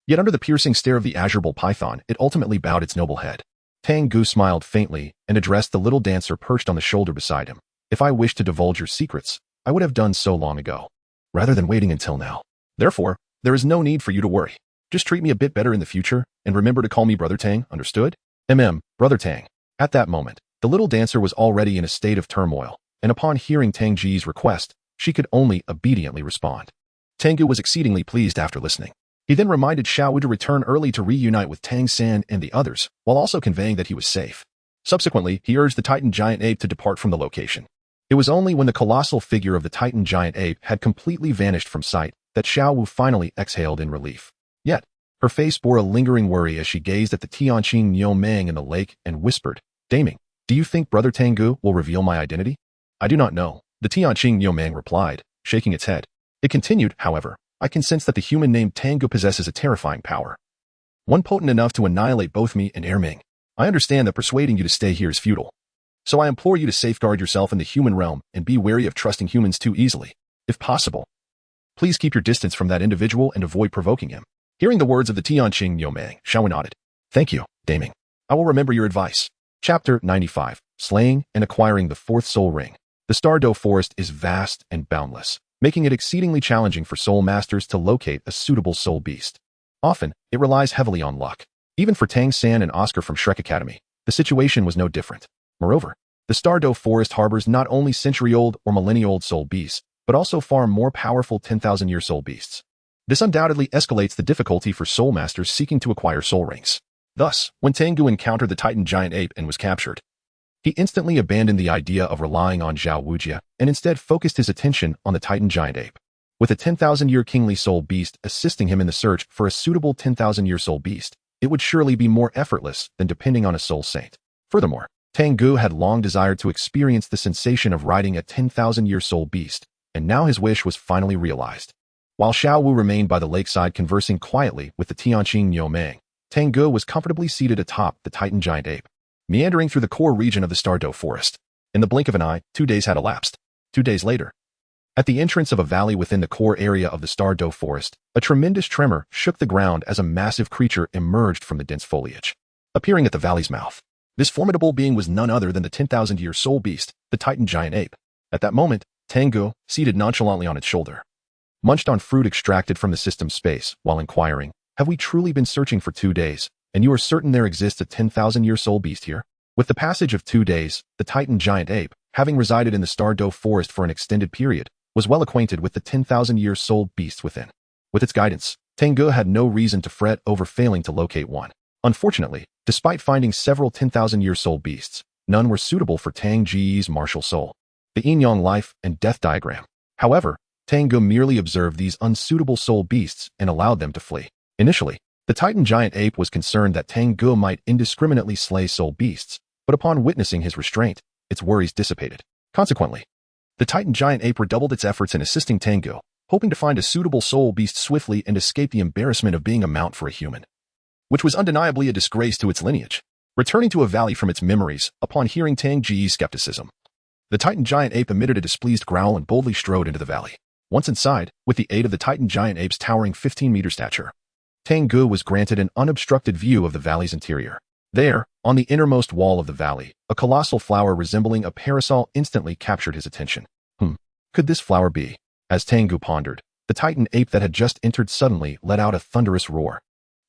Yet under the piercing stare of the azure bull python, it ultimately bowed its noble head. Tang Ge smiled faintly and addressed the little dancer perched on the shoulder beside him. "If I wished to divulge your secrets, I would have done so long ago, rather than waiting until now. Therefore, there is no need for you to worry. Just treat me a bit better in the future, and remember to call me Brother Tang, understood?" Brother Tang. At that moment, the little dancer was already in a state of turmoil, and upon hearing Tang Ge's request, she could only obediently respond. Tang Ge was exceedingly pleased after listening. He then reminded Xiao Wu to return early to reunite with Tang San and the others, while also conveying that he was safe. Subsequently, he urged the Titan giant ape to depart from the location. It was only when the colossal figure of the Titan giant ape had completely vanished from sight that Xiao Wu finally exhaled in relief. Yet, her face bore a lingering worry as she gazed at the Tianqing Niumang in the lake and whispered, "Daming, do you think Brother Tang Ge will reveal my identity?" "I do not know," the Tianqing Niumang replied, shaking its head. It continued, "However, I can sense that the human named Tang Ge possesses a terrifying power. One potent enough to annihilate both me and Erming. I understand that persuading you to stay here is futile. So I implore you to safeguard yourself in the human realm and be wary of trusting humans too easily. If possible, please keep your distance from that individual and avoid provoking him." Hearing the words of the Tianqing Niumang, Xiao Wu nodded. "Thank you, Daming. I will remember your advice." Chapter 95. Slaying and Acquiring the Fourth Soul Ring. The Douluo Forest is vast and boundless, making it exceedingly challenging for soul masters to locate a suitable soul beast. Often, it relies heavily on luck. Even for Tang San and Oscar from Shrek Academy, the situation was no different. Moreover, the Douluo Forest harbors not only century-old or millennia-old soul beasts, but also far more powerful 10,000-year soul beasts. This undoubtedly escalates the difficulty for soul masters seeking to acquire soul rings. Thus, when Tang Ge encountered the Titan giant ape and was captured, he instantly abandoned the idea of relying on Zhao Wujia and instead focused his attention on the Titan giant ape. With a 10,000-year kingly soul beast assisting him in the search for a suitable 10,000-year soul beast, it would surely be more effortless than depending on a soul saint. Furthermore, Tang Ge had long desired to experience the sensation of riding a 10,000-year soul beast, and now his wish was finally realized. While Xiao Wu remained by the lakeside conversing quietly with the Tianqing Niumang, Tang Ge was comfortably seated atop the Titan giant ape, meandering through the core region of the Douluo Forest. In the blink of an eye, 2 days had elapsed. 2 days later, at the entrance of a valley within the core area of the Douluo Forest, a tremendous tremor shook the ground as a massive creature emerged from the dense foliage. Appearing at the valley's mouth, this formidable being was none other than the 10,000-year soul beast, the Titan giant ape. At that moment, Tang Ge, seated nonchalantly on its shoulder, munched on fruit extracted from the system space while inquiring, "Have we truly been searching for 2 days, and you are certain there exists a 10,000-year soul beast here?" With the passage of 2 days, the Titan giant ape, having resided in the Douluo Forest for an extended period, was well acquainted with the 10,000-year soul beast within. With its guidance, Tang Ge had no reason to fret over failing to locate one. Unfortunately, despite finding several 10,000-year soul beasts, none were suitable for Tang Ge's martial soul, the yin-yang life and death diagram. However, Tang Ge merely observed these unsuitable soul beasts and allowed them to flee. Initially, the Titan giant ape was concerned that Tang Ge might indiscriminately slay soul beasts, but upon witnessing his restraint, its worries dissipated. Consequently, the Titan giant ape redoubled its efforts in assisting Tang Ge, hoping to find a suitable soul beast swiftly and escape the embarrassment of being a mount for a human, which was undeniably a disgrace to its lineage. Returning to a valley from its memories, upon hearing Tang Ge's skepticism, the Titan giant ape emitted a displeased growl and boldly strode into the valley. Once inside, with the aid of the Titan giant ape's towering 15-meter stature, Tang Ge was granted an unobstructed view of the valley's interior. There, on the innermost wall of the valley, a colossal flower resembling a parasol instantly captured his attention. Could this flower be As Tang Ge pondered, the titan ape that had just entered suddenly let out a thunderous roar,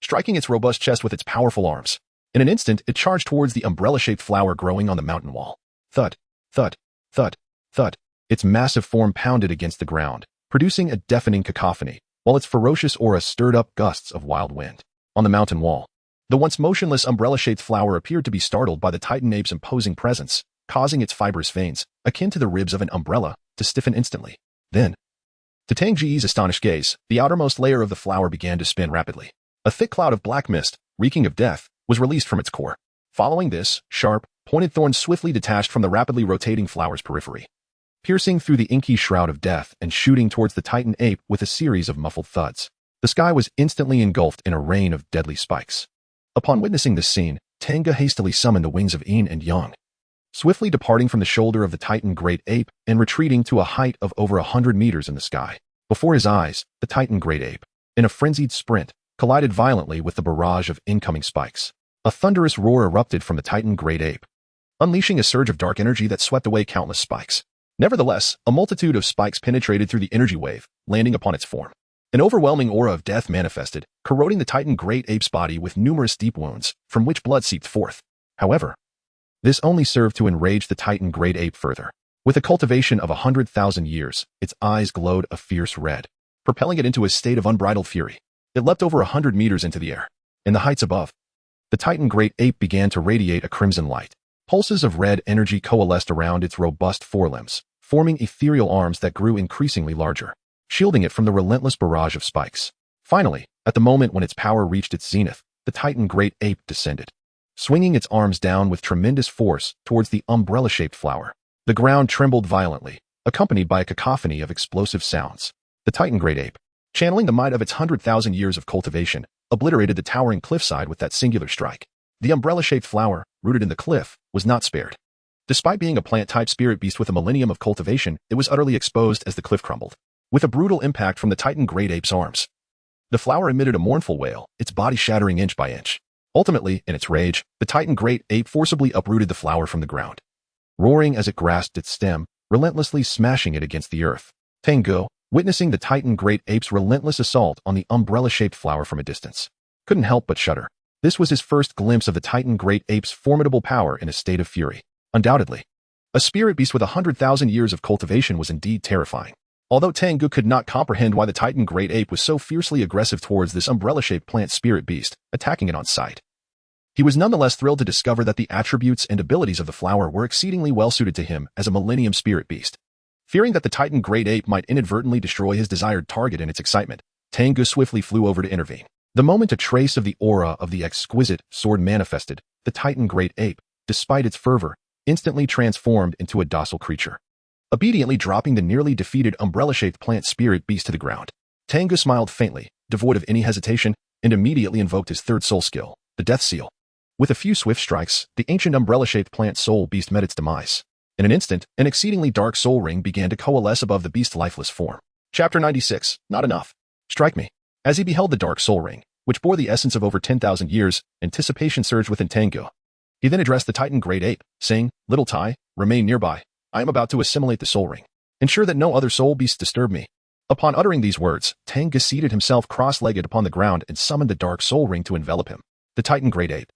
striking its robust chest with its powerful arms. In an instant, it charged towards the umbrella-shaped flower growing on the mountain wall. Thud, thud, thud, thud. Its massive form pounded against the ground, producing a deafening cacophony, while its ferocious aura stirred up gusts of wild wind. On the mountain wall, the once motionless umbrella-shaped flower appeared to be startled by the titan ape's imposing presence, causing its fibrous veins, akin to the ribs of an umbrella, to stiffen instantly. Then, to Tang Ge's astonished gaze, the outermost layer of the flower began to spin rapidly. A thick cloud of black mist, reeking of death, was released from its core. Following this, sharp, pointed thorns swiftly detached from the rapidly rotating flower's periphery, piercing through the inky shroud of death and shooting towards the titan ape with a series of muffled thuds. The sky was instantly engulfed in a rain of deadly spikes. Upon witnessing this scene, Tang Ge hastily summoned the wings of yin and yang, swiftly departing from the shoulder of the titan great ape and retreating to a height of over 100 meters in the sky. Before his eyes, the titan great ape, in a frenzied sprint, collided violently with the barrage of incoming spikes. A thunderous roar erupted from the titan great ape, unleashing a surge of dark energy that swept away countless spikes. Nevertheless, a multitude of spikes penetrated through the energy wave, landing upon its form. An overwhelming aura of death manifested, corroding the titan great ape's body with numerous deep wounds, from which blood seeped forth. However, this only served to enrage the titan great ape further. With a cultivation of 100,000 years, its eyes glowed a fierce red, propelling it into a state of unbridled fury. It leapt over 100 meters into the air. In the heights above, the titan great ape began to radiate a crimson light. Pulses of red energy coalesced around its robust forelimbs, forming ethereal arms that grew increasingly larger, shielding it from the relentless barrage of spikes. Finally, at the moment when its power reached its zenith, the titan great ape descended, swinging its arms down with tremendous force towards the umbrella-shaped flower. The ground trembled violently, accompanied by a cacophony of explosive sounds. The titan great ape, channeling the might of its 100,000 years of cultivation, obliterated the towering cliffside with that singular strike. The umbrella-shaped flower, rooted in the cliff, was not spared. Despite being a plant-type spirit beast with a millennium of cultivation, it was utterly exposed as the cliff crumbled. With a brutal impact from the titan great ape's arms, the flower emitted a mournful wail, its body shattering inch by inch. Ultimately, in its rage, the titan great ape forcibly uprooted the flower from the ground, roaring as it grasped its stem, relentlessly smashing it against the earth. Tang Ge, witnessing the titan great ape's relentless assault on the umbrella-shaped flower from a distance, couldn't help but shudder. This was his first glimpse of the titan great ape's formidable power in a state of fury. Undoubtedly, a spirit beast with 100,000 years of cultivation was indeed terrifying. Although Tang Ge could not comprehend why the titan great ape was so fiercely aggressive towards this umbrella-shaped plant spirit beast, attacking it on sight, he was nonetheless thrilled to discover that the attributes and abilities of the flower were exceedingly well suited to him as a millennium spirit beast. Fearing that the titan great ape might inadvertently destroy his desired target in its excitement, Tang Ge swiftly flew over to intervene. The moment a trace of the aura of the exquisite sword manifested, the titan great ape, despite its fervor, instantly transformed into a docile creature, obediently dropping the nearly defeated umbrella-shaped plant spirit beast to the ground. Tang Ge smiled faintly, devoid of any hesitation, and immediately invoked his third soul skill, the Death Seal. With a few swift strikes, the ancient umbrella-shaped plant soul beast met its demise. In an instant, an exceedingly dark soul ring began to coalesce above the beast's lifeless form. Chapter 96. Not enough. Strike me. As he beheld the dark soul ring, which bore the essence of over 10,000 years, anticipation surged within Tang Ge. He then addressed the titan great ape, saying, "Little Tai, remain nearby. I am about to assimilate the soul ring. Ensure that no other soul beasts disturb me." Upon uttering these words, Tang Ge seated himself cross-legged upon the ground and summoned the dark soul ring to envelop him. The titan great ape,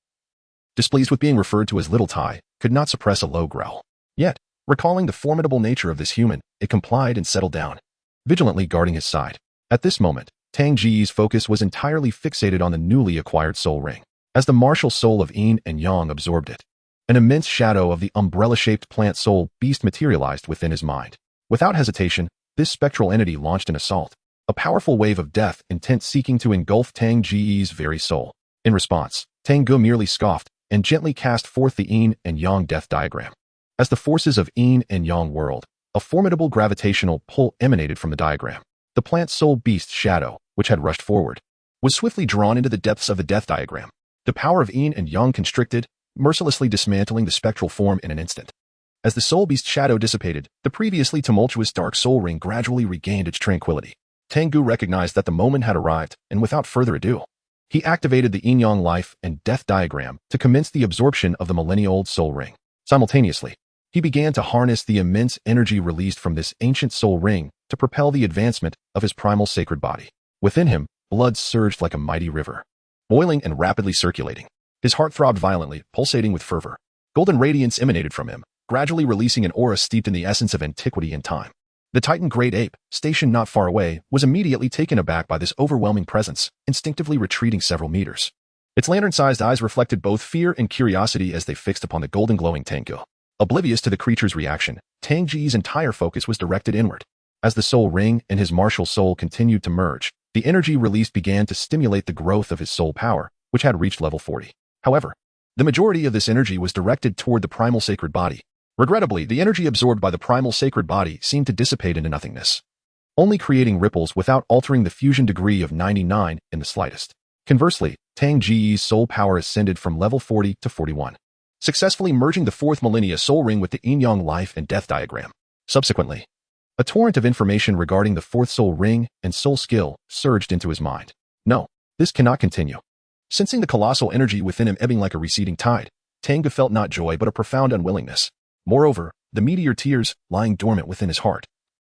displeased with being referred to as Little Tai, could not suppress a low growl. Yet, recalling the formidable nature of this human, it complied and settled down, vigilantly guarding his side. At this moment, Tang Ge's focus was entirely fixated on the newly acquired soul ring. As the martial soul of yin and yang absorbed it, an immense shadow of the umbrella-shaped plant soul beast materialized within his mind. Without hesitation, this spectral entity launched an assault, a powerful wave of death intent seeking to engulf Tang Ge's very soul. In response, Tang Ge merely scoffed and gently cast forth the yin and yang death diagram. As the forces of yin and yang whirled, a formidable gravitational pull emanated from the diagram. The plant soul beast's shadow, which had rushed forward, was swiftly drawn into the depths of the death diagram. The power of yin and yang constricted, mercilessly dismantling the spectral form in an instant. As the soul beast's shadow dissipated, the previously tumultuous dark soul ring gradually regained its tranquility. Tang Ge recognized that the moment had arrived, and without further ado, he activated the yin-yang life and death diagram to commence the absorption of the millennia-old soul ring. Simultaneously, he began to harness the immense energy released from this ancient soul ring to propel the advancement of his primal sacred body. Within him, blood surged like a mighty river, boiling and rapidly circulating. His heart throbbed violently, pulsating with fervor. Golden radiance emanated from him, gradually releasing an aura steeped in the essence of antiquity and time. The Titan great ape, stationed not far away, was immediately taken aback by this overwhelming presence, instinctively retreating several meters. Its lantern-sized eyes reflected both fear and curiosity as they fixed upon the golden glowing Tang Ge. Oblivious to the creature's reaction, Tang Ge's entire focus was directed inward. As the soul ring and his martial soul continued to merge, the energy released began to stimulate the growth of his soul power, which had reached level 40. However, the majority of this energy was directed toward the primal sacred body. Regrettably, the energy absorbed by the primal sacred body seemed to dissipate into nothingness, only creating ripples without altering the fusion degree of 99 in the slightest. Conversely, Tang Ge's soul power ascended from level 40 to 41, successfully merging the fourth millennia soul ring with the yin-yang life and death diagram. Subsequently, a torrent of information regarding the fourth soul ring and soul skill surged into his mind. No, this cannot continue. Sensing the colossal energy within him ebbing like a receding tide, Tang Ge felt not joy but a profound unwillingness. Moreover, the meteor tears, lying dormant within his heart,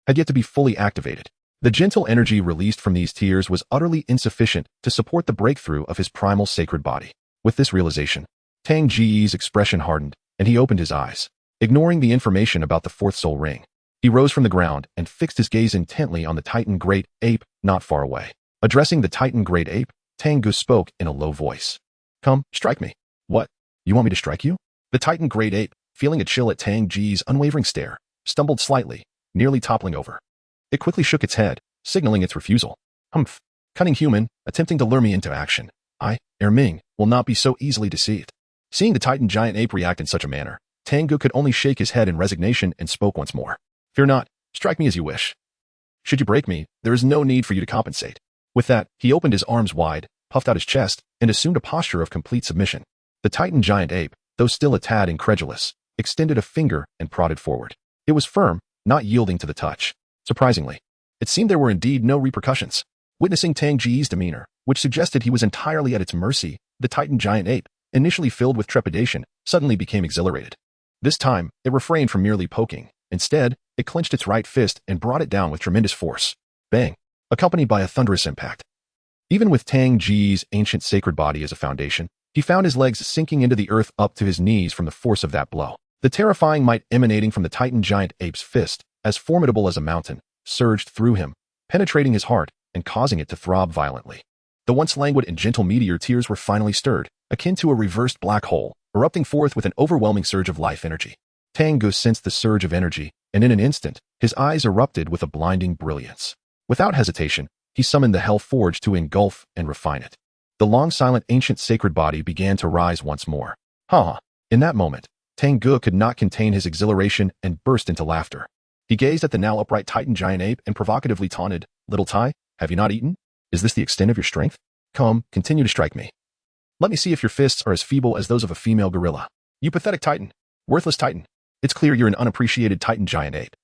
had yet to be fully activated. The gentle energy released from these tears was utterly insufficient to support the breakthrough of his primal sacred body. With this realization, Tang Ge's expression hardened, and he opened his eyes. Ignoring the information about the fourth soul ring, he rose from the ground and fixed his gaze intently on the Titan great ape not far away. Addressing the Titan great ape, Tang Ge spoke in a low voice. "Come, strike me." "What? You want me to strike you?" The Titan great ape, feeling a chill at Tang Ge's unwavering stare, stumbled slightly, nearly toppling over. It quickly shook its head, signaling its refusal. "Humph, cunning human, attempting to lure me into action. I, Ming, will not be so easily deceived." Seeing the Titan giant ape react in such a manner, Tang Ge could only shake his head in resignation and spoke once more. "Fear not, strike me as you wish. Should you break me, there is no need for you to compensate." With that, he opened his arms wide, puffed out his chest, and assumed a posture of complete submission. The Titan giant ape, though still a tad incredulous, extended a finger and prodded forward. It was firm, not yielding to the touch. Surprisingly, it seemed there were indeed no repercussions. Witnessing Tang Ge's demeanor, which suggested he was entirely at its mercy, the Titan giant ape, initially filled with trepidation, suddenly became exhilarated. This time, it refrained from merely poking. Instead, it clenched its right fist and brought it down with tremendous force. Bang! Accompanied by a thunderous impact. Even with Tang Ge's ancient sacred body as a foundation, he found his legs sinking into the earth up to his knees from the force of that blow. The terrifying might emanating from the Titan giant ape's fist, as formidable as a mountain, surged through him, penetrating his heart and causing it to throb violently. The once languid and gentle meteor tears were finally stirred, akin to a reversed black hole, erupting forth with an overwhelming surge of life energy. Tang Ge sensed the surge of energy, and in an instant, his eyes erupted with a blinding brilliance. Without hesitation, he summoned the Hell Forge to engulf and refine it. The long-silent ancient sacred body began to rise once more. Ha! In that moment, Tang Ge could not contain his exhilaration and burst into laughter. He gazed at the now upright Titan giant ape and provocatively taunted, "Little Tai, have you not eaten? Is this the extent of your strength? Come, continue to strike me. Let me see if your fists are as feeble as those of a female gorilla. You pathetic Titan. Worthless Titan. It's clear you're an unappreciated Titan giant ape.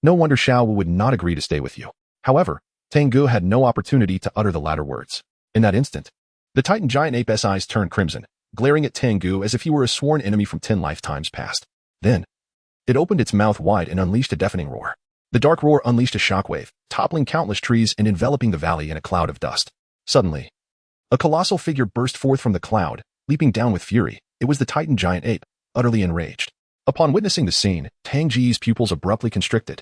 No wonder Xiao Wu would not agree to stay with you." However, Tang Ge had no opportunity to utter the latter words. In that instant, the Titan giant ape's eyes turned crimson, glaring at Tang Ge as if he were a sworn enemy from 10 lifetimes past. Then, it opened its mouth wide and unleashed a deafening roar. The dark roar unleashed a shockwave, toppling countless trees and enveloping the valley in a cloud of dust. Suddenly, a colossal figure burst forth from the cloud, leaping down with fury. It was the Titan giant ape, utterly enraged. Upon witnessing the scene, Tang Ge's pupils abruptly constricted,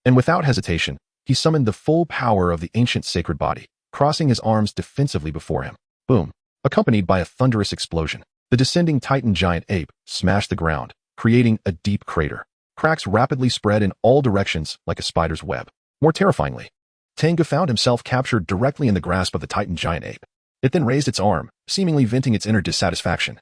and without hesitation, he summoned the full power of the ancient sacred body, crossing his arms defensively before him. Boom! Accompanied by a thunderous explosion, the descending Titan giant ape smashed the ground, creating a deep crater. Cracks rapidly spread in all directions like a spider's web. More terrifyingly, Tang Ge found himself captured directly in the grasp of the Titan giant ape. It then raised its arm, seemingly venting its inner dissatisfaction,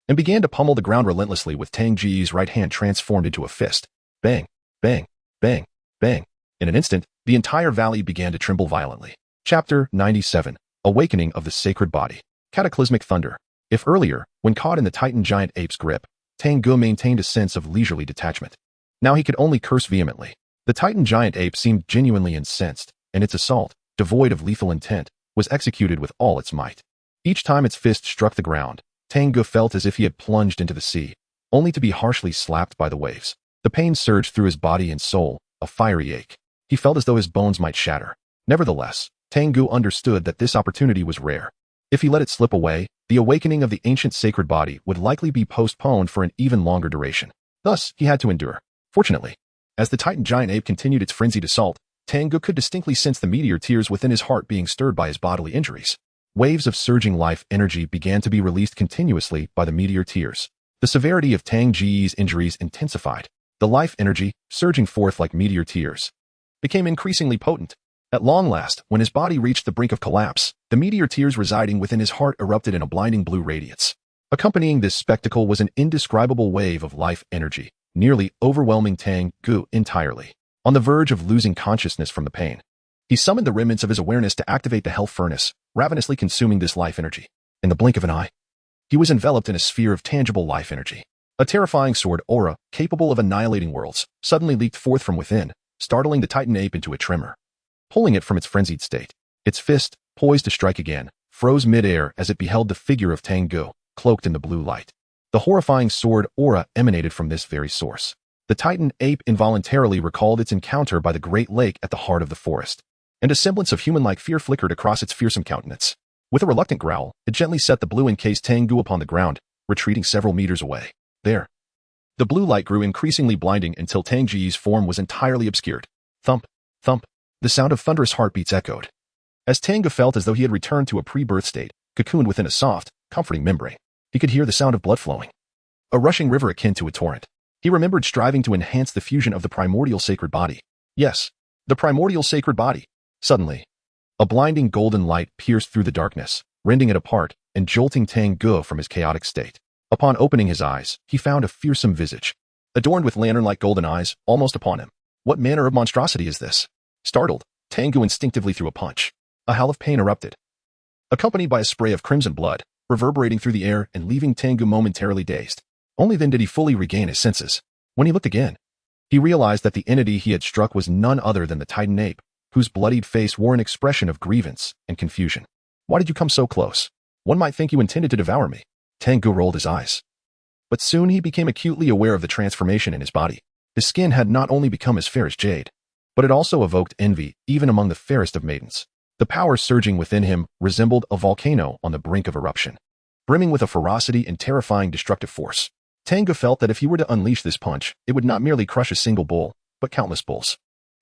and began to pummel the ground relentlessly with Tang Ge's right hand transformed into a fist. Bang! Bang! Bang! Bang! In an instant, the entire valley began to tremble violently. Chapter 97. Awakening of the Sacred Body. Cataclysmic Thunder. If earlier, when caught in the Titan giant ape's grip, Tang Ge maintained a sense of leisurely detachment, now he could only curse vehemently. The Titan giant ape seemed genuinely incensed, and its assault, devoid of lethal intent, was executed with all its might. Each time its fist struck the ground, Tang Ge felt as if he had plunged into the sea, only to be harshly slapped by the waves. The pain surged through his body and soul, a fiery ache. He felt as though his bones might shatter. Nevertheless, Tang Ge understood that this opportunity was rare. If he let it slip away, the awakening of the ancient sacred body would likely be postponed for an even longer duration. Thus, he had to endure. Fortunately, as the Titan giant ape continued its frenzied assault, Tang Ge could distinctly sense the meteor tears within his heart being stirred by his bodily injuries. Waves of surging life energy began to be released continuously by the meteor tears. The severity of Tang Ge's injuries intensified. The life energy, surging forth like meteor tears, became increasingly potent. At long last, when his body reached the brink of collapse, the meteor tears residing within his heart erupted in a blinding blue radiance. Accompanying this spectacle was an indescribable wave of life energy, nearly overwhelming Tang Ge entirely. On the verge of losing consciousness from the pain, he summoned the remnants of his awareness to activate the hell furnace, ravenously consuming this life energy. In the blink of an eye, he was enveloped in a sphere of tangible life energy. A terrifying sword aura, capable of annihilating worlds, suddenly leaped forth from within, startling the Titan ape into a tremor. Pulling it from its frenzied state, its fist, poised to strike again, froze mid-air as it beheld the figure of Tang Ge, cloaked in the blue light. The horrifying sword aura emanated from this very source. The Titan ape involuntarily recalled its encounter by the Great Lake at the heart of the forest, and a semblance of human-like fear flickered across its fearsome countenance. With a reluctant growl, it gently set the blue-encased Tang Ge upon the ground, retreating several meters away. There, the blue light grew increasingly blinding until Tang Ge's form was entirely obscured. Thump, thump. The sound of thunderous heartbeats echoed. As Tang Ge felt as though he had returned to a pre-birth state, cocooned within a soft, comforting membrane, he could hear the sound of blood flowing. A rushing river akin to a torrent. He remembered striving to enhance the fusion of the primordial sacred body. Yes, the primordial sacred body. Suddenly, a blinding golden light pierced through the darkness, rending it apart and jolting Tang Ge from his chaotic state. Upon opening his eyes, he found a fearsome visage, adorned with lantern-like golden eyes, almost upon him. What manner of monstrosity is this? Startled, Tang Ge instinctively threw a punch. A howl of pain erupted, accompanied by a spray of crimson blood, reverberating through the air and leaving Tang Ge momentarily dazed. Only then did he fully regain his senses. When he looked again, he realized that the entity he had struck was none other than the Titan ape, whose bloodied face wore an expression of grievance and confusion. Why did you come so close? One might think you intended to devour me. Tang Ge rolled his eyes. But soon he became acutely aware of the transformation in his body. His skin had not only become as fair as jade, but it also evoked envy even among the fairest of maidens. The power surging within him resembled a volcano on the brink of eruption, brimming with a ferocity and terrifying destructive force. Tang Ge felt that if he were to unleash this punch, it would not merely crush a single bull, but countless bulls.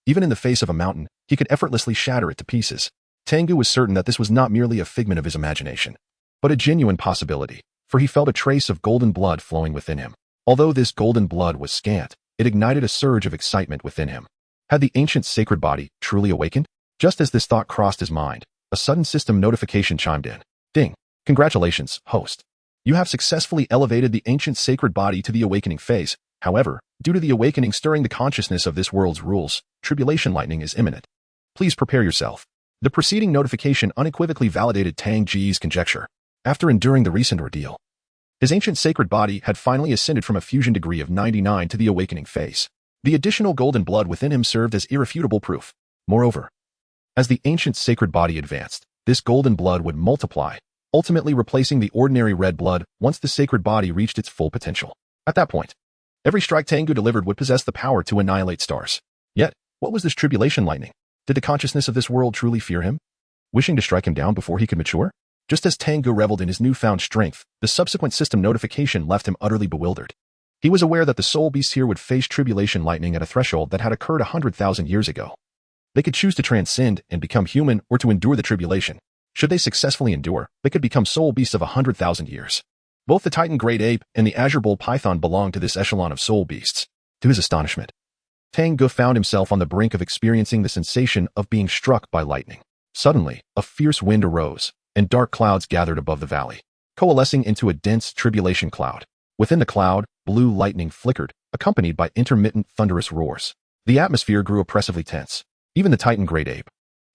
Even in the face of a mountain, he could effortlessly shatter it to pieces. Tang Ge was certain that this was not merely a figment of his imagination, but a genuine possibility, for he felt a trace of golden blood flowing within him. Although this golden blood was scant, it ignited a surge of excitement within him. Had the ancient sacred body truly awakened? Just as this thought crossed his mind, a sudden system notification chimed in. Ding! Congratulations, host. You have successfully elevated the ancient sacred body to the awakening phase. However, due to the awakening stirring the consciousness of this world's rules, tribulation lightning is imminent. Please prepare yourself. The preceding notification unequivocally validated Tang Ge's conjecture. After enduring the recent ordeal, his ancient sacred body had finally ascended from a fusion degree of 99 to the awakening phase. The additional golden blood within him served as irrefutable proof. Moreover, as the ancient sacred body advanced, this golden blood would multiply, ultimately replacing the ordinary red blood once the sacred body reached its full potential. At that point, every strike Tang Ge delivered would possess the power to annihilate stars. Yet, what was this tribulation lightning? Did the consciousness of this world truly fear him, wishing to strike him down before he could mature? Just as Tang Ge reveled in his newfound strength, the subsequent system notification left him utterly bewildered. He was aware that the soul beasts here would face tribulation lightning at a threshold that had occurred 100,000 years ago. They could choose to transcend and become human or to endure the tribulation. Should they successfully endure, they could become soul beasts of 100,000 years. Both the Titan Great Ape and the Azure Bull Python belonged to this echelon of soul beasts. To his astonishment, Tang Ge found himself on the brink of experiencing the sensation of being struck by lightning. Suddenly, a fierce wind arose, and dark clouds gathered above the valley, coalescing into a dense tribulation cloud. Within the cloud, blue lightning flickered, accompanied by intermittent thunderous roars. The atmosphere grew oppressively tense. Even the Titan Great Ape,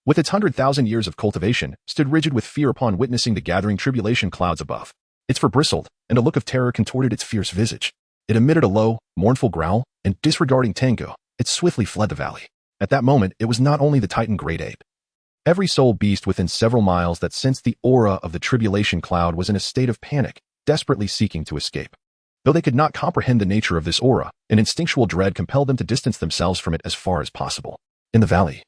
with its 100,000 years of cultivation, stood rigid with fear upon witnessing the gathering tribulation clouds above. Its fur bristled, and a look of terror contorted its fierce visage. It emitted a low, mournful growl, and disregarding Tang Ge, it swiftly fled the valley. At that moment, it was not only the Titan Great Ape. Every soul beast within several miles that sensed the aura of the tribulation cloud was in a state of panic, desperately seeking to escape. Though they could not comprehend the nature of this aura, an instinctual dread compelled them to distance themselves from it as far as possible. In the valley,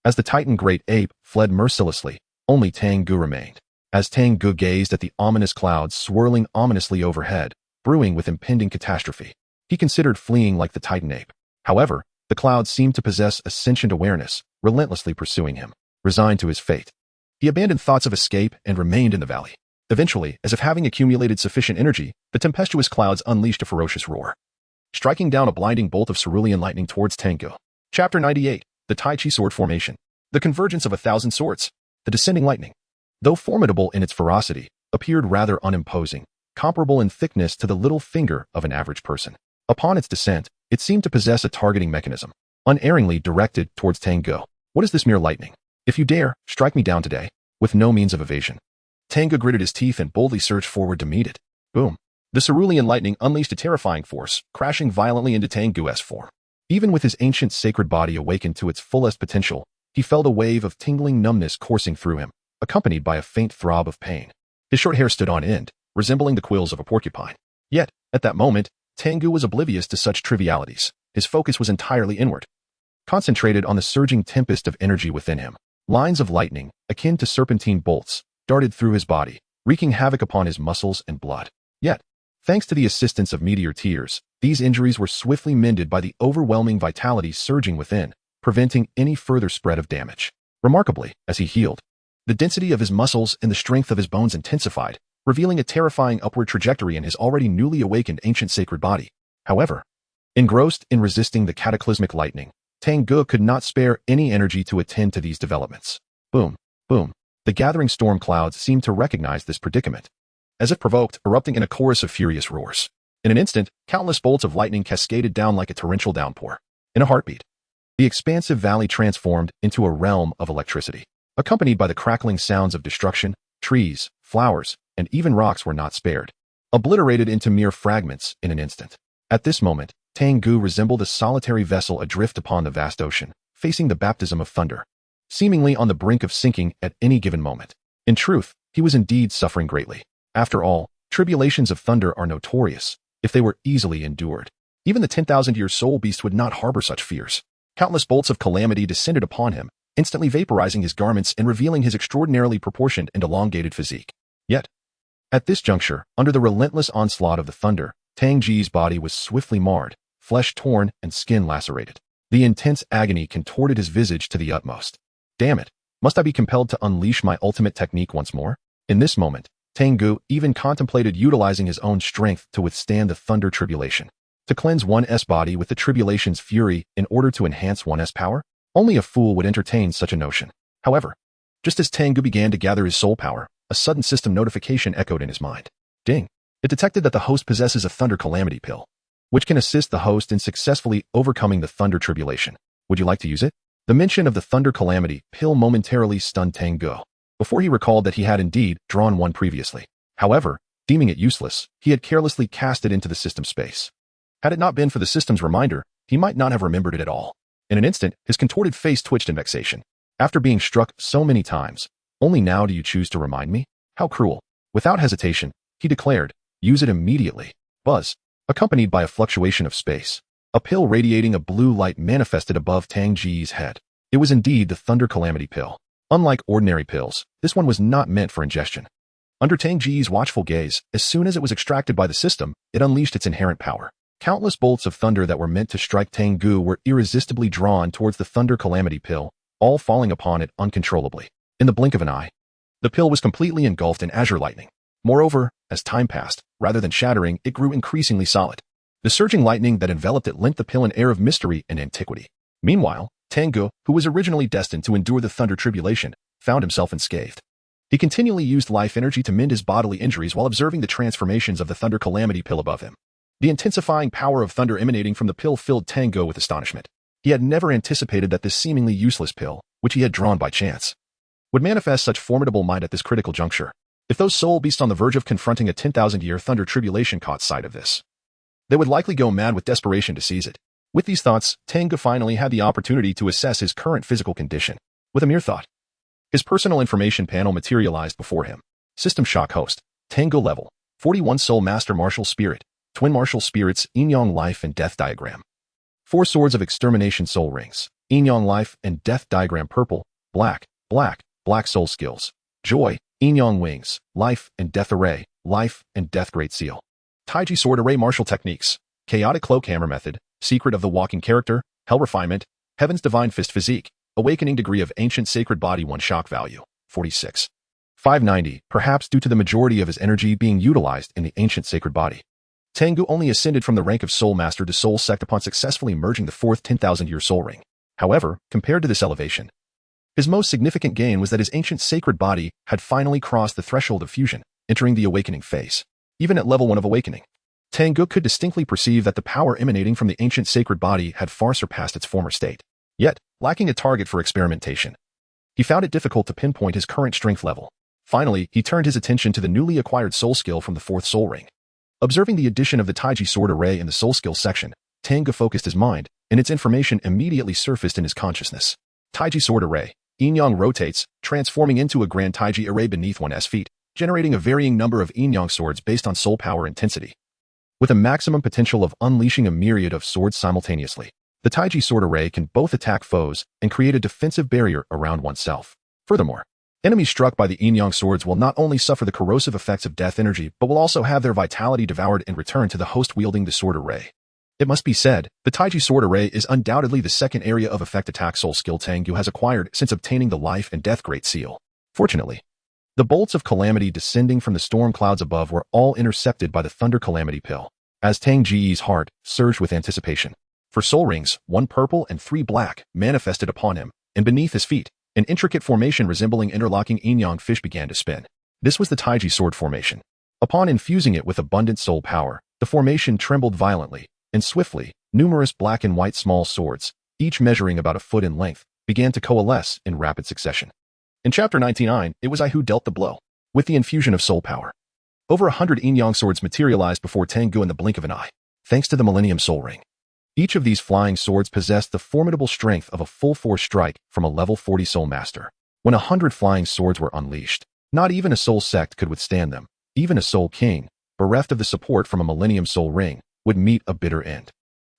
as the Titan Great Ape fled mercilessly, only Tang Ge remained. As Tang Ge gazed at the ominous clouds swirling ominously overhead, brewing with impending catastrophe, he considered fleeing like the Titan Ape. However, the clouds seemed to possess a sentient awareness, relentlessly pursuing him. Resigned to his fate, he abandoned thoughts of escape and remained in the valley. Eventually, as if having accumulated sufficient energy, the tempestuous clouds unleashed a ferocious roar, striking down a blinding bolt of cerulean lightning towards Tang Ge. Chapter 98. The Tai Chi Sword Formation. The convergence of 1,000 swords. The descending lightning, though formidable in its ferocity, appeared rather unimposing, comparable in thickness to the little finger of an average person. Upon its descent, it seemed to possess a targeting mechanism, unerringly directed towards Tang Ge. What is this mere lightning? If you dare, strike me down today, with no means of evasion. Tang Ge gritted his teeth and boldly surged forward to meet it. Boom. The cerulean lightning unleashed a terrifying force, crashing violently into Tang Ge's form. Even with his ancient sacred body awakened to its fullest potential, he felt a wave of tingling numbness coursing through him, accompanied by a faint throb of pain. His short hair stood on end, resembling the quills of a porcupine. Yet, at that moment, Tang Ge was oblivious to such trivialities. His focus was entirely inward, concentrated on the surging tempest of energy within him. Lines of lightning, akin to serpentine bolts, darted through his body, wreaking havoc upon his muscles and blood. Yet, thanks to the assistance of meteor tears, these injuries were swiftly mended by the overwhelming vitality surging within, preventing any further spread of damage. Remarkably, as he healed, the density of his muscles and the strength of his bones intensified, revealing a terrifying upward trajectory in his already newly awakened ancient sacred body. However, engrossed in resisting the cataclysmic lightning, Tang Ge could not spare any energy to attend to these developments. Boom, boom. The gathering storm clouds seemed to recognize this predicament, as if provoked, erupting in a chorus of furious roars. In an instant, countless bolts of lightning cascaded down like a torrential downpour. In a heartbeat, the expansive valley transformed into a realm of electricity. Accompanied by the crackling sounds of destruction, trees, flowers, and even rocks were not spared, obliterated into mere fragments in an instant. At this moment, Tang Ge resembled a solitary vessel adrift upon the vast ocean, facing the baptism of thunder, seemingly on the brink of sinking at any given moment. In truth, he was indeed suffering greatly. After all, tribulations of thunder are notorious. If they were easily endured, even the 10,000-year soul beast would not harbor such fears. Countless bolts of calamity descended upon him, instantly vaporizing his garments and revealing his extraordinarily proportioned and elongated physique. Yet, at this juncture, under the relentless onslaught of the thunder, Tang Ge's body was swiftly marred, flesh torn and skin lacerated. The intense agony contorted his visage to the utmost. Damn it, must I be compelled to unleash my ultimate technique once more? In this moment, Tang Ge even contemplated utilizing his own strength to withstand the thunder tribulation. To cleanse one's body with the tribulation's fury in order to enhance one's power? Only a fool would entertain such a notion. However, just as Tang Ge began to gather his soul power, a sudden system notification echoed in his mind. Ding! It detected that the host possesses a thunder calamity pill, which can assist the host in successfully overcoming the thunder tribulation. Would you like to use it? The mention of the thunder calamity pill momentarily stunned Tang Ge, before he recalled that he had indeed drawn one previously. However, deeming it useless, he had carelessly cast it into the system space. Had it not been for the system's reminder, he might not have remembered it at all. In an instant, his contorted face twitched in vexation. After being struck so many times, only now do you choose to remind me? How cruel. Without hesitation, he declared, use it immediately. Buzz, accompanied by a fluctuation of space. A pill radiating a blue light manifested above Tang Ge's head. It was indeed the thunder calamity pill. Unlike ordinary pills, this one was not meant for ingestion. Under Tang Ge's watchful gaze, as soon as it was extracted by the system, it unleashed its inherent power. Countless bolts of thunder that were meant to strike Tang Ge were irresistibly drawn towards the thunder calamity pill, all falling upon it uncontrollably. In the blink of an eye, the pill was completely engulfed in azure lightning. Moreover, as time passed, rather than shattering, it grew increasingly solid. The surging lightning that enveloped it lent the pill an air of mystery and antiquity. Meanwhile, Tang Ge, who was originally destined to endure the thunder tribulation, found himself unscathed. He continually used life energy to mend his bodily injuries while observing the transformations of the thunder calamity pill above him. The intensifying power of thunder emanating from the pill filled Tang Ge with astonishment. He had never anticipated that this seemingly useless pill, which he had drawn by chance, would manifest such formidable might at this critical juncture. If those soul beasts on the verge of confronting a 10,000-year thunder tribulation caught sight of this, they would likely go mad with desperation to seize it. With these thoughts, Tang Ge finally had the opportunity to assess his current physical condition. With a mere thought, his personal information panel materialized before him. System shock host, Tang Ge level, 41 soul master martial spirit, twin martial spirits, yin-yang life and death diagram. 4 swords of extermination soul rings. Yin-Yang Life and Death Diagram Purple, Black, Black, Black Soul Skills. Joy, Yin-Yang Wings, Life and Death Array, Life and Death Great Seal. Taiji Sword Array Martial Techniques, Chaotic Cloak Hammer Method, Secret of the Walking Character, Hell Refinement, Heaven's Divine Fist Physique, Awakening Degree of Ancient Sacred Body 1 Shock Value, 46. 590, perhaps due to the majority of his energy being utilized in the Ancient Sacred Body. Tang Ge only ascended from the rank of Soul Master to Soul Sect upon successfully merging the fourth 10,000-year Soul Ring. However, compared to this elevation, his most significant gain was that his Ancient Sacred Body had finally crossed the threshold of fusion, entering the awakening phase. Even at level 1 of awakening, Tang Ge could distinctly perceive that the power emanating from the Ancient Sacred Body had far surpassed its former state. Yet, lacking a target for experimentation, he found it difficult to pinpoint his current strength level. Finally, he turned his attention to the newly acquired soul skill from the fourth Soul Ring. Observing the addition of the Taiji Sword Array in the soul skill section, Tang Ge focused his mind, and its information immediately surfaced in his consciousness. Taiji Sword Array. Yin-Yang rotates, transforming into a grand Taiji array beneath one's feet, generating a varying number of Yin-Yang swords based on soul power intensity. With a maximum potential of unleashing a myriad of swords simultaneously, the Taiji Sword Array can both attack foes and create a defensive barrier around oneself. Furthermore, enemies struck by the Yin-Yang swords will not only suffer the corrosive effects of death energy, but will also have their vitality devoured in return to the host wielding the Sword Array. It must be said, the Taiji Sword Array is undoubtedly the second area of effect attack soul skill Tang Ge has acquired since obtaining the Life and Death Great Seal. Fortunately, the bolts of calamity descending from the storm clouds above were all intercepted by the Thunder Calamity Pill, as Tang Ge's heart surged with anticipation. For soul rings, 1 purple and 3 black, manifested upon him, and beneath his feet, an intricate formation resembling interlocking yin-yang fish began to spin. This was the Taiji Sword Formation. Upon infusing it with abundant soul power, the formation trembled violently, and swiftly, numerous black and white small swords, each measuring about a foot in length, began to coalesce in rapid succession. In Chapter 99, it was I who dealt the blow. With the infusion of soul power, over 100 yin-yang swords materialized before Tang Ge in the blink of an eye, thanks to the Millennium Soul Ring. Each of these flying swords possessed the formidable strength of a full-force strike from a level 40 Soul Master. When 100 flying swords were unleashed, not even a soul sect could withstand them. Even a soul king, bereft of the support from a Millennium Soul Ring, would meet a bitter end.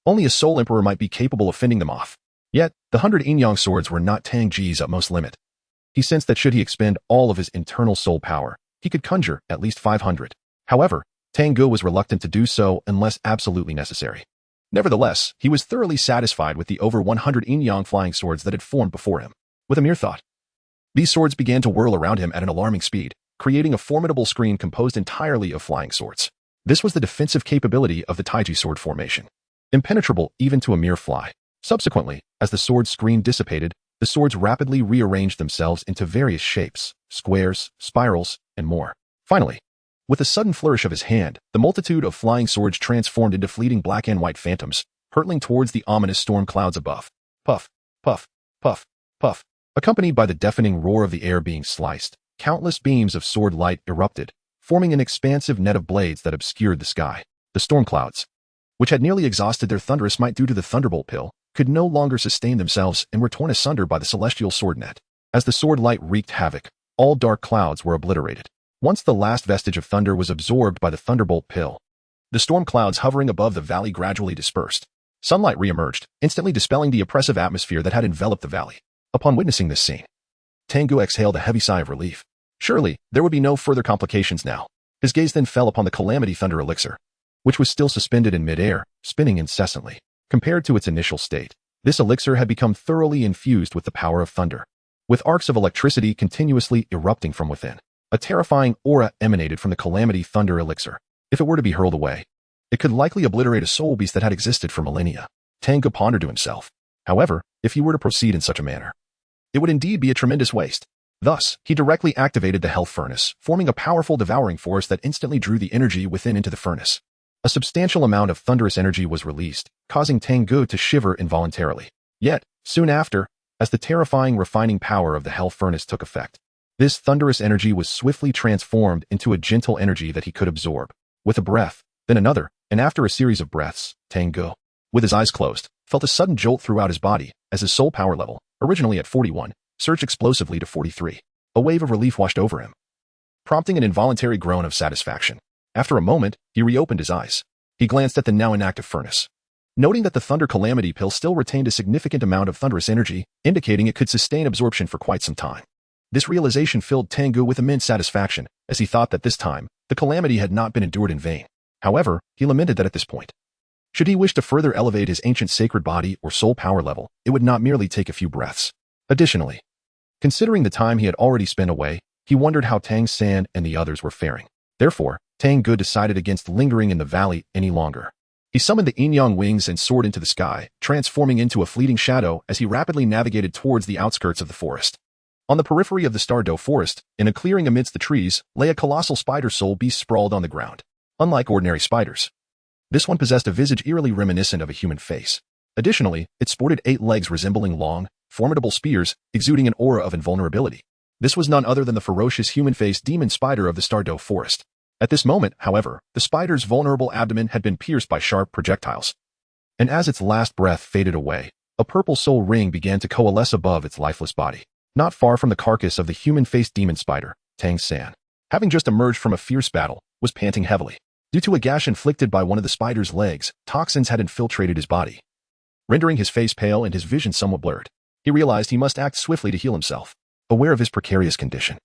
Only a soul emperor might be capable of fending them off. Yet, the 100 yin-yang swords were not Tang Ge's utmost limit. He sensed that should he expend all of his internal soul power, he could conjure at least 500. However, Tang Ge was reluctant to do so unless absolutely necessary. Nevertheless, he was thoroughly satisfied with the over 100 yin-yang flying swords that had formed before him. With a mere thought, these swords began to whirl around him at an alarming speed, creating a formidable screen composed entirely of flying swords. This was the defensive capability of the Taiji Sword Formation, impenetrable even to a mere fly. Subsequently, as the sword screen dissipated, the swords rapidly rearranged themselves into various shapes, squares, spirals, and more. Finally, with a sudden flourish of his hand, the multitude of flying swords transformed into fleeting black and white phantoms, hurtling towards the ominous storm clouds above. Puff, puff, puff, puff. Accompanied by the deafening roar of the air being sliced, countless beams of sword light erupted, forming an expansive net of blades that obscured the sky. The storm clouds, which had nearly exhausted their thunderous might due to the thunderbolt pill, could no longer sustain themselves and were torn asunder by the celestial sword net. As the sword light wreaked havoc, all dark clouds were obliterated. Once the last vestige of thunder was absorbed by the thunderbolt pill, the storm clouds hovering above the valley gradually dispersed. Sunlight re-emerged, instantly dispelling the oppressive atmosphere that had enveloped the valley. Upon witnessing this scene, Tang Ge exhaled a heavy sigh of relief. Surely, there would be no further complications now. His gaze then fell upon the Calamity Thunder Elixir, which was still suspended in mid-air, spinning incessantly. Compared to its initial state, this elixir had become thoroughly infused with the power of thunder, with arcs of electricity continuously erupting from within. A terrifying aura emanated from the Calamity Thunder Elixir. If it were to be hurled away, it could likely obliterate a soul beast that had existed for millennia. Tang Ge pondered to himself. However, if he were to proceed in such a manner, it would indeed be a tremendous waste. Thus, he directly activated the Hell Furnace, forming a powerful devouring force that instantly drew the energy within into the furnace. A substantial amount of thunderous energy was released, causing Tang Ge to shiver involuntarily. Yet, soon after, as the terrifying refining power of the Hell Furnace took effect, this thunderous energy was swiftly transformed into a gentle energy that he could absorb. With a breath, then another, and after a series of breaths, Tang Ge, with his eyes closed, felt a sudden jolt throughout his body as his soul power level, originally at 41, surged explosively to 43. A wave of relief washed over him, prompting an involuntary groan of satisfaction. After a moment, he reopened his eyes. He glanced at the now inactive furnace. noting that the Thunder Calamity pill still retained a significant amount of thunderous energy, indicating it could sustain absorption for quite some time. This realization filled Tang Ge with immense satisfaction, as he thought that this time, the calamity had not been endured in vain. However, he lamented that at this point, should he wish to further elevate his ancient sacred body or soul power level, it would not merely take a few breaths. Additionally, considering the time he had already spent away, he wondered how Tang San and the others were faring. Therefore, Tang Ge decided against lingering in the valley any longer. He summoned the yin-yang wings and soared into the sky, transforming into a fleeting shadow as he rapidly navigated towards the outskirts of the forest. On the periphery of the Stardow Forest, in a clearing amidst the trees, lay a colossal spider soul beast sprawled on the ground. Unlike ordinary spiders, this one possessed a visage eerily reminiscent of a human face. Additionally, it sported 8 legs resembling long, formidable spears, exuding an aura of invulnerability. This was none other than the ferocious human-faced demon spider of the Stardow Forest. At this moment, however, the spider's vulnerable abdomen had been pierced by sharp projectiles. And as its last breath faded away, a purple soul ring began to coalesce above its lifeless body. Not far from the carcass of the human-faced demon spider, Tang San, having just emerged from a fierce battle, was panting heavily. Due to a gash inflicted by one of the spider's legs, toxins had infiltrated his body, rendering his face pale and his vision somewhat blurred. He realized he must act swiftly to heal himself. Aware of his precarious condition,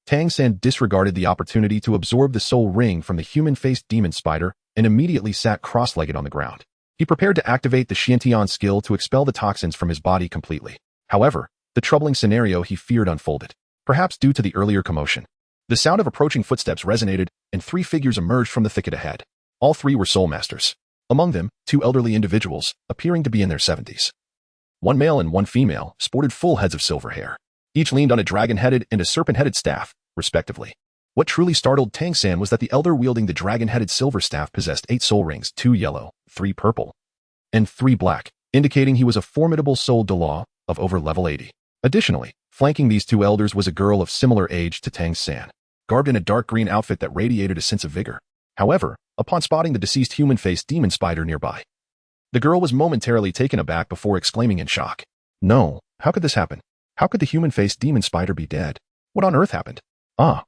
Tang San disregarded the opportunity to absorb the soul ring from the human-faced demon spider and immediately sat cross-legged on the ground. He prepared to activate the Xiantian skill to expel the toxins from his body completely. However, the troubling scenario he feared unfolded, perhaps due to the earlier commotion. The sound of approaching footsteps resonated, and 3 figures emerged from the thicket ahead. All 3 were soul masters. Among them, 2 elderly individuals, appearing to be in their 70s. 1 male and 1 female sported full heads of silver hair. Each leaned on a dragon-headed and a serpent-headed staff, respectively. What truly startled Tang San was that the elder wielding the dragon-headed silver staff possessed 8 soul rings, 2 yellow, 3 purple, and 3 black, indicating he was a formidable soul Douluo of over level 80. Additionally, flanking these 2 elders was a girl of similar age to Tang San, garbed in a dark green outfit that radiated a sense of vigor. However, upon spotting the deceased human-faced demon spider nearby, the girl was momentarily taken aback before exclaiming in shock, "No, how could this happen? How could the human-faced demon spider be dead? What on earth happened? Ah,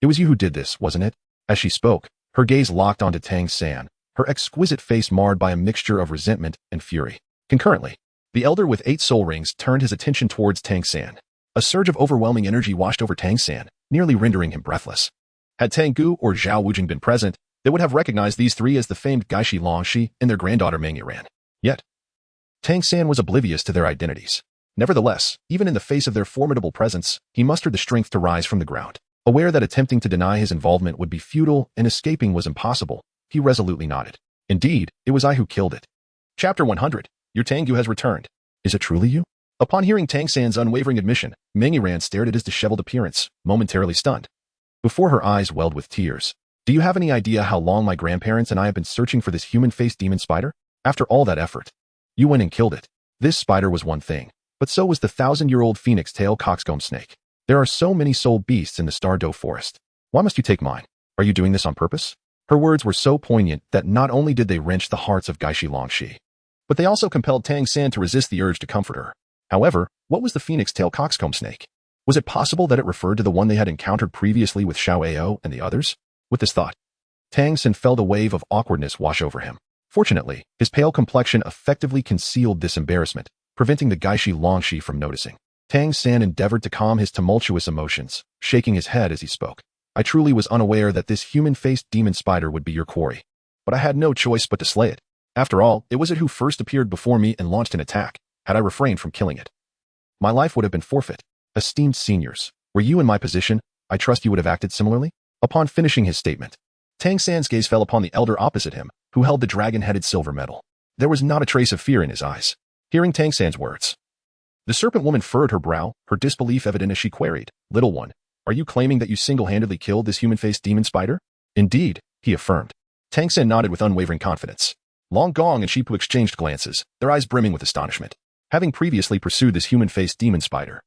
it was you who did this, wasn't it?" As she spoke, her gaze locked onto Tang San, her exquisite face marred by a mixture of resentment and fury. Concurrently, the elder with 8 soul rings turned his attention towards Tang San. A surge of overwhelming energy washed over Tang San, nearly rendering him breathless. Had Tang Ge or Zhao Wujing been present, they would have recognized these 3 as the famed Gaishi Longxi and their granddaughter Mengyiran. Yet, Tang San was oblivious to their identities. Nevertheless, even in the face of their formidable presence, he mustered the strength to rise from the ground. Aware that attempting to deny his involvement would be futile and escaping was impossible, he resolutely nodded. "Indeed, it was I who killed it." Chapter 100. Your Tang Ge has returned. Is it truly you? Upon hearing Tang San's unwavering admission, Mengyiran stared at his disheveled appearance, momentarily stunned. Before her eyes welled with tears. "Do you have any idea how long my grandparents and I have been searching for this human-faced demon spider? After all that effort, you went and killed it." This spider was one thing, but so was the 1,000-year-old phoenix-tail coxcomb snake. "There are so many soul beasts in the Stardow Forest. Why must you take mine? Are you doing this on purpose?" Her words were so poignant that not only did they wrench the hearts of Gaishi Longxi, but they also compelled Tang San to resist the urge to comfort her. However, what was the phoenix-tail coxcomb snake? Was it possible that it referred to the one they had encountered previously with Xiao Ao and the others? With this thought, Tang San felt a wave of awkwardness wash over him. Fortunately, his pale complexion effectively concealed this embarrassment, preventing the Gaishi Longxi from noticing. Tang San endeavored to calm his tumultuous emotions, shaking his head as he spoke. "I truly was unaware that this human-faced demon spider would be your quarry, but I had no choice but to slay it. After all, it was it who first appeared before me and launched an attack. Had I refrained from killing it, my life would have been forfeit. Esteemed seniors, were you in my position, I trust you would have acted similarly." Upon finishing his statement, Tang San's gaze fell upon the elder opposite him, who held the dragon-headed silver medal. There was not a trace of fear in his eyes. Hearing Tang San's words, the serpent woman furrowed her brow, her disbelief evident as she queried, "Little one, are you claiming that you single-handedly killed this human-faced demon spider?" "Indeed," he affirmed. Tang San nodded with unwavering confidence. Long Gong and Shipu exchanged glances, their eyes brimming with astonishment. Having previously pursued this human-faced demon spider,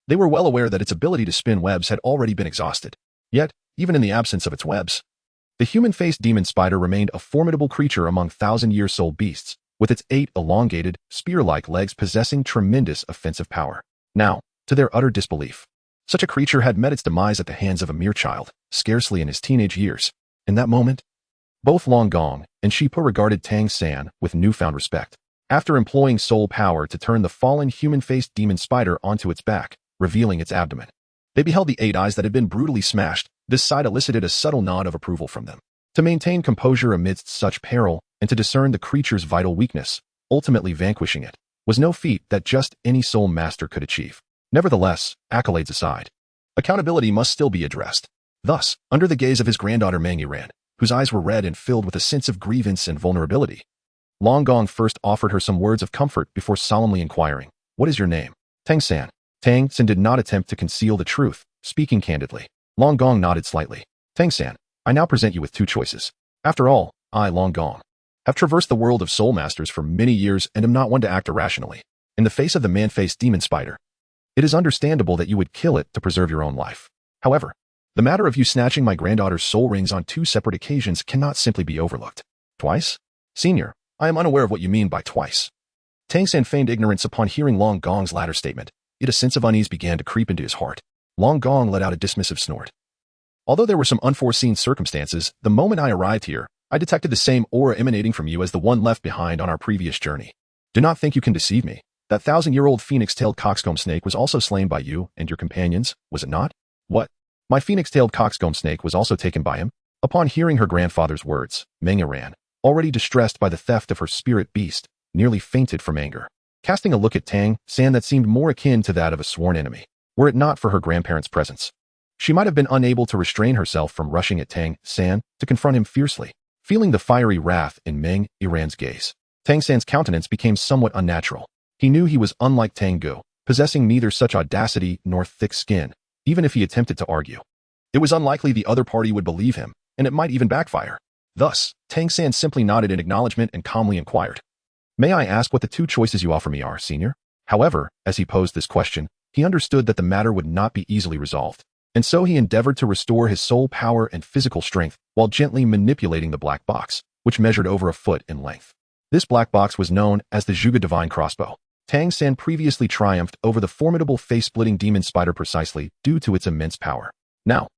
they were well aware that its ability to spin webs had already been exhausted. Yet, even in the absence of its webs, the human-faced demon spider remained a formidable creature among 1,000-year soul beasts, with its 8 elongated, spear-like legs possessing tremendous offensive power. Now, to their utter disbelief, such a creature had met its demise at the hands of a mere child, scarcely in his teenage years. In that moment, Both Long Gong and Shipa regarded Tang San with newfound respect. After employing soul power to turn the fallen human-faced demon spider onto its back, revealing its abdomen, they beheld the 8 eyes that had been brutally smashed. This sight elicited a subtle nod of approval from them. To maintain composure amidst such peril and to discern the creature's vital weakness, ultimately vanquishing it, was no feat that just any soul master could achieve. Nevertheless, accolades aside, accountability must still be addressed. Thus, under the gaze of his granddaughter Meng Yiran, whose eyes were red and filled with a sense of grievance and vulnerability, Long Gong first offered her some words of comfort before solemnly inquiring, "What is your name?" "Tang San." Tang San did not attempt to conceal the truth, speaking candidly. Long Gong nodded slightly. "Tang San, I now present you with 2 choices. After all, I, Long Gong, have traversed the world of soul masters for many years and am not one to act irrationally. In the face of the man-faced demon spider, it is understandable that you would kill it to preserve your own life. However, the matter of you snatching my granddaughter's soul rings on 2 separate occasions cannot simply be overlooked." "Twice? Senior, I am unaware of what you mean by twice." Tang San feigned ignorance upon hearing Long Gong's latter statement, yet a sense of unease began to creep into his heart. Long Gong let out a dismissive snort. "Although there were some unforeseen circumstances, the moment I arrived here, I detected the same aura emanating from you as the one left behind on our previous journey. Do not think you can deceive me. That 1,000-year-old phoenix-tailed coxcomb snake was also slain by you and your companions, was it not?" "What? My phoenix-tailed coxcomb snake was also taken by him?" Upon hearing her grandfather's words, Meng Yiran, already distressed by the theft of her spirit beast, nearly fainted from anger. Casting a look at Tang San that seemed more akin to that of a sworn enemy, were it not for her grandparents' presence, she might have been unable to restrain herself from rushing at Tang San to confront him fiercely. Feeling the fiery wrath in Meng Yiran's gaze, Tang San's countenance became somewhat unnatural. He knew he was unlike Tang Ge, possessing neither such audacity nor thick skin, even if he attempted to argue. It was unlikely the other party would believe him, and it might even backfire. Thus, Tang San simply nodded in acknowledgement and calmly inquired, "May I ask what the 2 choices you offer me are, senior?" However, as he posed this question, he understood that the matter would not be easily resolved, and so he endeavored to restore his soul power and physical strength while gently manipulating the black box, which measured over a foot in length. This black box was known as the Zhuge Divine Crossbow. Tang San previously triumphed over the formidable face-splitting demon spider precisely due to its immense power. Now,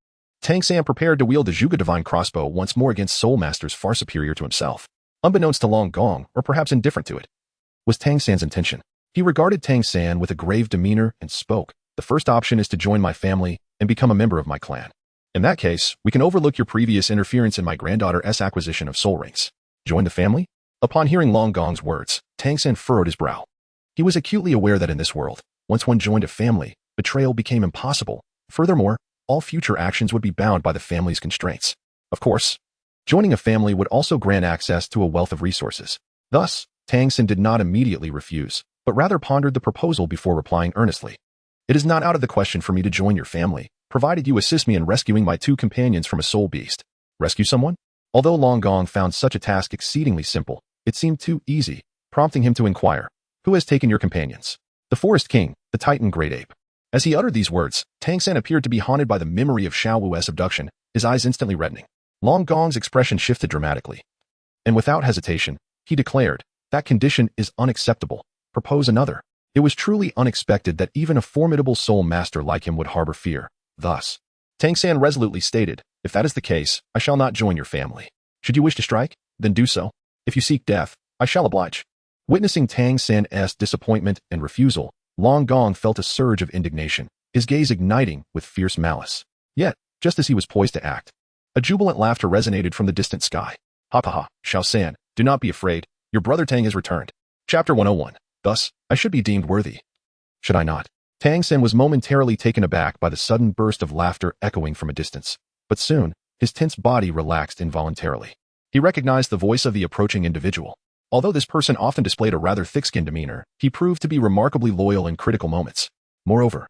Tang San prepared to wield the Zhuge Divine Crossbow once more against soul masters far superior to himself. Unbeknownst to Long Gong, or perhaps indifferent to it, was Tang San's intention. He regarded Tang San with a grave demeanor and spoke, "The first option is to join my family and become a member of my clan. In that case, we can overlook your previous interference in my granddaughter's acquisition of soul rings. Join the family?" Upon hearing Long Gong's words, Tang San furrowed his brow. He was acutely aware that in this world, once one joined a family, betrayal became impossible. Furthermore, all future actions would be bound by the family's constraints. Of course, joining a family would also grant access to a wealth of resources. Thus, Tang San did not immediately refuse, but rather pondered the proposal before replying earnestly. "It is not out of the question for me to join your family, provided you assist me in rescuing my 2 companions from a soul beast." Rescue someone? Although Long Gong found such a task exceedingly simple, it seemed too easy, prompting him to inquire, "Who has taken your companions?" "The Forest King, the Titan Great Ape." As he uttered these words, Tang San appeared to be haunted by the memory of Xiao Wu's abduction, his eyes instantly reddening. Long Gong's expression shifted dramatically, and without hesitation, he declared, "That condition is unacceptable. Propose another." It was truly unexpected that even a formidable soul master like him would harbor fear. Thus, Tang San resolutely stated, "If that is the case, I shall not join your family. Should you wish to strike, then do so. If you seek death, I shall oblige." Witnessing Tang San's disappointment and refusal, Long Gong felt a surge of indignation, his gaze igniting with fierce malice. Yet, just as he was poised to act, a jubilant laughter resonated from the distant sky. "Ha ha ha, Xiao San, do not be afraid. Your brother Tang has returned." Chapter 101. Thus, I should be deemed worthy. Should I not? Tang San was momentarily taken aback by the sudden burst of laughter echoing from a distance, but soon, his tense body relaxed involuntarily. He recognized the voice of the approaching individual. Although this person often displayed a rather thick-skinned demeanor, he proved to be remarkably loyal in critical moments. Moreover,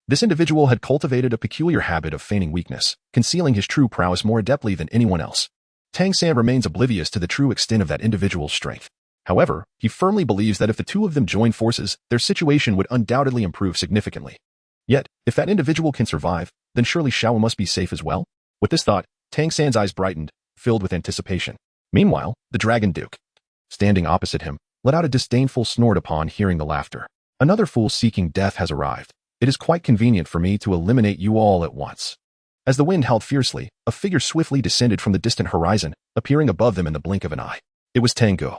this individual had cultivated a peculiar habit of feigning weakness, concealing his true prowess more adeptly than anyone else. Tang San remains oblivious to the true extent of that individual's strength. However, he firmly believes that if the 2 of them join forces, their situation would undoubtedly improve significantly. Yet, if that individual can survive, then surely Xiao must be safe as well? With this thought, Tang San's eyes brightened, filled with anticipation. Meanwhile, the Dragon Duke, standing opposite him, let out a disdainful snort upon hearing the laughter. "Another fool seeking death has arrived. It is quite convenient for me to eliminate you all at once." As the wind howled fiercely, a figure swiftly descended from the distant horizon, appearing above them in the blink of an eye. It was Tang Ge,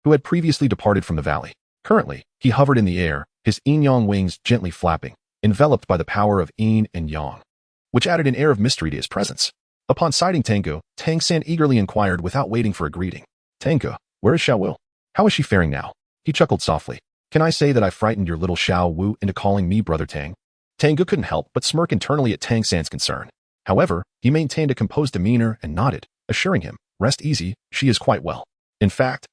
who had previously departed from the valley. Currently, he hovered in the air, his yin-yang wings gently flapping, enveloped by the power of yin and yang, which added an air of mystery to his presence. Upon sighting Tang Ge, Tang San eagerly inquired without waiting for a greeting. Tang Ge, where is Xiao Wu? How is she faring now? He chuckled softly. Can I say that I frightened your little Xiao Wu into calling me Brother Tang? Tang Ge couldn't help but smirk internally at Tang San's concern. However, he maintained a composed demeanor and nodded, assuring him, rest easy, she is quite well. In fact,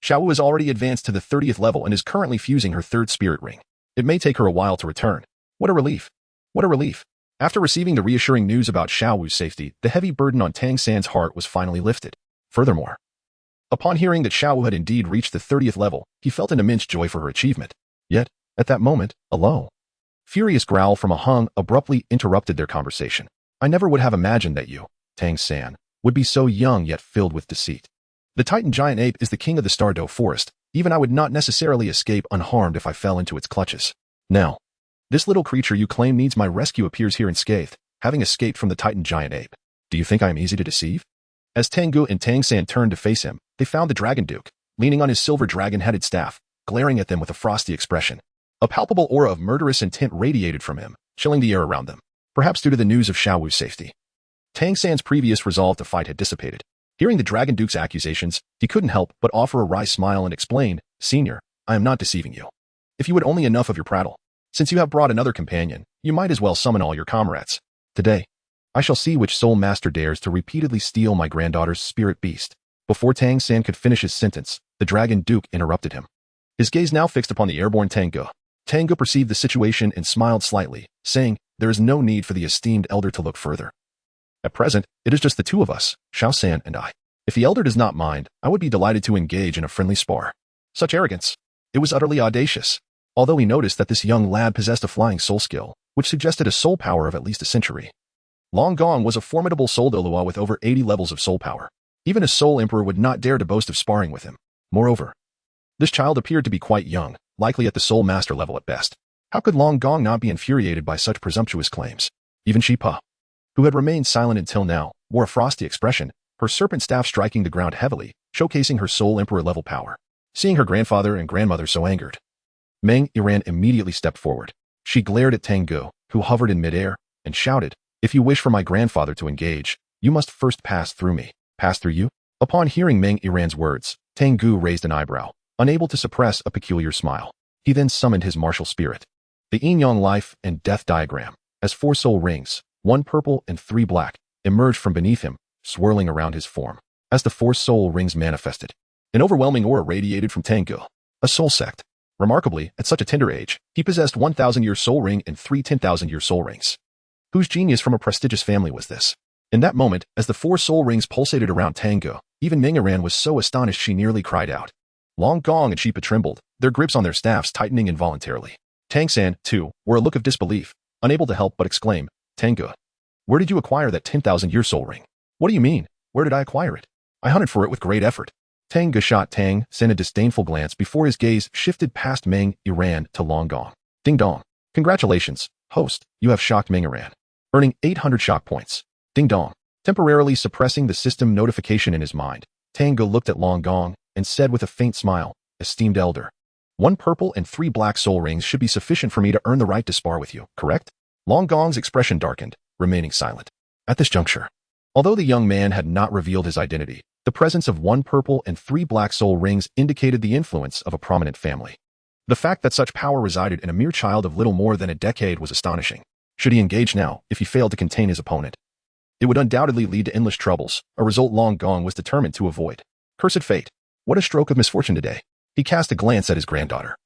Xiao Wu has already advanced to the 30th level and is currently fusing her third spirit ring. It may take her a while to return. What a relief. What a relief. After receiving the reassuring news about Xiao Wu's safety, the heavy burden on Tang San's heart was finally lifted. Furthermore, upon hearing that Xiao Wu had indeed reached the 30th level, he felt an immense joy for her achievement. Yet, at that moment, a low, furious growl from a hung abruptly interrupted their conversation. I never would have imagined that you, Tang San, would be so young yet filled with deceit. The Titan giant ape is the king of the Stardow forest. Even I would not necessarily escape unharmed if I fell into its clutches. Now, this little creature you claim needs my rescue appears here unscathed, having escaped from the Titan giant ape. Do you think I am easy to deceive? As Tang Ge and Tang San turned to face him, they found the Dragon Duke, leaning on his silver dragon-headed staff, glaring at them with a frosty expression. A palpable aura of murderous intent radiated from him, chilling the air around them, perhaps due to the news of Xiao Wu's safety. Tang San's previous resolve to fight had dissipated. Hearing the Dragon Duke's accusations, he couldn't help but offer a wry smile and explain, Senior, I am not deceiving you. If you would only enough of your prattle. Since you have brought another companion, you might as well summon all your comrades. Today, I shall see which soul master dares to repeatedly steal my granddaughter's spirit beast. Before Tang San could finish his sentence, the Dragon Duke interrupted him. His gaze now fixed upon the airborne Tang Ge. Tang Ge perceived the situation and smiled slightly, saying, there is no need for the esteemed elder to look further. At present, it is just the two of us, Xiao San and I. If the elder does not mind, I would be delighted to engage in a friendly spar. Such arrogance. It was utterly audacious. Although he noticed that this young lad possessed a flying soul skill, which suggested a soul power of at least a century. Long Gong was a formidable soul Douluo with over 80 levels of soul power. Even a soul emperor would not dare to boast of sparring with him. Moreover, this child appeared to be quite young, likely at the soul master level at best. How could Long Gong not be infuriated by such presumptuous claims? Even Shipa, who had remained silent until now, wore a frosty expression, her serpent staff striking the ground heavily, showcasing her soul emperor level power. Seeing her grandfather and grandmother so angered, Meng Yiran immediately stepped forward. She glared at Tang Ge, who hovered in midair, and shouted, if you wish for my grandfather to engage, you must first pass through me. Pass through you? Upon hearing Meng Yiran's words, Tang Ge raised an eyebrow, unable to suppress a peculiar smile. He then summoned his martial spirit. The yin-yang life and death diagram, as 4 soul rings, 1 purple and 3 black, emerged from beneath him, swirling around his form. As the 4 soul rings manifested, an overwhelming aura radiated from Tang Ge, a soul sect. Remarkably, at such a tender age, he possessed 1,000-year soul ring and 3 10,000-year soul rings. Whose genius from a prestigious family was this? In that moment, as the 4 soul rings pulsated around Tang Ge, even Meng Yiran was so astonished she nearly cried out. Long Gong and Shipa trembled, their grips on their staffs tightening involuntarily. Tang San, too, wore a look of disbelief, unable to help but exclaim, Tang Ge, where did you acquire that 10,000-year soul ring? What do you mean? Where did I acquire it? I hunted for it with great effort. Tang Ge shot Tang San a disdainful glance before his gaze shifted past Meng Yiran to Long Gong. Ding dong. Congratulations, host, you have shocked Meng Yiran, earning 800 shock points. Ding dong. Temporarily suppressing the system notification in his mind, Tang Ge looked at Long Gong and said with a faint smile, esteemed elder, 1 purple and 3 black soul rings should be sufficient for me to earn the right to spar with you, correct? Long Gong's expression darkened, remaining silent. At this juncture, although the young man had not revealed his identity, the presence of 1 purple and 3 black soul rings indicated the influence of a prominent family. The fact that such power resided in a mere child of little more than a decade was astonishing. Should he engage now, if he failed to contain his opponent, it would undoubtedly lead to endless troubles, a result Long Gong was determined to avoid. Cursed fate. What a stroke of misfortune today. He cast a glance at his granddaughter.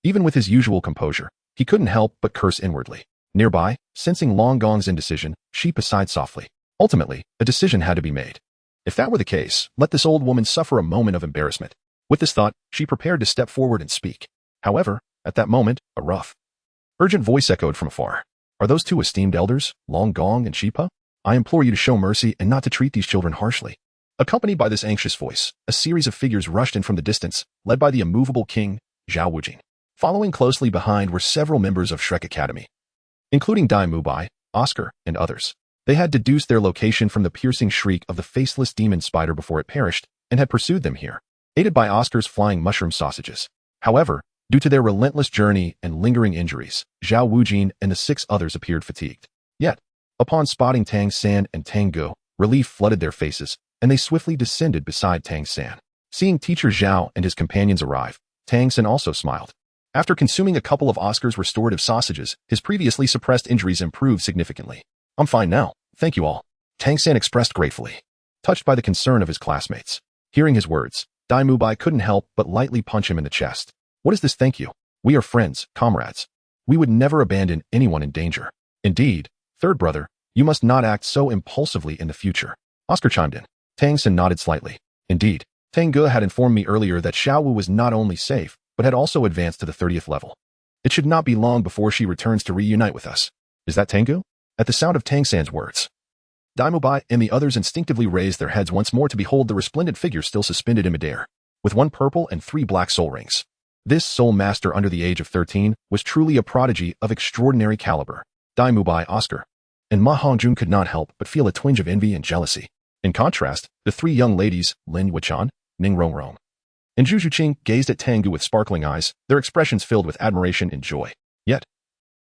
Even with his usual composure, he couldn't help but curse inwardly. Nearby, sensing Long Gong's indecision, Shipa sighed softly. Ultimately, a decision had to be made. If that were the case, let this old woman suffer a moment of embarrassment. With this thought, she prepared to step forward and speak. However, at that moment, a rough, urgent voice echoed from afar. Are those 2 esteemed elders, Long Gong and Shipa? I implore you to show mercy and not to treat these children harshly. Accompanied by this anxious voice, a series of figures rushed in from the distance, led by the immovable king, Zhao Wujing. Following closely behind were several members of Shrek Academy, including Dai Mubai, Oscar, and others. They had deduced their location from the piercing shriek of the faceless demon spider before it perished, and had pursued them here, aided by Oscar's flying mushroom sausages. However, due to their relentless journey and lingering injuries, Zhao Wujin and the 6 others appeared fatigued. Yet, upon spotting Tang San and Tang Ge, relief flooded their faces, and they swiftly descended beside Tang San. Seeing teacher Zhao and his companions arrive, Tang San also smiled. After consuming a couple of Oscar's restorative sausages, his previously suppressed injuries improved significantly. "I'm fine now, thank you all," Tang San expressed gratefully, touched by the concern of his classmates. Hearing his words, Dai Mubai couldn't help but lightly punch him in the chest. "What is this thank you? We are friends, comrades. We would never abandon anyone in danger. Indeed, third brother, you must not act so impulsively in the future." Oscar chimed in. Tang San nodded slightly. Indeed, Tang Ge had informed me earlier that Xiaowu was not only safe, but had also advanced to the 30th level. It should not be long before she returns to reunite with us. Is that Tang Ge? At the sound of Tang San's words, Dai Mubai and the others instinctively raised their heads once more to behold the resplendent figure still suspended in midair, with 1 purple and 3 black soul rings. This soul master under the age of 13 was truly a prodigy of extraordinary caliber. Dai Mubai, Oscar, and Ma Hongjun could not help but feel a twinge of envy and jealousy. In contrast, the 3 young ladies, Lin Wuchan, Ning Rongrong, and Zhu Zhuqing, gazed at Tang Ge with sparkling eyes, their expressions filled with admiration and joy. Yet,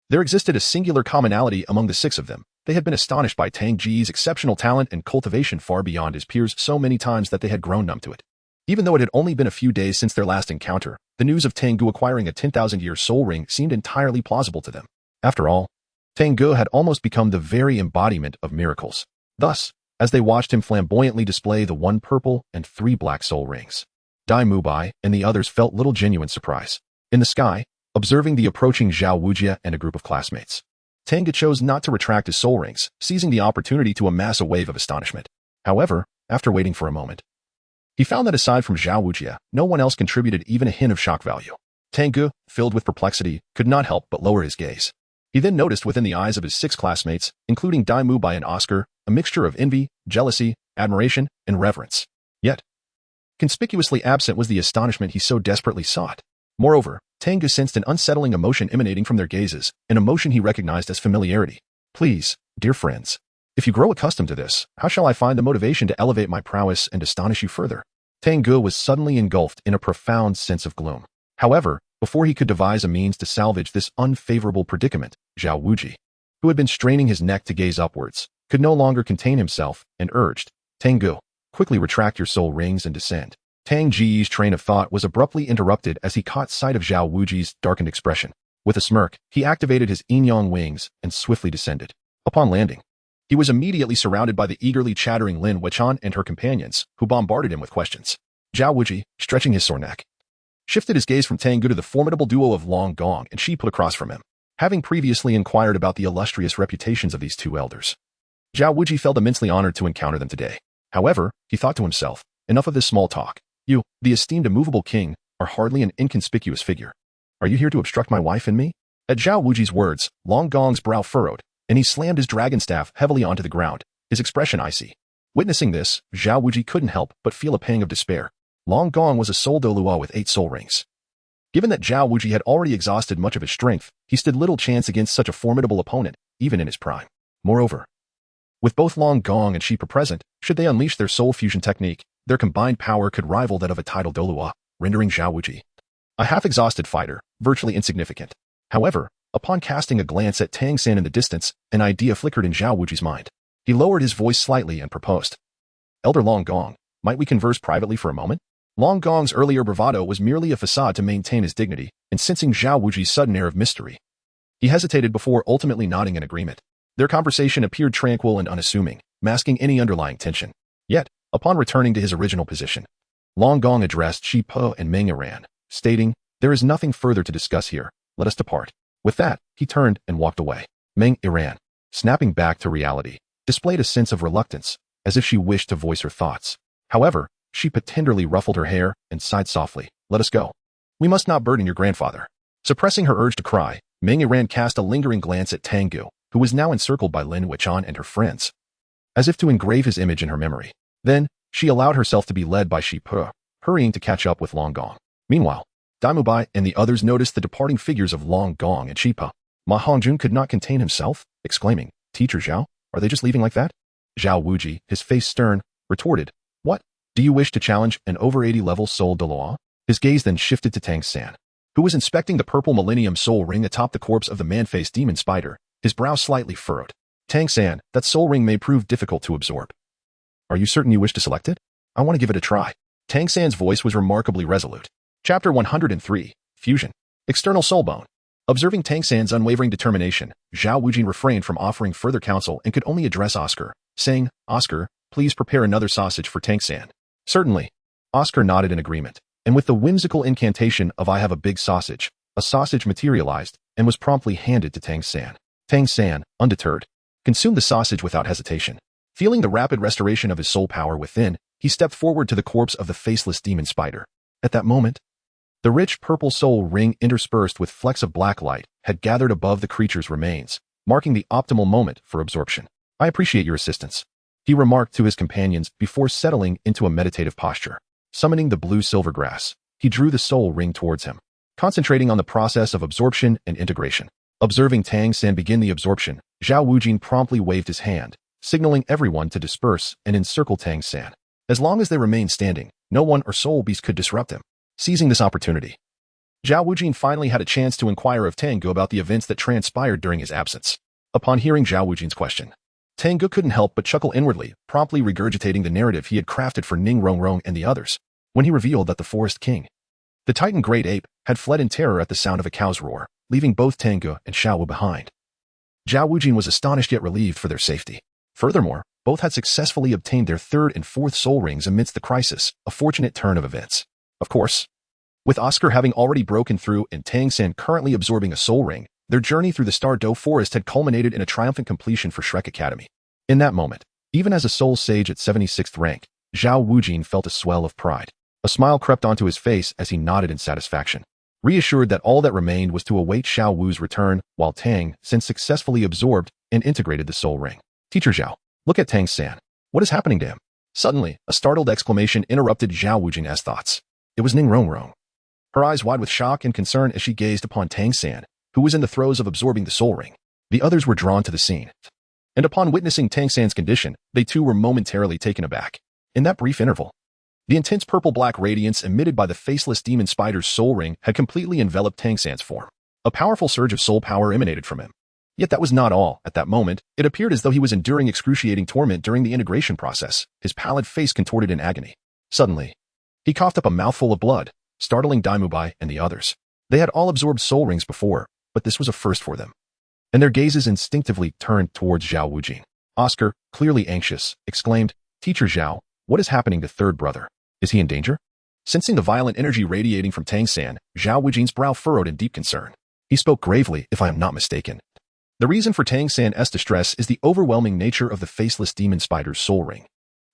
there existed a singular commonality among the 6 of them. They had been astonished by Tang Ge's exceptional talent and cultivation far beyond his peers so many times that they had grown numb to it. Even though it had only been a few days since their last encounter, the news of Tang Ge acquiring a 10,000-year soul ring seemed entirely plausible to them. After all, Tang Ge had almost become the very embodiment of miracles. Thus, as they watched him flamboyantly display the 1 purple and 3 black soul rings, Dai Mubai and the others felt little genuine surprise. In the sky, observing the approaching Zhao Wujia and a group of classmates, Tang Ge chose not to retract his soul rings, seizing the opportunity to amass a wave of astonishment. However, after waiting for a moment, he found that aside from Zhao Wujia, no one else contributed even a hint of shock value. Tang Ge, filled with perplexity, could not help but lower his gaze. He then noticed within the eyes of his 6 classmates, including Dai Mubai and Oscar, a mixture of envy, jealousy, admiration, and reverence. Yet, conspicuously absent was the astonishment he so desperately sought. Moreover, Tang Ge sensed an unsettling emotion emanating from their gazes, an emotion he recognized as familiarity. "Please, dear friends, if you grow accustomed to this, how shall I find the motivation to elevate my prowess and astonish you further?" Tang Ge was suddenly engulfed in a profound sense of gloom. However, before he could devise a means to salvage this unfavorable predicament, Zhao Wuji, who had been straining his neck to gaze upwards, could no longer contain himself and urged, "Tang Ge, quickly retract your soul rings and descend." Tang Ge's train of thought was abruptly interrupted as he caught sight of Zhao Wuji's darkened expression. With a smirk, he activated his yin-yang wings and swiftly descended. Upon landing, he was immediately surrounded by the eagerly chattering Lin Wuchan and her companions, who bombarded him with questions. Zhao Wuji, stretching his sore neck, shifted his gaze from Tang Ge to the formidable duo of Long Gong and Shi put across from him, having previously inquired about the illustrious reputations of these 2 elders. Zhao Wuji felt immensely honored to encounter them today. However, he thought to himself, enough of this small talk. You, the esteemed immovable king, are hardly an inconspicuous figure. Are you here to obstruct my wife and me? At Zhao Wuji's words, Long Gong's brow furrowed, and he slammed his dragon staff heavily onto the ground, his expression icy. Witnessing this, Zhao Wuji couldn't help but feel a pang of despair. Long Gong was a soul Douluo with 8 soul rings. Given that Zhao Wuji had already exhausted much of his strength, he stood little chance against such a formidable opponent, even in his prime. Moreover, with both Long Gong and Sheepa present, should they unleash their soul fusion technique, their combined power could rival that of a tidal Douluo, rendering Zhao Wuji a half-exhausted fighter, virtually insignificant. However, upon casting a glance at Tang San in the distance, an idea flickered in Zhao Wuji's mind. He lowered his voice slightly and proposed, "Elder Long Gong, might we converse privately for a moment?" Long Gong's earlier bravado was merely a facade to maintain his dignity, and sensing Zhao Wuji's sudden air of mystery, he hesitated before ultimately nodding in agreement. Their conversation appeared tranquil and unassuming, masking any underlying tension. Yet, upon returning to his original position, Long Gong addressed Shi Po and Meng Iran, stating, "There is nothing further to discuss here, let us depart." With that, he turned and walked away. Meng Iran, snapping back to reality, displayed a sense of reluctance, as if she wished to voice her thoughts. However, Shi Po tenderly ruffled her hair and sighed softly, "Let us go. We must not burden your grandfather." Suppressing her urge to cry, Meng Iran cast a lingering glance at Tang Ge, who was now encircled by Lin Wuchan and her friends, as if to engrave his image in her memory. Then, she allowed herself to be led by Shi Po, hurrying to catch up with Long Gong. Meanwhile, Dai Mubai and the others noticed the departing figures of Long Gong and Shi Po. Ma Hongjun could not contain himself, exclaiming, "Teacher Zhao, Are they just leaving like that? Zhao Wuji, his face stern, retorted, "What? Do you wish to challenge an over 80-level soul Douluo?" His gaze then shifted to Tang San, who was inspecting the purple Millennium Soul Ring atop the corpse of the man-faced demon spider, his brow slightly furrowed. "Tang San, that soul ring may prove difficult to absorb. Are you certain you wish to select it? I want to give it a try." Tang San's voice was remarkably resolute. Chapter 103, Fusion. External Soulbone. Observing Tang San's unwavering determination, Zhao Wujin refrained from offering further counsel and could only address Oscar, saying, "Oscar, please prepare another sausage for Tang San." "Certainly." Oscar nodded in agreement, and with the whimsical incantation of "I have a big sausage," a sausage materialized and was promptly handed to Tang San. Tang San, undeterred, consumed the sausage without hesitation. Feeling the rapid restoration of his soul power within, he stepped forward to the corpse of the faceless demon spider. At that moment, the rich purple soul ring interspersed with flecks of black light had gathered above the creature's remains, marking the optimal moment for absorption. "I appreciate your assistance," he remarked to his companions before settling into a meditative posture. Summoning the blue silver grass, he drew the soul ring towards him, concentrating on the process of absorption and integration. Observing Tang San begin the absorption, Zhao Wujin promptly waved his hand, signaling everyone to disperse and encircle Tang San. As long as they remained standing, no one or soul beast could disrupt him. Seizing this opportunity, Zhao Wujin finally had a chance to inquire of Tang Ge about the events that transpired during his absence. Upon hearing Zhao Wujin's question, Tang Ge couldn't help but chuckle inwardly, promptly regurgitating the narrative he had crafted for Ning Rongrong and the others, when he revealed that the Forest King, the Titan Great Ape, had fled in terror at the sound of a cow's roar, leaving both Tang Ge and Xiao Wu behind. Zhao Wujin was astonished yet relieved for their safety. Furthermore, both had successfully obtained their third and fourth soul rings amidst the crisis, a fortunate turn of events. Of course, with Oscar having already broken through and Tang San currently absorbing a soul ring, their journey through the Star Doe Forest had culminated in a triumphant completion for Shrek Academy. In that moment, even as a soul sage at 76th rank, Zhao Wujin felt a swell of pride. A smile crept onto his face as he nodded in satisfaction, reassured that all that remained was to await Xiao Wu's return, while Tang San successfully absorbed and integrated the soul ring. "Teacher Zhao, look at Tang San. What is happening to him?" Suddenly, a startled exclamation interrupted Zhao Wujin's thoughts. It was Ning Rongrong. Her eyes wide with shock and concern as she gazed upon Tang San, who was in the throes of absorbing the soul ring. The others were drawn to the scene, and upon witnessing Tang San's condition, they too were momentarily taken aback. In that brief interval, the intense purple-black radiance emitted by the faceless demon spider's soul ring had completely enveloped Tang San's form. A powerful surge of soul power emanated from him. Yet that was not all. At that moment, it appeared as though he was enduring excruciating torment during the integration process, his pallid face contorted in agony. Suddenly, he coughed up a mouthful of blood, startling Daimubai and the others. They had all absorbed soul rings before, but this was a first for them, and their gazes instinctively turned towards Zhao Wujin. Oscar, clearly anxious, exclaimed, "Teacher Zhao, what is happening to third brother? Is he in danger?" Sensing the violent energy radiating from Tang San, Zhao Wujin's brow furrowed in deep concern. He spoke gravely, "If I am not mistaken, the reason for Tang San's distress is the overwhelming nature of the faceless demon spider's soul ring.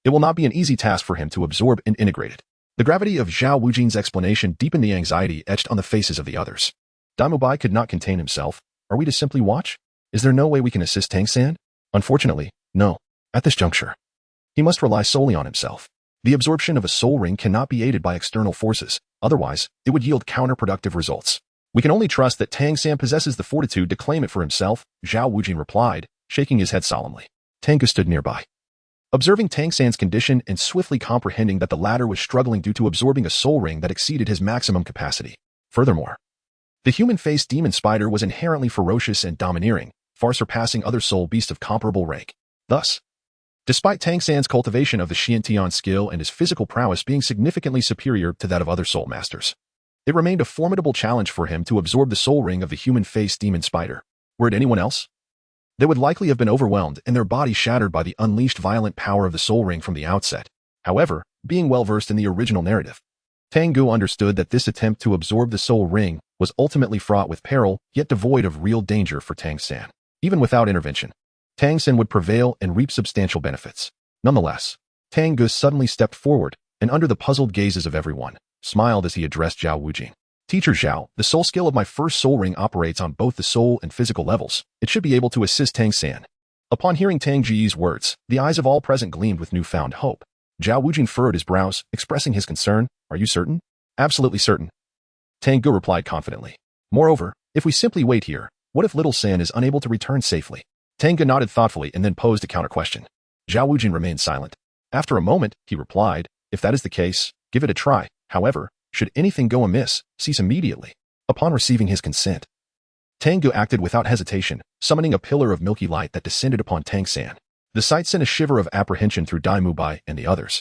It will not be an easy task for him to absorb and integrate it." The gravity of Zhao Wujin's explanation deepened the anxiety etched on the faces of the others. Daimubai could not contain himself. "Are we to simply watch? Is there no way we can assist Tang San?" "Unfortunately, no. At this juncture, he must rely solely on himself. The absorption of a soul ring cannot be aided by external forces, otherwise it would yield counterproductive results. We can only trust that Tang San possesses the fortitude to claim it for himself," Zhao Wujin replied, shaking his head solemnly. Tang Ge stood nearby, observing Tang San's condition and swiftly comprehending that the latter was struggling due to absorbing a soul ring that exceeded his maximum capacity. Furthermore, the human-faced demon spider was inherently ferocious and domineering, far surpassing other soul beasts of comparable rank. Thus, despite Tang San's cultivation of the Xiantian skill and his physical prowess being significantly superior to that of other soul masters, it remained a formidable challenge for him to absorb the soul ring of the human-faced demon spider. Were it anyone else, they would likely have been overwhelmed and their body shattered by the unleashed violent power of the soul ring from the outset. However, being well-versed in the original narrative, Tang Ge understood that this attempt to absorb the soul ring was ultimately fraught with peril, yet devoid of real danger for Tang San. Even without intervention, Tang San would prevail and reap substantial benefits. Nonetheless, Tang Ge suddenly stepped forward, and under the puzzled gazes of everyone, smiled as he addressed Zhao Wujin. "Teacher Zhao, the soul skill of my first soul ring operates on both the soul and physical levels. It should be able to assist Tang San." Upon hearing Tang Ge's words, the eyes of all present gleamed with newfound hope. Zhao Wujin furrowed his brows, expressing his concern. "Are you certain?" "Absolutely certain," Tang Ge replied confidently. "Moreover, if we simply wait here, what if little San is unable to return safely?" Tang Ge nodded thoughtfully and then posed a counter-question. Zhao Wujin remained silent. After a moment, he replied, if that is the case, give it a try. However, should anything go amiss, cease immediately. Upon receiving his consent, Tang Ge acted without hesitation, summoning a pillar of milky light that descended upon Tang San. The sight sent a shiver of apprehension through Dai Mubai and the others,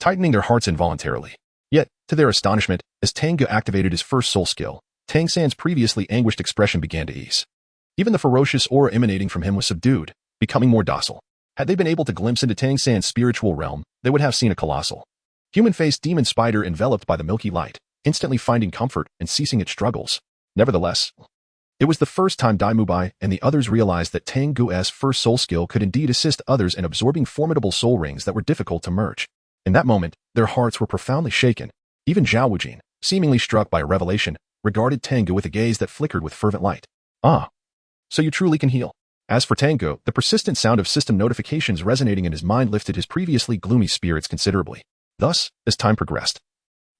tightening their hearts involuntarily. Yet, to their astonishment, as Tang Ge activated his first soul skill, Tang San's previously anguished expression began to ease. Even the ferocious aura emanating from him was subdued, becoming more docile. Had they been able to glimpse into Tang San's spiritual realm, they would have seen a colossal, human-faced demon spider enveloped by the milky light, instantly finding comfort and ceasing its struggles. Nevertheless, it was the first time Dai Mubai and the others realized that Tang Ge's first soul skill could indeed assist others in absorbing formidable soul rings that were difficult to merge. In that moment, their hearts were profoundly shaken. Even Zhao Wujin, seemingly struck by a revelation, regarded Tang Ge with a gaze that flickered with fervent light. Ah, so you truly can heal. As for Tang Ge, the persistent sound of system notifications resonating in his mind lifted his previously gloomy spirits considerably. Thus, as time progressed,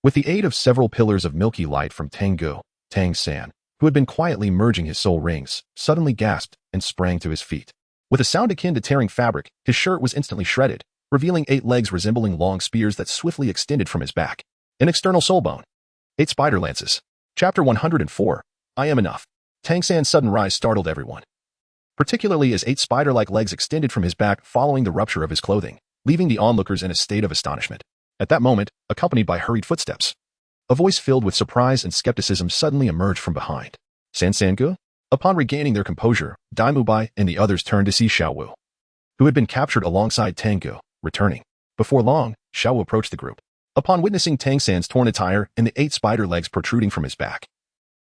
with the aid of several pillars of milky light from Tang Ge, Tang San, who had been quietly merging his soul rings, suddenly gasped and sprang to his feet. With a sound akin to tearing fabric, his shirt was instantly shredded, revealing 8 legs resembling long spears that swiftly extended from his back. An external soul bone. 8 spider lances. Chapter 104. I am enough. Tang San's sudden rise startled everyone, particularly as 8 spider-like legs extended from his back following the rupture of his clothing, leaving the onlookers in a state of astonishment. At that moment, accompanied by hurried footsteps, a voice filled with surprise and skepticism suddenly emerged from behind. San Ge? Upon regaining their composure, Dai Mubai and the others turned to see Xiao Wu, who had been captured alongside Tang Ge, returning. Before long, Xiao Wu approached the group. Upon witnessing Tang San's torn attire and the 8 spider legs protruding from his back,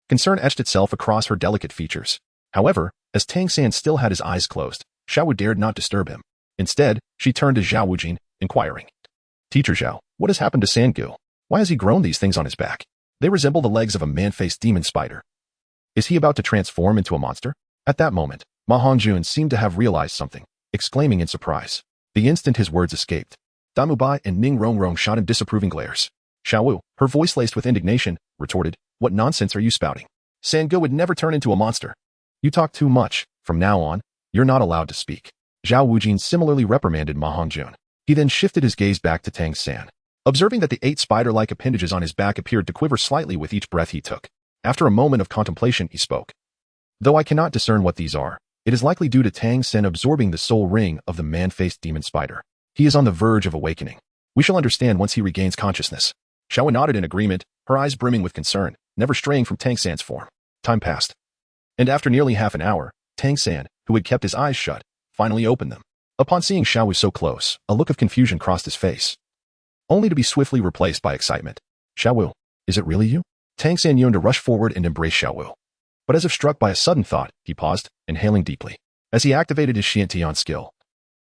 concern etched itself across her delicate features. However, as Tang San still had his eyes closed, Xiao Wu dared not disturb him. Instead, she turned to Zhao Wujin, inquiring, Teacher Zhao, what has happened to San Ge? Why has he grown these things on his back? They resemble the legs of a man-faced demon spider. Is he about to transform into a monster? At that moment, Ma Hongjun seemed to have realized something, exclaiming in surprise. The instant his words escaped, Dai Mubai and Ning Rongrong shot him disapproving glares. Xiao Wu, her voice laced with indignation, retorted, what nonsense are you spouting? San Ge would never turn into a monster. You talk too much. From now on, you're not allowed to speak. Zhao Wujin similarly reprimanded Ma Hongjun. He then shifted his gaze back to Tang San, observing that the 8 spider-like appendages on his back appeared to quiver slightly with each breath he took. After a moment of contemplation, he spoke. Though I cannot discern what these are, it is likely due to Tang San absorbing the soul ring of the man-faced demon spider. He is on the verge of awakening. We shall understand once he regains consciousness. Xiao Wu nodded in agreement, her eyes brimming with concern, never straying from Tang San's form. Time passed. And after nearly half an hour, Tang San, who had kept his eyes shut, finally opened them. Upon seeing Xiao Wu so close, a look of confusion crossed his face, only to be swiftly replaced by excitement. Xiao Wu, is it really you? Tang San yearned to rush forward and embrace Xiao Wu. But as if struck by a sudden thought, he paused, inhaling deeply. As he activated his Xiantian skill,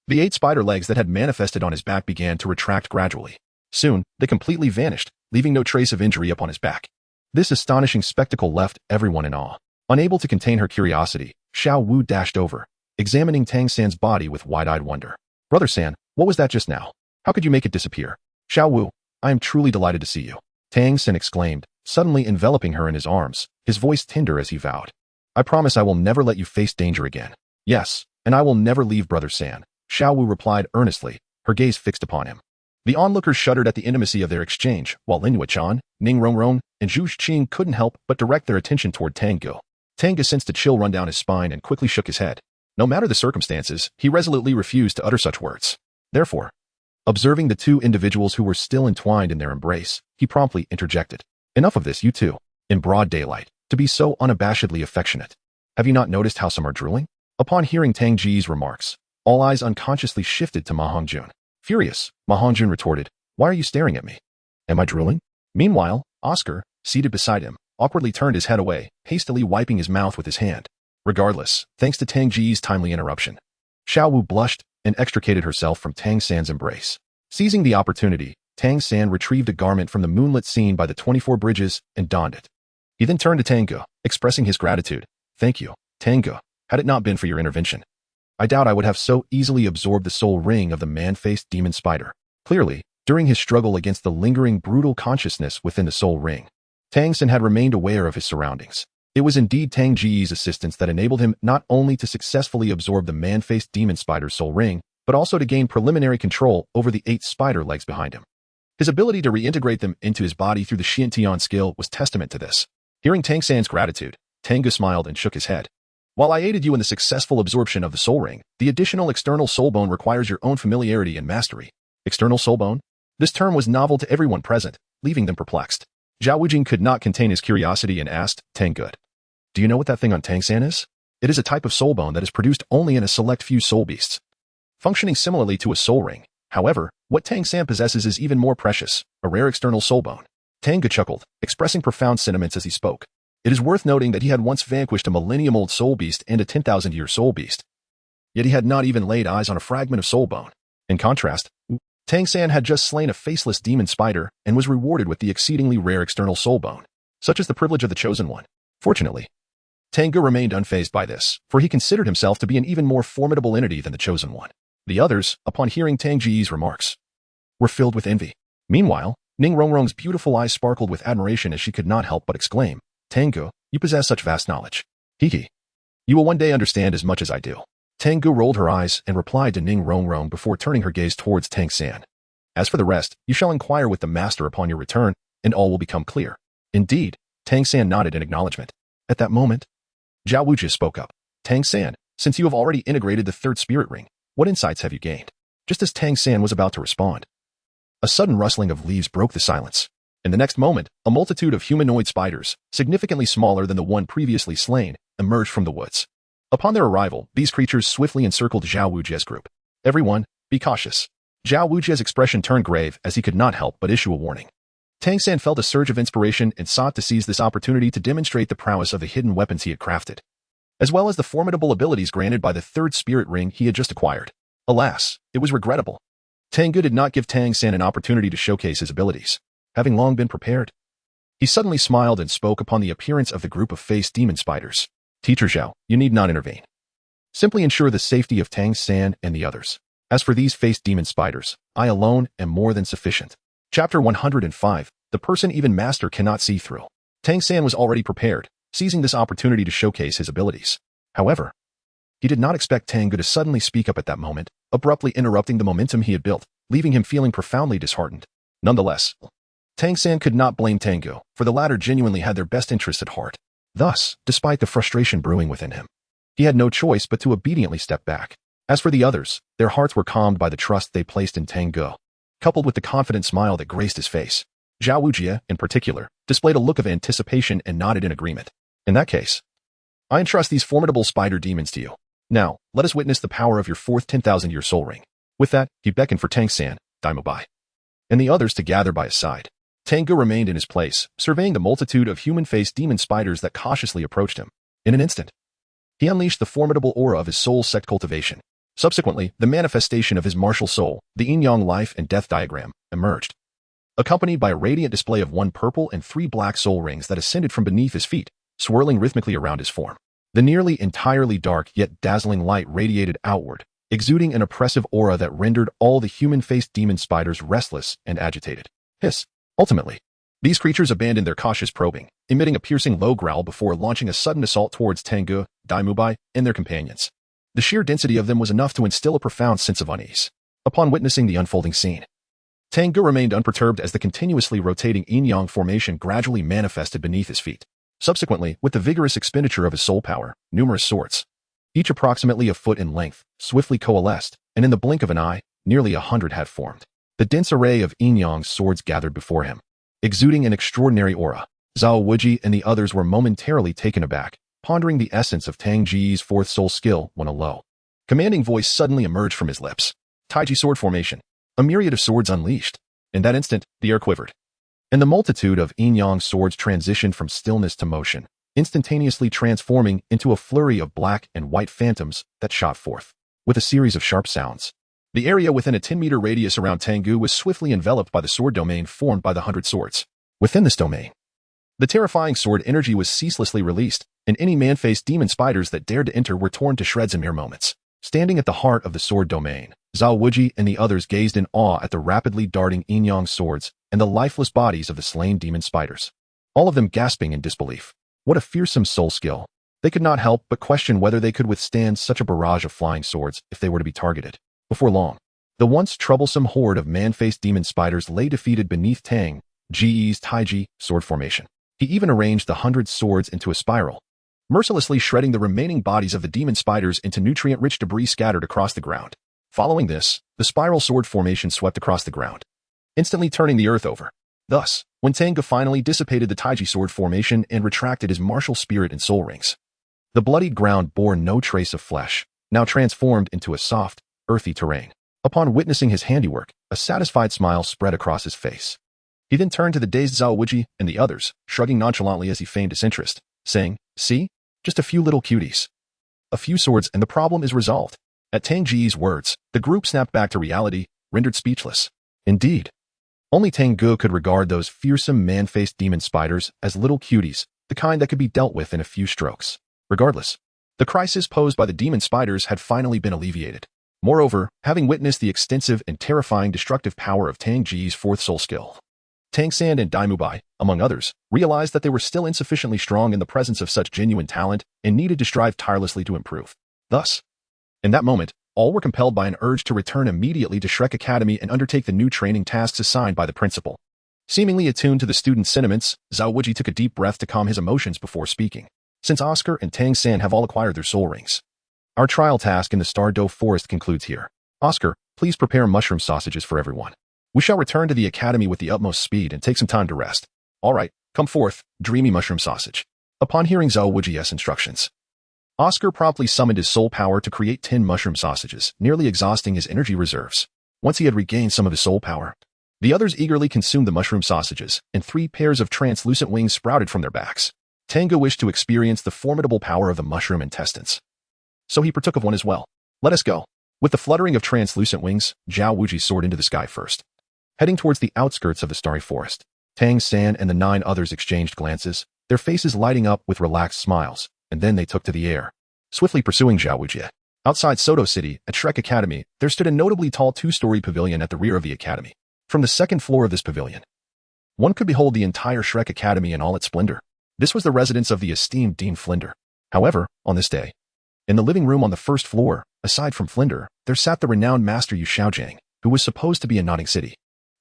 the 8 spider legs that had manifested on his back began to retract gradually. Soon, they completely vanished, leaving no trace of injury upon his back. This astonishing spectacle left everyone in awe. Unable to contain her curiosity, Xiao Wu dashed over, examining Tang San's body with wide-eyed wonder. Brother San, what was that just now? How could you make it disappear? Xiao Wu, I am truly delighted to see you. Tang San exclaimed, suddenly enveloping her in his arms, his voice tender as he vowed. I promise I will never let you face danger again. Yes, and I will never leave Brother San. Xiao Wu replied earnestly, her gaze fixed upon him. The onlookers shuddered at the intimacy of their exchange, while Lin Yuechan, Ning Rongrong, and Zhu Qing couldn't help but direct their attention toward Tang Ge. Tang Ge sensed a chill run down his spine and quickly shook his head. No matter the circumstances, he resolutely refused to utter such words. Therefore, observing the 2 individuals who were still entwined in their embrace, he promptly interjected. Enough of this, you two. In broad daylight, to be so unabashedly affectionate. Have you not noticed how some are drooling? Upon hearing Tang Ge's remarks, all eyes unconsciously shifted to Ma Hongjun. Furious, Ma Hongjun retorted, why are you staring at me? Am I drooling? Meanwhile, Oscar, seated beside him, awkwardly turned his head away, hastily wiping his mouth with his hand. Regardless, thanks to Tang Ge's timely interruption, Xiao Wu blushed and extricated herself from Tang San's embrace. Seizing the opportunity, Tang San retrieved a garment from the moonlit scene by the 24 bridges and donned it. He then turned to Tang Ge, expressing his gratitude. Thank you, Tang Ge. Had it not been for your intervention, I doubt I would have so easily absorbed the soul ring of the man-faced demon spider. Clearly, during his struggle against the lingering brutal consciousness within the soul ring, Tang San had remained aware of his surroundings. It was indeed Tang Ge's assistance that enabled him not only to successfully absorb the man-faced demon spider's soul ring, but also to gain preliminary control over the 8 spider legs behind him. His ability to reintegrate them into his body through the Xiantian skill was testament to this. Hearing Tang San's gratitude, Tang Ge smiled and shook his head. While I aided you in the successful absorption of the soul ring, the additional external soul bone requires your own familiarity and mastery. External soul bone? This term was novel to everyone present, leaving them perplexed. Zhao Wujing could not contain his curiosity and asked, Tang Ge, do you know what that thing on Tang San is? It is a type of soul bone that is produced only in a select few soul beasts, functioning similarly to a soul ring. However, what Tang San possesses is even more precious, a rare external soul bone. Tang Ge chuckled, expressing profound sentiments as he spoke. It is worth noting that he had once vanquished a millennium-old soul beast and a 10,000-year soul beast. Yet he had not even laid eyes on a fragment of soul bone. In contrast, Tang San had just slain a faceless demon spider and was rewarded with the exceedingly rare external soul bone. Such is the privilege of the chosen one. Fortunately, Tang Ge remained unfazed by this, for he considered himself to be an even more formidable entity than the chosen one. The others, upon hearing Tang Ge's remarks, were filled with envy. Meanwhile, Ning Rongrong's beautiful eyes sparkled with admiration as she could not help but exclaim, Tang Ge, you possess such vast knowledge. Hee. You will one day understand as much as I do. Tang Ge rolled her eyes and replied to Ning Rongrong before turning her gaze towards Tang San. As for the rest, you shall inquire with the master upon your return, and all will become clear. Indeed, Tang San nodded in acknowledgement. At that moment, Zhao Wujie spoke up. Tang San, since you have already integrated the 3rd spirit ring, what insights have you gained? Just as Tang San was about to respond, a sudden rustling of leaves broke the silence. In the next moment, a multitude of humanoid spiders, significantly smaller than the one previously slain, emerged from the woods. Upon their arrival, these creatures swiftly encircled Zhao Wujie's group. Everyone, be cautious. Zhao Wujie's expression turned grave as he could not help but issue a warning. Tang San felt a surge of inspiration and sought to seize this opportunity to demonstrate the prowess of the hidden weapons he had crafted, as well as the formidable abilities granted by the 3rd spirit ring he had just acquired. Alas, it was regrettable. Tang Ge did not give Tang San an opportunity to showcase his abilities. Having long been prepared, he suddenly smiled and spoke upon the appearance of the group of faced demon spiders. Teacher Zhao, you need not intervene. Simply ensure the safety of Tang San and the others. As for these faced demon spiders, I alone am more than sufficient. Chapter 105, the person even master cannot see through. Tang San was already prepared, seizing this opportunity to showcase his abilities. However, he did not expect Tang Ge to suddenly speak up at that moment, abruptly interrupting the momentum he had built, leaving him feeling profoundly disheartened. Nonetheless, Tang San could not blame Tang Ge, for the latter genuinely had their best interests at heart. Thus, despite the frustration brewing within him, he had no choice but to obediently step back. As for the others, their hearts were calmed by the trust they placed in Tang Ge, coupled with the confident smile that graced his face. Zhao Wujie, in particular, displayed a look of anticipation and nodded in agreement. In that case, I entrust these formidable spider demons to you. Now, let us witness the power of your 4th 10,000-year soul ring. With that, he beckoned for Tang San, Daimobai, and the others to gather by his side. Tang Ge remained in his place, surveying the multitude of human-faced demon spiders that cautiously approached him. In an instant, he unleashed the formidable aura of his soul sect cultivation. Subsequently, the manifestation of his martial soul, the yin-yang life and death diagram, emerged, accompanied by a radiant display of 1 purple and 3 black soul rings that ascended from beneath his feet, swirling rhythmically around his form. The nearly entirely dark yet dazzling light radiated outward, exuding an oppressive aura that rendered all the human-faced demon spiders restless and agitated. Hiss. Ultimately, these creatures abandoned their cautious probing, emitting a piercing low growl before launching a sudden assault towards Tang Ge, Daimobai, and their companions. The sheer density of them was enough to instill a profound sense of unease. Upon witnessing the unfolding scene, Tang Ge remained unperturbed as the continuously rotating yin-yang formation gradually manifested beneath his feet. Subsequently, with the vigorous expenditure of his soul power, numerous swords, each approximately a foot in length, swiftly coalesced, and in the blink of an eye, nearly 100 had formed. The dense array of yin-yang swords gathered before him, exuding an extraordinary aura. Zhao Wujie and the others were momentarily taken aback, pondering the essence of Tang Ge's 4th soul skill when a low, commanding voice suddenly emerged from his lips. Taiji sword formation. A myriad of swords unleashed. In that instant, the air quivered, and the multitude of yin-yang swords transitioned from stillness to motion, instantaneously transforming into a flurry of black and white phantoms that shot forth, with a series of sharp sounds. The area within a 10-meter radius around Tang Ge was swiftly enveloped by the sword domain formed by the 100 swords. Within this domain, the terrifying sword energy was ceaselessly released, and any man-faced demon spiders that dared to enter were torn to shreds in mere moments. Standing at the heart of the sword domain, Zhao Wujie and the others gazed in awe at the rapidly darting yin-yang swords and the lifeless bodies of the slain demon spiders, all of them gasping in disbelief. What a fearsome soul skill. They could not help but question whether they could withstand such a barrage of flying swords if they were to be targeted. Before long, the once troublesome horde of man-faced demon spiders lay defeated beneath Tang Ge's Taiji sword formation. He even arranged the 100 swords into a spiral, mercilessly shredding the remaining bodies of the demon spiders into nutrient-rich debris scattered across the ground. Following this, the spiral sword formation swept across the ground, instantly turning the earth over. Thus, when Tang Ge finally dissipated the Taiji sword formation and retracted his martial spirit and soul rings, the bloodied ground bore no trace of flesh, now transformed into a soft, earthy terrain. Upon witnessing his handiwork, a satisfied smile spread across his face. He then turned to the dazed Zhao Wuji and the others, shrugging nonchalantly as he feigned disinterest, saying, "See? Just a few little cuties. A few swords and the problem is resolved." At Tang Ge's words, the group snapped back to reality, rendered speechless. Indeed, only Tang Ge could regard those fearsome man-faced demon spiders as little cuties, the kind that could be dealt with in a few strokes. Regardless, the crisis posed by the demon spiders had finally been alleviated. Moreover, having witnessed the extensive and terrifying destructive power of Tang Ge's fourth soul skill, Tang San and Daimubai, among others, realized that they were still insufficiently strong in the presence of such genuine talent and needed to strive tirelessly to improve. Thus, in that moment, all were compelled by an urge to return immediately to Shrek Academy and undertake the new training tasks assigned by the principal. Seemingly attuned to the students' sentiments, Zhao Wuji took a deep breath to calm his emotions before speaking. Since Oscar and Tang San have all acquired their soul rings, our trial task in the Star Dough Forest concludes here. Oscar, please prepare mushroom sausages for everyone. We shall return to the academy with the utmost speed and take some time to rest. All right, come forth, dreamy mushroom sausage. Upon hearing Zhao Wuji's instructions, Oscar promptly summoned his soul power to create 10 mushroom sausages, nearly exhausting his energy reserves. Once he had regained some of his soul power, the others eagerly consumed the mushroom sausages, and 3 pairs of translucent wings sprouted from their backs. Tang Ge wished to experience the formidable power of the mushroom intestines, so he partook of one as well. Let us go. With the fluttering of translucent wings, Zhao Wuji soared into the sky first. Heading towards the outskirts of the starry forest, Tang San and the 9 others exchanged glances, their faces lighting up with relaxed smiles, and then they took to the air, swiftly pursuing Zhao Wuji. Outside Soto City, at Shrek Academy, there stood a notably tall 2-story pavilion at the rear of the academy. From the second floor of this pavilion, one could behold the entire Shrek Academy in all its splendor. This was the residence of the esteemed Dean Flinder. However, on this day, in the living room on the first floor, aside from Flinder, there sat the renowned master Yu Xiaojiang, who was supposed to be in Nodding City.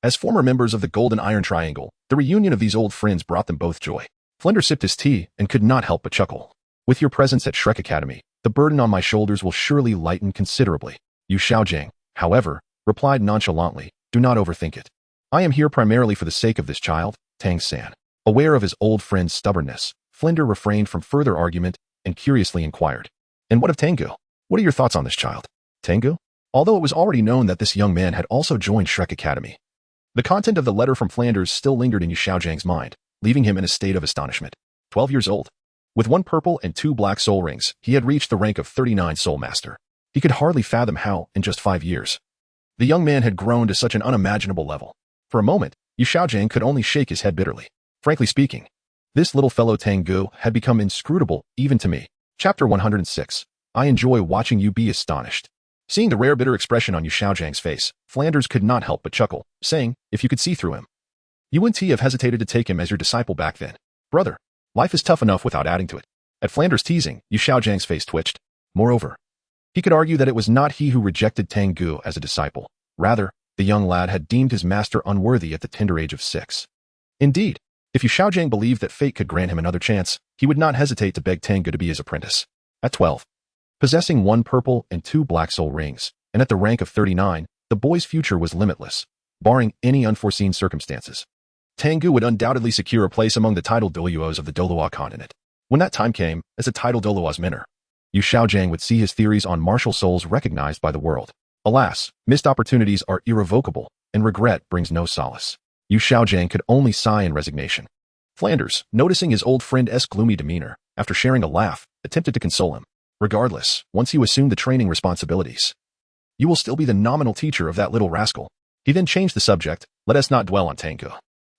As former members of the Golden Iron Triangle, the reunion of these old friends brought them both joy. Flinder sipped his tea and could not help but chuckle. With your presence at Shrek Academy, the burden on my shoulders will surely lighten considerably. Yu Xiaojiang, however, replied nonchalantly, do not overthink it. I am here primarily for the sake of this child, Tang San. Aware of his old friend's stubbornness, Flinder refrained from further argument and curiously inquired, and what of Tang Ge? What are your thoughts on this child? Tang Ge? Although it was already known that this young man had also joined Shrek Academy, the content of the letter from Flanders still lingered in Yu Xiaojiang's mind, leaving him in a state of astonishment. 12 years old. With 1 purple and 2 black soul rings, he had reached the rank of 39 Soul Master. He could hardly fathom how, in just 5 years, the young man had grown to such an unimaginable level. For a moment, Yu Xiaojiang could only shake his head bitterly. Frankly speaking, this little fellow Tang Ge had become inscrutable, even to me. Chapter 106. I enjoy watching you be astonished. Seeing the rare bitter expression on Yu Xiaojiang's face, Flanders could not help but chuckle, saying, if you could see through him, you wouldn't have hesitated to take him as your disciple back then. Brother, life is tough enough without adding to it. At Flanders' teasing, Yu Xiaojiang's face twitched. Moreover, he could argue that it was not he who rejected Tang Ge as a disciple. Rather, the young lad had deemed his master unworthy at the tender age of 6. Indeed, if Yu Xiaojiang believed that fate could grant him another chance, he would not hesitate to beg Tang Ge to be his apprentice. At 12, possessing 1 purple and 2 black soul rings, and at the rank of 39, the boy's future was limitless, barring any unforeseen circumstances. Tang Ge would undoubtedly secure a place among the titled Douluos of the Douluo Continent. When that time came, as a titled Douluo's mentor, Yu Xiaojiang would see his theories on martial souls recognized by the world. Alas, missed opportunities are irrevocable, and regret brings no solace. Yu Xiaojiang could only sigh in resignation. Flanders, noticing his old friend's gloomy demeanor, after sharing a laugh, attempted to console him. Regardless, once you assume the training responsibilities, you will still be the nominal teacher of that little rascal. He then changed the subject. Let us not dwell on Tang Ge.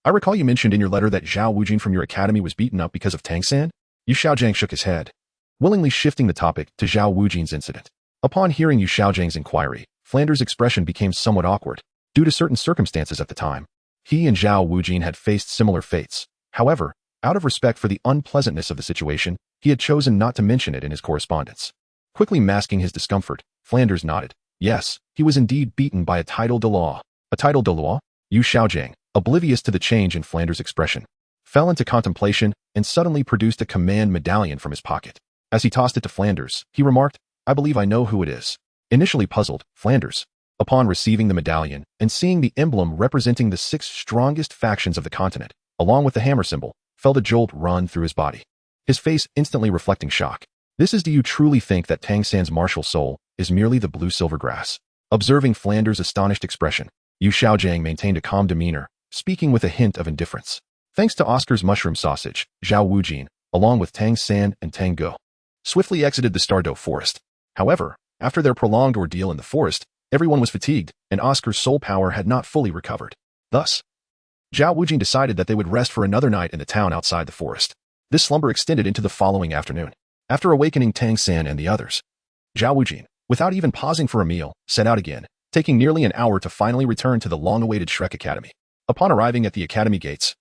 I recall you mentioned in your letter that Zhao Wujin from your academy was beaten up because of Tang San. Yu Xiaojiang shook his head, willingly shifting the topic to Zhao Wujin's incident. Upon hearing Yu Xiaojiang's inquiry, Flanders' expression became somewhat awkward, due to certain circumstances at the time. He and Zhao Wujin had faced similar fates. However, Out of respect for the unpleasantness of the situation, he had chosen not to mention it in his correspondence. Quickly masking his discomfort, Flanders nodded. Yes, he was indeed beaten by a title de law. A title de law? Yu Xiaojiang, oblivious to the change in Flanders' expression, fell into contemplation and suddenly produced a command medallion from his pocket. As he tossed it to Flanders, he remarked, I believe I know who it is. Initially puzzled, Flanders, upon receiving the medallion and seeing the emblem representing the 6 strongest factions of the continent, along with the hammer symbol, felt a jolt run through his body. His face instantly reflecting shock. This is, do you truly think that Tang San's martial soul is merely the blue-silver grass? Observing Flanders' astonished expression, Yu Xiaojiang maintained a calm demeanor, speaking with a hint of indifference. Thanks to Oscar's mushroom sausage, Zhao Wujin, along with Tang San and Tang Ge, swiftly exited the Stardow forest. However, after their prolonged ordeal in the forest, everyone was fatigued, and Oscar's soul power had not fully recovered. Thus, Zhao Wujin decided that they would rest for another night in the town outside the forest. This slumber extended into the following afternoon. After awakening Tang San and the others, Zhao Wujin, without even pausing for a meal, set out again, taking nearly an hour to finally return to the long-awaited Shrek Academy. Upon arriving at the academy gates,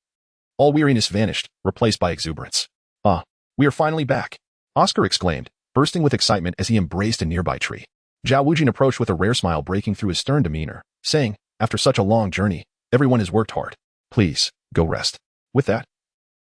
all weariness vanished, replaced by exuberance. Ah, we are finally back, Oscar exclaimed, bursting with excitement as he embraced a nearby tree. Zhao Wujin approached with a rare smile breaking through his stern demeanor, saying, after such a long journey, everyone has worked hard. Please, go rest. With that,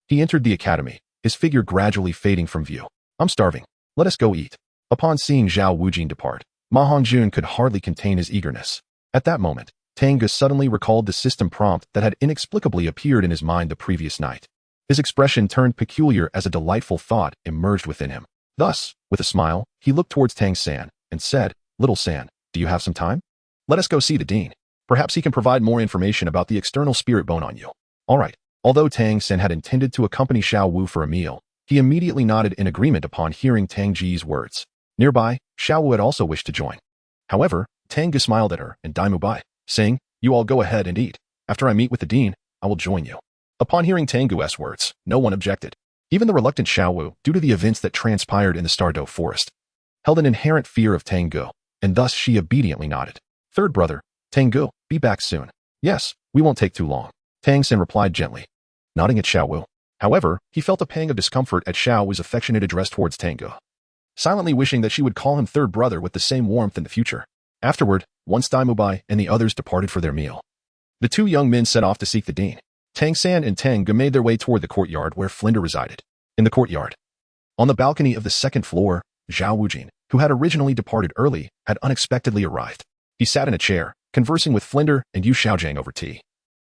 he entered the academy, his figure gradually fading from view. I'm starving. Let us go eat. Upon seeing Zhao Wujin depart, Ma Hongjun could hardly contain his eagerness. At that moment, Tang Ge suddenly recalled the system prompt that had inexplicably appeared in his mind the previous night. His expression turned peculiar as a delightful thought emerged within him. Thus, with a smile, he looked towards Tang San and said, Little San, do you have some time? Let us go see the dean. Perhaps he can provide more information about the external spirit bone on you. All right. Although Tang San had intended to accompany Xiao Wu for a meal, he immediately nodded in agreement upon hearing Tang Ge's words. Nearby, Xiao Wu had also wished to join. However, Tang Ge smiled at her and Daimu Bai, saying, You all go ahead and eat. After I meet with the dean, I will join you. Upon hearing Tang Ge's words, no one objected. Even the reluctant Xiao Wu, due to the events that transpired in the Stardow forest, held an inherent fear of Tang Ge, and thus she obediently nodded. Third brother, Tang Ge, be back soon. Yes, we won't take too long, Tang San replied gently, nodding at Xiao Wu. However, he felt a pang of discomfort at Xiao Wu's affectionate address towards Tang Ge, silently wishing that she would call him third brother with the same warmth in the future. Afterward, once Daimu Bai and the others departed for their meal, the 2 young men set off to seek the dean. Tang San and Tang Ge made their way toward the courtyard where Flinder resided. In the courtyard, on the balcony of the 2nd floor, Zhao Wujin, who had originally departed early, had unexpectedly arrived. He sat in a chair, conversing with Flinder and Yu Xiaojiang over tea,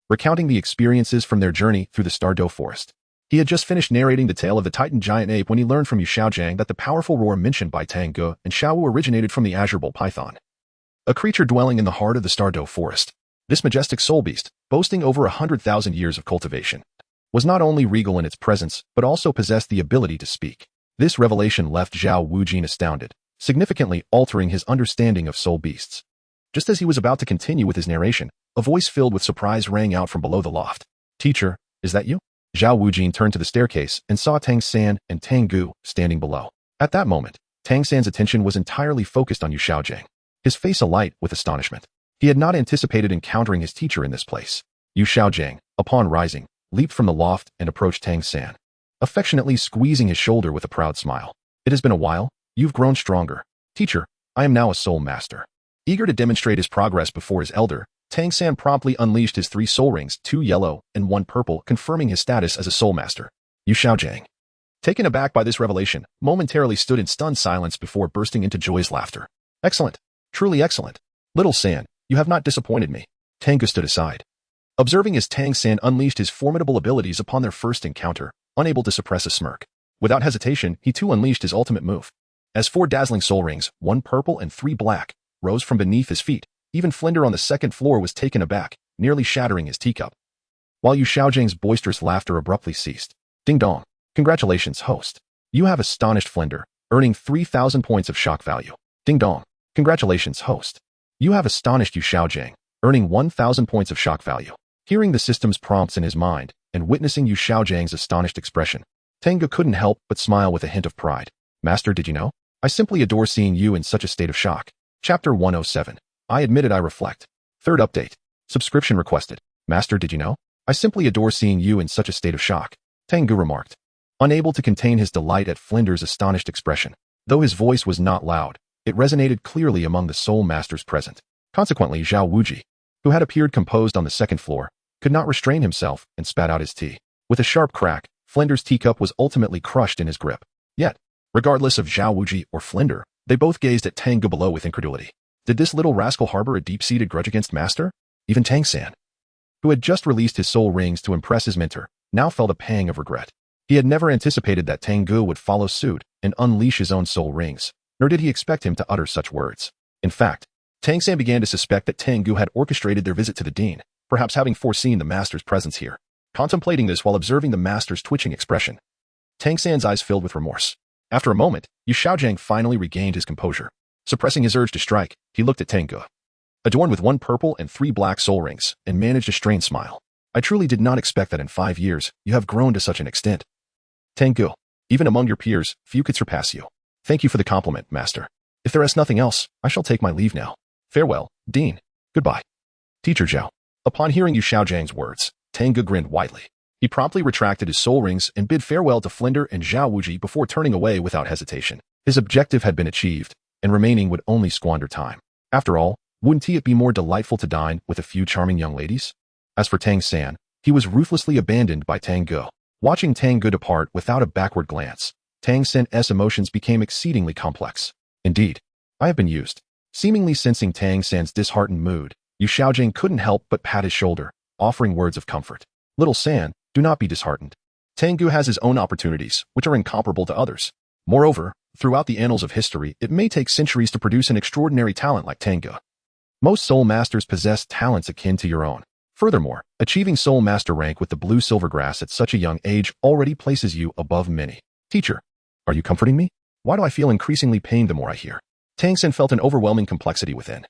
recounting the experiences from their journey through the Stardow forest. He had just finished narrating the tale of the Titan giant ape when he learned from Yu Xiaojiang that the powerful roar mentioned by Tang Ge and Xiao Wu originated from the azure bull python, a creature dwelling in the heart of the Stardow forest. This majestic soul beast, boasting over 100,000 years of cultivation, was not only regal in its presence, but also possessed the ability to speak. This revelation left Zhao Wujin astounded, significantly altering his understanding of soul beasts. Just as he was about to continue with his narration, a voice filled with surprise rang out from below the loft. Teacher, is that you? Zhao Wujin turned to the staircase and saw Tang San and Tang Ge standing below. At that moment, Tang San's attention was entirely focused on Yu Xiaojiang, his face alight with astonishment. He had not anticipated encountering his teacher in this place. Yu Xiaojiang, upon rising, leaped from the loft and approached Tang San, affectionately squeezing his shoulder with a proud smile. It has been a while. You've grown stronger. Teacher, I am now a soul master. Eager to demonstrate his progress before his elder, Tang San promptly unleashed his 3 soul rings, 2 yellow and 1 purple, confirming his status as a soul master. Yu Xiaojiang, taken aback by this revelation, momentarily stood in stunned silence before bursting into joyous laughter. Excellent. Truly excellent. Little San, you have not disappointed me. Tang Ge stood aside, observing as Tang San unleashed his formidable abilities upon their first encounter, unable to suppress a smirk. Without hesitation, he too unleashed his ultimate move. As 4 dazzling soul rings, 1 purple and 3 black, rose from beneath his feet, even Flinder on the 2nd floor was taken aback, nearly shattering his teacup. While Yu Xiaojiang's boisterous laughter abruptly ceased. Ding dong. Congratulations, host. You have astonished Flinder, earning 3,000 points of shock value. Ding dong. Congratulations, host. You have astonished Yu Xiaojiang, earning 1,000 points of shock value. Hearing the system's prompts in his mind, and witnessing Yu Xiaojiang's astonished expression, Tang Ge couldn't help but smile with a hint of pride. Master, did you know? I simply adore seeing you in such a state of shock. Chapter 107. I admitted I reflect. Third update. Subscription requested. Master, did you know? I simply adore seeing you in such a state of shock. Tang Ge remarked, unable to contain his delight at Flinder's astonished expression. Though his voice was not loud, it resonated clearly among the soul masters present. Consequently, Zhao Wuji, who had appeared composed on the second floor, could not restrain himself and spat out his tea. With a sharp crack, Flinder's teacup was ultimately crushed in his grip. Yet, regardless of Zhao Wuji or Flinder, they both gazed at Tang Ge below with incredulity. Did this little rascal harbor a deep-seated grudge against Master? Even Tang San, who had just released his soul rings to impress his mentor, now felt a pang of regret. He had never anticipated that Tang Ge would follow suit and unleash his own soul rings, nor did he expect him to utter such words. In fact, Tang San began to suspect that Tang Ge had orchestrated their visit to the dean, perhaps having foreseen the master's presence here. Contemplating this while observing the master's twitching expression, Tang San's eyes filled with remorse. After a moment, Yu Xiaojiang finally regained his composure. Suppressing his urge to strike, he looked at Tang Ge, adorned with 1 purple and 3 black soul rings, and managed a strained smile. I truly did not expect that in 5 years, you have grown to such an extent. Tang Ge, even among your peers, few could surpass you. Thank you for the compliment, Master. If there is nothing else, I shall take my leave now. Farewell, Dean. Goodbye. Teacher Zhao. Upon hearing Yu Xiaojiang's words, Tang Ge grinned widely. He promptly retracted his soul rings and bid farewell to Flinder and Zhao Wuji before turning away without hesitation. His objective had been achieved, and remaining would only squander time. After all, wouldn't it be more delightful to dine with a few charming young ladies? As for Tang San, he was ruthlessly abandoned by Tang Ge. Watching Tang Ge depart without a backward glance, Tang San's emotions became exceedingly complex. Indeed, I have been used. Seemingly sensing Tang San's disheartened mood, Yu Xiaojing couldn't help but pat his shoulder, offering words of comfort. Little San, do not be disheartened. Tang Ge has his own opportunities, which are incomparable to others. Moreover, throughout the annals of history, it may take centuries to produce an extraordinary talent like Tang Ge. Most soul masters possess talents akin to your own. Furthermore, achieving soul master rank with the blue silver grass at such a young age already places you above many. Teacher, are you comforting me? Why do I feel increasingly pained the more I hear? Tang San felt an overwhelming complexity within.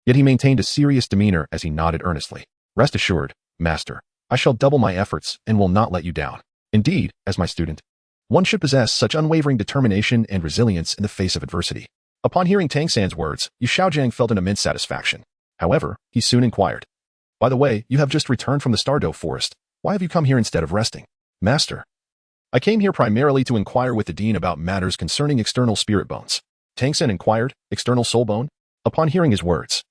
Yet he maintained a serious demeanor as he nodded earnestly. Rest assured, Master, I shall double my efforts and will not let you down. Indeed, as my student, one should possess such unwavering determination and resilience in the face of adversity. Upon hearing Tang San's words, Yu Xiaojiang felt an immense satisfaction. However, he soon inquired, by the way, you have just returned from the Stardow Forest. Why have you come here instead of resting? Master, I came here primarily to inquire with the dean about matters concerning external spirit bones. Tang San inquired, external soul bone? Upon hearing his words,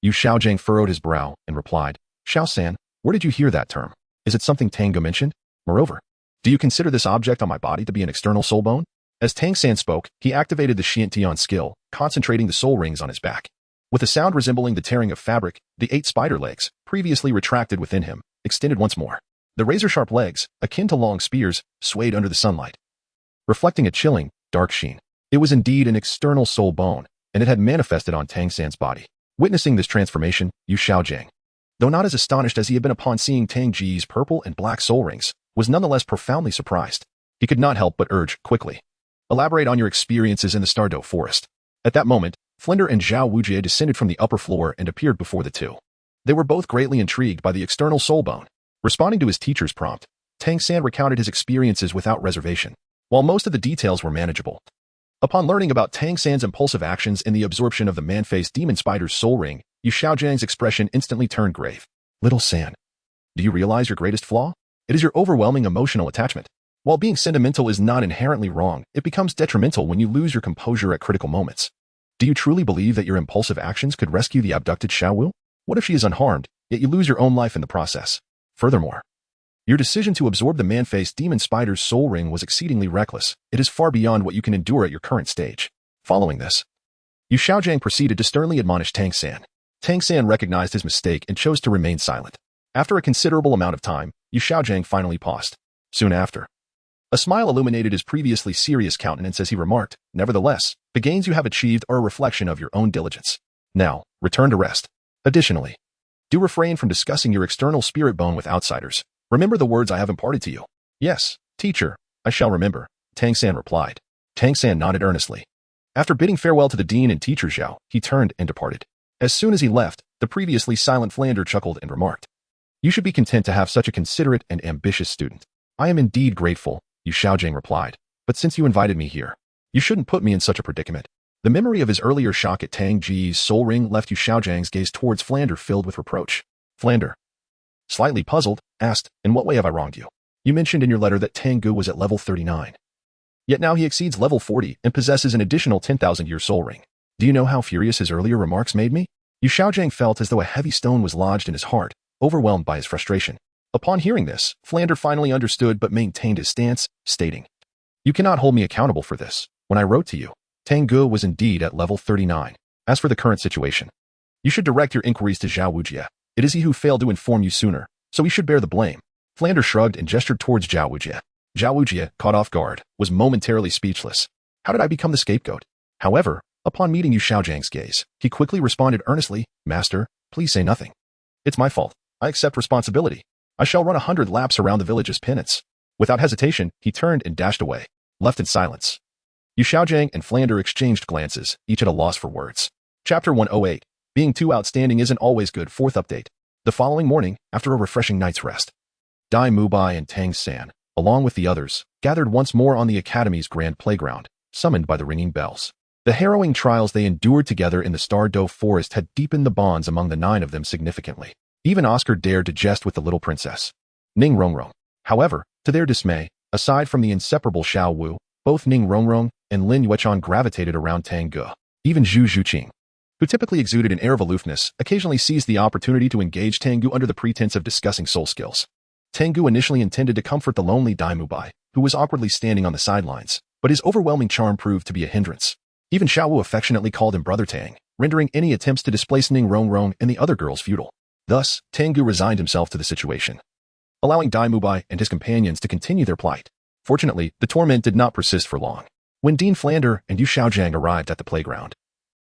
Yu Xiaojiang furrowed his brow and replied, Xiao San, where did you hear that term? Is it something Tang Ge mentioned? Moreover, do you consider this object on my body to be an external soul bone? As Tang San spoke, he activated the Xiantian skill, concentrating the soul rings on his back. With a sound resembling the tearing of fabric, the 8 spider legs, previously retracted within him, extended once more. The razor-sharp legs, akin to long spears, swayed under the sunlight, reflecting a chilling, dark sheen. It was indeed an external soul bone, and it had manifested on Tang San's body. Witnessing this transformation, Yu Xiaojiang, though not as astonished as he had been upon seeing Tang Ge's purple and black soul rings, was nonetheless profoundly surprised. He could not help but urge, quickly, elaborate on your experiences in the Stardow Forest. At that moment, Flinder and Zhao Wuji descended from the upper floor and appeared before the two. They were both greatly intrigued by the external soul bone. Responding to his teacher's prompt, Tang San recounted his experiences without reservation, while most of the details were manageable. Upon learning about Tang San's impulsive actions in the absorption of the man-faced demon spider's soul ring, Yu Xiaojiang's expression instantly turned grave. Little San, do you realize your greatest flaw? It is your overwhelming emotional attachment. While being sentimental is not inherently wrong, it becomes detrimental when you lose your composure at critical moments. Do you truly believe that your impulsive actions could rescue the abducted Xiaowu? What if she is unharmed, yet you lose your own life in the process? Furthermore, your decision to absorb the man-faced demon spider's soul ring was exceedingly reckless. It is far beyond what you can endure at your current stage. Following this, Yu Xiaojiang proceeded to sternly admonish Tang San. Tang San recognized his mistake and chose to remain silent. After a considerable amount of time, Yu Xiaojiang finally paused. Soon after, a smile illuminated his previously serious countenance as he remarked, nevertheless, the gains you have achieved are a reflection of your own diligence. Now, return to rest. Additionally, do refrain from discussing your external spirit bone with outsiders. Remember the words I have imparted to you. Yes, teacher, I shall remember, Tang San replied. Tang San nodded earnestly. After bidding farewell to the dean and teacher Zhao, he turned and departed. As soon as he left, the previously silent Flander chuckled and remarked, you should be content to have such a considerate and ambitious student. I am indeed grateful, Yu Xiaojiang replied, but since you invited me here, you shouldn't put me in such a predicament. The memory of his earlier shock at Tang Ge's soul ring left Yu Xiaojiang's gaze towards Flander filled with reproach. Flander, slightly puzzled, asked, in what way have I wronged you? You mentioned in your letter that Tang Ge was at level 39. Yet now he exceeds level 40 and possesses an additional 10,000-year soul ring. Do you know how furious his earlier remarks made me? Yu Xiaojiang felt as though a heavy stone was lodged in his heart, overwhelmed by his frustration. Upon hearing this, Flander finally understood but maintained his stance, stating, "You cannot hold me accountable for this. When I wrote to you, Tang Ge was indeed at level 39. As for the current situation, you should direct your inquiries to Zhao Wujie. It is he who failed to inform you sooner, so he should bear the blame." Flander shrugged and gestured towards Zhao Wujie. Zhao Wujie, caught off guard, was momentarily speechless. How did I become the scapegoat? However, upon meeting Yu Xiaojiang's gaze, he quickly responded earnestly, "Master, please say nothing. It's my fault. I accept responsibility. I shall run 100 laps around the village as penance." Without hesitation, he turned and dashed away, left in silence. Yu Xiaojiang and Flander exchanged glances, each at a loss for words. Chapter 108. Being too outstanding isn't always good. Fourth update. The following morning, after a refreshing night's rest, Dai Mubai and Tang San, along with the others, gathered once more on the academy's grand playground, summoned by the ringing bells. The harrowing trials they endured together in the Stardow Forest had deepened the bonds among the 9 of them significantly. Even Oscar dared to jest with the little princess, Ning Rongrong. However, to their dismay, aside from the inseparable Xiao Wu, both Ning Rongrong and Lin Yuechon gravitated around Tang Ge. Even Zhu Zhuqing, who typically exuded an air of aloofness, occasionally seized the opportunity to engage Tang Ge under the pretense of discussing soul skills. Tang Ge initially intended to comfort the lonely Dai Mubai, who was awkwardly standing on the sidelines, but his overwhelming charm proved to be a hindrance. Even Xiao Wu affectionately called him Brother Tang, rendering any attempts to displace Ning Rongrong and the other girls futile. Thus, Tang Ge resigned himself to the situation, allowing Dai Mubai and his companions to continue their plight. Fortunately, the torment did not persist for long. When Dean Flander and Yu Xiaojiang arrived at the playground,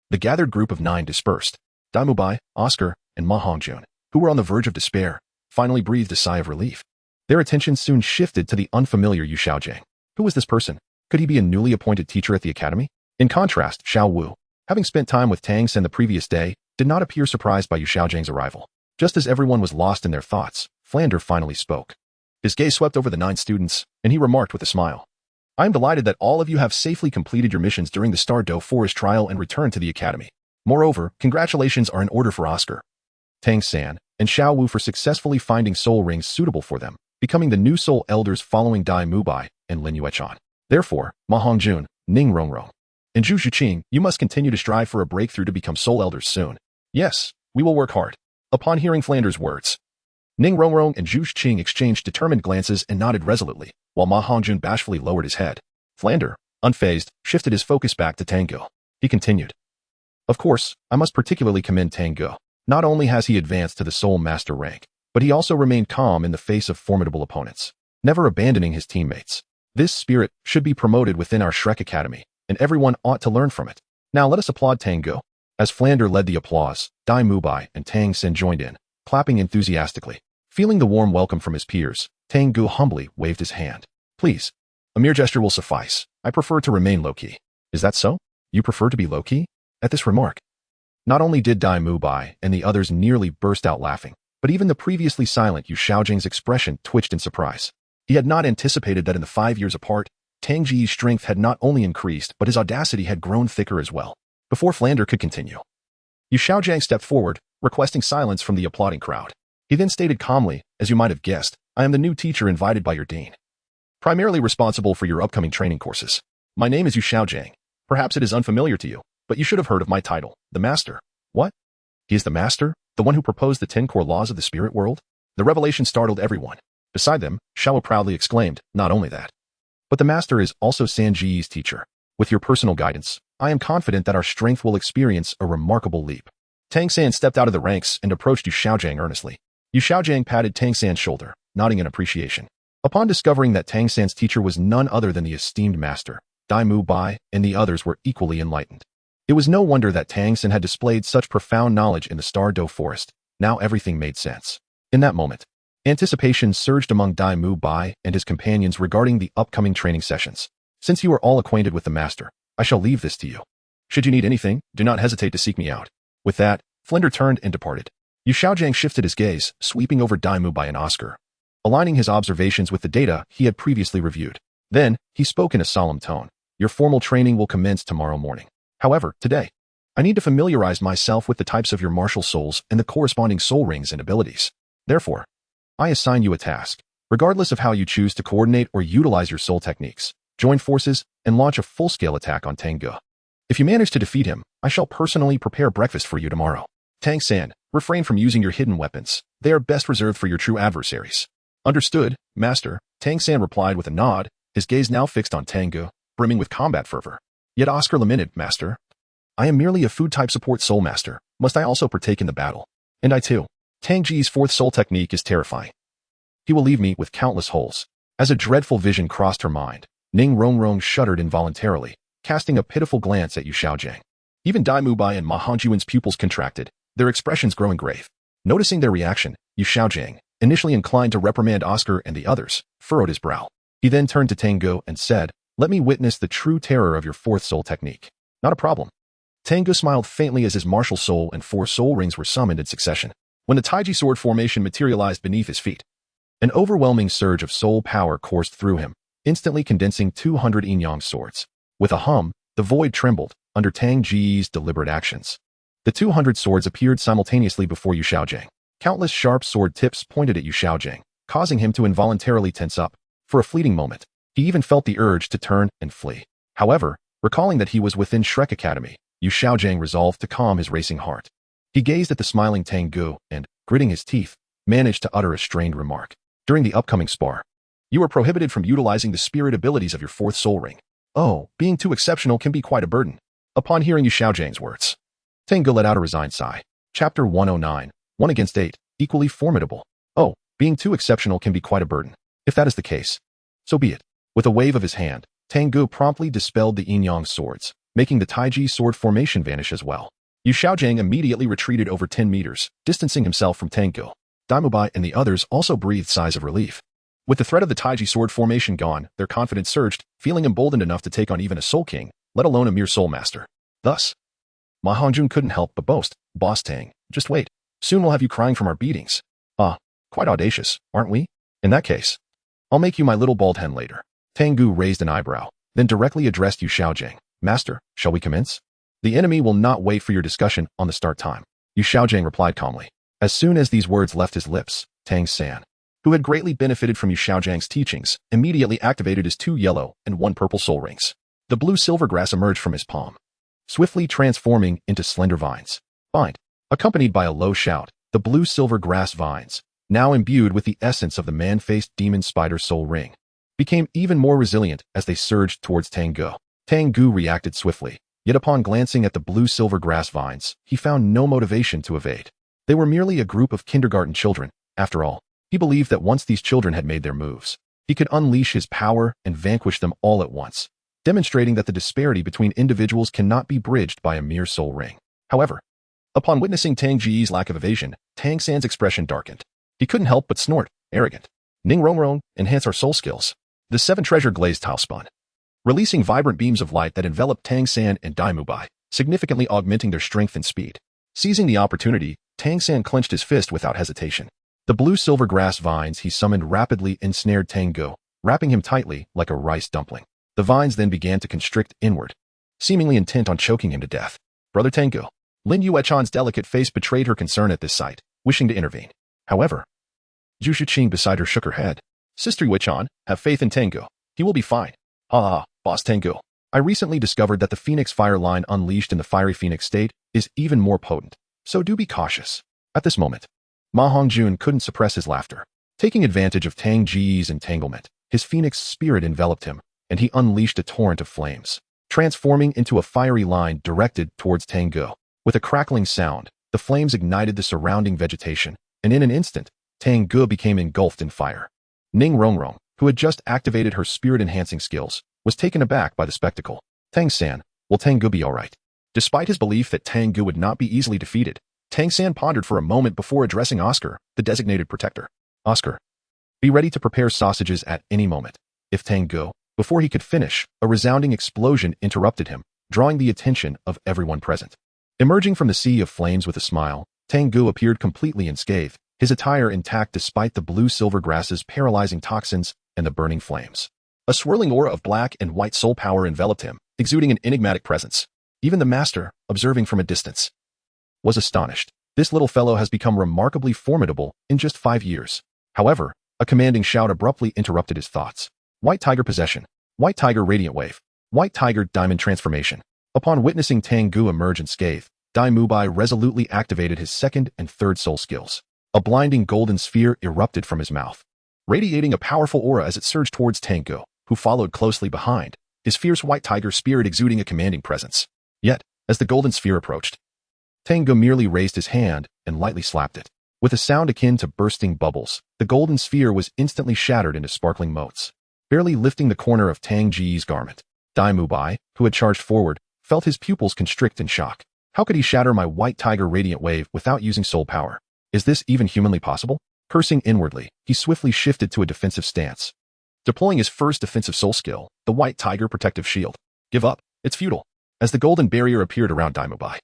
the gathered group of 9 dispersed. Dai Mubai, Oscar, and Ma Hongjun, who were on the verge of despair, finally breathed a sigh of relief. Their attention soon shifted to the unfamiliar Yu Xiaojiang. Who was this person? Could he be a newly appointed teacher at the academy? In contrast, Xiao Wu, having spent time with Tang San the previous day, did not appear surprised by Yu Xiaojiang's arrival. Just as everyone was lost in their thoughts, Flander finally spoke. His gaze swept over the 9 students, and he remarked with a smile, "I am delighted that all of you have safely completed your missions during the Stardow Forest trial and returned to the academy. Moreover, congratulations are in order for Oscar, Tang San, and Xiao Wu for successfully finding soul rings suitable for them, becoming the new soul elders following Dai Mubai and Lin Yuechon. Therefore, Ma Hongjun, Ning Rongrong, and Zhu Zhuqing, you must continue to strive for a breakthrough to become soul elders soon. Yes, we will work hard." Upon hearing Flander's words, Ning Rongrong and Zhu Zhuqing exchanged determined glances and nodded resolutely, while Ma Hongjun bashfully lowered his head. Flander, unfazed, shifted his focus back to Tang Ge. He continued, "Of course, I must particularly commend Tang Ge. Not only has he advanced to the Soul Master rank, but he also remained calm in the face of formidable opponents, never abandoning his teammates. This spirit should be promoted within our Shrek Academy, and everyone ought to learn from it. Now let us applaud Tang Ge." As Flander led the applause, Dai Mubai and Tang San joined in, clapping enthusiastically. Feeling the warm welcome from his peers, Tang Ge humbly waved his hand. "Please, a mere gesture will suffice. I prefer to remain low-key." "Is that so? You prefer to be low-key?" At this remark, not only did Dai Mubai and the others nearly burst out laughing, but even the previously silent Yu Xiaojiang's expression twitched in surprise. He had not anticipated that in the 5 years apart, Tang Ge's strength had not only increased, but his audacity had grown thicker as well. Before Flander could continue, Yu Xiaojiang stepped forward, requesting silence from the applauding crowd. He then stated calmly, "As you might have guessed, I am the new teacher invited by your dean, primarily responsible for your upcoming training courses. My name is Yu Xiaojiang. Perhaps it is unfamiliar to you, but you should have heard of my title, the Master." "What? He is the Master? The one who proposed the 10 core laws of the spirit world?" The revelation startled everyone. Beside them, Xiao proudly exclaimed, "Not only that, but the Master is also Sanji's teacher. With your personal guidance, I am confident that our strength will experience a remarkable leap." Tang San stepped out of the ranks and approached Yu Xiaojiang earnestly. Yu Xiaojiang patted Tang San's shoulder, nodding in appreciation. Upon discovering that Tang San's teacher was none other than the esteemed master, Dai Mubai and the others were equally enlightened. It was no wonder that Tang San had displayed such profound knowledge in the Stardow Forest. Now everything made sense. In that moment, anticipation surged among Dai Mubai and his companions regarding the upcoming training sessions. "Since you are all acquainted with the master, I shall leave this to you. Should you need anything, do not hesitate to seek me out." With that, Flinder turned and departed. Yu Xiaojiang shifted his gaze, sweeping over Dai Mubai and Oscar, aligning his observations with the data he had previously reviewed. Then, he spoke in a solemn tone. "Your formal training will commence tomorrow morning. However, today, I need to familiarize myself with the types of your martial souls and the corresponding soul rings and abilities. Therefore, I assign you a task. Regardless of how you choose to coordinate or utilize your soul techniques, join forces and launch a full-scale attack on Tang Ge. If you manage to defeat him, I shall personally prepare breakfast for you tomorrow. Tang San, refrain from using your hidden weapons. They are best reserved for your true adversaries. Understood, Master, Tang San replied with a nod, his gaze now fixed on Tang Ge, brimming with combat fervor. Yet Oscar lamented, Master, I am merely a food-type support soul master. Must I also partake in the battle? And I too. Tang Ge's fourth soul technique is terrifying. He will leave me with countless holes. As a dreadful vision crossed her mind, Ning Rongrong shuddered involuntarily, casting a pitiful glance at Yu Xiaojiang. Even Dai Mubai and Ma Hongjuan's pupils contracted, their expressions growing grave. Noticing their reaction, Yu Xiaojiang, initially inclined to reprimand Oscar and the others, furrowed his brow. He then turned to Tang Ge and said, Let me witness the true terror of your fourth soul technique. Not a problem. Tang Ge smiled faintly as his martial soul and 4 soul rings were summoned in succession. When the Taiji sword formation materialized beneath his feet, an overwhelming surge of soul power coursed through him, instantly condensing 200 yin-yang swords. With a hum, the void trembled under Tang Ge's deliberate actions. The 200 swords appeared simultaneously before Yu Xiaojiang. Countless sharp sword tips pointed at Yu Xiaojiang, causing him to involuntarily tense up. For a fleeting moment, he even felt the urge to turn and flee. However, recalling that he was within Shrek Academy, Yu Xiaojiang resolved to calm his racing heart. He gazed at the smiling Tang Ge and, gritting his teeth, managed to utter a strained remark. During the upcoming spar, you are prohibited from utilizing the spirit abilities of your fourth soul ring. Oh, being too exceptional can be quite a burden. Upon hearing Yu Xiaojiang's words, Tang Ge let out a resigned sigh. Chapter 109, 1 against 8, equally formidable. Oh, being too exceptional can be quite a burden. If that is the case, so be it. With a wave of his hand, Tang Ge promptly dispelled the yin-yang swords, making the Taiji sword formation vanish as well. Yu Xiaojiang immediately retreated over 10 meters, distancing himself from Tang Ge. Daimubai and the others also breathed sighs of relief. With the threat of the Taiji sword formation gone, their confidence surged, feeling emboldened enough to take on even a soul king, let alone a mere soul master. Thus, Ma Hongjun couldn't help but boast, Boss Tang, just wait. Soon we'll have you crying from our beatings. Quite audacious, aren't we? In that case, I'll make you my little bald hen later. Tang Ge raised an eyebrow, then directly addressed Yu Xiaojiang. Master, shall we commence? The enemy will not wait for your discussion on the start time. Yu Xiaojiang replied calmly. As soon as these words left his lips, Tang San, who had greatly benefited from Yu Xiaojiang's teachings, immediately activated his 2 yellow and 1 purple soul rings. The blue silver grass emerged from his palm, swiftly transforming into slender vines. Bind. Accompanied by a low shout, the blue silver grass vines, now imbued with the essence of the man-faced demon spider soul ring, became even more resilient as they surged towards Tang Ge. Tang Ge reacted swiftly, yet upon glancing at the blue silver grass vines, he found no motivation to evade. They were merely a group of kindergarten children. After all, he believed that once these children had made their moves, he could unleash his power and vanquish them all at once, demonstrating that the disparity between individuals cannot be bridged by a mere soul ring. However, upon witnessing Tang Ge's lack of evasion, Tang San's expression darkened. He couldn't help but snort, arrogant. Ning Rongrong, enhance our soul skills. The 7 treasure glazed tile spun, releasing vibrant beams of light that enveloped Tang San and Dai Mubai, significantly augmenting their strength and speed. Seizing the opportunity, Tang San clenched his fist without hesitation. The blue-silver grass vines he summoned rapidly ensnared Tang Ge, wrapping him tightly like a rice dumpling. The vines then began to constrict inward, seemingly intent on choking him to death. Brother Tang Ge. Lin Yuechan's delicate face betrayed her concern at this sight, wishing to intervene. However, Zhu Shiqing beside her shook her head. Sister Yuechan, have faith in Tang Ge. He will be fine. Boss Tang Ge. I recently discovered that the Phoenix Fire line unleashed in the Fiery Phoenix state is even more potent, so do be cautious. At this moment, Ma Hongjun couldn't suppress his laughter. Taking advantage of Tang Ge's entanglement, his phoenix spirit enveloped him, and he unleashed a torrent of flames, transforming into a fiery line directed towards Tang Ge. With a crackling sound, the flames ignited the surrounding vegetation, and in an instant, Tang Ge became engulfed in fire. Ning Rongrong, who had just activated her spirit-enhancing skills, was taken aback by the spectacle. Tang San, will Tang Ge be all right? Despite his belief that Tang Ge would not be easily defeated, Tang San pondered for a moment before addressing Oscar, the designated protector. Oscar, be ready to prepare sausages at any moment. If Tang Ge, before he could finish, a resounding explosion interrupted him, drawing the attention of everyone present. Emerging from the sea of flames with a smile, Tang Ge appeared completely unscathed, his attire intact despite the blue-silver grasses paralyzing toxins and the burning flames. A swirling aura of black and white soul power enveloped him, exuding an enigmatic presence. Even the master, observing from a distance, was astonished. This little fellow has become remarkably formidable in just 5 years. However, A commanding shout abruptly interrupted his thoughts. White Tiger Possession. White Tiger Radiant Wave. White Tiger Diamond Transformation. Upon witnessing Tang Ge emerge unscathed, Dai Mubai resolutely activated his second and third soul skills. A blinding golden sphere erupted from his mouth, radiating a powerful aura as it surged towards Tang Ge, who followed closely behind, his fierce white tiger spirit exuding a commanding presence. Yet, as the golden sphere approached, Tang Ge merely raised his hand and lightly slapped it. With a sound akin to bursting bubbles, the golden sphere was instantly shattered into sparkling motes, barely lifting the corner of Tang Ge's garment. Dai Mubai, who had charged forward, felt his pupils constrict in shock. How could he shatter my white tiger radiant wave without using soul power? Is this even humanly possible? Cursing inwardly, he swiftly shifted to a defensive stance, deploying his first defensive soul skill, the White Tiger Protective Shield. Give up. It's futile. As the golden barrier appeared around Dai Mubai,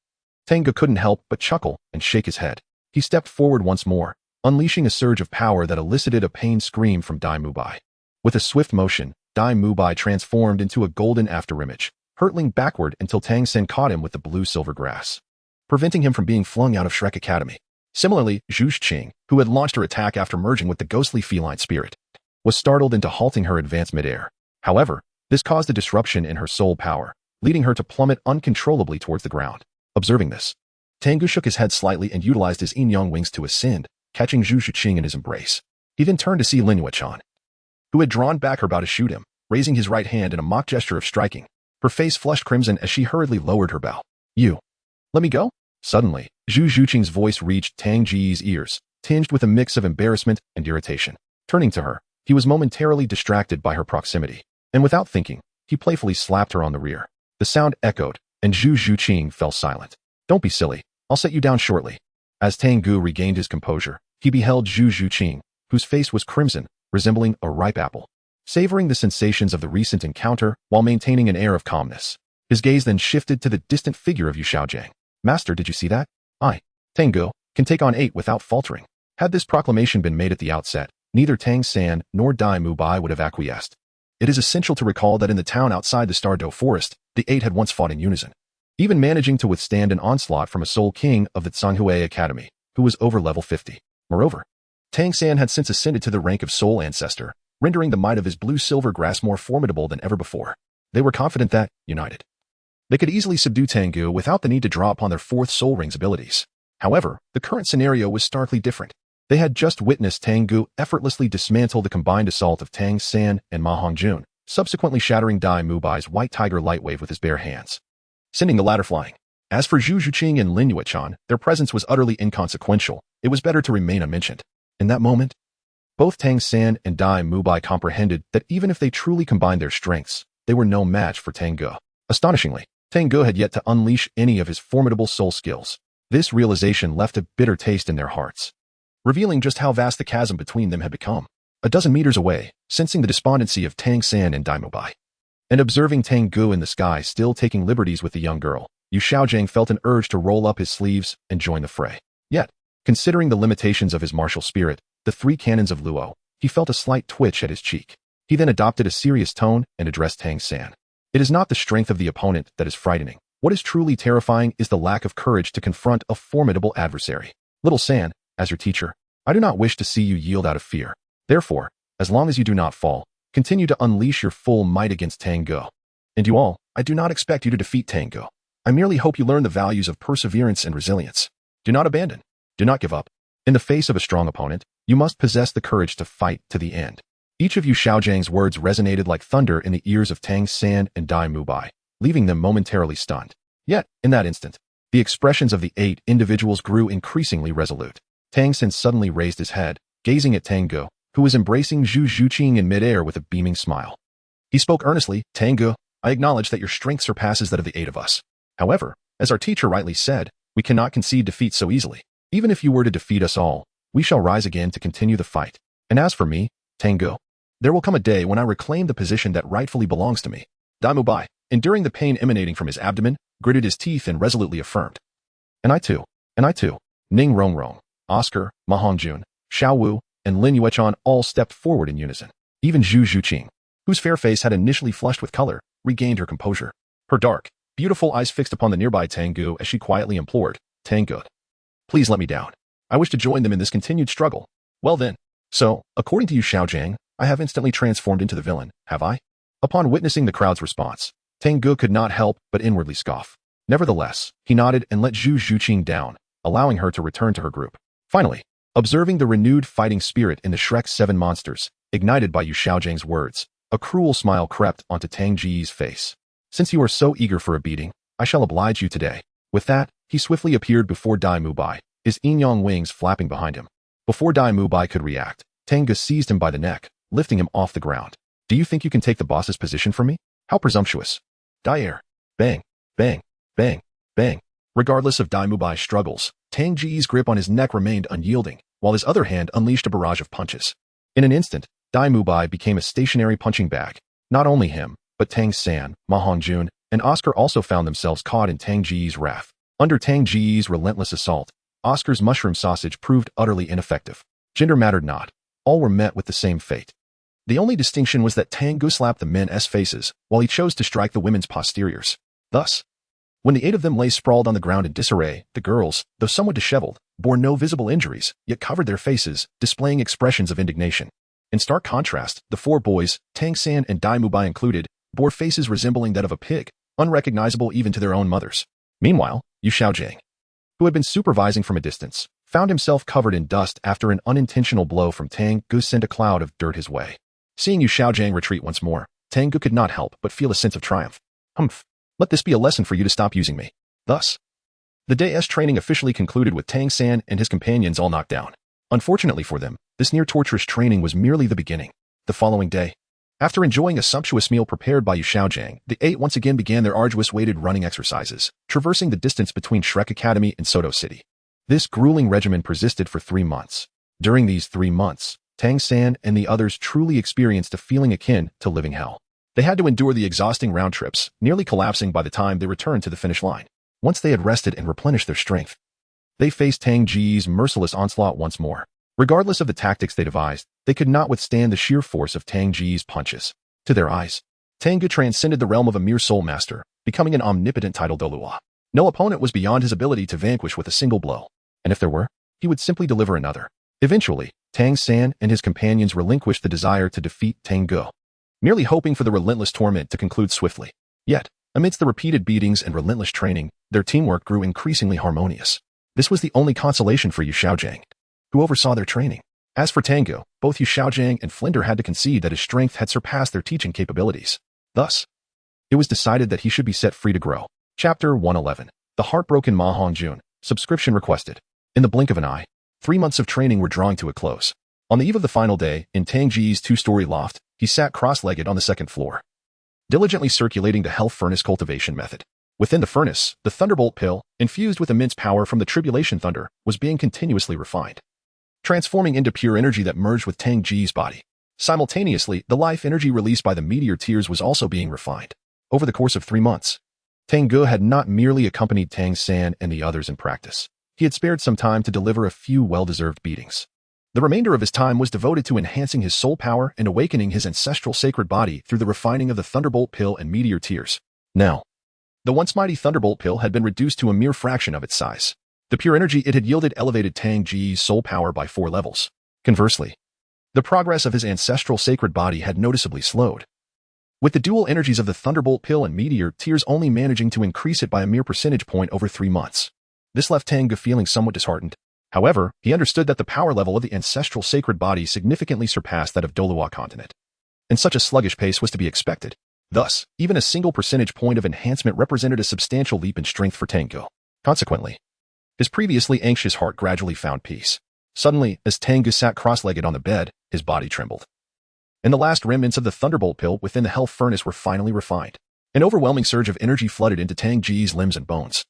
Tang Ge couldn't help but chuckle and shake his head. He stepped forward once more, unleashing a surge of power that elicited a pained scream from Dai Mubai. With a swift motion, Dai Mubai transformed into a golden afterimage, hurtling backward until Tang San caught him with the blue-silver grass, preventing him from being flung out of Shrek Academy. Similarly, Zhu Qing, who had launched her attack after merging with the ghostly feline spirit, was startled into halting her advance midair. However, this caused a disruption in her soul power, leading her to plummet uncontrollably towards the ground. Observing this, Tang Ge shook his head slightly and utilized his yin-yang wings to ascend, catching Zhu Qing in his embrace. He then turned to see Lin Yuechan, who had drawn back her about to shoot him, raising his right hand in a mock gesture of striking. Her face flushed crimson as she hurriedly lowered her bow. You let me go? Suddenly, Zhu Qing's voice reached Tang Ge's ears, tinged with a mix of embarrassment and irritation. Turning to her, he was momentarily distracted by her proximity, and without thinking, he playfully slapped her on the rear. The sound echoed, and Zhu Qing fell silent. Don't be silly. I'll set you down shortly. As Tang Ge regained his composure, he beheld Zhu Qing, whose face was crimson, resembling a ripe apple, savoring the sensations of the recent encounter while maintaining an air of calmness. His gaze then shifted to the distant figure of Yu Xiaojiang. Master, did you see that? I, Tang Ge, can take on 8 without faltering. Had this proclamation been made at the outset, neither Tang San nor Dai Mubai would have acquiesced. It is essential to recall that in the town outside the Star Do Forest, the 8 had once fought in unison, even managing to withstand an onslaught from a Soul King of the Tsanghui Academy, who was over level 50. Moreover, Tang San had since ascended to the rank of Soul Ancestor, rendering the might of his blue-silver grass more formidable than ever before. They were confident that, united, they could easily subdue Tang Ge without the need to draw upon their 4th Soul Ring's abilities. However, the current scenario was starkly different. They had just witnessed Tang Ge effortlessly dismantle the combined assault of Tang San and Ma Hongjun, subsequently shattering Dai Mubai's White Tiger Lightwave with his bare hands, sending the latter flying. As for Zhu Qing and Lin Yuechan, their presence was utterly inconsequential. It was better to remain unmentioned. In that moment, both Tang San and Dai Mubai comprehended that even if they truly combined their strengths, they were no match for Tang Ge. Astonishingly, Tang Ge had yet to unleash any of his formidable soul skills. This realization left a bitter taste in their hearts, revealing just how vast the chasm between them had become. A dozen meters away, sensing the despondency of Tang San and Dai Mubai, and observing Tang Ge in the sky still taking liberties with the young girl, Yu Xiaojiang felt an urge to roll up his sleeves and join the fray. Yet, considering the limitations of his martial spirit, the 3 cannons of Luo, he felt a slight twitch at his cheek. He then adopted a serious tone and addressed Tang San. It is not the strength of the opponent that is frightening. What is truly terrifying is the lack of courage to confront a formidable adversary. Little San, as your teacher, I do not wish to see you yield out of fear. Therefore, as long as you do not fall, continue to unleash your full might against Tang Ge. And you all, I do not expect you to defeat Tang Ge. I merely hope you learn the values of perseverance and resilience. Do not abandon. Do not give up. In the face of a strong opponent, you must possess the courage to fight to the end. Each of Yu Xiaojiang's words resonated like thunder in the ears of Tang San and Dai Mubai, leaving them momentarily stunned. Yet, in that instant, the expressions of the 8 individuals grew increasingly resolute. Tang San suddenly raised his head, gazing at Tang Ge, who was embracing Zhu Qing in midair with a beaming smile. He spoke earnestly. Tang Ge, I acknowledge that your strength surpasses that of the 8 of us. However, as our teacher rightly said, we cannot concede defeat so easily. Even if you were to defeat us all, we shall rise again to continue the fight. And as for me, Tang Ge, there will come a day when I reclaim the position that rightfully belongs to me. Dai Mubai, enduring the pain emanating from his abdomen, gritted his teeth and resolutely affirmed. And I too. Ning Rongrong, Oscar, Ma Hongjun, Xiao Wu, and Lin Yuechan all stepped forward in unison. Even Zhu Qing, whose fair face had initially flushed with color, regained her composure. Her dark, beautiful eyes fixed upon the nearby Tang Ge as she quietly implored, Tang Ge, please let me down. I wish to join them in this continued struggle. Well then, So, according to you Xiaojiang, I have instantly transformed into the villain, have I? Upon witnessing the crowd's response, Tang Ge could not help but inwardly scoff. Nevertheless, he nodded and let Zhu Zhuqing down, allowing her to return to her group. Finally, observing the renewed fighting spirit in the Shrek's 7 monsters, ignited by Yu Xiaojiang's words, a cruel smile crept onto Tang Ge's face. Since you are so eager for a beating, I shall oblige you today. With that, he swiftly appeared before Dai Mubai, his yin-yang wings flapping behind him. Before Dai Mubai could react, Tang Ge seized him by the neck, lifting him off the ground. Do you think you can take the boss's position from me? How presumptuous. Dai Bang, bang, bang, bang. Regardless of Dai Mubai's struggles, Tang Ge's grip on his neck remained unyielding, while his other hand unleashed a barrage of punches. In an instant, Dai Mubai became a stationary punching bag. Not only him, but Tang San, Ma Hongjun, and Oscar also found themselves caught in Tang Ge's wrath. Under Tang Ge's relentless assault, Oscar's mushroom sausage proved utterly ineffective. Gender mattered not. All were met with the same fate. The only distinction was that Tang Ge slapped the men's faces, while he chose to strike the women's posteriors. Thus, when the 8 of them lay sprawled on the ground in disarray, the girls, though somewhat disheveled, bore no visible injuries, yet covered their faces, displaying expressions of indignation. In stark contrast, the 4 boys, Tang San and Dai Mubai included, bore faces resembling that of a pig, unrecognizable even to their own mothers. Meanwhile, Yu Xiaojiang, who had been supervising from a distance, found himself covered in dust after an unintentional blow from Tang Ge sent a cloud of dirt his way. Seeing Yu Xiaojiang retreat once more, Tang Ge could not help but feel a sense of triumph. Humph. Let this be a lesson for you to stop using me. Thus, the day's training officially concluded with Tang San and his companions all knocked down. Unfortunately for them, this near-torturous training was merely the beginning. The following day, after enjoying a sumptuous meal prepared by Yu Xiaojiang, the 8 once again began their arduous weighted running exercises, traversing the distance between Shrek Academy and Soto City. This grueling regimen persisted for 3 months. During these 3 months, Tang San and the others truly experienced a feeling akin to living hell. They had to endure the exhausting round trips, nearly collapsing by the time they returned to the finish line. Once they had rested and replenished their strength, they faced Tang Ge's merciless onslaught once more. Regardless of the tactics they devised, they could not withstand the sheer force of Tang Ge's punches. To their eyes, Tang Ge transcended the realm of a mere soul master, becoming an omnipotent title Douluo. No opponent was beyond his ability to vanquish with a single blow, and if there were, he would simply deliver another. Eventually, Tang San and his companions relinquished the desire to defeat Tang Ge, merely hoping for the relentless torment to conclude swiftly. Yet, amidst the repeated beatings and relentless training, their teamwork grew increasingly harmonious. This was the only consolation for Yu Xiaojiang, who oversaw their training. As for Tang Ge, both Yu Xiaojiang and Flinder had to concede that his strength had surpassed their teaching capabilities. Thus, it was decided that he should be set free to grow. Chapter 111. The Heartbroken Ma Hongjun. Subscription requested. In the blink of an eye, 3 months of training were drawing to a close. On the eve of the final day, in Tang Ge's 2-story loft, he sat cross-legged on the 2nd floor, diligently circulating the Hell Furnace cultivation method. Within the furnace, the Thunderbolt pill, infused with immense power from the Tribulation Thunder, was being continuously refined, transforming into pure energy that merged with Tang Ge's body. Simultaneously, the life energy released by the meteor tears was also being refined. Over the course of 3 months, Tang Ge had not merely accompanied Tang San and the others in practice. He had spared some time to deliver a few well-deserved beatings. The remainder of his time was devoted to enhancing his soul power and awakening his ancestral sacred body through the refining of the Thunderbolt pill and meteor tears. Now, the once mighty Thunderbolt pill had been reduced to a mere fraction of its size. The pure energy it had yielded elevated Tang Ge's soul power by 4 levels. Conversely, the progress of his ancestral sacred body had noticeably slowed, with the dual energies of the Thunderbolt pill and meteor tears only managing to increase it by a mere percentage point over 3 months. This left Tang Ge feeling somewhat disheartened. However, he understood that the power level of the ancestral sacred body significantly surpassed that of Douluo Continent, and such a sluggish pace was to be expected. Thus, even a single percentage point of enhancement represented a substantial leap in strength for Tang Ge. Consequently, his previously anxious heart gradually found peace. Suddenly, as Tang Ge sat cross-legged on the bed, his body trembled, and the last remnants of the Thunderbolt pill within the Hell Furnace were finally refined. An overwhelming surge of energy flooded into Tang Ge's limbs and bones,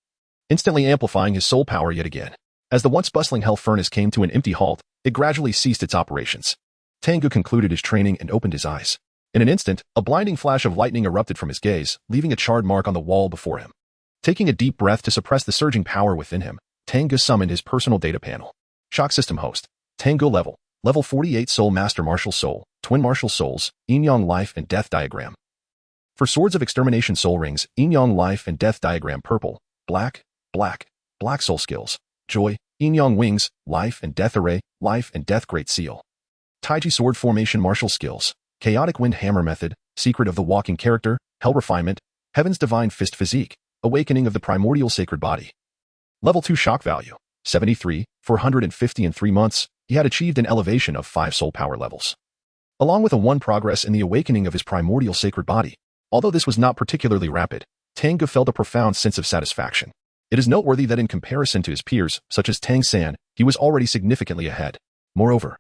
instantly amplifying his soul power yet again. As the once bustling Hell Furnace came to an empty halt, it gradually ceased its operations. Tang Ge concluded his training and opened his eyes. In an instant, a blinding flash of lightning erupted from his gaze, leaving a charred mark on the wall before him. Taking a deep breath to suppress the surging power within him, Tang Ge summoned his personal data panel. Shock System Host. Tang Ge Level 48 Soul Master Martial Soul, Twin Martial Souls, Yin-Yang Life and Death Diagram. For Swords of Extermination Soul Rings, Yin-Yang Life and Death Diagram Purple, Black Soul Skills. Joy, Yin-Yang Wings, Life and Death Array, Life and Death Great Seal. Taiji sword formation martial skills, chaotic wind hammer method, secret of the walking character, hell refinement, heaven's divine fist physique, awakening of the primordial sacred body. Level 2 shock value, 73, 450 in 3 months, he had achieved an elevation of 5 soul power levels. Along with a 1 progress in the awakening of his primordial sacred body. Although this was not particularly rapid, Tang Ge felt a profound sense of satisfaction. It is noteworthy that in comparison to his peers, such as Tang San, he was already significantly ahead. Moreover,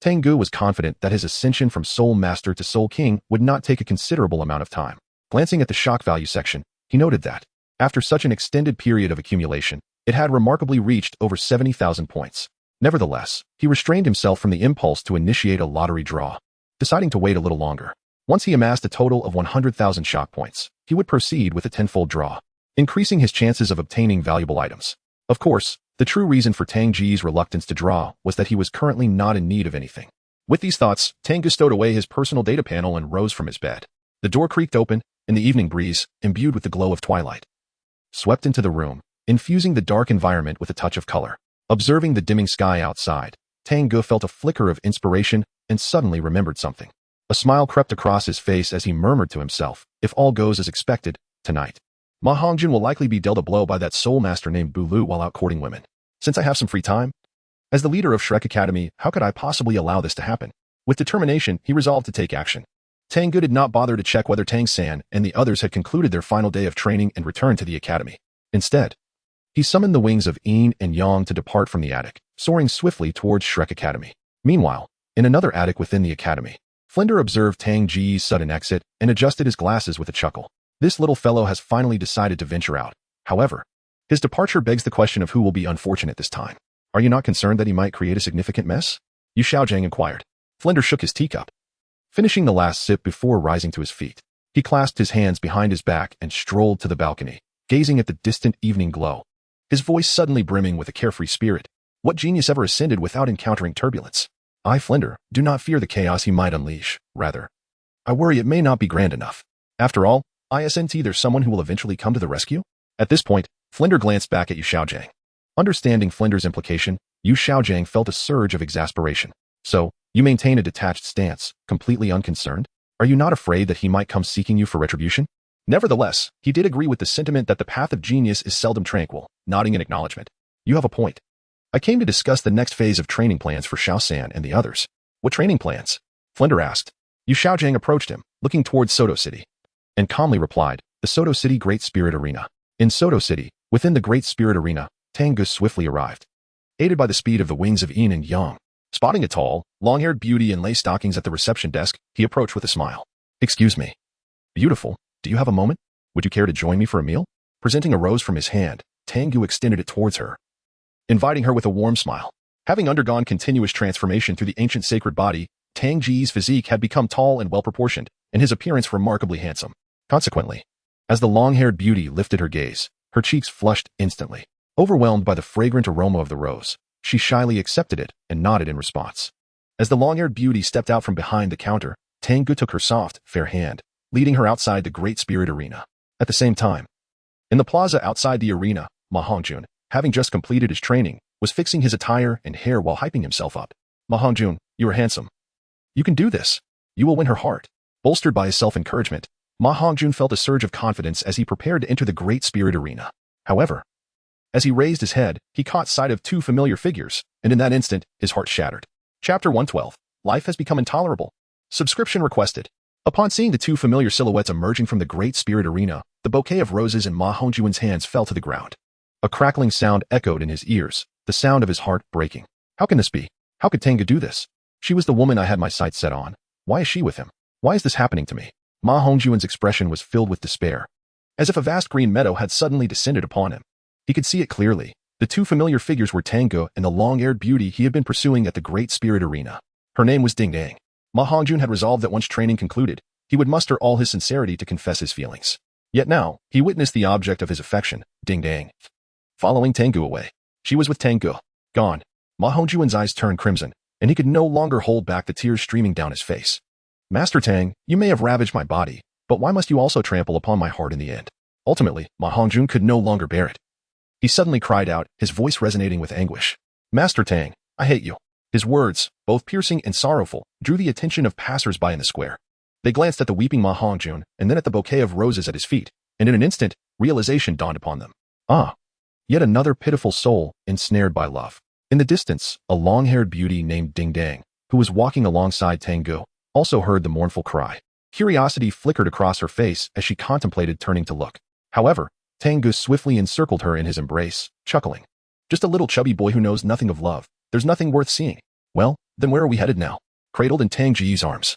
Tang Ge was confident that his ascension from Soul Master to Soul King would not take a considerable amount of time. Glancing at the shock value section, he noted that, after such an extended period of accumulation, it had remarkably reached over 70,000 points. Nevertheless, he restrained himself from the impulse to initiate a lottery draw, deciding to wait a little longer. Once he amassed a total of 100,000 shock points, he would proceed with a tenfold draw, increasing his chances of obtaining valuable items. Of course, the true reason for Tang Ge's reluctance to draw was that he was currently not in need of anything. With these thoughts, Tang Ge stowed away his personal data panel and rose from his bed. The door creaked open, and the evening breeze, imbued with the glow of twilight, swept into the room, infusing the dark environment with a touch of color. Observing the dimming sky outside, Tang Ge felt a flicker of inspiration and suddenly remembered something. A smile crept across his face as he murmured to himself, if all goes as expected, tonight, Ma Hongjun will likely be dealt a blow by that soul master named Douluo while out courting women. Since I have some free time, as the leader of Shrek Academy, how could I possibly allow this to happen? With determination, he resolved to take action. Tang Ge did not bother to check whether Tang San and the others had concluded their final day of training and returned to the academy. Instead, he summoned the wings of Yin and Yang to depart from the attic, soaring swiftly towards Shrek Academy. Meanwhile, in another attic within the academy, Flinder observed Tang Ge's sudden exit and adjusted his glasses with a chuckle. This little fellow has finally decided to venture out. However, his departure begs the question of who will be unfortunate this time. Are you not concerned that he might create a significant mess? Yu Xiaojang inquired. Flinder shook his teacup, finishing the last sip before rising to his feet. He clasped his hands behind his back and strolled to the balcony, gazing at the distant evening glow, his voice suddenly brimming with a carefree spirit. What genius ever ascended without encountering turbulence? I, Flinder, do not fear the chaos he might unleash. Rather, I worry it may not be grand enough. After all, isn't there someone who will eventually come to the rescue? At this point, Flinder glanced back at Yu Xiaojang. Understanding Flinder's implication, Yu Xiaojang felt a surge of exasperation. So, you maintain a detached stance, completely unconcerned? Are you not afraid that he might come seeking you for retribution? Nevertheless, he did agree with the sentiment that the path of genius is seldom tranquil, nodding in acknowledgement. You have a point. I came to discuss the next phase of training plans for Xiao San and the others. What training plans? Flinder asked. Yu Xiaojang approached him, looking towards Soto City, and calmly replied, the Soto City Great Spirit Arena. In Soto City, within the Great Spirit Arena, Tang Ge swiftly arrived. Aided by the speed of the wings of Yin and Yang, spotting a tall, long-haired beauty in lace stockings at the reception desk, he approached with a smile. Excuse me. Beautiful, do you have a moment? Would you care to join me for a meal? Presenting a rose from his hand, Tang Ge extended it towards her, inviting her with a warm smile. Having undergone continuous transformation through the ancient sacred body, Tang Ge's physique had become tall and well-proportioned, and his appearance remarkably handsome. Consequently, as the long-haired beauty lifted her gaze, her cheeks flushed instantly. Overwhelmed by the fragrant aroma of the rose, she shyly accepted it and nodded in response. As the long-haired beauty stepped out from behind the counter, Tang Ge took her soft, fair hand, leading her outside the Great Spirit Arena. At the same time, in the plaza outside the arena, Ma Hongjun, having just completed his training, was fixing his attire and hair while hyping himself up. Ma Hongjun, you are handsome. You can do this. You will win her heart. Bolstered by his self-encouragement, Ma Hongjun felt a surge of confidence as he prepared to enter the Great Spirit Arena. However, as he raised his head, he caught sight of 2 familiar figures, and in that instant, his heart shattered. Chapter 112. Life has become intolerable. Subscription requested. Upon seeing the 2 familiar silhouettes emerging from the Great Spirit Arena, the bouquet of roses in Ma Hongjun's hands fell to the ground. A crackling sound echoed in his ears, the sound of his heart breaking. How can this be? How could Tang Ge do this? She was the woman I had my sights set on. Why is she with him? Why is this happening to me? Ma Hongjun's expression was filled with despair, as if a vast green meadow had suddenly descended upon him. He could see it clearly. The 2 familiar figures were Tang Ge and the long-haired beauty he had been pursuing at the Great Spirit Arena. Her name was Ding Dang. Ma Hongjun had resolved that once training concluded, he would muster all his sincerity to confess his feelings. Yet now, he witnessed the object of his affection, Ding Dang, following Tang Ge away. She was with Tang Ge. Gone. Ma Hongjun's eyes turned crimson, and he could no longer hold back the tears streaming down his face. Master Tang, you may have ravaged my body, but why must you also trample upon my heart in the end? Ultimately, Ma Hongjun could no longer bear it. He suddenly cried out, his voice resonating with anguish. Master Tang, I hate you. His words, both piercing and sorrowful, drew the attention of passers-by in the square. They glanced at the weeping Ma Hongjun and then at the bouquet of roses at his feet, and in an instant, realization dawned upon them. Ah! Yet another pitiful soul ensnared by love. In the distance, a long-haired beauty named Ding Dang, who was walking alongside Tang Ge, also heard the mournful cry. Curiosity flickered across her face as she contemplated turning to look. However, Tang Ge swiftly encircled her in his embrace, chuckling. Just a little chubby boy who knows nothing of love. There's nothing worth seeing. Well, then where are we headed now? Cradled in Tang Ge's arms.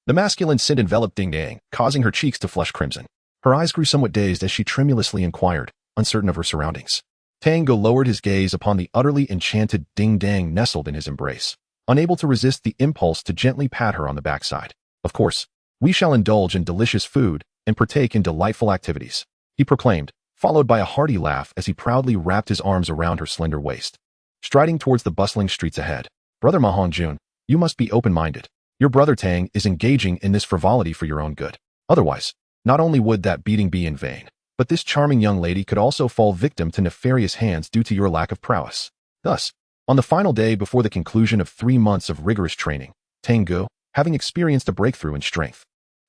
The masculine scent enveloped Ding Dang, causing her cheeks to flush crimson. Her eyes grew somewhat dazed as she tremulously inquired, uncertain of her surroundings. Tang Ge lowered his gaze upon the utterly enchanted Ding Dang nestled in his embrace, unable to resist the impulse to gently pat her on the backside. Of course, we shall indulge in delicious food and partake in delightful activities, he proclaimed, followed by a hearty laugh as he proudly wrapped his arms around her slender waist. Striding towards the bustling streets ahead, Brother Ma Hongjun, you must be open-minded. Your brother Tang is engaging in this frivolity for your own good. Otherwise, not only would that beating be in vain, but this charming young lady could also fall victim to nefarious hands due to your lack of prowess. Thus, on the final day before the conclusion of 3 months of rigorous training, Tang Ge, having experienced a breakthrough in strength,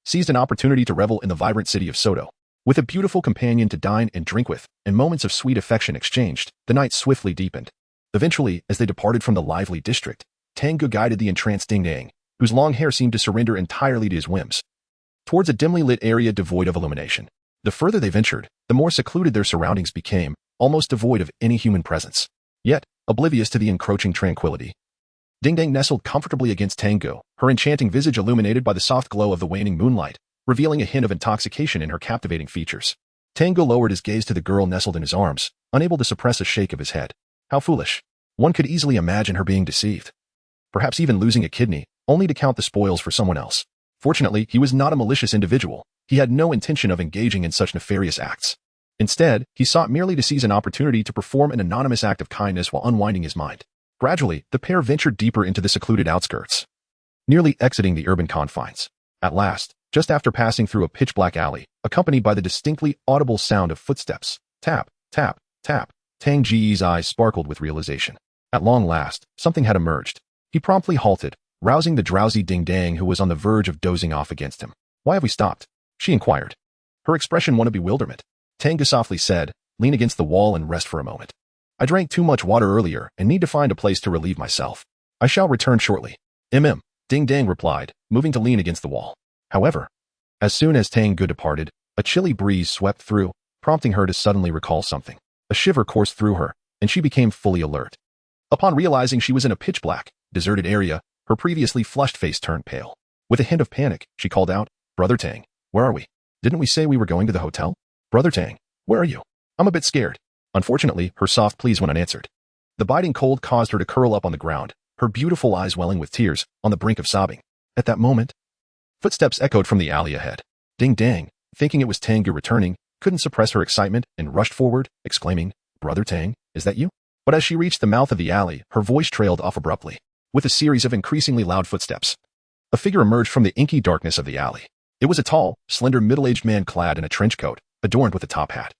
seized an opportunity to revel in the vibrant city of Soto. With a beautiful companion to dine and drink with, and moments of sweet affection exchanged, the night swiftly deepened. Eventually, as they departed from the lively district, Tang Ge guided the entranced Ding Dang, whose long hair seemed to surrender entirely to his whims, towards a dimly lit area devoid of illumination. The further they ventured, the more secluded their surroundings became, almost devoid of any human presence. Yet, oblivious to the encroaching tranquility, Ding Dang nestled comfortably against Tang Ge, her enchanting visage illuminated by the soft glow of the waning moonlight, revealing a hint of intoxication in her captivating features. Tang Ge lowered his gaze to the girl nestled in his arms, unable to suppress a shake of his head. How foolish. One could easily imagine her being deceived. Perhaps even losing a kidney, only to count the spoils for someone else. Fortunately, he was not a malicious individual. He had no intention of engaging in such nefarious acts. Instead, he sought merely to seize an opportunity to perform an anonymous act of kindness while unwinding his mind. Gradually, the pair ventured deeper into the secluded outskirts, nearly exiting the urban confines. At last, just after passing through a pitch-black alley, accompanied by the distinctly audible sound of footsteps, tap, tap, tap, Tang Ge's eyes sparkled with realization. At long last, something had emerged. He promptly halted, rousing the drowsy Ding Dang who was on the verge of dozing off against him. Why have we stopped? She inquired. Her expression one of bewilderment. Tang Ge softly said, lean against the wall and rest for a moment. I drank too much water earlier and need to find a place to relieve myself. I shall return shortly. Ding Dang replied, moving to lean against the wall. However, as soon as Tang Ge departed, a chilly breeze swept through, prompting her to suddenly recall something. A shiver coursed through her, and she became fully alert. Upon realizing she was in a pitch-black, deserted area, her previously flushed face turned pale. With a hint of panic, she called out, Brother Tang, where are we? Didn't we say we were going to the hotel? Brother Tang, where are you? I'm a bit scared. Unfortunately, her soft pleas went unanswered. The biting cold caused her to curl up on the ground, her beautiful eyes welling with tears, on the brink of sobbing. At that moment, footsteps echoed from the alley ahead. Ding Dang, thinking it was Tang Ge returning, couldn't suppress her excitement and rushed forward, exclaiming, Brother Tang, is that you? But as she reached the mouth of the alley, her voice trailed off abruptly. With a series of increasingly loud footsteps, a figure emerged from the inky darkness of the alley. It was a tall, slender middle-aged man clad in a trench coat, adorned with a top hat.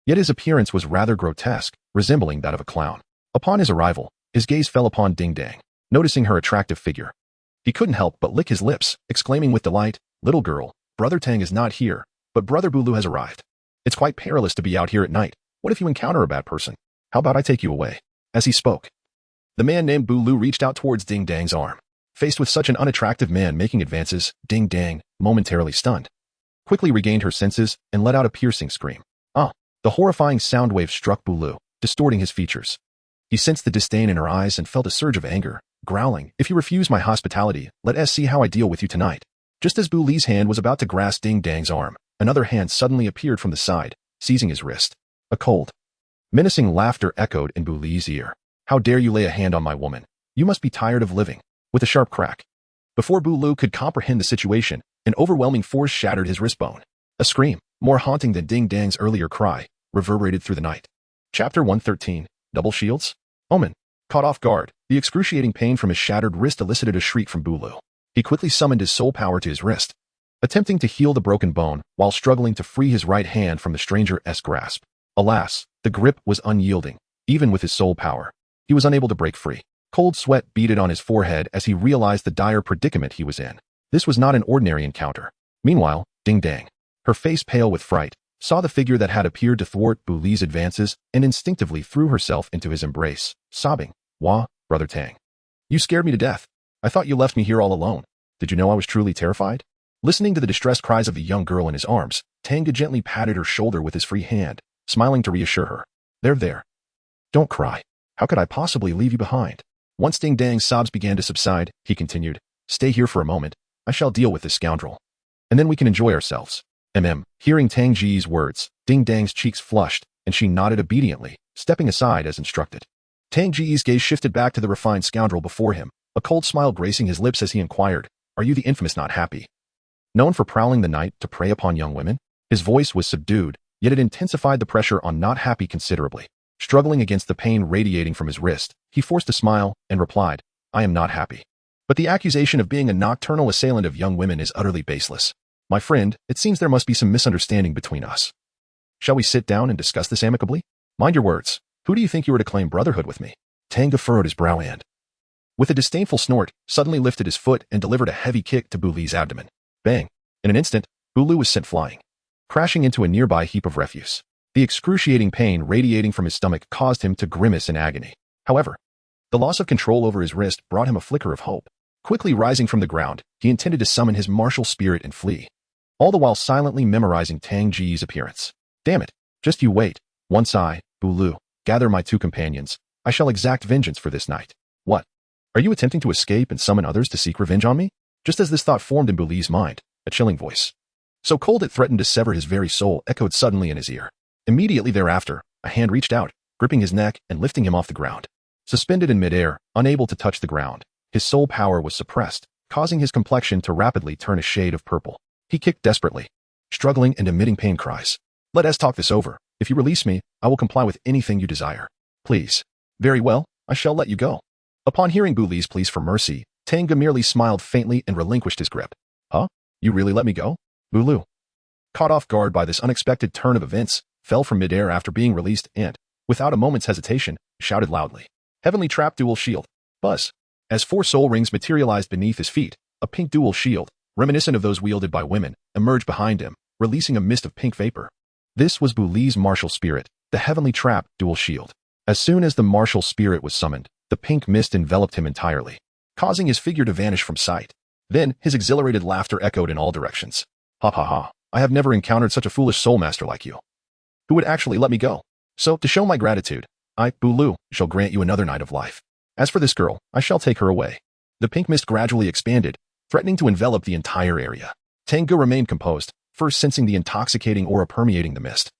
Yet his appearance was rather grotesque, resembling that of a clown. Upon his arrival, his gaze fell upon Ding Dang, noticing her attractive figure. He couldn't help but lick his lips, exclaiming with delight, Little girl, Brother Tang is not here, but Brother Bulu has arrived. It's quite perilous to be out here at night. What if you encounter a bad person? How about I take you away? As he spoke, the man named Bulu reached out towards Ding Dang's arm. Faced with such an unattractive man making advances, Ding Dang, momentarily stunned, quickly regained her senses and let out a piercing scream. Ah! The horrifying sound wave struck Bulu, distorting his features. He sensed the disdain in her eyes and felt a surge of anger, growling, If you refuse my hospitality, let us see how I deal with you tonight. Just as Bulu's hand was about to grasp Ding Dang's arm, another hand suddenly appeared from the side, seizing his wrist. A cold, menacing laughter echoed in Bulu's ear. How dare you lay a hand on my woman? You must be tired of living. With a sharp crack. Before Bulu could comprehend the situation, an overwhelming force shattered his wrist bone. A scream, more haunting than Ding Dang's earlier cry, reverberated through the night. Chapter 113, Double Shields? Omen. Caught off guard, the excruciating pain from his shattered wrist elicited a shriek from Bulu. He quickly summoned his soul power to his wrist, attempting to heal the broken bone while struggling to free his right hand from the stranger's grasp. Alas, the grip was unyielding. Even with his soul power, he was unable to break free. Cold sweat beaded on his forehead as he realized the dire predicament he was in. This was not an ordinary encounter. Meanwhile, Ding Dang, her face pale with fright, saw the figure that had appeared to thwart Bu Li's advances and instinctively threw herself into his embrace, sobbing, "Wah, Brother Tang. You scared me to death. I thought you left me here all alone. Did you know I was truly terrified?" Listening to the distressed cries of the young girl in his arms, Tang Ge gently patted her shoulder with his free hand, smiling to reassure her. There. Don't cry. How could I possibly leave you behind?" Once Ding Dang's sobs began to subside, he continued, "Stay here for a moment. I shall deal with this scoundrel. And then we can enjoy ourselves." Hearing Tang Ge's words, Ding Dang's cheeks flushed, and she nodded obediently, stepping aside as instructed. Tang Ge's gaze shifted back to the refined scoundrel before him, a cold smile gracing his lips as he inquired, "Are you the infamous Not Happy? Known for prowling the night to prey upon young women?" His voice was subdued, yet it intensified the pressure on Not Happy considerably. Struggling against the pain radiating from his wrist, he forced a smile and replied, "I am not happy. But the accusation of being a nocturnal assailant of young women is utterly baseless. My friend, it seems there must be some misunderstanding between us. Shall we sit down and discuss this amicably? Mind your words. Who do you think you were to claim brotherhood with me?" Tang Ge furrowed his brow and, with a disdainful snort, suddenly lifted his foot and delivered a heavy kick to Bu Li's abdomen. Bang! In an instant, Bu Li was sent flying, crashing into a nearby heap of refuse. The excruciating pain radiating from his stomach caused him to grimace in agony. However, the loss of control over his wrist brought him a flicker of hope. Quickly rising from the ground, he intended to summon his martial spirit and flee, all the while silently memorizing Tang Ge's appearance. "Damn it, just you wait. Once I, Bu Li, gather my two companions, I shall exact vengeance for this night." "What? Are you attempting to escape and summon others to seek revenge on me?" Just as this thought formed in Bu Li's mind, a chilling voice, so cold it threatened to sever his very soul, echoed suddenly in his ear. Immediately thereafter, a hand reached out, gripping his neck and lifting him off the ground. Suspended in midair, unable to touch the ground, his soul power was suppressed, causing his complexion to rapidly turn a shade of purple. He kicked desperately, struggling and emitting pain cries. "Let us talk this over. If you release me, I will comply with anything you desire. Please." "Very well, I shall let you go." Upon hearing Bu Li's pleas for mercy, Tang Ge merely smiled faintly and relinquished his grip. "Huh? You really let me go?" Bu Li, caught off guard by this unexpected turn of events, fell from midair after being released and, without a moment's hesitation, shouted loudly, "Heavenly Trap Dual Shield." Buzz! As 4 soul rings materialized beneath his feet, a pink dual shield, reminiscent of those wielded by women, emerged behind him, releasing a mist of pink vapor. This was Bu Li's martial spirit, the Heavenly Trap Dual Shield. As soon as the martial spirit was summoned, the pink mist enveloped him entirely, causing his figure to vanish from sight. Then, his exhilarated laughter echoed in all directions. "Ha ha ha, I have never encountered such a foolish soul master like you, who would actually let me go. So, to show my gratitude, I, Bu Li, shall grant you another night of life. As for this girl, I shall take her away." The pink mist gradually expanded, threatening to envelop the entire area. Tang Ge remained composed, first sensing the intoxicating aura permeating the mist,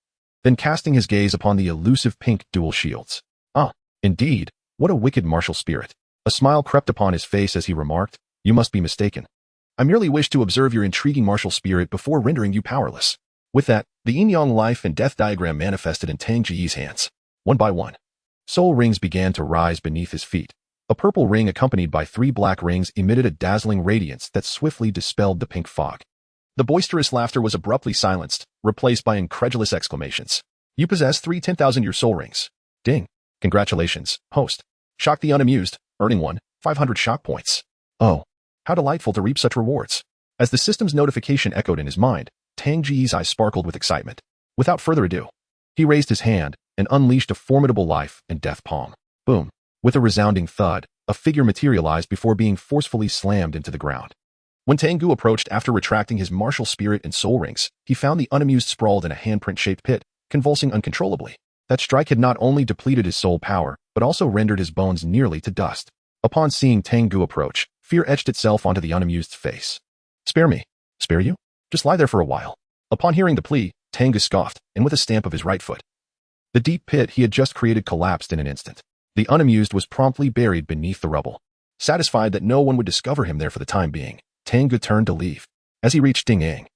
then casting his gaze upon the elusive pink dual shields. "Ah, indeed, what a wicked martial spirit." A smile crept upon his face as he remarked, "You must be mistaken. I merely wish to observe your intriguing martial spirit before rendering you powerless." With that, the yin-yang life and death diagram manifested in Tang Ge's hands. One by one, soul rings began to rise beneath his feet. A purple ring accompanied by 3 black rings emitted a dazzling radiance that swiftly dispelled the pink fog. The boisterous laughter was abruptly silenced, replaced by incredulous exclamations. "You possess 3 10,000-year soul rings. Ding. Congratulations, host." Shocked the unamused, earning 500 shock points. "Oh, how delightful to reap such rewards." As the system's notification echoed in his mind, Tang Ge's eyes sparkled with excitement. Without further ado, he raised his hand and unleashed a formidable life and death palm. Boom! With a resounding thud, a figure materialized before being forcefully slammed into the ground. When Tang Ge approached after retracting his martial spirit and soul rings, he found the unamused sprawled in a handprint-shaped pit, convulsing uncontrollably. That strike had not only depleted his soul power, but also rendered his bones nearly to dust. Upon seeing Tang Ge approach, fear etched itself onto the unamused's face. "Spare me." "Spare you? Just lie there for a while." Upon hearing the plea, Tang Ge scoffed, and with a stamp of his right foot, the deep pit he had just created collapsed in an instant. The unamused was promptly buried beneath the rubble. Satisfied that no one would discover him there for the time being, Tang Ge turned to leave. As he reached Ding Yang,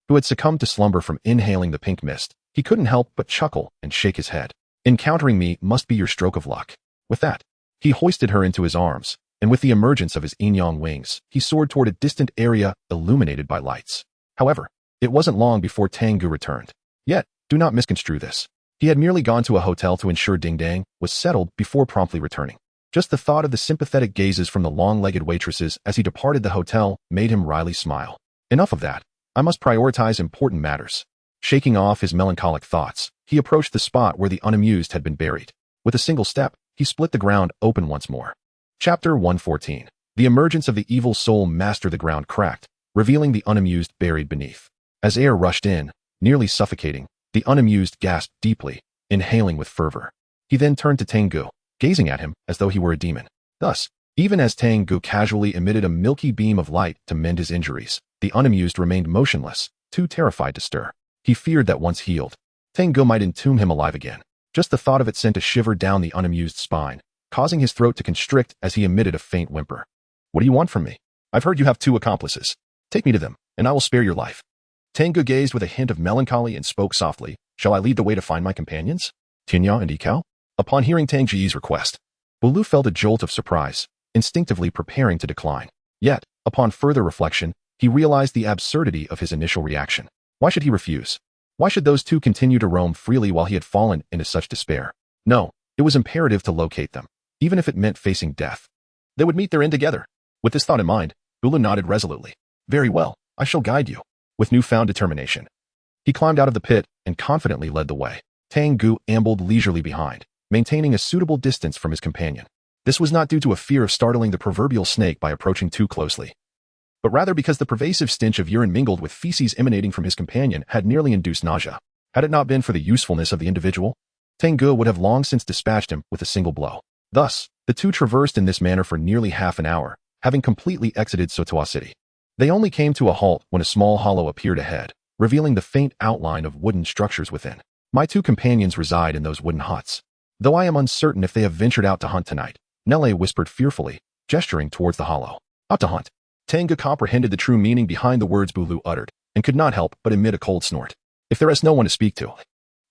who had succumbed to slumber from inhaling the pink mist, he couldn't help but chuckle and shake his head. "Encountering me must be your stroke of luck." With that, he hoisted her into his arms, and with the emergence of his yin-yang wings, he soared toward a distant area illuminated by lights. However, it wasn't long before Tang Ge returned. Yet, do not misconstrue this. He had merely gone to a hotel to ensure Ding Dang was settled before promptly returning. Just the thought of the sympathetic gazes from the long-legged waitresses as he departed the hotel made him wryly smile. Enough of that. I must prioritize important matters. Shaking off his melancholic thoughts, he approached the spot where the unamused had been buried. With a single step, he split the ground open once more. Chapter 114. The emergence of the evil soul master. The ground cracked, revealing the unamused buried beneath. As air rushed in, nearly suffocating, the unamused gasped deeply, inhaling with fervor. He then turned to Tang Ge, gazing at him as though he were a demon. Thus, even as Tang Ge casually emitted a milky beam of light to mend his injuries, the unamused remained motionless, too terrified to stir. He feared that once healed, Tang Ge might entomb him alive again. Just the thought of it sent a shiver down the unamused spine, causing his throat to constrict as he emitted a faint whimper. What do you want from me? I've heard you have 2 accomplices. Take me to them, and I will spare your life. Tang Ge gazed with a hint of melancholy and spoke softly. Shall I lead the way to find my companions? Tianya and Ikao? Upon hearing Tang Ge's request, Douluo felt a jolt of surprise, instinctively preparing to decline. Yet, upon further reflection, he realized the absurdity of his initial reaction. Why should he refuse? Why should those 2 continue to roam freely while he had fallen into such despair? No, it was imperative to locate them, even if it meant facing death. They would meet their end together. With this thought in mind, Douluo nodded resolutely. Very well, I shall guide you. With newfound determination, he climbed out of the pit and confidently led the way. Tang Ge ambled leisurely behind, maintaining a suitable distance from his companion. This was not due to a fear of startling the proverbial snake by approaching too closely, but rather because the pervasive stench of urine mingled with feces emanating from his companion had nearly induced nausea. Had it not been for the usefulness of the individual, Tang Ge would have long since dispatched him with a single blow. Thus, the 2 traversed in this manner for nearly half an hour, having completely exited Sotoa City. They only came to a halt when a small hollow appeared ahead, revealing the faint outline of wooden structures within. My 2 companions reside in those wooden huts, though I am uncertain if they have ventured out to hunt tonight, Nelle whispered fearfully, gesturing towards the hollow. Out to hunt. Tang Ge comprehended the true meaning behind the words Douluo uttered, and could not help but emit a cold snort. If there is no one to speak to,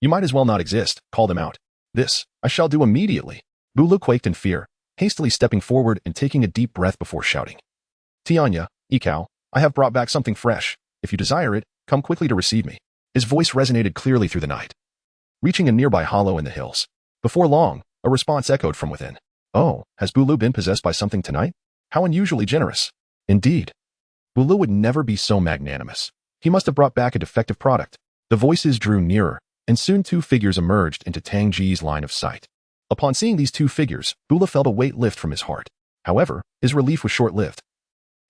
you might as well not exist. Call them out. This, I shall do immediately. Douluo quaked in fear, hastily stepping forward and taking a deep breath before shouting. Tianya, Ikao, I have brought back something fresh. If you desire it, come quickly to receive me. His voice resonated clearly through the night, reaching a nearby hollow in the hills. Before long, a response echoed from within. Oh, has Douluo been possessed by something tonight? How unusually generous. Indeed. Douluo would never be so magnanimous. He must have brought back a defective product. The voices drew nearer, and soon 2 figures emerged into Tang Ge's line of sight. Upon seeing these 2 figures, Douluo felt a weight lift from his heart. However, his relief was short-lived,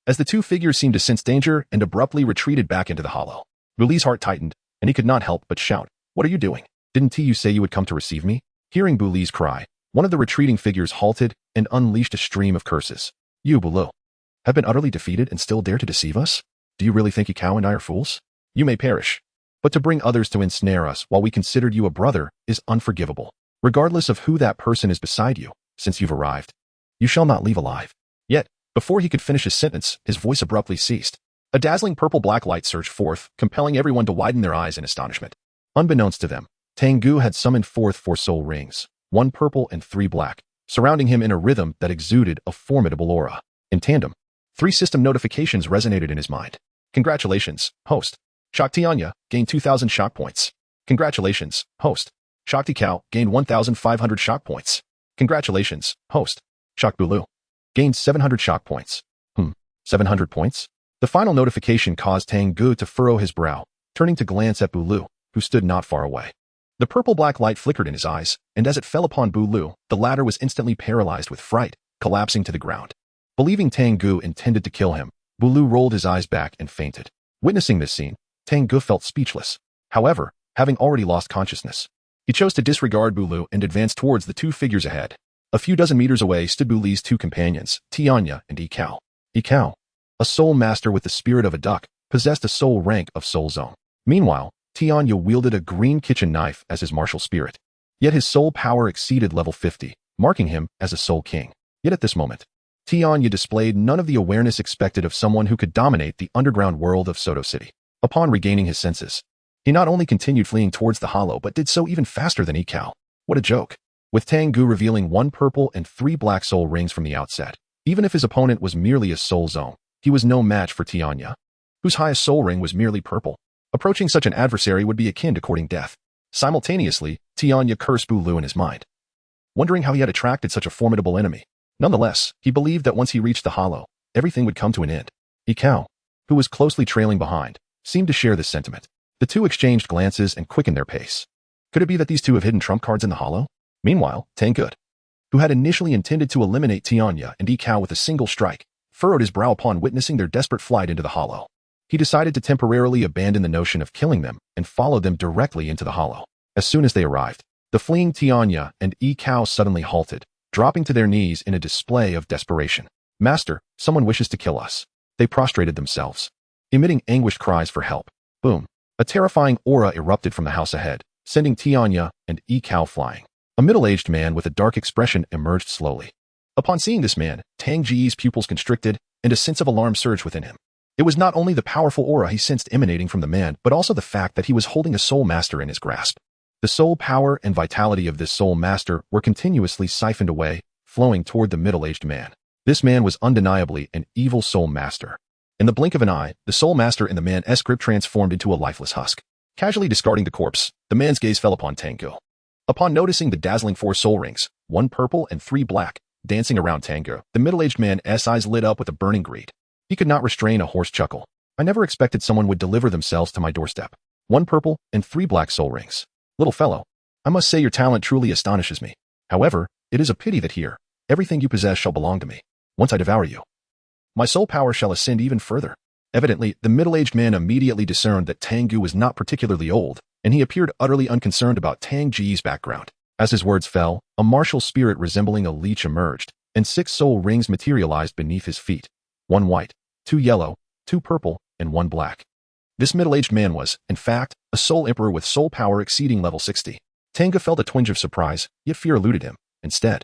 as the 2 figures seemed to sense danger and abruptly retreated back into the hollow. Douluo's heart tightened, and he could not help but shout, What are you doing? Didn't you say you would come to receive me? Hearing Douluo's cry, one of the retreating figures halted and unleashed a stream of curses. You, Douluo, have been utterly defeated and still dare to deceive us? Do you really think Ikao and I are fools? You may perish, but to bring others to ensnare us while we considered you a brother is unforgivable. Regardless of who that person is beside you, since you've arrived, you shall not leave alive. Yet, before he could finish his sentence, his voice abruptly ceased. A dazzling purple-black light surged forth, compelling everyone to widen their eyes in astonishment. Unbeknownst to them, Tang Ge had summoned forth 4 soul rings, 1 purple and 3 black, surrounding him in a rhythm that exuded a formidable aura. In tandem, 3 system notifications resonated in his mind. Congratulations, host. Shock Tianya, gained 2,000 shock points. Congratulations, host. Shock Ikao, gained 1,500 shock points. Congratulations, host. Shock Douluo, gained 700 shock points. 700 points? The final notification caused Tang Ge to furrow his brow, turning to glance at Douluo, who stood not far away. The purple-black light flickered in his eyes, and as it fell upon Douluo, the latter was instantly paralyzed with fright, collapsing to the ground. Believing Tang Ge intended to kill him, Douluo rolled his eyes back and fainted. Witnessing this scene, Tang Ge felt speechless. However, having already lost consciousness, he chose to disregard Douluo and advance towards the 2 figures ahead. A few dozen meters away stood Douluo's 2 companions, Tianya and Ikao. Ikao, a soul master with the spirit of a duck, possessed a soul rank of Soul Zone. Meanwhile, Tianya wielded a green kitchen knife as his martial spirit. Yet his soul power exceeded level 50, marking him as a soul king. Yet at this moment, Tianya displayed none of the awareness expected of someone who could dominate the underground world of Soto City. Upon regaining his senses, he not only continued fleeing towards the hollow but did so even faster than Ikao. What a joke. With Tang Ge revealing 1 purple and 3 black soul rings from the outset, even if his opponent was merely a soul zone, he was no match for Tianya, whose highest soul ring was merely purple. Approaching such an adversary would be akin to courting death. Simultaneously, Tianya cursed Douluo in his mind, wondering how he had attracted such a formidable enemy. Nonetheless, he believed that once he reached the hollow, everything would come to an end. Hao, who was closely trailing behind, seemed to share this sentiment. The two exchanged glances and quickened their pace. Could it be that these two have hidden trump cards in the hollow? Meanwhile, Tang Ge, who had initially intended to eliminate Tianya and Hao with a single strike, furrowed his brow upon witnessing their desperate flight into the hollow. He decided to temporarily abandon the notion of killing them and follow them directly into the hollow. As soon as they arrived, the fleeing Tianya and Hao suddenly halted, dropping to their knees in a display of desperation. Master, someone wishes to kill us. They prostrated themselves, emitting anguished cries for help. Boom. A terrifying aura erupted from the house ahead, sending Tianya and Hao flying. A middle-aged man with a dark expression emerged slowly. Upon seeing this man, Tang Ge's pupils constricted, and a sense of alarm surged within him. It was not only the powerful aura he sensed emanating from the man, but also the fact that he was holding a soul master in his grasp. The soul power and vitality of this soul master were continuously siphoned away, flowing toward the middle-aged man. This man was undeniably an evil soul master. In the blink of an eye, the soul master in the man's grip transformed into a lifeless husk. Casually discarding the corpse, the man's gaze fell upon Tang Ge. Upon noticing the dazzling 4 soul rings, 1 purple and 3 black, dancing around Tang Ge, the middle-aged man's eyes lit up with a burning greed. He could not restrain a hoarse chuckle. I never expected someone would deliver themselves to my doorstep. 1 purple and 3 black soul rings. Little fellow, I must say your talent truly astonishes me. However, it is a pity that here, everything you possess shall belong to me. Once I devour you, my soul power shall ascend even further. Evidently, the middle-aged man immediately discerned that Tang Ge was not particularly old, and he appeared utterly unconcerned about Tang Ge's background. As his words fell, a martial spirit resembling a leech emerged, and 6 soul rings materialized beneath his feet. 1 white, 2 yellow, 2 purple, and 1 black. This middle-aged man was, in fact, a soul emperor with soul power exceeding level 60. Tang Ge felt a twinge of surprise, yet fear eluded him. Instead,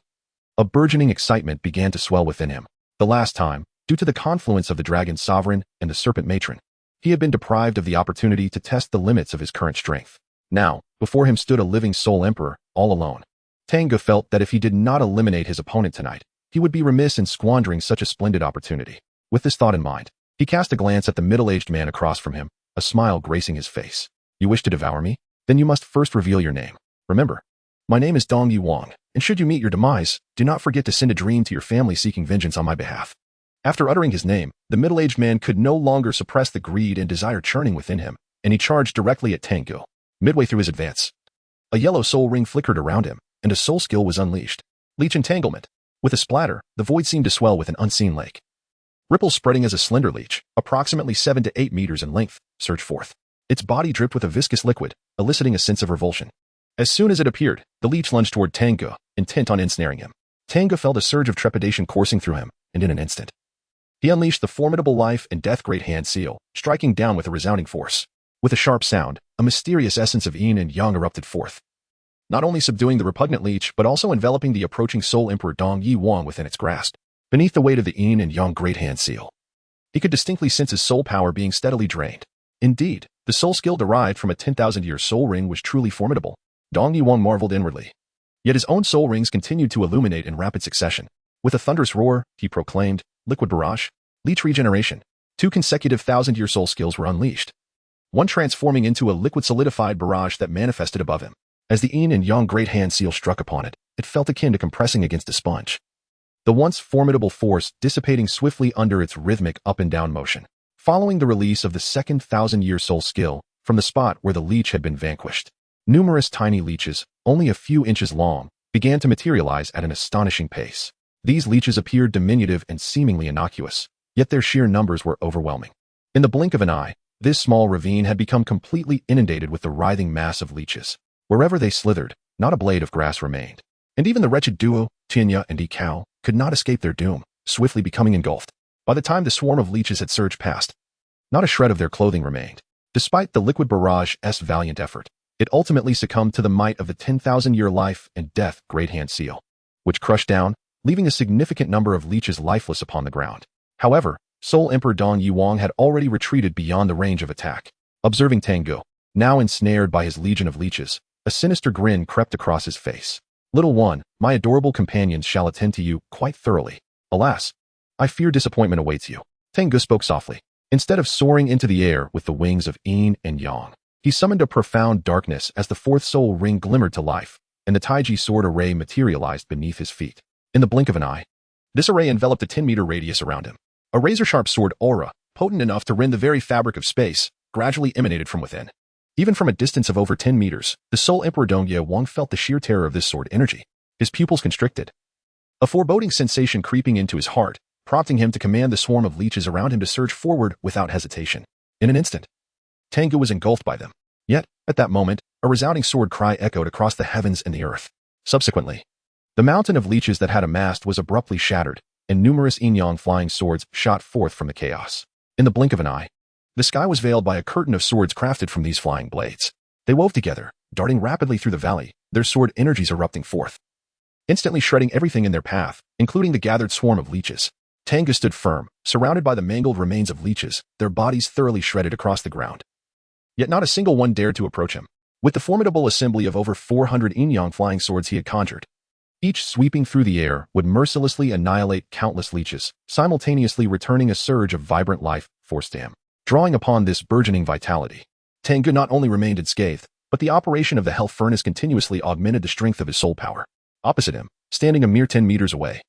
a burgeoning excitement began to swell within him. The last time, due to the confluence of the dragon sovereign and the serpent matron, he had been deprived of the opportunity to test the limits of his current strength. Now, before him stood a living soul emperor, all alone. Tang Ge felt that if he did not eliminate his opponent tonight, he would be remiss in squandering such a splendid opportunity. With this thought in mind, he cast a glance at the middle-aged man across from him, a smile gracing his face. You wish to devour me? Then you must first reveal your name. Remember, my name is Dong Yuang, and should you meet your demise, do not forget to send a dream to your family seeking vengeance on my behalf. After uttering his name, the middle-aged man could no longer suppress the greed and desire churning within him, and he charged directly at Tang Ge. Midway through his advance, a yellow soul ring flickered around him, and a soul skill was unleashed. Leech entanglement. With a splatter, the void seemed to swell with an unseen lake. Ripples spreading as a slender leech, approximately 7 to 8 meters in length, surged forth. Its body dripped with a viscous liquid, eliciting a sense of revulsion. As soon as it appeared, the leech lunged toward Tang Ge, intent on ensnaring him. Tang Ge felt a surge of trepidation coursing through him, and in an instant, he unleashed the formidable life and death great hand seal, striking down with a resounding force. With a sharp sound, a mysterious essence of yin and yang erupted forth, not only subduing the repugnant leech, but also enveloping the approaching soul emperor Dong Yuang within its grasp. Beneath the weight of the yin and yang great hand seal, he could distinctly sense his soul power being steadily drained. Indeed, the soul skill derived from a 10,000-year soul ring was truly formidable. Dong Yuang marveled inwardly. Yet his own soul rings continued to illuminate in rapid succession. With a thunderous roar, he proclaimed, Liquid Barrage, Leech Regeneration. 2 consecutive 1,000-year soul skills were unleashed, one transforming into a liquid solidified barrage that manifested above him. As the yin and yang great hand seal struck upon it, it felt akin to compressing against a sponge, the once formidable force dissipating swiftly under its rhythmic up and down motion. Following the release of the second 1,000-year soul skill, from the spot where the leech had been vanquished, numerous tiny leeches, only a few inches long, began to materialize at an astonishing pace. These leeches appeared diminutive and seemingly innocuous, yet their sheer numbers were overwhelming. In the blink of an eye, this small ravine had become completely inundated with the writhing mass of leeches. Wherever they slithered, not a blade of grass remained. And even the wretched duo, Tinya and Hao, could not escape their doom, swiftly becoming engulfed. By the time the swarm of leeches had surged past, not a shred of their clothing remained. Despite the liquid barrage's valiant effort, it ultimately succumbed to the might of the 10,000-year life and death great hand seal, which crushed down, leaving a significant number of leeches lifeless upon the ground. However, Soul Emperor Dong Yuang had already retreated beyond the range of attack. Observing Tang Ge, now ensnared by his legion of leeches, a sinister grin crept across his face. Little one, my adorable companions shall attend to you quite thoroughly. Alas, I fear disappointment awaits you. Tang Ge spoke softly. Instead of soaring into the air with the wings of yin and yang, he summoned a profound darkness as the 4th soul ring glimmered to life, and the Taiji sword array materialized beneath his feet. In the blink of an eye, This array enveloped a 10-meter radius around him. A razor-sharp sword aura, potent enough to rend the very fabric of space, gradually emanated from within. Even from a distance of over 10 meters, the Soul Emperor Tang Ge felt the sheer terror of this sword energy. His pupils constricted. A foreboding sensation creeping into his heart, prompting him to command the swarm of leeches around him to surge forward without hesitation. In an instant, Tang Ge was engulfed by them. Yet, at that moment, a resounding sword cry echoed across the heavens and the earth. Subsequently, the mountain of leeches that had amassed was abruptly shattered, and numerous yin-yang flying swords shot forth from the chaos. In the blink of an eye, the sky was veiled by a curtain of swords crafted from these flying blades. They wove together, darting rapidly through the valley, their sword energies erupting forth, instantly shredding everything in their path, including the gathered swarm of leeches. Tang Ge stood firm, surrounded by the mangled remains of leeches, their bodies thoroughly shredded across the ground. Yet not a single one dared to approach him. With the formidable assembly of over 400 yin-yang flying swords he had conjured, each sweeping through the air would mercilessly annihilate countless leeches, simultaneously returning a surge of vibrant life force to him. Drawing upon this burgeoning vitality, Tang Ge not only remained unscathed, but the operation of the hell furnace continuously augmented the strength of his soul power. Opposite him, standing a mere 10 meters away,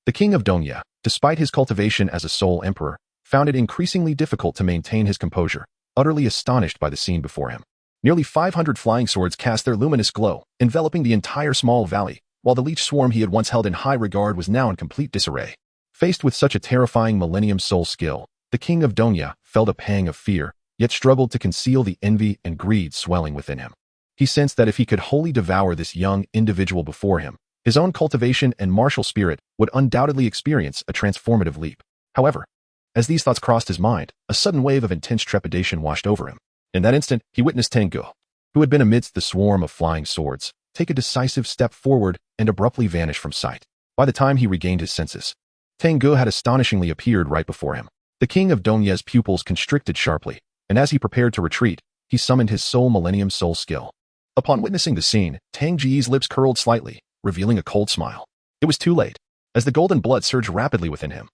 the king of Donya, despite his cultivation as a soul emperor, found it increasingly difficult to maintain his composure, utterly astonished by the scene before him. Nearly 500 flying swords cast their luminous glow, enveloping the entire small valley, while the leech swarm he had once held in high regard was now in complete disarray. Faced with such a terrifying millennium soul skill, the king of Donya felt a pang of fear, yet struggled to conceal the envy and greed swelling within him. He sensed that if he could wholly devour this young individual before him, his own cultivation and martial spirit would undoubtedly experience a transformative leap. However, as these thoughts crossed his mind, a sudden wave of intense trepidation washed over him. In that instant, he witnessed Tang Ge, who had been amidst the swarm of flying swords, take a decisive step forward and abruptly vanish from sight. By the time he regained his senses, Tang Ge had astonishingly appeared right before him. The king of Donya's pupils constricted sharply, and as he prepared to retreat, he summoned his soul millennium soul skill. Upon witnessing the scene, Tang Ge's lips curled slightly, revealing a cold smile. It was too late. As the golden blood surged rapidly within him,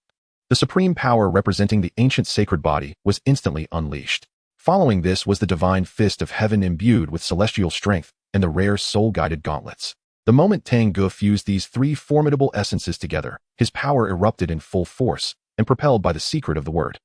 the supreme power representing the ancient sacred body was instantly unleashed. Following this was the divine fist of heaven imbued with celestial strength and the rare soul-guided gauntlets. The moment Tang Ge fused these three formidable essences together, his power erupted in full force and propelled by the secret of the word.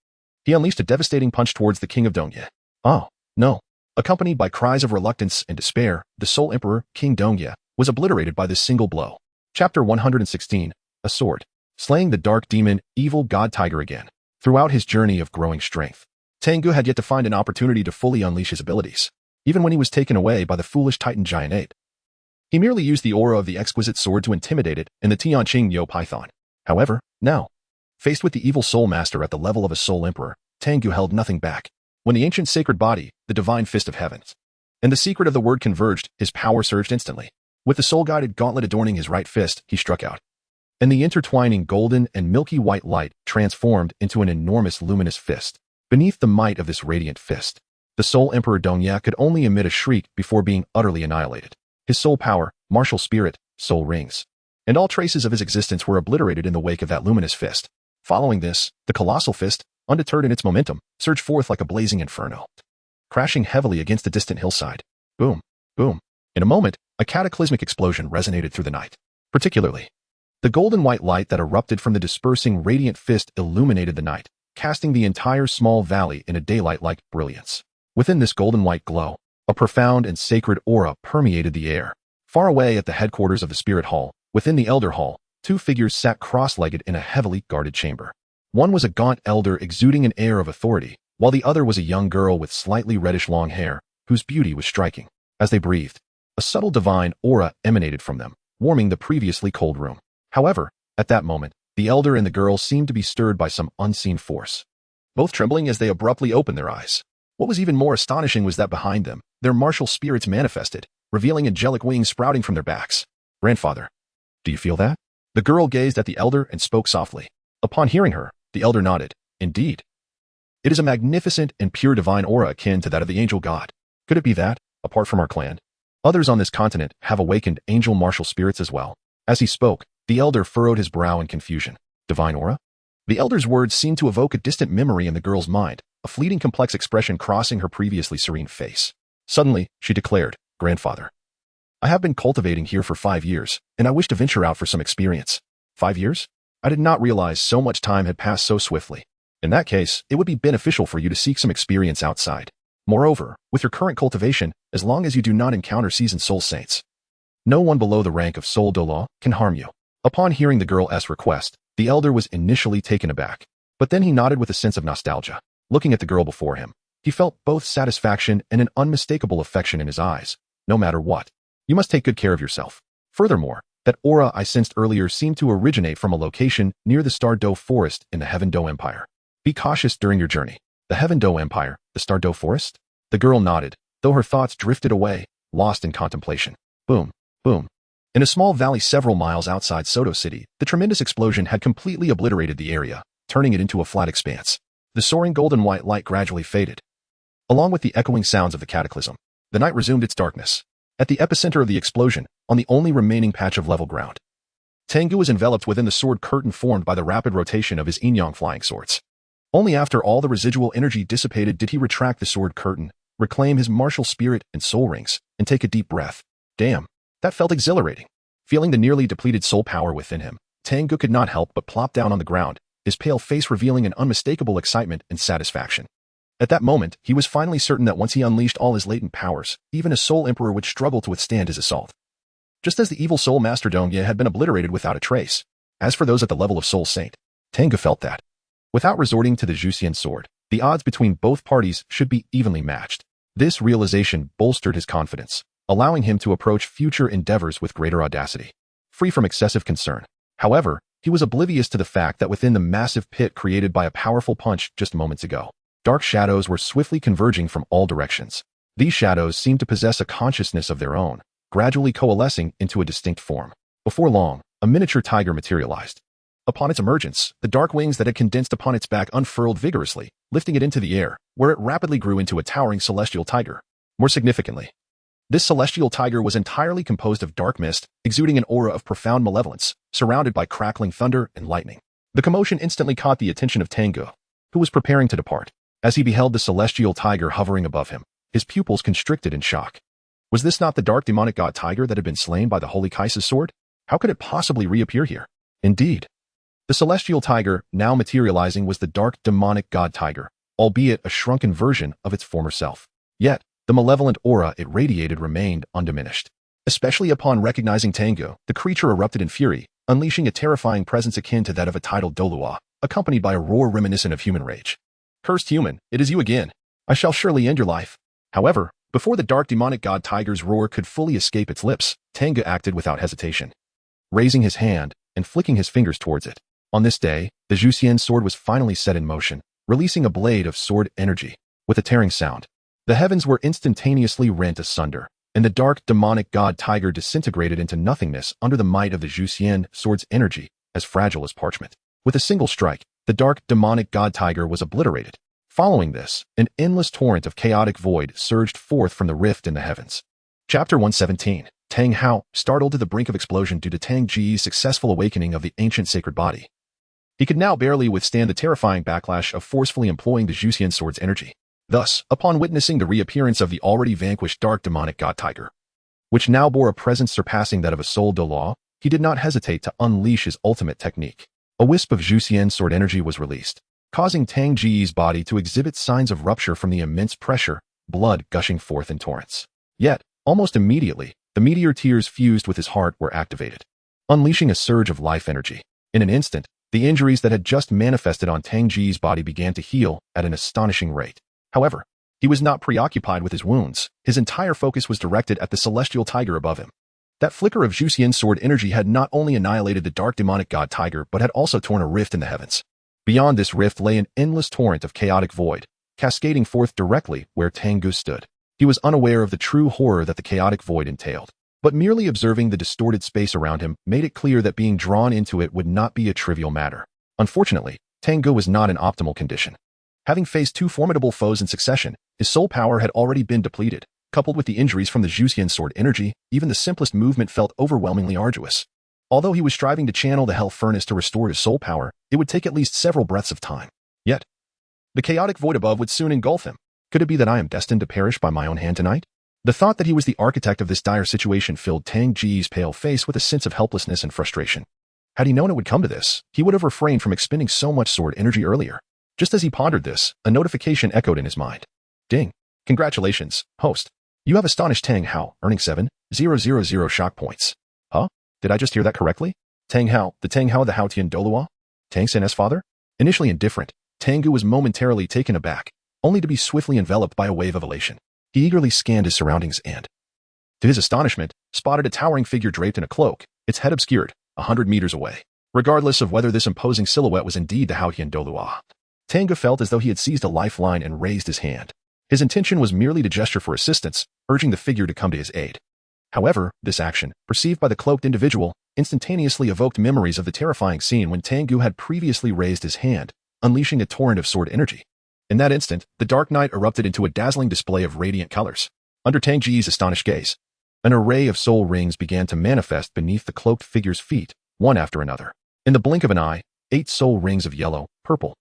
He unleashed a devastating punch towards the king of Donya. Oh, no. Accompanied by cries of reluctance and despair, the Soul Emperor, King Donya, was obliterated by this single blow. Chapter 116, A Sword. Slaying the dark demon, evil god tiger again. Throughout his journey of growing strength, Tang Ge had yet to find an opportunity to fully unleash his abilities, even when he was taken away by the foolish Titan Giant. He merely used the aura of the exquisite sword to intimidate it in the Tianqing Yo Python. However, now, faced with the evil soul master at the level of a soul emperor, Tang Ge held nothing back. When the ancient sacred body, the divine fist of heavens, and the secret of the word converged, his power surged instantly. With the soul-guided gauntlet adorning his right fist, he struck out, and the intertwining golden and milky white light transformed into an enormous luminous fist. Beneath the might of this radiant fist, the Soul Emperor Donya could only emit a shriek before being utterly annihilated. His soul power, martial spirit, soul rings, and all traces of his existence were obliterated in the wake of that luminous fist. Following this, the colossal fist, undeterred in its momentum, surged forth like a blazing inferno, crashing heavily against a distant hillside. Boom, boom. In a moment, a cataclysmic explosion resonated through the night. Particularly, the golden white light that erupted from the dispersing radiant fist illuminated the night, casting the entire small valley in a daylight-like brilliance. Within this golden white glow, a profound and sacred aura permeated the air. Far away at the headquarters of the Spirit Hall, within the Elder Hall, two figures sat cross-legged in a heavily guarded chamber. One was a gaunt elder exuding an air of authority, while the other was a young girl with slightly reddish long hair, whose beauty was striking. As they breathed, a subtle divine aura emanated from them, warming the previously cold room. However, at that moment, the elder and the girl seemed to be stirred by some unseen force, both trembling as they abruptly opened their eyes. What was even more astonishing was that behind them, their martial spirits manifested, revealing angelic wings sprouting from their backs. Grandfather, do you feel that? The girl gazed at the elder and spoke softly. Upon hearing her, the elder nodded. Indeed. It is a magnificent and pure divine aura akin to that of the angel god. Could it be that, apart from our clan, others on this continent have awakened angel martial spirits as well? As he spoke, the elder furrowed his brow in confusion. Divine aura? The elder's words seemed to evoke a distant memory in the girl's mind, a fleeting complex expression crossing her previously serene face. Suddenly, she declared, Grandfather, I have been cultivating here for 5 years, and I wish to venture out for some experience. 5 years? I did not realize so much time had passed so swiftly. In that case, it would be beneficial for you to seek some experience outside. Moreover, with your current cultivation, as long as you do not encounter seasoned soul saints, no one below the rank of Soul Douluo can harm you. Upon hearing the girl's request, the elder was initially taken aback. But then he nodded with a sense of nostalgia. Looking at the girl before him, he felt both satisfaction and an unmistakable affection in his eyes. No matter what, you must take good care of yourself. Furthermore, that aura I sensed earlier seemed to originate from a location near the Star Do Forest in the Heaven Do Empire. Be cautious during your journey. The Heaven Do Empire, the Star Do Forest? The girl nodded, though her thoughts drifted away, lost in contemplation. Boom, boom. In a small valley several miles outside Soto City, the tremendous explosion had completely obliterated the area, turning it into a flat expanse. The soaring golden-white light gradually faded. Along with the echoing sounds of the cataclysm, the night resumed its darkness. At the epicenter of the explosion, on the only remaining patch of level ground, Tang Ge was enveloped within the sword curtain formed by the rapid rotation of his yin-yang flying swords. Only after all the residual energy dissipated did he retract the sword curtain, reclaim his martial spirit and soul rings, and take a deep breath. Damn, that felt exhilarating. Feeling the nearly depleted soul power within him, Tang Ge could not help but plop down on the ground, his pale face revealing an unmistakable excitement and satisfaction. At that moment, he was finally certain that once he unleashed all his latent powers, even a soul emperor would struggle to withstand his assault. Just as the evil soul master Tang Ge had been obliterated without a trace. As for those at the level of soul saint, Tang Ge felt that, without resorting to the Zhuxian sword, the odds between both parties should be evenly matched. This realization bolstered his confidence, allowing him to approach future endeavors with greater audacity, free from excessive concern. However, he was oblivious to the fact that within the massive pit created by a powerful punch just moments ago, dark shadows were swiftly converging from all directions. These shadows seemed to possess a consciousness of their own, gradually coalescing into a distinct form. Before long, a miniature tiger materialized. Upon its emergence, the dark wings that had condensed upon its back unfurled vigorously, lifting it into the air, where it rapidly grew into a towering celestial tiger. More significantly, this celestial tiger was entirely composed of dark mist, exuding an aura of profound malevolence, surrounded by crackling thunder and lightning. The commotion instantly caught the attention of Tang Ge, who was preparing to depart. As he beheld the celestial tiger hovering above him, his pupils constricted in shock. Was this not the dark demonic god tiger that had been slain by the Holy Kaisa's sword? How could it possibly reappear here? Indeed, the celestial tiger, now materializing, was the dark demonic god tiger, albeit a shrunken version of its former self. Yet, the malevolent aura it radiated remained undiminished. Especially upon recognizing Tang Ge, the creature erupted in fury, unleashing a terrifying presence akin to that of a titled Douluo, accompanied by a roar reminiscent of human rage. Cursed human, it is you again. I shall surely end your life. However, before the dark demonic god tiger's roar could fully escape its lips, Tang Ge acted without hesitation, raising his hand and flicking his fingers towards it. On this day, the Zhuxian sword was finally set in motion, releasing a blade of sword energy. With a tearing sound, the heavens were instantaneously rent asunder, and the dark demonic god tiger disintegrated into nothingness under the might of the Zhuxian sword's energy, as fragile as parchment. With a single strike, the dark demonic god tiger was obliterated. Following this, an endless torrent of chaotic void surged forth from the rift in the heavens. Chapter 117. Tang Hao, startled to the brink of explosion due to Tang Ge's successful awakening of the ancient sacred body. He could now barely withstand the terrifying backlash of forcefully employing the Zhuxian sword's energy. Thus, upon witnessing the reappearance of the already vanquished dark demonic god tiger, which now bore a presence surpassing that of a Soul Douluo, he did not hesitate to unleash his ultimate technique. A wisp of Zhuxian sword energy was released, causing Tang Ge's body to exhibit signs of rupture from the immense pressure, blood gushing forth in torrents. Yet, almost immediately, the meteor tears fused with his heart were activated, unleashing a surge of life energy. In an instant, the injuries that had just manifested on Tang Ge's body began to heal at an astonishing rate. However, he was not preoccupied with his wounds. His entire focus was directed at the celestial tiger above him. That flicker of Zhuxian sword energy had not only annihilated the dark demonic god tiger but had also torn a rift in the heavens. Beyond this rift lay an endless torrent of chaotic void, cascading forth directly where Tang Ge stood. He was unaware of the true horror that the chaotic void entailed, but merely observing the distorted space around him made it clear that being drawn into it would not be a trivial matter. Unfortunately, Tang Ge was not in optimal condition. Having faced two formidable foes in succession, his soul power had already been depleted. Coupled with the injuries from the Zhuxian sword energy, even the simplest movement felt overwhelmingly arduous. Although he was striving to channel the hell furnace to restore his soul power, it would take at least several breaths of time. Yet, the chaotic void above would soon engulf him. Could it be that I am destined to perish by my own hand tonight? The thought that he was the architect of this dire situation filled Tang Ge's pale face with a sense of helplessness and frustration. Had he known it would come to this, he would have refrained from expending so much sword energy earlier. Just as he pondered this, a notification echoed in his mind. Ding. Congratulations, host. You have astonished Tang Hao, earning 7,000 shock points. Huh? Did I just hear that correctly? Tang Hao, the Haotian Douluo? Tang San's father? Initially indifferent, Tang Ge was momentarily taken aback, only to be swiftly enveloped by a wave of elation. He eagerly scanned his surroundings and, to his astonishment, spotted a towering figure draped in a cloak, its head obscured, 100 meters away. Regardless of whether this imposing silhouette was indeed the Haotian Douluo, Tang Ge felt as though he had seized a lifeline and raised his hand. His intention was merely to gesture for assistance, urging the figure to come to his aid. However, this action, perceived by the cloaked individual, instantaneously evoked memories of the terrifying scene when Tang Ge had previously raised his hand, unleashing a torrent of sword energy. In that instant, the dark night erupted into a dazzling display of radiant colors. Under Tang Ge's astonished gaze, an array of soul rings began to manifest beneath the cloaked figure's feet, one after another. In the blink of an eye, 8 soul rings of yellow, purple,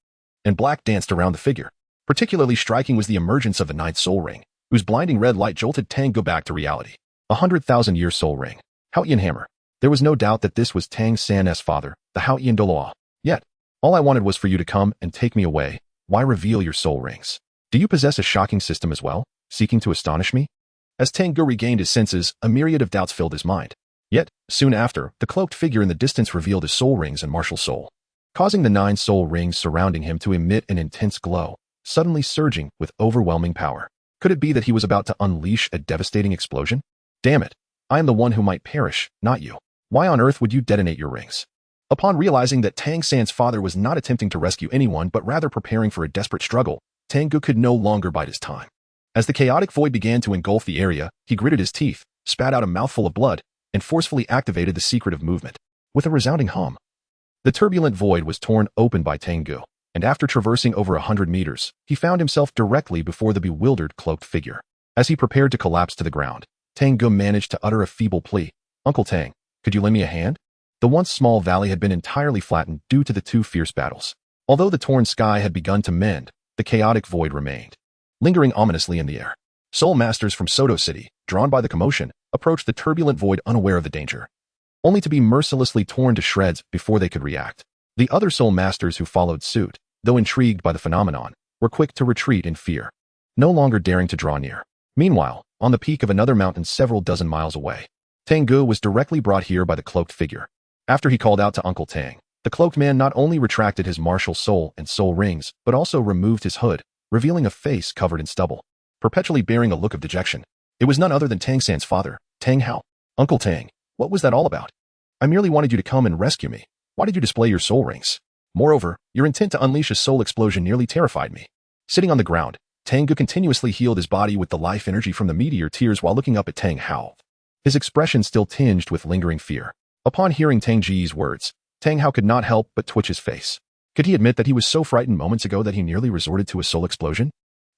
and black danced around the figure. Particularly striking was the emergence of the 9th soul ring, whose blinding red light jolted Tang Ge back to reality. 100,000-year soul ring. Haotian hammer. There was no doubt that this was Tang San's father, the Haotian Douluo. Yet, all I wanted was for you to come and take me away. Why reveal your soul rings? Do you possess a shocking system as well, seeking to astonish me? As Tang Ge regained his senses, a myriad of doubts filled his mind. Yet, soon after, the cloaked figure in the distance revealed his soul rings and martial soul, causing the 9 soul rings surrounding him to emit an intense glow, suddenly surging with overwhelming power. Could it be that he was about to unleash a devastating explosion? Damn it, I am the one who might perish, not you. Why on earth would you detonate your rings? Upon realizing that Tang San's father was not attempting to rescue anyone but rather preparing for a desperate struggle, Tang Ge could no longer bide his time. As the chaotic void began to engulf the area, he gritted his teeth, spat out a mouthful of blood, and forcefully activated the secret of movement. With a resounding hum, the turbulent void was torn open by Tang Ge, and after traversing over 100 meters, he found himself directly before the bewildered cloaked figure. As he prepared to collapse to the ground, Tang Ge managed to utter a feeble plea. Uncle Tang, could you lend me a hand? The once small valley had been entirely flattened due to the 2 fierce battles. Although the torn sky had begun to mend, the chaotic void remained, lingering ominously in the air. Soul masters from Soto City, drawn by the commotion, approached the turbulent void unaware of the danger, only to be mercilessly torn to shreds before they could react. The other soul masters who followed suit, though intrigued by the phenomenon, were quick to retreat in fear, no longer daring to draw near. Meanwhile, on the peak of another mountain several dozen miles away, Tang Ge was directly brought here by the cloaked figure. After he called out to Uncle Tang, the cloaked man not only retracted his martial soul and soul rings, but also removed his hood, revealing a face covered in stubble, perpetually bearing a look of dejection. It was none other than Tang San's father, Tang Hao. Uncle Tang, what was that all about? I merely wanted you to come and rescue me. Why did you display your soul rings? Moreover, your intent to unleash a soul explosion nearly terrified me. Sitting on the ground, Tang Ge continuously healed his body with the life energy from the meteor tears while looking up at Tang Hao, his expression still tinged with lingering fear. Upon hearing Tang Ge's words, Tang Hao could not help but twitch his face. Could he admit that he was so frightened moments ago that he nearly resorted to a soul explosion?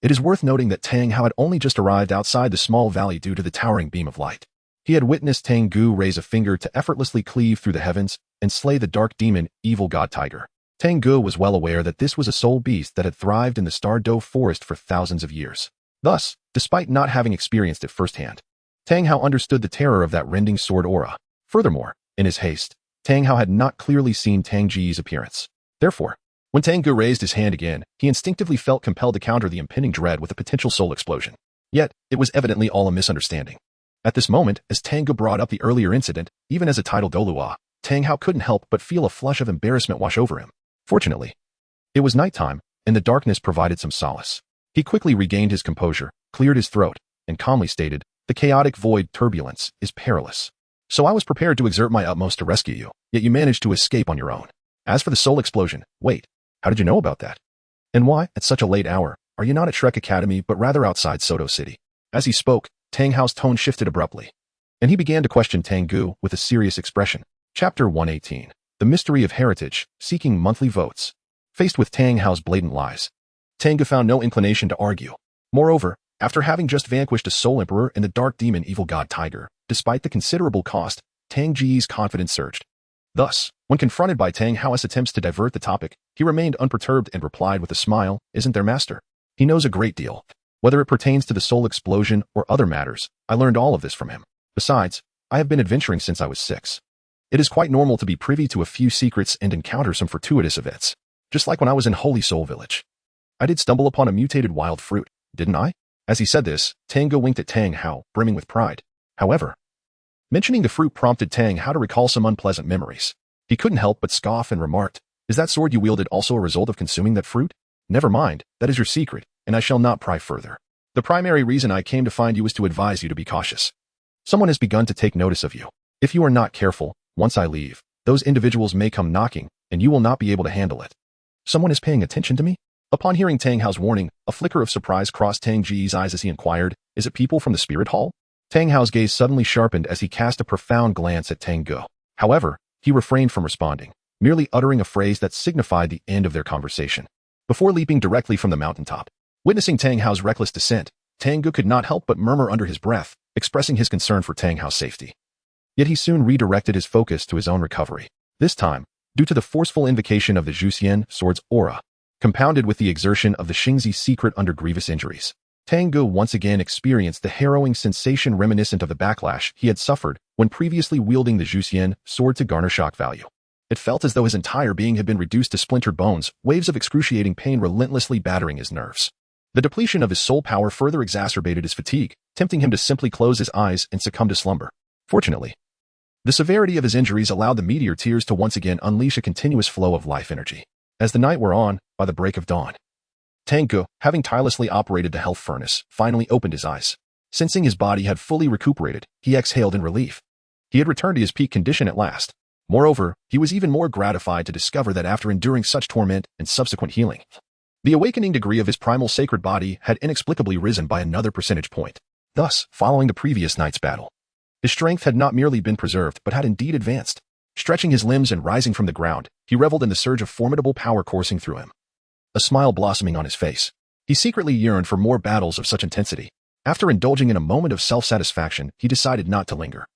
It is worth noting that Tang Hao had only just arrived outside the small valley due to the towering beam of light. He had witnessed Tang Ge raise a finger to effortlessly cleave through the heavens and slay the dark demon, evil god tiger. Tang Ge was well aware that this was a soul beast that had thrived in the Star Doe forest for thousands of years. Thus, despite not having experienced it firsthand, Tang Hao understood the terror of that rending sword aura. Furthermore, in his haste, Tang Hao had not clearly seen Tang Ge's appearance. Therefore, when Tang Ge raised his hand again, he instinctively felt compelled to counter the impending dread with a potential soul explosion. Yet, it was evidently all a misunderstanding. At this moment, as Tang Ge brought up the earlier incident, even as a titled Douluo, Tang Hao couldn't help but feel a flush of embarrassment wash over him. Fortunately, it was nighttime, and the darkness provided some solace. He quickly regained his composure, cleared his throat, and calmly stated, "The chaotic void turbulence is perilous. So I was prepared to exert my utmost to rescue you, yet you managed to escape on your own. As for the soul explosion, wait, how did you know about that? And why, at such a late hour, are you not at Shrek Academy but rather outside Soto City?" As he spoke, Tang Hao's tone shifted abruptly, and he began to question Tang Ge with a serious expression. Chapter 118. The Mystery of Heritage, Seeking Monthly Votes. Faced with Tang Hao's blatant lies, Tang Ge found no inclination to argue. Moreover, after having just vanquished a soul emperor and the dark demon evil god tiger, despite the considerable cost, Tang Ge's confidence surged. Thus, when confronted by Tang Hao's attempts to divert the topic, he remained unperturbed and replied with a smile, "Isn't there, master? He knows a great deal. Whether it pertains to the soul explosion or other matters, I learned all of this from him. Besides, I have been adventuring since I was 6. It is quite normal to be privy to a few secrets and encounter some fortuitous events. Just like when I was in Holy Soul Village. I did stumble upon a mutated wild fruit, didn't I? As he said this, Tang Ge winked at Tang Hao, brimming with pride. However, mentioning the fruit prompted Tang Hao to recall some unpleasant memories. He couldn't help but scoff and remarked, "Is that sword you wielded also a result of consuming that fruit? Never mind, that is your secret, and I shall not pry further. The primary reason I came to find you is to advise you to be cautious. Someone has begun to take notice of you. If you are not careful, once I leave, those individuals may come knocking, and you will not be able to handle it." Someone is paying attention to me? Upon hearing Tang Hao's warning, a flicker of surprise crossed Tang Ge's eyes as he inquired, "Is it people from the spirit hall?" Tang Hao's gaze suddenly sharpened as he cast a profound glance at Tang Ge. However, he refrained from responding, merely uttering a phrase that signified the end of their conversation. Before leaping directly from the mountaintop, witnessing Tang Hao's reckless descent, Tang Ge could not help but murmur under his breath, expressing his concern for Tang Hao's safety. Yet he soon redirected his focus to his own recovery. This time, due to the forceful invocation of the Zhuxian sword's aura, compounded with the exertion of the Xingzi secret under grievous injuries, Tang Ge once again experienced the harrowing sensation reminiscent of the backlash he had suffered when previously wielding the Zhuxian sword to garner shock value. It felt as though his entire being had been reduced to splintered bones, waves of excruciating pain relentlessly battering his nerves. The depletion of his soul power further exacerbated his fatigue, tempting him to simply close his eyes and succumb to slumber. Fortunately, the severity of his injuries allowed the meteor tears to once again unleash a continuous flow of life energy. As the night wore on, by the break of dawn, Tang Ge, having tirelessly operated the health furnace, finally opened his eyes. Sensing his body had fully recuperated, he exhaled in relief. He had returned to his peak condition at last. Moreover, he was even more gratified to discover that after enduring such torment and subsequent healing, the awakening degree of his primal sacred body had inexplicably risen by another percentage point. Thus, following the previous night's battle, his strength had not merely been preserved but had indeed advanced. Stretching his limbs and rising from the ground, he reveled in the surge of formidable power coursing through him, a smile blossoming on his face. He secretly yearned for more battles of such intensity. After indulging in a moment of self-satisfaction, he decided not to linger,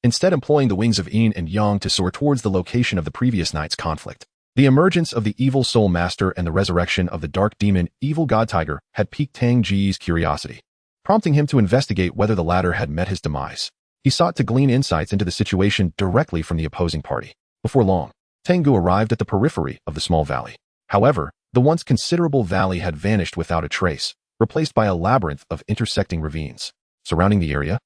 instead employing the wings of yin and yang to soar towards the location of the previous night's conflict. The emergence of the evil soul master and the resurrection of the dark demon, evil god tiger, had piqued Tang Ge's curiosity, prompting him to investigate whether the latter had met his demise. He sought to glean insights into the situation directly from the opposing party. Before long, Tang Ge arrived at the periphery of the small valley. However, the once considerable valley had vanished without a trace, replaced by a labyrinth of intersecting ravines. Surrounding the area,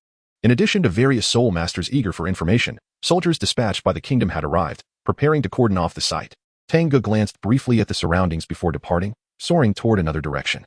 in addition to various soul masters eager for information, soldiers dispatched by the kingdom had arrived, preparing to cordon off the site. Tang Ge glanced briefly at the surroundings before departing, soaring toward another direction.